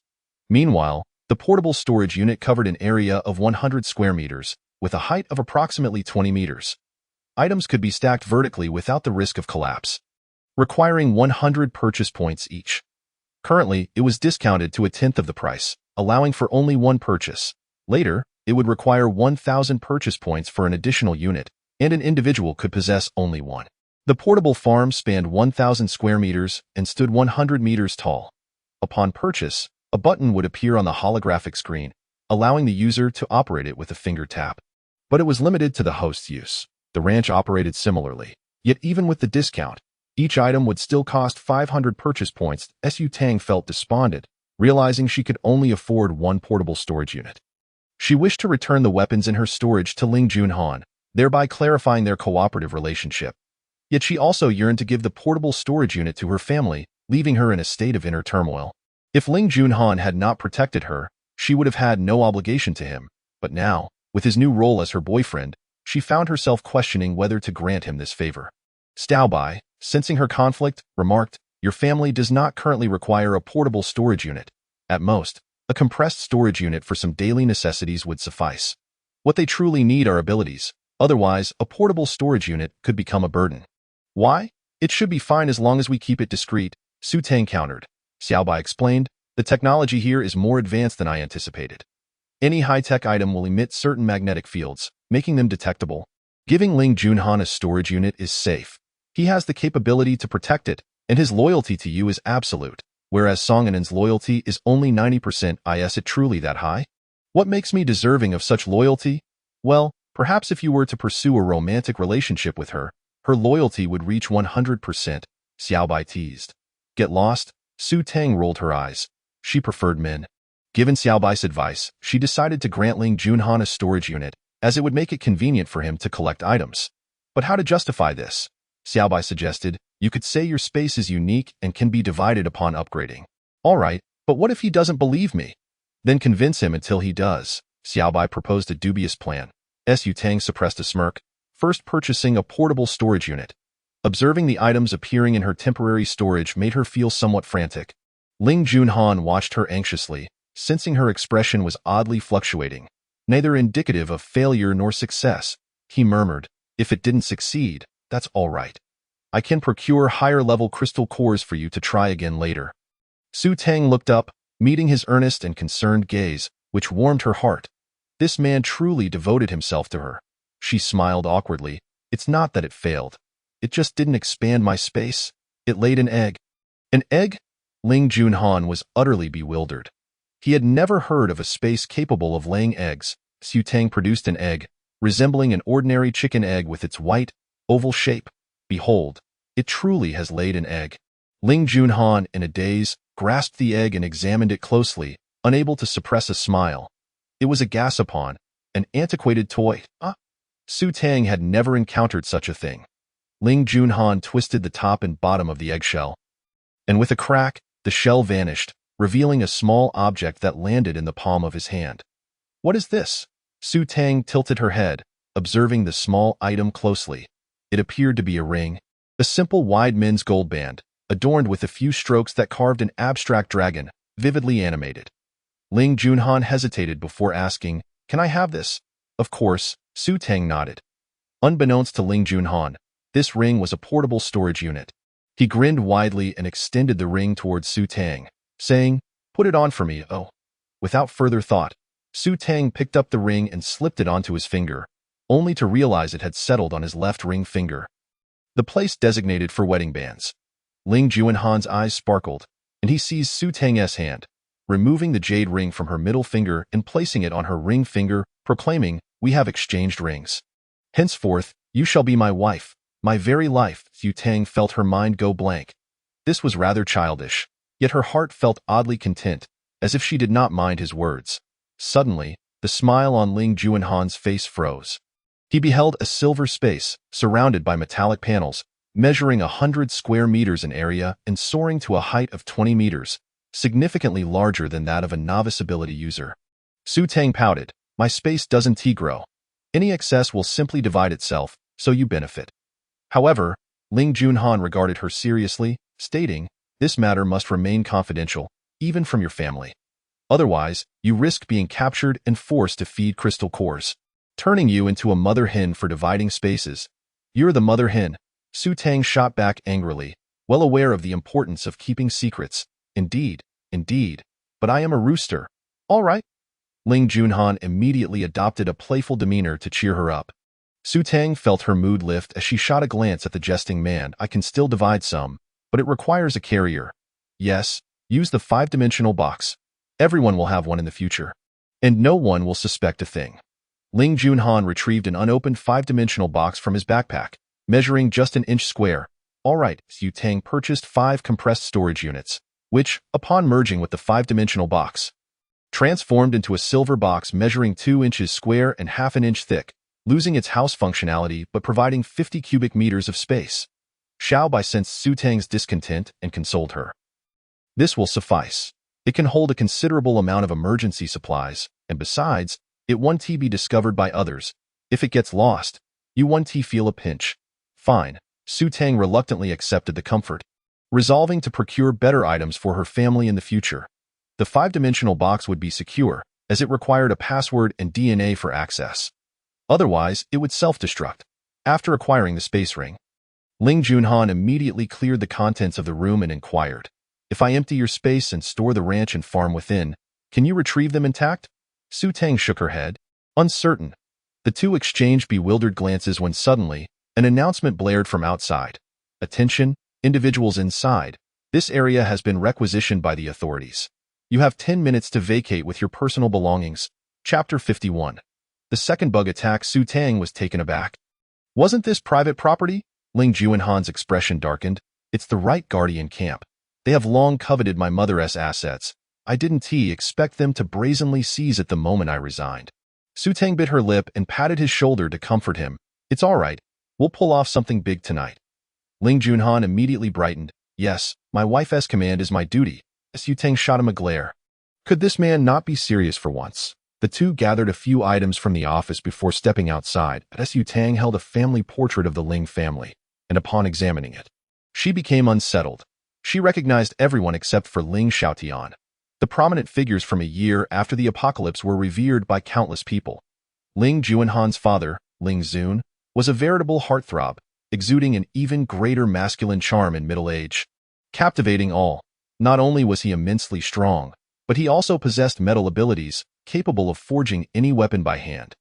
Meanwhile, the portable storage unit covered an area of 100 square meters, with a height of approximately 20 meters. Items could be stacked vertically without the risk of collapse, requiring 100 purchase points each. Currently, it was discounted to a tenth of the price, allowing for only one purchase. Later, it would require 1,000 purchase points for an additional unit, and an individual could possess only one. The portable farm spanned 1,000 square meters and stood 100 meters tall. Upon purchase, a button would appear on the holographic screen, allowing the user to operate it with a finger tap. But it was limited to the host's use. The ranch operated similarly. Yet even with the discount, Each item would still cost 500 purchase points. Su Tang felt despondent, realizing she could only afford one portable storage unit. She wished to return the weapons in her storage to Ling Junhan, thereby clarifying their cooperative relationship. Yet she also yearned to give the portable storage unit to her family, leaving her in a state of inner turmoil. If Ling Junhan had not protected her, she would have had no obligation to him, but now, with his new role as her boyfriend, she found herself questioning whether to grant him this favor. Staobai, sensing her conflict, remarked, "Your family does not currently require a portable storage unit. At most, a compressed storage unit for some daily necessities would suffice. What they truly need are abilities. Otherwise, a portable storage unit could become a burden." "Why? It should be fine as long as we keep it discreet," Su Tang countered. Xiaobai explained, "The technology here is more advanced than I anticipated. Any high-tech item will emit certain magnetic fields, making them detectable. Giving Ling Junhan a storage unit is safe. He has the capability to protect it, and his loyalty to you is absolute, whereas Songanen's loyalty is only 90%. Is it truly that high? What makes me deserving of such loyalty? Well, perhaps if you were to pursue a romantic relationship with her, her loyalty would reach 100%, Xiaobai teased. Get lost? Su Tang rolled her eyes. She preferred men. Given Xiaobai's advice, she decided to grant Ling Junhan a storage unit, as it would make it convenient for him to collect items. But how to justify this? Xiaobai suggested, "You could say your space is unique and can be divided upon upgrading." "All right, but what if he doesn't believe me?" "Then convince him until he does." Xiaobai proposed a dubious plan. Su Tang suppressed a smirk, first purchasing a portable storage unit. Observing the items appearing in her temporary storage made her feel somewhat frantic. Ling Junhan watched her anxiously, sensing her expression was oddly fluctuating, neither indicative of failure nor success. He murmured, "If it didn't succeed, that's all right. I can procure higher-level crystal cores for you to try again later." Su Tang looked up, meeting his earnest and concerned gaze, which warmed her heart. This man truly devoted himself to her. She smiled awkwardly. "It's not that it failed. It just didn't expand my space. It laid an egg." "An egg?" Ling Junhan was utterly bewildered. He had never heard of a space capable of laying eggs. Su Tang produced an egg, resembling an ordinary chicken egg with its white, oval shape. "Behold, it truly has laid an egg." Ling Junhan, in a daze, grasped the egg and examined it closely, unable to suppress a smile. It was a gasopon, an antiquated toy. Su Tang had never encountered such a thing. Ling Junhan twisted the top and bottom of the eggshell, and with a crack, the shell vanished, revealing a small object that landed in the palm of his hand. "What is this?" Su Tang tilted her head, observing the small item closely. It appeared to be a ring, a simple wide men's gold band, adorned with a few strokes that carved an abstract dragon, vividly animated. Ling Junhan hesitated before asking, "Can I have this?" "Of course," Su Tang nodded. Unbeknownst to Ling Junhan, this ring was a portable storage unit. He grinned widely and extended the ring towards Su Tang, saying, "Put it on for me, oh." Without further thought, Su Tang picked up the ring and slipped it onto his finger, only to realize it had settled on his left ring finger, the place designated for wedding bands. Ling Junhan's eyes sparkled, and he seized Su Tang's hand, removing the jade ring from her middle finger and placing it on her ring finger, proclaiming, "We have exchanged rings. Henceforth, you shall be my wife, my very life." Su Tang felt her mind go blank. This was rather childish, yet her heart felt oddly content, as if she did not mind his words. Suddenly, the smile on Ling Junhan's face froze. He beheld a silver space, surrounded by metallic panels, measuring 100 square meters in area and soaring to a height of 20 meters, significantly larger than that of a novice ability user. Su Tang pouted, "My space doesn't grow. Any excess will simply divide itself, so you benefit." However, Ling Junhan regarded her seriously, stating, "This matter must remain confidential, even from your family. Otherwise, you risk being captured and forced to feed crystal cores, turning you into a mother hen for dividing spaces." "You're the mother hen," Su Tang shot back angrily, well aware of the importance of keeping secrets. Indeed, but I am a rooster." "All right." Ling Junhan immediately adopted a playful demeanor to cheer her up. Su Tang felt her mood lift as she shot a glance at the jesting man. "I can still divide some, but it requires a carrier." "Yes, use the 5-dimensional box. Everyone will have one in the future, and no one will suspect a thing." Ling Junhan retrieved an unopened 5-dimensional box from his backpack, measuring just an inch square. All right, Su Tang purchased 5 compressed storage units, which, upon merging with the 5-dimensional box, transformed into a silver box measuring 2 inches square and half an inch thick, losing its house functionality but providing 50 cubic meters of space. Xiao Bai sensed Su Tang's discontent and consoled her. This will suffice. It can hold a considerable amount of emergency supplies, and besides, it won't be discovered by others. If it gets lost, you won't feel a pinch. Fine. Su Tang reluctantly accepted the comfort, resolving to procure better items for her family in the future. The 5-dimensional box would be secure, as it required a password and DNA for access. Otherwise, it would self-destruct. After acquiring the space ring, Ling Junhan immediately cleared the contents of the room and inquired, "If I empty your space and store the ranch and farm within, can you retrieve them intact?" Su Tang shook her head, uncertain. The two exchanged bewildered glances when suddenly, an announcement blared from outside. "Attention, individuals inside. This area has been requisitioned by the authorities. You have 10 minutes to vacate with your personal belongings." Chapter 51. The second bug attack. Su Tang was taken aback. "Wasn't this private property?" Ling Junhan's expression darkened. "It's the right guardian camp. They have long coveted my mother's assets. I didn't expect them to brazenly seize it the moment I resigned." Su Tang bit her lip and patted his shoulder to comfort him. "It's all right. We'll pull off something big tonight." Ling Junhan immediately brightened. "Yes, my wife's command is my duty." Su Tang shot him a glare. Could this man not be serious for once? The two gathered a few items from the office before stepping outside. Su Tang held a family portrait of the Ling family, and upon examining it, she became unsettled. She recognized everyone except for Ling Xiaotian. The prominent figures from a year after the apocalypse were revered by countless people. Ling Junhan's father, Ling Zun, was a veritable heartthrob, exuding an even greater masculine charm in middle age. Captivating all, not only was he immensely strong, but he also possessed metal abilities, capable of forging any weapon by hand.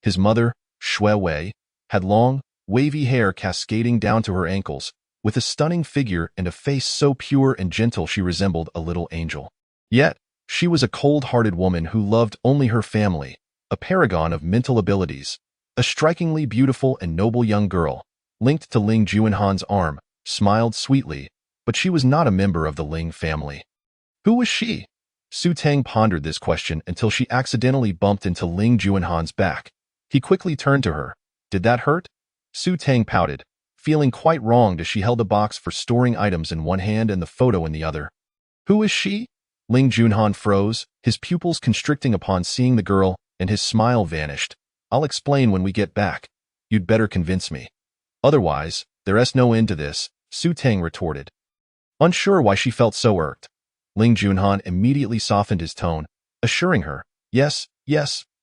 His mother, Shui Wei, had long, wavy hair cascading down to her ankles, with a stunning figure and a face so pure and gentle she resembled a little angel. Yet, she was a cold-hearted woman who loved only her family, a paragon of mental abilities, a strikingly beautiful and noble young girl, linked to Ling Junhan's arm, smiled sweetly, but she was not a member of the Ling family. Who was she? Su Tang pondered this question until she accidentally bumped into Ling Junhan's back. He quickly turned to her. "Did that hurt?" Su Tang pouted, feeling quite wronged as she held the box for storing items in one hand and the photo in the other. "Who is she?" Ling Junhan froze, his pupils constricting upon seeing the girl, and his smile vanished. "I'll explain when we get back. You'd better convince me. Otherwise, there's no end to this," Su Tang retorted. Unsure why she felt so irked, Ling Junhan immediately softened his tone, assuring her, Yes,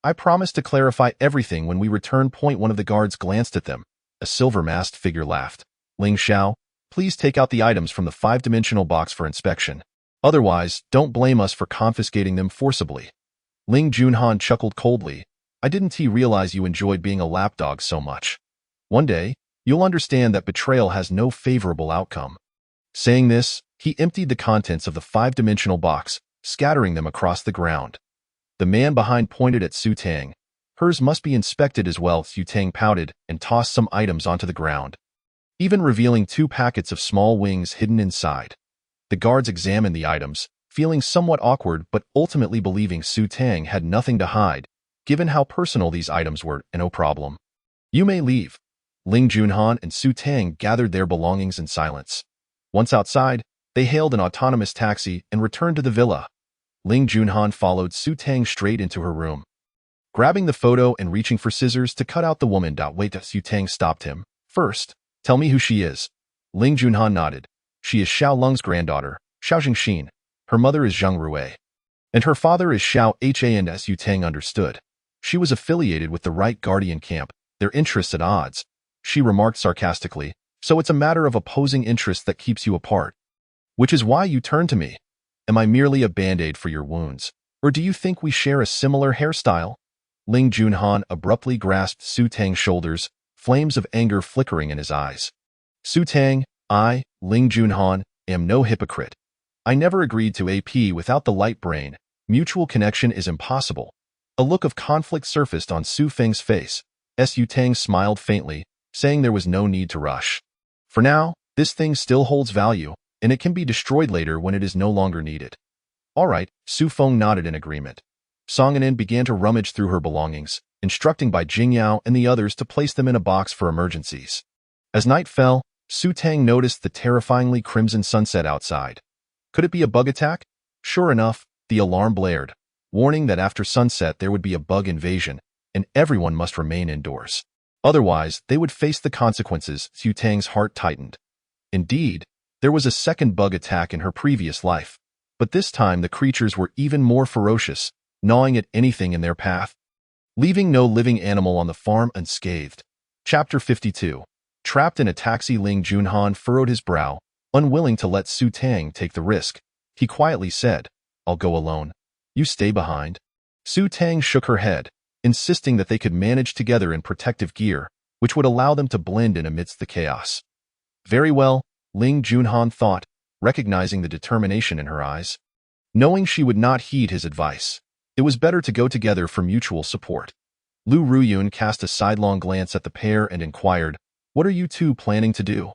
I promise to clarify everything when we return." One of the guards glanced at them. A silver-masked figure laughed. "Ling Xiao, please take out the items from the 5-dimensional box for inspection. Otherwise, don't blame us for confiscating them forcibly." Ling Junhan chuckled coldly. "I didn't realize you enjoyed being a lapdog so much. One day, you'll understand that betrayal has no favorable outcome." Saying this, he emptied the contents of the 5-dimensional box, scattering them across the ground. The man behind pointed at Su Tang. "Hers must be inspected as well." Su Tang pouted and tossed some items onto the ground, even revealing 2 packets of small wings hidden inside. The guards examined the items, feeling somewhat awkward but ultimately believing Su Tang had nothing to hide, given how personal these items were. "No problem. You may leave." Ling Junhan and Su Tang gathered their belongings in silence. Once outside, they hailed an autonomous taxi and returned to the villa. Ling Junhan followed Su Tang straight into her room, grabbing the photo and reaching for scissors to cut out the woman. "Wait," Su Tang stopped him. "First, tell me who she is." Ling Junhan nodded. "She is Xiao Lung's granddaughter, Xiao Jingxin. Her mother is Zheng Rui, and her father is Xiao Han." Su Tang understood. She was affiliated with the right guardian camp, their interests at odds. She remarked sarcastically, "So it's a matter of opposing interests that keeps you apart. Which is why you turn to me. Am I merely a band-aid for your wounds? Or do you think we share a similar hairstyle?" Ling Junhan abruptly grasped Su Tang's shoulders, flames of anger flickering in his eyes. "Su Tang, I, Ling Junhan, am no hypocrite. I never agreed to AP without the light brain. Mutual connection is impossible." A look of conflict surfaced on Su Feng's face. Su Tang smiled faintly, saying there was no need to rush. For now, This thing still holds value, and it can be destroyed later when it is no longer needed. All right, Su Feng nodded in agreement. Song Anin began to rummage through her belongings, instructing by Jingyao and the others to place them in a box for emergencies. As night fell, Su Tang noticed the terrifyingly crimson sunset outside. Could it be a bug attack? Sure enough, the alarm blared, warning that after sunset there would be a bug invasion, and everyone must remain indoors. Otherwise, they would face the consequences. Su Tang's heart tightened. Indeed, there was a second bug attack in her previous life, but this time the creatures were even more ferocious, gnawing at anything in their path, leaving no living animal on the farm unscathed. Chapter 52. Trapped in a taxi, Ling Junhan furrowed his brow, unwilling to let Su Tang take the risk. He quietly said, "I'll go alone. You stay behind." Su Tang shook her head, insisting that they could manage together in protective gear, which would allow them to blend in amidst the chaos. Very well, Ling Junhan thought, recognizing the determination in her eyes. Knowing she would not heed his advice, it was better to go together for mutual support. Lu Ruyun cast a sidelong glance at the pair and inquired, "What are you two planning to do?"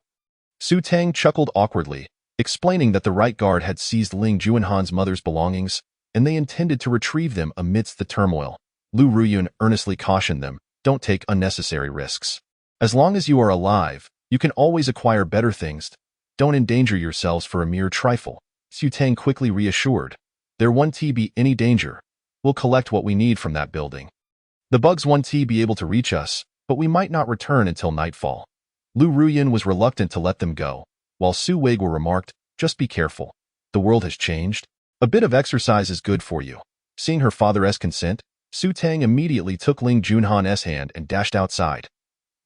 Su Tang chuckled awkwardly, explaining that the right guard had seized Ling Junhan's mother's belongings, and they intended to retrieve them amidst the turmoil. Lu Ruyun earnestly cautioned them, "Don't take unnecessary risks. As long as you are alive, you can always acquire better things. Don't endanger yourselves for a mere trifle." Su Tang quickly reassured, "There won't be any danger. We'll collect what we need from that building. The bugs won't be able to reach us, but we might not return until nightfall." Lu Ruyun was reluctant to let them go, while Su Weiguo remarked, "Just be careful. The world has changed. A bit of exercise is good for you." Seeing her father's consent, Su Tang immediately took Ling Junhan's hand and dashed outside.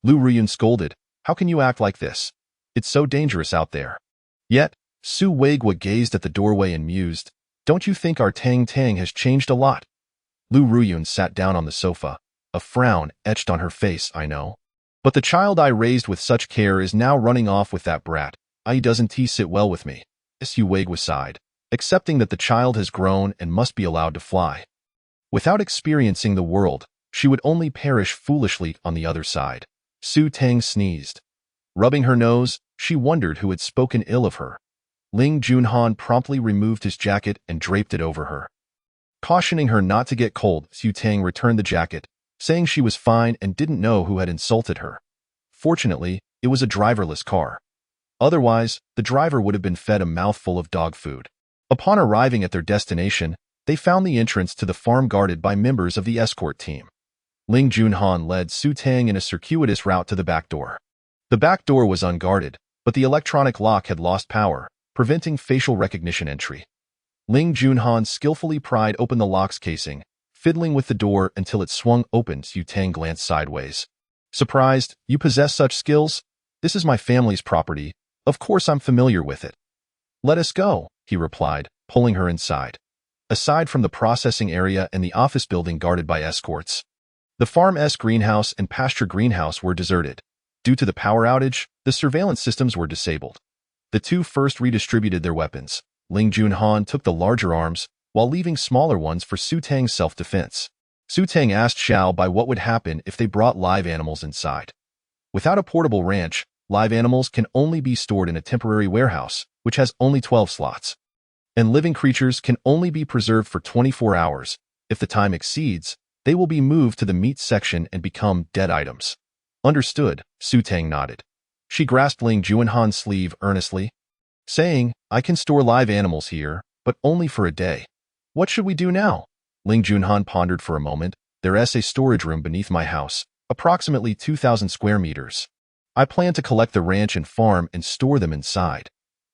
Lu Ruyun scolded, "How can you act like this? It's so dangerous out there." Yet, Su Weiguo gazed at the doorway and mused, "Don't you think our Tang Tang has changed a lot?" Lu Ruyun sat down on the sofa, a frown etched on her face. "I know. But the child I raised with such care is now running off with that brat. Doesn't he sit well with me?" Su Weiguo sighed, accepting that the child has grown and must be allowed to fly. Without experiencing the world, she would only perish foolishly on the other side. Su Tang sneezed. Rubbing her nose, she wondered who had spoken ill of her. Ling Junhan promptly removed his jacket and draped it over her. Cautioning her not to get cold, Su Tang returned the jacket, saying she was fine and didn't know who had insulted her. Fortunately, it was a driverless car. Otherwise, the driver would have been fed a mouthful of dog food. Upon arriving at their destination, they found the entrance to the farm guarded by members of the escort team. Ling Junhan led Su Tang in a circuitous route to the back door. The back door was unguarded, but the electronic lock had lost power, preventing facial recognition entry. Ling Junhan skillfully pried open the lock's casing, fiddling with the door until it swung open. Su Tang glanced sideways. "Surprised, you possess such skills? This is my family's property. Of course I'm familiar with it." "Let us go," he replied, pulling her inside. Aside from the processing area and the office building guarded by escorts, the farm's greenhouse and pasture greenhouse were deserted. Due to the power outage, the surveillance systems were disabled. The two first redistributed their weapons. Ling Junhan took the larger arms, while leaving smaller ones for Su Tang's self-defense. Su Tang asked Xiao Bai what would happen if they brought live animals inside. Without a portable ranch, live animals can only be stored in a temporary warehouse, which has only 12 slots. And living creatures can only be preserved for 24 hours. If the time exceeds, they will be moved to the meat section and become dead items. "Understood," Su Tang nodded. She grasped Ling Junhan's sleeve earnestly, saying, "I can store live animals here, but only for a day. What should we do now?" Ling Junhan pondered for a moment. "There's a storage room beneath my house, approximately 2,000 square meters. I plan to collect the ranch and farm and store them inside.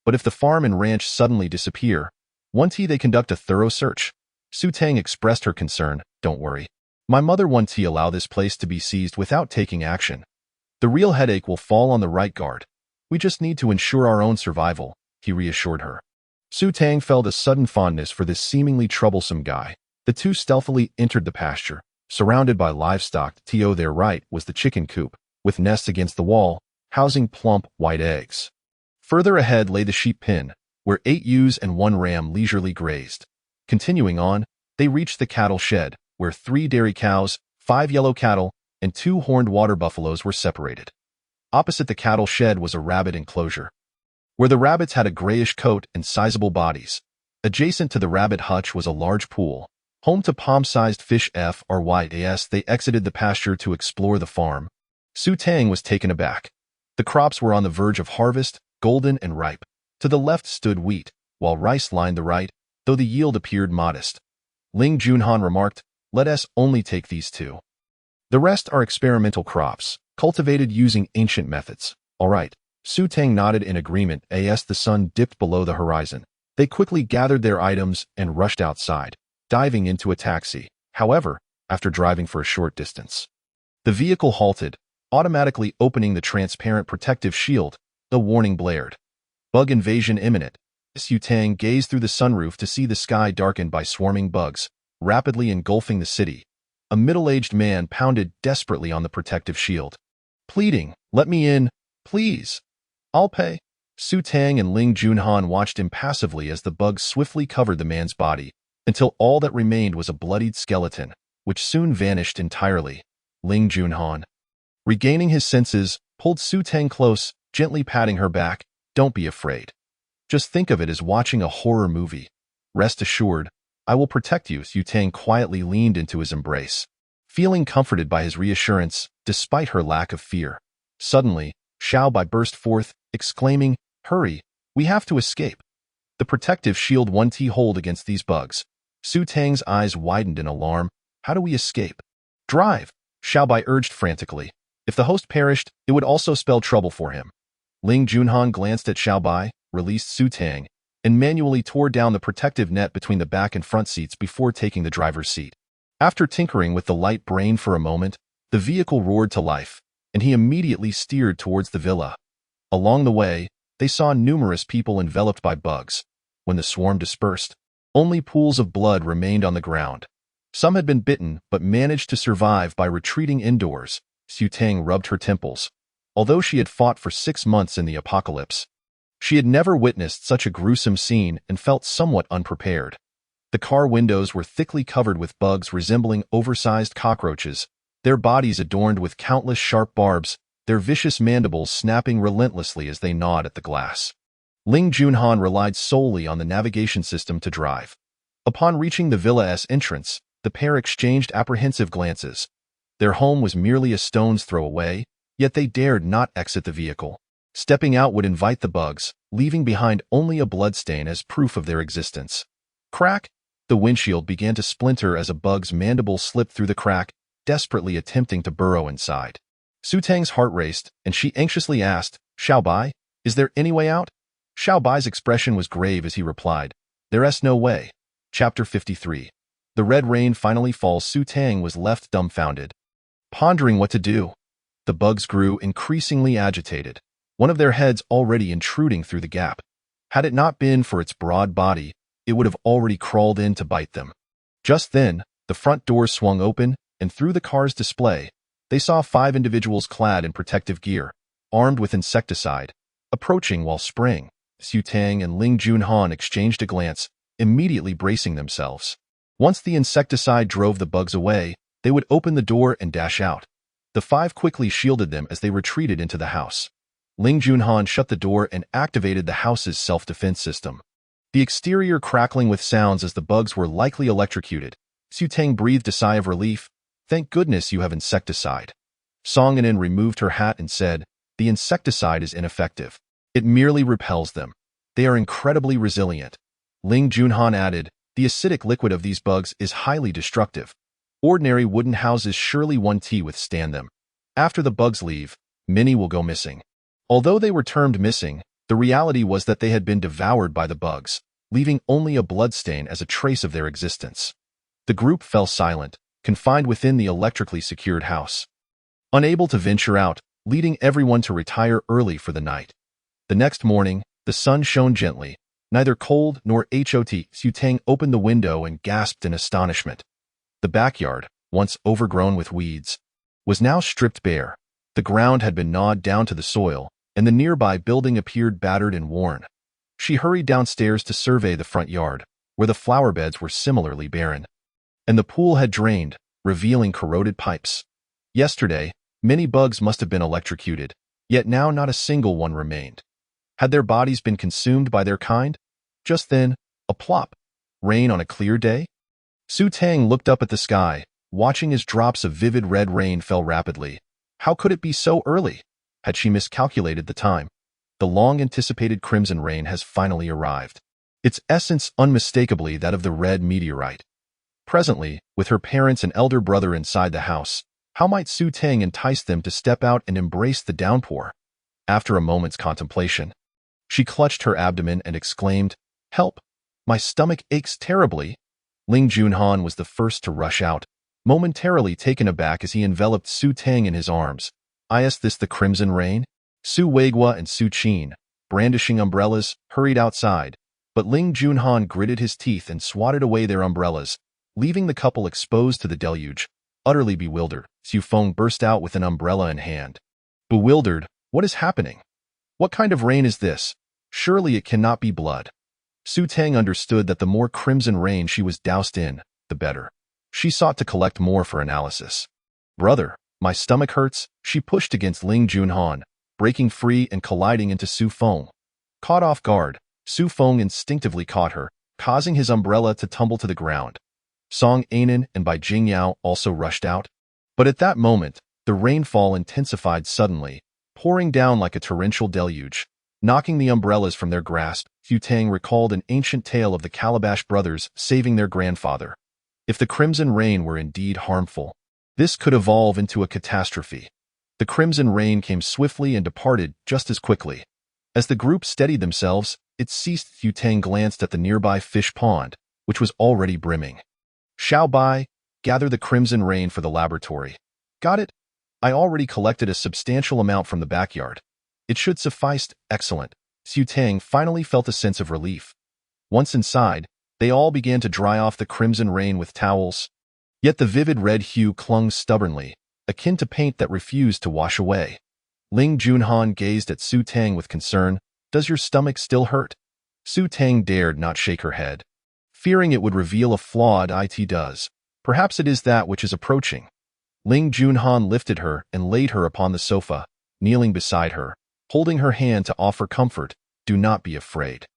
But if the farm and ranch suddenly disappear, won't they conduct a thorough search?" Su Tang expressed her concern. "Don't worry. My mother won't allow this place to be seized without taking action. The real headache will fall on the right guard. We just need to ensure our own survival," he reassured her. Su Tang felt a sudden fondness for this seemingly troublesome guy. The two stealthily entered the pasture, surrounded by livestock. To their right was the chicken coop, with nests against the wall, housing plump, white eggs. Further ahead lay the sheep pen, where 8 ewes and 1 ram leisurely grazed. Continuing on, they reached the cattle shed, where 3 dairy cows, 5 yellow cattle, and 2 horned water buffaloes were separated. Opposite the cattle shed was a rabbit enclosure. where the rabbits had a grayish coat and sizable bodies. Adjacent to the rabbit hutch was a large pool, home to palm-sized fish FRYAS. They exited the pasture to explore the farm. Su Tang was taken aback. The crops were on the verge of harvest, golden and ripe. To the left stood wheat, while rice lined the right, though the yield appeared modest. Ling Junhan remarked, "Let us only take these two. The rest are experimental crops, cultivated using ancient methods." "All right." Su Tang nodded in agreement as the sun dipped below the horizon. They quickly gathered their items and rushed outside, diving into a taxi. However, after driving for a short distance, the vehicle halted, automatically opening the transparent protective shield. The warning blared. "Bug invasion imminent." Su Tang gazed through the sunroof to see the sky darkened by swarming bugs, rapidly engulfing the city. A middle-aged man pounded desperately on the protective shield, pleading, "Let me in, please. I'll pay." Su Tang and Ling Junhan watched impassively as the bugs swiftly covered the man's body, until all that remained was a bloodied skeleton, which soon vanished entirely. Ling Junhan, regaining his senses, pulled Su Tang close, gently patting her back. "Don't be afraid. Just think of it as watching a horror movie. Rest assured, I will protect you." Su Tang quietly leaned into his embrace, feeling comforted by his reassurance, despite her lack of fear. Suddenly, Xiao Bai burst forth, exclaiming, "Hurry, we have to escape." The protective shield won't hold against these bugs. Su Tang's eyes widened in alarm. "How do we escape?" "Drive," Xiao Bai urged frantically. If the host perished, it would also spell trouble for him. Ling Junhan glanced at Xiao Bai, released Su Tang, and manually tore down the protective net between the back and front seats before taking the driver's seat. After tinkering with the light brain for a moment, the vehicle roared to life, and he immediately steered towards the villa. Along the way, they saw numerous people enveloped by bugs. When the swarm dispersed, only pools of blood remained on the ground. Some had been bitten but managed to survive by retreating indoors. Su Tang rubbed her temples. Although she had fought for 6 months in the apocalypse, she had never witnessed such a gruesome scene and felt somewhat unprepared. The car windows were thickly covered with bugs resembling oversized cockroaches, their bodies adorned with countless sharp barbs, their vicious mandibles snapping relentlessly as they gnawed at the glass. Ling Junhan relied solely on the navigation system to drive. Upon reaching the villa's entrance, the pair exchanged apprehensive glances. Their home was merely a stone's throw away, yet they dared not exit the vehicle. Stepping out would invite the bugs, leaving behind only a bloodstain as proof of their existence. Crack! The windshield began to splinter as a bug's mandible slipped through the crack, desperately attempting to burrow inside. Su Tang's heart raced, and she anxiously asked, "Xiao Bai, is there any way out?" Xiao Bai's expression was grave as he replied, "There's no way." Chapter 53. The red rain finally falls. Su Tang was left dumbfounded, pondering what to do. The bugs grew increasingly agitated, one of their heads already intruding through the gap. Had it not been for its broad body, it would have already crawled in to bite them. Just then, the front door swung open, and through the car's display, they saw 5 individuals clad in protective gear, armed with insecticide, approaching while spraying. Su Tang and Ling Junhan exchanged a glance, immediately bracing themselves. Once the insecticide drove the bugs away, they would open the door and dash out. The 5 quickly shielded them as they retreated into the house. Ling Junhan shut the door and activated the house's self-defense system, the exterior crackling with sounds as the bugs were likely electrocuted. Su Tang breathed a sigh of relief. "Thank goodness you have insecticide." Song Anin removed her hat and said, "The insecticide is ineffective. It merely repels them. They are incredibly resilient." Ling Junhan added, "The acidic liquid of these bugs is highly destructive. Ordinary wooden houses surely won't withstand them. After the bugs leave, many will go missing." Although they were termed missing, the reality was that they had been devoured by the bugs, leaving only a bloodstain as a trace of their existence. The group fell silent, confined within the electrically secured house, unable to venture out, leading everyone to retire early for the night. The next morning, the sun shone gently, neither cold nor hot. Su Tang opened the window and gasped in astonishment. The backyard, once overgrown with weeds, was now stripped bare. The ground had been gnawed down to the soil, and the nearby building appeared battered and worn. She hurried downstairs to survey the front yard, where the flower beds were similarly barren, and the pool had drained, revealing corroded pipes. Yesterday, many bugs must have been electrocuted, yet now not a single one remained. Had their bodies been consumed by their kind? Just then, a plop. Rain on a clear day? Su Tang looked up at the sky, watching as drops of vivid red rain fell rapidly. How could it be so early? Had she miscalculated the time? The long-anticipated crimson rain has finally arrived. Its essence unmistakably that of the red meteorite. Presently, with her parents and elder brother inside the house, how might Su Tang entice them to step out and embrace the downpour? After a moment's contemplation, she clutched her abdomen and exclaimed, "Help! My stomach aches terribly." Ling Junhan was the first to rush out, momentarily taken aback as he enveloped Su Tang in his arms. Is this the crimson rain? Su Weigua and Su Qin, brandishing umbrellas, hurried outside, but Ling Junhan gritted his teeth and swatted away their umbrellas, leaving the couple exposed to the deluge. Utterly bewildered, Su Feng burst out with an umbrella in hand. Bewildered, what is happening? What kind of rain is this? Surely it cannot be blood. Su Tang understood that the more crimson rain she was doused in, the better. She sought to collect more for analysis. "Brother, my stomach hurts," she pushed against Ling Junhan, breaking free and colliding into Su Feng. Caught off guard, Su Feng instinctively caught her, causing his umbrella to tumble to the ground. Song Anan and Bai Jingyao also rushed out. But at that moment, the rainfall intensified suddenly, pouring down like a torrential deluge. Knocking the umbrellas from their grasp, Su Tang recalled an ancient tale of the Calabash brothers saving their grandfather. If the crimson rain were indeed harmful, this could evolve into a catastrophe. The crimson rain came swiftly and departed just as quickly. As the group steadied themselves, it ceased. Su Tang glanced at the nearby fish pond, which was already brimming. "Xiao Bai, gather the crimson rain for the laboratory." "Got it. I already collected a substantial amount from the backyard. It should suffice." "Excellent." Su Tang finally felt a sense of relief. Once inside, they all began to dry off the crimson rain with towels. Yet the vivid red hue clung stubbornly, akin to paint that refused to wash away. Ling Junhan gazed at Su Tang with concern. "Does your stomach still hurt?" Su Tang dared not shake her head, fearing it would reveal a flawed it does. Perhaps it is that which is approaching. Ling Junhan lifted her and laid her upon the sofa, kneeling beside her, holding her hand to offer comfort. "Do not be afraid.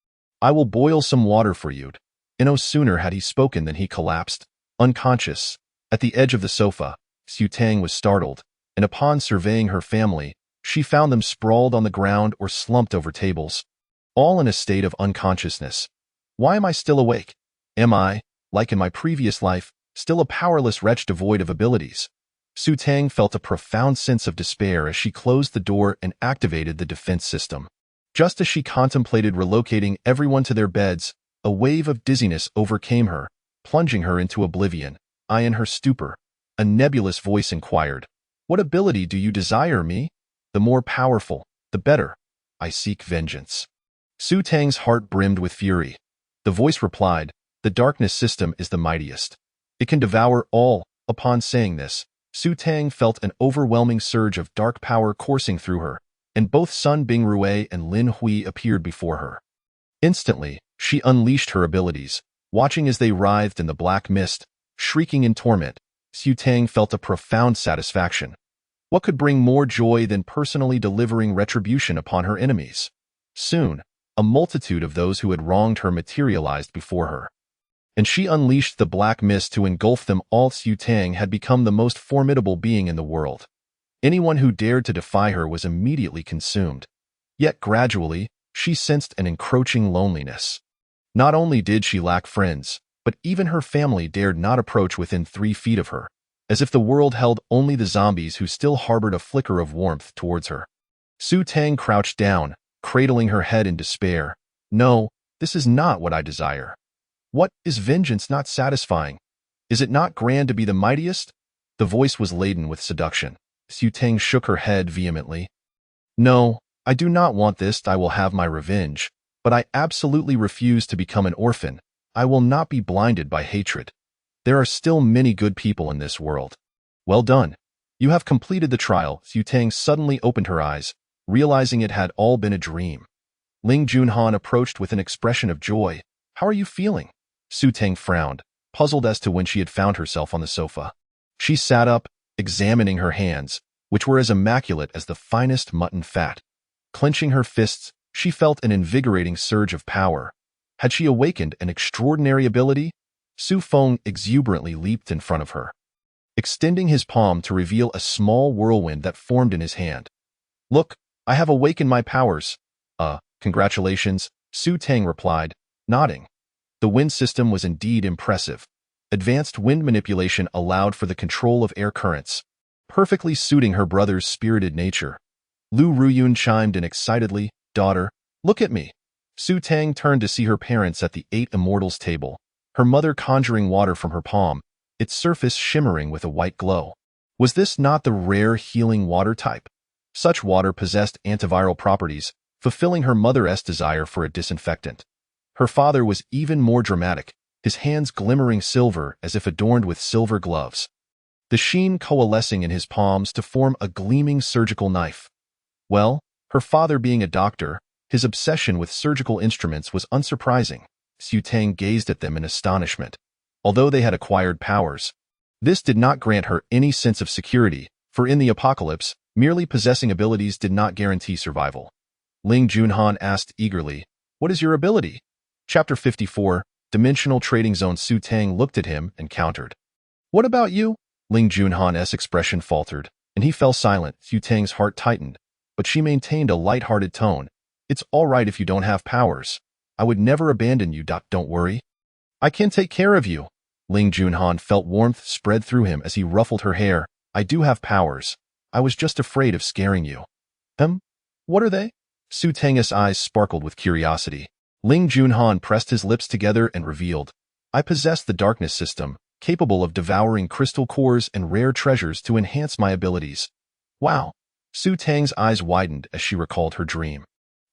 I will boil some water for you." No sooner had he spoken than he collapsed, unconscious. At the edge of the sofa, Su Tang was startled, and upon surveying her family, she found them sprawled on the ground or slumped over tables, all in a state of unconsciousness. Why am I still awake? Am I, like in my previous life, still a powerless wretch devoid of abilities? Su Tang felt a profound sense of despair as she closed the door and activated the defense system. Just as she contemplated relocating everyone to their beds, a wave of dizziness overcame her, plunging her into oblivion. In her stupor, a nebulous voice inquired, "What ability do you desire me?" "The more powerful, the better. I seek vengeance." Su Tang's heart brimmed with fury. The voice replied, "The darkness system is the mightiest. It can devour all." Upon saying this, Su Tang felt an overwhelming surge of dark power coursing through her, and both Sun Bingrui and Lin Hui appeared before her. Instantly, she unleashed her abilities, watching as they writhed in the black mist, shrieking in torment. Su Tang felt a profound satisfaction. What could bring more joy than personally delivering retribution upon her enemies? Soon, a multitude of those who had wronged her materialized before her, and she unleashed the black mist to engulf them all. Su Tang had become the most formidable being in the world. Anyone who dared to defy her was immediately consumed. Yet gradually, she sensed an encroaching loneliness. Not only did she lack friends, but even her family dared not approach within 3 feet of her, as if the world held only the zombies who still harbored a flicker of warmth towards her. Su Tang crouched down, cradling her head in despair. "No, this is not what I desire. What, is vengeance not satisfying? Is it not grand to be the mightiest?" The voice was laden with seduction. Su Tang shook her head vehemently. "No, I do not want this. I will have my revenge, but I absolutely refuse to become an orphan. I will not be blinded by hatred. There are still many good people in this world." "Well done. You have completed the trial." Su Tang suddenly opened her eyes, realizing it had all been a dream. Ling Junhan approached with an expression of joy. "How are you feeling?" Su Tang frowned, puzzled as to when she had found herself on the sofa. She sat up, examining her hands, which were as immaculate as the finest mutton fat. Clenching her fists, She felt an invigorating surge of power. Had she awakened an extraordinary ability? Su Feng exuberantly leaped in front of her, extending his palm to reveal a small whirlwind that formed in his hand. Look, I have awakened my powers. Congratulations, Su Tang replied, nodding. The wind system was indeed impressive. Advanced wind manipulation allowed for the control of air currents, perfectly suiting her brother's spirited nature. Lu Ruyun chimed in excitedly, daughter, look at me. Su Tang turned to see her parents at the 8 Immortals table, her mother conjuring water from her palm, its surface shimmering with a white glow. Was this not the rare healing water type? Such water possessed antiviral properties, fulfilling her mother's desire for a disinfectant. Her father was even more dramatic, his hands glimmering silver as if adorned with silver gloves, the sheen coalescing in his palms to form a gleaming surgical knife. Well, her father being a doctor, his obsession with surgical instruments was unsurprising. Su Tang gazed at them in astonishment. Although they had acquired powers, this did not grant her any sense of security, for in the apocalypse, merely possessing abilities did not guarantee survival. Ling Junhan asked eagerly, what is your ability? Chapter 54, Dimensional Trading Zone. Su Tang looked at him and countered. What about you? Ling Junhan's expression faltered, and he fell silent. Su Tang's heart tightened, but she maintained a light-hearted tone. It's all right if you don't have powers. I would never abandon you. Don't worry. I can take care of you. Ling Junhan felt warmth spread through him as he ruffled her hair. I do have powers. I was just afraid of scaring you. What are they? Su Tang's eyes sparkled with curiosity. Ling Junhan pressed his lips together and revealed, I possess the darkness system, capable of devouring crystal cores and rare treasures to enhance my abilities. Wow. Su Tang's eyes widened as she recalled her dream.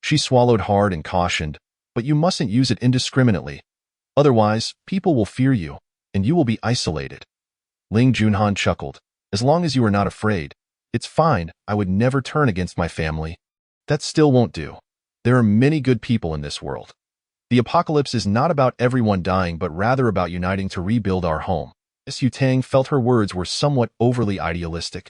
She swallowed hard and cautioned, but you mustn't use it indiscriminately. Otherwise, people will fear you, and you will be isolated. Ling Junhan chuckled. As long as you are not afraid, it's fine. I would never turn against my family. That still won't do. There are many good people in this world. The apocalypse is not about everyone dying but rather about uniting to rebuild our home. Su Tang felt her words were somewhat overly idealistic.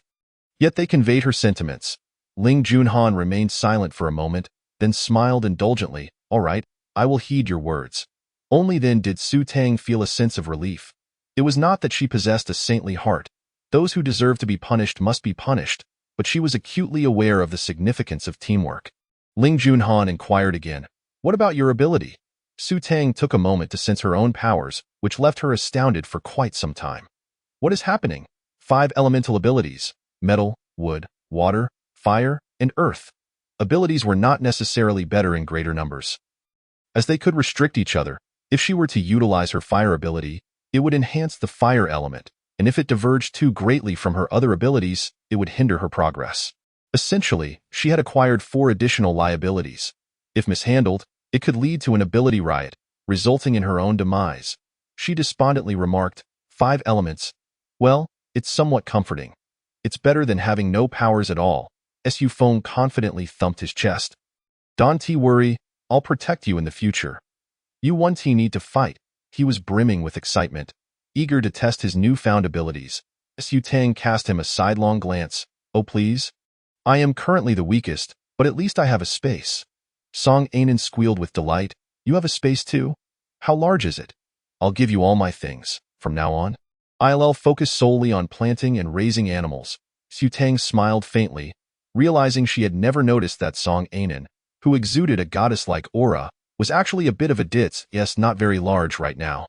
Yet they conveyed her sentiments. Ling Junhan remained silent for a moment, then smiled indulgently. All right, I will heed your words. Only then did Su Tang feel a sense of relief. It was not that she possessed a saintly heart. Those who deserve to be punished must be punished, but she was acutely aware of the significance of teamwork. Ling Junhan inquired again, what about your ability? Su Tang took a moment to sense her own powers, which left her astounded for quite some time. What is happening? 5 elemental abilities: metal, wood, water, fire, and earth. Abilities were not necessarily better in greater numbers, as they could restrict each other. If she were to utilize her fire ability, it would enhance the fire element, and if it diverged too greatly from her other abilities, it would hinder her progress. Essentially, she had acquired 4 additional liabilities. If mishandled, it could lead to an ability riot, resulting in her own demise. She despondently remarked, 5 elements. Well, it's somewhat comforting. It's better than having no powers at all. Su Feng confidently thumped his chest. Don't worry, I'll protect you in the future. You won't need to fight. He was brimming with excitement, eager to test his newfound abilities. Su Tang cast him a sidelong glance. Oh please? I am currently the weakest, but at least I have a space. Song Ainen squealed with delight. You have a space too? How large is it? I'll give you all my things. From now on, I'll focus solely on planting and raising animals. Su Tang smiled faintly, realizing she had never noticed that Song Ainen, who exuded a goddess-like aura, was actually a bit of a ditz. Yes, not very large right now.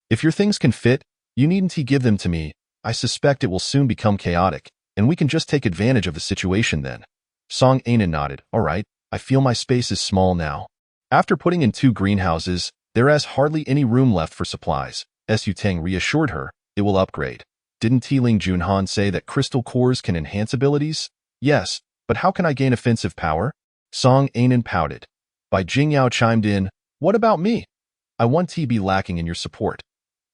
If your things can fit, you needn't give them to me. I suspect it will soon become chaotic, and we can just take advantage of the situation then. Song Ainen nodded. All right, I feel my space is small now. After putting in 2 greenhouses, there is hardly any room left for supplies. Su Tang reassured her, it will upgrade. Didn't Ling Junhan say that crystal cores can enhance abilities? Yes, but how can I gain offensive power? Song Ainen pouted. Bai Jingyao chimed in, what about me? I want to be lacking in your support.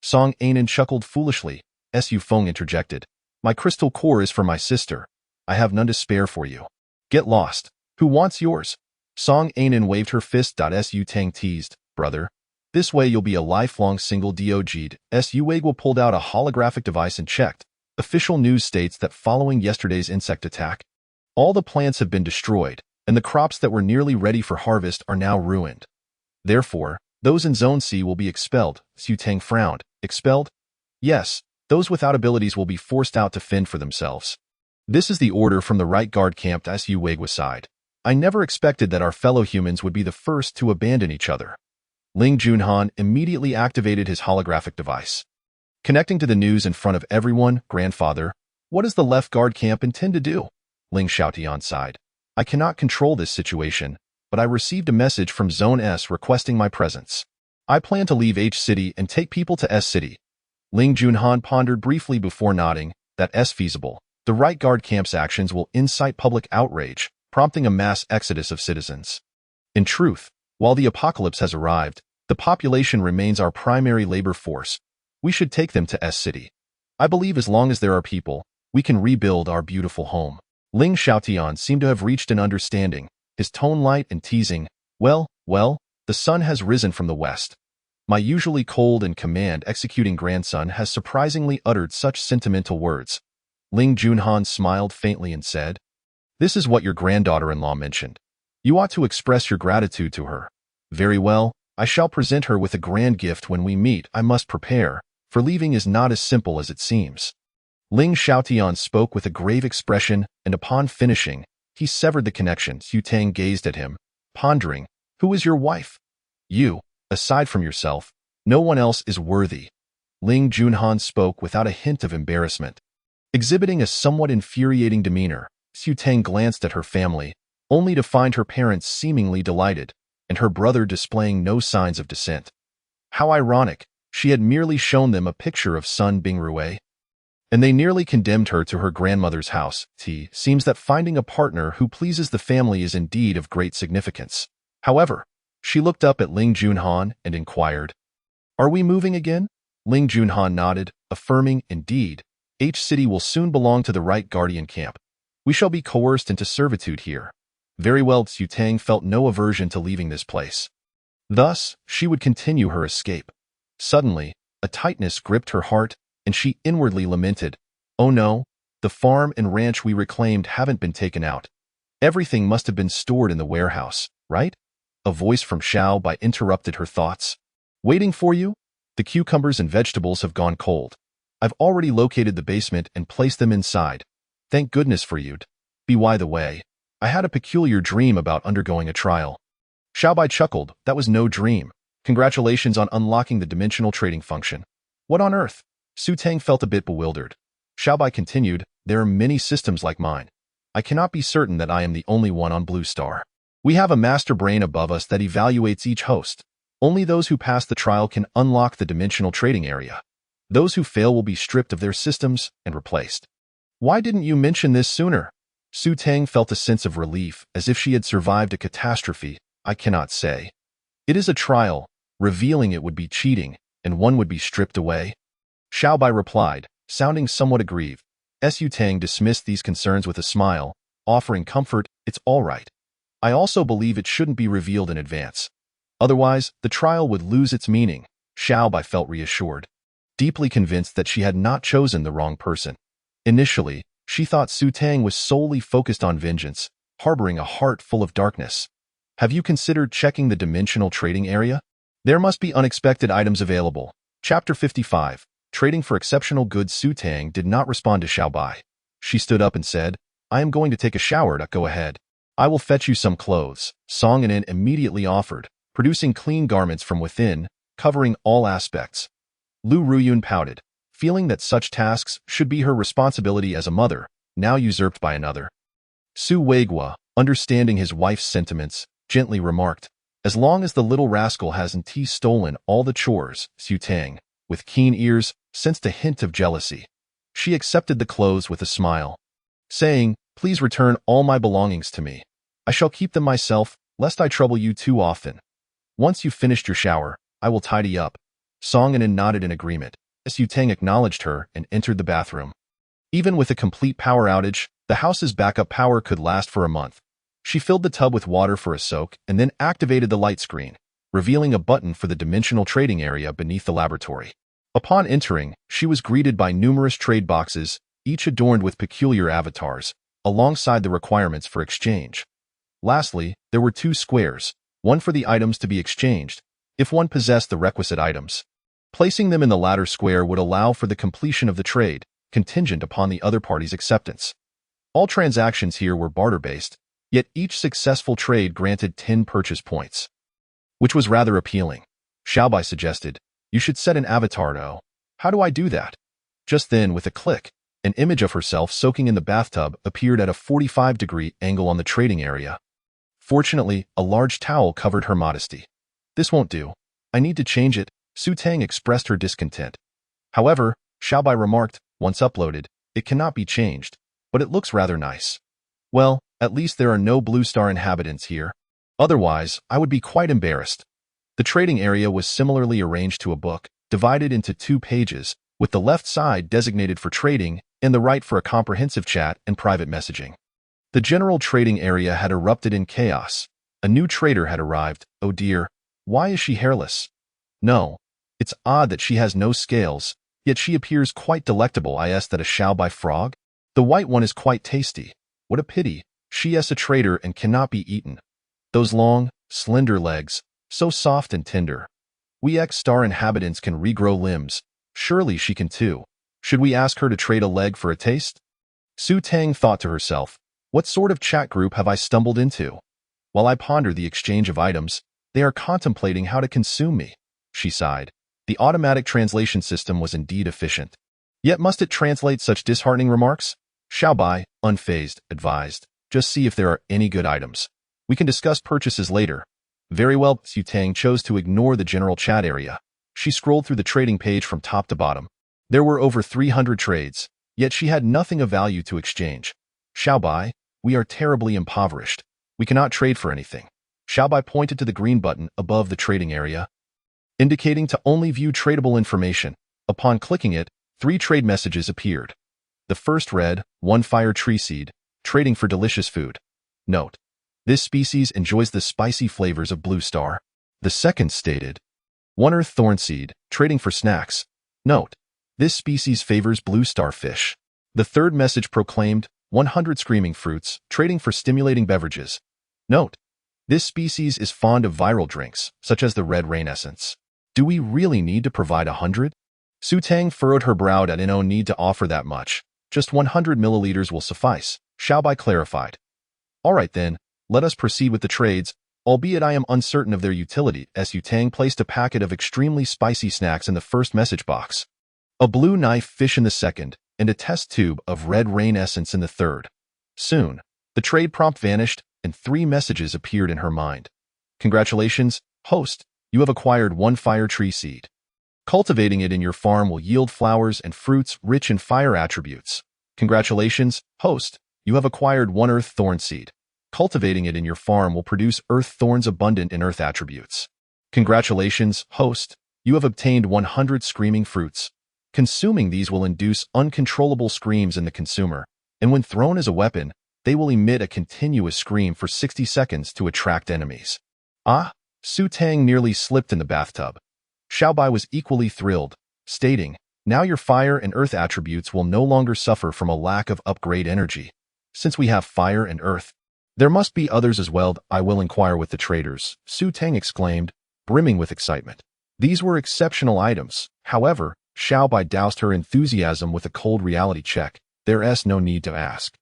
Song Ainen chuckled foolishly. Su Feng interjected. My crystal core is for my sister. I have none to spare for you. Get lost. Who wants yours? Song Ainen waved her fist. Su Tang teased. Brother. This way you'll be a lifelong single dog'd. Su Wagwa pulled out a holographic device and checked. Official news states that following yesterday's insect attack, all the plants have been destroyed. and the crops that were nearly ready for harvest are now ruined. Therefore, those in Zone C will be expelled. Su Tang frowned. Expelled? Yes, those without abilities will be forced out to fend for themselves. This is the order from the right guard camp. Su Weigwa sighed. I never expected that our fellow humans would be the first to abandon each other. Ling Junhan immediately activated his holographic device. Connecting to the news in front of everyone, Grandfather, what does the left guard camp intend to do? Ling Xiaotian sighed. I cannot control this situation, but I received a message from Zone S requesting my presence. I plan to leave H City and take people to S City. Ling Junhan pondered briefly before nodding. That S feasible. The right guard camp's actions will incite public outrage, prompting a mass exodus of citizens. In truth, while the apocalypse has arrived, the population remains our primary labor force. We should take them to S City. I believe as long as there are people, we can rebuild our beautiful home. Ling Xiaotian seemed to have reached an understanding, his tone light and teasing. Well, the sun has risen from the west. My usually cold and command-executing grandson has surprisingly uttered such sentimental words. Ling Junhan smiled faintly and said, This is what your granddaughter-in-law mentioned. You ought to express your gratitude to her. Very well, I shall present her with a grand gift when we meet. I must prepare, for leaving is not as simple as it seems. Ling Xiaotian spoke with a grave expression, and upon finishing, he severed the connection. Su Tang gazed at him, pondering, Who is your wife? You, aside from yourself, no one else is worthy. Ling Junhan spoke without a hint of embarrassment. Exhibiting a somewhat infuriating demeanor, Su Tang glanced at her family, only to find her parents seemingly delighted, and her brother displaying no signs of dissent. How ironic, she had merely shown them a picture of Sun Bingrue, and they nearly condemned her to her grandmother's house. It seems that finding a partner who pleases the family is indeed of great significance. However, she looked up at Ling Junhan and inquired, Are we moving again? Ling Junhan nodded, affirming, Indeed, H City will soon belong to the right guardian camp. We shall be coerced into servitude here. Very well. Su Tang felt no aversion to leaving this place. Thus, she would continue her escape. Suddenly, a tightness gripped her heart, and she inwardly lamented, Oh no, the farm and ranch we reclaimed haven't been taken out. Everything must have been stored in the warehouse, right? A voice from Xiao Bai interrupted her thoughts. Waiting for you? The cucumbers and vegetables have gone cold. I've already located the basement and placed them inside. Thank goodness for you. By the way, I had a peculiar dream about undergoing a trial. Xiao Bai chuckled. That was no dream. Congratulations on unlocking the dimensional trading function. What on earth? Su Tang felt a bit bewildered. Xiao Bai continued, There are many systems like mine. I cannot be certain that I am the only one on Blue Star. We have a master brain above us that evaluates each host. Only those who pass the trial can unlock the dimensional trading area. Those who fail will be stripped of their systems and replaced. Why didn't you mention this sooner? Su Tang felt a sense of relief, as if she had survived a catastrophe. I cannot say. It is a trial. Revealing it would be cheating, and one would be stripped away. Xiao Bai replied, sounding somewhat aggrieved. Su Tang dismissed these concerns with a smile, offering comfort. It's all right. I also believe it shouldn't be revealed in advance. Otherwise, the trial would lose its meaning. Xiao Bai felt reassured, deeply convinced that she had not chosen the wrong person. Initially, she thought Su Tang was solely focused on vengeance, harboring a heart full of darkness. Have you considered checking the dimensional trading area? There must be unexpected items available. Chapter 55. Trading for exceptional goods. Su Tang did not respond to Xiao Bai. She stood up and said, I am going to take a shower. Go ahead. I will fetch you some clothes. Song Anin immediately offered, producing clean garments from within, covering all aspects. Lu Ruyun pouted, feeling that such tasks should be her responsibility as a mother, now usurped by another. Su Weigwa, understanding his wife's sentiments, gently remarked, As long as the little rascal hasn't stolen all the chores. Su Tang, with keen ears, sensed a hint of jealousy. She accepted the clothes with a smile, saying, Please return all my belongings to me. I shall keep them myself, lest I trouble you too often. Once you've finished your shower, I will tidy up. Song Anin nodded in agreement. Su Tang acknowledged her and entered the bathroom. Even with a complete power outage, the house's backup power could last for a month. She filled the tub with water for a soak and then activated the light screen, revealing a button for the dimensional trading area beneath the laboratory. Upon entering, she was greeted by numerous trade boxes, each adorned with peculiar avatars, alongside the requirements for exchange. Lastly, there were 2 squares, one for the items to be exchanged, if one possessed the requisite items. Placing them in the latter square would allow for the completion of the trade, contingent upon the other party's acceptance. All transactions here were barter-based, yet each successful trade granted 10 purchase points, which was rather appealing. Xiaobai suggested, "You should set an avatar though." "How do I do that?" Just then, with a click, an image of herself soaking in the bathtub appeared at a 45-degree angle on the trading area. Fortunately, a large towel covered her modesty. "This won't do. I need to change it," Su Tang expressed her discontent. However, Xiaobai remarked, "Once uploaded, it cannot be changed, but it looks rather nice." "Well, at least there are no Blue Star inhabitants here. Otherwise, I would be quite embarrassed." The trading area was similarly arranged to a book, divided into 2 pages, with the left side designated for trading and the right for a comprehensive chat and private messaging. The general trading area had erupted in chaos. A new trader had arrived. "Oh dear, why is she hairless?" "No, it's odd that she has no scales, yet she appears quite delectable. Is that a Xiaobai frog? The white one is quite tasty. What a pity, she is a trader and cannot be eaten. Those long, slender legs, so soft and tender. We X-star inhabitants can regrow limbs. Surely she can too. Should we ask her to trade a leg for a taste?" Su Tang thought to herself, "What sort of chat group have I stumbled into? While I ponder the exchange of items, they are contemplating how to consume me." She sighed. The automatic translation system was indeed efficient. Yet must it translate such disheartening remarks? Xiaobai, unfazed, advised, "Just see if there are any good items. We can discuss purchases later." Very well, Su Tang chose to ignore the general chat area. She scrolled through the trading page from top to bottom. There were over 300 trades, yet she had nothing of value to exchange. "Xiaobai, we are terribly impoverished. We cannot trade for anything." Xiaobai pointed to the green button above the trading area, indicating to only view tradable information. Upon clicking it, 3 trade messages appeared. The first read, "1 fire tree seed, trading for delicious food. Note: this species enjoys the spicy flavors of Blue Star." The second stated, "1 earth thorn seed, trading for snacks. Note: this species favors Blue Star fish." The third message proclaimed, 100 screaming fruits, trading for stimulating beverages. Note: this species is fond of viral drinks, such as the red rain essence. Do we really need to provide 100? Su Tang furrowed her brow at no need to offer that much. Just 100 milliliters will suffice, Xiaobai clarified. All right then, let us proceed with the trades, albeit I am uncertain of their utility. Su Tang placed a packet of extremely spicy snacks in the first message box, a blue knife fish in the second, and a test tube of red rain essence in the third. Soon, the trade prompt vanished, and 3 messages appeared in her mind. "Congratulations, host, you have acquired 1 fire tree seed. Cultivating it in your farm will yield flowers and fruits rich in fire attributes. Congratulations, host, you have acquired 1 earth thorn seed. Cultivating it in your farm will produce earth thorns abundant in earth attributes. Congratulations, host, you have obtained 100 screaming fruits. Consuming these will induce uncontrollable screams in the consumer, and when thrown as a weapon, they will emit a continuous scream for 60 seconds to attract enemies." Ah, Su Tang nearly slipped in the bathtub. Xiaobai was equally thrilled, stating, "Now your fire and earth attributes will no longer suffer from a lack of upgrade energy. Since we have fire and earth, there must be others as well. I will inquire with the traders," Su Tang exclaimed, brimming with excitement. These were exceptional items. However, Xiaobai doused her enthusiasm with a cold reality check. There's no need to ask.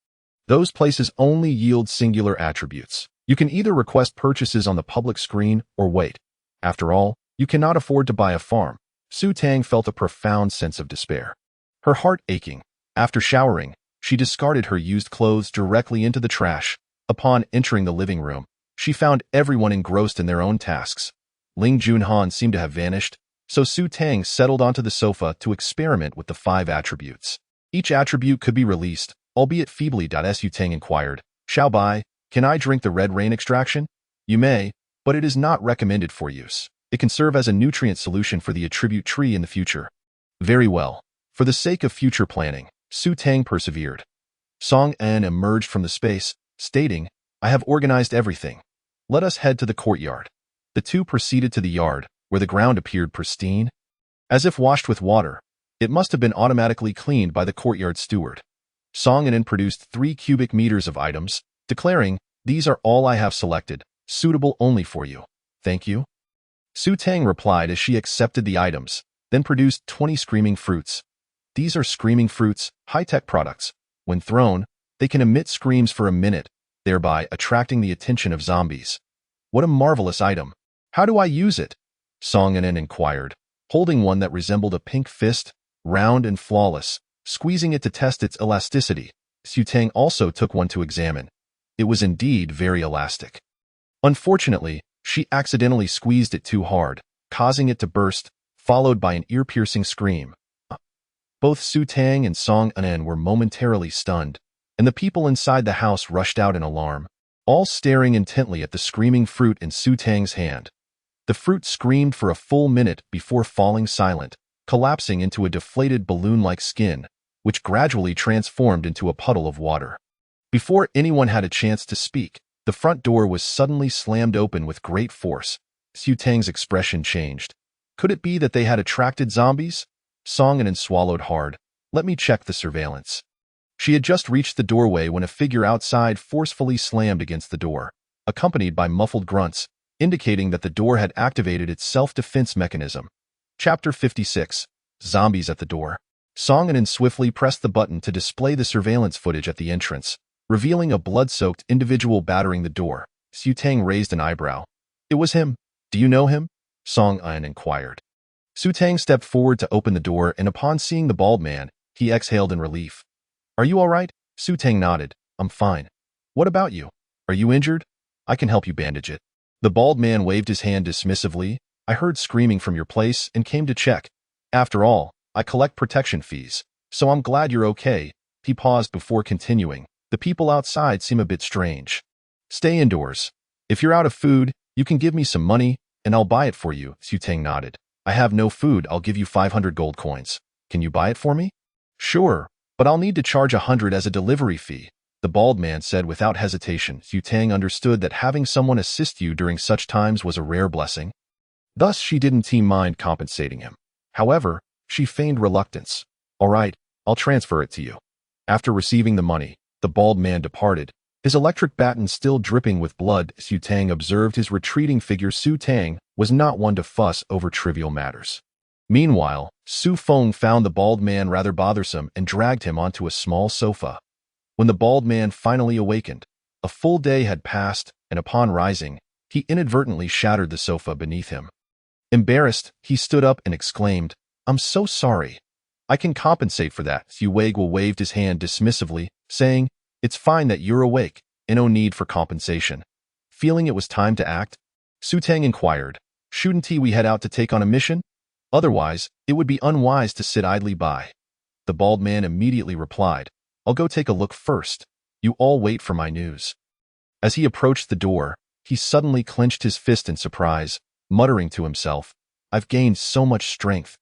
Those places only yield singular attributes. You can either request purchases on the public screen or wait. After all, you cannot afford to buy a farm. Su Tang felt a profound sense of despair. Her heart aching. After showering, she discarded her used clothes directly into the trash. Upon entering the living room, she found everyone engrossed in their own tasks. Ling Junhan seemed to have vanished, so Su Tang settled onto the sofa to experiment with the 5 attributes. Each attribute could be released, albeit feebly. Su Tang inquired, "Xiaobai, can I drink the red rain extraction?" "You may, but it is not recommended for use. It can serve as a nutrient solution for the attribute tree in the future." "Very well. For the sake of future planning," Su Tang persevered. Song En emerged from the space, stating, "I have organized everything. Let us head to the courtyard." The two proceeded to the yard, where the ground appeared pristine, as if washed with water. It must have been automatically cleaned by the courtyard steward. Song En produced 3 cubic meters of items, declaring, These are all I have selected, suitable only for you. Thank you. Su Tang replied as she accepted the items, then produced 20 screaming fruits. These are screaming fruits, high-tech products. When thrown, they can emit screams for a minute, thereby attracting the attention of zombies. What a marvelous item. How do I use it? Song Anen inquired, holding one that resembled a pink fist, round and flawless, squeezing it to test its elasticity. Su Tang also took one to examine. It was indeed very elastic. Unfortunately, she accidentally squeezed it too hard, causing it to burst, followed by an ear-piercing scream. Both Su Tang and Song Anen were momentarily stunned, and the people inside the house rushed out in alarm, all staring intently at the screaming fruit in Su Tang's hand. The fruit screamed for a full minute before falling silent, collapsing into a deflated balloon-like skin, which gradually transformed into a puddle of water. Before anyone had a chance to speak, the front door was suddenly slammed open with great force. Su Tang's expression changed. Could it be that they had attracted zombies? Song Anen swallowed hard. Let me check the surveillance. She had just reached the doorway when a figure outside forcefully slammed against the door, accompanied by muffled grunts, indicating that the door had activated its self-defense mechanism. Chapter 56. Zombies at the door. Song Anen swiftly pressed the button to display the surveillance footage at the entrance, revealing a blood-soaked individual battering the door. Su Tang raised an eyebrow. It was him. Do you know him? Song Anen inquired. Su Tang stepped forward to open the door, and upon seeing the bald man, he exhaled in relief. Are you all right? Su Tang nodded. I'm fine. What about you? Are you injured? I can help you bandage it. The bald man waved his hand dismissively. I heard screaming from your place and came to check. After all, I collect protection fees, so I'm glad you're okay. He paused before continuing. The people outside seem a bit strange. Stay indoors. If you're out of food, you can give me some money, and I'll buy it for you. Su Tang nodded. I have no food. I'll give you 500 gold coins. Can you buy it for me? Sure, but I'll need to charge 100 as a delivery fee, the bald man said without hesitation. Su Tang understood that having someone assist you during such times was a rare blessing. Thus, she didn't mind compensating him. However, she feigned reluctance. All right, I'll transfer it to you. After receiving the money, the bald man departed, his electric baton still dripping with blood. Su Tang observed his retreating figure. Su Tang was not one to fuss over trivial matters. Meanwhile, Su Feng found the bald man rather bothersome and dragged him onto a small sofa. When the bald man finally awakened, a full day had passed, and upon rising, he inadvertently shattered the sofa beneath him. Embarrassed, he stood up and exclaimed, I'm so sorry. I can compensate for that. Su Weiguo waved his hand dismissively, saying, It's fine that you're awake, and no need for compensation. Feeling it was time to act, Su Tang inquired, Shouldn't we head out to take on a mission? Otherwise, it would be unwise to sit idly by. The bald man immediately replied, I'll go take a look first. You all wait for my news. As he approached the door, he suddenly clenched his fist in surprise, muttering to himself, I've gained so much strength.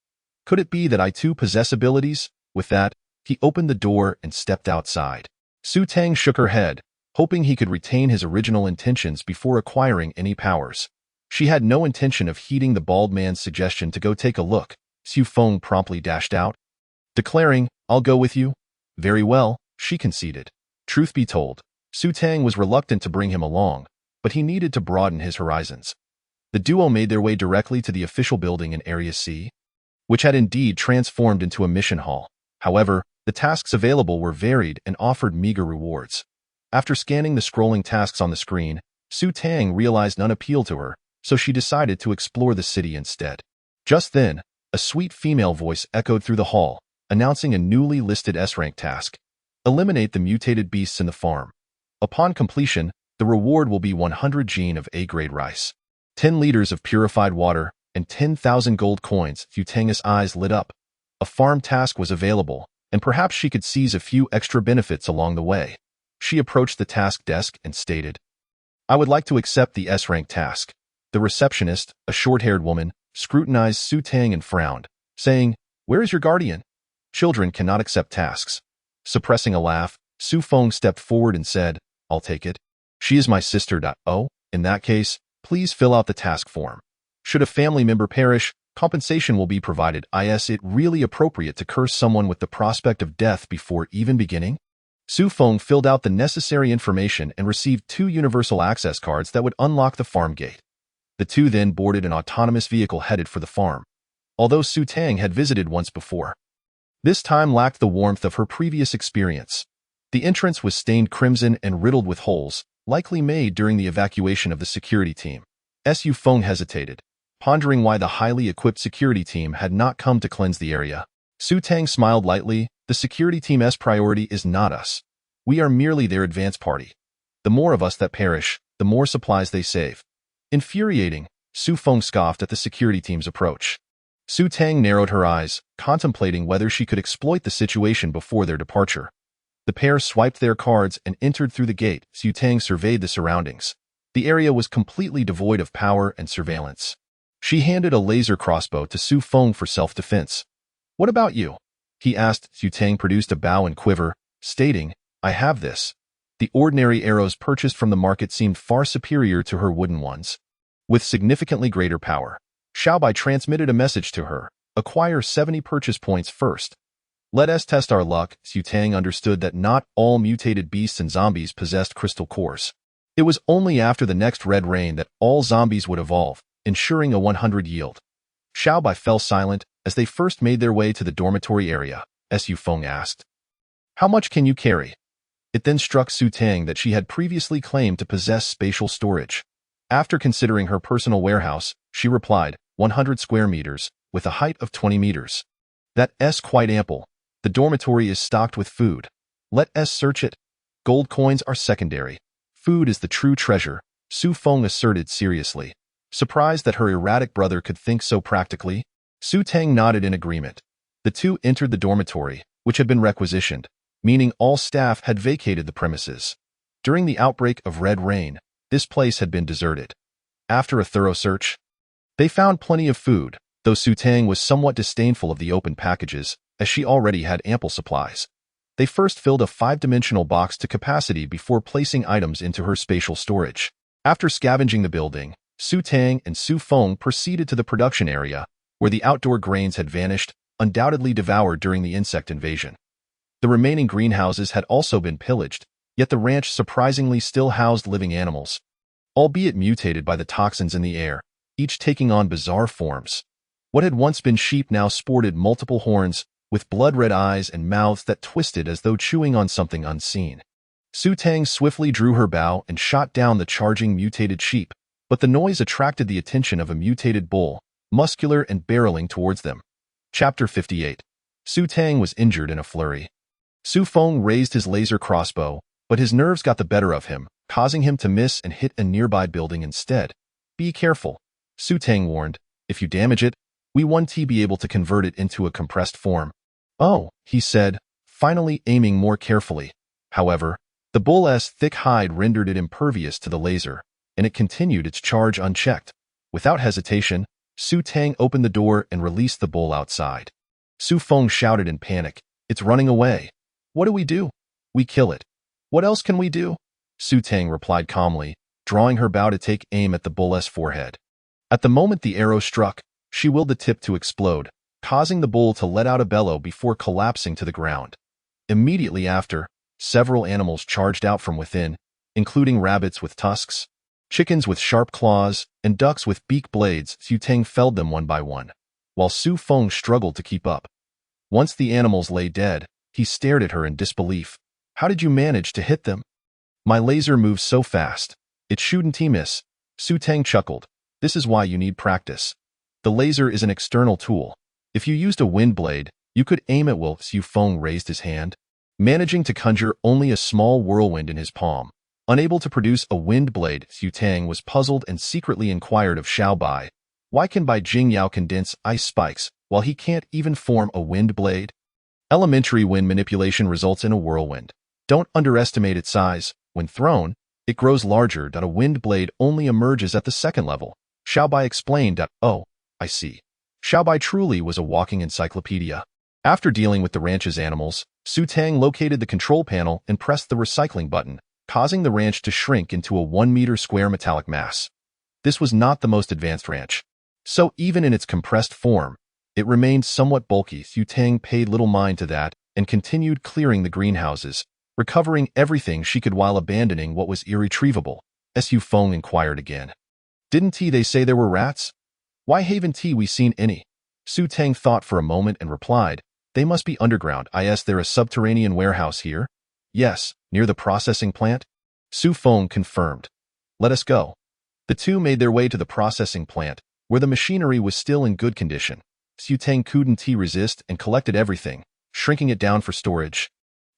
Could it be that I too possess abilities? With that, he opened the door and stepped outside. Su Tang shook her head, hoping he could retain his original intentions before acquiring any powers. She had no intention of heeding the bald man's suggestion to go take a look. Su Feng promptly dashed out, declaring, I'll go with you. Very well, she conceded. Truth be told, Su Tang was reluctant to bring him along, but he needed to broaden his horizons. The duo made their way directly to the official building in Area C, which had indeed transformed into a mission hall. However, the tasks available were varied and offered meager rewards. After scanning the scrolling tasks on the screen, Su Tang realized none appealed to her, so she decided to explore the city instead. Just then, a sweet female voice echoed through the hall, announcing a newly listed S-rank task. Eliminate the mutated beasts in the farm. Upon completion, the reward will be 100 gene of A-grade rice, 10 liters of purified water, and 10,000 gold coins. Su Tang's eyes lit up. A farm task was available, and perhaps she could seize a few extra benefits along the way. She approached the task desk and stated, I would like to accept the S-rank task. The receptionist, a short-haired woman, scrutinized Su Tang and frowned, saying, Where is your guardian? Children cannot accept tasks. Suppressing a laugh, Su Feng stepped forward and said, I'll take it. She is my sister. Oh, in that case, please fill out the task form. Should a family member perish, compensation will be provided. Is it really appropriate to curse someone with the prospect of death before even beginning? Su Feng filled out the necessary information and received 2 universal access cards that would unlock the farm gate. The two then boarded an autonomous vehicle headed for the farm, although Su Tang had visited once before. This time lacked the warmth of her previous experience. The entrance was stained crimson and riddled with holes, likely made during the evacuation of the security team. Su Feng hesitated, pondering why the highly equipped security team had not come to cleanse the area. Su Tang smiled lightly. The security team's priority is not us. We are merely their advance party. The more of us that perish, the more supplies they save. Infuriating, Su Feng scoffed at the security team's approach. Su Tang narrowed her eyes, contemplating whether she could exploit the situation before their departure. The pair swiped their cards and entered through the gate. Su Tang surveyed the surroundings. The area was completely devoid of power and surveillance. She handed a laser crossbow to Su Feng for self-defense. "What about you?" he asked. Su Tang produced a bow and quiver, stating, "I have this." The ordinary arrows purchased from the market seemed far superior to her wooden ones. With significantly greater power, Xiaobai transmitted a message to her. "Acquire 70 purchase points first. Let us test our luck." Su Tang understood that not all mutated beasts and zombies possessed crystal cores. It was only after the next red rain that all zombies would evolve, ensuring a 100 yield. Xiaobai fell silent as they first made their way to the dormitory area. Su Feng asked, "How much can you carry?" It then struck Su Tang that she had previously claimed to possess spatial storage. After considering her personal warehouse, she replied, 100 square meters, with a height of 20 meters. "That's quite ample. The dormitory is stocked with food. Let us search it. Gold coins are secondary. Food is the true treasure," Su Feng asserted seriously. Surprised that her erratic brother could think so practically, Su Tang nodded in agreement. The two entered the dormitory, which had been requisitioned, meaning all staff had vacated the premises. During the outbreak of red rain, this place had been deserted. After a thorough search, they found plenty of food, though Su Tang was somewhat disdainful of the open packages, as she already had ample supplies. They first filled a 5-dimensional box to capacity before placing items into her spatial storage. After scavenging the building, Su Tang and Su Feng proceeded to the production area, where the outdoor grains had vanished, undoubtedly devoured during the insect invasion. The remaining greenhouses had also been pillaged, yet the ranch surprisingly still housed living animals, albeit mutated by the toxins in the air, each taking on bizarre forms. What had once been sheep now sported multiple horns, with blood-red eyes and mouths that twisted as though chewing on something unseen. Su Tang swiftly drew her bow and shot down the charging mutated sheep, but the noise attracted the attention of a mutated bull, muscular and barreling towards them. Chapter 58. Su Tang was injured in a flurry. Su Feng raised his laser crossbow, but his nerves got the better of him, causing him to miss and hit a nearby building instead. "Be careful," Su Tang warned. "If you damage it, we won't be able to convert it into a compressed form." "Oh," he said, finally aiming more carefully. However, the bull's thick hide rendered it impervious to the laser, and it continued its charge unchecked. Without hesitation, Su Tang opened the door and released the bull outside. Su Feng shouted in panic, "It's running away. What do we do?" "We kill it. What else can we do?" Su Tang replied calmly, drawing her bow to take aim at the bull's forehead. At the moment the arrow struck, she willed the tip to explode, causing the bull to let out a bellow before collapsing to the ground. Immediately after, several animals charged out from within, including rabbits with tusks, chickens with sharp claws, and ducks with beak blades. Su Tang felled them one by one, while Su Feng struggled to keep up. Once the animals lay dead, he stared at her in disbelief. "How did you manage to hit them?" "My laser moves so fast. It shouldn't miss." Su Tang chuckled. "This is why you need practice. The laser is an external tool. If you used a wind blade, you could aim at will." Su Feng raised his hand, managing to conjure only a small whirlwind in his palm. Unable to produce a wind blade, Su Tang was puzzled and secretly inquired of Xiaobai, "Why can Bai Jingyao condense ice spikes, while he can't even form a wind blade?" Elementary wind manipulation results in a whirlwind. Don't underestimate its size. When thrown, it grows larger. A wind blade only emerges at the second level. Xiaobai explained that, "Oh, I see." Xiaobai truly was a walking encyclopedia. After dealing with the ranch's animals, Su Tang located the control panel and pressed the recycling button, causing the ranch to shrink into a 1-meter square metallic mass. This was not the most advanced ranch, so even in its compressed form, it remained somewhat bulky. Su Tang paid little mind to that and continued clearing the greenhouses, recovering everything she could while abandoning what was irretrievable. Su Feng inquired again. Didn't they say there were rats? Why haven't we seen any? Su Tang thought for a moment and replied, they must be underground. Is there a subterranean warehouse here? Yes, near the processing plant. Su Feng confirmed. Let us go. The two made their way to the processing plant, where the machinery was still in good condition. Su Tang couldn't resist and collected everything, shrinking it down for storage.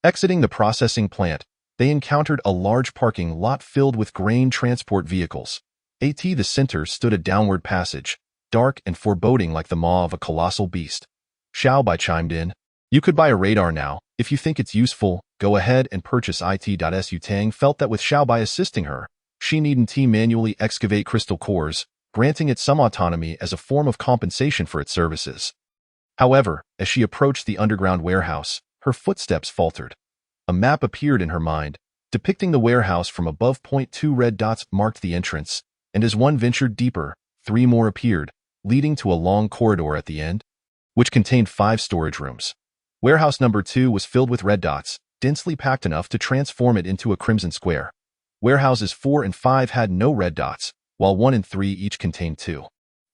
Exiting the processing plant, they encountered a large parking lot filled with grain transport vehicles. At the center stood a downward passage, dark and foreboding like the maw of a colossal beast. Xiao Bai chimed in. You could buy a radar now. If you think it's useful, go ahead and purchase it. Su Tang felt that with Xiao Bai assisting her, she needn't manually excavate crystal cores, granting it some autonomy as a form of compensation for its services. However, as she approached the underground warehouse, her footsteps faltered. A map appeared in her mind, depicting the warehouse from above. 2 red dots marked the entrance, and as one ventured deeper, 3 more appeared, leading to a long corridor at the end, which contained 5 storage rooms. Warehouse number 2 was filled with red dots, densely packed enough to transform it into a crimson square. Warehouses 4 and 5 had no red dots, while 1 and 3 each contained 2.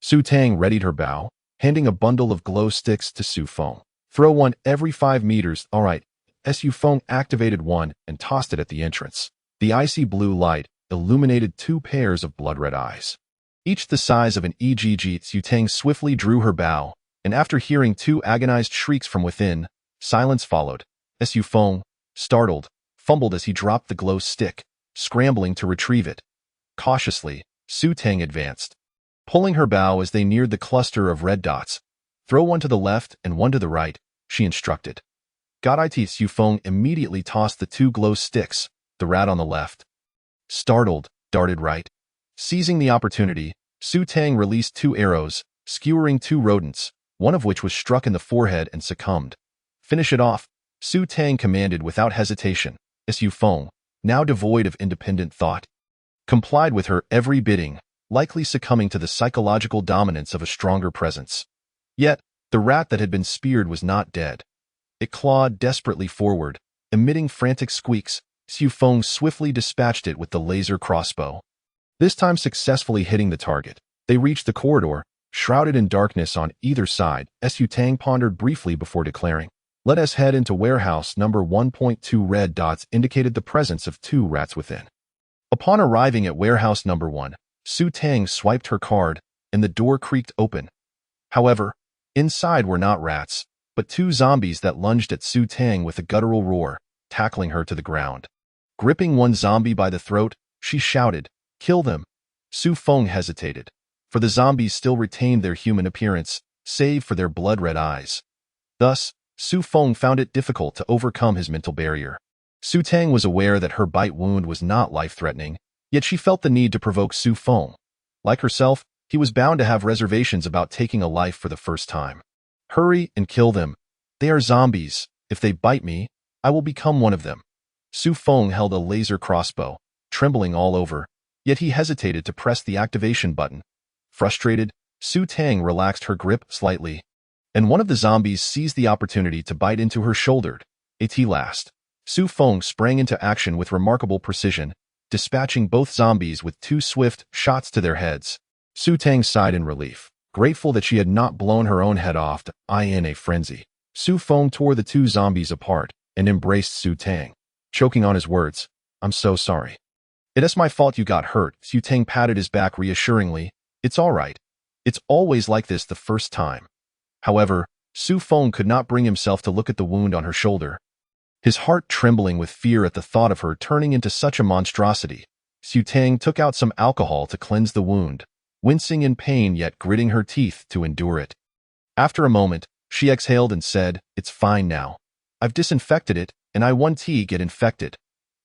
Su Tang readied her bow, handing a bundle of glow sticks to Su Feng. Throw one every 5 meters. All right. Su Feng activated one and tossed it at the entrance. The icy blue light illuminated 2 pairs of blood-red eyes, each the size of an egg. Su Tang swiftly drew her bow, and after hearing 2 agonized shrieks from within, silence followed. Su Feng, startled, fumbled as he dropped the glow stick, scrambling to retrieve it. Cautiously, Su Tang advanced, pulling her bow as they neared the cluster of red dots. Throw one to the left and one to the right, she instructed. Got it. Su Feng immediately tossed the 2 glow sticks, the rat on the left, startled, darted right. Seizing the opportunity, Su Tang released 2 arrows, skewering 2 rodents, one of which was struck in the forehead and succumbed. Finish it off, Su Tang commanded without hesitation. Su Feng, now devoid of independent thought, complied with her every bidding, likely succumbing to the psychological dominance of a stronger presence. Yet, the rat that had been speared was not dead. It clawed desperately forward, emitting frantic squeaks. Su Feng swiftly dispatched it with the laser crossbow, this time successfully hitting the target. They reached the corridor, shrouded in darkness on either side. Su Tang pondered briefly before declaring, let us head into warehouse number 1. 2 red dots indicated the presence of 2 rats within. Upon arriving at warehouse number 1, Su Tang swiped her card, and the door creaked open. However, inside were not rats, but 2 zombies that lunged at Su Tang with a guttural roar, tackling her to the ground. Gripping one zombie by the throat, she shouted, kill them. Su Feng hesitated, for the zombies still retained their human appearance, save for their blood-red eyes. Thus, Su Feng found it difficult to overcome his mental barrier. Su Tang was aware that her bite wound was not life-threatening, yet she felt the need to provoke Su Feng. Like herself, he was bound to have reservations about taking a life for the first time. Hurry and kill them. They are zombies. If they bite me, I will become one of them. Su Feng held a laser crossbow, trembling all over, yet he hesitated to press the activation button. Frustrated, Su Tang relaxed her grip slightly, and one of the zombies seized the opportunity to bite into her shoulder. At last, Su Feng sprang into action with remarkable precision, dispatching both zombies with 2 swift shots to their heads. Su Tang sighed in relief, grateful that she had not blown her own head off in a frenzy. Su Feng tore the 2 zombies apart and embraced Su Tang, choking on his words, I'm so sorry. It is my fault you got hurt. Su Tang patted his back reassuringly. It's all right. It's always like this the first time. However, Su Feng could not bring himself to look at the wound on her shoulder, his heart trembling with fear at the thought of her turning into such a monstrosity. Su Tang took out some alcohol to cleanse the wound, wincing in pain yet gritting her teeth to endure it. After a moment, she exhaled and said, it's fine now. I've disinfected it, and I won't get infected.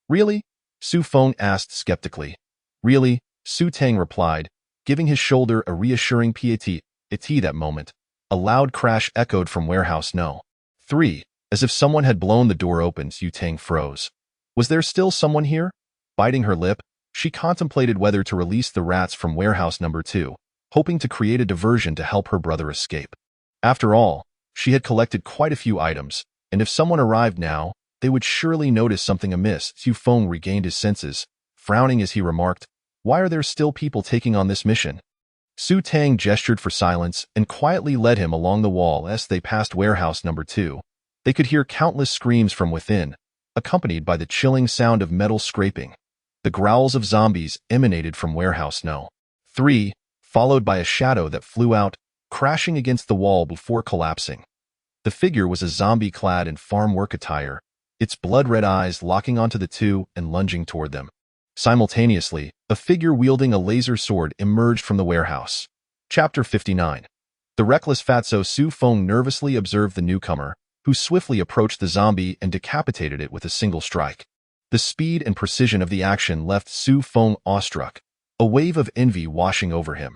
Really? Su Feng asked skeptically. Really? Su Tang replied, giving his shoulder a reassuring pat. That moment, a loud crash echoed from warehouse no. 3. As if someone had blown the door open, Su Tang froze. Was there still someone here? Biting her lip, she contemplated whether to release the rats from warehouse number 2, hoping to create a diversion to help her brother escape. After all, she had collected quite a few items, and if someone arrived now, they would surely notice something amiss. Su Feng regained his senses, frowning as he remarked, "Why are there still people taking on this mission?" Su Tang gestured for silence and quietly led him along the wall as they passed warehouse number 2. They could hear countless screams from within, accompanied by the chilling sound of metal scraping. The growls of zombies emanated from warehouse no. 3, followed by a shadow that flew out, crashing against the wall before collapsing. The figure was a zombie clad in farm work attire, its blood-red eyes locking onto the two and lunging toward them. Simultaneously, a figure wielding a laser sword emerged from the warehouse. Chapter 59. The reckless Fatso Su Feng nervously observed the newcomer, who swiftly approached the zombie and decapitated it with a single strike. The speed and precision of the action left Su Feng awestruck, a wave of envy washing over him.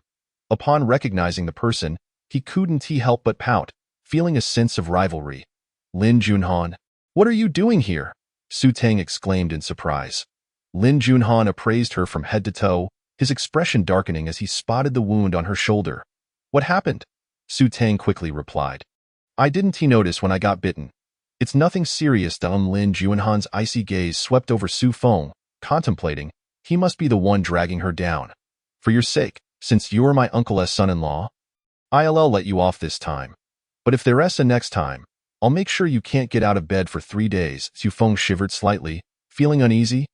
Upon recognizing the person, he couldn't help but pout, feeling a sense of rivalry. "Lin Junhan, what are you doing here?" Su Tang exclaimed in surprise. Lin Junhan appraised her from head to toe, his expression darkening as he spotted the wound on her shoulder. "What happened?" Su Tang quickly replied. "I didn't notice when I got bitten. It's nothing serious." Lin Junhan's icy gaze swept over Su Feng, contemplating, he must be the one dragging her down. "For your sake, since you're my uncle's son-in-law, I'll let you off this time. But if there's a next time, I'll make sure you can't get out of bed for 3 days." Su Feng shivered slightly, feeling uneasy.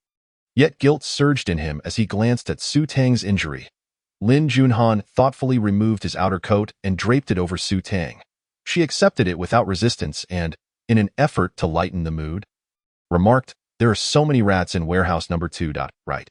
Yet guilt surged in him as he glanced at Su Tang's injury. Lin Junhan thoughtfully removed his outer coat and draped it over Su Tang. She accepted it without resistance and, in an effort to lighten the mood, remarked, "There are so many rats in warehouse number 2. Right.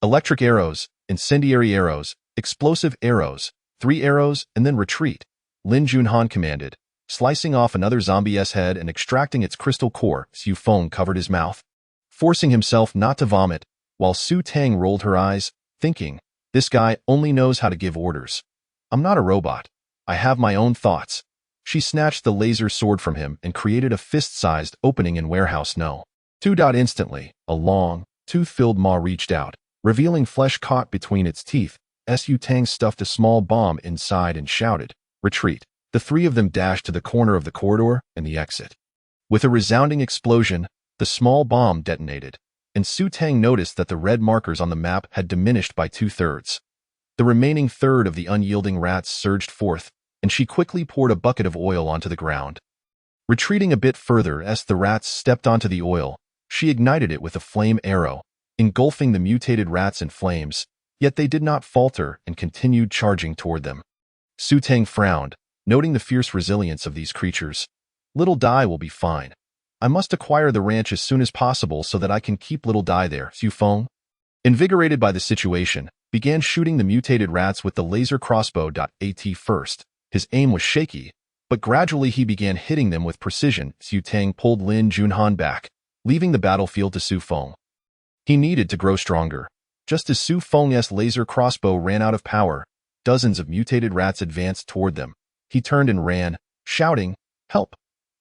Electric arrows, incendiary arrows, explosive arrows, 3 arrows, and then retreat," Lin Junhan commanded. Slicing off another zombie's head and extracting its crystal core, Su Feng covered his mouth, forcing himself not to vomit, while Su Tang rolled her eyes, thinking, "This guy only knows how to give orders. I'm not a robot. I have my own thoughts." She snatched the laser sword from him and created a fist-sized opening in warehouse no. 2. Instantly, a long, tooth-filled maw reached out, revealing flesh caught between its teeth. Su Tang stuffed a small bomb inside and shouted, "Retreat." The 3 of them dashed to the corner of the corridor and the exit. With a resounding explosion, the small bomb detonated, and Su Tang noticed that the red markers on the map had diminished by 2/3. The remaining third of the unyielding rats surged forth, and she quickly poured a bucket of oil onto the ground. Retreating a bit further as the rats stepped onto the oil, she ignited it with a flame arrow, engulfing the mutated rats in flames, yet they did not falter and continued charging toward them. Su Tang frowned, noting the fierce resilience of these creatures. "Little Dai will be fine. I must acquire the ranch as soon as possible so that I can keep Little Dai there." Su Feng, invigorated by the situation, began shooting the mutated rats with the laser crossbow. At first, his aim was shaky, but gradually he began hitting them with precision. Su Tang pulled Lin Junhan back, leaving the battlefield to Su Feng. He needed to grow stronger. Just as Su Feng's laser crossbow ran out of power, dozens of mutated rats advanced toward them. He turned and ran, shouting, "Help!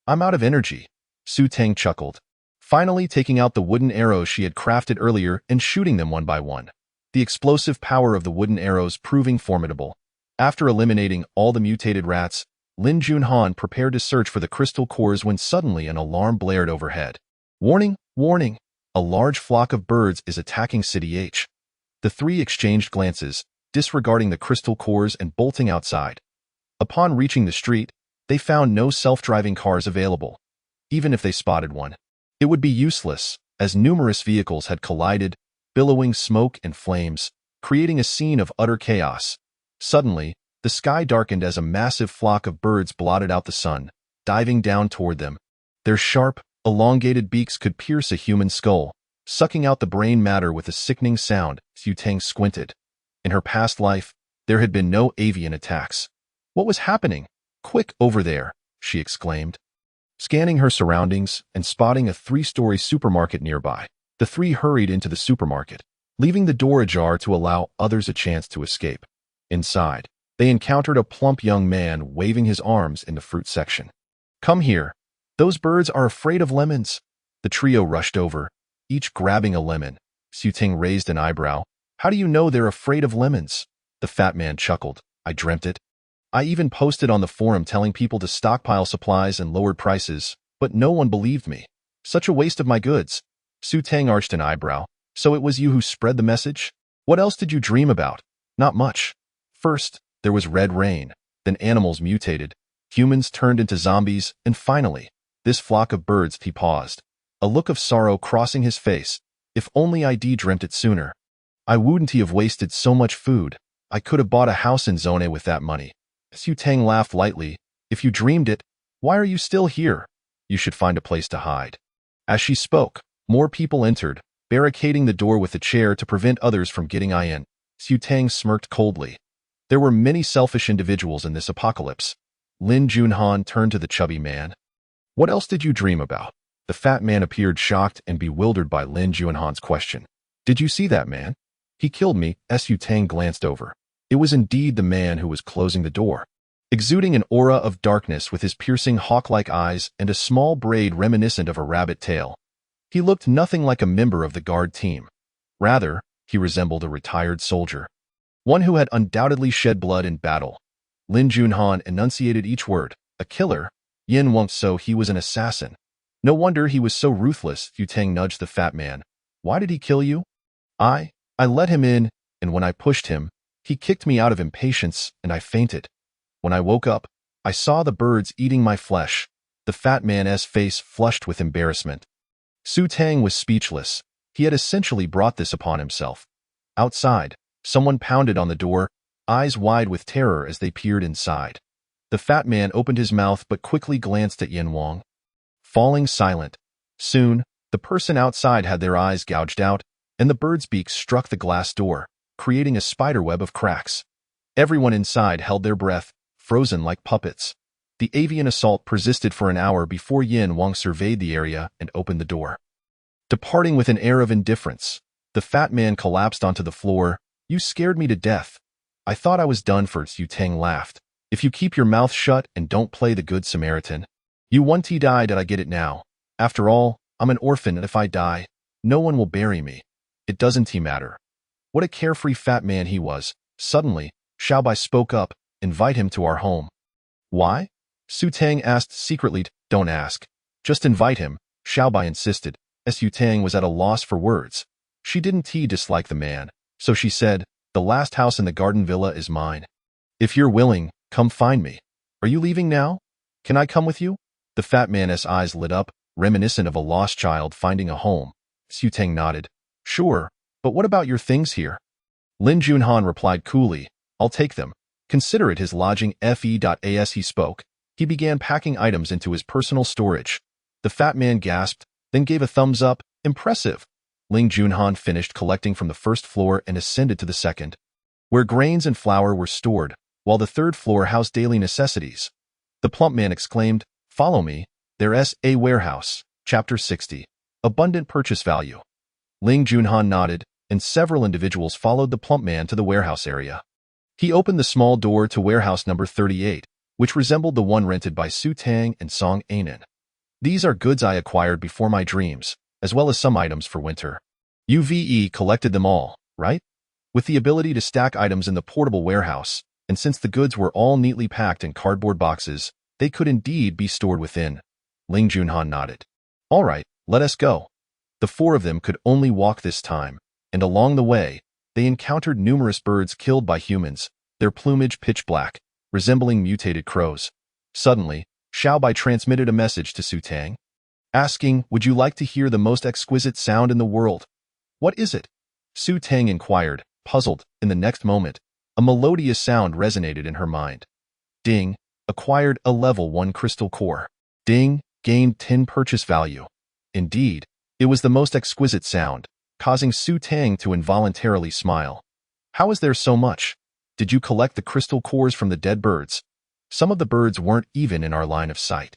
I'm out of energy." Su Tang chuckled, finally taking out the wooden arrows she had crafted earlier and shooting them one by one. The explosive power of the wooden arrows proving formidable. After eliminating all the mutated rats, Lin Junhan prepared to search for the crystal cores when suddenly an alarm blared overhead. "Warning! Warning! A large flock of birds is attacking City H." The 3 exchanged glances, disregarding the crystal cores and bolting outside. Upon reaching the street, they found no self-driving cars available. Even if they spotted one, it would be useless, as numerous vehicles had collided, billowing smoke and flames, creating a scene of utter chaos. Suddenly, the sky darkened as a massive flock of birds blotted out the sun, diving down toward them. Their sharp, elongated beaks could pierce a human skull, sucking out the brain matter with a sickening sound. Su Tang squinted. In her past life, there had been no avian attacks. What was happening? "Quick, over there," she exclaimed. Scanning her surroundings and spotting a 3-story supermarket nearby, the 3 hurried into the supermarket, leaving the door ajar to allow others a chance to escape. Inside, they encountered a plump young man waving his arms in the fruit section. "Come here. Those birds are afraid of lemons." The trio rushed over, each grabbing a lemon. Su Tang raised an eyebrow. "How do you know they're afraid of lemons?" The fat man chuckled. "I dreamt it. I even posted on the forum telling people to stockpile supplies and lowered prices, but no one believed me." Such a waste of my goods. Su Tang arched an eyebrow. So it was you who spread the message? What else did you dream about? Not much. First, there was red rain. Then animals mutated. Humans turned into zombies. And finally, this flock of birds. He paused, a look of sorrow crossing his face. If only I'd dreamt it sooner. I wouldn't have wasted so much food. I could have bought a house in Zone with that money. Su Tang laughed lightly. If you dreamed it, why are you still here? You should find a place to hide. As she spoke, more people entered, barricading the door with a chair to prevent others from getting in. Su Tang smirked coldly. There were many selfish individuals in this apocalypse. Lin Junhan turned to the chubby man. What else did you dream about? The fat man appeared shocked and bewildered by Lin Junhan's question. Did you see that man? He killed me. Su Tang glanced over. It was indeed the man who was closing the door, exuding an aura of darkness with his piercing hawk-like eyes and a small braid reminiscent of a rabbit tail. He looked nothing like a member of the guard team. Rather, he resembled a retired soldier, one who had undoubtedly shed blood in battle. Lin Junhan enunciated each word. A killer? Yin Wong, so he was an assassin. No wonder he was so ruthless. Su Tang nudged the fat man. Why did he kill you? I let him in, and when I pushed him, he kicked me out of impatience, and I fainted. When I woke up, I saw the birds eating my flesh. The fat man's face flushed with embarrassment. Su Tang was speechless. He had essentially brought this upon himself. Outside, someone pounded on the door, eyes wide with terror as they peered inside. The fat man opened his mouth but quickly glanced at Yin Wong, falling silent. Soon, the person outside had their eyes gouged out, and the bird's beak struck the glass door, creating a spiderweb of cracks. Everyone inside held their breath, frozen like puppets. The avian assault persisted for an hour before Yin Wong surveyed the area and opened the door. Departing with an air of indifference, the fat man collapsed onto the floor. You scared me to death. I thought I was done for. Su Tang laughed. If you keep your mouth shut and don't play the good Samaritan, you won't die. Did I get it now? After all, I'm an orphan, and if I die, no one will bury me. It doesn't matter. What a carefree fat man he was. Suddenly, Xiaobai spoke up. Invite him to our home. Why? Su Tang asked secretly. Don't ask. Just invite him, Xiaobai insisted. Su Tang was at a loss for words. She didn't dislike the man, so she said, the last house in the garden villa is mine. If you're willing, come find me. Are you leaving now? Can I come with you? The fat man's eyes lit up, reminiscent of a lost child finding a home. Su Tang nodded. Sure, but what about your things here? Lin Junhan replied coolly. I'll take them. Consider it his lodging. As he spoke, he began packing items into his personal storage. The fat man gasped, then gave a thumbs up. Impressive. Lin Junhan finished collecting from the first floor and ascended to the second, where grains and flour were stored, while the third floor housed daily necessities. The plump man exclaimed, Follow me. There's a warehouse. Chapter 60. Abundant purchase value. Lin Junhan nodded, and several individuals followed the plump man to the warehouse area. He opened the small door to warehouse number 38, which resembled the one rented by Su Tang and Song Ainen. These are goods I acquired before my dreams, as well as some items for winter. UVE collected them all, right? With the ability to stack items in the portable warehouse, and since the goods were all neatly packed in cardboard boxes, they could indeed be stored within. Lin Junhan nodded. All right, let us go. The four of them could only walk this time, and along the way, they encountered numerous birds killed by humans, their plumage pitch black, resembling mutated crows. Suddenly, Xiaobai transmitted a message to Su Tang, asking, Would you like to hear the most exquisite sound in the world? What is it? Su Tang inquired, puzzled. In the next moment, a melodious sound resonated in her mind. Ding, acquired a level 1 crystal core. Ding, gained 10 purchase value. Indeed, it was the most exquisite sound, causing Su Tang to involuntarily smile. How is there so much? Did you collect the crystal cores from the dead birds? Some of the birds weren't even in our line of sight.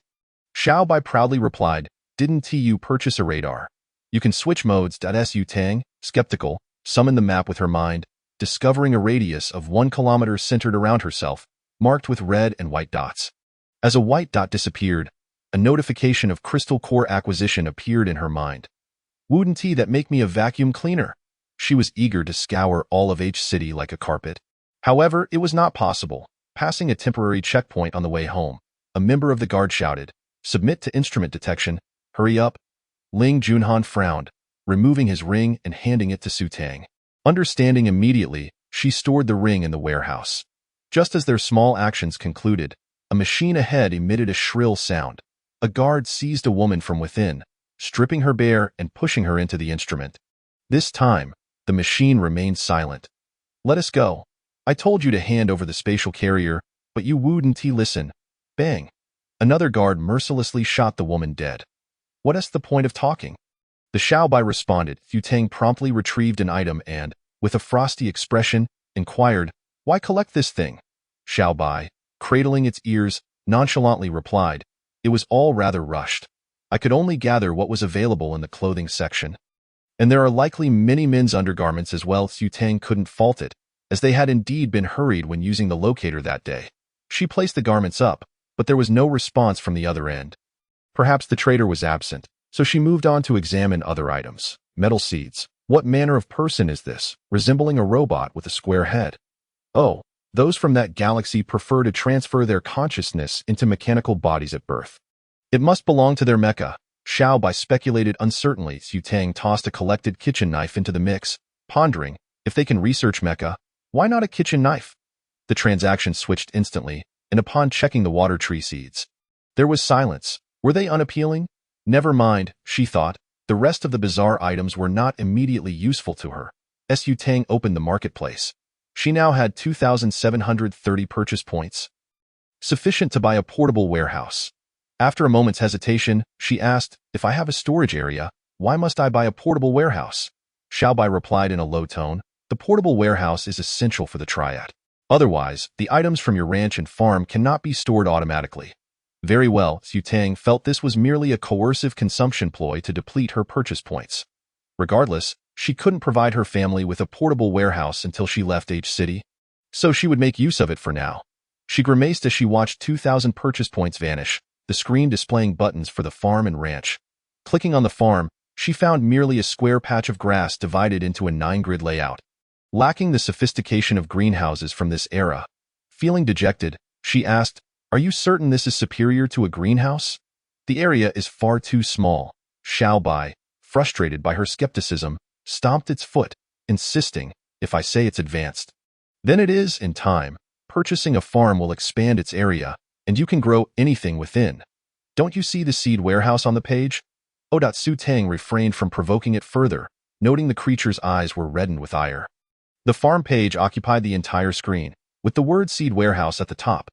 Xiaobai proudly replied, Didn't you purchase a radar? You can switch modes. Su Tang, skeptical, summoned the map with her mind, discovering a radius of 1 kilometer centered around herself, marked with red and white dots. As a white dot disappeared, a notification of crystal core acquisition appeared in her mind. Wouldn't that make me a vacuum cleaner? She was eager to scour all of H City like a carpet. However, it was not possible. Passing a temporary checkpoint on the way home, a member of the guard shouted, Submit to instrument detection. Hurry up. Ling Junhan frowned, removing his ring and handing it to Su Tang. Understanding immediately, she stored the ring in the warehouse. Just as their small actions concluded, a machine ahead emitted a shrill sound. A guard seized a woman from within, stripping her bare and pushing her into the instrument. This time, the machine remained silent. "Let us go. I told you to hand over the spatial carrier, but you wouldn't listen." Bang! Another guard mercilessly shot the woman dead. "What's the point of talking?" The Xiaobai responded. Yu Tang promptly retrieved an item and, with a frosty expression, inquired, "Why collect this thing?" Xiaobai, cradling its ears, nonchalantly replied, "It was all rather rushed. I could only gather what was available in the clothing section. And there are likely many men's undergarments as well." Yu Tang couldn't fault it, as they had indeed been hurried when using the locator that day. She placed the garments up, but there was no response from the other end. Perhaps the trader was absent, so she moved on to examine other items. Metal seeds. What manner of person is this, resembling a robot with a square head? Oh, those from that galaxy prefer to transfer their consciousness into mechanical bodies at birth. It must belong to their mecha. Xiaobai speculated uncertainly. Yu Tang tossed a collected kitchen knife into the mix, pondering, if they can research mecha, why not a kitchen knife? The transaction switched instantly, and upon checking the water tree seeds, there was silence. Were they unappealing? Never mind, she thought. The rest of the bizarre items were not immediately useful to her. Yu Tang opened the marketplace. She now had 2,730 purchase points, sufficient to buy a portable warehouse. After a moment's hesitation, she asked, "If I have a storage area, why must I buy a portable warehouse?" Xiaobai replied in a low tone, "The portable warehouse is essential for the triad. Otherwise, the items from your ranch and farm cannot be stored automatically." Very well, Yu Tang felt this was merely a coercive consumption ploy to deplete her purchase points. Regardless, she couldn't provide her family with a portable warehouse until she left H City, so she would make use of it for now. She grimaced as she watched 2,000 purchase points vanish, the screen displaying buttons for the farm and ranch. Clicking on the farm, she found merely a square patch of grass divided into a 9-grid layout. Lacking the sophistication of greenhouses from this era, feeling dejected, she asked, "Are you certain this is superior to a greenhouse?" "The area is far too small." Xiaobai, frustrated by her skepticism, stomped its foot, insisting, "If I say it's advanced, then it is. In time, purchasing a farm will expand its area, and you can grow anything within. Don't you see the seed warehouse on the page?" Su Tang refrained from provoking it further, noting the creature's eyes were reddened with ire. The farm page occupied the entire screen, with the word Seed Warehouse at the top.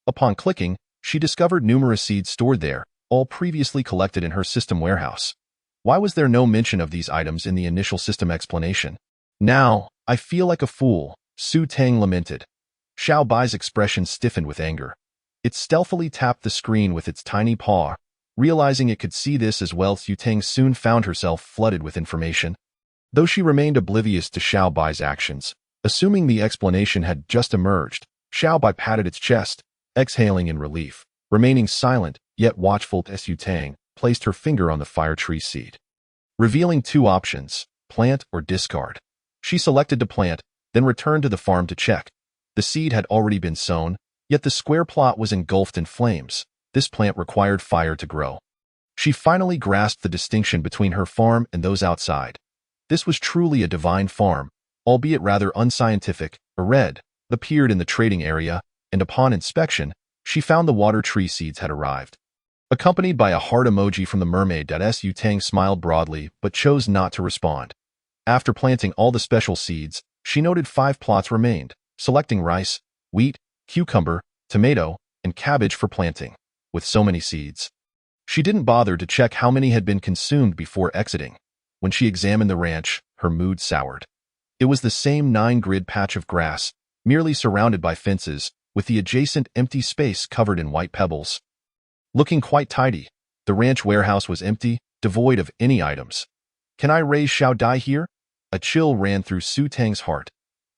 Upon clicking, she discovered numerous seeds stored there, all previously collected in her system warehouse. Why was there no mention of these items in the initial system explanation? "Now, I feel like a fool," Su Tang lamented. Xiaobai's expression stiffened with anger. It stealthily tapped the screen with its tiny paw. Realizing it could see this as well, Yu Tang soon found herself flooded with information. Though she remained oblivious to Xiaobai's actions, assuming the explanation had just emerged, Xiaobai patted its chest, exhaling in relief. Remaining silent, yet watchful, Yu Tang placed her finger on the fire tree seed, revealing two options, plant or discard. She selected to plant, then returned to the farm to check. The seed had already been sown, yet the square plot was engulfed in flames. This plant required fire to grow. She finally grasped the distinction between her farm and those outside. This was truly a divine farm, albeit rather unscientific. A red appeared in the trading area, and upon inspection, she found the water tree seeds had arrived. Accompanied by a heart emoji from the mermaid. Yu Tang smiled broadly, but chose not to respond. After planting all the special seeds, she noted 5 plots remained, selecting rice, wheat, cucumber, tomato, and cabbage for planting. With so many seeds, she didn't bother to check how many had been consumed before exiting. When she examined the ranch, her mood soured. It was the same 9-grid patch of grass, merely surrounded by fences, with the adjacent empty space covered in white pebbles. Looking quite tidy, the ranch warehouse was empty, devoid of any items. "Can I raise Xiao Dai here?" A chill ran through Su Tang's heart.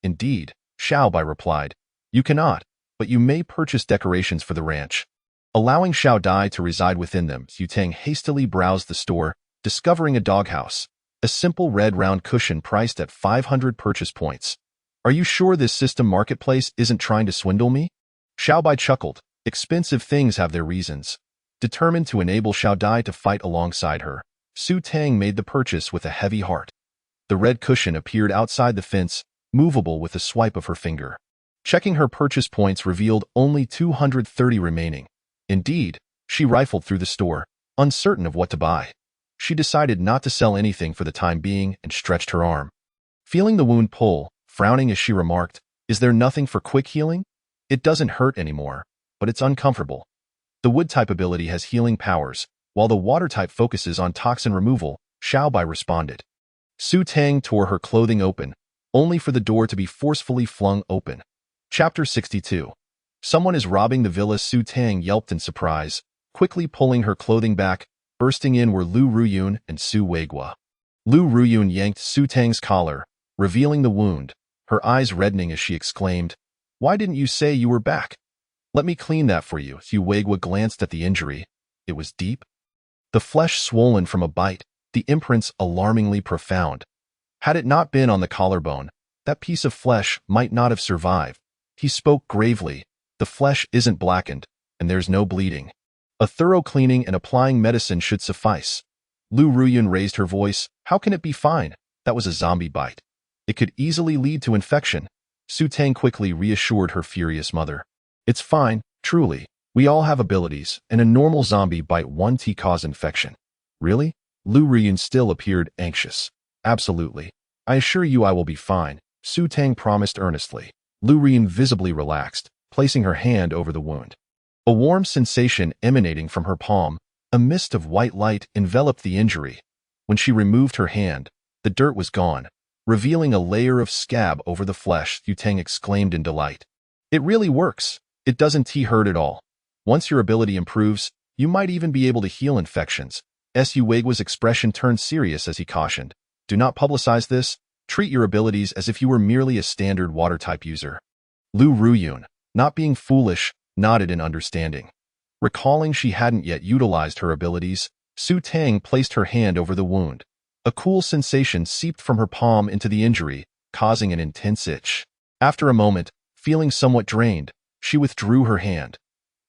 "Indeed," Xiaobai replied, "you cannot, but you may purchase decorations for the ranch." Allowing Xiao Dai to reside within them, Yu Tang hastily browsed the store, discovering a doghouse, a simple red round cushion priced at 500 purchase points. "Are you sure this system marketplace isn't trying to swindle me?" Xiaobai chuckled. Expensive things have their reasons. Determined to enable Xiao Dai to fight alongside her, Su Tang made the purchase with a heavy heart. The red cushion appeared outside the fence, movable with a swipe of her finger. Checking her purchase points revealed only 230 remaining. Indeed, she rifled through the store, uncertain of what to buy. She decided not to sell anything for the time being and stretched her arm. Feeling the wound pull, frowning as she remarked, "Is there nothing for quick healing? It doesn't hurt anymore, but it's uncomfortable." The wood type ability has healing powers, while the water type focuses on toxin removal, Xiaobai responded. Su Tang tore her clothing open, only for the door to be forcefully flung open. Chapter 62. Someone is robbing the villa. Su Tang yelped in surprise, quickly pulling her clothing back. Bursting in were Lu Ruyun and Su Weigua. Lu Ruyun yanked Su Tang's collar, revealing the wound, her eyes reddening as she exclaimed, "Why didn't you say you were back? Let me clean that for you." Su Weigua glanced at the injury. It was deep. The flesh swollen from a bite, the imprints alarmingly profound. Had it not been on the collarbone, that piece of flesh might not have survived. He spoke gravely, "The flesh isn't blackened, and there's no bleeding. A thorough cleaning and applying medicine should suffice." Lu Ruyun raised her voice, "How can it be fine? That was a zombie bite. It could easily lead to infection." Su Tang quickly reassured her furious mother. "It's fine, truly. We all have abilities, and a normal zombie bite won't cause infection." "Really?" Lu Ruyun still appeared anxious. "Absolutely. I assure you I will be fine," Su Tang promised earnestly. Lu Ruyun visibly relaxed, placing her hand over the wound. A warm sensation emanating from her palm, a mist of white light enveloped the injury. When she removed her hand, the dirt was gone, revealing a layer of scab over the flesh. Su Tang exclaimed in delight. "It really works. It doesn't hurt at all. Once your ability improves, you might even be able to heal infections." Su Weigua's expression turned serious as he cautioned, "Do not publicize this. Treat your abilities as if you were merely a standard water-type user." Lu Ruyun, not being foolish, nodded in understanding. Recalling she hadn't yet utilized her abilities, Su Tang placed her hand over the wound. A cool sensation seeped from her palm into the injury, causing an intense itch. After a moment, feeling somewhat drained, she withdrew her hand.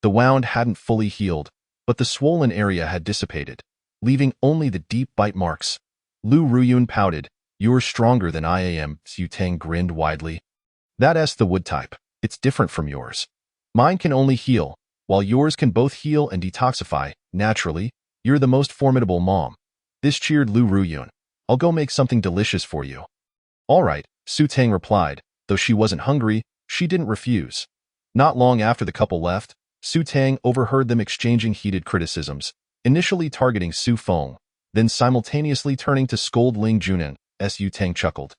The wound hadn't fully healed, but the swollen area had dissipated, leaving only the deep bite marks. Lu Ruyun pouted. "You're stronger than I am." Su Tang grinned widely. "That's the wood type. It's different from yours. Mine can only heal, while yours can both heal and detoxify. Naturally, you're the most formidable mom." This cheered Lu Ruyun. "I'll go make something delicious for you." "All right," Su Tang replied. Though she wasn't hungry, she didn't refuse. Not long after the couple left, Su Tang overheard them exchanging heated criticisms, initially targeting Su Feng, then simultaneously turning to scold Ling Junan. Su Tang chuckled,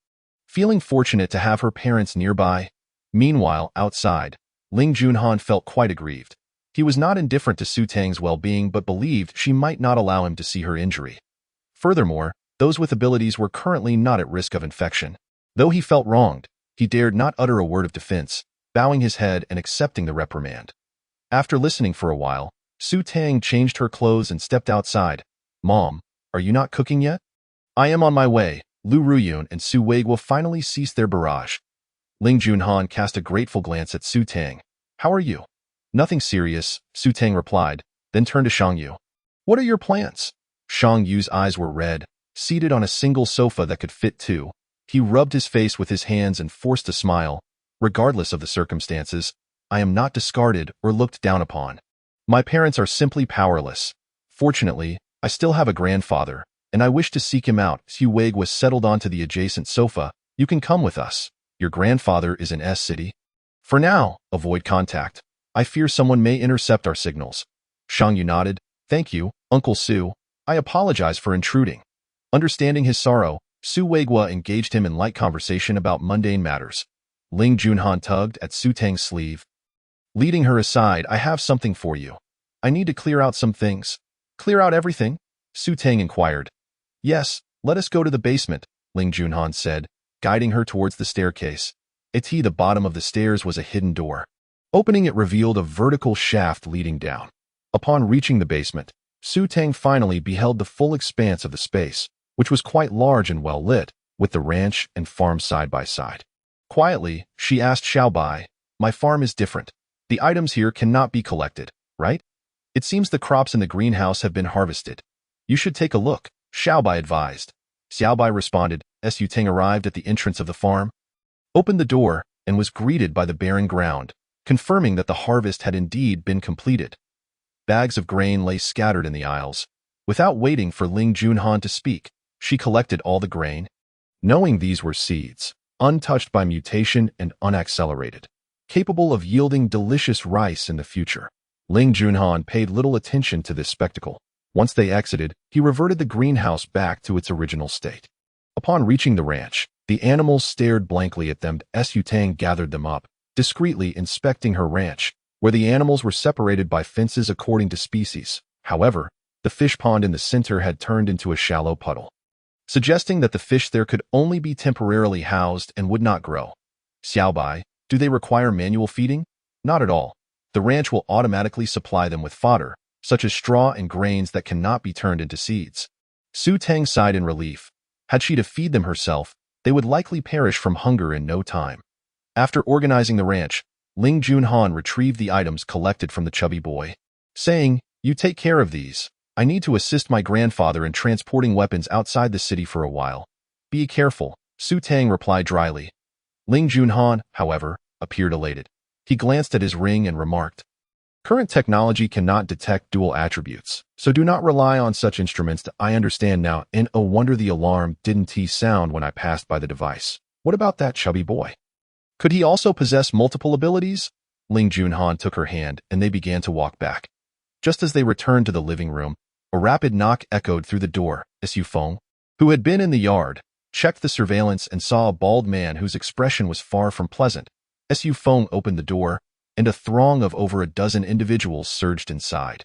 feeling fortunate to have her parents nearby. Meanwhile, outside, Ling Junhan felt quite aggrieved. He was not indifferent to Su Tang's well-being but believed she might not allow him to see her injury. Furthermore, those with abilities were currently not at risk of infection. Though he felt wronged, he dared not utter a word of defense, bowing his head and accepting the reprimand. After listening for a while, Su Tang changed her clothes and stepped outside. "Mom, are you not cooking yet?" "I am on my way." Lu Ruyun and Su Weigua finally ceased their barrage. Ling Junhan cast a grateful glance at Su Tang. "How are you?" "Nothing serious," Su Tang replied, then turned to Shang Yu. "What are your plans?" Shang Yu's eyes were red. Seated on a single sofa that could fit two, he rubbed his face with his hands and forced a smile. "Regardless of the circumstances, I am not discarded or looked down upon. My parents are simply powerless. Fortunately, I still have a grandfather, and I wish to seek him out." Su Weigua settled onto the adjacent sofa. "You can come with us. Your grandfather is in S-City. For now, avoid contact. I fear someone may intercept our signals." Shang Yu nodded. "Thank you, Uncle Su. I apologize for intruding." Understanding his sorrow, Su Weigua engaged him in light conversation about mundane matters. Ling Junhan tugged at Su Tang's sleeve. Leading her aside, "I have something for you. I need to clear out some things." "Clear out everything?" Su Tang inquired. "Yes, let us go to the basement," Ling Junhan said, guiding her towards the staircase. At the bottom of the stairs was a hidden door. Opening it revealed a vertical shaft leading down. Upon reaching the basement, Su Tang finally beheld the full expanse of the space, which was quite large and well lit, with the ranch and farm side by side. Quietly, she asked Xiaobai, "My farm is different. The items here cannot be collected, right? It seems the crops in the greenhouse have been harvested. You should take a look." Xiao Bai advised. Xiao Bai responded as Yu Tang arrived at the entrance of the farm, opened the door, and was greeted by the barren ground, confirming that the harvest had indeed been completed. Bags of grain lay scattered in the aisles. Without waiting for Ling Junhan to speak, she collected all the grain, knowing these were seeds, untouched by mutation and unaccelerated, capable of yielding delicious rice in the future. Ling Junhan paid little attention to this spectacle. Once they exited, he reverted the greenhouse back to its original state. Upon reaching the ranch, the animals stared blankly at them as Yu Tang gathered them up, discreetly inspecting her ranch, where the animals were separated by fences according to species. However, the fish pond in the center had turned into a shallow puddle, suggesting that the fish there could only be temporarily housed and would not grow. Xiao Bai, do they require manual feeding? Not at all. The ranch will automatically supply them with fodder, such as straw and grains that cannot be turned into seeds. Su Tang sighed in relief. Had she to feed them herself, they would likely perish from hunger in no time. After organizing the ranch, Ling Junhan retrieved the items collected from the chubby boy, saying, "You take care of these. I need to assist my grandfather in transporting weapons outside the city for a while." "Be careful," Su Tang replied dryly. Ling Junhan, however, appeared elated. He glanced at his ring and remarked, "Current technology cannot detect dual attributes, so do not rely on such instruments. I understand now, and oh wonder the alarm didn't sound when I passed by the device. What about that chubby boy? Could he also possess multiple abilities?" Ling Junhan took her hand and they began to walk back. Just as they returned to the living room, a rapid knock echoed through the door. Su Feng, who had been in the yard, checked the surveillance and saw a bald man whose expression was far from pleasant. Su Feng opened the door, and a throng of over a dozen individuals surged inside.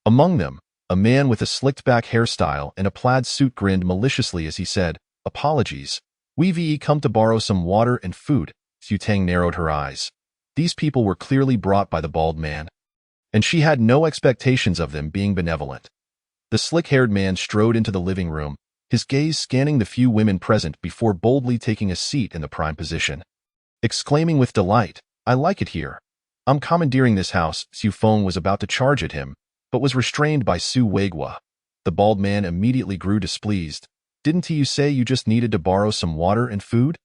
Among them, a man with a slicked-back hairstyle and a plaid suit grinned maliciously as he said, "Apologies. We've come to borrow some water and food." Su Tang narrowed her eyes. These people were clearly brought by the bald man, and she had no expectations of them being benevolent. The slick-haired man strode into the living room, his gaze scanning the few women present before boldly taking a seat in the prime position. Exclaiming with delight, "I like it here. I'm commandeering this house." Su Feng was about to charge at him, but was restrained by Su Weigua. The bald man immediately grew displeased. "Didn't you say you just needed to borrow some water and food?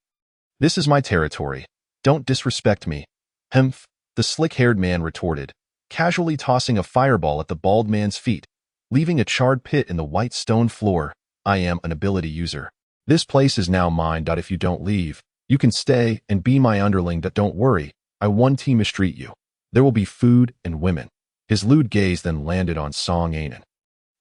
This is my territory. Don't disrespect me." "Humph," the slick-haired man retorted, casually tossing a fireball at the bald man's feet, leaving a charred pit in the white stone floor. "I am an ability user. This place is now mine. If you don't leave, you can stay and be my underling. Don't worry, I won't mistreat you. There will be food and women." His lewd gaze then landed on Song Ainen.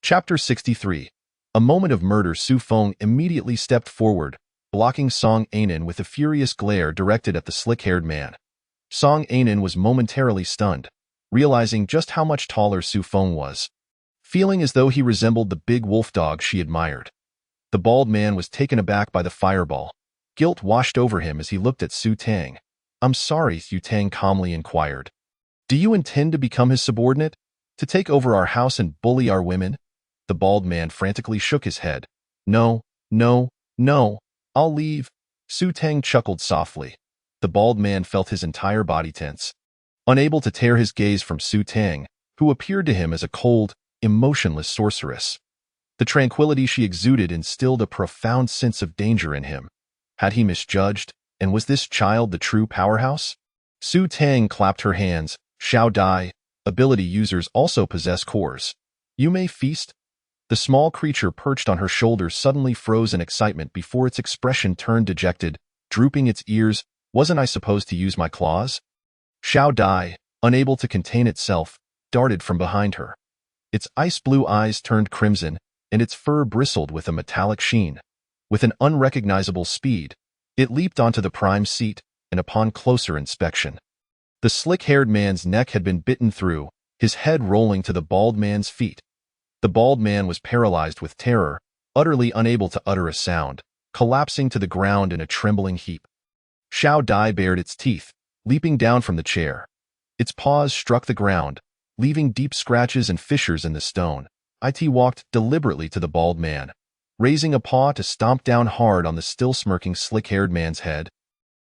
Chapter 63. A moment of murder. Su Feng immediately stepped forward, blocking Song Ainen with a furious glare directed at the slick-haired man. Song Ainen was momentarily stunned, realizing just how much taller Su Feng was, feeling as though he resembled the big wolf dog she admired. The bald man was taken aback by the fireball. Guilt washed over him as he looked at Su Tang. "I'm sorry," Su Tang calmly inquired. "Do you intend to become his subordinate? To take over our house and bully our women?" The bald man frantically shook his head. "No, no, no. I'll leave." Su Tang chuckled softly. The bald man felt his entire body tense, unable to tear his gaze from Su Tang, who appeared to him as a cold, emotionless sorceress. The tranquility she exuded instilled a profound sense of danger in him. Had he misjudged, and was this child the true powerhouse? Su Tang clapped her hands. "Xiao Dai, ability users also possess cores. You may feast." The small creature perched on her shoulder suddenly froze in excitement before its expression turned dejected, drooping its ears. "Wasn't I supposed to use my claws?" Xiao Dai, unable to contain itself, darted from behind her. Its ice-blue eyes turned crimson, and its fur bristled with a metallic sheen. With an unrecognizable speed, it leaped onto the prime seat, and upon closer inspection, the slick-haired man's neck had been bitten through, his head rolling to the bald man's feet. The bald man was paralyzed with terror, utterly unable to utter a sound, collapsing to the ground in a trembling heap. Xiao Dai bared its teeth, leaping down from the chair. Its paws struck the ground, leaving deep scratches and fissures in the stone. It walked deliberately to the bald man, raising a paw to stomp down hard on the still smirking slick-haired man's head,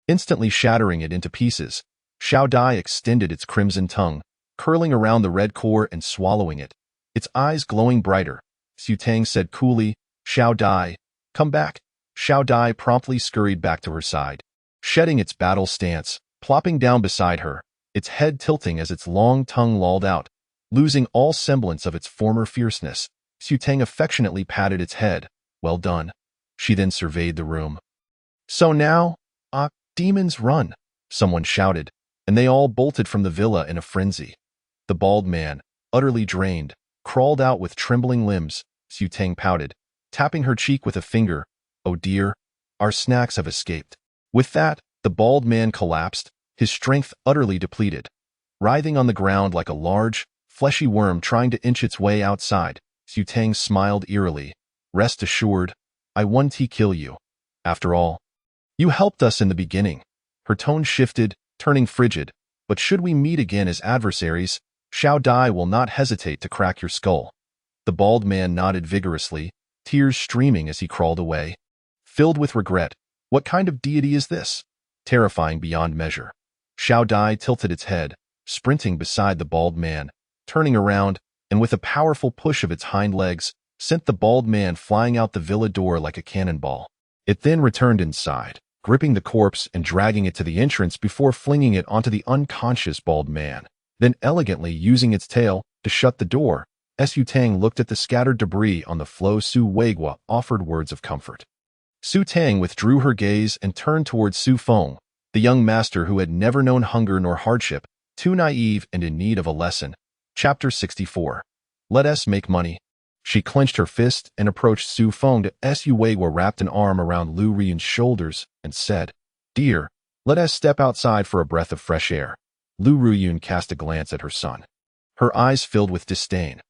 instantly shattering it into pieces. Xiao Dai extended its crimson tongue, curling around the red core and swallowing it, its eyes glowing brighter. Su Tang said coolly, Xiao Dai, come back. Xiao Dai promptly scurried back to her side, shedding its battle stance, plopping down beside her, its head tilting as its long tongue lolled out. Losing all semblance of its former fierceness, Xu Tang affectionately patted its head. Well done. She then surveyed the room. So now, demons run, someone shouted, and they all bolted from the villa in a frenzy. The bald man, utterly drained, crawled out with trembling limbs. Xu Tang pouted, tapping her cheek with a finger. Oh dear, our snacks have escaped. With that, the bald man collapsed, his strength utterly depleted. Writhing on the ground like a large, fleshy worm trying to inch its way outside, Xu Tang smiled eerily. Rest assured, I won't kill you. After all, you helped us in the beginning. Her tone shifted, turning frigid. But should we meet again as adversaries, Xiao Dai will not hesitate to crack your skull. The bald man nodded vigorously, tears streaming as he crawled away. Filled with regret, what kind of deity is this? Terrifying beyond measure. Xiao Dai tilted its head, sprinting beside the bald man, turning around, and with a powerful push of its hind legs, sent the bald man flying out the villa door like a cannonball. It then returned inside, gripping the corpse and dragging it to the entrance before flinging it onto the unconscious bald man, then elegantly using its tail to shut the door. Xu Tang looked at the scattered debris on the floor. Su Weigua offered words of comfort. Su Tang withdrew her gaze and turned towards Su Feng, the young master who had never known hunger nor hardship, too naive and in need of a lesson. Chapter 64. Let us make money. She clenched her fist and approached Su Feng. Su Weigua wrapped an arm around Lu Riyun's shoulders and said, Dear, let us step outside for a breath of fresh air. Lu Riyun cast a glance at her son. Her eyes filled with disdain.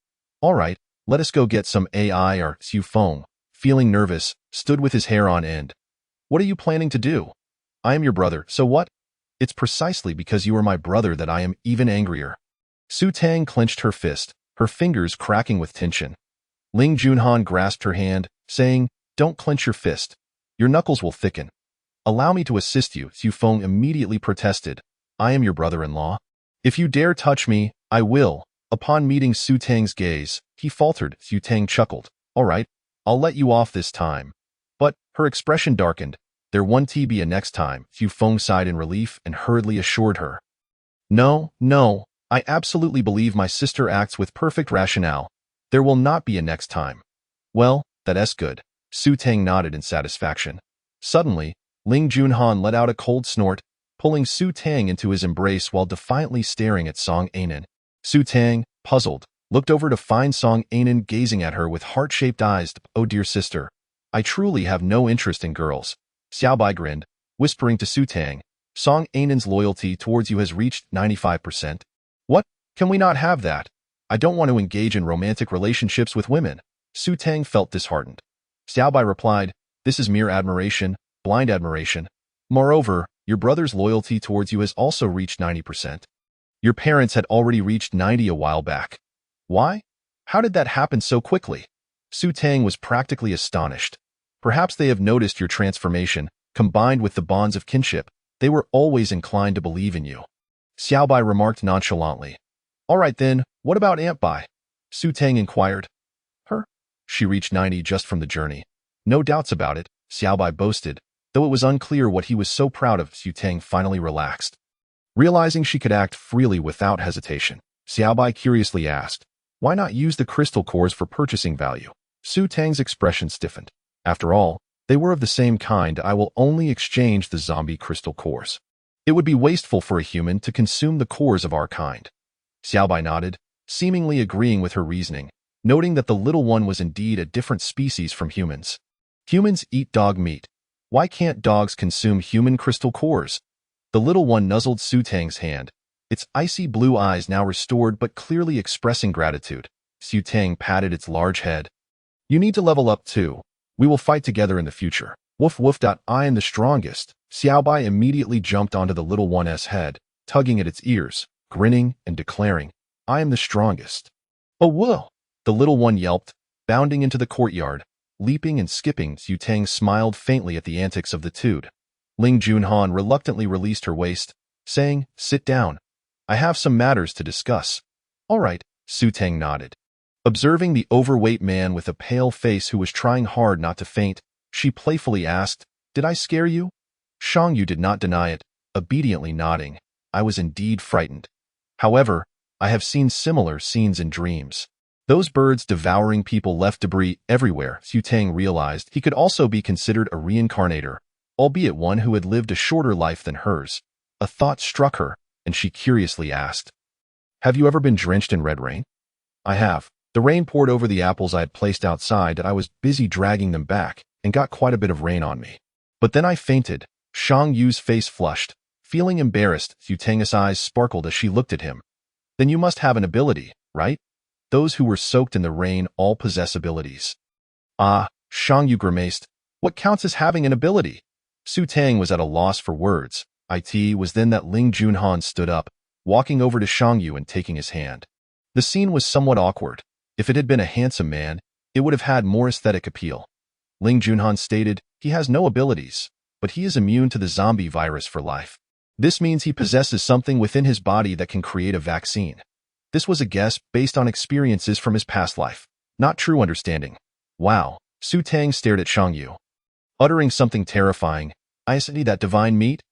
All right, let us go get some AI. Or Su Feng, feeling nervous, stood with his hair on end. What are you planning to do? I am your brother, so what? It's precisely because you are my brother that I am even angrier. Su Tang clenched her fist, her fingers cracking with tension. Ling Junhan grasped her hand, saying, Don't clench your fist. Your knuckles will thicken. Allow me to assist you. Su Feng immediately protested. I am your brother-in-law. If you dare touch me, I will. Upon meeting Su Tang's gaze, he faltered. Su Tang chuckled. All right, I'll let you off this time. But her expression darkened. There won't be a next time. Su Feng sighed in relief and hurriedly assured her. No, I absolutely believe my sister acts with perfect rationale. There will not be a next time. Well, that's good. Su Tang nodded in satisfaction. Suddenly, Ling Junhan let out a cold snort, pulling Su Tang into his embrace while defiantly staring at Song Anan. Su Tang, puzzled, looked over to find Song Anan gazing at her with heart-shaped eyes. Oh dear sister, I truly have no interest in girls. Xiao Bai grinned, whispering to Su Tang, Song Anan's loyalty towards you has reached 95%. What? Can we not have that? I don't want to engage in romantic relationships with women. Su Tang felt disheartened. Xiao Bai replied, This is mere admiration, blind admiration. Moreover, your brother's loyalty towards you has also reached 90%. Your parents had already reached 90 a while back. Why? How did that happen so quickly? Su Tang was practically astonished. Perhaps they have noticed your transformation, combined with the bonds of kinship. They were always inclined to believe in you. Xiao Bai remarked nonchalantly. All right then, what about Aunt Bai? Su Tang inquired. Her? She reached 90 just from the journey. No doubts about it, Xiao Bai boasted, though it was unclear what he was so proud of. Su Tang finally relaxed. Realizing she could act freely without hesitation, Xiao Bai curiously asked, Why not use the crystal cores for purchasing value? Su Tang's expression stiffened. After all, they were of the same kind. I will only exchange the zombie crystal cores. It would be wasteful for a human to consume the cores of our kind. Xiao Bai nodded, seemingly agreeing with her reasoning, noting that the little one was indeed a different species from humans. Humans eat dog meat. Why can't dogs consume human crystal cores? The little one nuzzled Su Tang's hand, its icy blue eyes now restored but clearly expressing gratitude. Su Tang patted its large head. You need to level up too. We will fight together in the future. Woof woof. I am the strongest. Xiao Bai immediately jumped onto the little one's head, tugging at its ears, grinning and declaring, I am the strongest. Oh, whoa! The little one yelped, bounding into the courtyard, leaping and skipping. Su Tang smiled faintly at the antics of the two. Ling Junhan reluctantly released her waist, saying, Sit down. I have some matters to discuss. All right, Su Tang nodded. Observing the overweight man with a pale face who was trying hard not to faint, she playfully asked, "Did I scare you?" Shang Yu did not deny it, obediently nodding. "I was indeed frightened. However, I have seen similar scenes in dreams." Those birds devouring people left debris everywhere. Su Tang realized he could also be considered a reincarnator, albeit one who had lived a shorter life than hers. A thought struck her, and she curiously asked, "Have you ever been drenched in red rain?" "I have. The rain poured over the apples I had placed outside, and I was busy dragging them back, and got quite a bit of rain on me. But then I fainted." Shang Yu's face flushed. Feeling embarrassed, Su Tang's eyes sparkled as she looked at him. "Then you must have an ability, right? Those who were soaked in the rain all possess abilities." "Ah," Shang Yu grimaced. "What counts as having an ability?" Su Tang was at a loss for words. It was then that Ling Junhan stood up, walking over to Shang Yu and taking his hand. The scene was somewhat awkward. If it had been a handsome man, it would have had more aesthetic appeal. Ling Junhan stated, "He has no abilities, but he is immune to the zombie virus for life. This means he possesses something within his body that can create a vaccine." This was a guess based on experiences from his past life, not true understanding. "Wow." Su Tang stared at Shang Yu, uttering something terrifying. "I see that divine meat?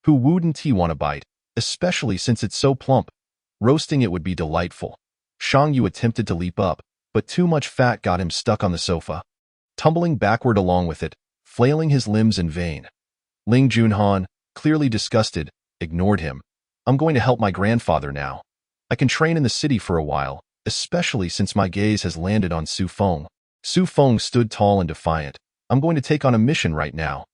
Who wouldn't he want to bite, especially since it's so plump? Roasting it would be delightful." Shang Yu attempted to leap up, but too much fat got him stuck on the sofa, tumbling backward along with it, flailing his limbs in vain. Ling Junhan, clearly disgusted, ignored him. "I'm going to help my grandfather now. I can train in the city for a while, especially since my gaze has landed on Su Feng." Su Feng stood tall and defiant. "I'm going to take on a mission right now."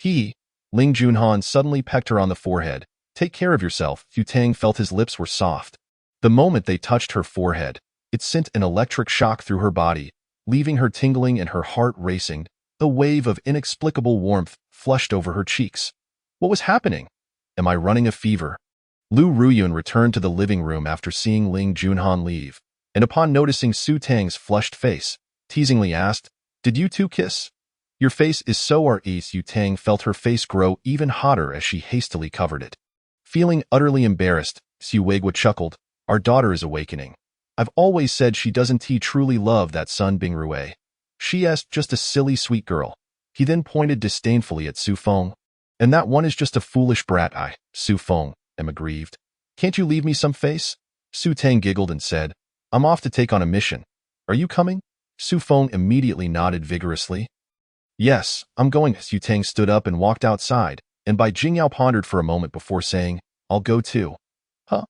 Ling Junhan suddenly pecked her on the forehead. "Take care of yourself." Su Tang felt his lips were soft. The moment they touched her forehead, it sent an electric shock through her body, leaving her tingling and her heart racing. A wave of inexplicable warmth flushed over her cheeks. What was happening? "Am I running a fever?" Lu Ruyun returned to the living room after seeing Ling Junhan leave, and upon noticing Su Tang's flushed face, teasingly asked, "Did you two kiss? Your face is so art-y." Su Tang felt her face grow even hotter as she hastily covered it. Feeling utterly embarrassed, Su Weigua chuckled, "Our daughter is awakening. I've always said she doesn't truly love that Sun Bingrue. She's just a silly sweet girl." He then pointed disdainfully at Su Feng. "And that one is just a foolish brat." Su Feng, am aggrieved. "Can't you leave me some face?" Su Tang giggled and said, "I'm off to take on a mission. Are you coming?" Su Feng immediately nodded vigorously. "Yes, I'm going." Su Tang stood up and walked outside, and Bai Jingyao pondered for a moment before saying, "I'll go too." "Huh?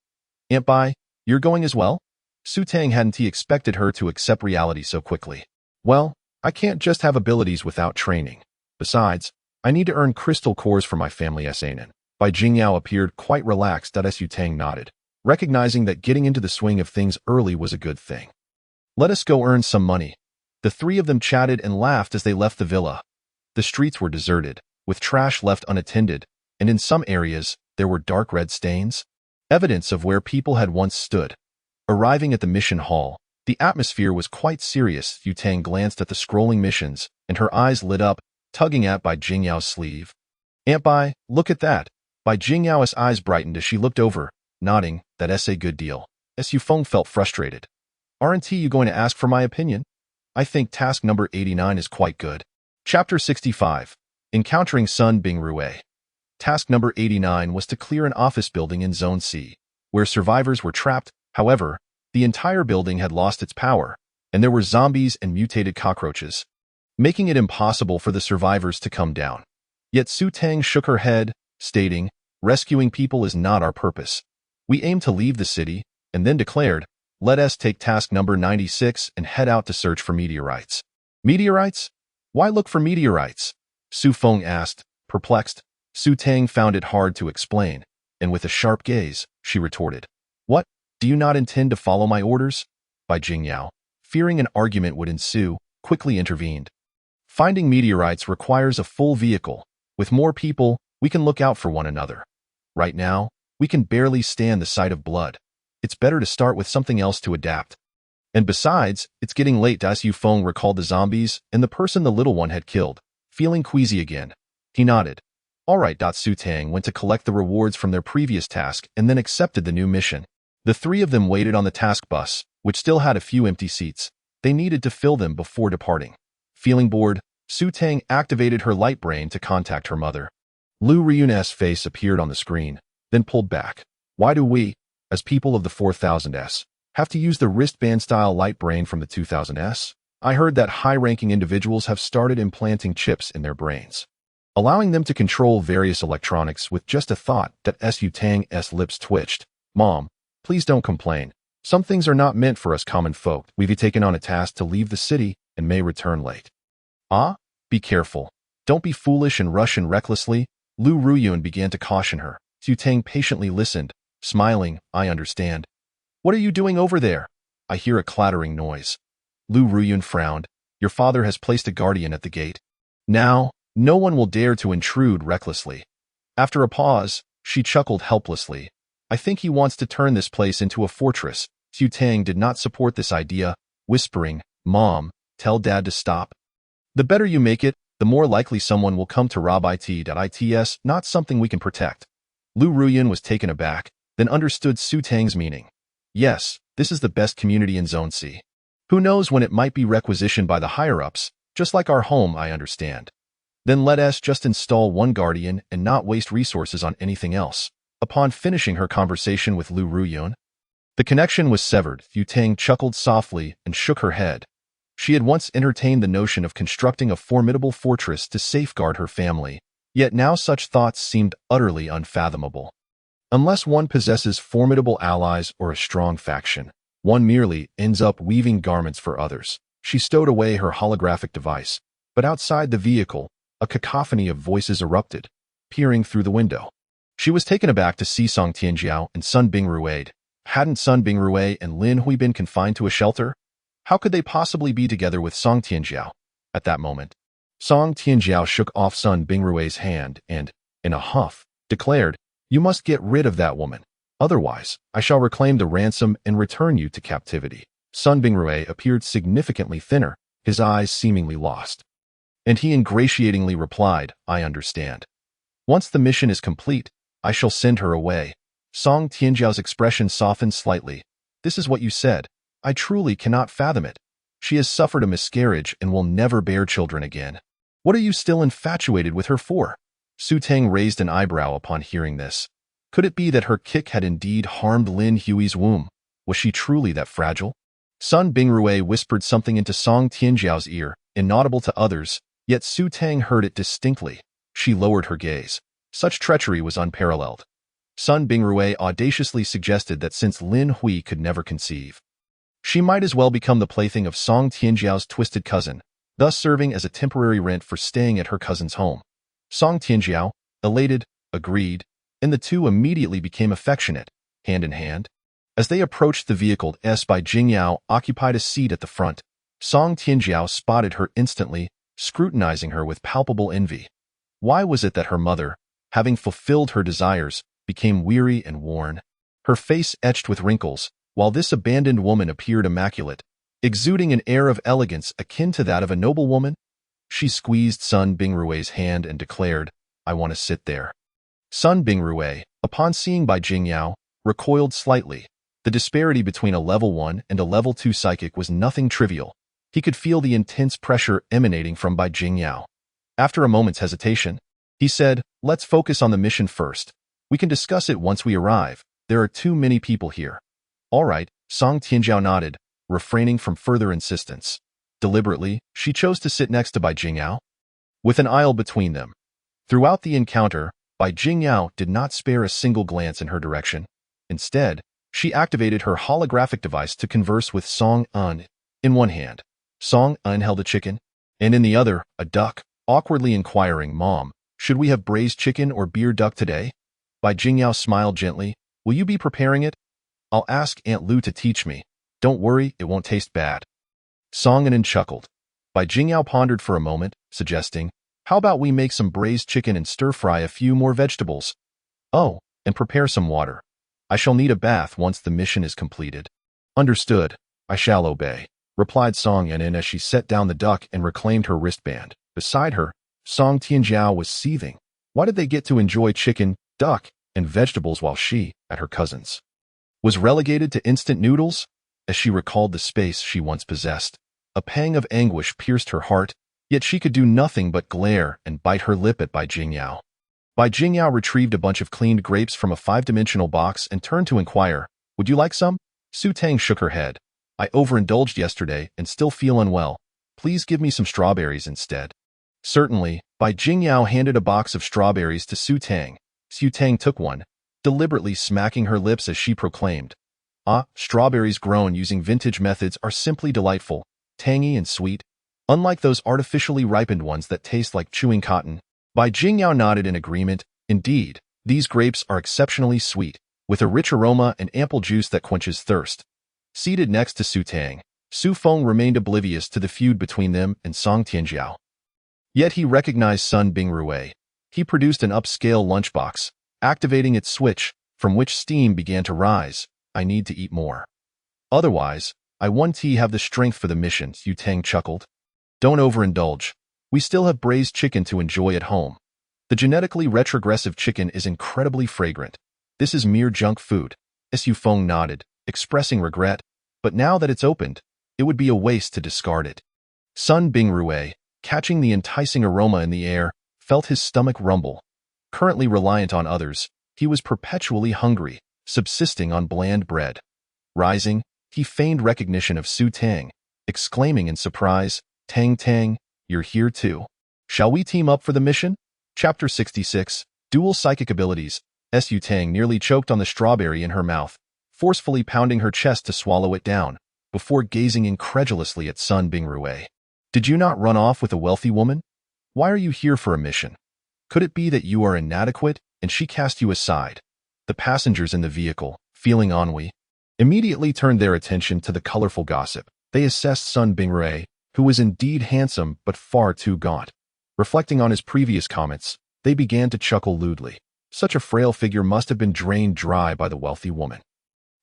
Aunt Bai, you're going as well?" Su Tang hadn't expected her to accept reality so quickly. "Well, I can't just have abilities without training. Besides, I need to earn crystal cores for my family Sanen." Bai Jingyao appeared quite relaxed as Su Tang nodded, recognizing that getting into the swing of things early was a good thing. "Let us go earn some money." The three of them chatted and laughed as they left the villa. The streets were deserted, with trash left unattended, and in some areas, there were dark red stains, evidence of where people had once stood. Arriving at the mission hall, the atmosphere was quite serious. Su Tang glanced at the scrolling missions, and her eyes lit up, tugging at Bai Jingyao's sleeve. "Aunt Bai, look at that." Bai Jingyao's eyes brightened as she looked over, nodding, "That's a good deal." Su Feng felt frustrated. "Aren't you going to ask for my opinion? I think task number 89 is quite good." Chapter 65. Encountering Sun Bingrue. Task number 89 was to clear an office building in Zone C, where survivors were trapped. However, the entire building had lost its power, and there were zombies and mutated cockroaches, making it impossible for the survivors to come down. Yet Su Tang shook her head, stating, "Rescuing people is not our purpose. We aim to leave the city," and then declared, "Let us take task number 96 and head out to search for meteorites." "Meteorites? Why look for meteorites?" Su Feng asked, perplexed. Su Tang found it hard to explain, and with a sharp gaze, she retorted, "What? Do you not intend to follow my orders?" Bai Jingyao, fearing an argument would ensue, quickly intervened. "Finding meteorites requires a full vehicle. With more people, we can look out for one another. Right now, we can barely stand the sight of blood. It's better to start with something else to adapt. And besides, it's getting late." Su Feng recalled the zombies and the person the little one had killed, feeling queasy again. He nodded. "All right." Su Tang went to collect the rewards from their previous task and then accepted the new mission. The three of them waited on the task bus, which still had a few empty seats. They needed to fill them before departing. Feeling bored, Su Tang activated her light brain to contact her mother. Lu Ryun's face appeared on the screen, then pulled back. Why do we, as people of the 4000s, have to use the wristband-style light brain from the 2000s? I heard that high-ranking individuals have started implanting chips in their brains, allowing them to control various electronics with just a thought. That Su Tang's lips twitched. Mom, please don't complain. Some things are not meant for us common folk. We've taken on a task to leave the city and may return late. Ah, be careful. Don't be foolish and rush in recklessly. Lu Ruyun began to caution her. Su Tang patiently listened, smiling. I understand. What are you doing over there? I hear a clattering noise. Lu Ruyun frowned. Your father has placed a guardian at the gate. Now, no one will dare to intrude recklessly. After a pause, she chuckled helplessly. I think he wants to turn this place into a fortress. Su Tang did not support this idea, whispering, Mom, tell Dad to stop. The better you make it, the more likely someone will come to rob it. It's not something we can protect. Lu Ruyun was taken aback, then understood Su Tang's meaning. Yes, this is the best community in Zone C. Who knows when it might be requisitioned by the higher-ups, just like our home, I understand. Then let us just install one guardian and not waste resources on anything else. Upon finishing her conversation with Lu Ruyun, the connection was severed. Su Tang chuckled softly and shook her head. She had once entertained the notion of constructing a formidable fortress to safeguard her family, yet now such thoughts seemed utterly unfathomable. Unless one possesses formidable allies or a strong faction, one merely ends up weaving garments for others. She stowed away her holographic device, but outside the vehicle, a cacophony of voices erupted, peering through the window. She was taken aback to see Song Tianjiao and Sun Bingruade. Hadn't Sun Bingruade and Lin Hui been confined to a shelter? How could they possibly be together with Song Tianjiao? At that moment, Song Tianjiao shook off Sun Bingrue's hand and, in a huff, declared, You must get rid of that woman. Otherwise, I shall reclaim the ransom and return you to captivity. Sun Bingrue appeared significantly thinner, his eyes seemingly lost. And he ingratiatingly replied, I understand. Once the mission is complete, I shall send her away. Song Tianjiao's expression softened slightly. This is what you said. I truly cannot fathom it. She has suffered a miscarriage and will never bear children again. What are you still infatuated with her for? Su Tang raised an eyebrow upon hearing this. Could it be that her kick had indeed harmed Lin Hui's womb? Was she truly that fragile? Sun Bingrue whispered something into Song Tianjiao's ear, inaudible to others, yet Su Tang heard it distinctly. She lowered her gaze. Such treachery was unparalleled. Sun Bingrue audaciously suggested that since Lin Hui could never conceive, she might as well become the plaything of Song Tianjiao's twisted cousin, thus serving as a temporary rent for staying at her cousin's home. Song Tianjiao, elated, agreed, and the two immediately became affectionate, hand in hand. As they approached the vehicle, Bai Jingyao occupied a seat at the front. Song Tianjiao spotted her instantly, scrutinizing her with palpable envy. Why was it that her mother, having fulfilled her desires, became weary and worn? Her face etched with wrinkles, while this abandoned woman appeared immaculate, exuding an air of elegance akin to that of a noblewoman. She squeezed Sun Bingrue's hand and declared, I want to sit there. Sun Bingrue, upon seeing Bai Jingyao, recoiled slightly. The disparity between a level 1 and a level 2 psychic was nothing trivial. He could feel the intense pressure emanating from Bai Jingyao. After a moment's hesitation, he said, Let's focus on the mission first. We can discuss it once we arrive. There are too many people here. All right, Song Tianjiao nodded, refraining from further insistence. Deliberately, she chose to sit next to Bai Jingyao, with an aisle between them. Throughout the encounter, Bai Jingyao did not spare a single glance in her direction. Instead, she activated her holographic device to converse with Song Un. In one hand, Song Un held a chicken, and in the other, a duck, awkwardly inquiring, Mom, should we have braised chicken or beer duck today? Bai Jingyao smiled gently. Will you be preparing it? I'll ask Aunt Lu to teach me. Don't worry, it won't taste bad. Song Un chuckled. Bai Jingyao pondered for a moment, suggesting, How about we make some braised chicken and stir-fry a few more vegetables? Oh, and prepare some water. I shall need a bath once the mission is completed. Understood. I shall obey, replied Song Un as she set down the duck and reclaimed her wristband. Beside her, Song Tianjiao was seething. Why did they get to enjoy chicken, duck, and vegetables while she, at her cousin's, was relegated to instant noodles? As she recalled the space she once possessed, A pang of anguish pierced her heart, yet she could do nothing but glare and bite her lip at Bai Jingyao. Bai Jingyao retrieved a bunch of cleaned grapes from a five-dimensional box and turned to inquire, "Would you like some?" Su Tang shook her head. "I overindulged yesterday and still feel unwell. Please give me some strawberries instead." "Certainly." Bai Jingyao handed a box of strawberries to Su Tang. Su Tang took one, deliberately smacking her lips as she proclaimed, "Ah, strawberries grown using vintage methods are simply delightful, tangy and sweet, unlike those artificially ripened ones that taste like chewing cotton." Bai Jingyao nodded in agreement. "Indeed, these grapes are exceptionally sweet, with a rich aroma and ample juice that quenches thirst." Seated next to Su Tang, Su Feng remained oblivious to the feud between them and Song Tianjiao. Yet he recognized Sun Bingrui. He produced an upscale lunchbox, activating its switch, from which steam began to rise. "I need to eat more. Otherwise, I won't have the strength for the mission," Su Tang chuckled. "Don't overindulge. We still have braised chicken to enjoy at home. The genetically retrogressive chicken is incredibly fragrant. This is mere junk food." Su Feng nodded, expressing regret, "But now that it's opened, it would be a waste to discard it." Sun Bingrui, catching the enticing aroma in the air, felt his stomach rumble. Currently reliant on others, he was perpetually hungry, subsisting on bland bread. Rising, he feigned recognition of Su Tang, exclaiming in surprise, "Tang Tang, you're here too. Shall we team up for the mission?" Chapter 66, Dual Psychic Abilities. Su Tang nearly choked on the strawberry in her mouth, forcefully pounding her chest to swallow it down, before gazing incredulously at Sun Bingrui. "Did you not run off with a wealthy woman? Why are you here for a mission? Could it be that you are inadequate and she cast you aside?" The passengers in the vehicle, feeling ennui, immediately turned their attention to the colorful gossip. They assessed Sun Bingrui, who was indeed handsome but far too gaunt. Reflecting on his previous comments, they began to chuckle lewdly. Such a frail figure must have been drained dry by the wealthy woman.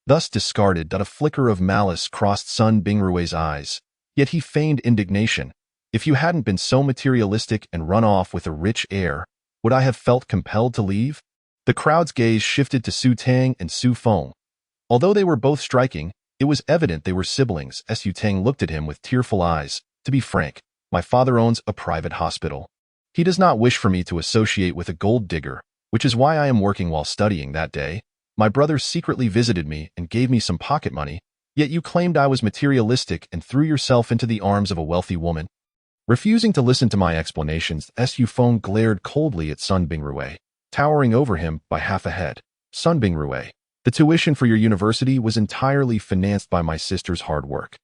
Thus discarded that a flicker of malice crossed Sun Bingrui's eyes, yet he feigned indignation. "If you hadn't been so materialistic and run off with a rich heir, would I have felt compelled to leave?" The crowd's gaze shifted to Su Tang and Su Feng. Although they were both striking, it was evident they were siblings. Su Tang looked at him with tearful eyes. "To be frank, my father owns a private hospital. He does not wish for me to associate with a gold digger, which is why I am working while studying that day. My brother secretly visited me and gave me some pocket money, yet you claimed I was materialistic and threw yourself into the arms of a wealthy woman." Refusing to listen to my explanations, Su Feng glared coldly at Sun Bingrui, towering over him by half a head. "Sun Bingrui, the tuition for your university was entirely financed by my sister's hard work.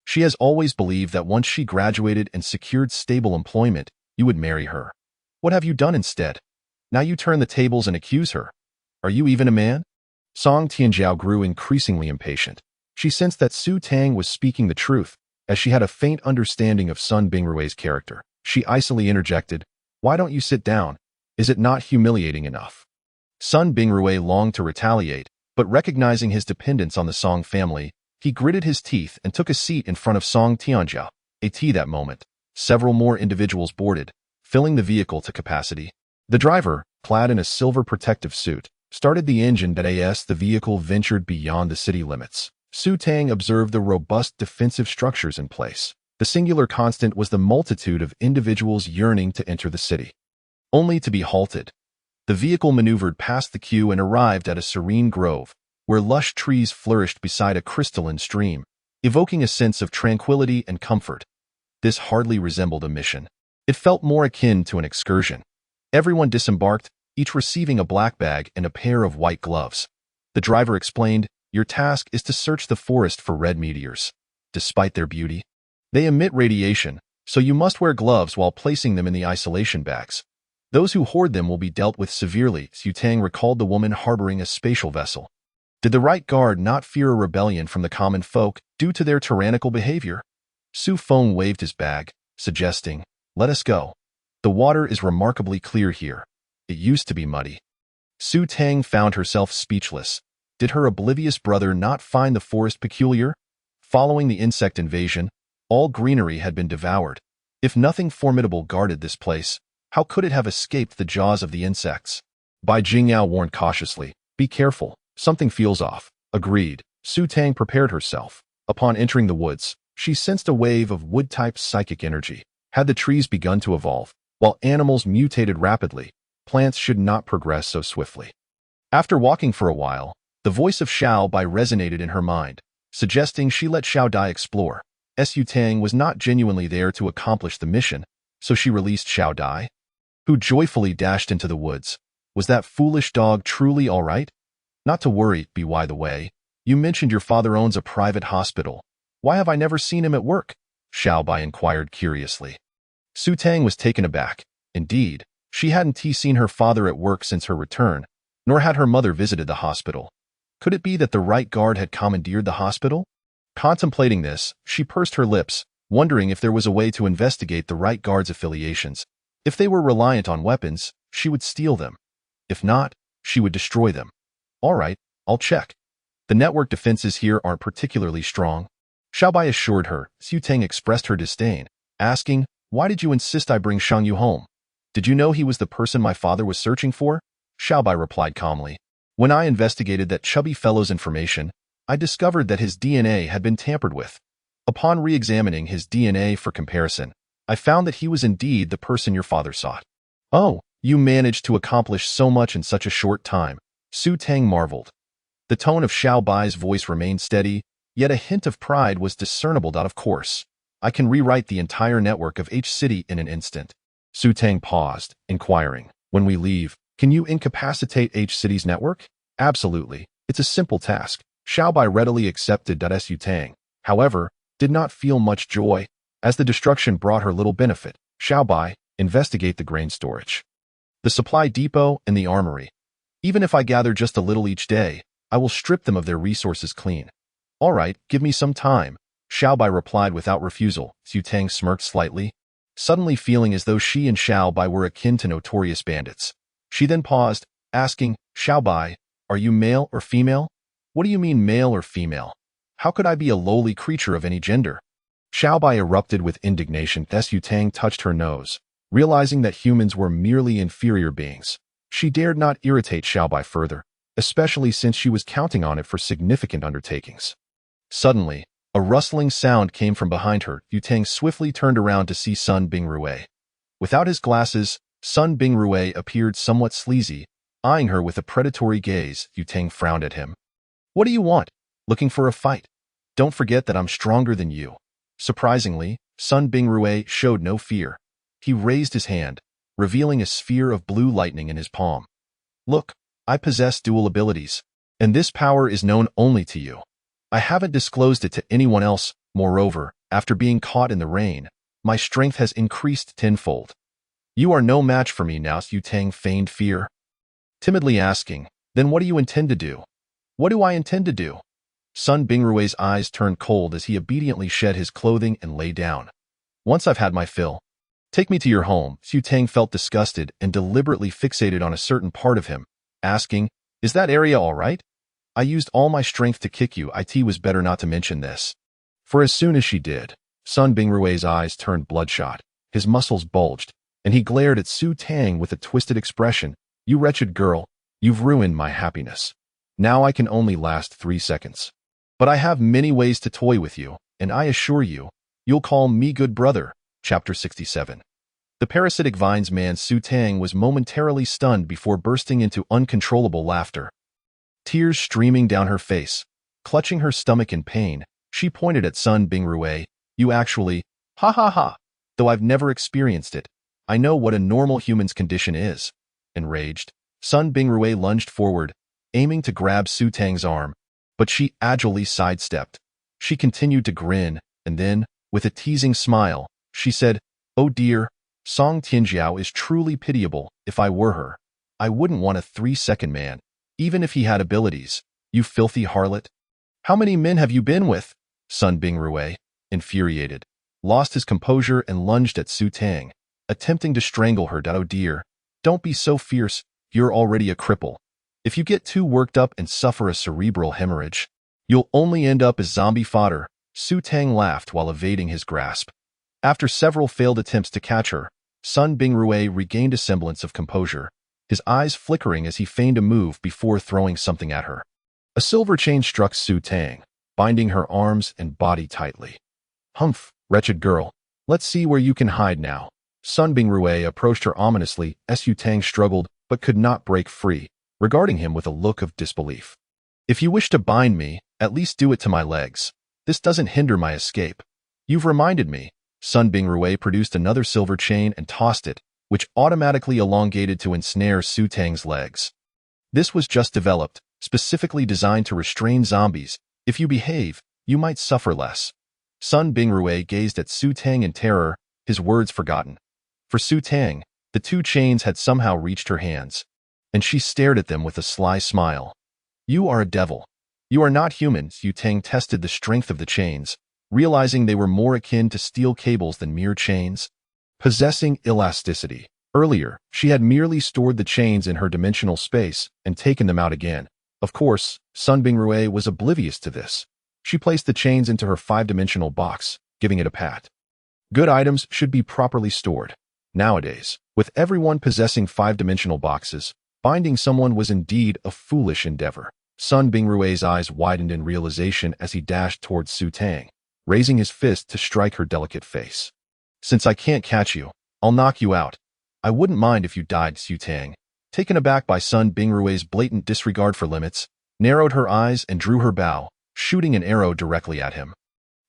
She has always believed that once she graduated and secured stable employment, you would marry her. What have you done instead? Now you turn the tables and accuse her. Are you even a man?" Song Tianjiao grew increasingly impatient. She sensed that Su Tang was speaking the truth, as she had a faint understanding of Sun Bingrui's character. She icily interjected, "Why don't you sit down? Is it not humiliating enough?" Sun Bingrui longed to retaliate, but recognizing his dependence on the Song family, he gritted his teeth and took a seat in front of Song Tianjiao. That moment, several more individuals boarded, filling the vehicle to capacity. The driver, clad in a silver protective suit, started the engine. As the vehicle ventured beyond the city limits, Su Tang observed the robust defensive structures in place. The singular constant was the multitude of individuals yearning to enter the city, only to be halted. The vehicle maneuvered past the queue and arrived at a serene grove, where lush trees flourished beside a crystalline stream, evoking a sense of tranquility and comfort. This hardly resembled a mission. It felt more akin to an excursion. Everyone disembarked, each receiving a black bag and a pair of white gloves. The driver explained, "Your task is to search the forest for red meteors. Despite their beauty, they emit radiation, so you must wear gloves while placing them in the isolation bags. Those who hoard them will be dealt with severely." Su Tang recalled the woman harboring a spatial vessel. Did the right guard not fear a rebellion from the common folk due to their tyrannical behavior? Su Feng waved his bag, suggesting, "Let us go. The water is remarkably clear here. It used to be muddy." Su Tang found herself speechless. Did her oblivious brother not find the forest peculiar? Following the insect invasion, all greenery had been devoured. If nothing formidable guarded this place, how could it have escaped the jaws of the insects? Bai Jingyao warned cautiously, "Be careful, something feels off." Agreed. Su Tang prepared herself. Upon entering the woods, She sensed a wave of wood-type psychic energy. Had the trees begun to evolve, while animals mutated rapidly, plants should not progress so swiftly. After walking for a while, the voice of Xiao Bai resonated in her mind, suggesting she let Xiao Dai explore. Su Tang was not genuinely there to accomplish the mission, so she released Xiao Dai, who joyfully dashed into the woods. Was that foolish dog truly all right? Not to worry, by the way. You mentioned your father owns a private hospital. Why have I never seen him at work? Xiao Bai inquired curiously. Su Tang was taken aback. Indeed, she hadn't seen her father at work since her return, nor had her mother visited the hospital. Could it be that the right guard had commandeered the hospital? Contemplating this, she pursed her lips, wondering if there was a way to investigate the right guard's affiliations. If they were reliant on weapons, she would steal them. If not, she would destroy them. All right, I'll check. The network defenses here aren't particularly strong. Xiao Bai assured her. Su Tang expressed her disdain, asking, why did you insist I bring Shang Yu home? Did you know he was the person my father was searching for? Xiao Bai replied calmly. When I investigated that chubby fellow's information, I discovered that his DNA had been tampered with. Upon re-examining his DNA for comparison, I found that he was indeed the person your father sought. Oh, you managed to accomplish so much in such a short time, Su Tang marveled. The tone of Xiao Bai's voice remained steady, yet a hint of pride was discernible. Of course, I can rewrite the entire network of H City in an instant. Su Tang paused, inquiring, when we leave, can you incapacitate H City's network? Absolutely. It's a simple task. Xiao Bai readily accepted. Su Tang, however, did not feel much joy, as the destruction brought her little benefit. Xiao Bai, investigate the grain storage, the supply depot, and the armory. Even if I gather just a little each day, I will strip them of their resources clean. All right, give me some time, Xiao Bai replied without refusal. Su Tang smirked slightly, suddenly feeling as though she and Xiao Bai were akin to notorious bandits. She then paused, asking, Xiao Bai, are you male or female? What do you mean male or female? How could I be a lowly creature of any gender? Xiao Bai erupted with indignation. Su Tang touched her nose, realizing that humans were merely inferior beings. She dared not irritate Xiao Bai further, especially since she was counting on it for significant undertakings. Suddenly, a rustling sound came from behind her. Yu Tang swiftly turned around to see Sun Bingrue. Without his glasses, Sun Bingrue appeared somewhat sleazy, eyeing her with a predatory gaze. Yu Tang frowned at him. What do you want? Looking for a fight? Don't forget that I'm stronger than you. Surprisingly, Sun Bingrue showed no fear. He raised his hand, revealing a sphere of blue lightning in his palm. Look, I possess dual abilities, and this power is known only to you. I haven't disclosed it to anyone else. Moreover, after being caught in the rain, my strength has increased tenfold. You are no match for me now. Yu Tang feigned fear, timidly asking, then what do you intend to do? What do I intend to do? Sun Bingrue's eyes turned cold as he obediently shed his clothing and lay down. Once I've had my fill, take me to your home. Yu Tang felt disgusted and deliberately fixated on a certain part of him, asking, is that area all right? I used all my strength to kick you. It was better not to mention this. For as soon as she did, Sun Bingrue's eyes turned bloodshot, his muscles bulged, and he glared at Su Tang with a twisted expression. You wretched girl, you've ruined my happiness. Now I can only last 3 seconds. But I have many ways to toy with you, and I assure you, you'll call me good brother. Chapter 67. The parasitic vines man Su Tang was momentarily stunned before bursting into uncontrollable laughter. Tears streaming down her face, clutching her stomach in pain, she pointed at Sun Bingrue. You actually, ha ha ha, though I've never experienced it. I know what a normal human's condition is. Enraged, Sun Bingrue lunged forward, aiming to grab Su Tang's arm, but she agilely sidestepped. She continued to grin, and then, with a teasing smile, she said, oh dear, Song Tianjiao is truly pitiable. If I were her, I wouldn't want a 3-second man, even if he had abilities. You filthy harlot. How many men have you been with? Sun Bingrue, infuriated, lost his composure and lunged at Su Tang, attempting to strangle her. Oh dear, don't be so fierce, you're already a cripple. If you get too worked up and suffer a cerebral hemorrhage, you'll only end up as zombie fodder. Su Tang laughed while evading his grasp. After several failed attempts to catch her, Sun Bingrue regained a semblance of composure, his eyes flickering as he feigned a move before throwing something at her. A silver chain struck Su Tang, binding her arms and body tightly. Humph, wretched girl. Let's see where you can hide now. Sun Bingrue approached her ominously. Su Tang struggled, but could not break free, regarding him with a look of disbelief. If you wish to bind me, at least do it to my legs. This doesn't hinder my escape. You've reminded me. Sun Bingrue produced another silver chain and tossed it, which automatically elongated to ensnare Su Tang's legs. This was just developed, specifically designed to restrain zombies. If you behave, you might suffer less. Sun Bingrue gazed at Su Tang in terror, his words forgotten. For Su Tang, the two chains had somehow reached her hands, and she stared at them with a sly smile. You are a devil. You are not human. Su Tang tested the strength of the chains, realizing they were more akin to steel cables than mere chains, possessing elasticity. Earlier, she had merely stored the chains in her dimensional space and taken them out again. Of course, Sun Bingrue was oblivious to this. She placed the chains into her 5-dimensional box, giving it a pat. Good items should be properly stored. Nowadays, with everyone possessing 5-dimensional boxes, binding someone was indeed a foolish endeavor. Sun Bingrue's eyes widened in realization as he dashed towards Su Tang, raising his fist to strike her delicate face. Since I can't catch you, I'll knock you out. I wouldn't mind if you died. Su Tang, taken aback by Sun Bingrue's blatant disregard for limits, narrowed her eyes and drew her bow, shooting an arrow directly at him.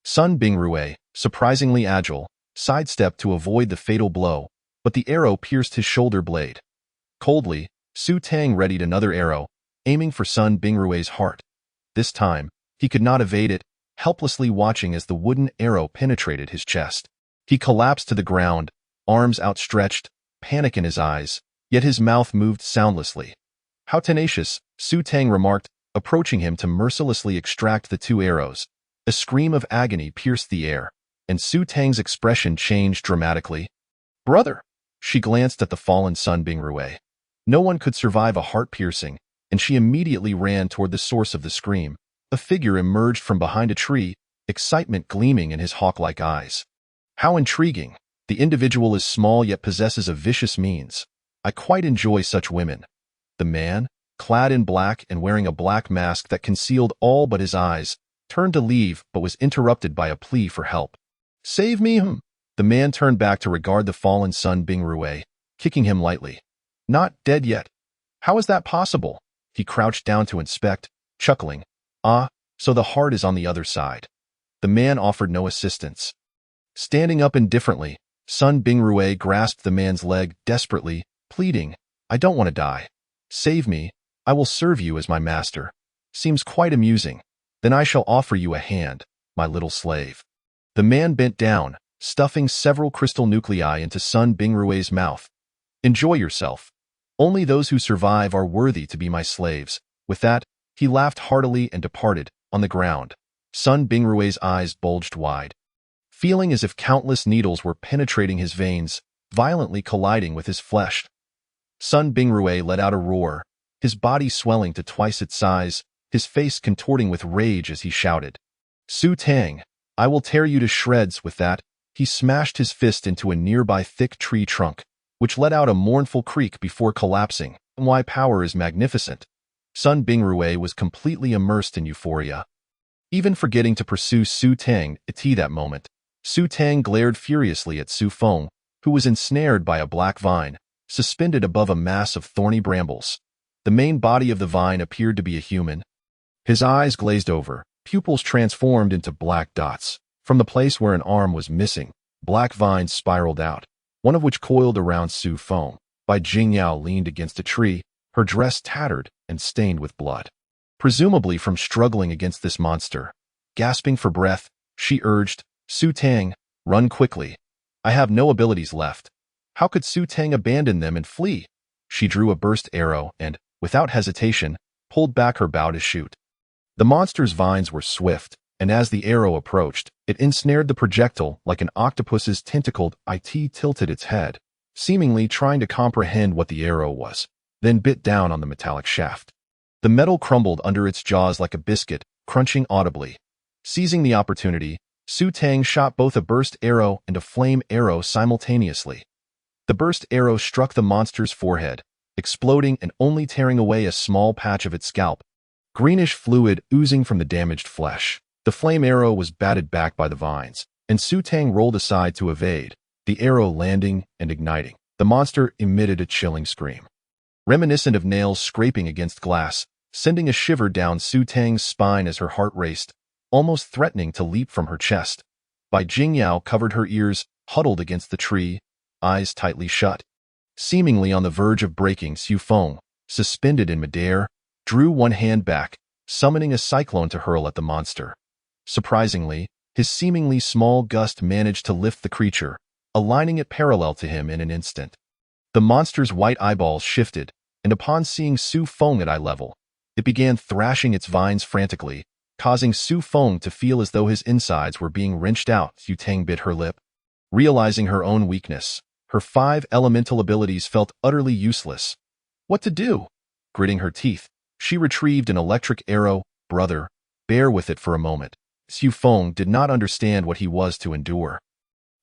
Sun Bingrue, surprisingly agile, sidestepped to avoid the fatal blow, but the arrow pierced his shoulder blade. Coldly, Su Tang readied another arrow, aiming for Sun Bingrue's heart. This time, he could not evade it, helplessly watching as the wooden arrow penetrated his chest. He collapsed to the ground, arms outstretched, panic in his eyes, yet his mouth moved soundlessly. How tenacious, Su Tang remarked, approaching him to mercilessly extract the two arrows. A scream of agony pierced the air, and Su Tang's expression changed dramatically. Brother! She glanced at the fallen Sun Bingrue. No one could survive a heart-piercing, and she immediately ran toward the source of the scream. A figure emerged from behind a tree, excitement gleaming in his hawk-like eyes. How intriguing! The individual is small yet possesses a vicious means. I quite enjoy such women. The man, clad in black and wearing a black mask that concealed all but his eyes, turned to leave but was interrupted by a plea for help. Save me! The man turned back to regard the fallen Sun Bingrue, kicking him lightly. Not dead yet. How is that possible? He crouched down to inspect, chuckling. Ah, so the heart is on the other side. The man offered no assistance. Standing up indifferently, Sun Bingrue grasped the man's leg desperately, pleading, I don't want to die. Save me, I will serve you as my master. Seems quite amusing. Then I shall offer you a hand, my little slave. The man bent down, stuffing several crystal nuclei into Sun Bingrue's mouth. Enjoy yourself. Only those who survive are worthy to be my slaves. With that, he laughed heartily and departed. On the ground, Sun Bingrue's eyes bulged wide, feeling as if countless needles were penetrating his veins, violently colliding with his flesh. Sun Bingrue let out a roar, his body swelling to twice its size, his face contorting with rage as he shouted, Su Tang, I will tear you to shreds. With that, he smashed his fist into a nearby thick tree trunk, which let out a mournful creak before collapsing. Why power is magnificent. Sun Bingrue was completely immersed in euphoria, even forgetting to pursue Su Tang at that moment. Su Tang glared furiously at Su Feng, who was ensnared by a black vine, suspended above a mass of thorny brambles. The main body of the vine appeared to be a human. His eyes glazed over, pupils transformed into black dots. From the place where an arm was missing, black vines spiraled out, one of which coiled around Su Feng. Bai Jingyao leaned against a tree, her dress tattered and stained with blood, presumably from struggling against this monster. Gasping for breath, she urged, Su Tang, run quickly. I have no abilities left. How could Su Tang abandon them and flee? She drew a burst arrow and, without hesitation, pulled back her bow to shoot. The monster's vines were swift, and as the arrow approached, it ensnared the projectile like an octopus's tentacled it tilted its head, seemingly trying to comprehend what the arrow was, then bit down on the metallic shaft. The metal crumbled under its jaws like a biscuit, crunching audibly. Seizing the opportunity, Su Tang shot both a burst arrow and a flame arrow simultaneously. The burst arrow struck the monster's forehead, exploding and only tearing away a small patch of its scalp, greenish fluid oozing from the damaged flesh. The flame arrow was batted back by the vines, and Su Tang rolled aside to evade, the arrow landing and igniting. The monster emitted a chilling scream, reminiscent of nails scraping against glass, sending a shiver down Su Tang's spine as her heart raced, almost threatening to leap from her chest. Bai Jingyao covered her ears, huddled against the tree, eyes tightly shut. Seemingly on the verge of breaking, Su Feng, suspended in midair, drew one hand back, summoning a cyclone to hurl at the monster. Surprisingly, his seemingly small gust managed to lift the creature, aligning it parallel to him in an instant. The monster's white eyeballs shifted, and upon seeing Su Feng at eye level, it began thrashing its vines frantically, causing Su Feng to feel as though his insides were being wrenched out. Su Tang bit her lip. Realizing her own weakness, her 5 elemental abilities felt utterly useless. What to do? Gritting her teeth, she retrieved an electric arrow. Brother, bear with it for a moment. Su Feng did not understand what he was to endure,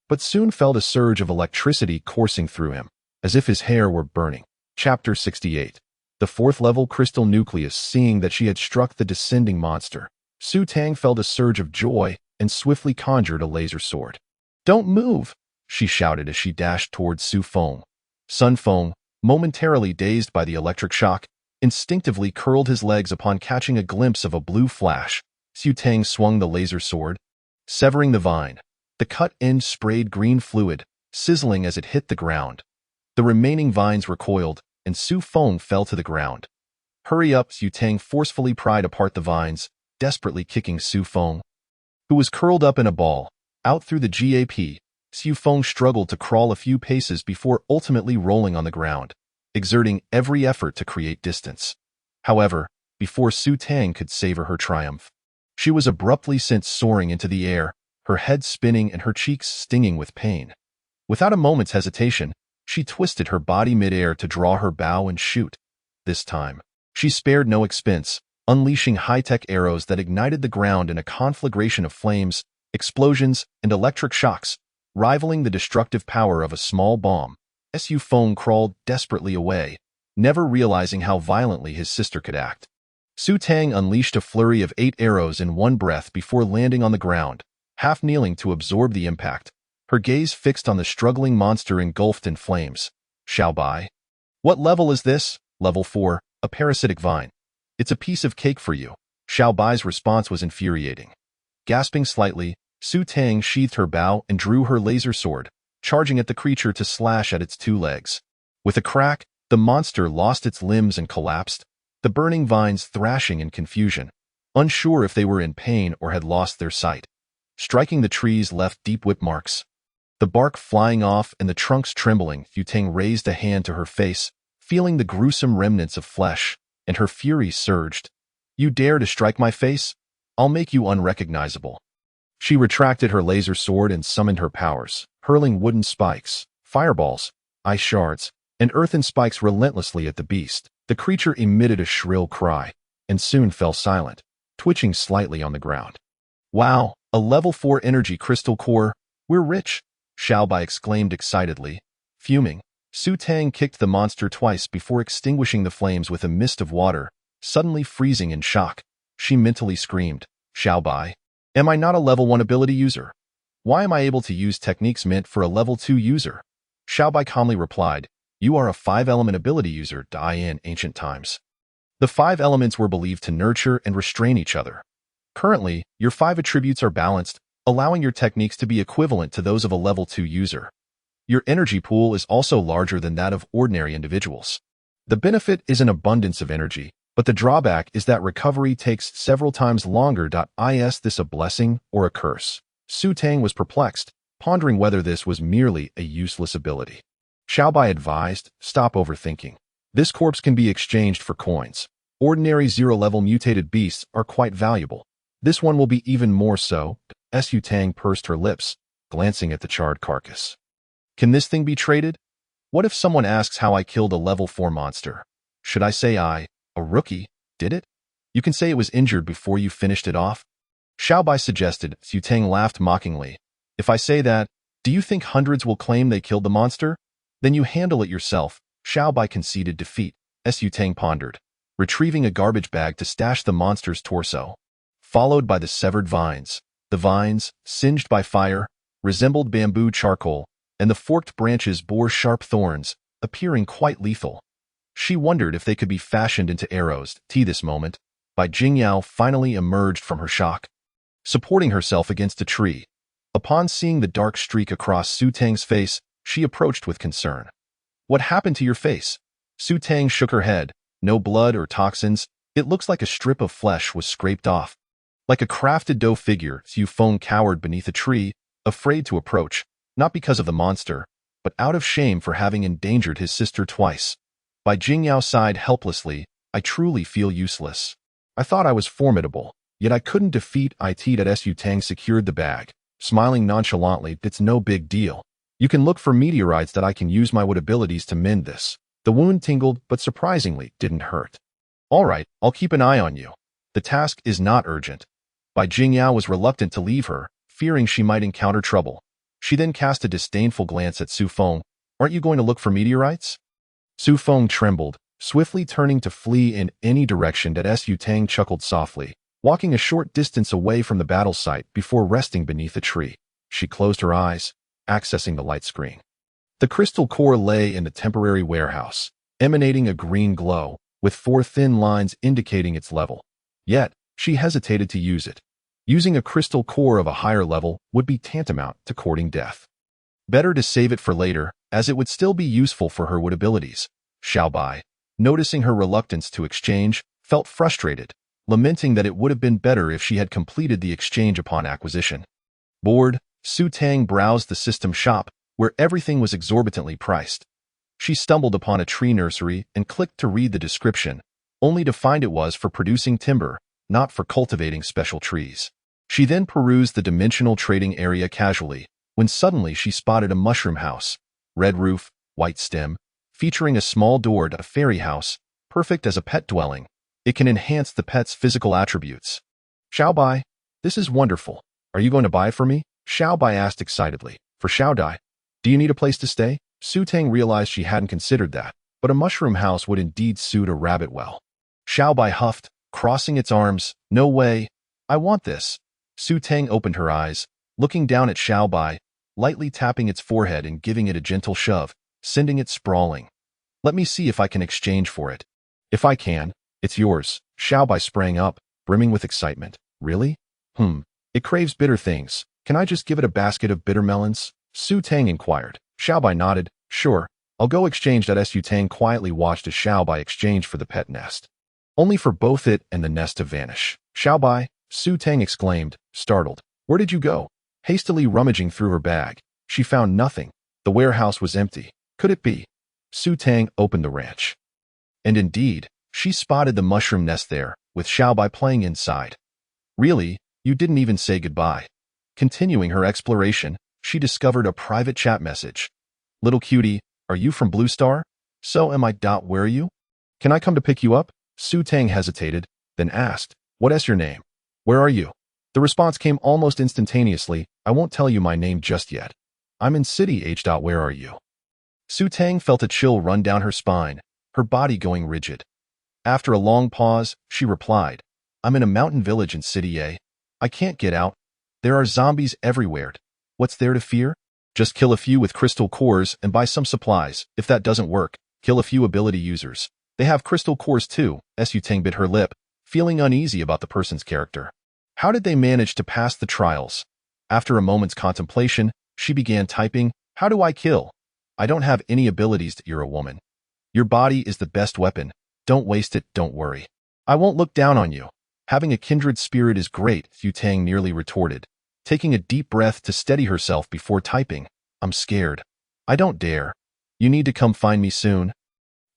but soon felt a surge of electricity coursing through him, as if his hair were burning. Chapter 68. The 4th level crystal nucleus. Seeing that she had struck the descending monster, Su Tang felt a surge of joy and swiftly conjured a laser sword. Don't move, she shouted as she dashed towards Su Feng. Sun Feng, momentarily dazed by the electric shock, instinctively curled his legs upon catching a glimpse of a blue flash. Su Tang swung the laser sword, severing the vine. The cut end sprayed green fluid, sizzling as it hit the ground. The remaining vines recoiled, and Su Feng fell to the ground. Hurry up! Su Tang forcefully pried apart the vines, desperately kicking Su Feng, who was curled up in a ball, out through the gap. Su Feng struggled to crawl a few paces before ultimately rolling on the ground, exerting every effort to create distance. However, before Su Tang could savor her triumph, she was abruptly sent soaring into the air, her head spinning and her cheeks stinging with pain. Without a moment's hesitation, she twisted her body midair to draw her bow and shoot. This time, she spared no expense, unleashing high-tech arrows that ignited the ground in a conflagration of flames, explosions, and electric shocks, rivaling the destructive power of a small bomb. Su Feng crawled desperately away, never realizing how violently his sister could act. Su Tang unleashed a flurry of 8 arrows in one breath before landing on the ground, half kneeling to absorb the impact, her gaze fixed on the struggling monster engulfed in flames. Xiao Bai. What level is this? Level 4, a parasitic vine. It's a piece of cake for you. Xiao Bai's response was infuriating. Gasping slightly, Su Tang sheathed her bow and drew her laser sword, charging at the creature to slash at its 2 legs. With a crack, the monster lost its limbs and collapsed, the burning vines thrashing in confusion, unsure if they were in pain or had lost their sight. Striking the trees left deep whip marks. The bark flying off and the trunks trembling, Su Tang raised a hand to her face, feeling the gruesome remnants of flesh, and her fury surged. You dare to strike my face? I'll make you unrecognizable. She retracted her laser sword and summoned her powers, hurling wooden spikes, fireballs, ice shards, and earthen spikes relentlessly at the beast. The creature emitted a shrill cry, and soon fell silent, twitching slightly on the ground. Wow, a level 4 energy crystal core. We're rich, Xiao Bai exclaimed excitedly. Fuming, Su Tang kicked the monster twice before extinguishing the flames with a mist of water, suddenly freezing in shock. She mentally screamed, Xiao Bai, am I not a level 1 ability user? Why am I able to use techniques meant for a level 2 user? Xiao Bai calmly replied, you are a 5-element ability user in ancient times. The 5 elements were believed to nurture and restrain each other. Currently, your 5 attributes are balanced, allowing your techniques to be equivalent to those of a level 2 user. Your energy pool is also larger than that of ordinary individuals. The benefit is an abundance of energy, but the drawback is that recovery takes several times longer. Is this a blessing or a curse? Su Tang was perplexed, pondering whether this was merely a useless ability. Xiao Bai advised, stop overthinking. This corpse can be exchanged for coins. Ordinary 0-level mutated beasts are quite valuable. This one will be even more so. Su Tang pursed her lips, glancing at the charred carcass. Can this thing be traded? What if someone asks how I killed a level 4 monster? Should I say a rookie, did it? You can say it was injured before you finished it off. Xiao Bai suggested. Su Tang laughed mockingly. If I say that, do you think hundreds will claim they killed the monster? Then you handle it yourself. Xiao Bai conceded defeat. Su Tang pondered, retrieving a garbage bag to stash the monster's torso, followed by the severed vines. The vines, singed by fire, resembled bamboo charcoal, and the forked branches bore sharp thorns, appearing quite lethal. She wondered if they could be fashioned into arrows. This moment, Bai Jingyao finally emerged from her shock, supporting herself against a tree. Upon seeing the dark streak across Su Tang's face, she approached with concern. "What happened to your face?" Su Tang shook her head. "No blood or toxins. It looks like a strip of flesh was scraped off." Like a crafted dough figure, Su Feng cowered beneath a tree, afraid to approach, not because of the monster, but out of shame for having endangered his sister twice. Bai Jingyao sighed helplessly. "I truly feel useless. I thought I was formidable, yet I couldn't defeat it that Su Tang secured the bag, smiling nonchalantly. "It's no big deal. You can look for meteorites that I can use my wood abilities to mend this." The wound tingled, but surprisingly didn't hurt. "All right, I'll keep an eye on you. The task is not urgent." Bai Jingyao was reluctant to leave her, fearing she might encounter trouble. She then cast a disdainful glance at Su Feng. "Aren't you going to look for meteorites?" Su Feng trembled, swiftly turning to flee in any direction. That Su Tang chuckled softly, walking a short distance away from the battle site before resting beneath a tree. She closed her eyes, accessing the light screen. The crystal core lay in the temporary warehouse, emanating a green glow, with 4 thin lines indicating its level. Yet, she hesitated to use it. Using a crystal core of a higher level would be tantamount to courting death. Better to save it for later, as it would still be useful for her wood abilities. Xiao Bai, noticing her reluctance to exchange, felt frustrated, lamenting that it would have been better if she had completed the exchange upon acquisition. Bored, Su Tang browsed the system shop, where everything was exorbitantly priced. She stumbled upon a tree nursery and clicked to read the description, only to find it was for producing timber, not for cultivating special trees. She then perused the dimensional trading area casually, when suddenly she spotted a mushroom house, red roof, white stem, featuring a small door to a fairy house, perfect as a pet dwelling. It can enhance the pet's physical attributes. "Xiao Bai, this is wonderful. Are you going to buy it for me?" Xiao Bai asked excitedly. "For Xiao Dai? Do you need a place to stay?" Su Tang realized she hadn't considered that, but a mushroom house would indeed suit a rabbit well. Xiao Bai huffed, crossing its arms. "No way. I want this." Su Tang opened her eyes, looking down at Xiao Bai, lightly tapping its forehead and giving it a gentle shove, sending it sprawling. "Let me see if I can exchange for it." "If I can, it's yours." Xiao Bai sprang up, brimming with excitement. "Really? It craves bitter things. Can I just give it a basket of bitter melons?" Su Tang inquired. Xiao Bai nodded. "Sure, I'll go exchange that." Su Tang quietly watched as Xiao Bai exchanged for the pet nest, only for both it and the nest to vanish. "Xiao Bai," Su Tang exclaimed, startled. "Where did you go?" Hastily rummaging through her bag, she found nothing. The warehouse was empty. Could it be? Su Tang opened the ranch. And indeed, she spotted the mushroom nest there, with Xiao Bai playing inside. "Really? You didn't even say goodbye." Continuing her exploration, she discovered a private chat message. "Little cutie, are you from Blue Star?" "So am I. Where are you?" "Can I come to pick you up?" Su Tang hesitated, then asked, "What is your name? Where are you?" The response came almost instantaneously. "I won't tell you my name just yet. I'm in City H. Where are you?" Su Tang felt a chill run down her spine, her body going rigid. After a long pause, she replied, "I'm in a mountain village in City A. I can't get out. There are zombies everywhere. What's there to fear? Just kill a few with crystal cores and buy some supplies. If that doesn't work, kill a few ability users. They have crystal cores too." Su Tang bit her lip, feeling uneasy about the person's character. How did they manage to pass the trials? After a moment's contemplation, she began typing, "How do I kill? I don't have any abilities. You're a woman. Your body is the best weapon. Don't waste it. Don't worry. I won't look down on you. Having a kindred spirit is great," Su Tang nearly retorted, taking a deep breath to steady herself before typing, "I'm scared. I don't dare. You need to come find me soon."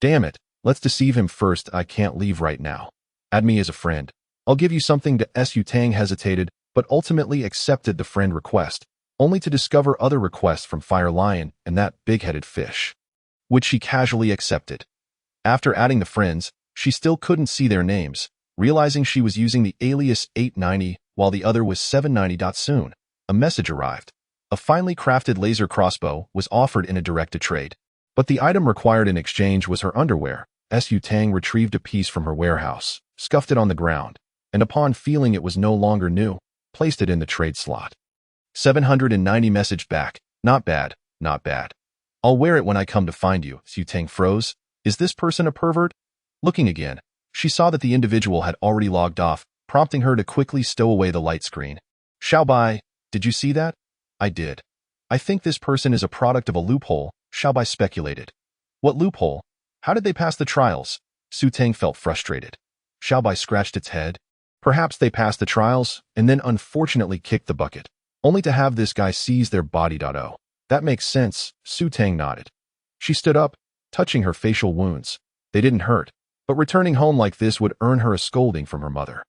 "Damn it. Let's deceive him first. I can't leave right now. Add me as a friend. I'll give you something." Su Tang hesitated, but ultimately accepted the friend request, only to discover other requests from Fire Lion and that big-headed fish, which she casually accepted. After adding the friends, she still couldn't see their names, realizing she was using the alias 890 while the other was 790. Soon, a message arrived. A finely crafted laser crossbow was offered in a direct-to-trade, but the item required in exchange was her underwear. Su Tang retrieved a piece from her warehouse, scuffed it on the ground, and upon feeling it was no longer new, placed it in the trade slot. 790 messaged back. Not bad, not bad. I'll wear it when I come to find you. Su Tang froze. Is this person a pervert? Looking again, she saw that the individual had already logged off, prompting her to quickly stow away the light screen. Xiaobai, did you see that? I did. I think this person is a product of a loophole, Xiaobai speculated. What loophole? How did they pass the trials? Su Tang felt frustrated. Xiaobai scratched its head. Perhaps they passed the trials and then unfortunately kicked the bucket, only to have this guy seize their body. Oh, that makes sense, Su Tang nodded. She stood up, touching her facial wounds. They didn't hurt, but returning home like this would earn her a scolding from her mother.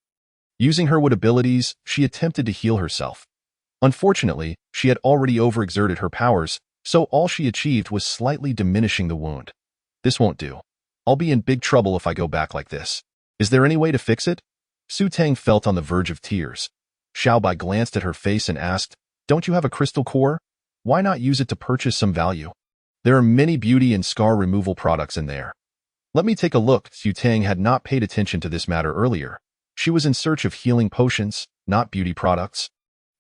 Using her wood abilities, she attempted to heal herself. Unfortunately, she had already overexerted her powers, so all she achieved was slightly diminishing the wound. This won't do. I'll be in big trouble if I go back like this. Is there any way to fix it? Su Tang felt on the verge of tears. Xiaobai glanced at her face and asked, Don't you have a crystal core? Why not use it to purchase some value? There are many beauty and scar removal products in there. Let me take a look. Su Tang had not paid attention to this matter earlier. She was in search of healing potions, not beauty products.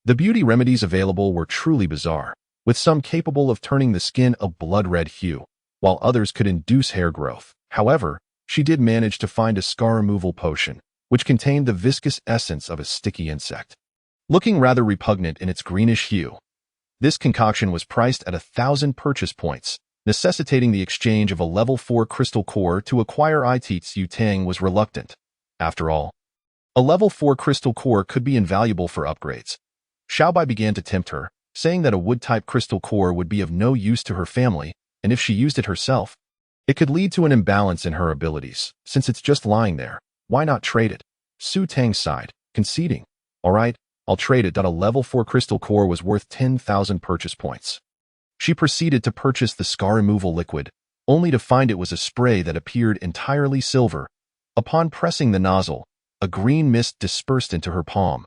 The beauty remedies available were truly bizarre, with some capable of turning the skin a blood-red hue, while others could induce hair growth. However, she did manage to find a scar removal potion, which contained the viscous essence of a sticky insect. Looking rather repugnant in its greenish hue, this concoction was priced at 1,000 purchase points, necessitating the exchange of a level 4 crystal core to acquire it. Su Tang was reluctant. After all, a level 4 crystal core could be invaluable for upgrades. Xiaobai began to tempt her, saying that a wood-type crystal core would be of no use to her family, and if she used it herself, it could lead to an imbalance in her abilities. Since it's just lying there, why not trade it? Su Tang sighed, conceding. All right, I'll trade it. A level 4 crystal core was worth 10,000 purchase points. She proceeded to purchase the scar removal liquid, only to find it was a spray that appeared entirely silver. Upon pressing the nozzle, a green mist dispersed into her palm.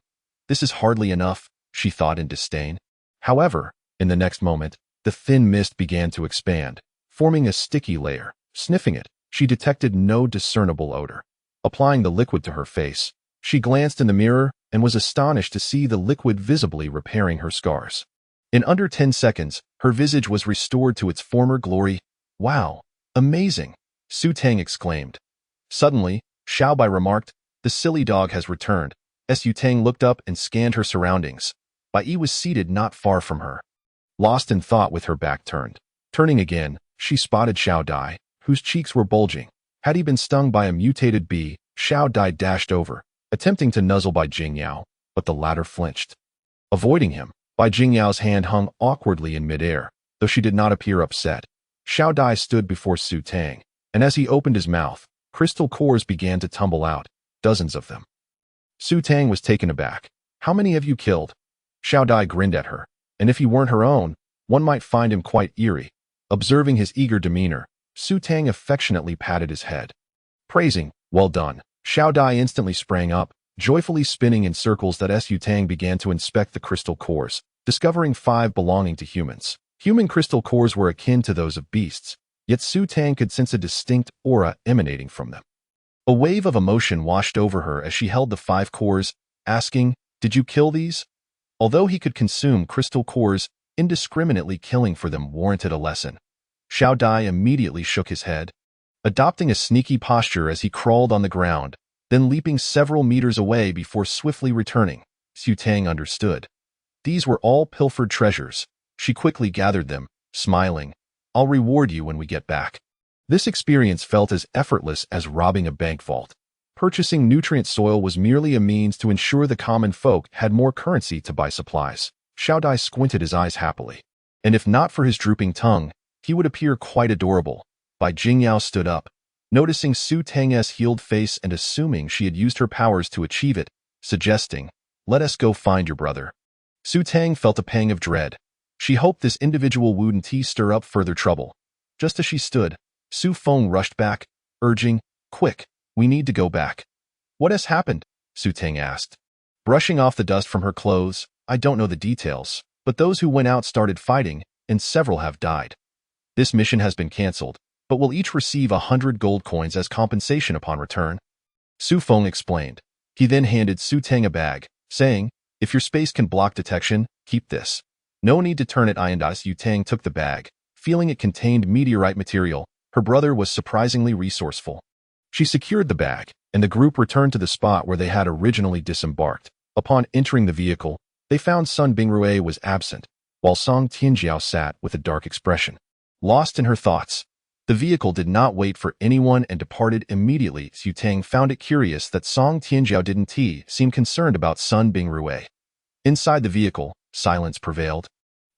This is hardly enough, she thought in disdain. However, in the next moment, the thin mist began to expand, forming a sticky layer. Sniffing it, she detected no discernible odor. Applying the liquid to her face, she glanced in the mirror and was astonished to see the liquid visibly repairing her scars. In under 10 seconds, her visage was restored to its former glory. Wow, amazing, Su Tang exclaimed. Suddenly, Xiaobai remarked, The silly dog has returned. Su Tang looked up and scanned her surroundings. Bai Yi was seated not far from her, lost in thought with her back turned. Turning again, she spotted Xiao Dai, whose cheeks were bulging. Had he been stung by a mutated bee, Xiao Dai dashed over, attempting to nuzzle Bai Jingyao, but the latter flinched. Avoiding him, Bai Jingyao's hand hung awkwardly in midair, though she did not appear upset. Xiao Dai stood before Su Tang, and as he opened his mouth, crystal cores began to tumble out, dozens of them. Su Tang was taken aback. How many have you killed? Xiao Dai grinned at her, and if he weren't her own, one might find him quite eerie. Observing his eager demeanor, Su Tang affectionately patted his head. Praising, well done. Xiao Dai instantly sprang up, joyfully spinning in circles that Su Tang began to inspect the crystal cores, discovering 5 belonging to humans. Human crystal cores were akin to those of beasts, yet Su Tang could sense a distinct aura emanating from them. A wave of emotion washed over her as she held the 5 cores, asking, Did you kill these? Although he could consume crystal cores, indiscriminately killing for them warranted a lesson. Xiao Dai immediately shook his head, adopting a sneaky posture as he crawled on the ground, then leaping several meters away before swiftly returning. Su Tang understood. These were all pilfered treasures. She quickly gathered them, smiling. I'll reward you when we get back. This experience felt as effortless as robbing a bank vault. Purchasing nutrient soil was merely a means to ensure the common folk had more currency to buy supplies. Xiao Dai squinted his eyes happily. And if not for his drooping tongue, he would appear quite adorable. Bai Jingyao stood up, noticing Su Tang's healed face and assuming she had used her powers to achieve it, suggesting, Let us go find your brother. Su Tang felt a pang of dread. She hoped this individual wouldn't stir up further trouble. Just as she stood, Su Feng rushed back, urging, Quick, we need to go back. What has happened? Su Tang asked. Brushing off the dust from her clothes, I don't know the details, but those who went out started fighting, and several have died. This mission has been cancelled, but will each receive 100 gold coins as compensation upon return. Su Feng explained. He then handed Su Tang a bag, saying, If your space can block detection, keep this. No need to turn it in. Yu Tang took the bag. Feeling it contained meteorite material, her brother was surprisingly resourceful. She secured the bag, and the group returned to the spot where they had originally disembarked. Upon entering the vehicle, they found Sun Bingrue was absent, while Song Tianjiao sat with a dark expression. Lost in her thoughts, the vehicle did not wait for anyone and departed immediately. Yu Tang found it curious that Song Tianjiao didn't seem concerned about Sun Bingrue. Inside the vehicle, silence prevailed,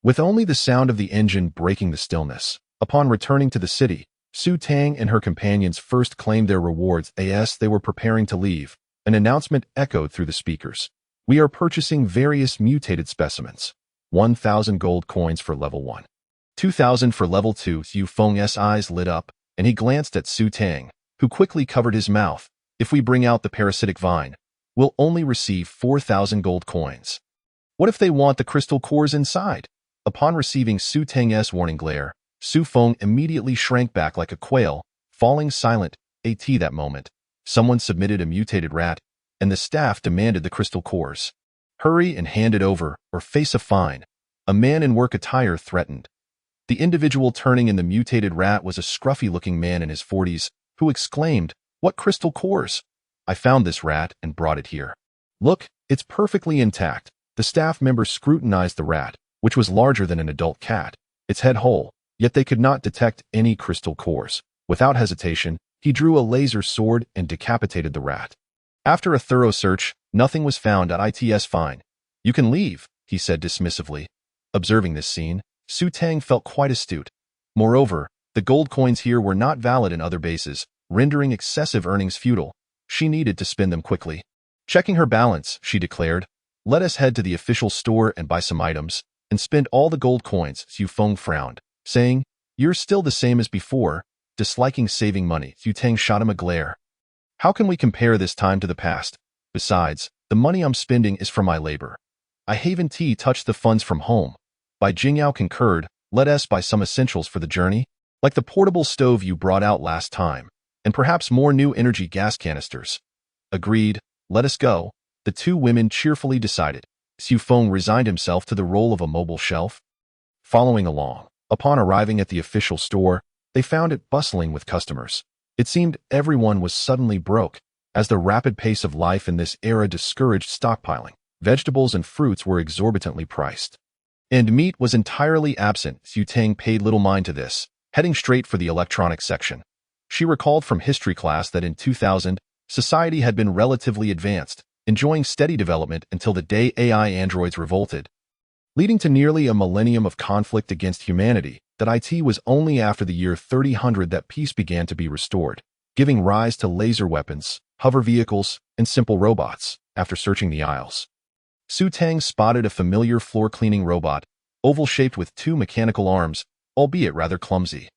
with only the sound of the engine breaking the stillness. Upon returning to the city, Su Tang and her companions first claimed their rewards as they were preparing to leave. An announcement echoed through the speakers. We are purchasing various mutated specimens. 1,000 gold coins for level 1. 2,000 for level 2. Yu Feng's eyes lit up, and he glanced at Su Tang, who quickly covered his mouth. If we bring out the parasitic vine, we'll only receive 4,000 gold coins. What if they want the crystal cores inside? Upon receiving Su Tang's warning glare, Su Feng immediately shrank back like a quail, falling silent. That moment, someone submitted a mutated rat, and the staff demanded the crystal cores. Hurry and hand it over, or face a fine. A man in work attire threatened. The individual turning in the mutated rat was a scruffy-looking man in his 40s, who exclaimed, "What crystal cores? I found this rat and brought it here. Look, it's perfectly intact." The staff member scrutinized the rat, which was larger than an adult cat, its head whole, yet they could not detect any crystal cores. Without hesitation, he drew a laser sword and decapitated the rat. After a thorough search, nothing was found. It's fine. You can leave, he said dismissively. Observing this scene, Su Tang felt quite astute. Moreover, the gold coins here were not valid in other bases, rendering excessive earnings futile. She needed to spend them quickly. Checking her balance, she declared, "Let us head to the official store and buy some items, and spend all the gold coins." Yu Feng frowned, saying, "You're still the same as before." Disliking saving money, Yu Tang shot him a glare. "How can we compare this time to the past? Besides, the money I'm spending is from my labor. I haven't touched the funds from home." Bai Jingyao concurred, "Let us buy some essentials for the journey, like the portable stove you brought out last time, and perhaps more new energy gas canisters." "Agreed, let us go," the two women cheerfully decided. Su Feng resigned himself to the role of a mobile shelf. Following along, upon arriving at the official store, they found it bustling with customers. It seemed everyone was suddenly broke, as the rapid pace of life in this era discouraged stockpiling. Vegetables and fruits were exorbitantly priced, and meat was entirely absent. Yu Tang paid little mind to this, heading straight for the electronics section. She recalled from history class that in 2000, society had been relatively advanced, enjoying steady development until the day AI androids revolted, leading to nearly a millennium of conflict against humanity. That it was only after the year 3000 that peace began to be restored, giving rise to laser weapons, hover vehicles, and simple robots. After searching the aisles, Su Tang spotted a familiar floor-cleaning robot, oval-shaped with two mechanical arms, albeit rather clumsy.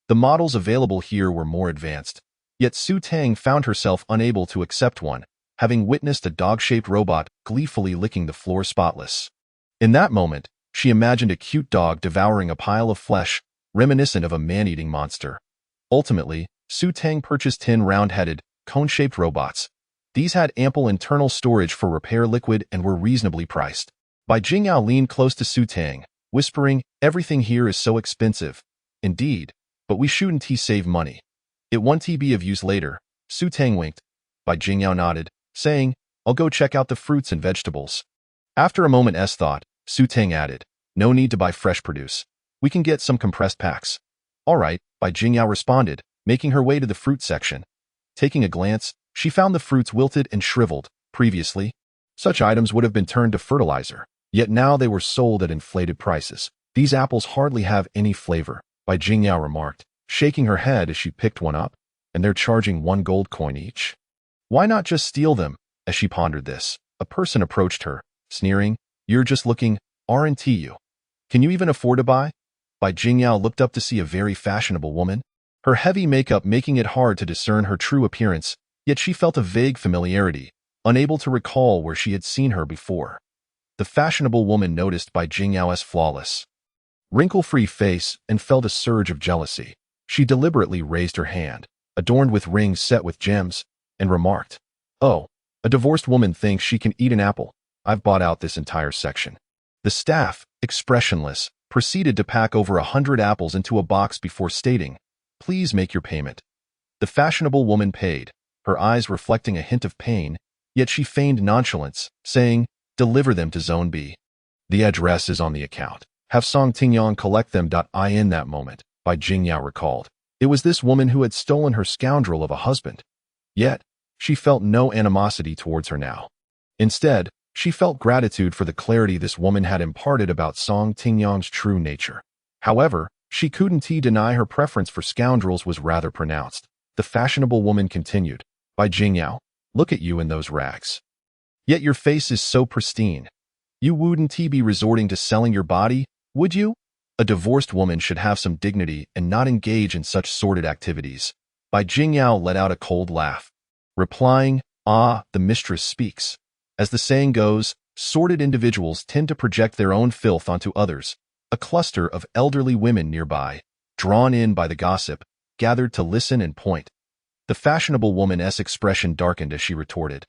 The models available here were more advanced, yet Su Tang found herself unable to accept one, having witnessed a dog-shaped robot gleefully licking the floor spotless. In that moment, she imagined a cute dog devouring a pile of flesh, reminiscent of a man-eating monster. Ultimately, Su Tang purchased 10 round-headed, cone-shaped robots. These had ample internal storage for repair liquid and were reasonably priced. Bai Jingyao leaned close to Su Tang, whispering, "Everything here is so expensive." "Indeed, but we shouldn't save money. It won't be of use later." Su Tang winked. Bai Jingyao nodded, saying, "I'll go check out the fruits and vegetables." After a moment's thought, Su Tang added, "No need to buy fresh produce. We can get some compressed packs." "All right," Bai Jingyao responded, making her way to the fruit section. Taking a glance, she found the fruits wilted and shriveled. Previously, such items would have been turned to fertilizer, yet now they were sold at inflated prices. "These apples hardly have any flavor," Bai Jingyao remarked, shaking her head as she picked one up, "and they're charging 1 gold coin each. Why not just steal them?" As she pondered this, a person approached her, sneering, "You're just looking, aren't you? Can you even afford to buy?" Bai Jingyao looked up to see a very fashionable woman, her heavy makeup making it hard to discern her true appearance, yet she felt a vague familiarity, unable to recall where she had seen her before. The fashionable woman noticed Bai Jingyao's flawless, wrinkle-free face and felt a surge of jealousy. She deliberately raised her hand, adorned with rings set with gems, and remarked, "Oh, a divorced woman thinks she can eat an apple. I've bought out this entire section. The staff, expressionless, proceeded to pack over 100 apples into a box before stating, "Please make your payment." The fashionable woman paid, her eyes reflecting a hint of pain, yet she feigned nonchalance, saying, "Deliver them to Zone B. The address is on the account. Have Song Tingyong collect them." In that moment, Bai Jingyao recalled. It was this woman who had stolen her scoundrel of a husband. Yet, she felt no animosity towards her now. Instead, she felt gratitude for the clarity this woman had imparted about Song Tingyong's true nature. However, she couldn't deny her preference for scoundrels was rather pronounced. The fashionable woman continued, "Bai Jingyao, look at you in those rags. Yet your face is so pristine. You wouldn't be resorting to selling your body, would you? A divorced woman should have some dignity and not engage in such sordid activities." Bai Jingyao let out a cold laugh, replying, "Ah, the mistress speaks. As the saying goes, sordid individuals tend to project their own filth onto others." A cluster of elderly women nearby, drawn in by the gossip, gathered to listen and point. The fashionable woman's expression darkened as she retorted,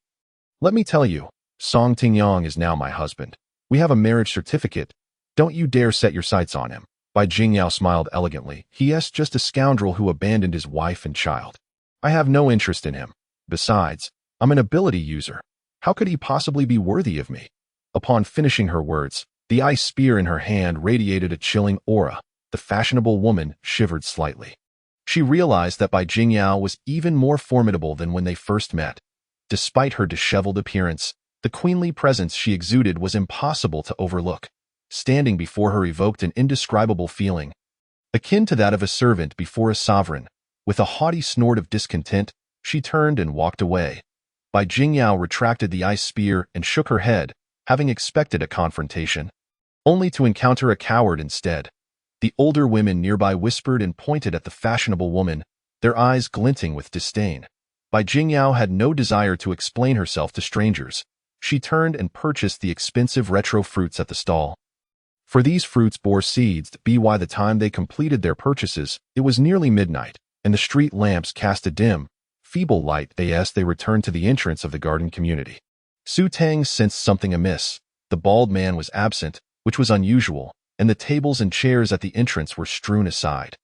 "Let me tell you, Song Tingyong is now my husband. We have a marriage certificate. Don't you dare set your sights on him." Bai Jingyao smiled elegantly. "He is just a scoundrel who abandoned his wife and child. I have no interest in him. Besides, I'm an ability user. How could he possibly be worthy of me?" Upon finishing her words, the ice spear in her hand radiated a chilling aura. The fashionable woman shivered slightly. She realized that Bai Jingyao was even more formidable than when they first met. Despite her disheveled appearance, the queenly presence she exuded was impossible to overlook. Standing before her evoked an indescribable feeling, akin to that of a servant before a sovereign. With a haughty snort of discontent, she turned and walked away. Bai Jingyao retracted the ice spear and shook her head, having expected a confrontation, only to encounter a coward instead. The older women nearby whispered and pointed at the fashionable woman, their eyes glinting with disdain. Bai Jingyao had no desire to explain herself to strangers. She turned and purchased the expensive retro fruits at the stall. For these fruits bore seeds. By the time they completed their purchases, it was nearly midnight, and the street lamps cast a dim, feeble light as they returned to the entrance of the garden community. Su Tang sensed something amiss. The bald man was absent, which was unusual, and the tables and chairs at the entrance were strewn aside.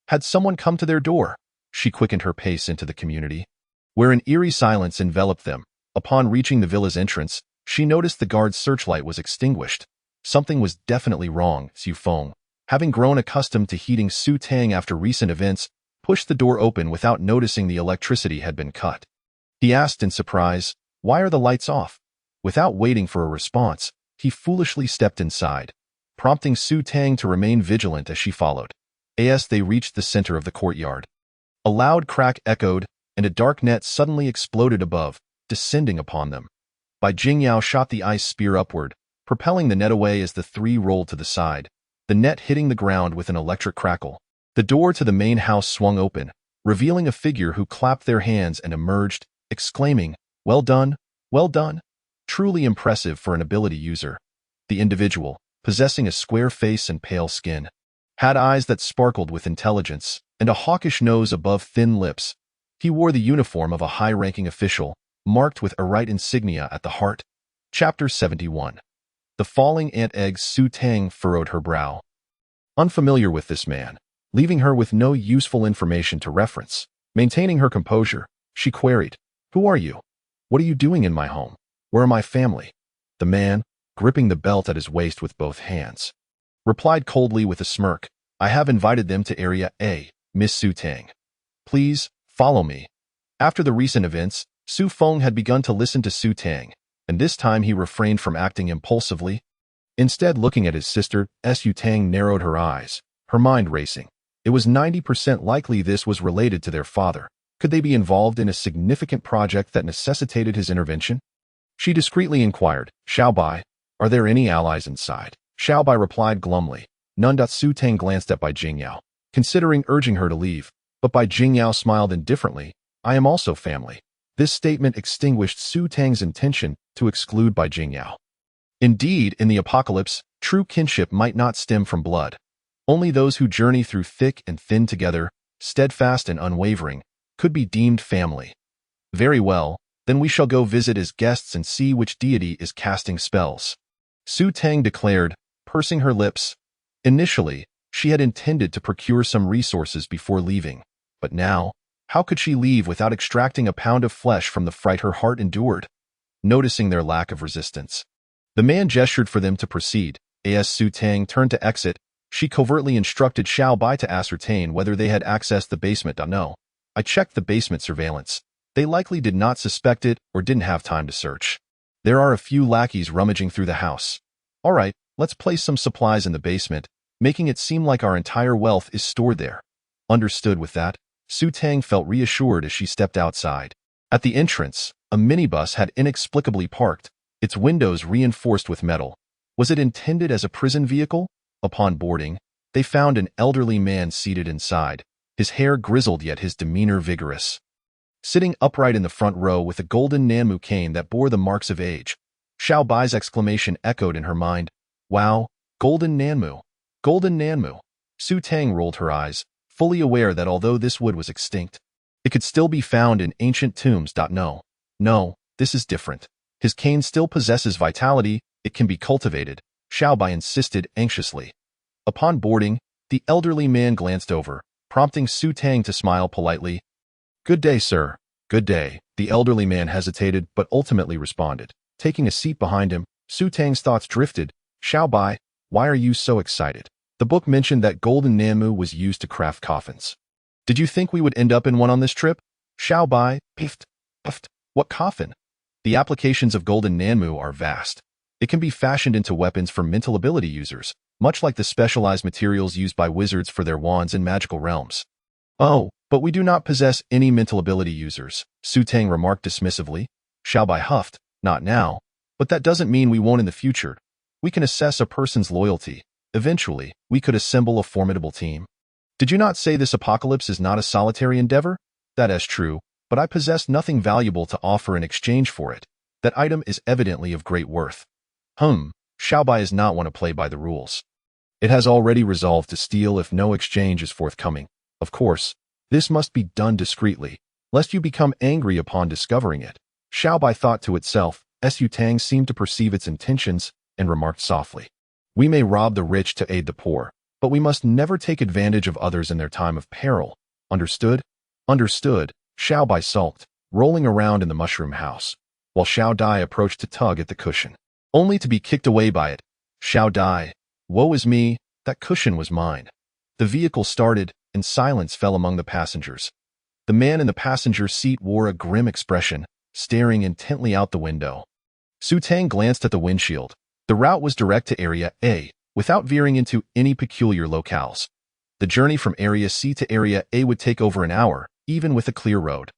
Had someone come to their door? She quickened her pace into the community, where an eerie silence enveloped them. Upon reaching the villa's entrance, she noticed the guard's searchlight was extinguished. Something was definitely wrong. Xu Feng, having grown accustomed to heeding Su Tang after recent events, pushed the door open without noticing the electricity had been cut. He asked in surprise, "Why are the lights off?" Without waiting for a response, he foolishly stepped inside, prompting Su Tang to remain vigilant as she followed. As they reached the center of the courtyard, a loud crack echoed, and a dark net suddenly exploded above, descending upon them. Bai Jingyao shot the ice spear upward, propelling the net away as the three rolled to the side, the net hitting the ground with an electric crackle. The door to the main house swung open, revealing a figure who clapped their hands and emerged, exclaiming, "Well done, well done." Truly impressive for an ability user. The individual, possessing a square face and pale skin, had eyes that sparkled with intelligence, and a hawkish nose above thin lips. He wore the uniform of a high-ranking official, marked with erite insignia at the heart. Chapter 71. The falling ant eggs. Su Tang furrowed her brow. Unfamiliar with this man, leaving her with no useful information to reference. Maintaining her composure, she queried, "Who are you? What are you doing in my home? Where are my family?" The man, gripping the belt at his waist with both hands, replied coldly with a smirk, "I have invited them to Area A, Miss Su Tang. Please, follow me." After the recent events, Su Feng had begun to listen to Su Tang, and this time he refrained from acting impulsively. Instead, looking at his sister, Su Tang narrowed her eyes, her mind racing. It was 90% likely this was related to their father. Could they be involved in a significant project that necessitated his intervention? She discreetly inquired, "Xiao Bai, are there any allies inside?" Xiao Bai replied glumly. None. Su Tang glanced at Bai Jingyao, considering urging her to leave, but Bai Jingyao smiled indifferently. "I am also family." This statement extinguished Su Tang's intention to exclude Bai Jingyao. Indeed, in the apocalypse, true kinship might not stem from blood. Only those who journey through thick and thin together, steadfast and unwavering, could be deemed family. Very well, Then we shall go visit as guests and see which deity is casting spells. Su Tang declared, pursing her lips. Initially, she had intended to procure some resources before leaving, but now, how could she leave without extracting a pound of flesh from the fright her heart endured? Noticing their lack of resistance, the man gestured for them to proceed. As Su Tang turned to exit, she covertly instructed Xiao Bai to ascertain whether they had accessed the basement. No, I checked the basement surveillance. They likely did not suspect it or didn't have time to search. There are a few lackeys rummaging through the house. All right, let's place some supplies in the basement, making it seem like our entire wealth is stored there. Understood. With that, Su Tang felt reassured as she stepped outside. At the entrance, a minibus had inexplicably parked, its windows reinforced with metal. Was it intended as a prison vehicle? Upon boarding, they found an elderly man seated inside, his hair grizzled yet his demeanor vigorous. Sitting upright in the front row with a golden Nanmu cane that bore the marks of age, Xiao Bai's exclamation echoed in her mind. Wow, golden Nanmu. Golden Nanmu. Su Tang rolled her eyes, fully aware that although this wood was extinct, it could still be found in ancient tombs. No, this is different. His cane still possesses vitality, it can be cultivated, Xiao Bai insisted anxiously. Upon boarding, the elderly man glanced over, prompting Su Tang to smile politely. Good day, sir. Good day. The elderly man hesitated but ultimately responded. Taking a seat behind him, Su Tang's thoughts drifted. Xiao Bai, why are you so excited? The book mentioned that golden Nanmu was used to craft coffins. Did you think we would end up in one on this trip? Xiao Bai, puffed. What coffin? The applications of golden Nanmu are vast. It can be fashioned into weapons for mental ability users, much like the specialized materials used by wizards for their wands in magical realms. Oh, but we do not possess any mental ability users, Su Tang remarked dismissively. Xiao Bai huffed, not now, but that doesn't mean we won't in the future. We can assess a person's loyalty. Eventually, we could assemble a formidable team. Did you not say this apocalypse is not a solitary endeavor? That is true, but I possess nothing valuable to offer in exchange for it. That item is evidently of great worth. Xiao Bai is not one to play by the rules. It has already resolved to steal if no exchange is forthcoming. Of course, this must be done discreetly, lest you become angry upon discovering it. Xiao Bai thought to itself. Su Tang seemed to perceive its intentions and remarked softly. We may rob the rich to aid the poor, but we must never take advantage of others in their time of peril. Understood? Understood, Xiao Bai sulked, rolling around in the mushroom house, while Xiao Dai approached to tug at the cushion, only to be kicked away by it. Xiao Dai, woe is me, that cushion was mine. The vehicle started, and silence fell among the passengers. The man in the passenger seat wore a grim expression, staring intently out the window. Su Tang glanced at the windshield. The route was direct to Area A, without veering into any peculiar locales. The journey from Area C to Area A would take over an hour, even with a clear road.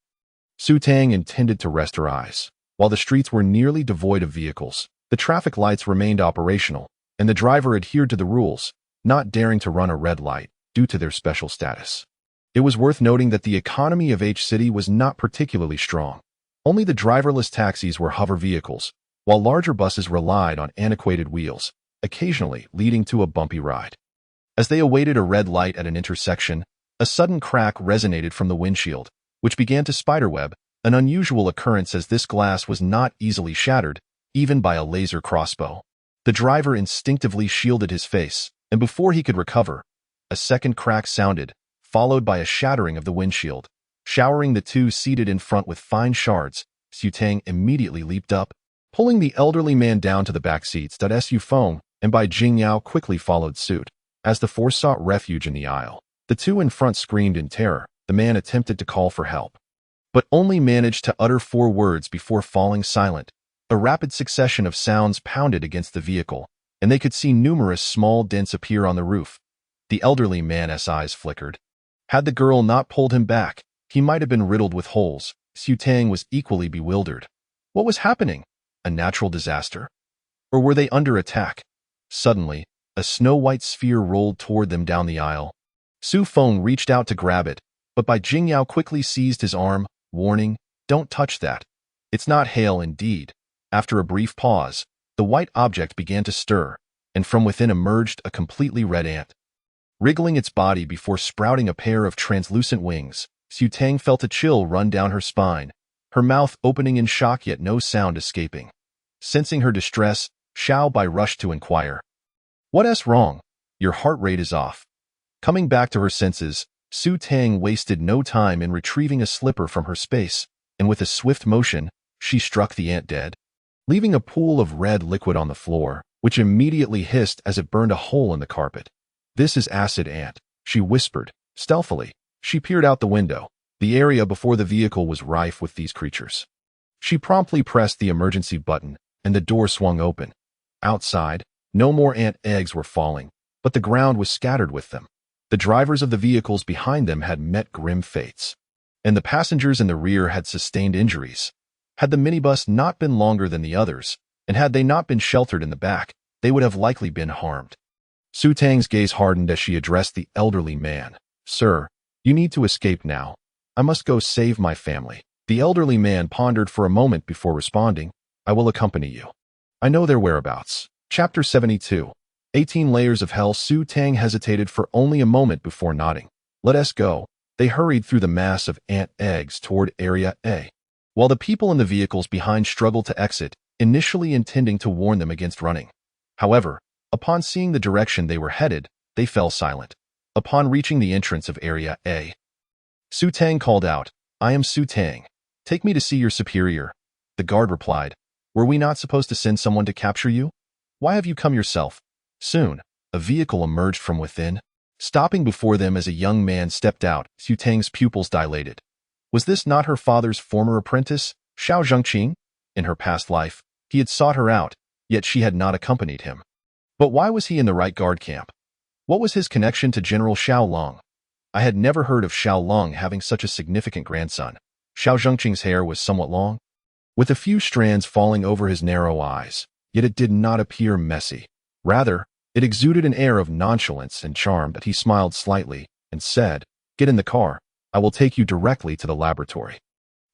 Su Tang intended to rest her eyes. While the streets were nearly devoid of vehicles, the traffic lights remained operational, and the driver adhered to the rules, not daring to run a red light due to their special status. It was worth noting that the economy of H-City was not particularly strong. Only the driverless taxis were hover vehicles, while larger buses relied on antiquated wheels, occasionally leading to a bumpy ride. As they awaited a red light at an intersection, a sudden crack resonated from the windshield, which began to spiderweb, an unusual occurrence as this glass was not easily shattered, even by a laser crossbow. The driver instinctively shielded his face, and before he could recover, a second crack sounded, followed by a shattering of the windshield, showering the two seated in front with fine shards. Su Tang immediately leaped up, pulling the elderly man down to the back seats. Su Feng and Bai Jingyao quickly followed suit. As the four sought refuge in the aisle, the two in front screamed in terror. The man attempted to call for help, but only managed to utter 4 words before falling silent. A rapid succession of sounds pounded against the vehicle, and they could see numerous small dents appear on the roof. The elderly man's eyes flickered. Had the girl not pulled him back, he might have been riddled with holes. Su Tang was equally bewildered. What was happening? A natural disaster? Or were they under attack? Suddenly, a snow-white sphere rolled toward them down the aisle. Su Feng reached out to grab it, but Bai Jingyao quickly seized his arm, warning, "Don't touch that. It's not hail indeed." After a brief pause, the white object began to stir, and from within emerged a completely red ant. Wriggling its body before sprouting a pair of translucent wings, Su Tang felt a chill run down her spine. her mouth opening in shock yet no sound escaping. Sensing her distress, Xiao Bai rushed to inquire. "What's wrong? Your heart rate is off." Coming back to her senses, Su Tang wasted no time in retrieving a slipper from her space, and with a swift motion, she struck the ant dead, leaving a pool of red liquid on the floor, which immediately hissed as it burned a hole in the carpet. "This is acid ant," she whispered. Stealthily, she peered out the window. The area before the vehicle was rife with these creatures. She promptly pressed the emergency button, and the door swung open. Outside, no more ant eggs were falling, but the ground was scattered with them. The drivers of the vehicles behind them had met grim fates, and the passengers in the rear had sustained injuries. Had the minibus not been longer than the others, and had they not been sheltered in the back, they would have likely been harmed. Su Tang's gaze hardened as she addressed the elderly man. "Sir, you need to escape now. I must go save my family." The elderly man pondered for a moment before responding. "I will accompany you. I know their whereabouts." Chapter 72. 18 Layers of Hell. Su Tang hesitated for only a moment before nodding. "Let us go." They hurried through the mass of ant eggs toward Area A, while the people in the vehicles behind struggled to exit, initially intending to warn them against running. However, upon seeing the direction they were headed, they fell silent. Upon reaching the entrance of Area A, Su Tang called out, "I am Su Tang. Take me to see your superior." The guard replied, "Were we not supposed to send someone to capture you? Why have you come yourself?" Soon, a vehicle emerged from within, stopping before them as a young man stepped out. Su Tang's pupils dilated. Was this not her father's former apprentice, Xiao Zhengqing? In her past life, he had sought her out, yet she had not accompanied him. But why was he in the right guard camp? What was his connection to General Xiao Long? I had never heard of Xiao Long having such a significant grandson. Xiao Zhengqing's hair was somewhat long, with a few strands falling over his narrow eyes, yet it did not appear messy. Rather, it exuded an air of nonchalance and charm that he smiled slightly and said, "Get in the car. I will take you directly to the laboratory."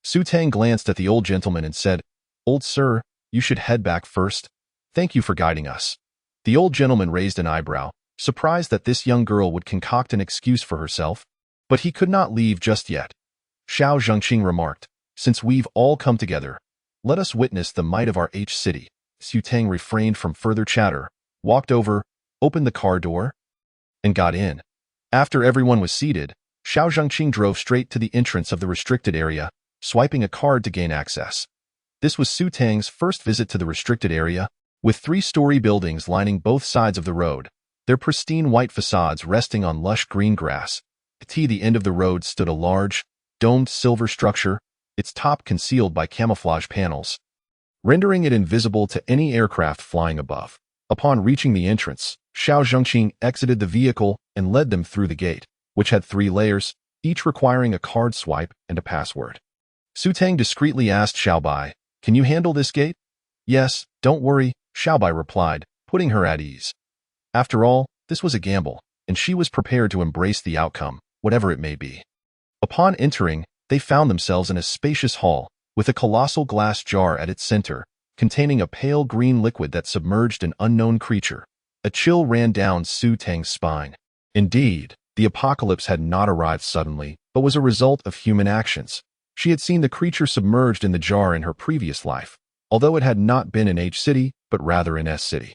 Su Tang glanced at the old gentleman and said, "Old sir, you should head back first. Thank you for guiding us." The old gentleman raised an eyebrow, surprised that this young girl would concoct an excuse for herself, but he could not leave just yet. Xiao Zhengqing remarked, "Since we've all come together, let us witness the might of our city." Su Tang refrained from further chatter, walked over, opened the car door, and got in. After everyone was seated, Xiao Zhengqing drove straight to the entrance of the restricted area, swiping a card to gain access. This was Su Tang's first visit to the restricted area, with 3-story buildings lining both sides of the road, their pristine white facades resting on lush green grass. At the end of the road stood a large, domed silver structure, its top concealed by camouflage panels, rendering it invisible to any aircraft flying above. Upon reaching the entrance, Xiao Zhengqing exited the vehicle and led them through the gate, which had 3 layers, each requiring a card swipe and a password. Su Tang discreetly asked Xiao Bai, "Can you handle this gate?" "Yes, don't worry," Xiao Bai replied, putting her at ease. After all, this was a gamble, and she was prepared to embrace the outcome, whatever it may be. Upon entering, they found themselves in a spacious hall, with a colossal glass jar at its center, containing a pale green liquid that submerged an unknown creature. A chill ran down Su Tang's spine. Indeed, the apocalypse had not arrived suddenly, but was a result of human actions. She had seen the creature submerged in the jar in her previous life, although it had not been in H-City, but rather in S-City.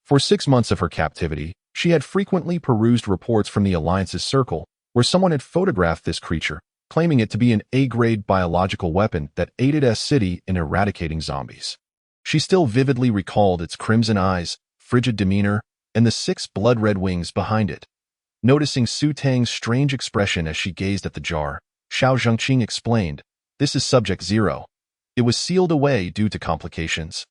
For 6 months of her captivity, she had frequently perused reports from the Alliance's circle, where someone had photographed this creature, claiming it to be an A-grade biological weapon that aided S-City in eradicating zombies. She still vividly recalled its crimson eyes, frigid demeanor, and the 6 blood-red wings behind it. Noticing Su Tang's strange expression as she gazed at the jar, Xiao Zhengqing explained, "This is Subject 0. It was sealed away due to complications.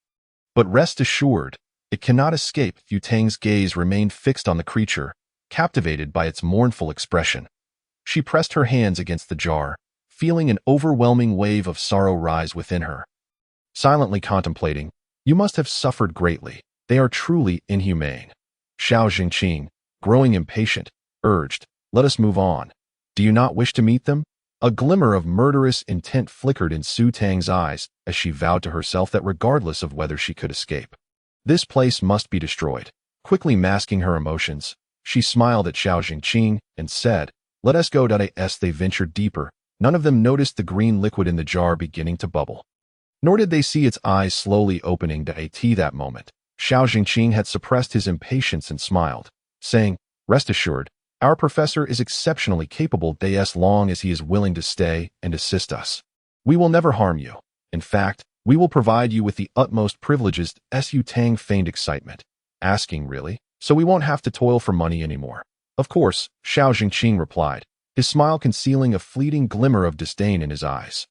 But rest assured, it cannot escape." Su Tang's gaze remained fixed on the creature, captivated by its mournful expression. She pressed her hands against the jar, feeling an overwhelming wave of sorrow rise within her. Silently contemplating, "You must have suffered greatly. They are truly inhumane." Xiao Zhengqing, growing impatient, urged, "Let us move on. Do you not wish to meet them?" A glimmer of murderous intent flickered in Su Tang's eyes as she vowed to herself that regardless of whether she could escape, this place must be destroyed. Quickly masking her emotions, she smiled at Xiao Zhengqing and said, "Let us go." As they ventured deeper, None of them noticed the green liquid in the jar beginning to bubble. Nor did they see its eyes slowly opening to AT that moment. Xiao Jingqing had suppressed his impatience and smiled, saying, "Rest assured, our professor is exceptionally capable as long as he is willing to stay and assist us. We will never harm you. In fact, we will provide you with the utmost privileges." Su Tang feigned excitement, asking, "Really? So we won't have to toil for money anymore?" "Of course," Xiao Jingqing replied, his smile concealing a fleeting glimmer of disdain in his eyes.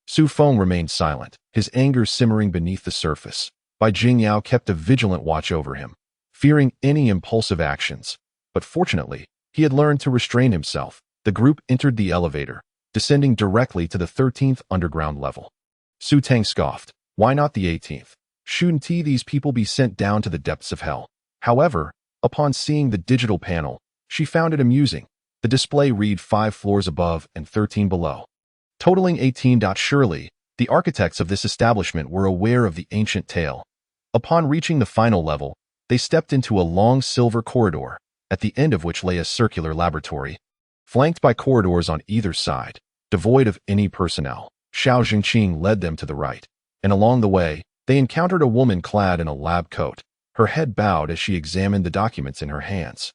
Su Feng remained silent, his anger simmering beneath the surface. Bai Jingyao kept a vigilant watch over him, fearing any impulsive actions. But fortunately, he had learned to restrain himself. The group entered the elevator, descending directly to the 13th underground level. Su Tang scoffed. Why not the 18th? Shouldn't these people be sent down to the depths of hell? However, upon seeing the digital panel, she found it amusing. The display read 5 floors above and 13 below, totaling 18. Surely, the architects of this establishment were aware of the ancient tale. Upon reaching the final level, they stepped into a long silver corridor, at the end of which lay a circular laboratory, flanked by corridors on either side, devoid of any personnel. Xiao Jingqing led them to the right, and along the way, they encountered a woman clad in a lab coat, her head bowed as she examined the documents in her hands.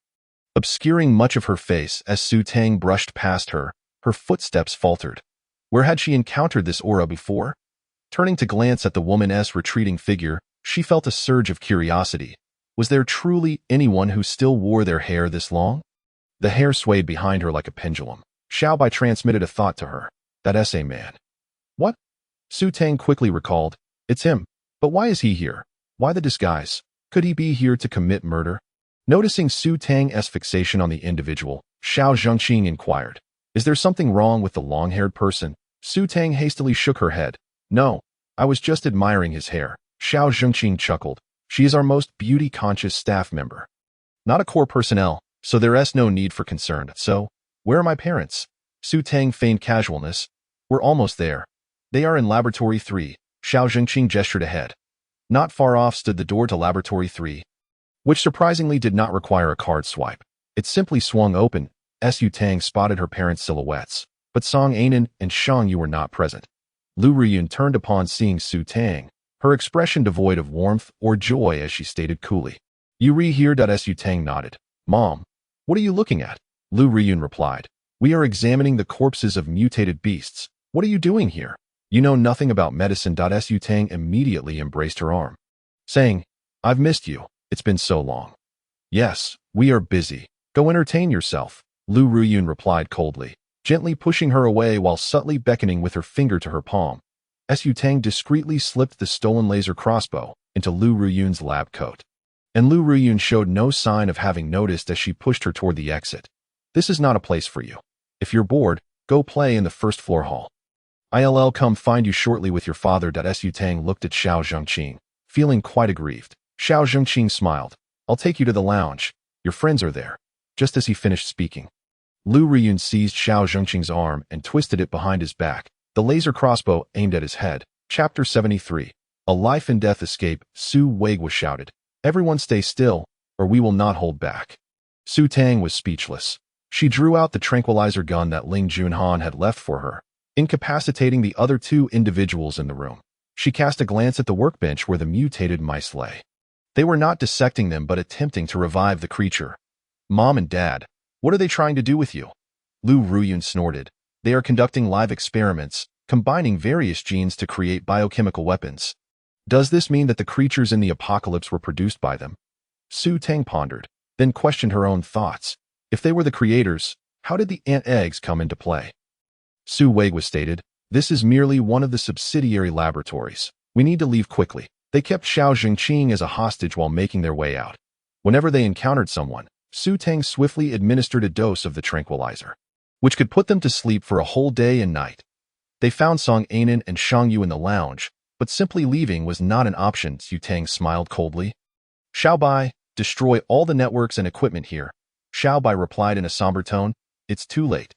Obscuring much of her face as Su Tang brushed past her, her footsteps faltered. Where had she encountered this aura before? Turning to glance at the woman's retreating figure, she felt a surge of curiosity. Was there truly anyone who still wore their hair this long? The hair swayed behind her like a pendulum. Xiao Bai transmitted a thought to her. That's a man. What? Su Tang quickly recalled. It's him. But why is he here? Why the disguise? Could he be here to commit murder? Noticing Su Tang's fixation on the individual, Xiao Zhengqing inquired, "Is there something wrong with the long-haired person?" Su Tang hastily shook her head. "No, I was just admiring his hair." Xiao Zhengqing chuckled. "She is our most beauty-conscious staff member. Not a core personnel, so there's no need for concern. So, where are my parents?" Su Tang feigned casualness. "We're almost there. They are in Laboratory 3. Xiao Zhengqing gestured ahead. Not far off stood the door to Laboratory 3, which surprisingly did not require a card swipe. It simply swung open. Su Tang spotted her parents' silhouettes, but Song Anan and Shang Yu were not present. Lu Riyun turned upon seeing Su Tang, her expression devoid of warmth or joy as she stated coolly. "You here?" Su Tang nodded. "Mom, what are you looking at?" Lu Riyun replied. "We are examining the corpses of mutated beasts. What are you doing here? You know nothing about medicine." Su Tang immediately embraced her arm, saying, "I've missed you. It's been so long." "Yes, we are busy. Go entertain yourself," Lu Riyun replied coldly, gently pushing her away while subtly beckoning with her finger to her palm. Su Tang discreetly slipped the stolen laser crossbow into Lu Riyun's lab coat, and Lu Riyun showed no sign of having noticed as she pushed her toward the exit. "This is not a place for you. If you're bored, go play in the first floor hall. I'll come find you shortly with your father." Su Tang looked at Xiao Zhengqing, feeling quite aggrieved. Xiao Zhengqing smiled. "I'll take you to the lounge. Your friends are there." Just as he finished speaking, Lu Riyun seized Xiao Zhengqing's arm and twisted it behind his back, the laser crossbow aimed at his head. Chapter 73. A Life and Death Escape. Su Weiguo shouted. "Everyone stay still, or we will not hold back." Su Tang was speechless. She drew out the tranquilizer gun that Ling Junhan had left for her, incapacitating the other 2 individuals in the room. She cast a glance at the workbench where the mutated mice lay. They were not dissecting them but attempting to revive the creature. "Mom and Dad, what are they trying to do with you?" Lu Riyun snorted. "They are conducting live experiments, combining various genes to create biochemical weapons." "Does this mean that the creatures in the apocalypse were produced by them?" Su Tang pondered, then questioned her own thoughts. If they were the creators, how did the ant eggs come into play? Su Weiguo stated, "This is merely one of the subsidiary laboratories. We need to leave quickly." They kept Xiao Zhengqing as a hostage while making their way out. Whenever they encountered someone, Su Tang swiftly administered a dose of the tranquilizer, which could put them to sleep for a whole day and night. They found Song Anan and Shang Yu in the lounge, but simply leaving was not an option. Su Tang smiled coldly. "Xiao Bai, destroy all the networks and equipment here." Xiao Bai replied in a somber tone. "It's too late."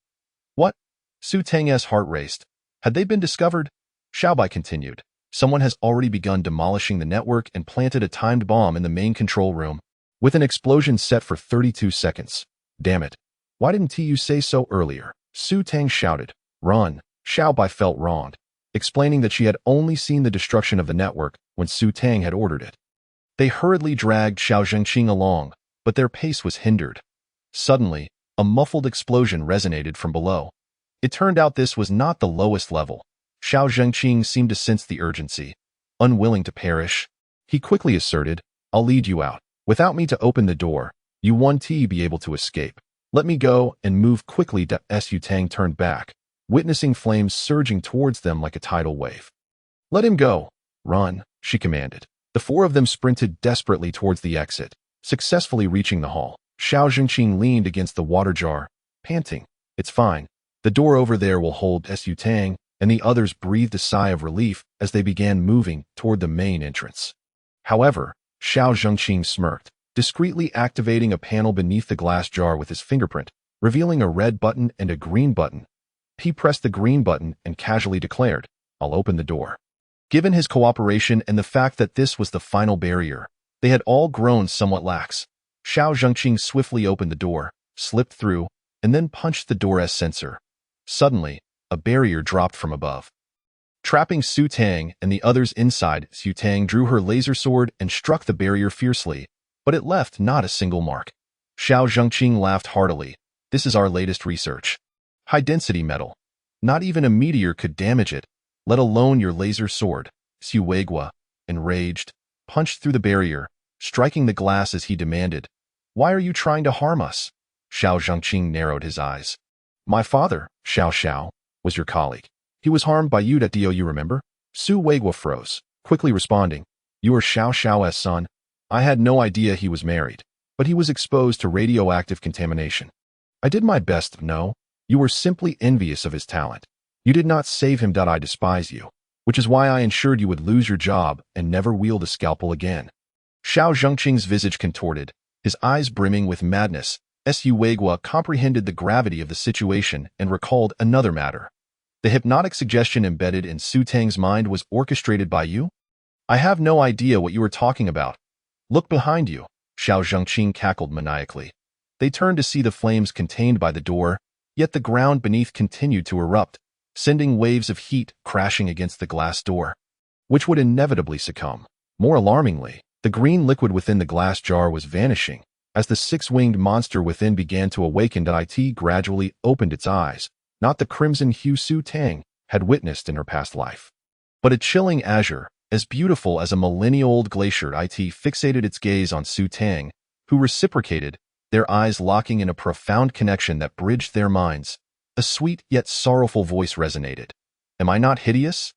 "What?" Su Tang's heart raced. Had they been discovered? Xiao Bai continued. "Someone has already begun demolishing the network and planted a timed bomb in the main control room, with an explosion set for 32 seconds. Damn it. Why didn't you say so earlier?" Su Tang shouted. Run, Xiao Bai felt wronged, explaining that she had only seen the destruction of the network when Su Tang had ordered it. They hurriedly dragged Xiao Zhengqing along, but their pace was hindered. Suddenly, a muffled explosion resonated from below. It turned out this was not the lowest level. Xiao Zhengqing seemed to sense the urgency. Unwilling to perish, he quickly asserted, "I'll lead you out. Without me to open the door, you won't be able to escape. Let me go," and move quickly. Su Tang turned back, witnessing flames surging towards them like a tidal wave. "Let him go. Run," she commanded. The four of them sprinted desperately towards the exit, successfully reaching the hall. Xiao Zhengqing leaned against the water jar, panting. "It's fine. The door over there will hold Su Tang," and the others breathed a sigh of relief as they began moving toward the main entrance. However, Xiao Zhengqing smirked, discreetly activating a panel beneath the glass jar with his fingerprint, revealing a red button and a green button. He pressed the green button and casually declared, "I'll open the door." Given his cooperation and the fact that this was the final barrier, they had all grown somewhat lax. Xiao Zhengqing swiftly opened the door, slipped through, and then punched the door's sensor. Suddenly, a barrier dropped from above, trapping Su Tang and the others inside. Su Tang drew her laser sword and struck the barrier fiercely, but it left not a single mark. Xiao Zhengqing laughed heartily. "This is our latest research. High-density metal. Not even a meteor could damage it, let alone your laser sword." Su Weigua, enraged, punched through the barrier, striking the glass as he demanded, "Why are you trying to harm us?" Xiao Zhengqing narrowed his eyes. "My father, Xiao, was your colleague. He was harmed by you. Do you remember?" Su Weigua froze, quickly responding, "You are Xiao's son. I had no idea he was married, but he was exposed to radioactive contamination. I did my best. No, you were simply envious of his talent. You did not save him. I despise you, which is why I ensured you would lose your job and never wield a scalpel again." Xiao Zhengqing's visage contorted, his eyes brimming with madness. Su Weigua comprehended the gravity of the situation and recalled another matter. The hypnotic suggestion embedded in Su Tang's mind was orchestrated by you? "I have no idea what you are talking about. Look behind you," Xiao Zhengqing cackled maniacally. They turned to see the flames contained by the door, yet the ground beneath continued to erupt, sending waves of heat crashing against the glass door, which would inevitably succumb. More alarmingly, the green liquid within the glass jar was vanishing. As the six-winged monster within began to awaken, it gradually opened its eyes, not the crimson hue Su Tang had witnessed in her past life, but a chilling azure, as beautiful as a millennia-old glacier. It fixated its gaze on Su Tang, who reciprocated, their eyes locking in a profound connection that bridged their minds. A sweet yet sorrowful voice resonated. "Am I not hideous?"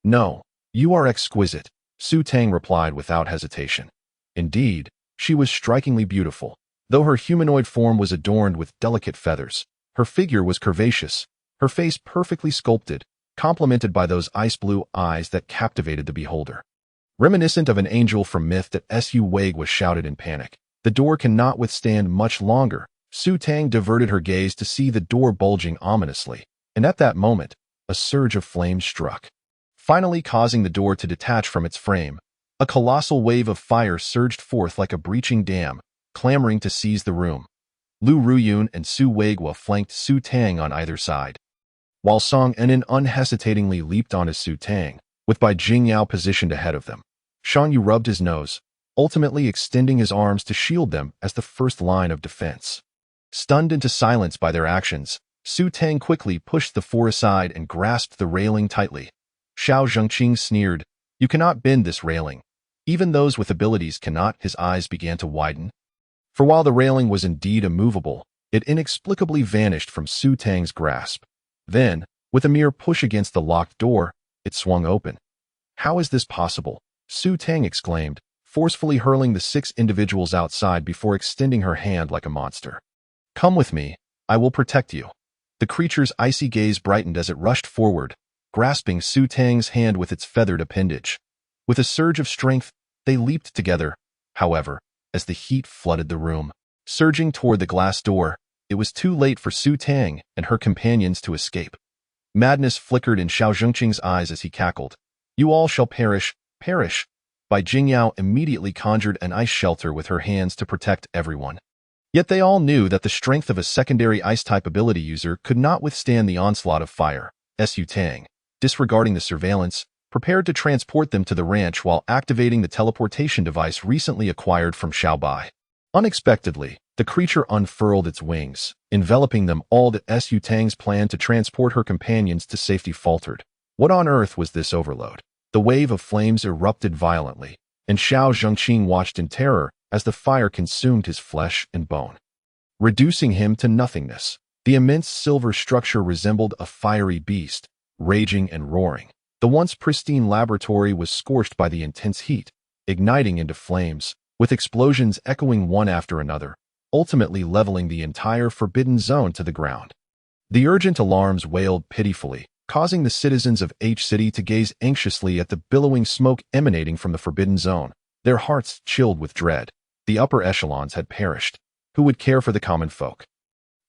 "No, you are exquisite," Su Tang replied without hesitation. Indeed, she was strikingly beautiful. Though her humanoid form was adorned with delicate feathers, her figure was curvaceous, her face perfectly sculpted, complemented by those ice-blue eyes that captivated the beholder. Reminiscent of an angel from myth, Su Weigua shouted in panic. "The door cannot withstand much longer." Su Tang diverted her gaze to see the door bulging ominously, and at that moment, a surge of flames struck, finally causing the door to detach from its frame. A colossal wave of fire surged forth like a breaching dam, clamoring to seize the room. Lu Ruyun and Su Weigua flanked Su Tang on either side, while Song Enan unhesitatingly leaped onto Su Tang, with Bai Jingyao positioned ahead of them. Shan Yu rubbed his nose, ultimately extending his arms to shield them as the first line of defense. Stunned into silence by their actions, Su Tang quickly pushed the four aside and grasped the railing tightly. Xiao Zhengqing sneered, "You cannot bend this railing. Even those with abilities cannot." His eyes began to widen. For while the railing was indeed immovable, it inexplicably vanished from Su Tang's grasp. Then, with a mere push against the locked door, it swung open. "How is this possible?" Su Tang exclaimed, forcefully hurling the six individuals outside before extending her hand like a monster. "Come with me, I will protect you." The creature's icy gaze brightened as it rushed forward, grasping Su Tang's hand with its feathered appendage. With a surge of strength, they leaped together. However, as the heat flooded the room, surging toward the glass door, it was too late for Su Tang and her companions to escape. Madness flickered in Xiao Zhengqing's eyes as he cackled. "You all shall perish, perish." Bai Jingyao immediately conjured an ice shelter with her hands to protect everyone. Yet they all knew that the strength of a secondary ice-type ability user could not withstand the onslaught of fire. Su Tang, disregarding the surveillance, prepared to transport them to the ranch while activating the teleportation device recently acquired from Xiaobai. Unexpectedly, the creature unfurled its wings, enveloping them all. Su Tang's plan to transport her companions to safety faltered. What on earth was this overload? The wave of flames erupted violently, and Xiao Zhengqing watched in terror as the fire consumed his flesh and bone, reducing him to nothingness. The immense silver structure resembled a fiery beast, raging and roaring. The once pristine laboratory was scorched by the intense heat, igniting into flames, with explosions echoing one after another, ultimately leveling the entire forbidden zone to the ground. The urgent alarms wailed pitifully, causing the citizens of H City to gaze anxiously at the billowing smoke emanating from the forbidden zone, their hearts chilled with dread. The upper echelons had perished. Who would care for the common folk?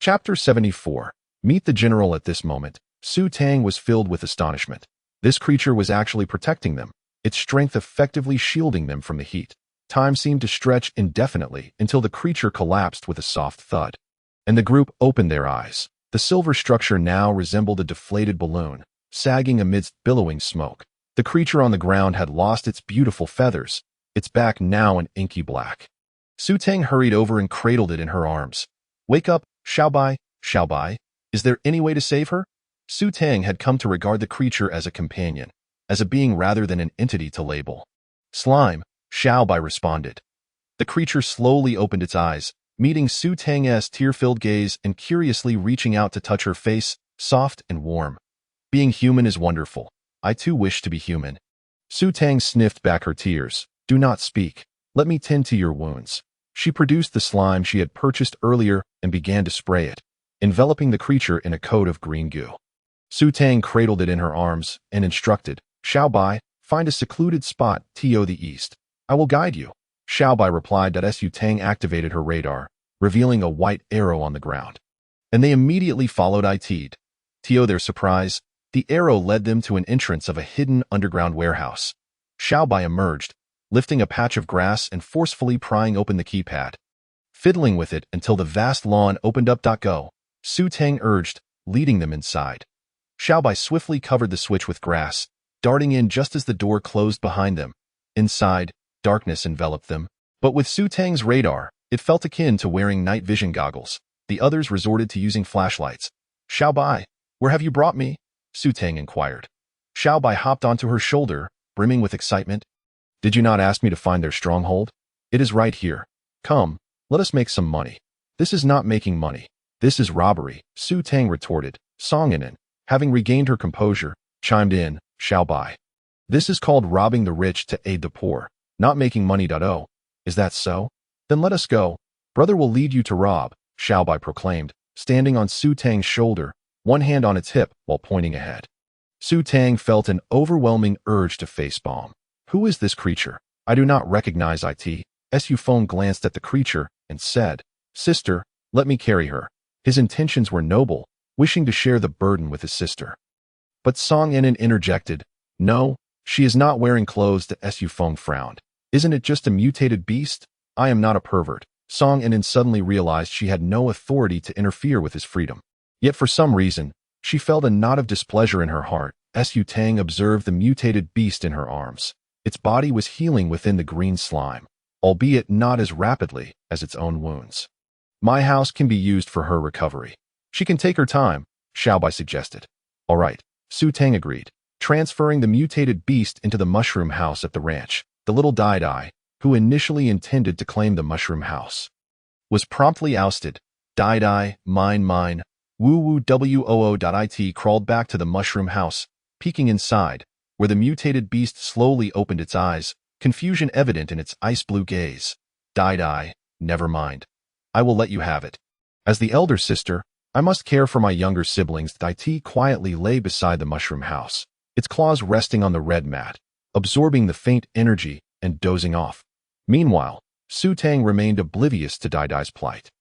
Chapter 74. Meet the General. At this moment, Su Tang was filled with astonishment. This creature was actually protecting them, its strength effectively shielding them from the heat. Time seemed to stretch indefinitely until the creature collapsed with a soft thud, and the group opened their eyes. The silver structure now resembled a deflated balloon, sagging amidst billowing smoke. The creature on the ground had lost its beautiful feathers, its back now an inky black. Su Tang hurried over and cradled it in her arms. "Wake up, Xiaobai, Xiaobai. Is there any way to save her?" Su Tang had come to regard the creature as a companion, as a being rather than an entity to label. "Slime," Xiaobai responded. The creature slowly opened its eyes, meeting Su Tang's tear-filled gaze and curiously reaching out to touch her face, soft and warm. "Being human is wonderful. I too wish to be human." Su Tang sniffed back her tears. "Do not speak. Let me tend to your wounds." She produced the slime she had purchased earlier and began to spray it, enveloping the creature in a coat of green goo. Su Tang cradled it in her arms and instructed, "Xiaobai, find a secluded spot to the east. I will guide you." Xiaobai replied that Su Tang activated her radar, revealing a white arrow on the ground. And they immediately followed it. To their surprise, the arrow led them to an entrance of a hidden underground warehouse. Xiaobai emerged, lifting a patch of grass and forcefully prying open the keypad. Fiddling with it until the vast lawn opened up. "Go," Su Tang urged, leading them inside. Xiaobai swiftly covered the switch with grass, darting in just as the door closed behind them. Inside, darkness enveloped them, but with Su Tang's radar, it felt akin to wearing night vision goggles. The others resorted to using flashlights. "Xiaobai, where have you brought me?" Su Tang inquired. Xiaobai hopped onto her shoulder, brimming with excitement. "Did you not ask me to find their stronghold? It is right here. Come, let us make some money." "This is not making money. This is robbery," Su Tang retorted. Song Inan, having regained her composure, chimed in, "Xiaobai. This is called robbing the rich to aid the poor, not making money. Oh, is that so? Then let us go. Brother will lead you to rob," Xiaobai proclaimed, standing on Su Tang's shoulder, one hand on its hip while pointing ahead. Su Tang felt an overwhelming urge to facepalm. Who is this creature? I do not recognize it. Su Feng glanced at the creature and said, "Sister, let me carry her." His intentions were noble, wishing to share the burden with his sister. But Song Inan interjected, "No, she is not wearing clothes." Su Feng frowned. "Isn't it just a mutated beast? I am not a pervert." Song Inan suddenly realized she had no authority to interfere with his freedom. Yet for some reason, she felt a knot of displeasure in her heart. Su Tang observed the mutated beast in her arms. Its body was healing within the green slime, albeit not as rapidly as its own wounds. "My house can be used for her recovery. She can take her time," Xiaobai suggested. "All right," Su Tang agreed, transferring the mutated beast into the mushroom house at the ranch. The little Dai, who initially intended to claim the mushroom house, was promptly ousted. Dai, mine, woo woo. Crawled back to the mushroom house, peeking inside, where the mutated beast slowly opened its eyes, confusion evident in its ice-blue gaze. "Dai, never mind. I will let you have it. As the elder sister, I must care for my younger siblings." Dai quietly lay beside the mushroom house, its claws resting on the red mat, absorbing the faint energy and dozing off. Meanwhile, Su Tang remained oblivious to Dai's plight.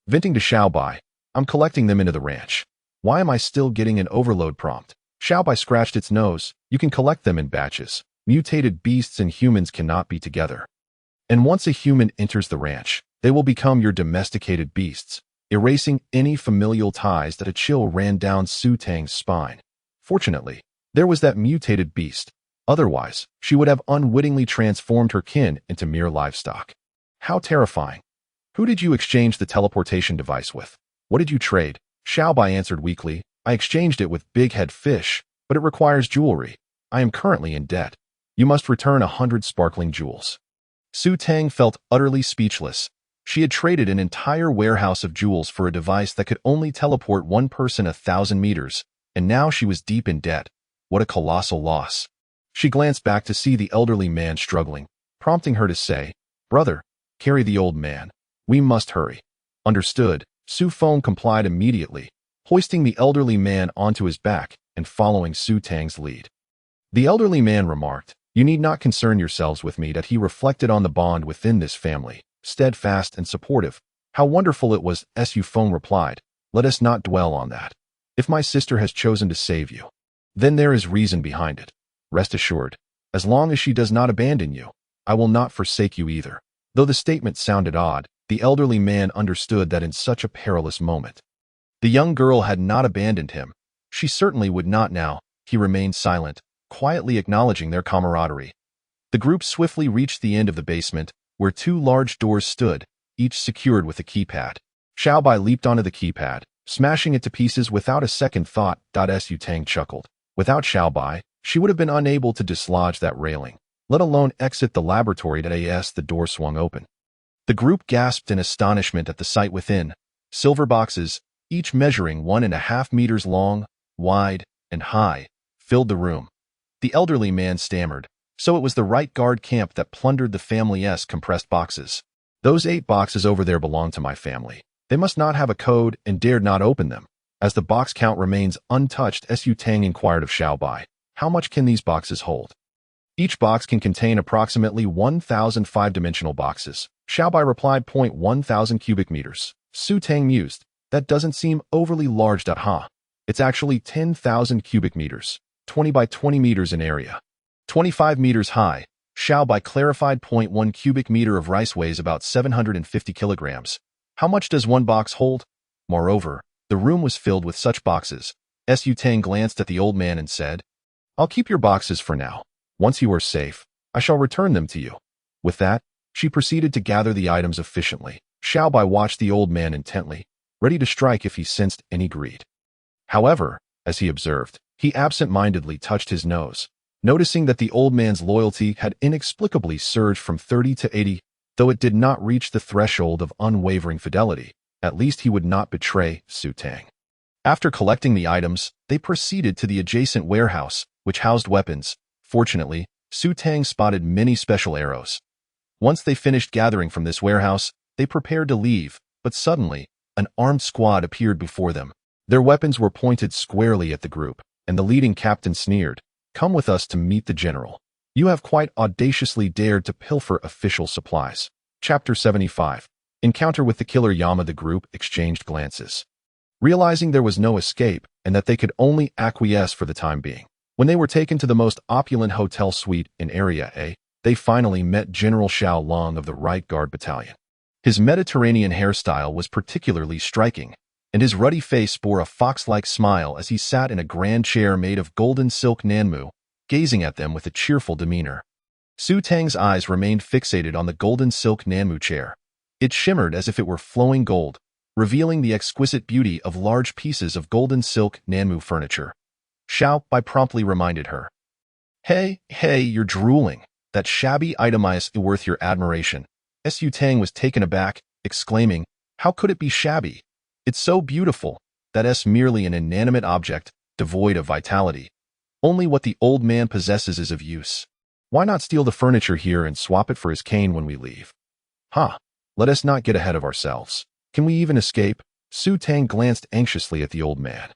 Venting to Xiaobai, "I'm collecting them into the ranch. Why am I still getting an overload prompt?" Xiaobai scratched its nose. "You can collect them in batches. Mutated beasts and humans cannot be together. And once a human enters the ranch, they will become your domesticated beasts," erasing any familial ties. That a chill ran down Su Tang's spine. Fortunately, there was that mutated beast. Otherwise, she would have unwittingly transformed her kin into mere livestock. How terrifying. Who did you exchange the teleportation device with? What did you trade? Xiaobai answered weakly. I exchanged it with Big Head Fish, but it requires jewelry. I am currently in debt. You must return 100 sparkling jewels. Su Tang felt utterly speechless. She had traded an entire warehouse of jewels for a device that could only teleport one person 1,000 meters, and now she was deep in debt. What a colossal loss. She glanced back to see the elderly man struggling, prompting her to say, Brother, carry the old man. We must hurry. Understood. Su Feng complied immediately, hoisting the elderly man onto his back and following Su Tang's lead. The elderly man remarked, You need not concern yourselves with me. That he reflected on the bond within this family, steadfast and supportive. How wonderful it was, Su Feng replied. Let us not dwell on that. If my sister has chosen to save you, then there is reason behind it. Rest assured, as long as she does not abandon you, I will not forsake you either. Though the statement sounded odd, the elderly man understood that in such a perilous moment, the young girl had not abandoned him. She certainly would not now. He remained silent, quietly acknowledging their camaraderie. The group swiftly reached the end of the basement, where two large doors stood, each secured with a keypad. Xiaobai leaped onto the keypad, smashing it to pieces without a second thought. Su Tang chuckled. Without Xiaobai, she would have been unable to dislodge that railing, let alone exit the laboratory. As the door swung open, the group gasped in astonishment at the sight within. Silver boxes, each measuring 1.5 meters long, wide, and high, filled the room. The elderly man stammered. So it was the right guard camp that plundered the family's compressed boxes. Those 8 boxes over there belong to my family. They must not have a code and dared not open them. As the box count remains untouched, Su Tang inquired of Xiaobai, How much can these boxes hold? Each box can contain approximately 1,000 five-dimensional boxes. Xiaobai replied, 1,000 cubic meters. Su Tang mused, That doesn't seem overly large. It's actually 10,000 cubic meters, 20 by 20 meters in area, 25 meters high. Xiaobai clarified, 1 cubic meter of rice weighs about 750 kilograms. How much does one box hold? Moreover, the room was filled with such boxes. Su Tang glanced at the old man and said, I'll keep your boxes for now. Once you are safe, I shall return them to you. With that, she proceeded to gather the items efficiently. Xiaobai watched the old man intently, ready to strike if he sensed any greed. However, as he observed, he absent-mindedly touched his nose, noticing that the old man's loyalty had inexplicably surged from 30 to 80, though it did not reach the threshold of unwavering fidelity. At least he would not betray Su Tang. After collecting the items, they proceeded to the adjacent warehouse, which housed weapons. Fortunately, Su Tang spotted many special arrows. Once they finished gathering from this warehouse, they prepared to leave, but suddenly, an armed squad appeared before them. Their weapons were pointed squarely at the group, and the leading captain sneered, Come with us to meet the general. You have quite audaciously dared to pilfer official supplies. Chapter 75. Encounter with the killer Yama. The group exchanged glances, realizing there was no escape and that they could only acquiesce for the time being. When they were taken to the most opulent hotel suite in Area A, they finally met General Xiao Long of the Right Guard Battalion. His Mediterranean hairstyle was particularly striking, and his ruddy face bore a fox-like smile as he sat in a grand chair made of golden silk nanmu, gazing at them with a cheerful demeanor. Su Tang's eyes remained fixated on the golden silk nanmu chair. It shimmered as if it were flowing gold, revealing the exquisite beauty of large pieces of golden silk nanmu furniture. Xiaobai promptly reminded her, Hey, you're drooling. That shabby item is worth your admiration. Su Tang was taken aback, exclaiming, How could it be shabby? It's so beautiful. That's merely an inanimate object, devoid of vitality. Only what the old man possesses is of use. Why not steal the furniture here and swap it for his cane when we leave? Let us not get ahead of ourselves. Can we even escape? Su Tang glanced anxiously at the old man,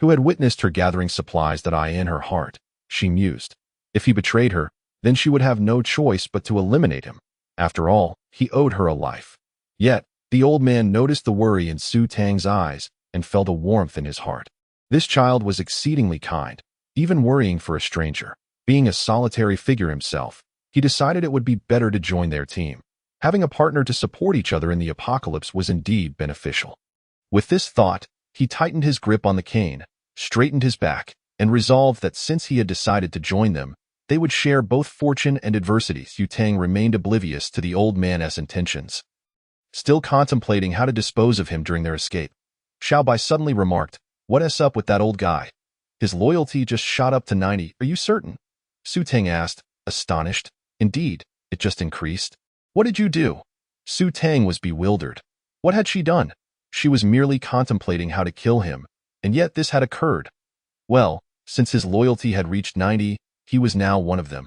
who had witnessed her gathering supplies. In her heart, she mused, if he betrayed her, then she would have no choice but to eliminate him. After all, he owed her a life. Yet, the old man noticed the worry in Su Tang's eyes and felt a warmth in his heart. This child was exceedingly kind, even worrying for a stranger. Being a solitary figure himself, he decided it would be better to join their team. Having a partner to support each other in the apocalypse was indeed beneficial. With this thought, he tightened his grip on the cane, straightened his back, and resolved that since he had decided to join them, they would share both fortune and adversity. Su Tang remained oblivious to the old man's intentions. Still contemplating how to dispose of him during their escape, Xiao Bai suddenly remarked, "What's up with that old guy? His loyalty just shot up to 90, are you certain?" Su Tang asked, astonished. "Indeed, it just increased." "What did you do?" Su Tang was bewildered. What had she done? She was merely contemplating how to kill him, and yet this had occurred. Well, since his loyalty had reached 90, he was now one of them,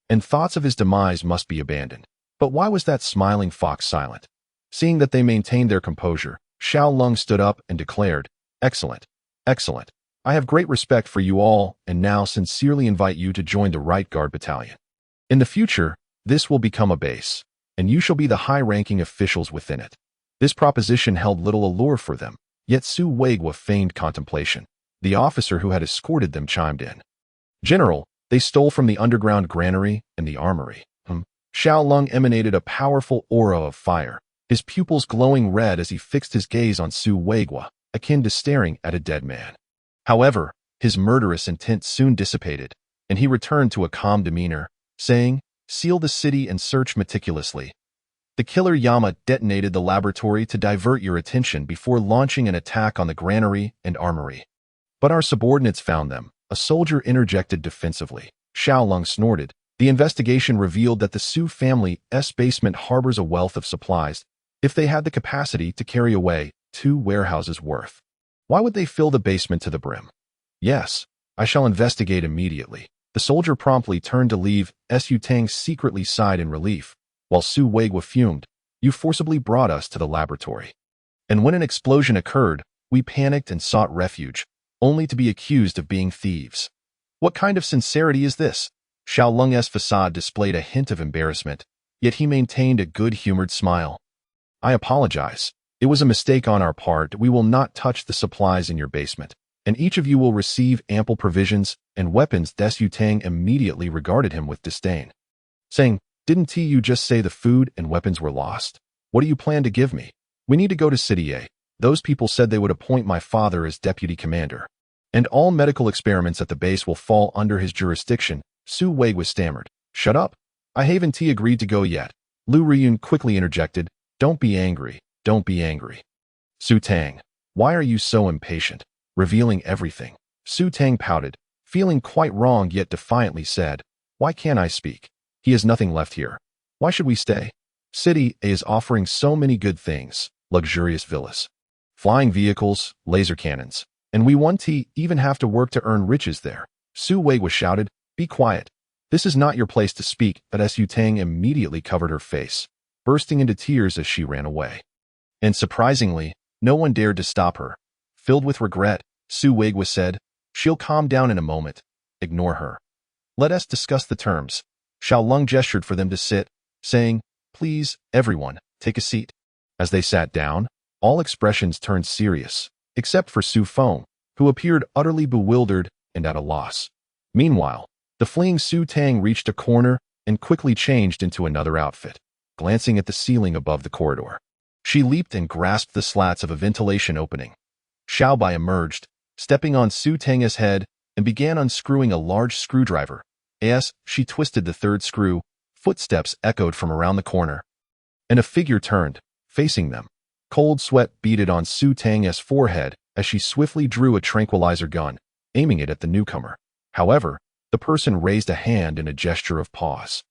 and thoughts of his demise must be abandoned. But why was that smiling fox silent? Seeing that they maintained their composure, Xiao Lung stood up and declared, "Excellent, excellent. I have great respect for you all and now sincerely invite you to join the Right Guard Battalion. In the future, this will become a base, and you shall be the high-ranking officials within it." This proposition held little allure for them, yet Su Weigua feigned contemplation. The officer who had escorted them chimed in. "General, they stole from the underground granary and the armory." Xiao Lung emanated a powerful aura of fire, his pupils glowing red as he fixed his gaze on Su Weigua, akin to staring at a dead man. However, his murderous intent soon dissipated, and he returned to a calm demeanor, saying, "Seal the city and search meticulously. The killer Yama detonated the laboratory to divert your attention before launching an attack on the granary and armory. But our subordinates found them," a soldier interjected defensively. Xiao Lung snorted. The investigation revealed that the Su family's basement harbors a wealth of supplies, if they had the capacity to carry away 2 warehouses worth. Why would they fill the basement to the brim? "Yes, I shall investigate immediately." The soldier promptly turned to leave. Su Tang secretly sighed in relief, while Su Weigua fumed. "You forcibly brought us to the laboratory. And when an explosion occurred, we panicked and sought refuge, only to be accused of being thieves. What kind of sincerity is this?" Xiao Lung's facade displayed a hint of embarrassment, yet he maintained a good-humored smile. "I apologize. It was a mistake on our part. We will not touch the supplies in your basement, and each of you will receive ample provisions and weapons." Su Tang immediately regarded him with disdain, saying, "Didn't you just say the food and weapons were lost? What do you plan to give me? We need to go to City A. Those people said they would appoint my father as deputy commander, and all medical experiments at the base will fall under his jurisdiction." Su Weigua stammered, "Shut up. I haven't agreed to go yet." Lu Riyun quickly interjected, "Don't be angry, don't be angry." "Su Tang, why are you so impatient? Revealing everything." Su Tang pouted, feeling quite wrong yet defiantly said, "Why can't I speak? He has nothing left here. Why should we stay? City A is offering so many good things, luxurious villas, flying vehicles, laser cannons, and we won't even have to work to earn riches there." Su Weigua shouted, "Be quiet. This is not your place to speak." But Su Tang immediately covered her face, bursting into tears as she ran away. And surprisingly, no one dared to stop her. Filled with regret, Su Weigua said, "She'll calm down in a moment. Ignore her. Let us discuss the terms." Xiao Lung gestured for them to sit, saying, "Please, everyone, take a seat." As they sat down, all expressions turned serious, except for Su Feng, who appeared utterly bewildered and at a loss. Meanwhile, the fleeing Su Tang reached a corner and quickly changed into another outfit, glancing at the ceiling above the corridor. She leaped and grasped the slats of a ventilation opening. Xiao Bai emerged, stepping on Su Tang's head, and began unscrewing a large screwdriver. As she twisted the 3rd screw, footsteps echoed from around the corner, and a figure turned, facing them. Cold sweat beaded on Su Tang's forehead as she swiftly drew a tranquilizer gun, aiming it at the newcomer. However, the person raised a hand in a gesture of pause,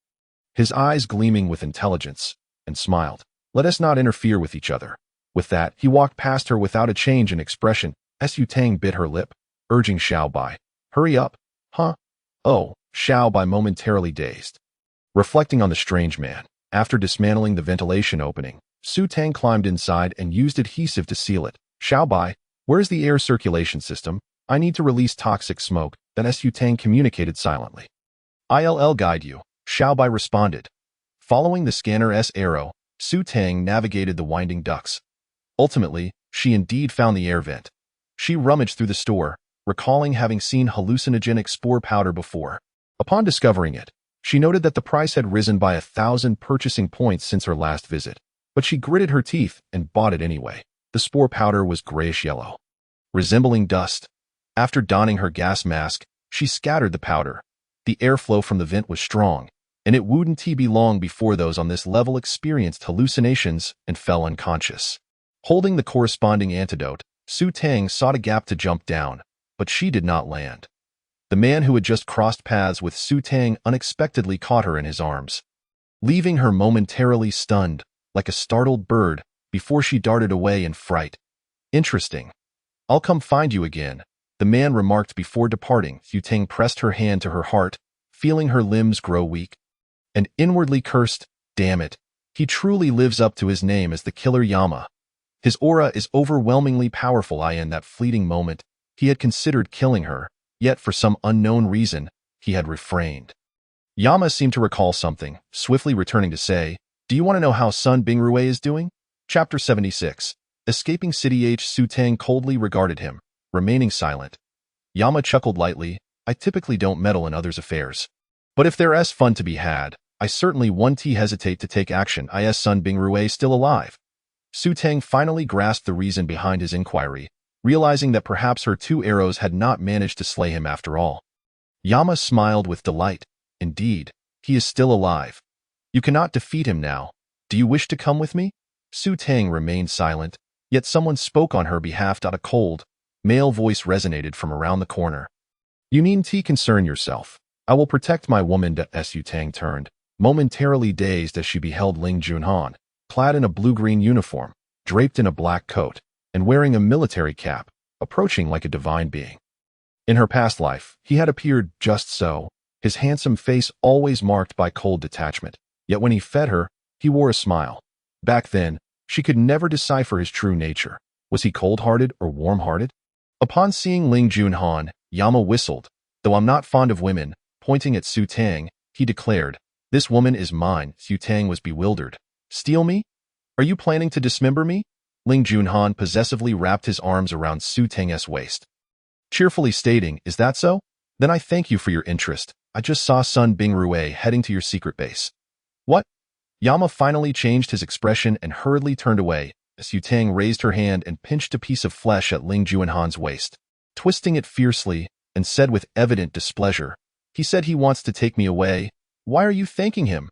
his eyes gleaming with intelligence, and smiled. "Let us not interfere with each other." With that, he walked past her without a change in expression. Su Tang bit her lip, urging Xiao Bai, "Hurry up." "Huh? Oh." Xiao Bai momentarily dazed, reflecting on the strange man. After dismantling the ventilation opening, Su Tang climbed inside and used adhesive to seal it. "Xiao Bai, where's the air circulation system? I need to release toxic smoke." Then Su Tang communicated silently. "I'll guide you," Xiao Bai responded. Following the scanner's arrow, Su Tang navigated the winding ducts. Ultimately, she indeed found the air vent. She rummaged through the store, recalling having seen hallucinogenic spore powder before. Upon discovering it, she noted that the price had risen by 1,000 purchasing points since her last visit, but she gritted her teeth and bought it anyway. The spore powder was grayish-yellow, resembling dust. After donning her gas mask, she scattered the powder. The airflow from the vent was strong, and it wouldn't be long before those on this level experienced hallucinations and fell unconscious. Holding the corresponding antidote, Su Tang sought a gap to jump down, but she did not land. The man who had just crossed paths with Su Tang unexpectedly caught her in his arms, leaving her momentarily stunned, like a startled bird, before she darted away in fright. Interesting. I'll come find you again, the man remarked before departing. Su Tang pressed her hand to her heart, feeling her limbs grow weak, and inwardly cursed, damn it, he truly lives up to his name as the killer Yama. His aura is overwhelmingly powerful. In that fleeting moment, he had considered killing her, yet for some unknown reason, he had refrained. Yama seemed to recall something, swiftly returning to say, "Do you want to know how Sun Bingrue is doing?" Chapter 76. Escaping City. Su Tang coldly regarded him, remaining silent. Yama chuckled lightly. I typically don't meddle in others' affairs. But if there's fun to be had, I certainly won't hesitate to take action. Is Sun Bingrue still alive? Su Tang finally grasped the reason behind his inquiry, realizing that perhaps her 2 arrows had not managed to slay him after all. Yama smiled with delight. Indeed, he is still alive. You cannot defeat him now. Do you wish to come with me? Su Tang remained silent, yet someone spoke on her behalf. A cold, male voice resonated from around the corner. You needn't concern yourself. I will protect my woman. Su Tang turned, momentarily dazed as she beheld Ling Junhan, clad in a blue-green uniform, draped in a black coat, and wearing a military cap, approaching like a divine being. In her past life, he had appeared just so, his handsome face always marked by cold detachment, yet when he fed her, he wore a smile. Back then, she could never decipher his true nature. Was he cold-hearted or warm-hearted? Upon seeing Ling Junhan, Yama whistled. Though I'm not fond of women, pointing at Su Tang, he declared, "This woman is mine." Su Tang was bewildered. Steal me? Are you planning to dismember me? Ling Junhan possessively wrapped his arms around Su Tang's waist, cheerfully stating, Is that so? Then I thank you for your interest. I just saw Sun Bingrue heading to your secret base. What? Yama finally changed his expression and hurriedly turned away. Su Tang raised her hand and pinched a piece of flesh at Ling Junhan's waist, twisting it fiercely, and said with evident displeasure, He said he wants to take me away. Why are you thanking him?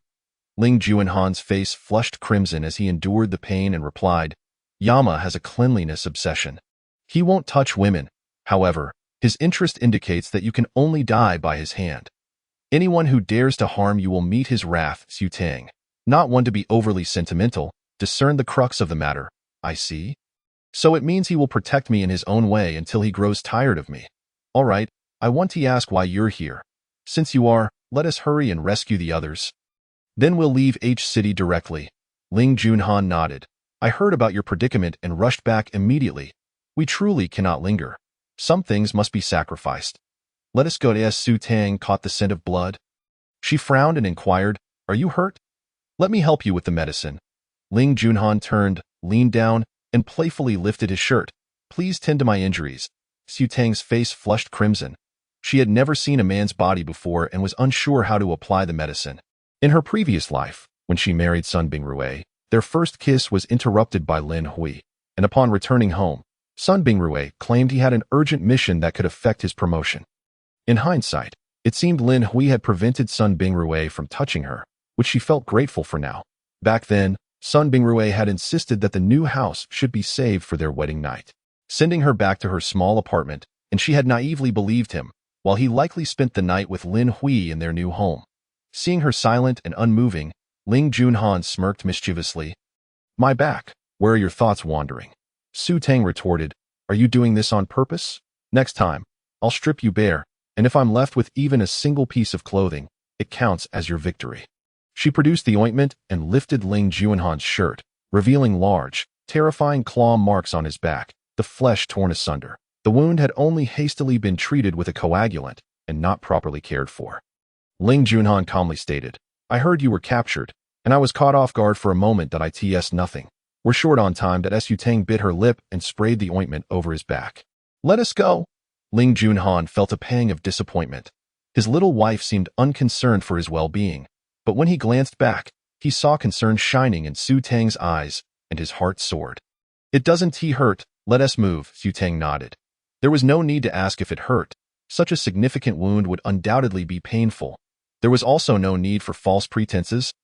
Ling Junhan's face flushed crimson as he endured the pain and replied, Yama has a cleanliness obsession. He won't touch women. However, his interest indicates that you can only die by his hand. Anyone who dares to harm you will meet his wrath. Su Tang, not one to be overly sentimental, discerned the crux of the matter. I see. So it means he will protect me in his own way until he grows tired of me. All right, I want to ask why you're here. Since you are, let us hurry and rescue the others. Then we'll leave H City directly. Ling Junhan nodded. I heard about your predicament and rushed back immediately. We truly cannot linger. Some things must be sacrificed. Let us go. As Su Tang caught the scent of blood, she frowned and inquired, Are you hurt? Let me help you with the medicine. Ling Junhan turned, leaned down, and playfully lifted his shirt. Please tend to my injuries. Su Tang's face flushed crimson. She had never seen a man's body before and was unsure how to apply the medicine. In her previous life, when she married Sun Bingrue, their first kiss was interrupted by Lin Hui, and upon returning home, Sun Bingrue claimed he had an urgent mission that could affect his promotion. In hindsight, it seemed Lin Hui had prevented Sun Bingrue from touching her, which she felt grateful for now. Back then, Sun Bingrue had insisted that the new house should be saved for their wedding night, sending her back to her small apartment, and she had naively believed him, while he likely spent the night with Lin Hui in their new home. Seeing her silent and unmoving, Ling Junhan smirked mischievously. My back, where are your thoughts wandering? Su Tang retorted, Are you doing this on purpose? Next time, I'll strip you bare, and if I'm left with even a single piece of clothing, it counts as your victory. She produced the ointment and lifted Ling Junhan's shirt, revealing large, terrifying claw marks on his back, the flesh torn asunder. The wound had only hastily been treated with a coagulant and not properly cared for. Ling Junhan calmly stated, I heard you were captured, and I was caught off guard for a moment. It's nothing. We're short on time. Su Tang bit her lip and sprayed the ointment over his back. Let us go. Ling Junhan felt a pang of disappointment. His little wife seemed unconcerned for his well-being, but when he glanced back, he saw concern shining in Su Tang's eyes, and his heart soared. It doesn't hurt. Let us move. Su Tang nodded. There was no need to ask if it hurt. Such a significant wound would undoubtedly be painful. There was also no need for false pretenses,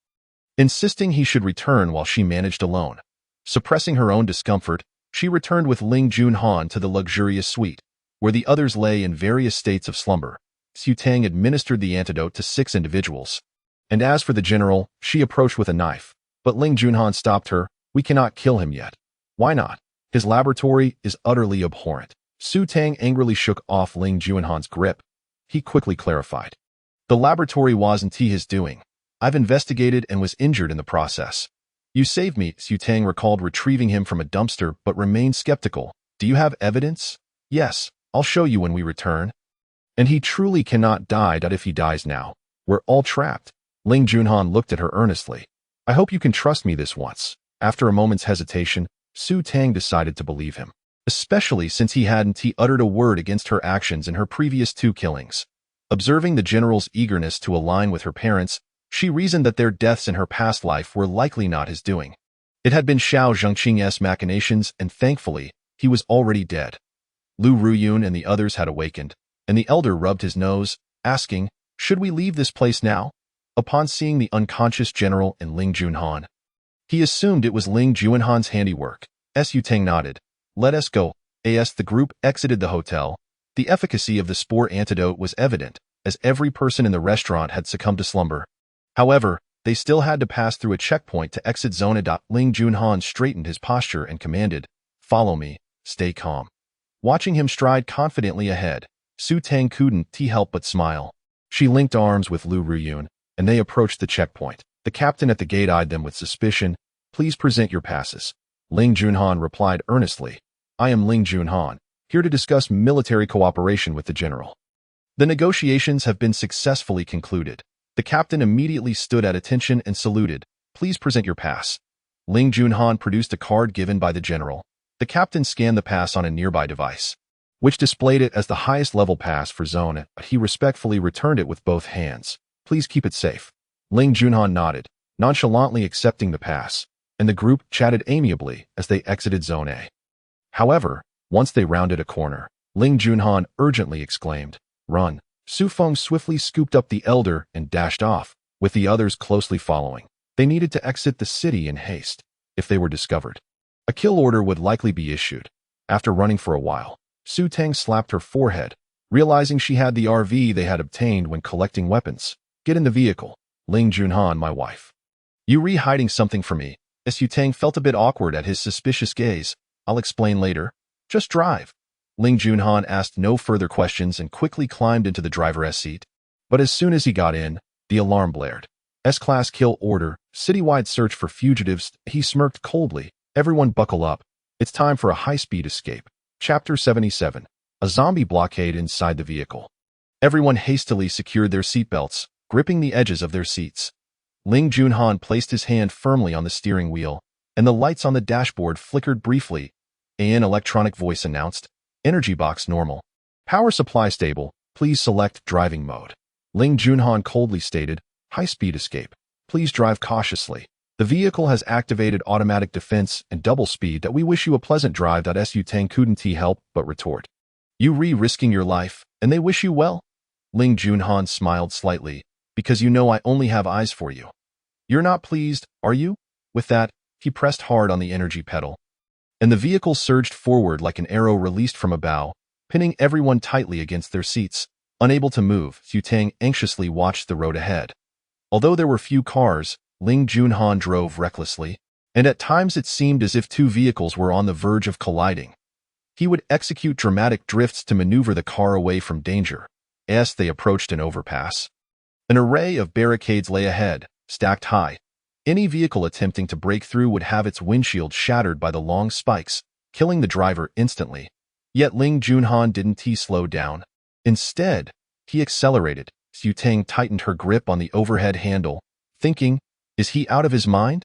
insisting he should return while she managed alone. Suppressing her own discomfort, she returned with Ling Junhan to the luxurious suite, where the others lay in various states of slumber. Su Tang administered the antidote to 6 individuals. And as for the general, she approached with a knife. But Ling Junhan stopped her. We cannot kill him yet. Why not? His laboratory is utterly abhorrent. Su Tang angrily shook off Ling Junhan's grip. He quickly clarified. The laboratory wasn't his doing. I've investigated and was injured in the process. You saved me. Su Tang recalled retrieving him from a dumpster but remained skeptical. Do you have evidence? Yes, I'll show you when we return. And he truly cannot die. If he dies now, we're all trapped. Ling Junhan looked at her earnestly. I hope you can trust me this once. After a moment's hesitation, Su Tang decided to believe him, especially since he hadn't uttered a word against her actions in her previous 2 killings. Observing the general's eagerness to align with her parents, she reasoned that their deaths in her past life were likely not his doing. It had been Xiao Zhengqing's machinations, and thankfully, he was already dead. Lu Ruyun and the others had awakened, and the elder rubbed his nose, asking, should we leave this place now? Upon seeing the unconscious general and Ling Junhan, he assumed it was Ling Junhan's handiwork. Su Tang nodded. Let us go. As the group exited the hotel, the efficacy of the spore antidote was evident, as every person in the restaurant had succumbed to slumber. However, they still had to pass through a checkpoint to exit zone. Ling Junhan straightened his posture and commanded, follow me, stay calm. Watching him stride confidently ahead, Su Tang couldn't help but smile. She linked arms with Lu Ruyun, and they approached the checkpoint. The captain at the gate eyed them with suspicion. Please present your passes. Ling Junhan replied earnestly. I am Ling Junhan, here to discuss military cooperation with the general. The negotiations have been successfully concluded. The captain immediately stood at attention and saluted. Please present your pass. Ling Junhan produced a card given by the general. The captain scanned the pass on a nearby device, which displayed it as the highest level pass for zone. He respectfully returned it with both hands. Please keep it safe. Ling Junhan nodded, nonchalantly accepting the pass, and the group chatted amiably as they exited Zone A. However, once they rounded a corner, Ling Junhan urgently exclaimed, run. Su Feng swiftly scooped up the elder and dashed off, with the others closely following. They needed to exit the city in haste. If they were discovered, a kill order would likely be issued. After running for a while, Su Tang slapped her forehead, realizing she had the RV they had obtained when collecting weapons. Get in the vehicle. Ling Junhan, my wife. You hiding something from me? Su Tang felt a bit awkward at his suspicious gaze. I'll explain later. Just drive. Ling Junhan asked no further questions and quickly climbed into the driver's seat. But as soon as he got in, the alarm blared. S-Class kill order, citywide search for fugitives. He smirked coldly. Everyone buckle up. It's time for a high-speed escape. Chapter 77. A zombie blockade inside the vehicle. Everyone hastily secured their seatbelts, gripping the edges of their seats. Ling Junhan placed his hand firmly on the steering wheel, and the lights on the dashboard flickered briefly. An electronic voice announced, Energy box normal. Power supply stable. Please select driving mode. Ling Junhan coldly stated, high-speed escape. Please drive cautiously. The vehicle has activated automatic defense and double speed. We wish you a pleasant drive. Su Tang couldn't help but retort. You risking your life, and they wish you well? Ling Junhan smiled slightly, because you know I only have eyes for you. You're not pleased, are you? With that, he pressed hard on the energy pedal, and the vehicle surged forward like an arrow released from a bow, pinning everyone tightly against their seats. Unable to move, Su Tang anxiously watched the road ahead. Although there were few cars, Ling Junhan drove recklessly, and at times it seemed as if 2 vehicles were on the verge of colliding. He would execute dramatic drifts to maneuver the car away from danger. As they approached an overpass, an array of barricades lay ahead, stacked high. Any vehicle attempting to break through would have its windshield shattered by the long spikes, killing the driver instantly. Yet Ling Junhan didn't slow down. Instead, he accelerated. Su Tang tightened her grip on the overhead handle, thinking, is he out of his mind?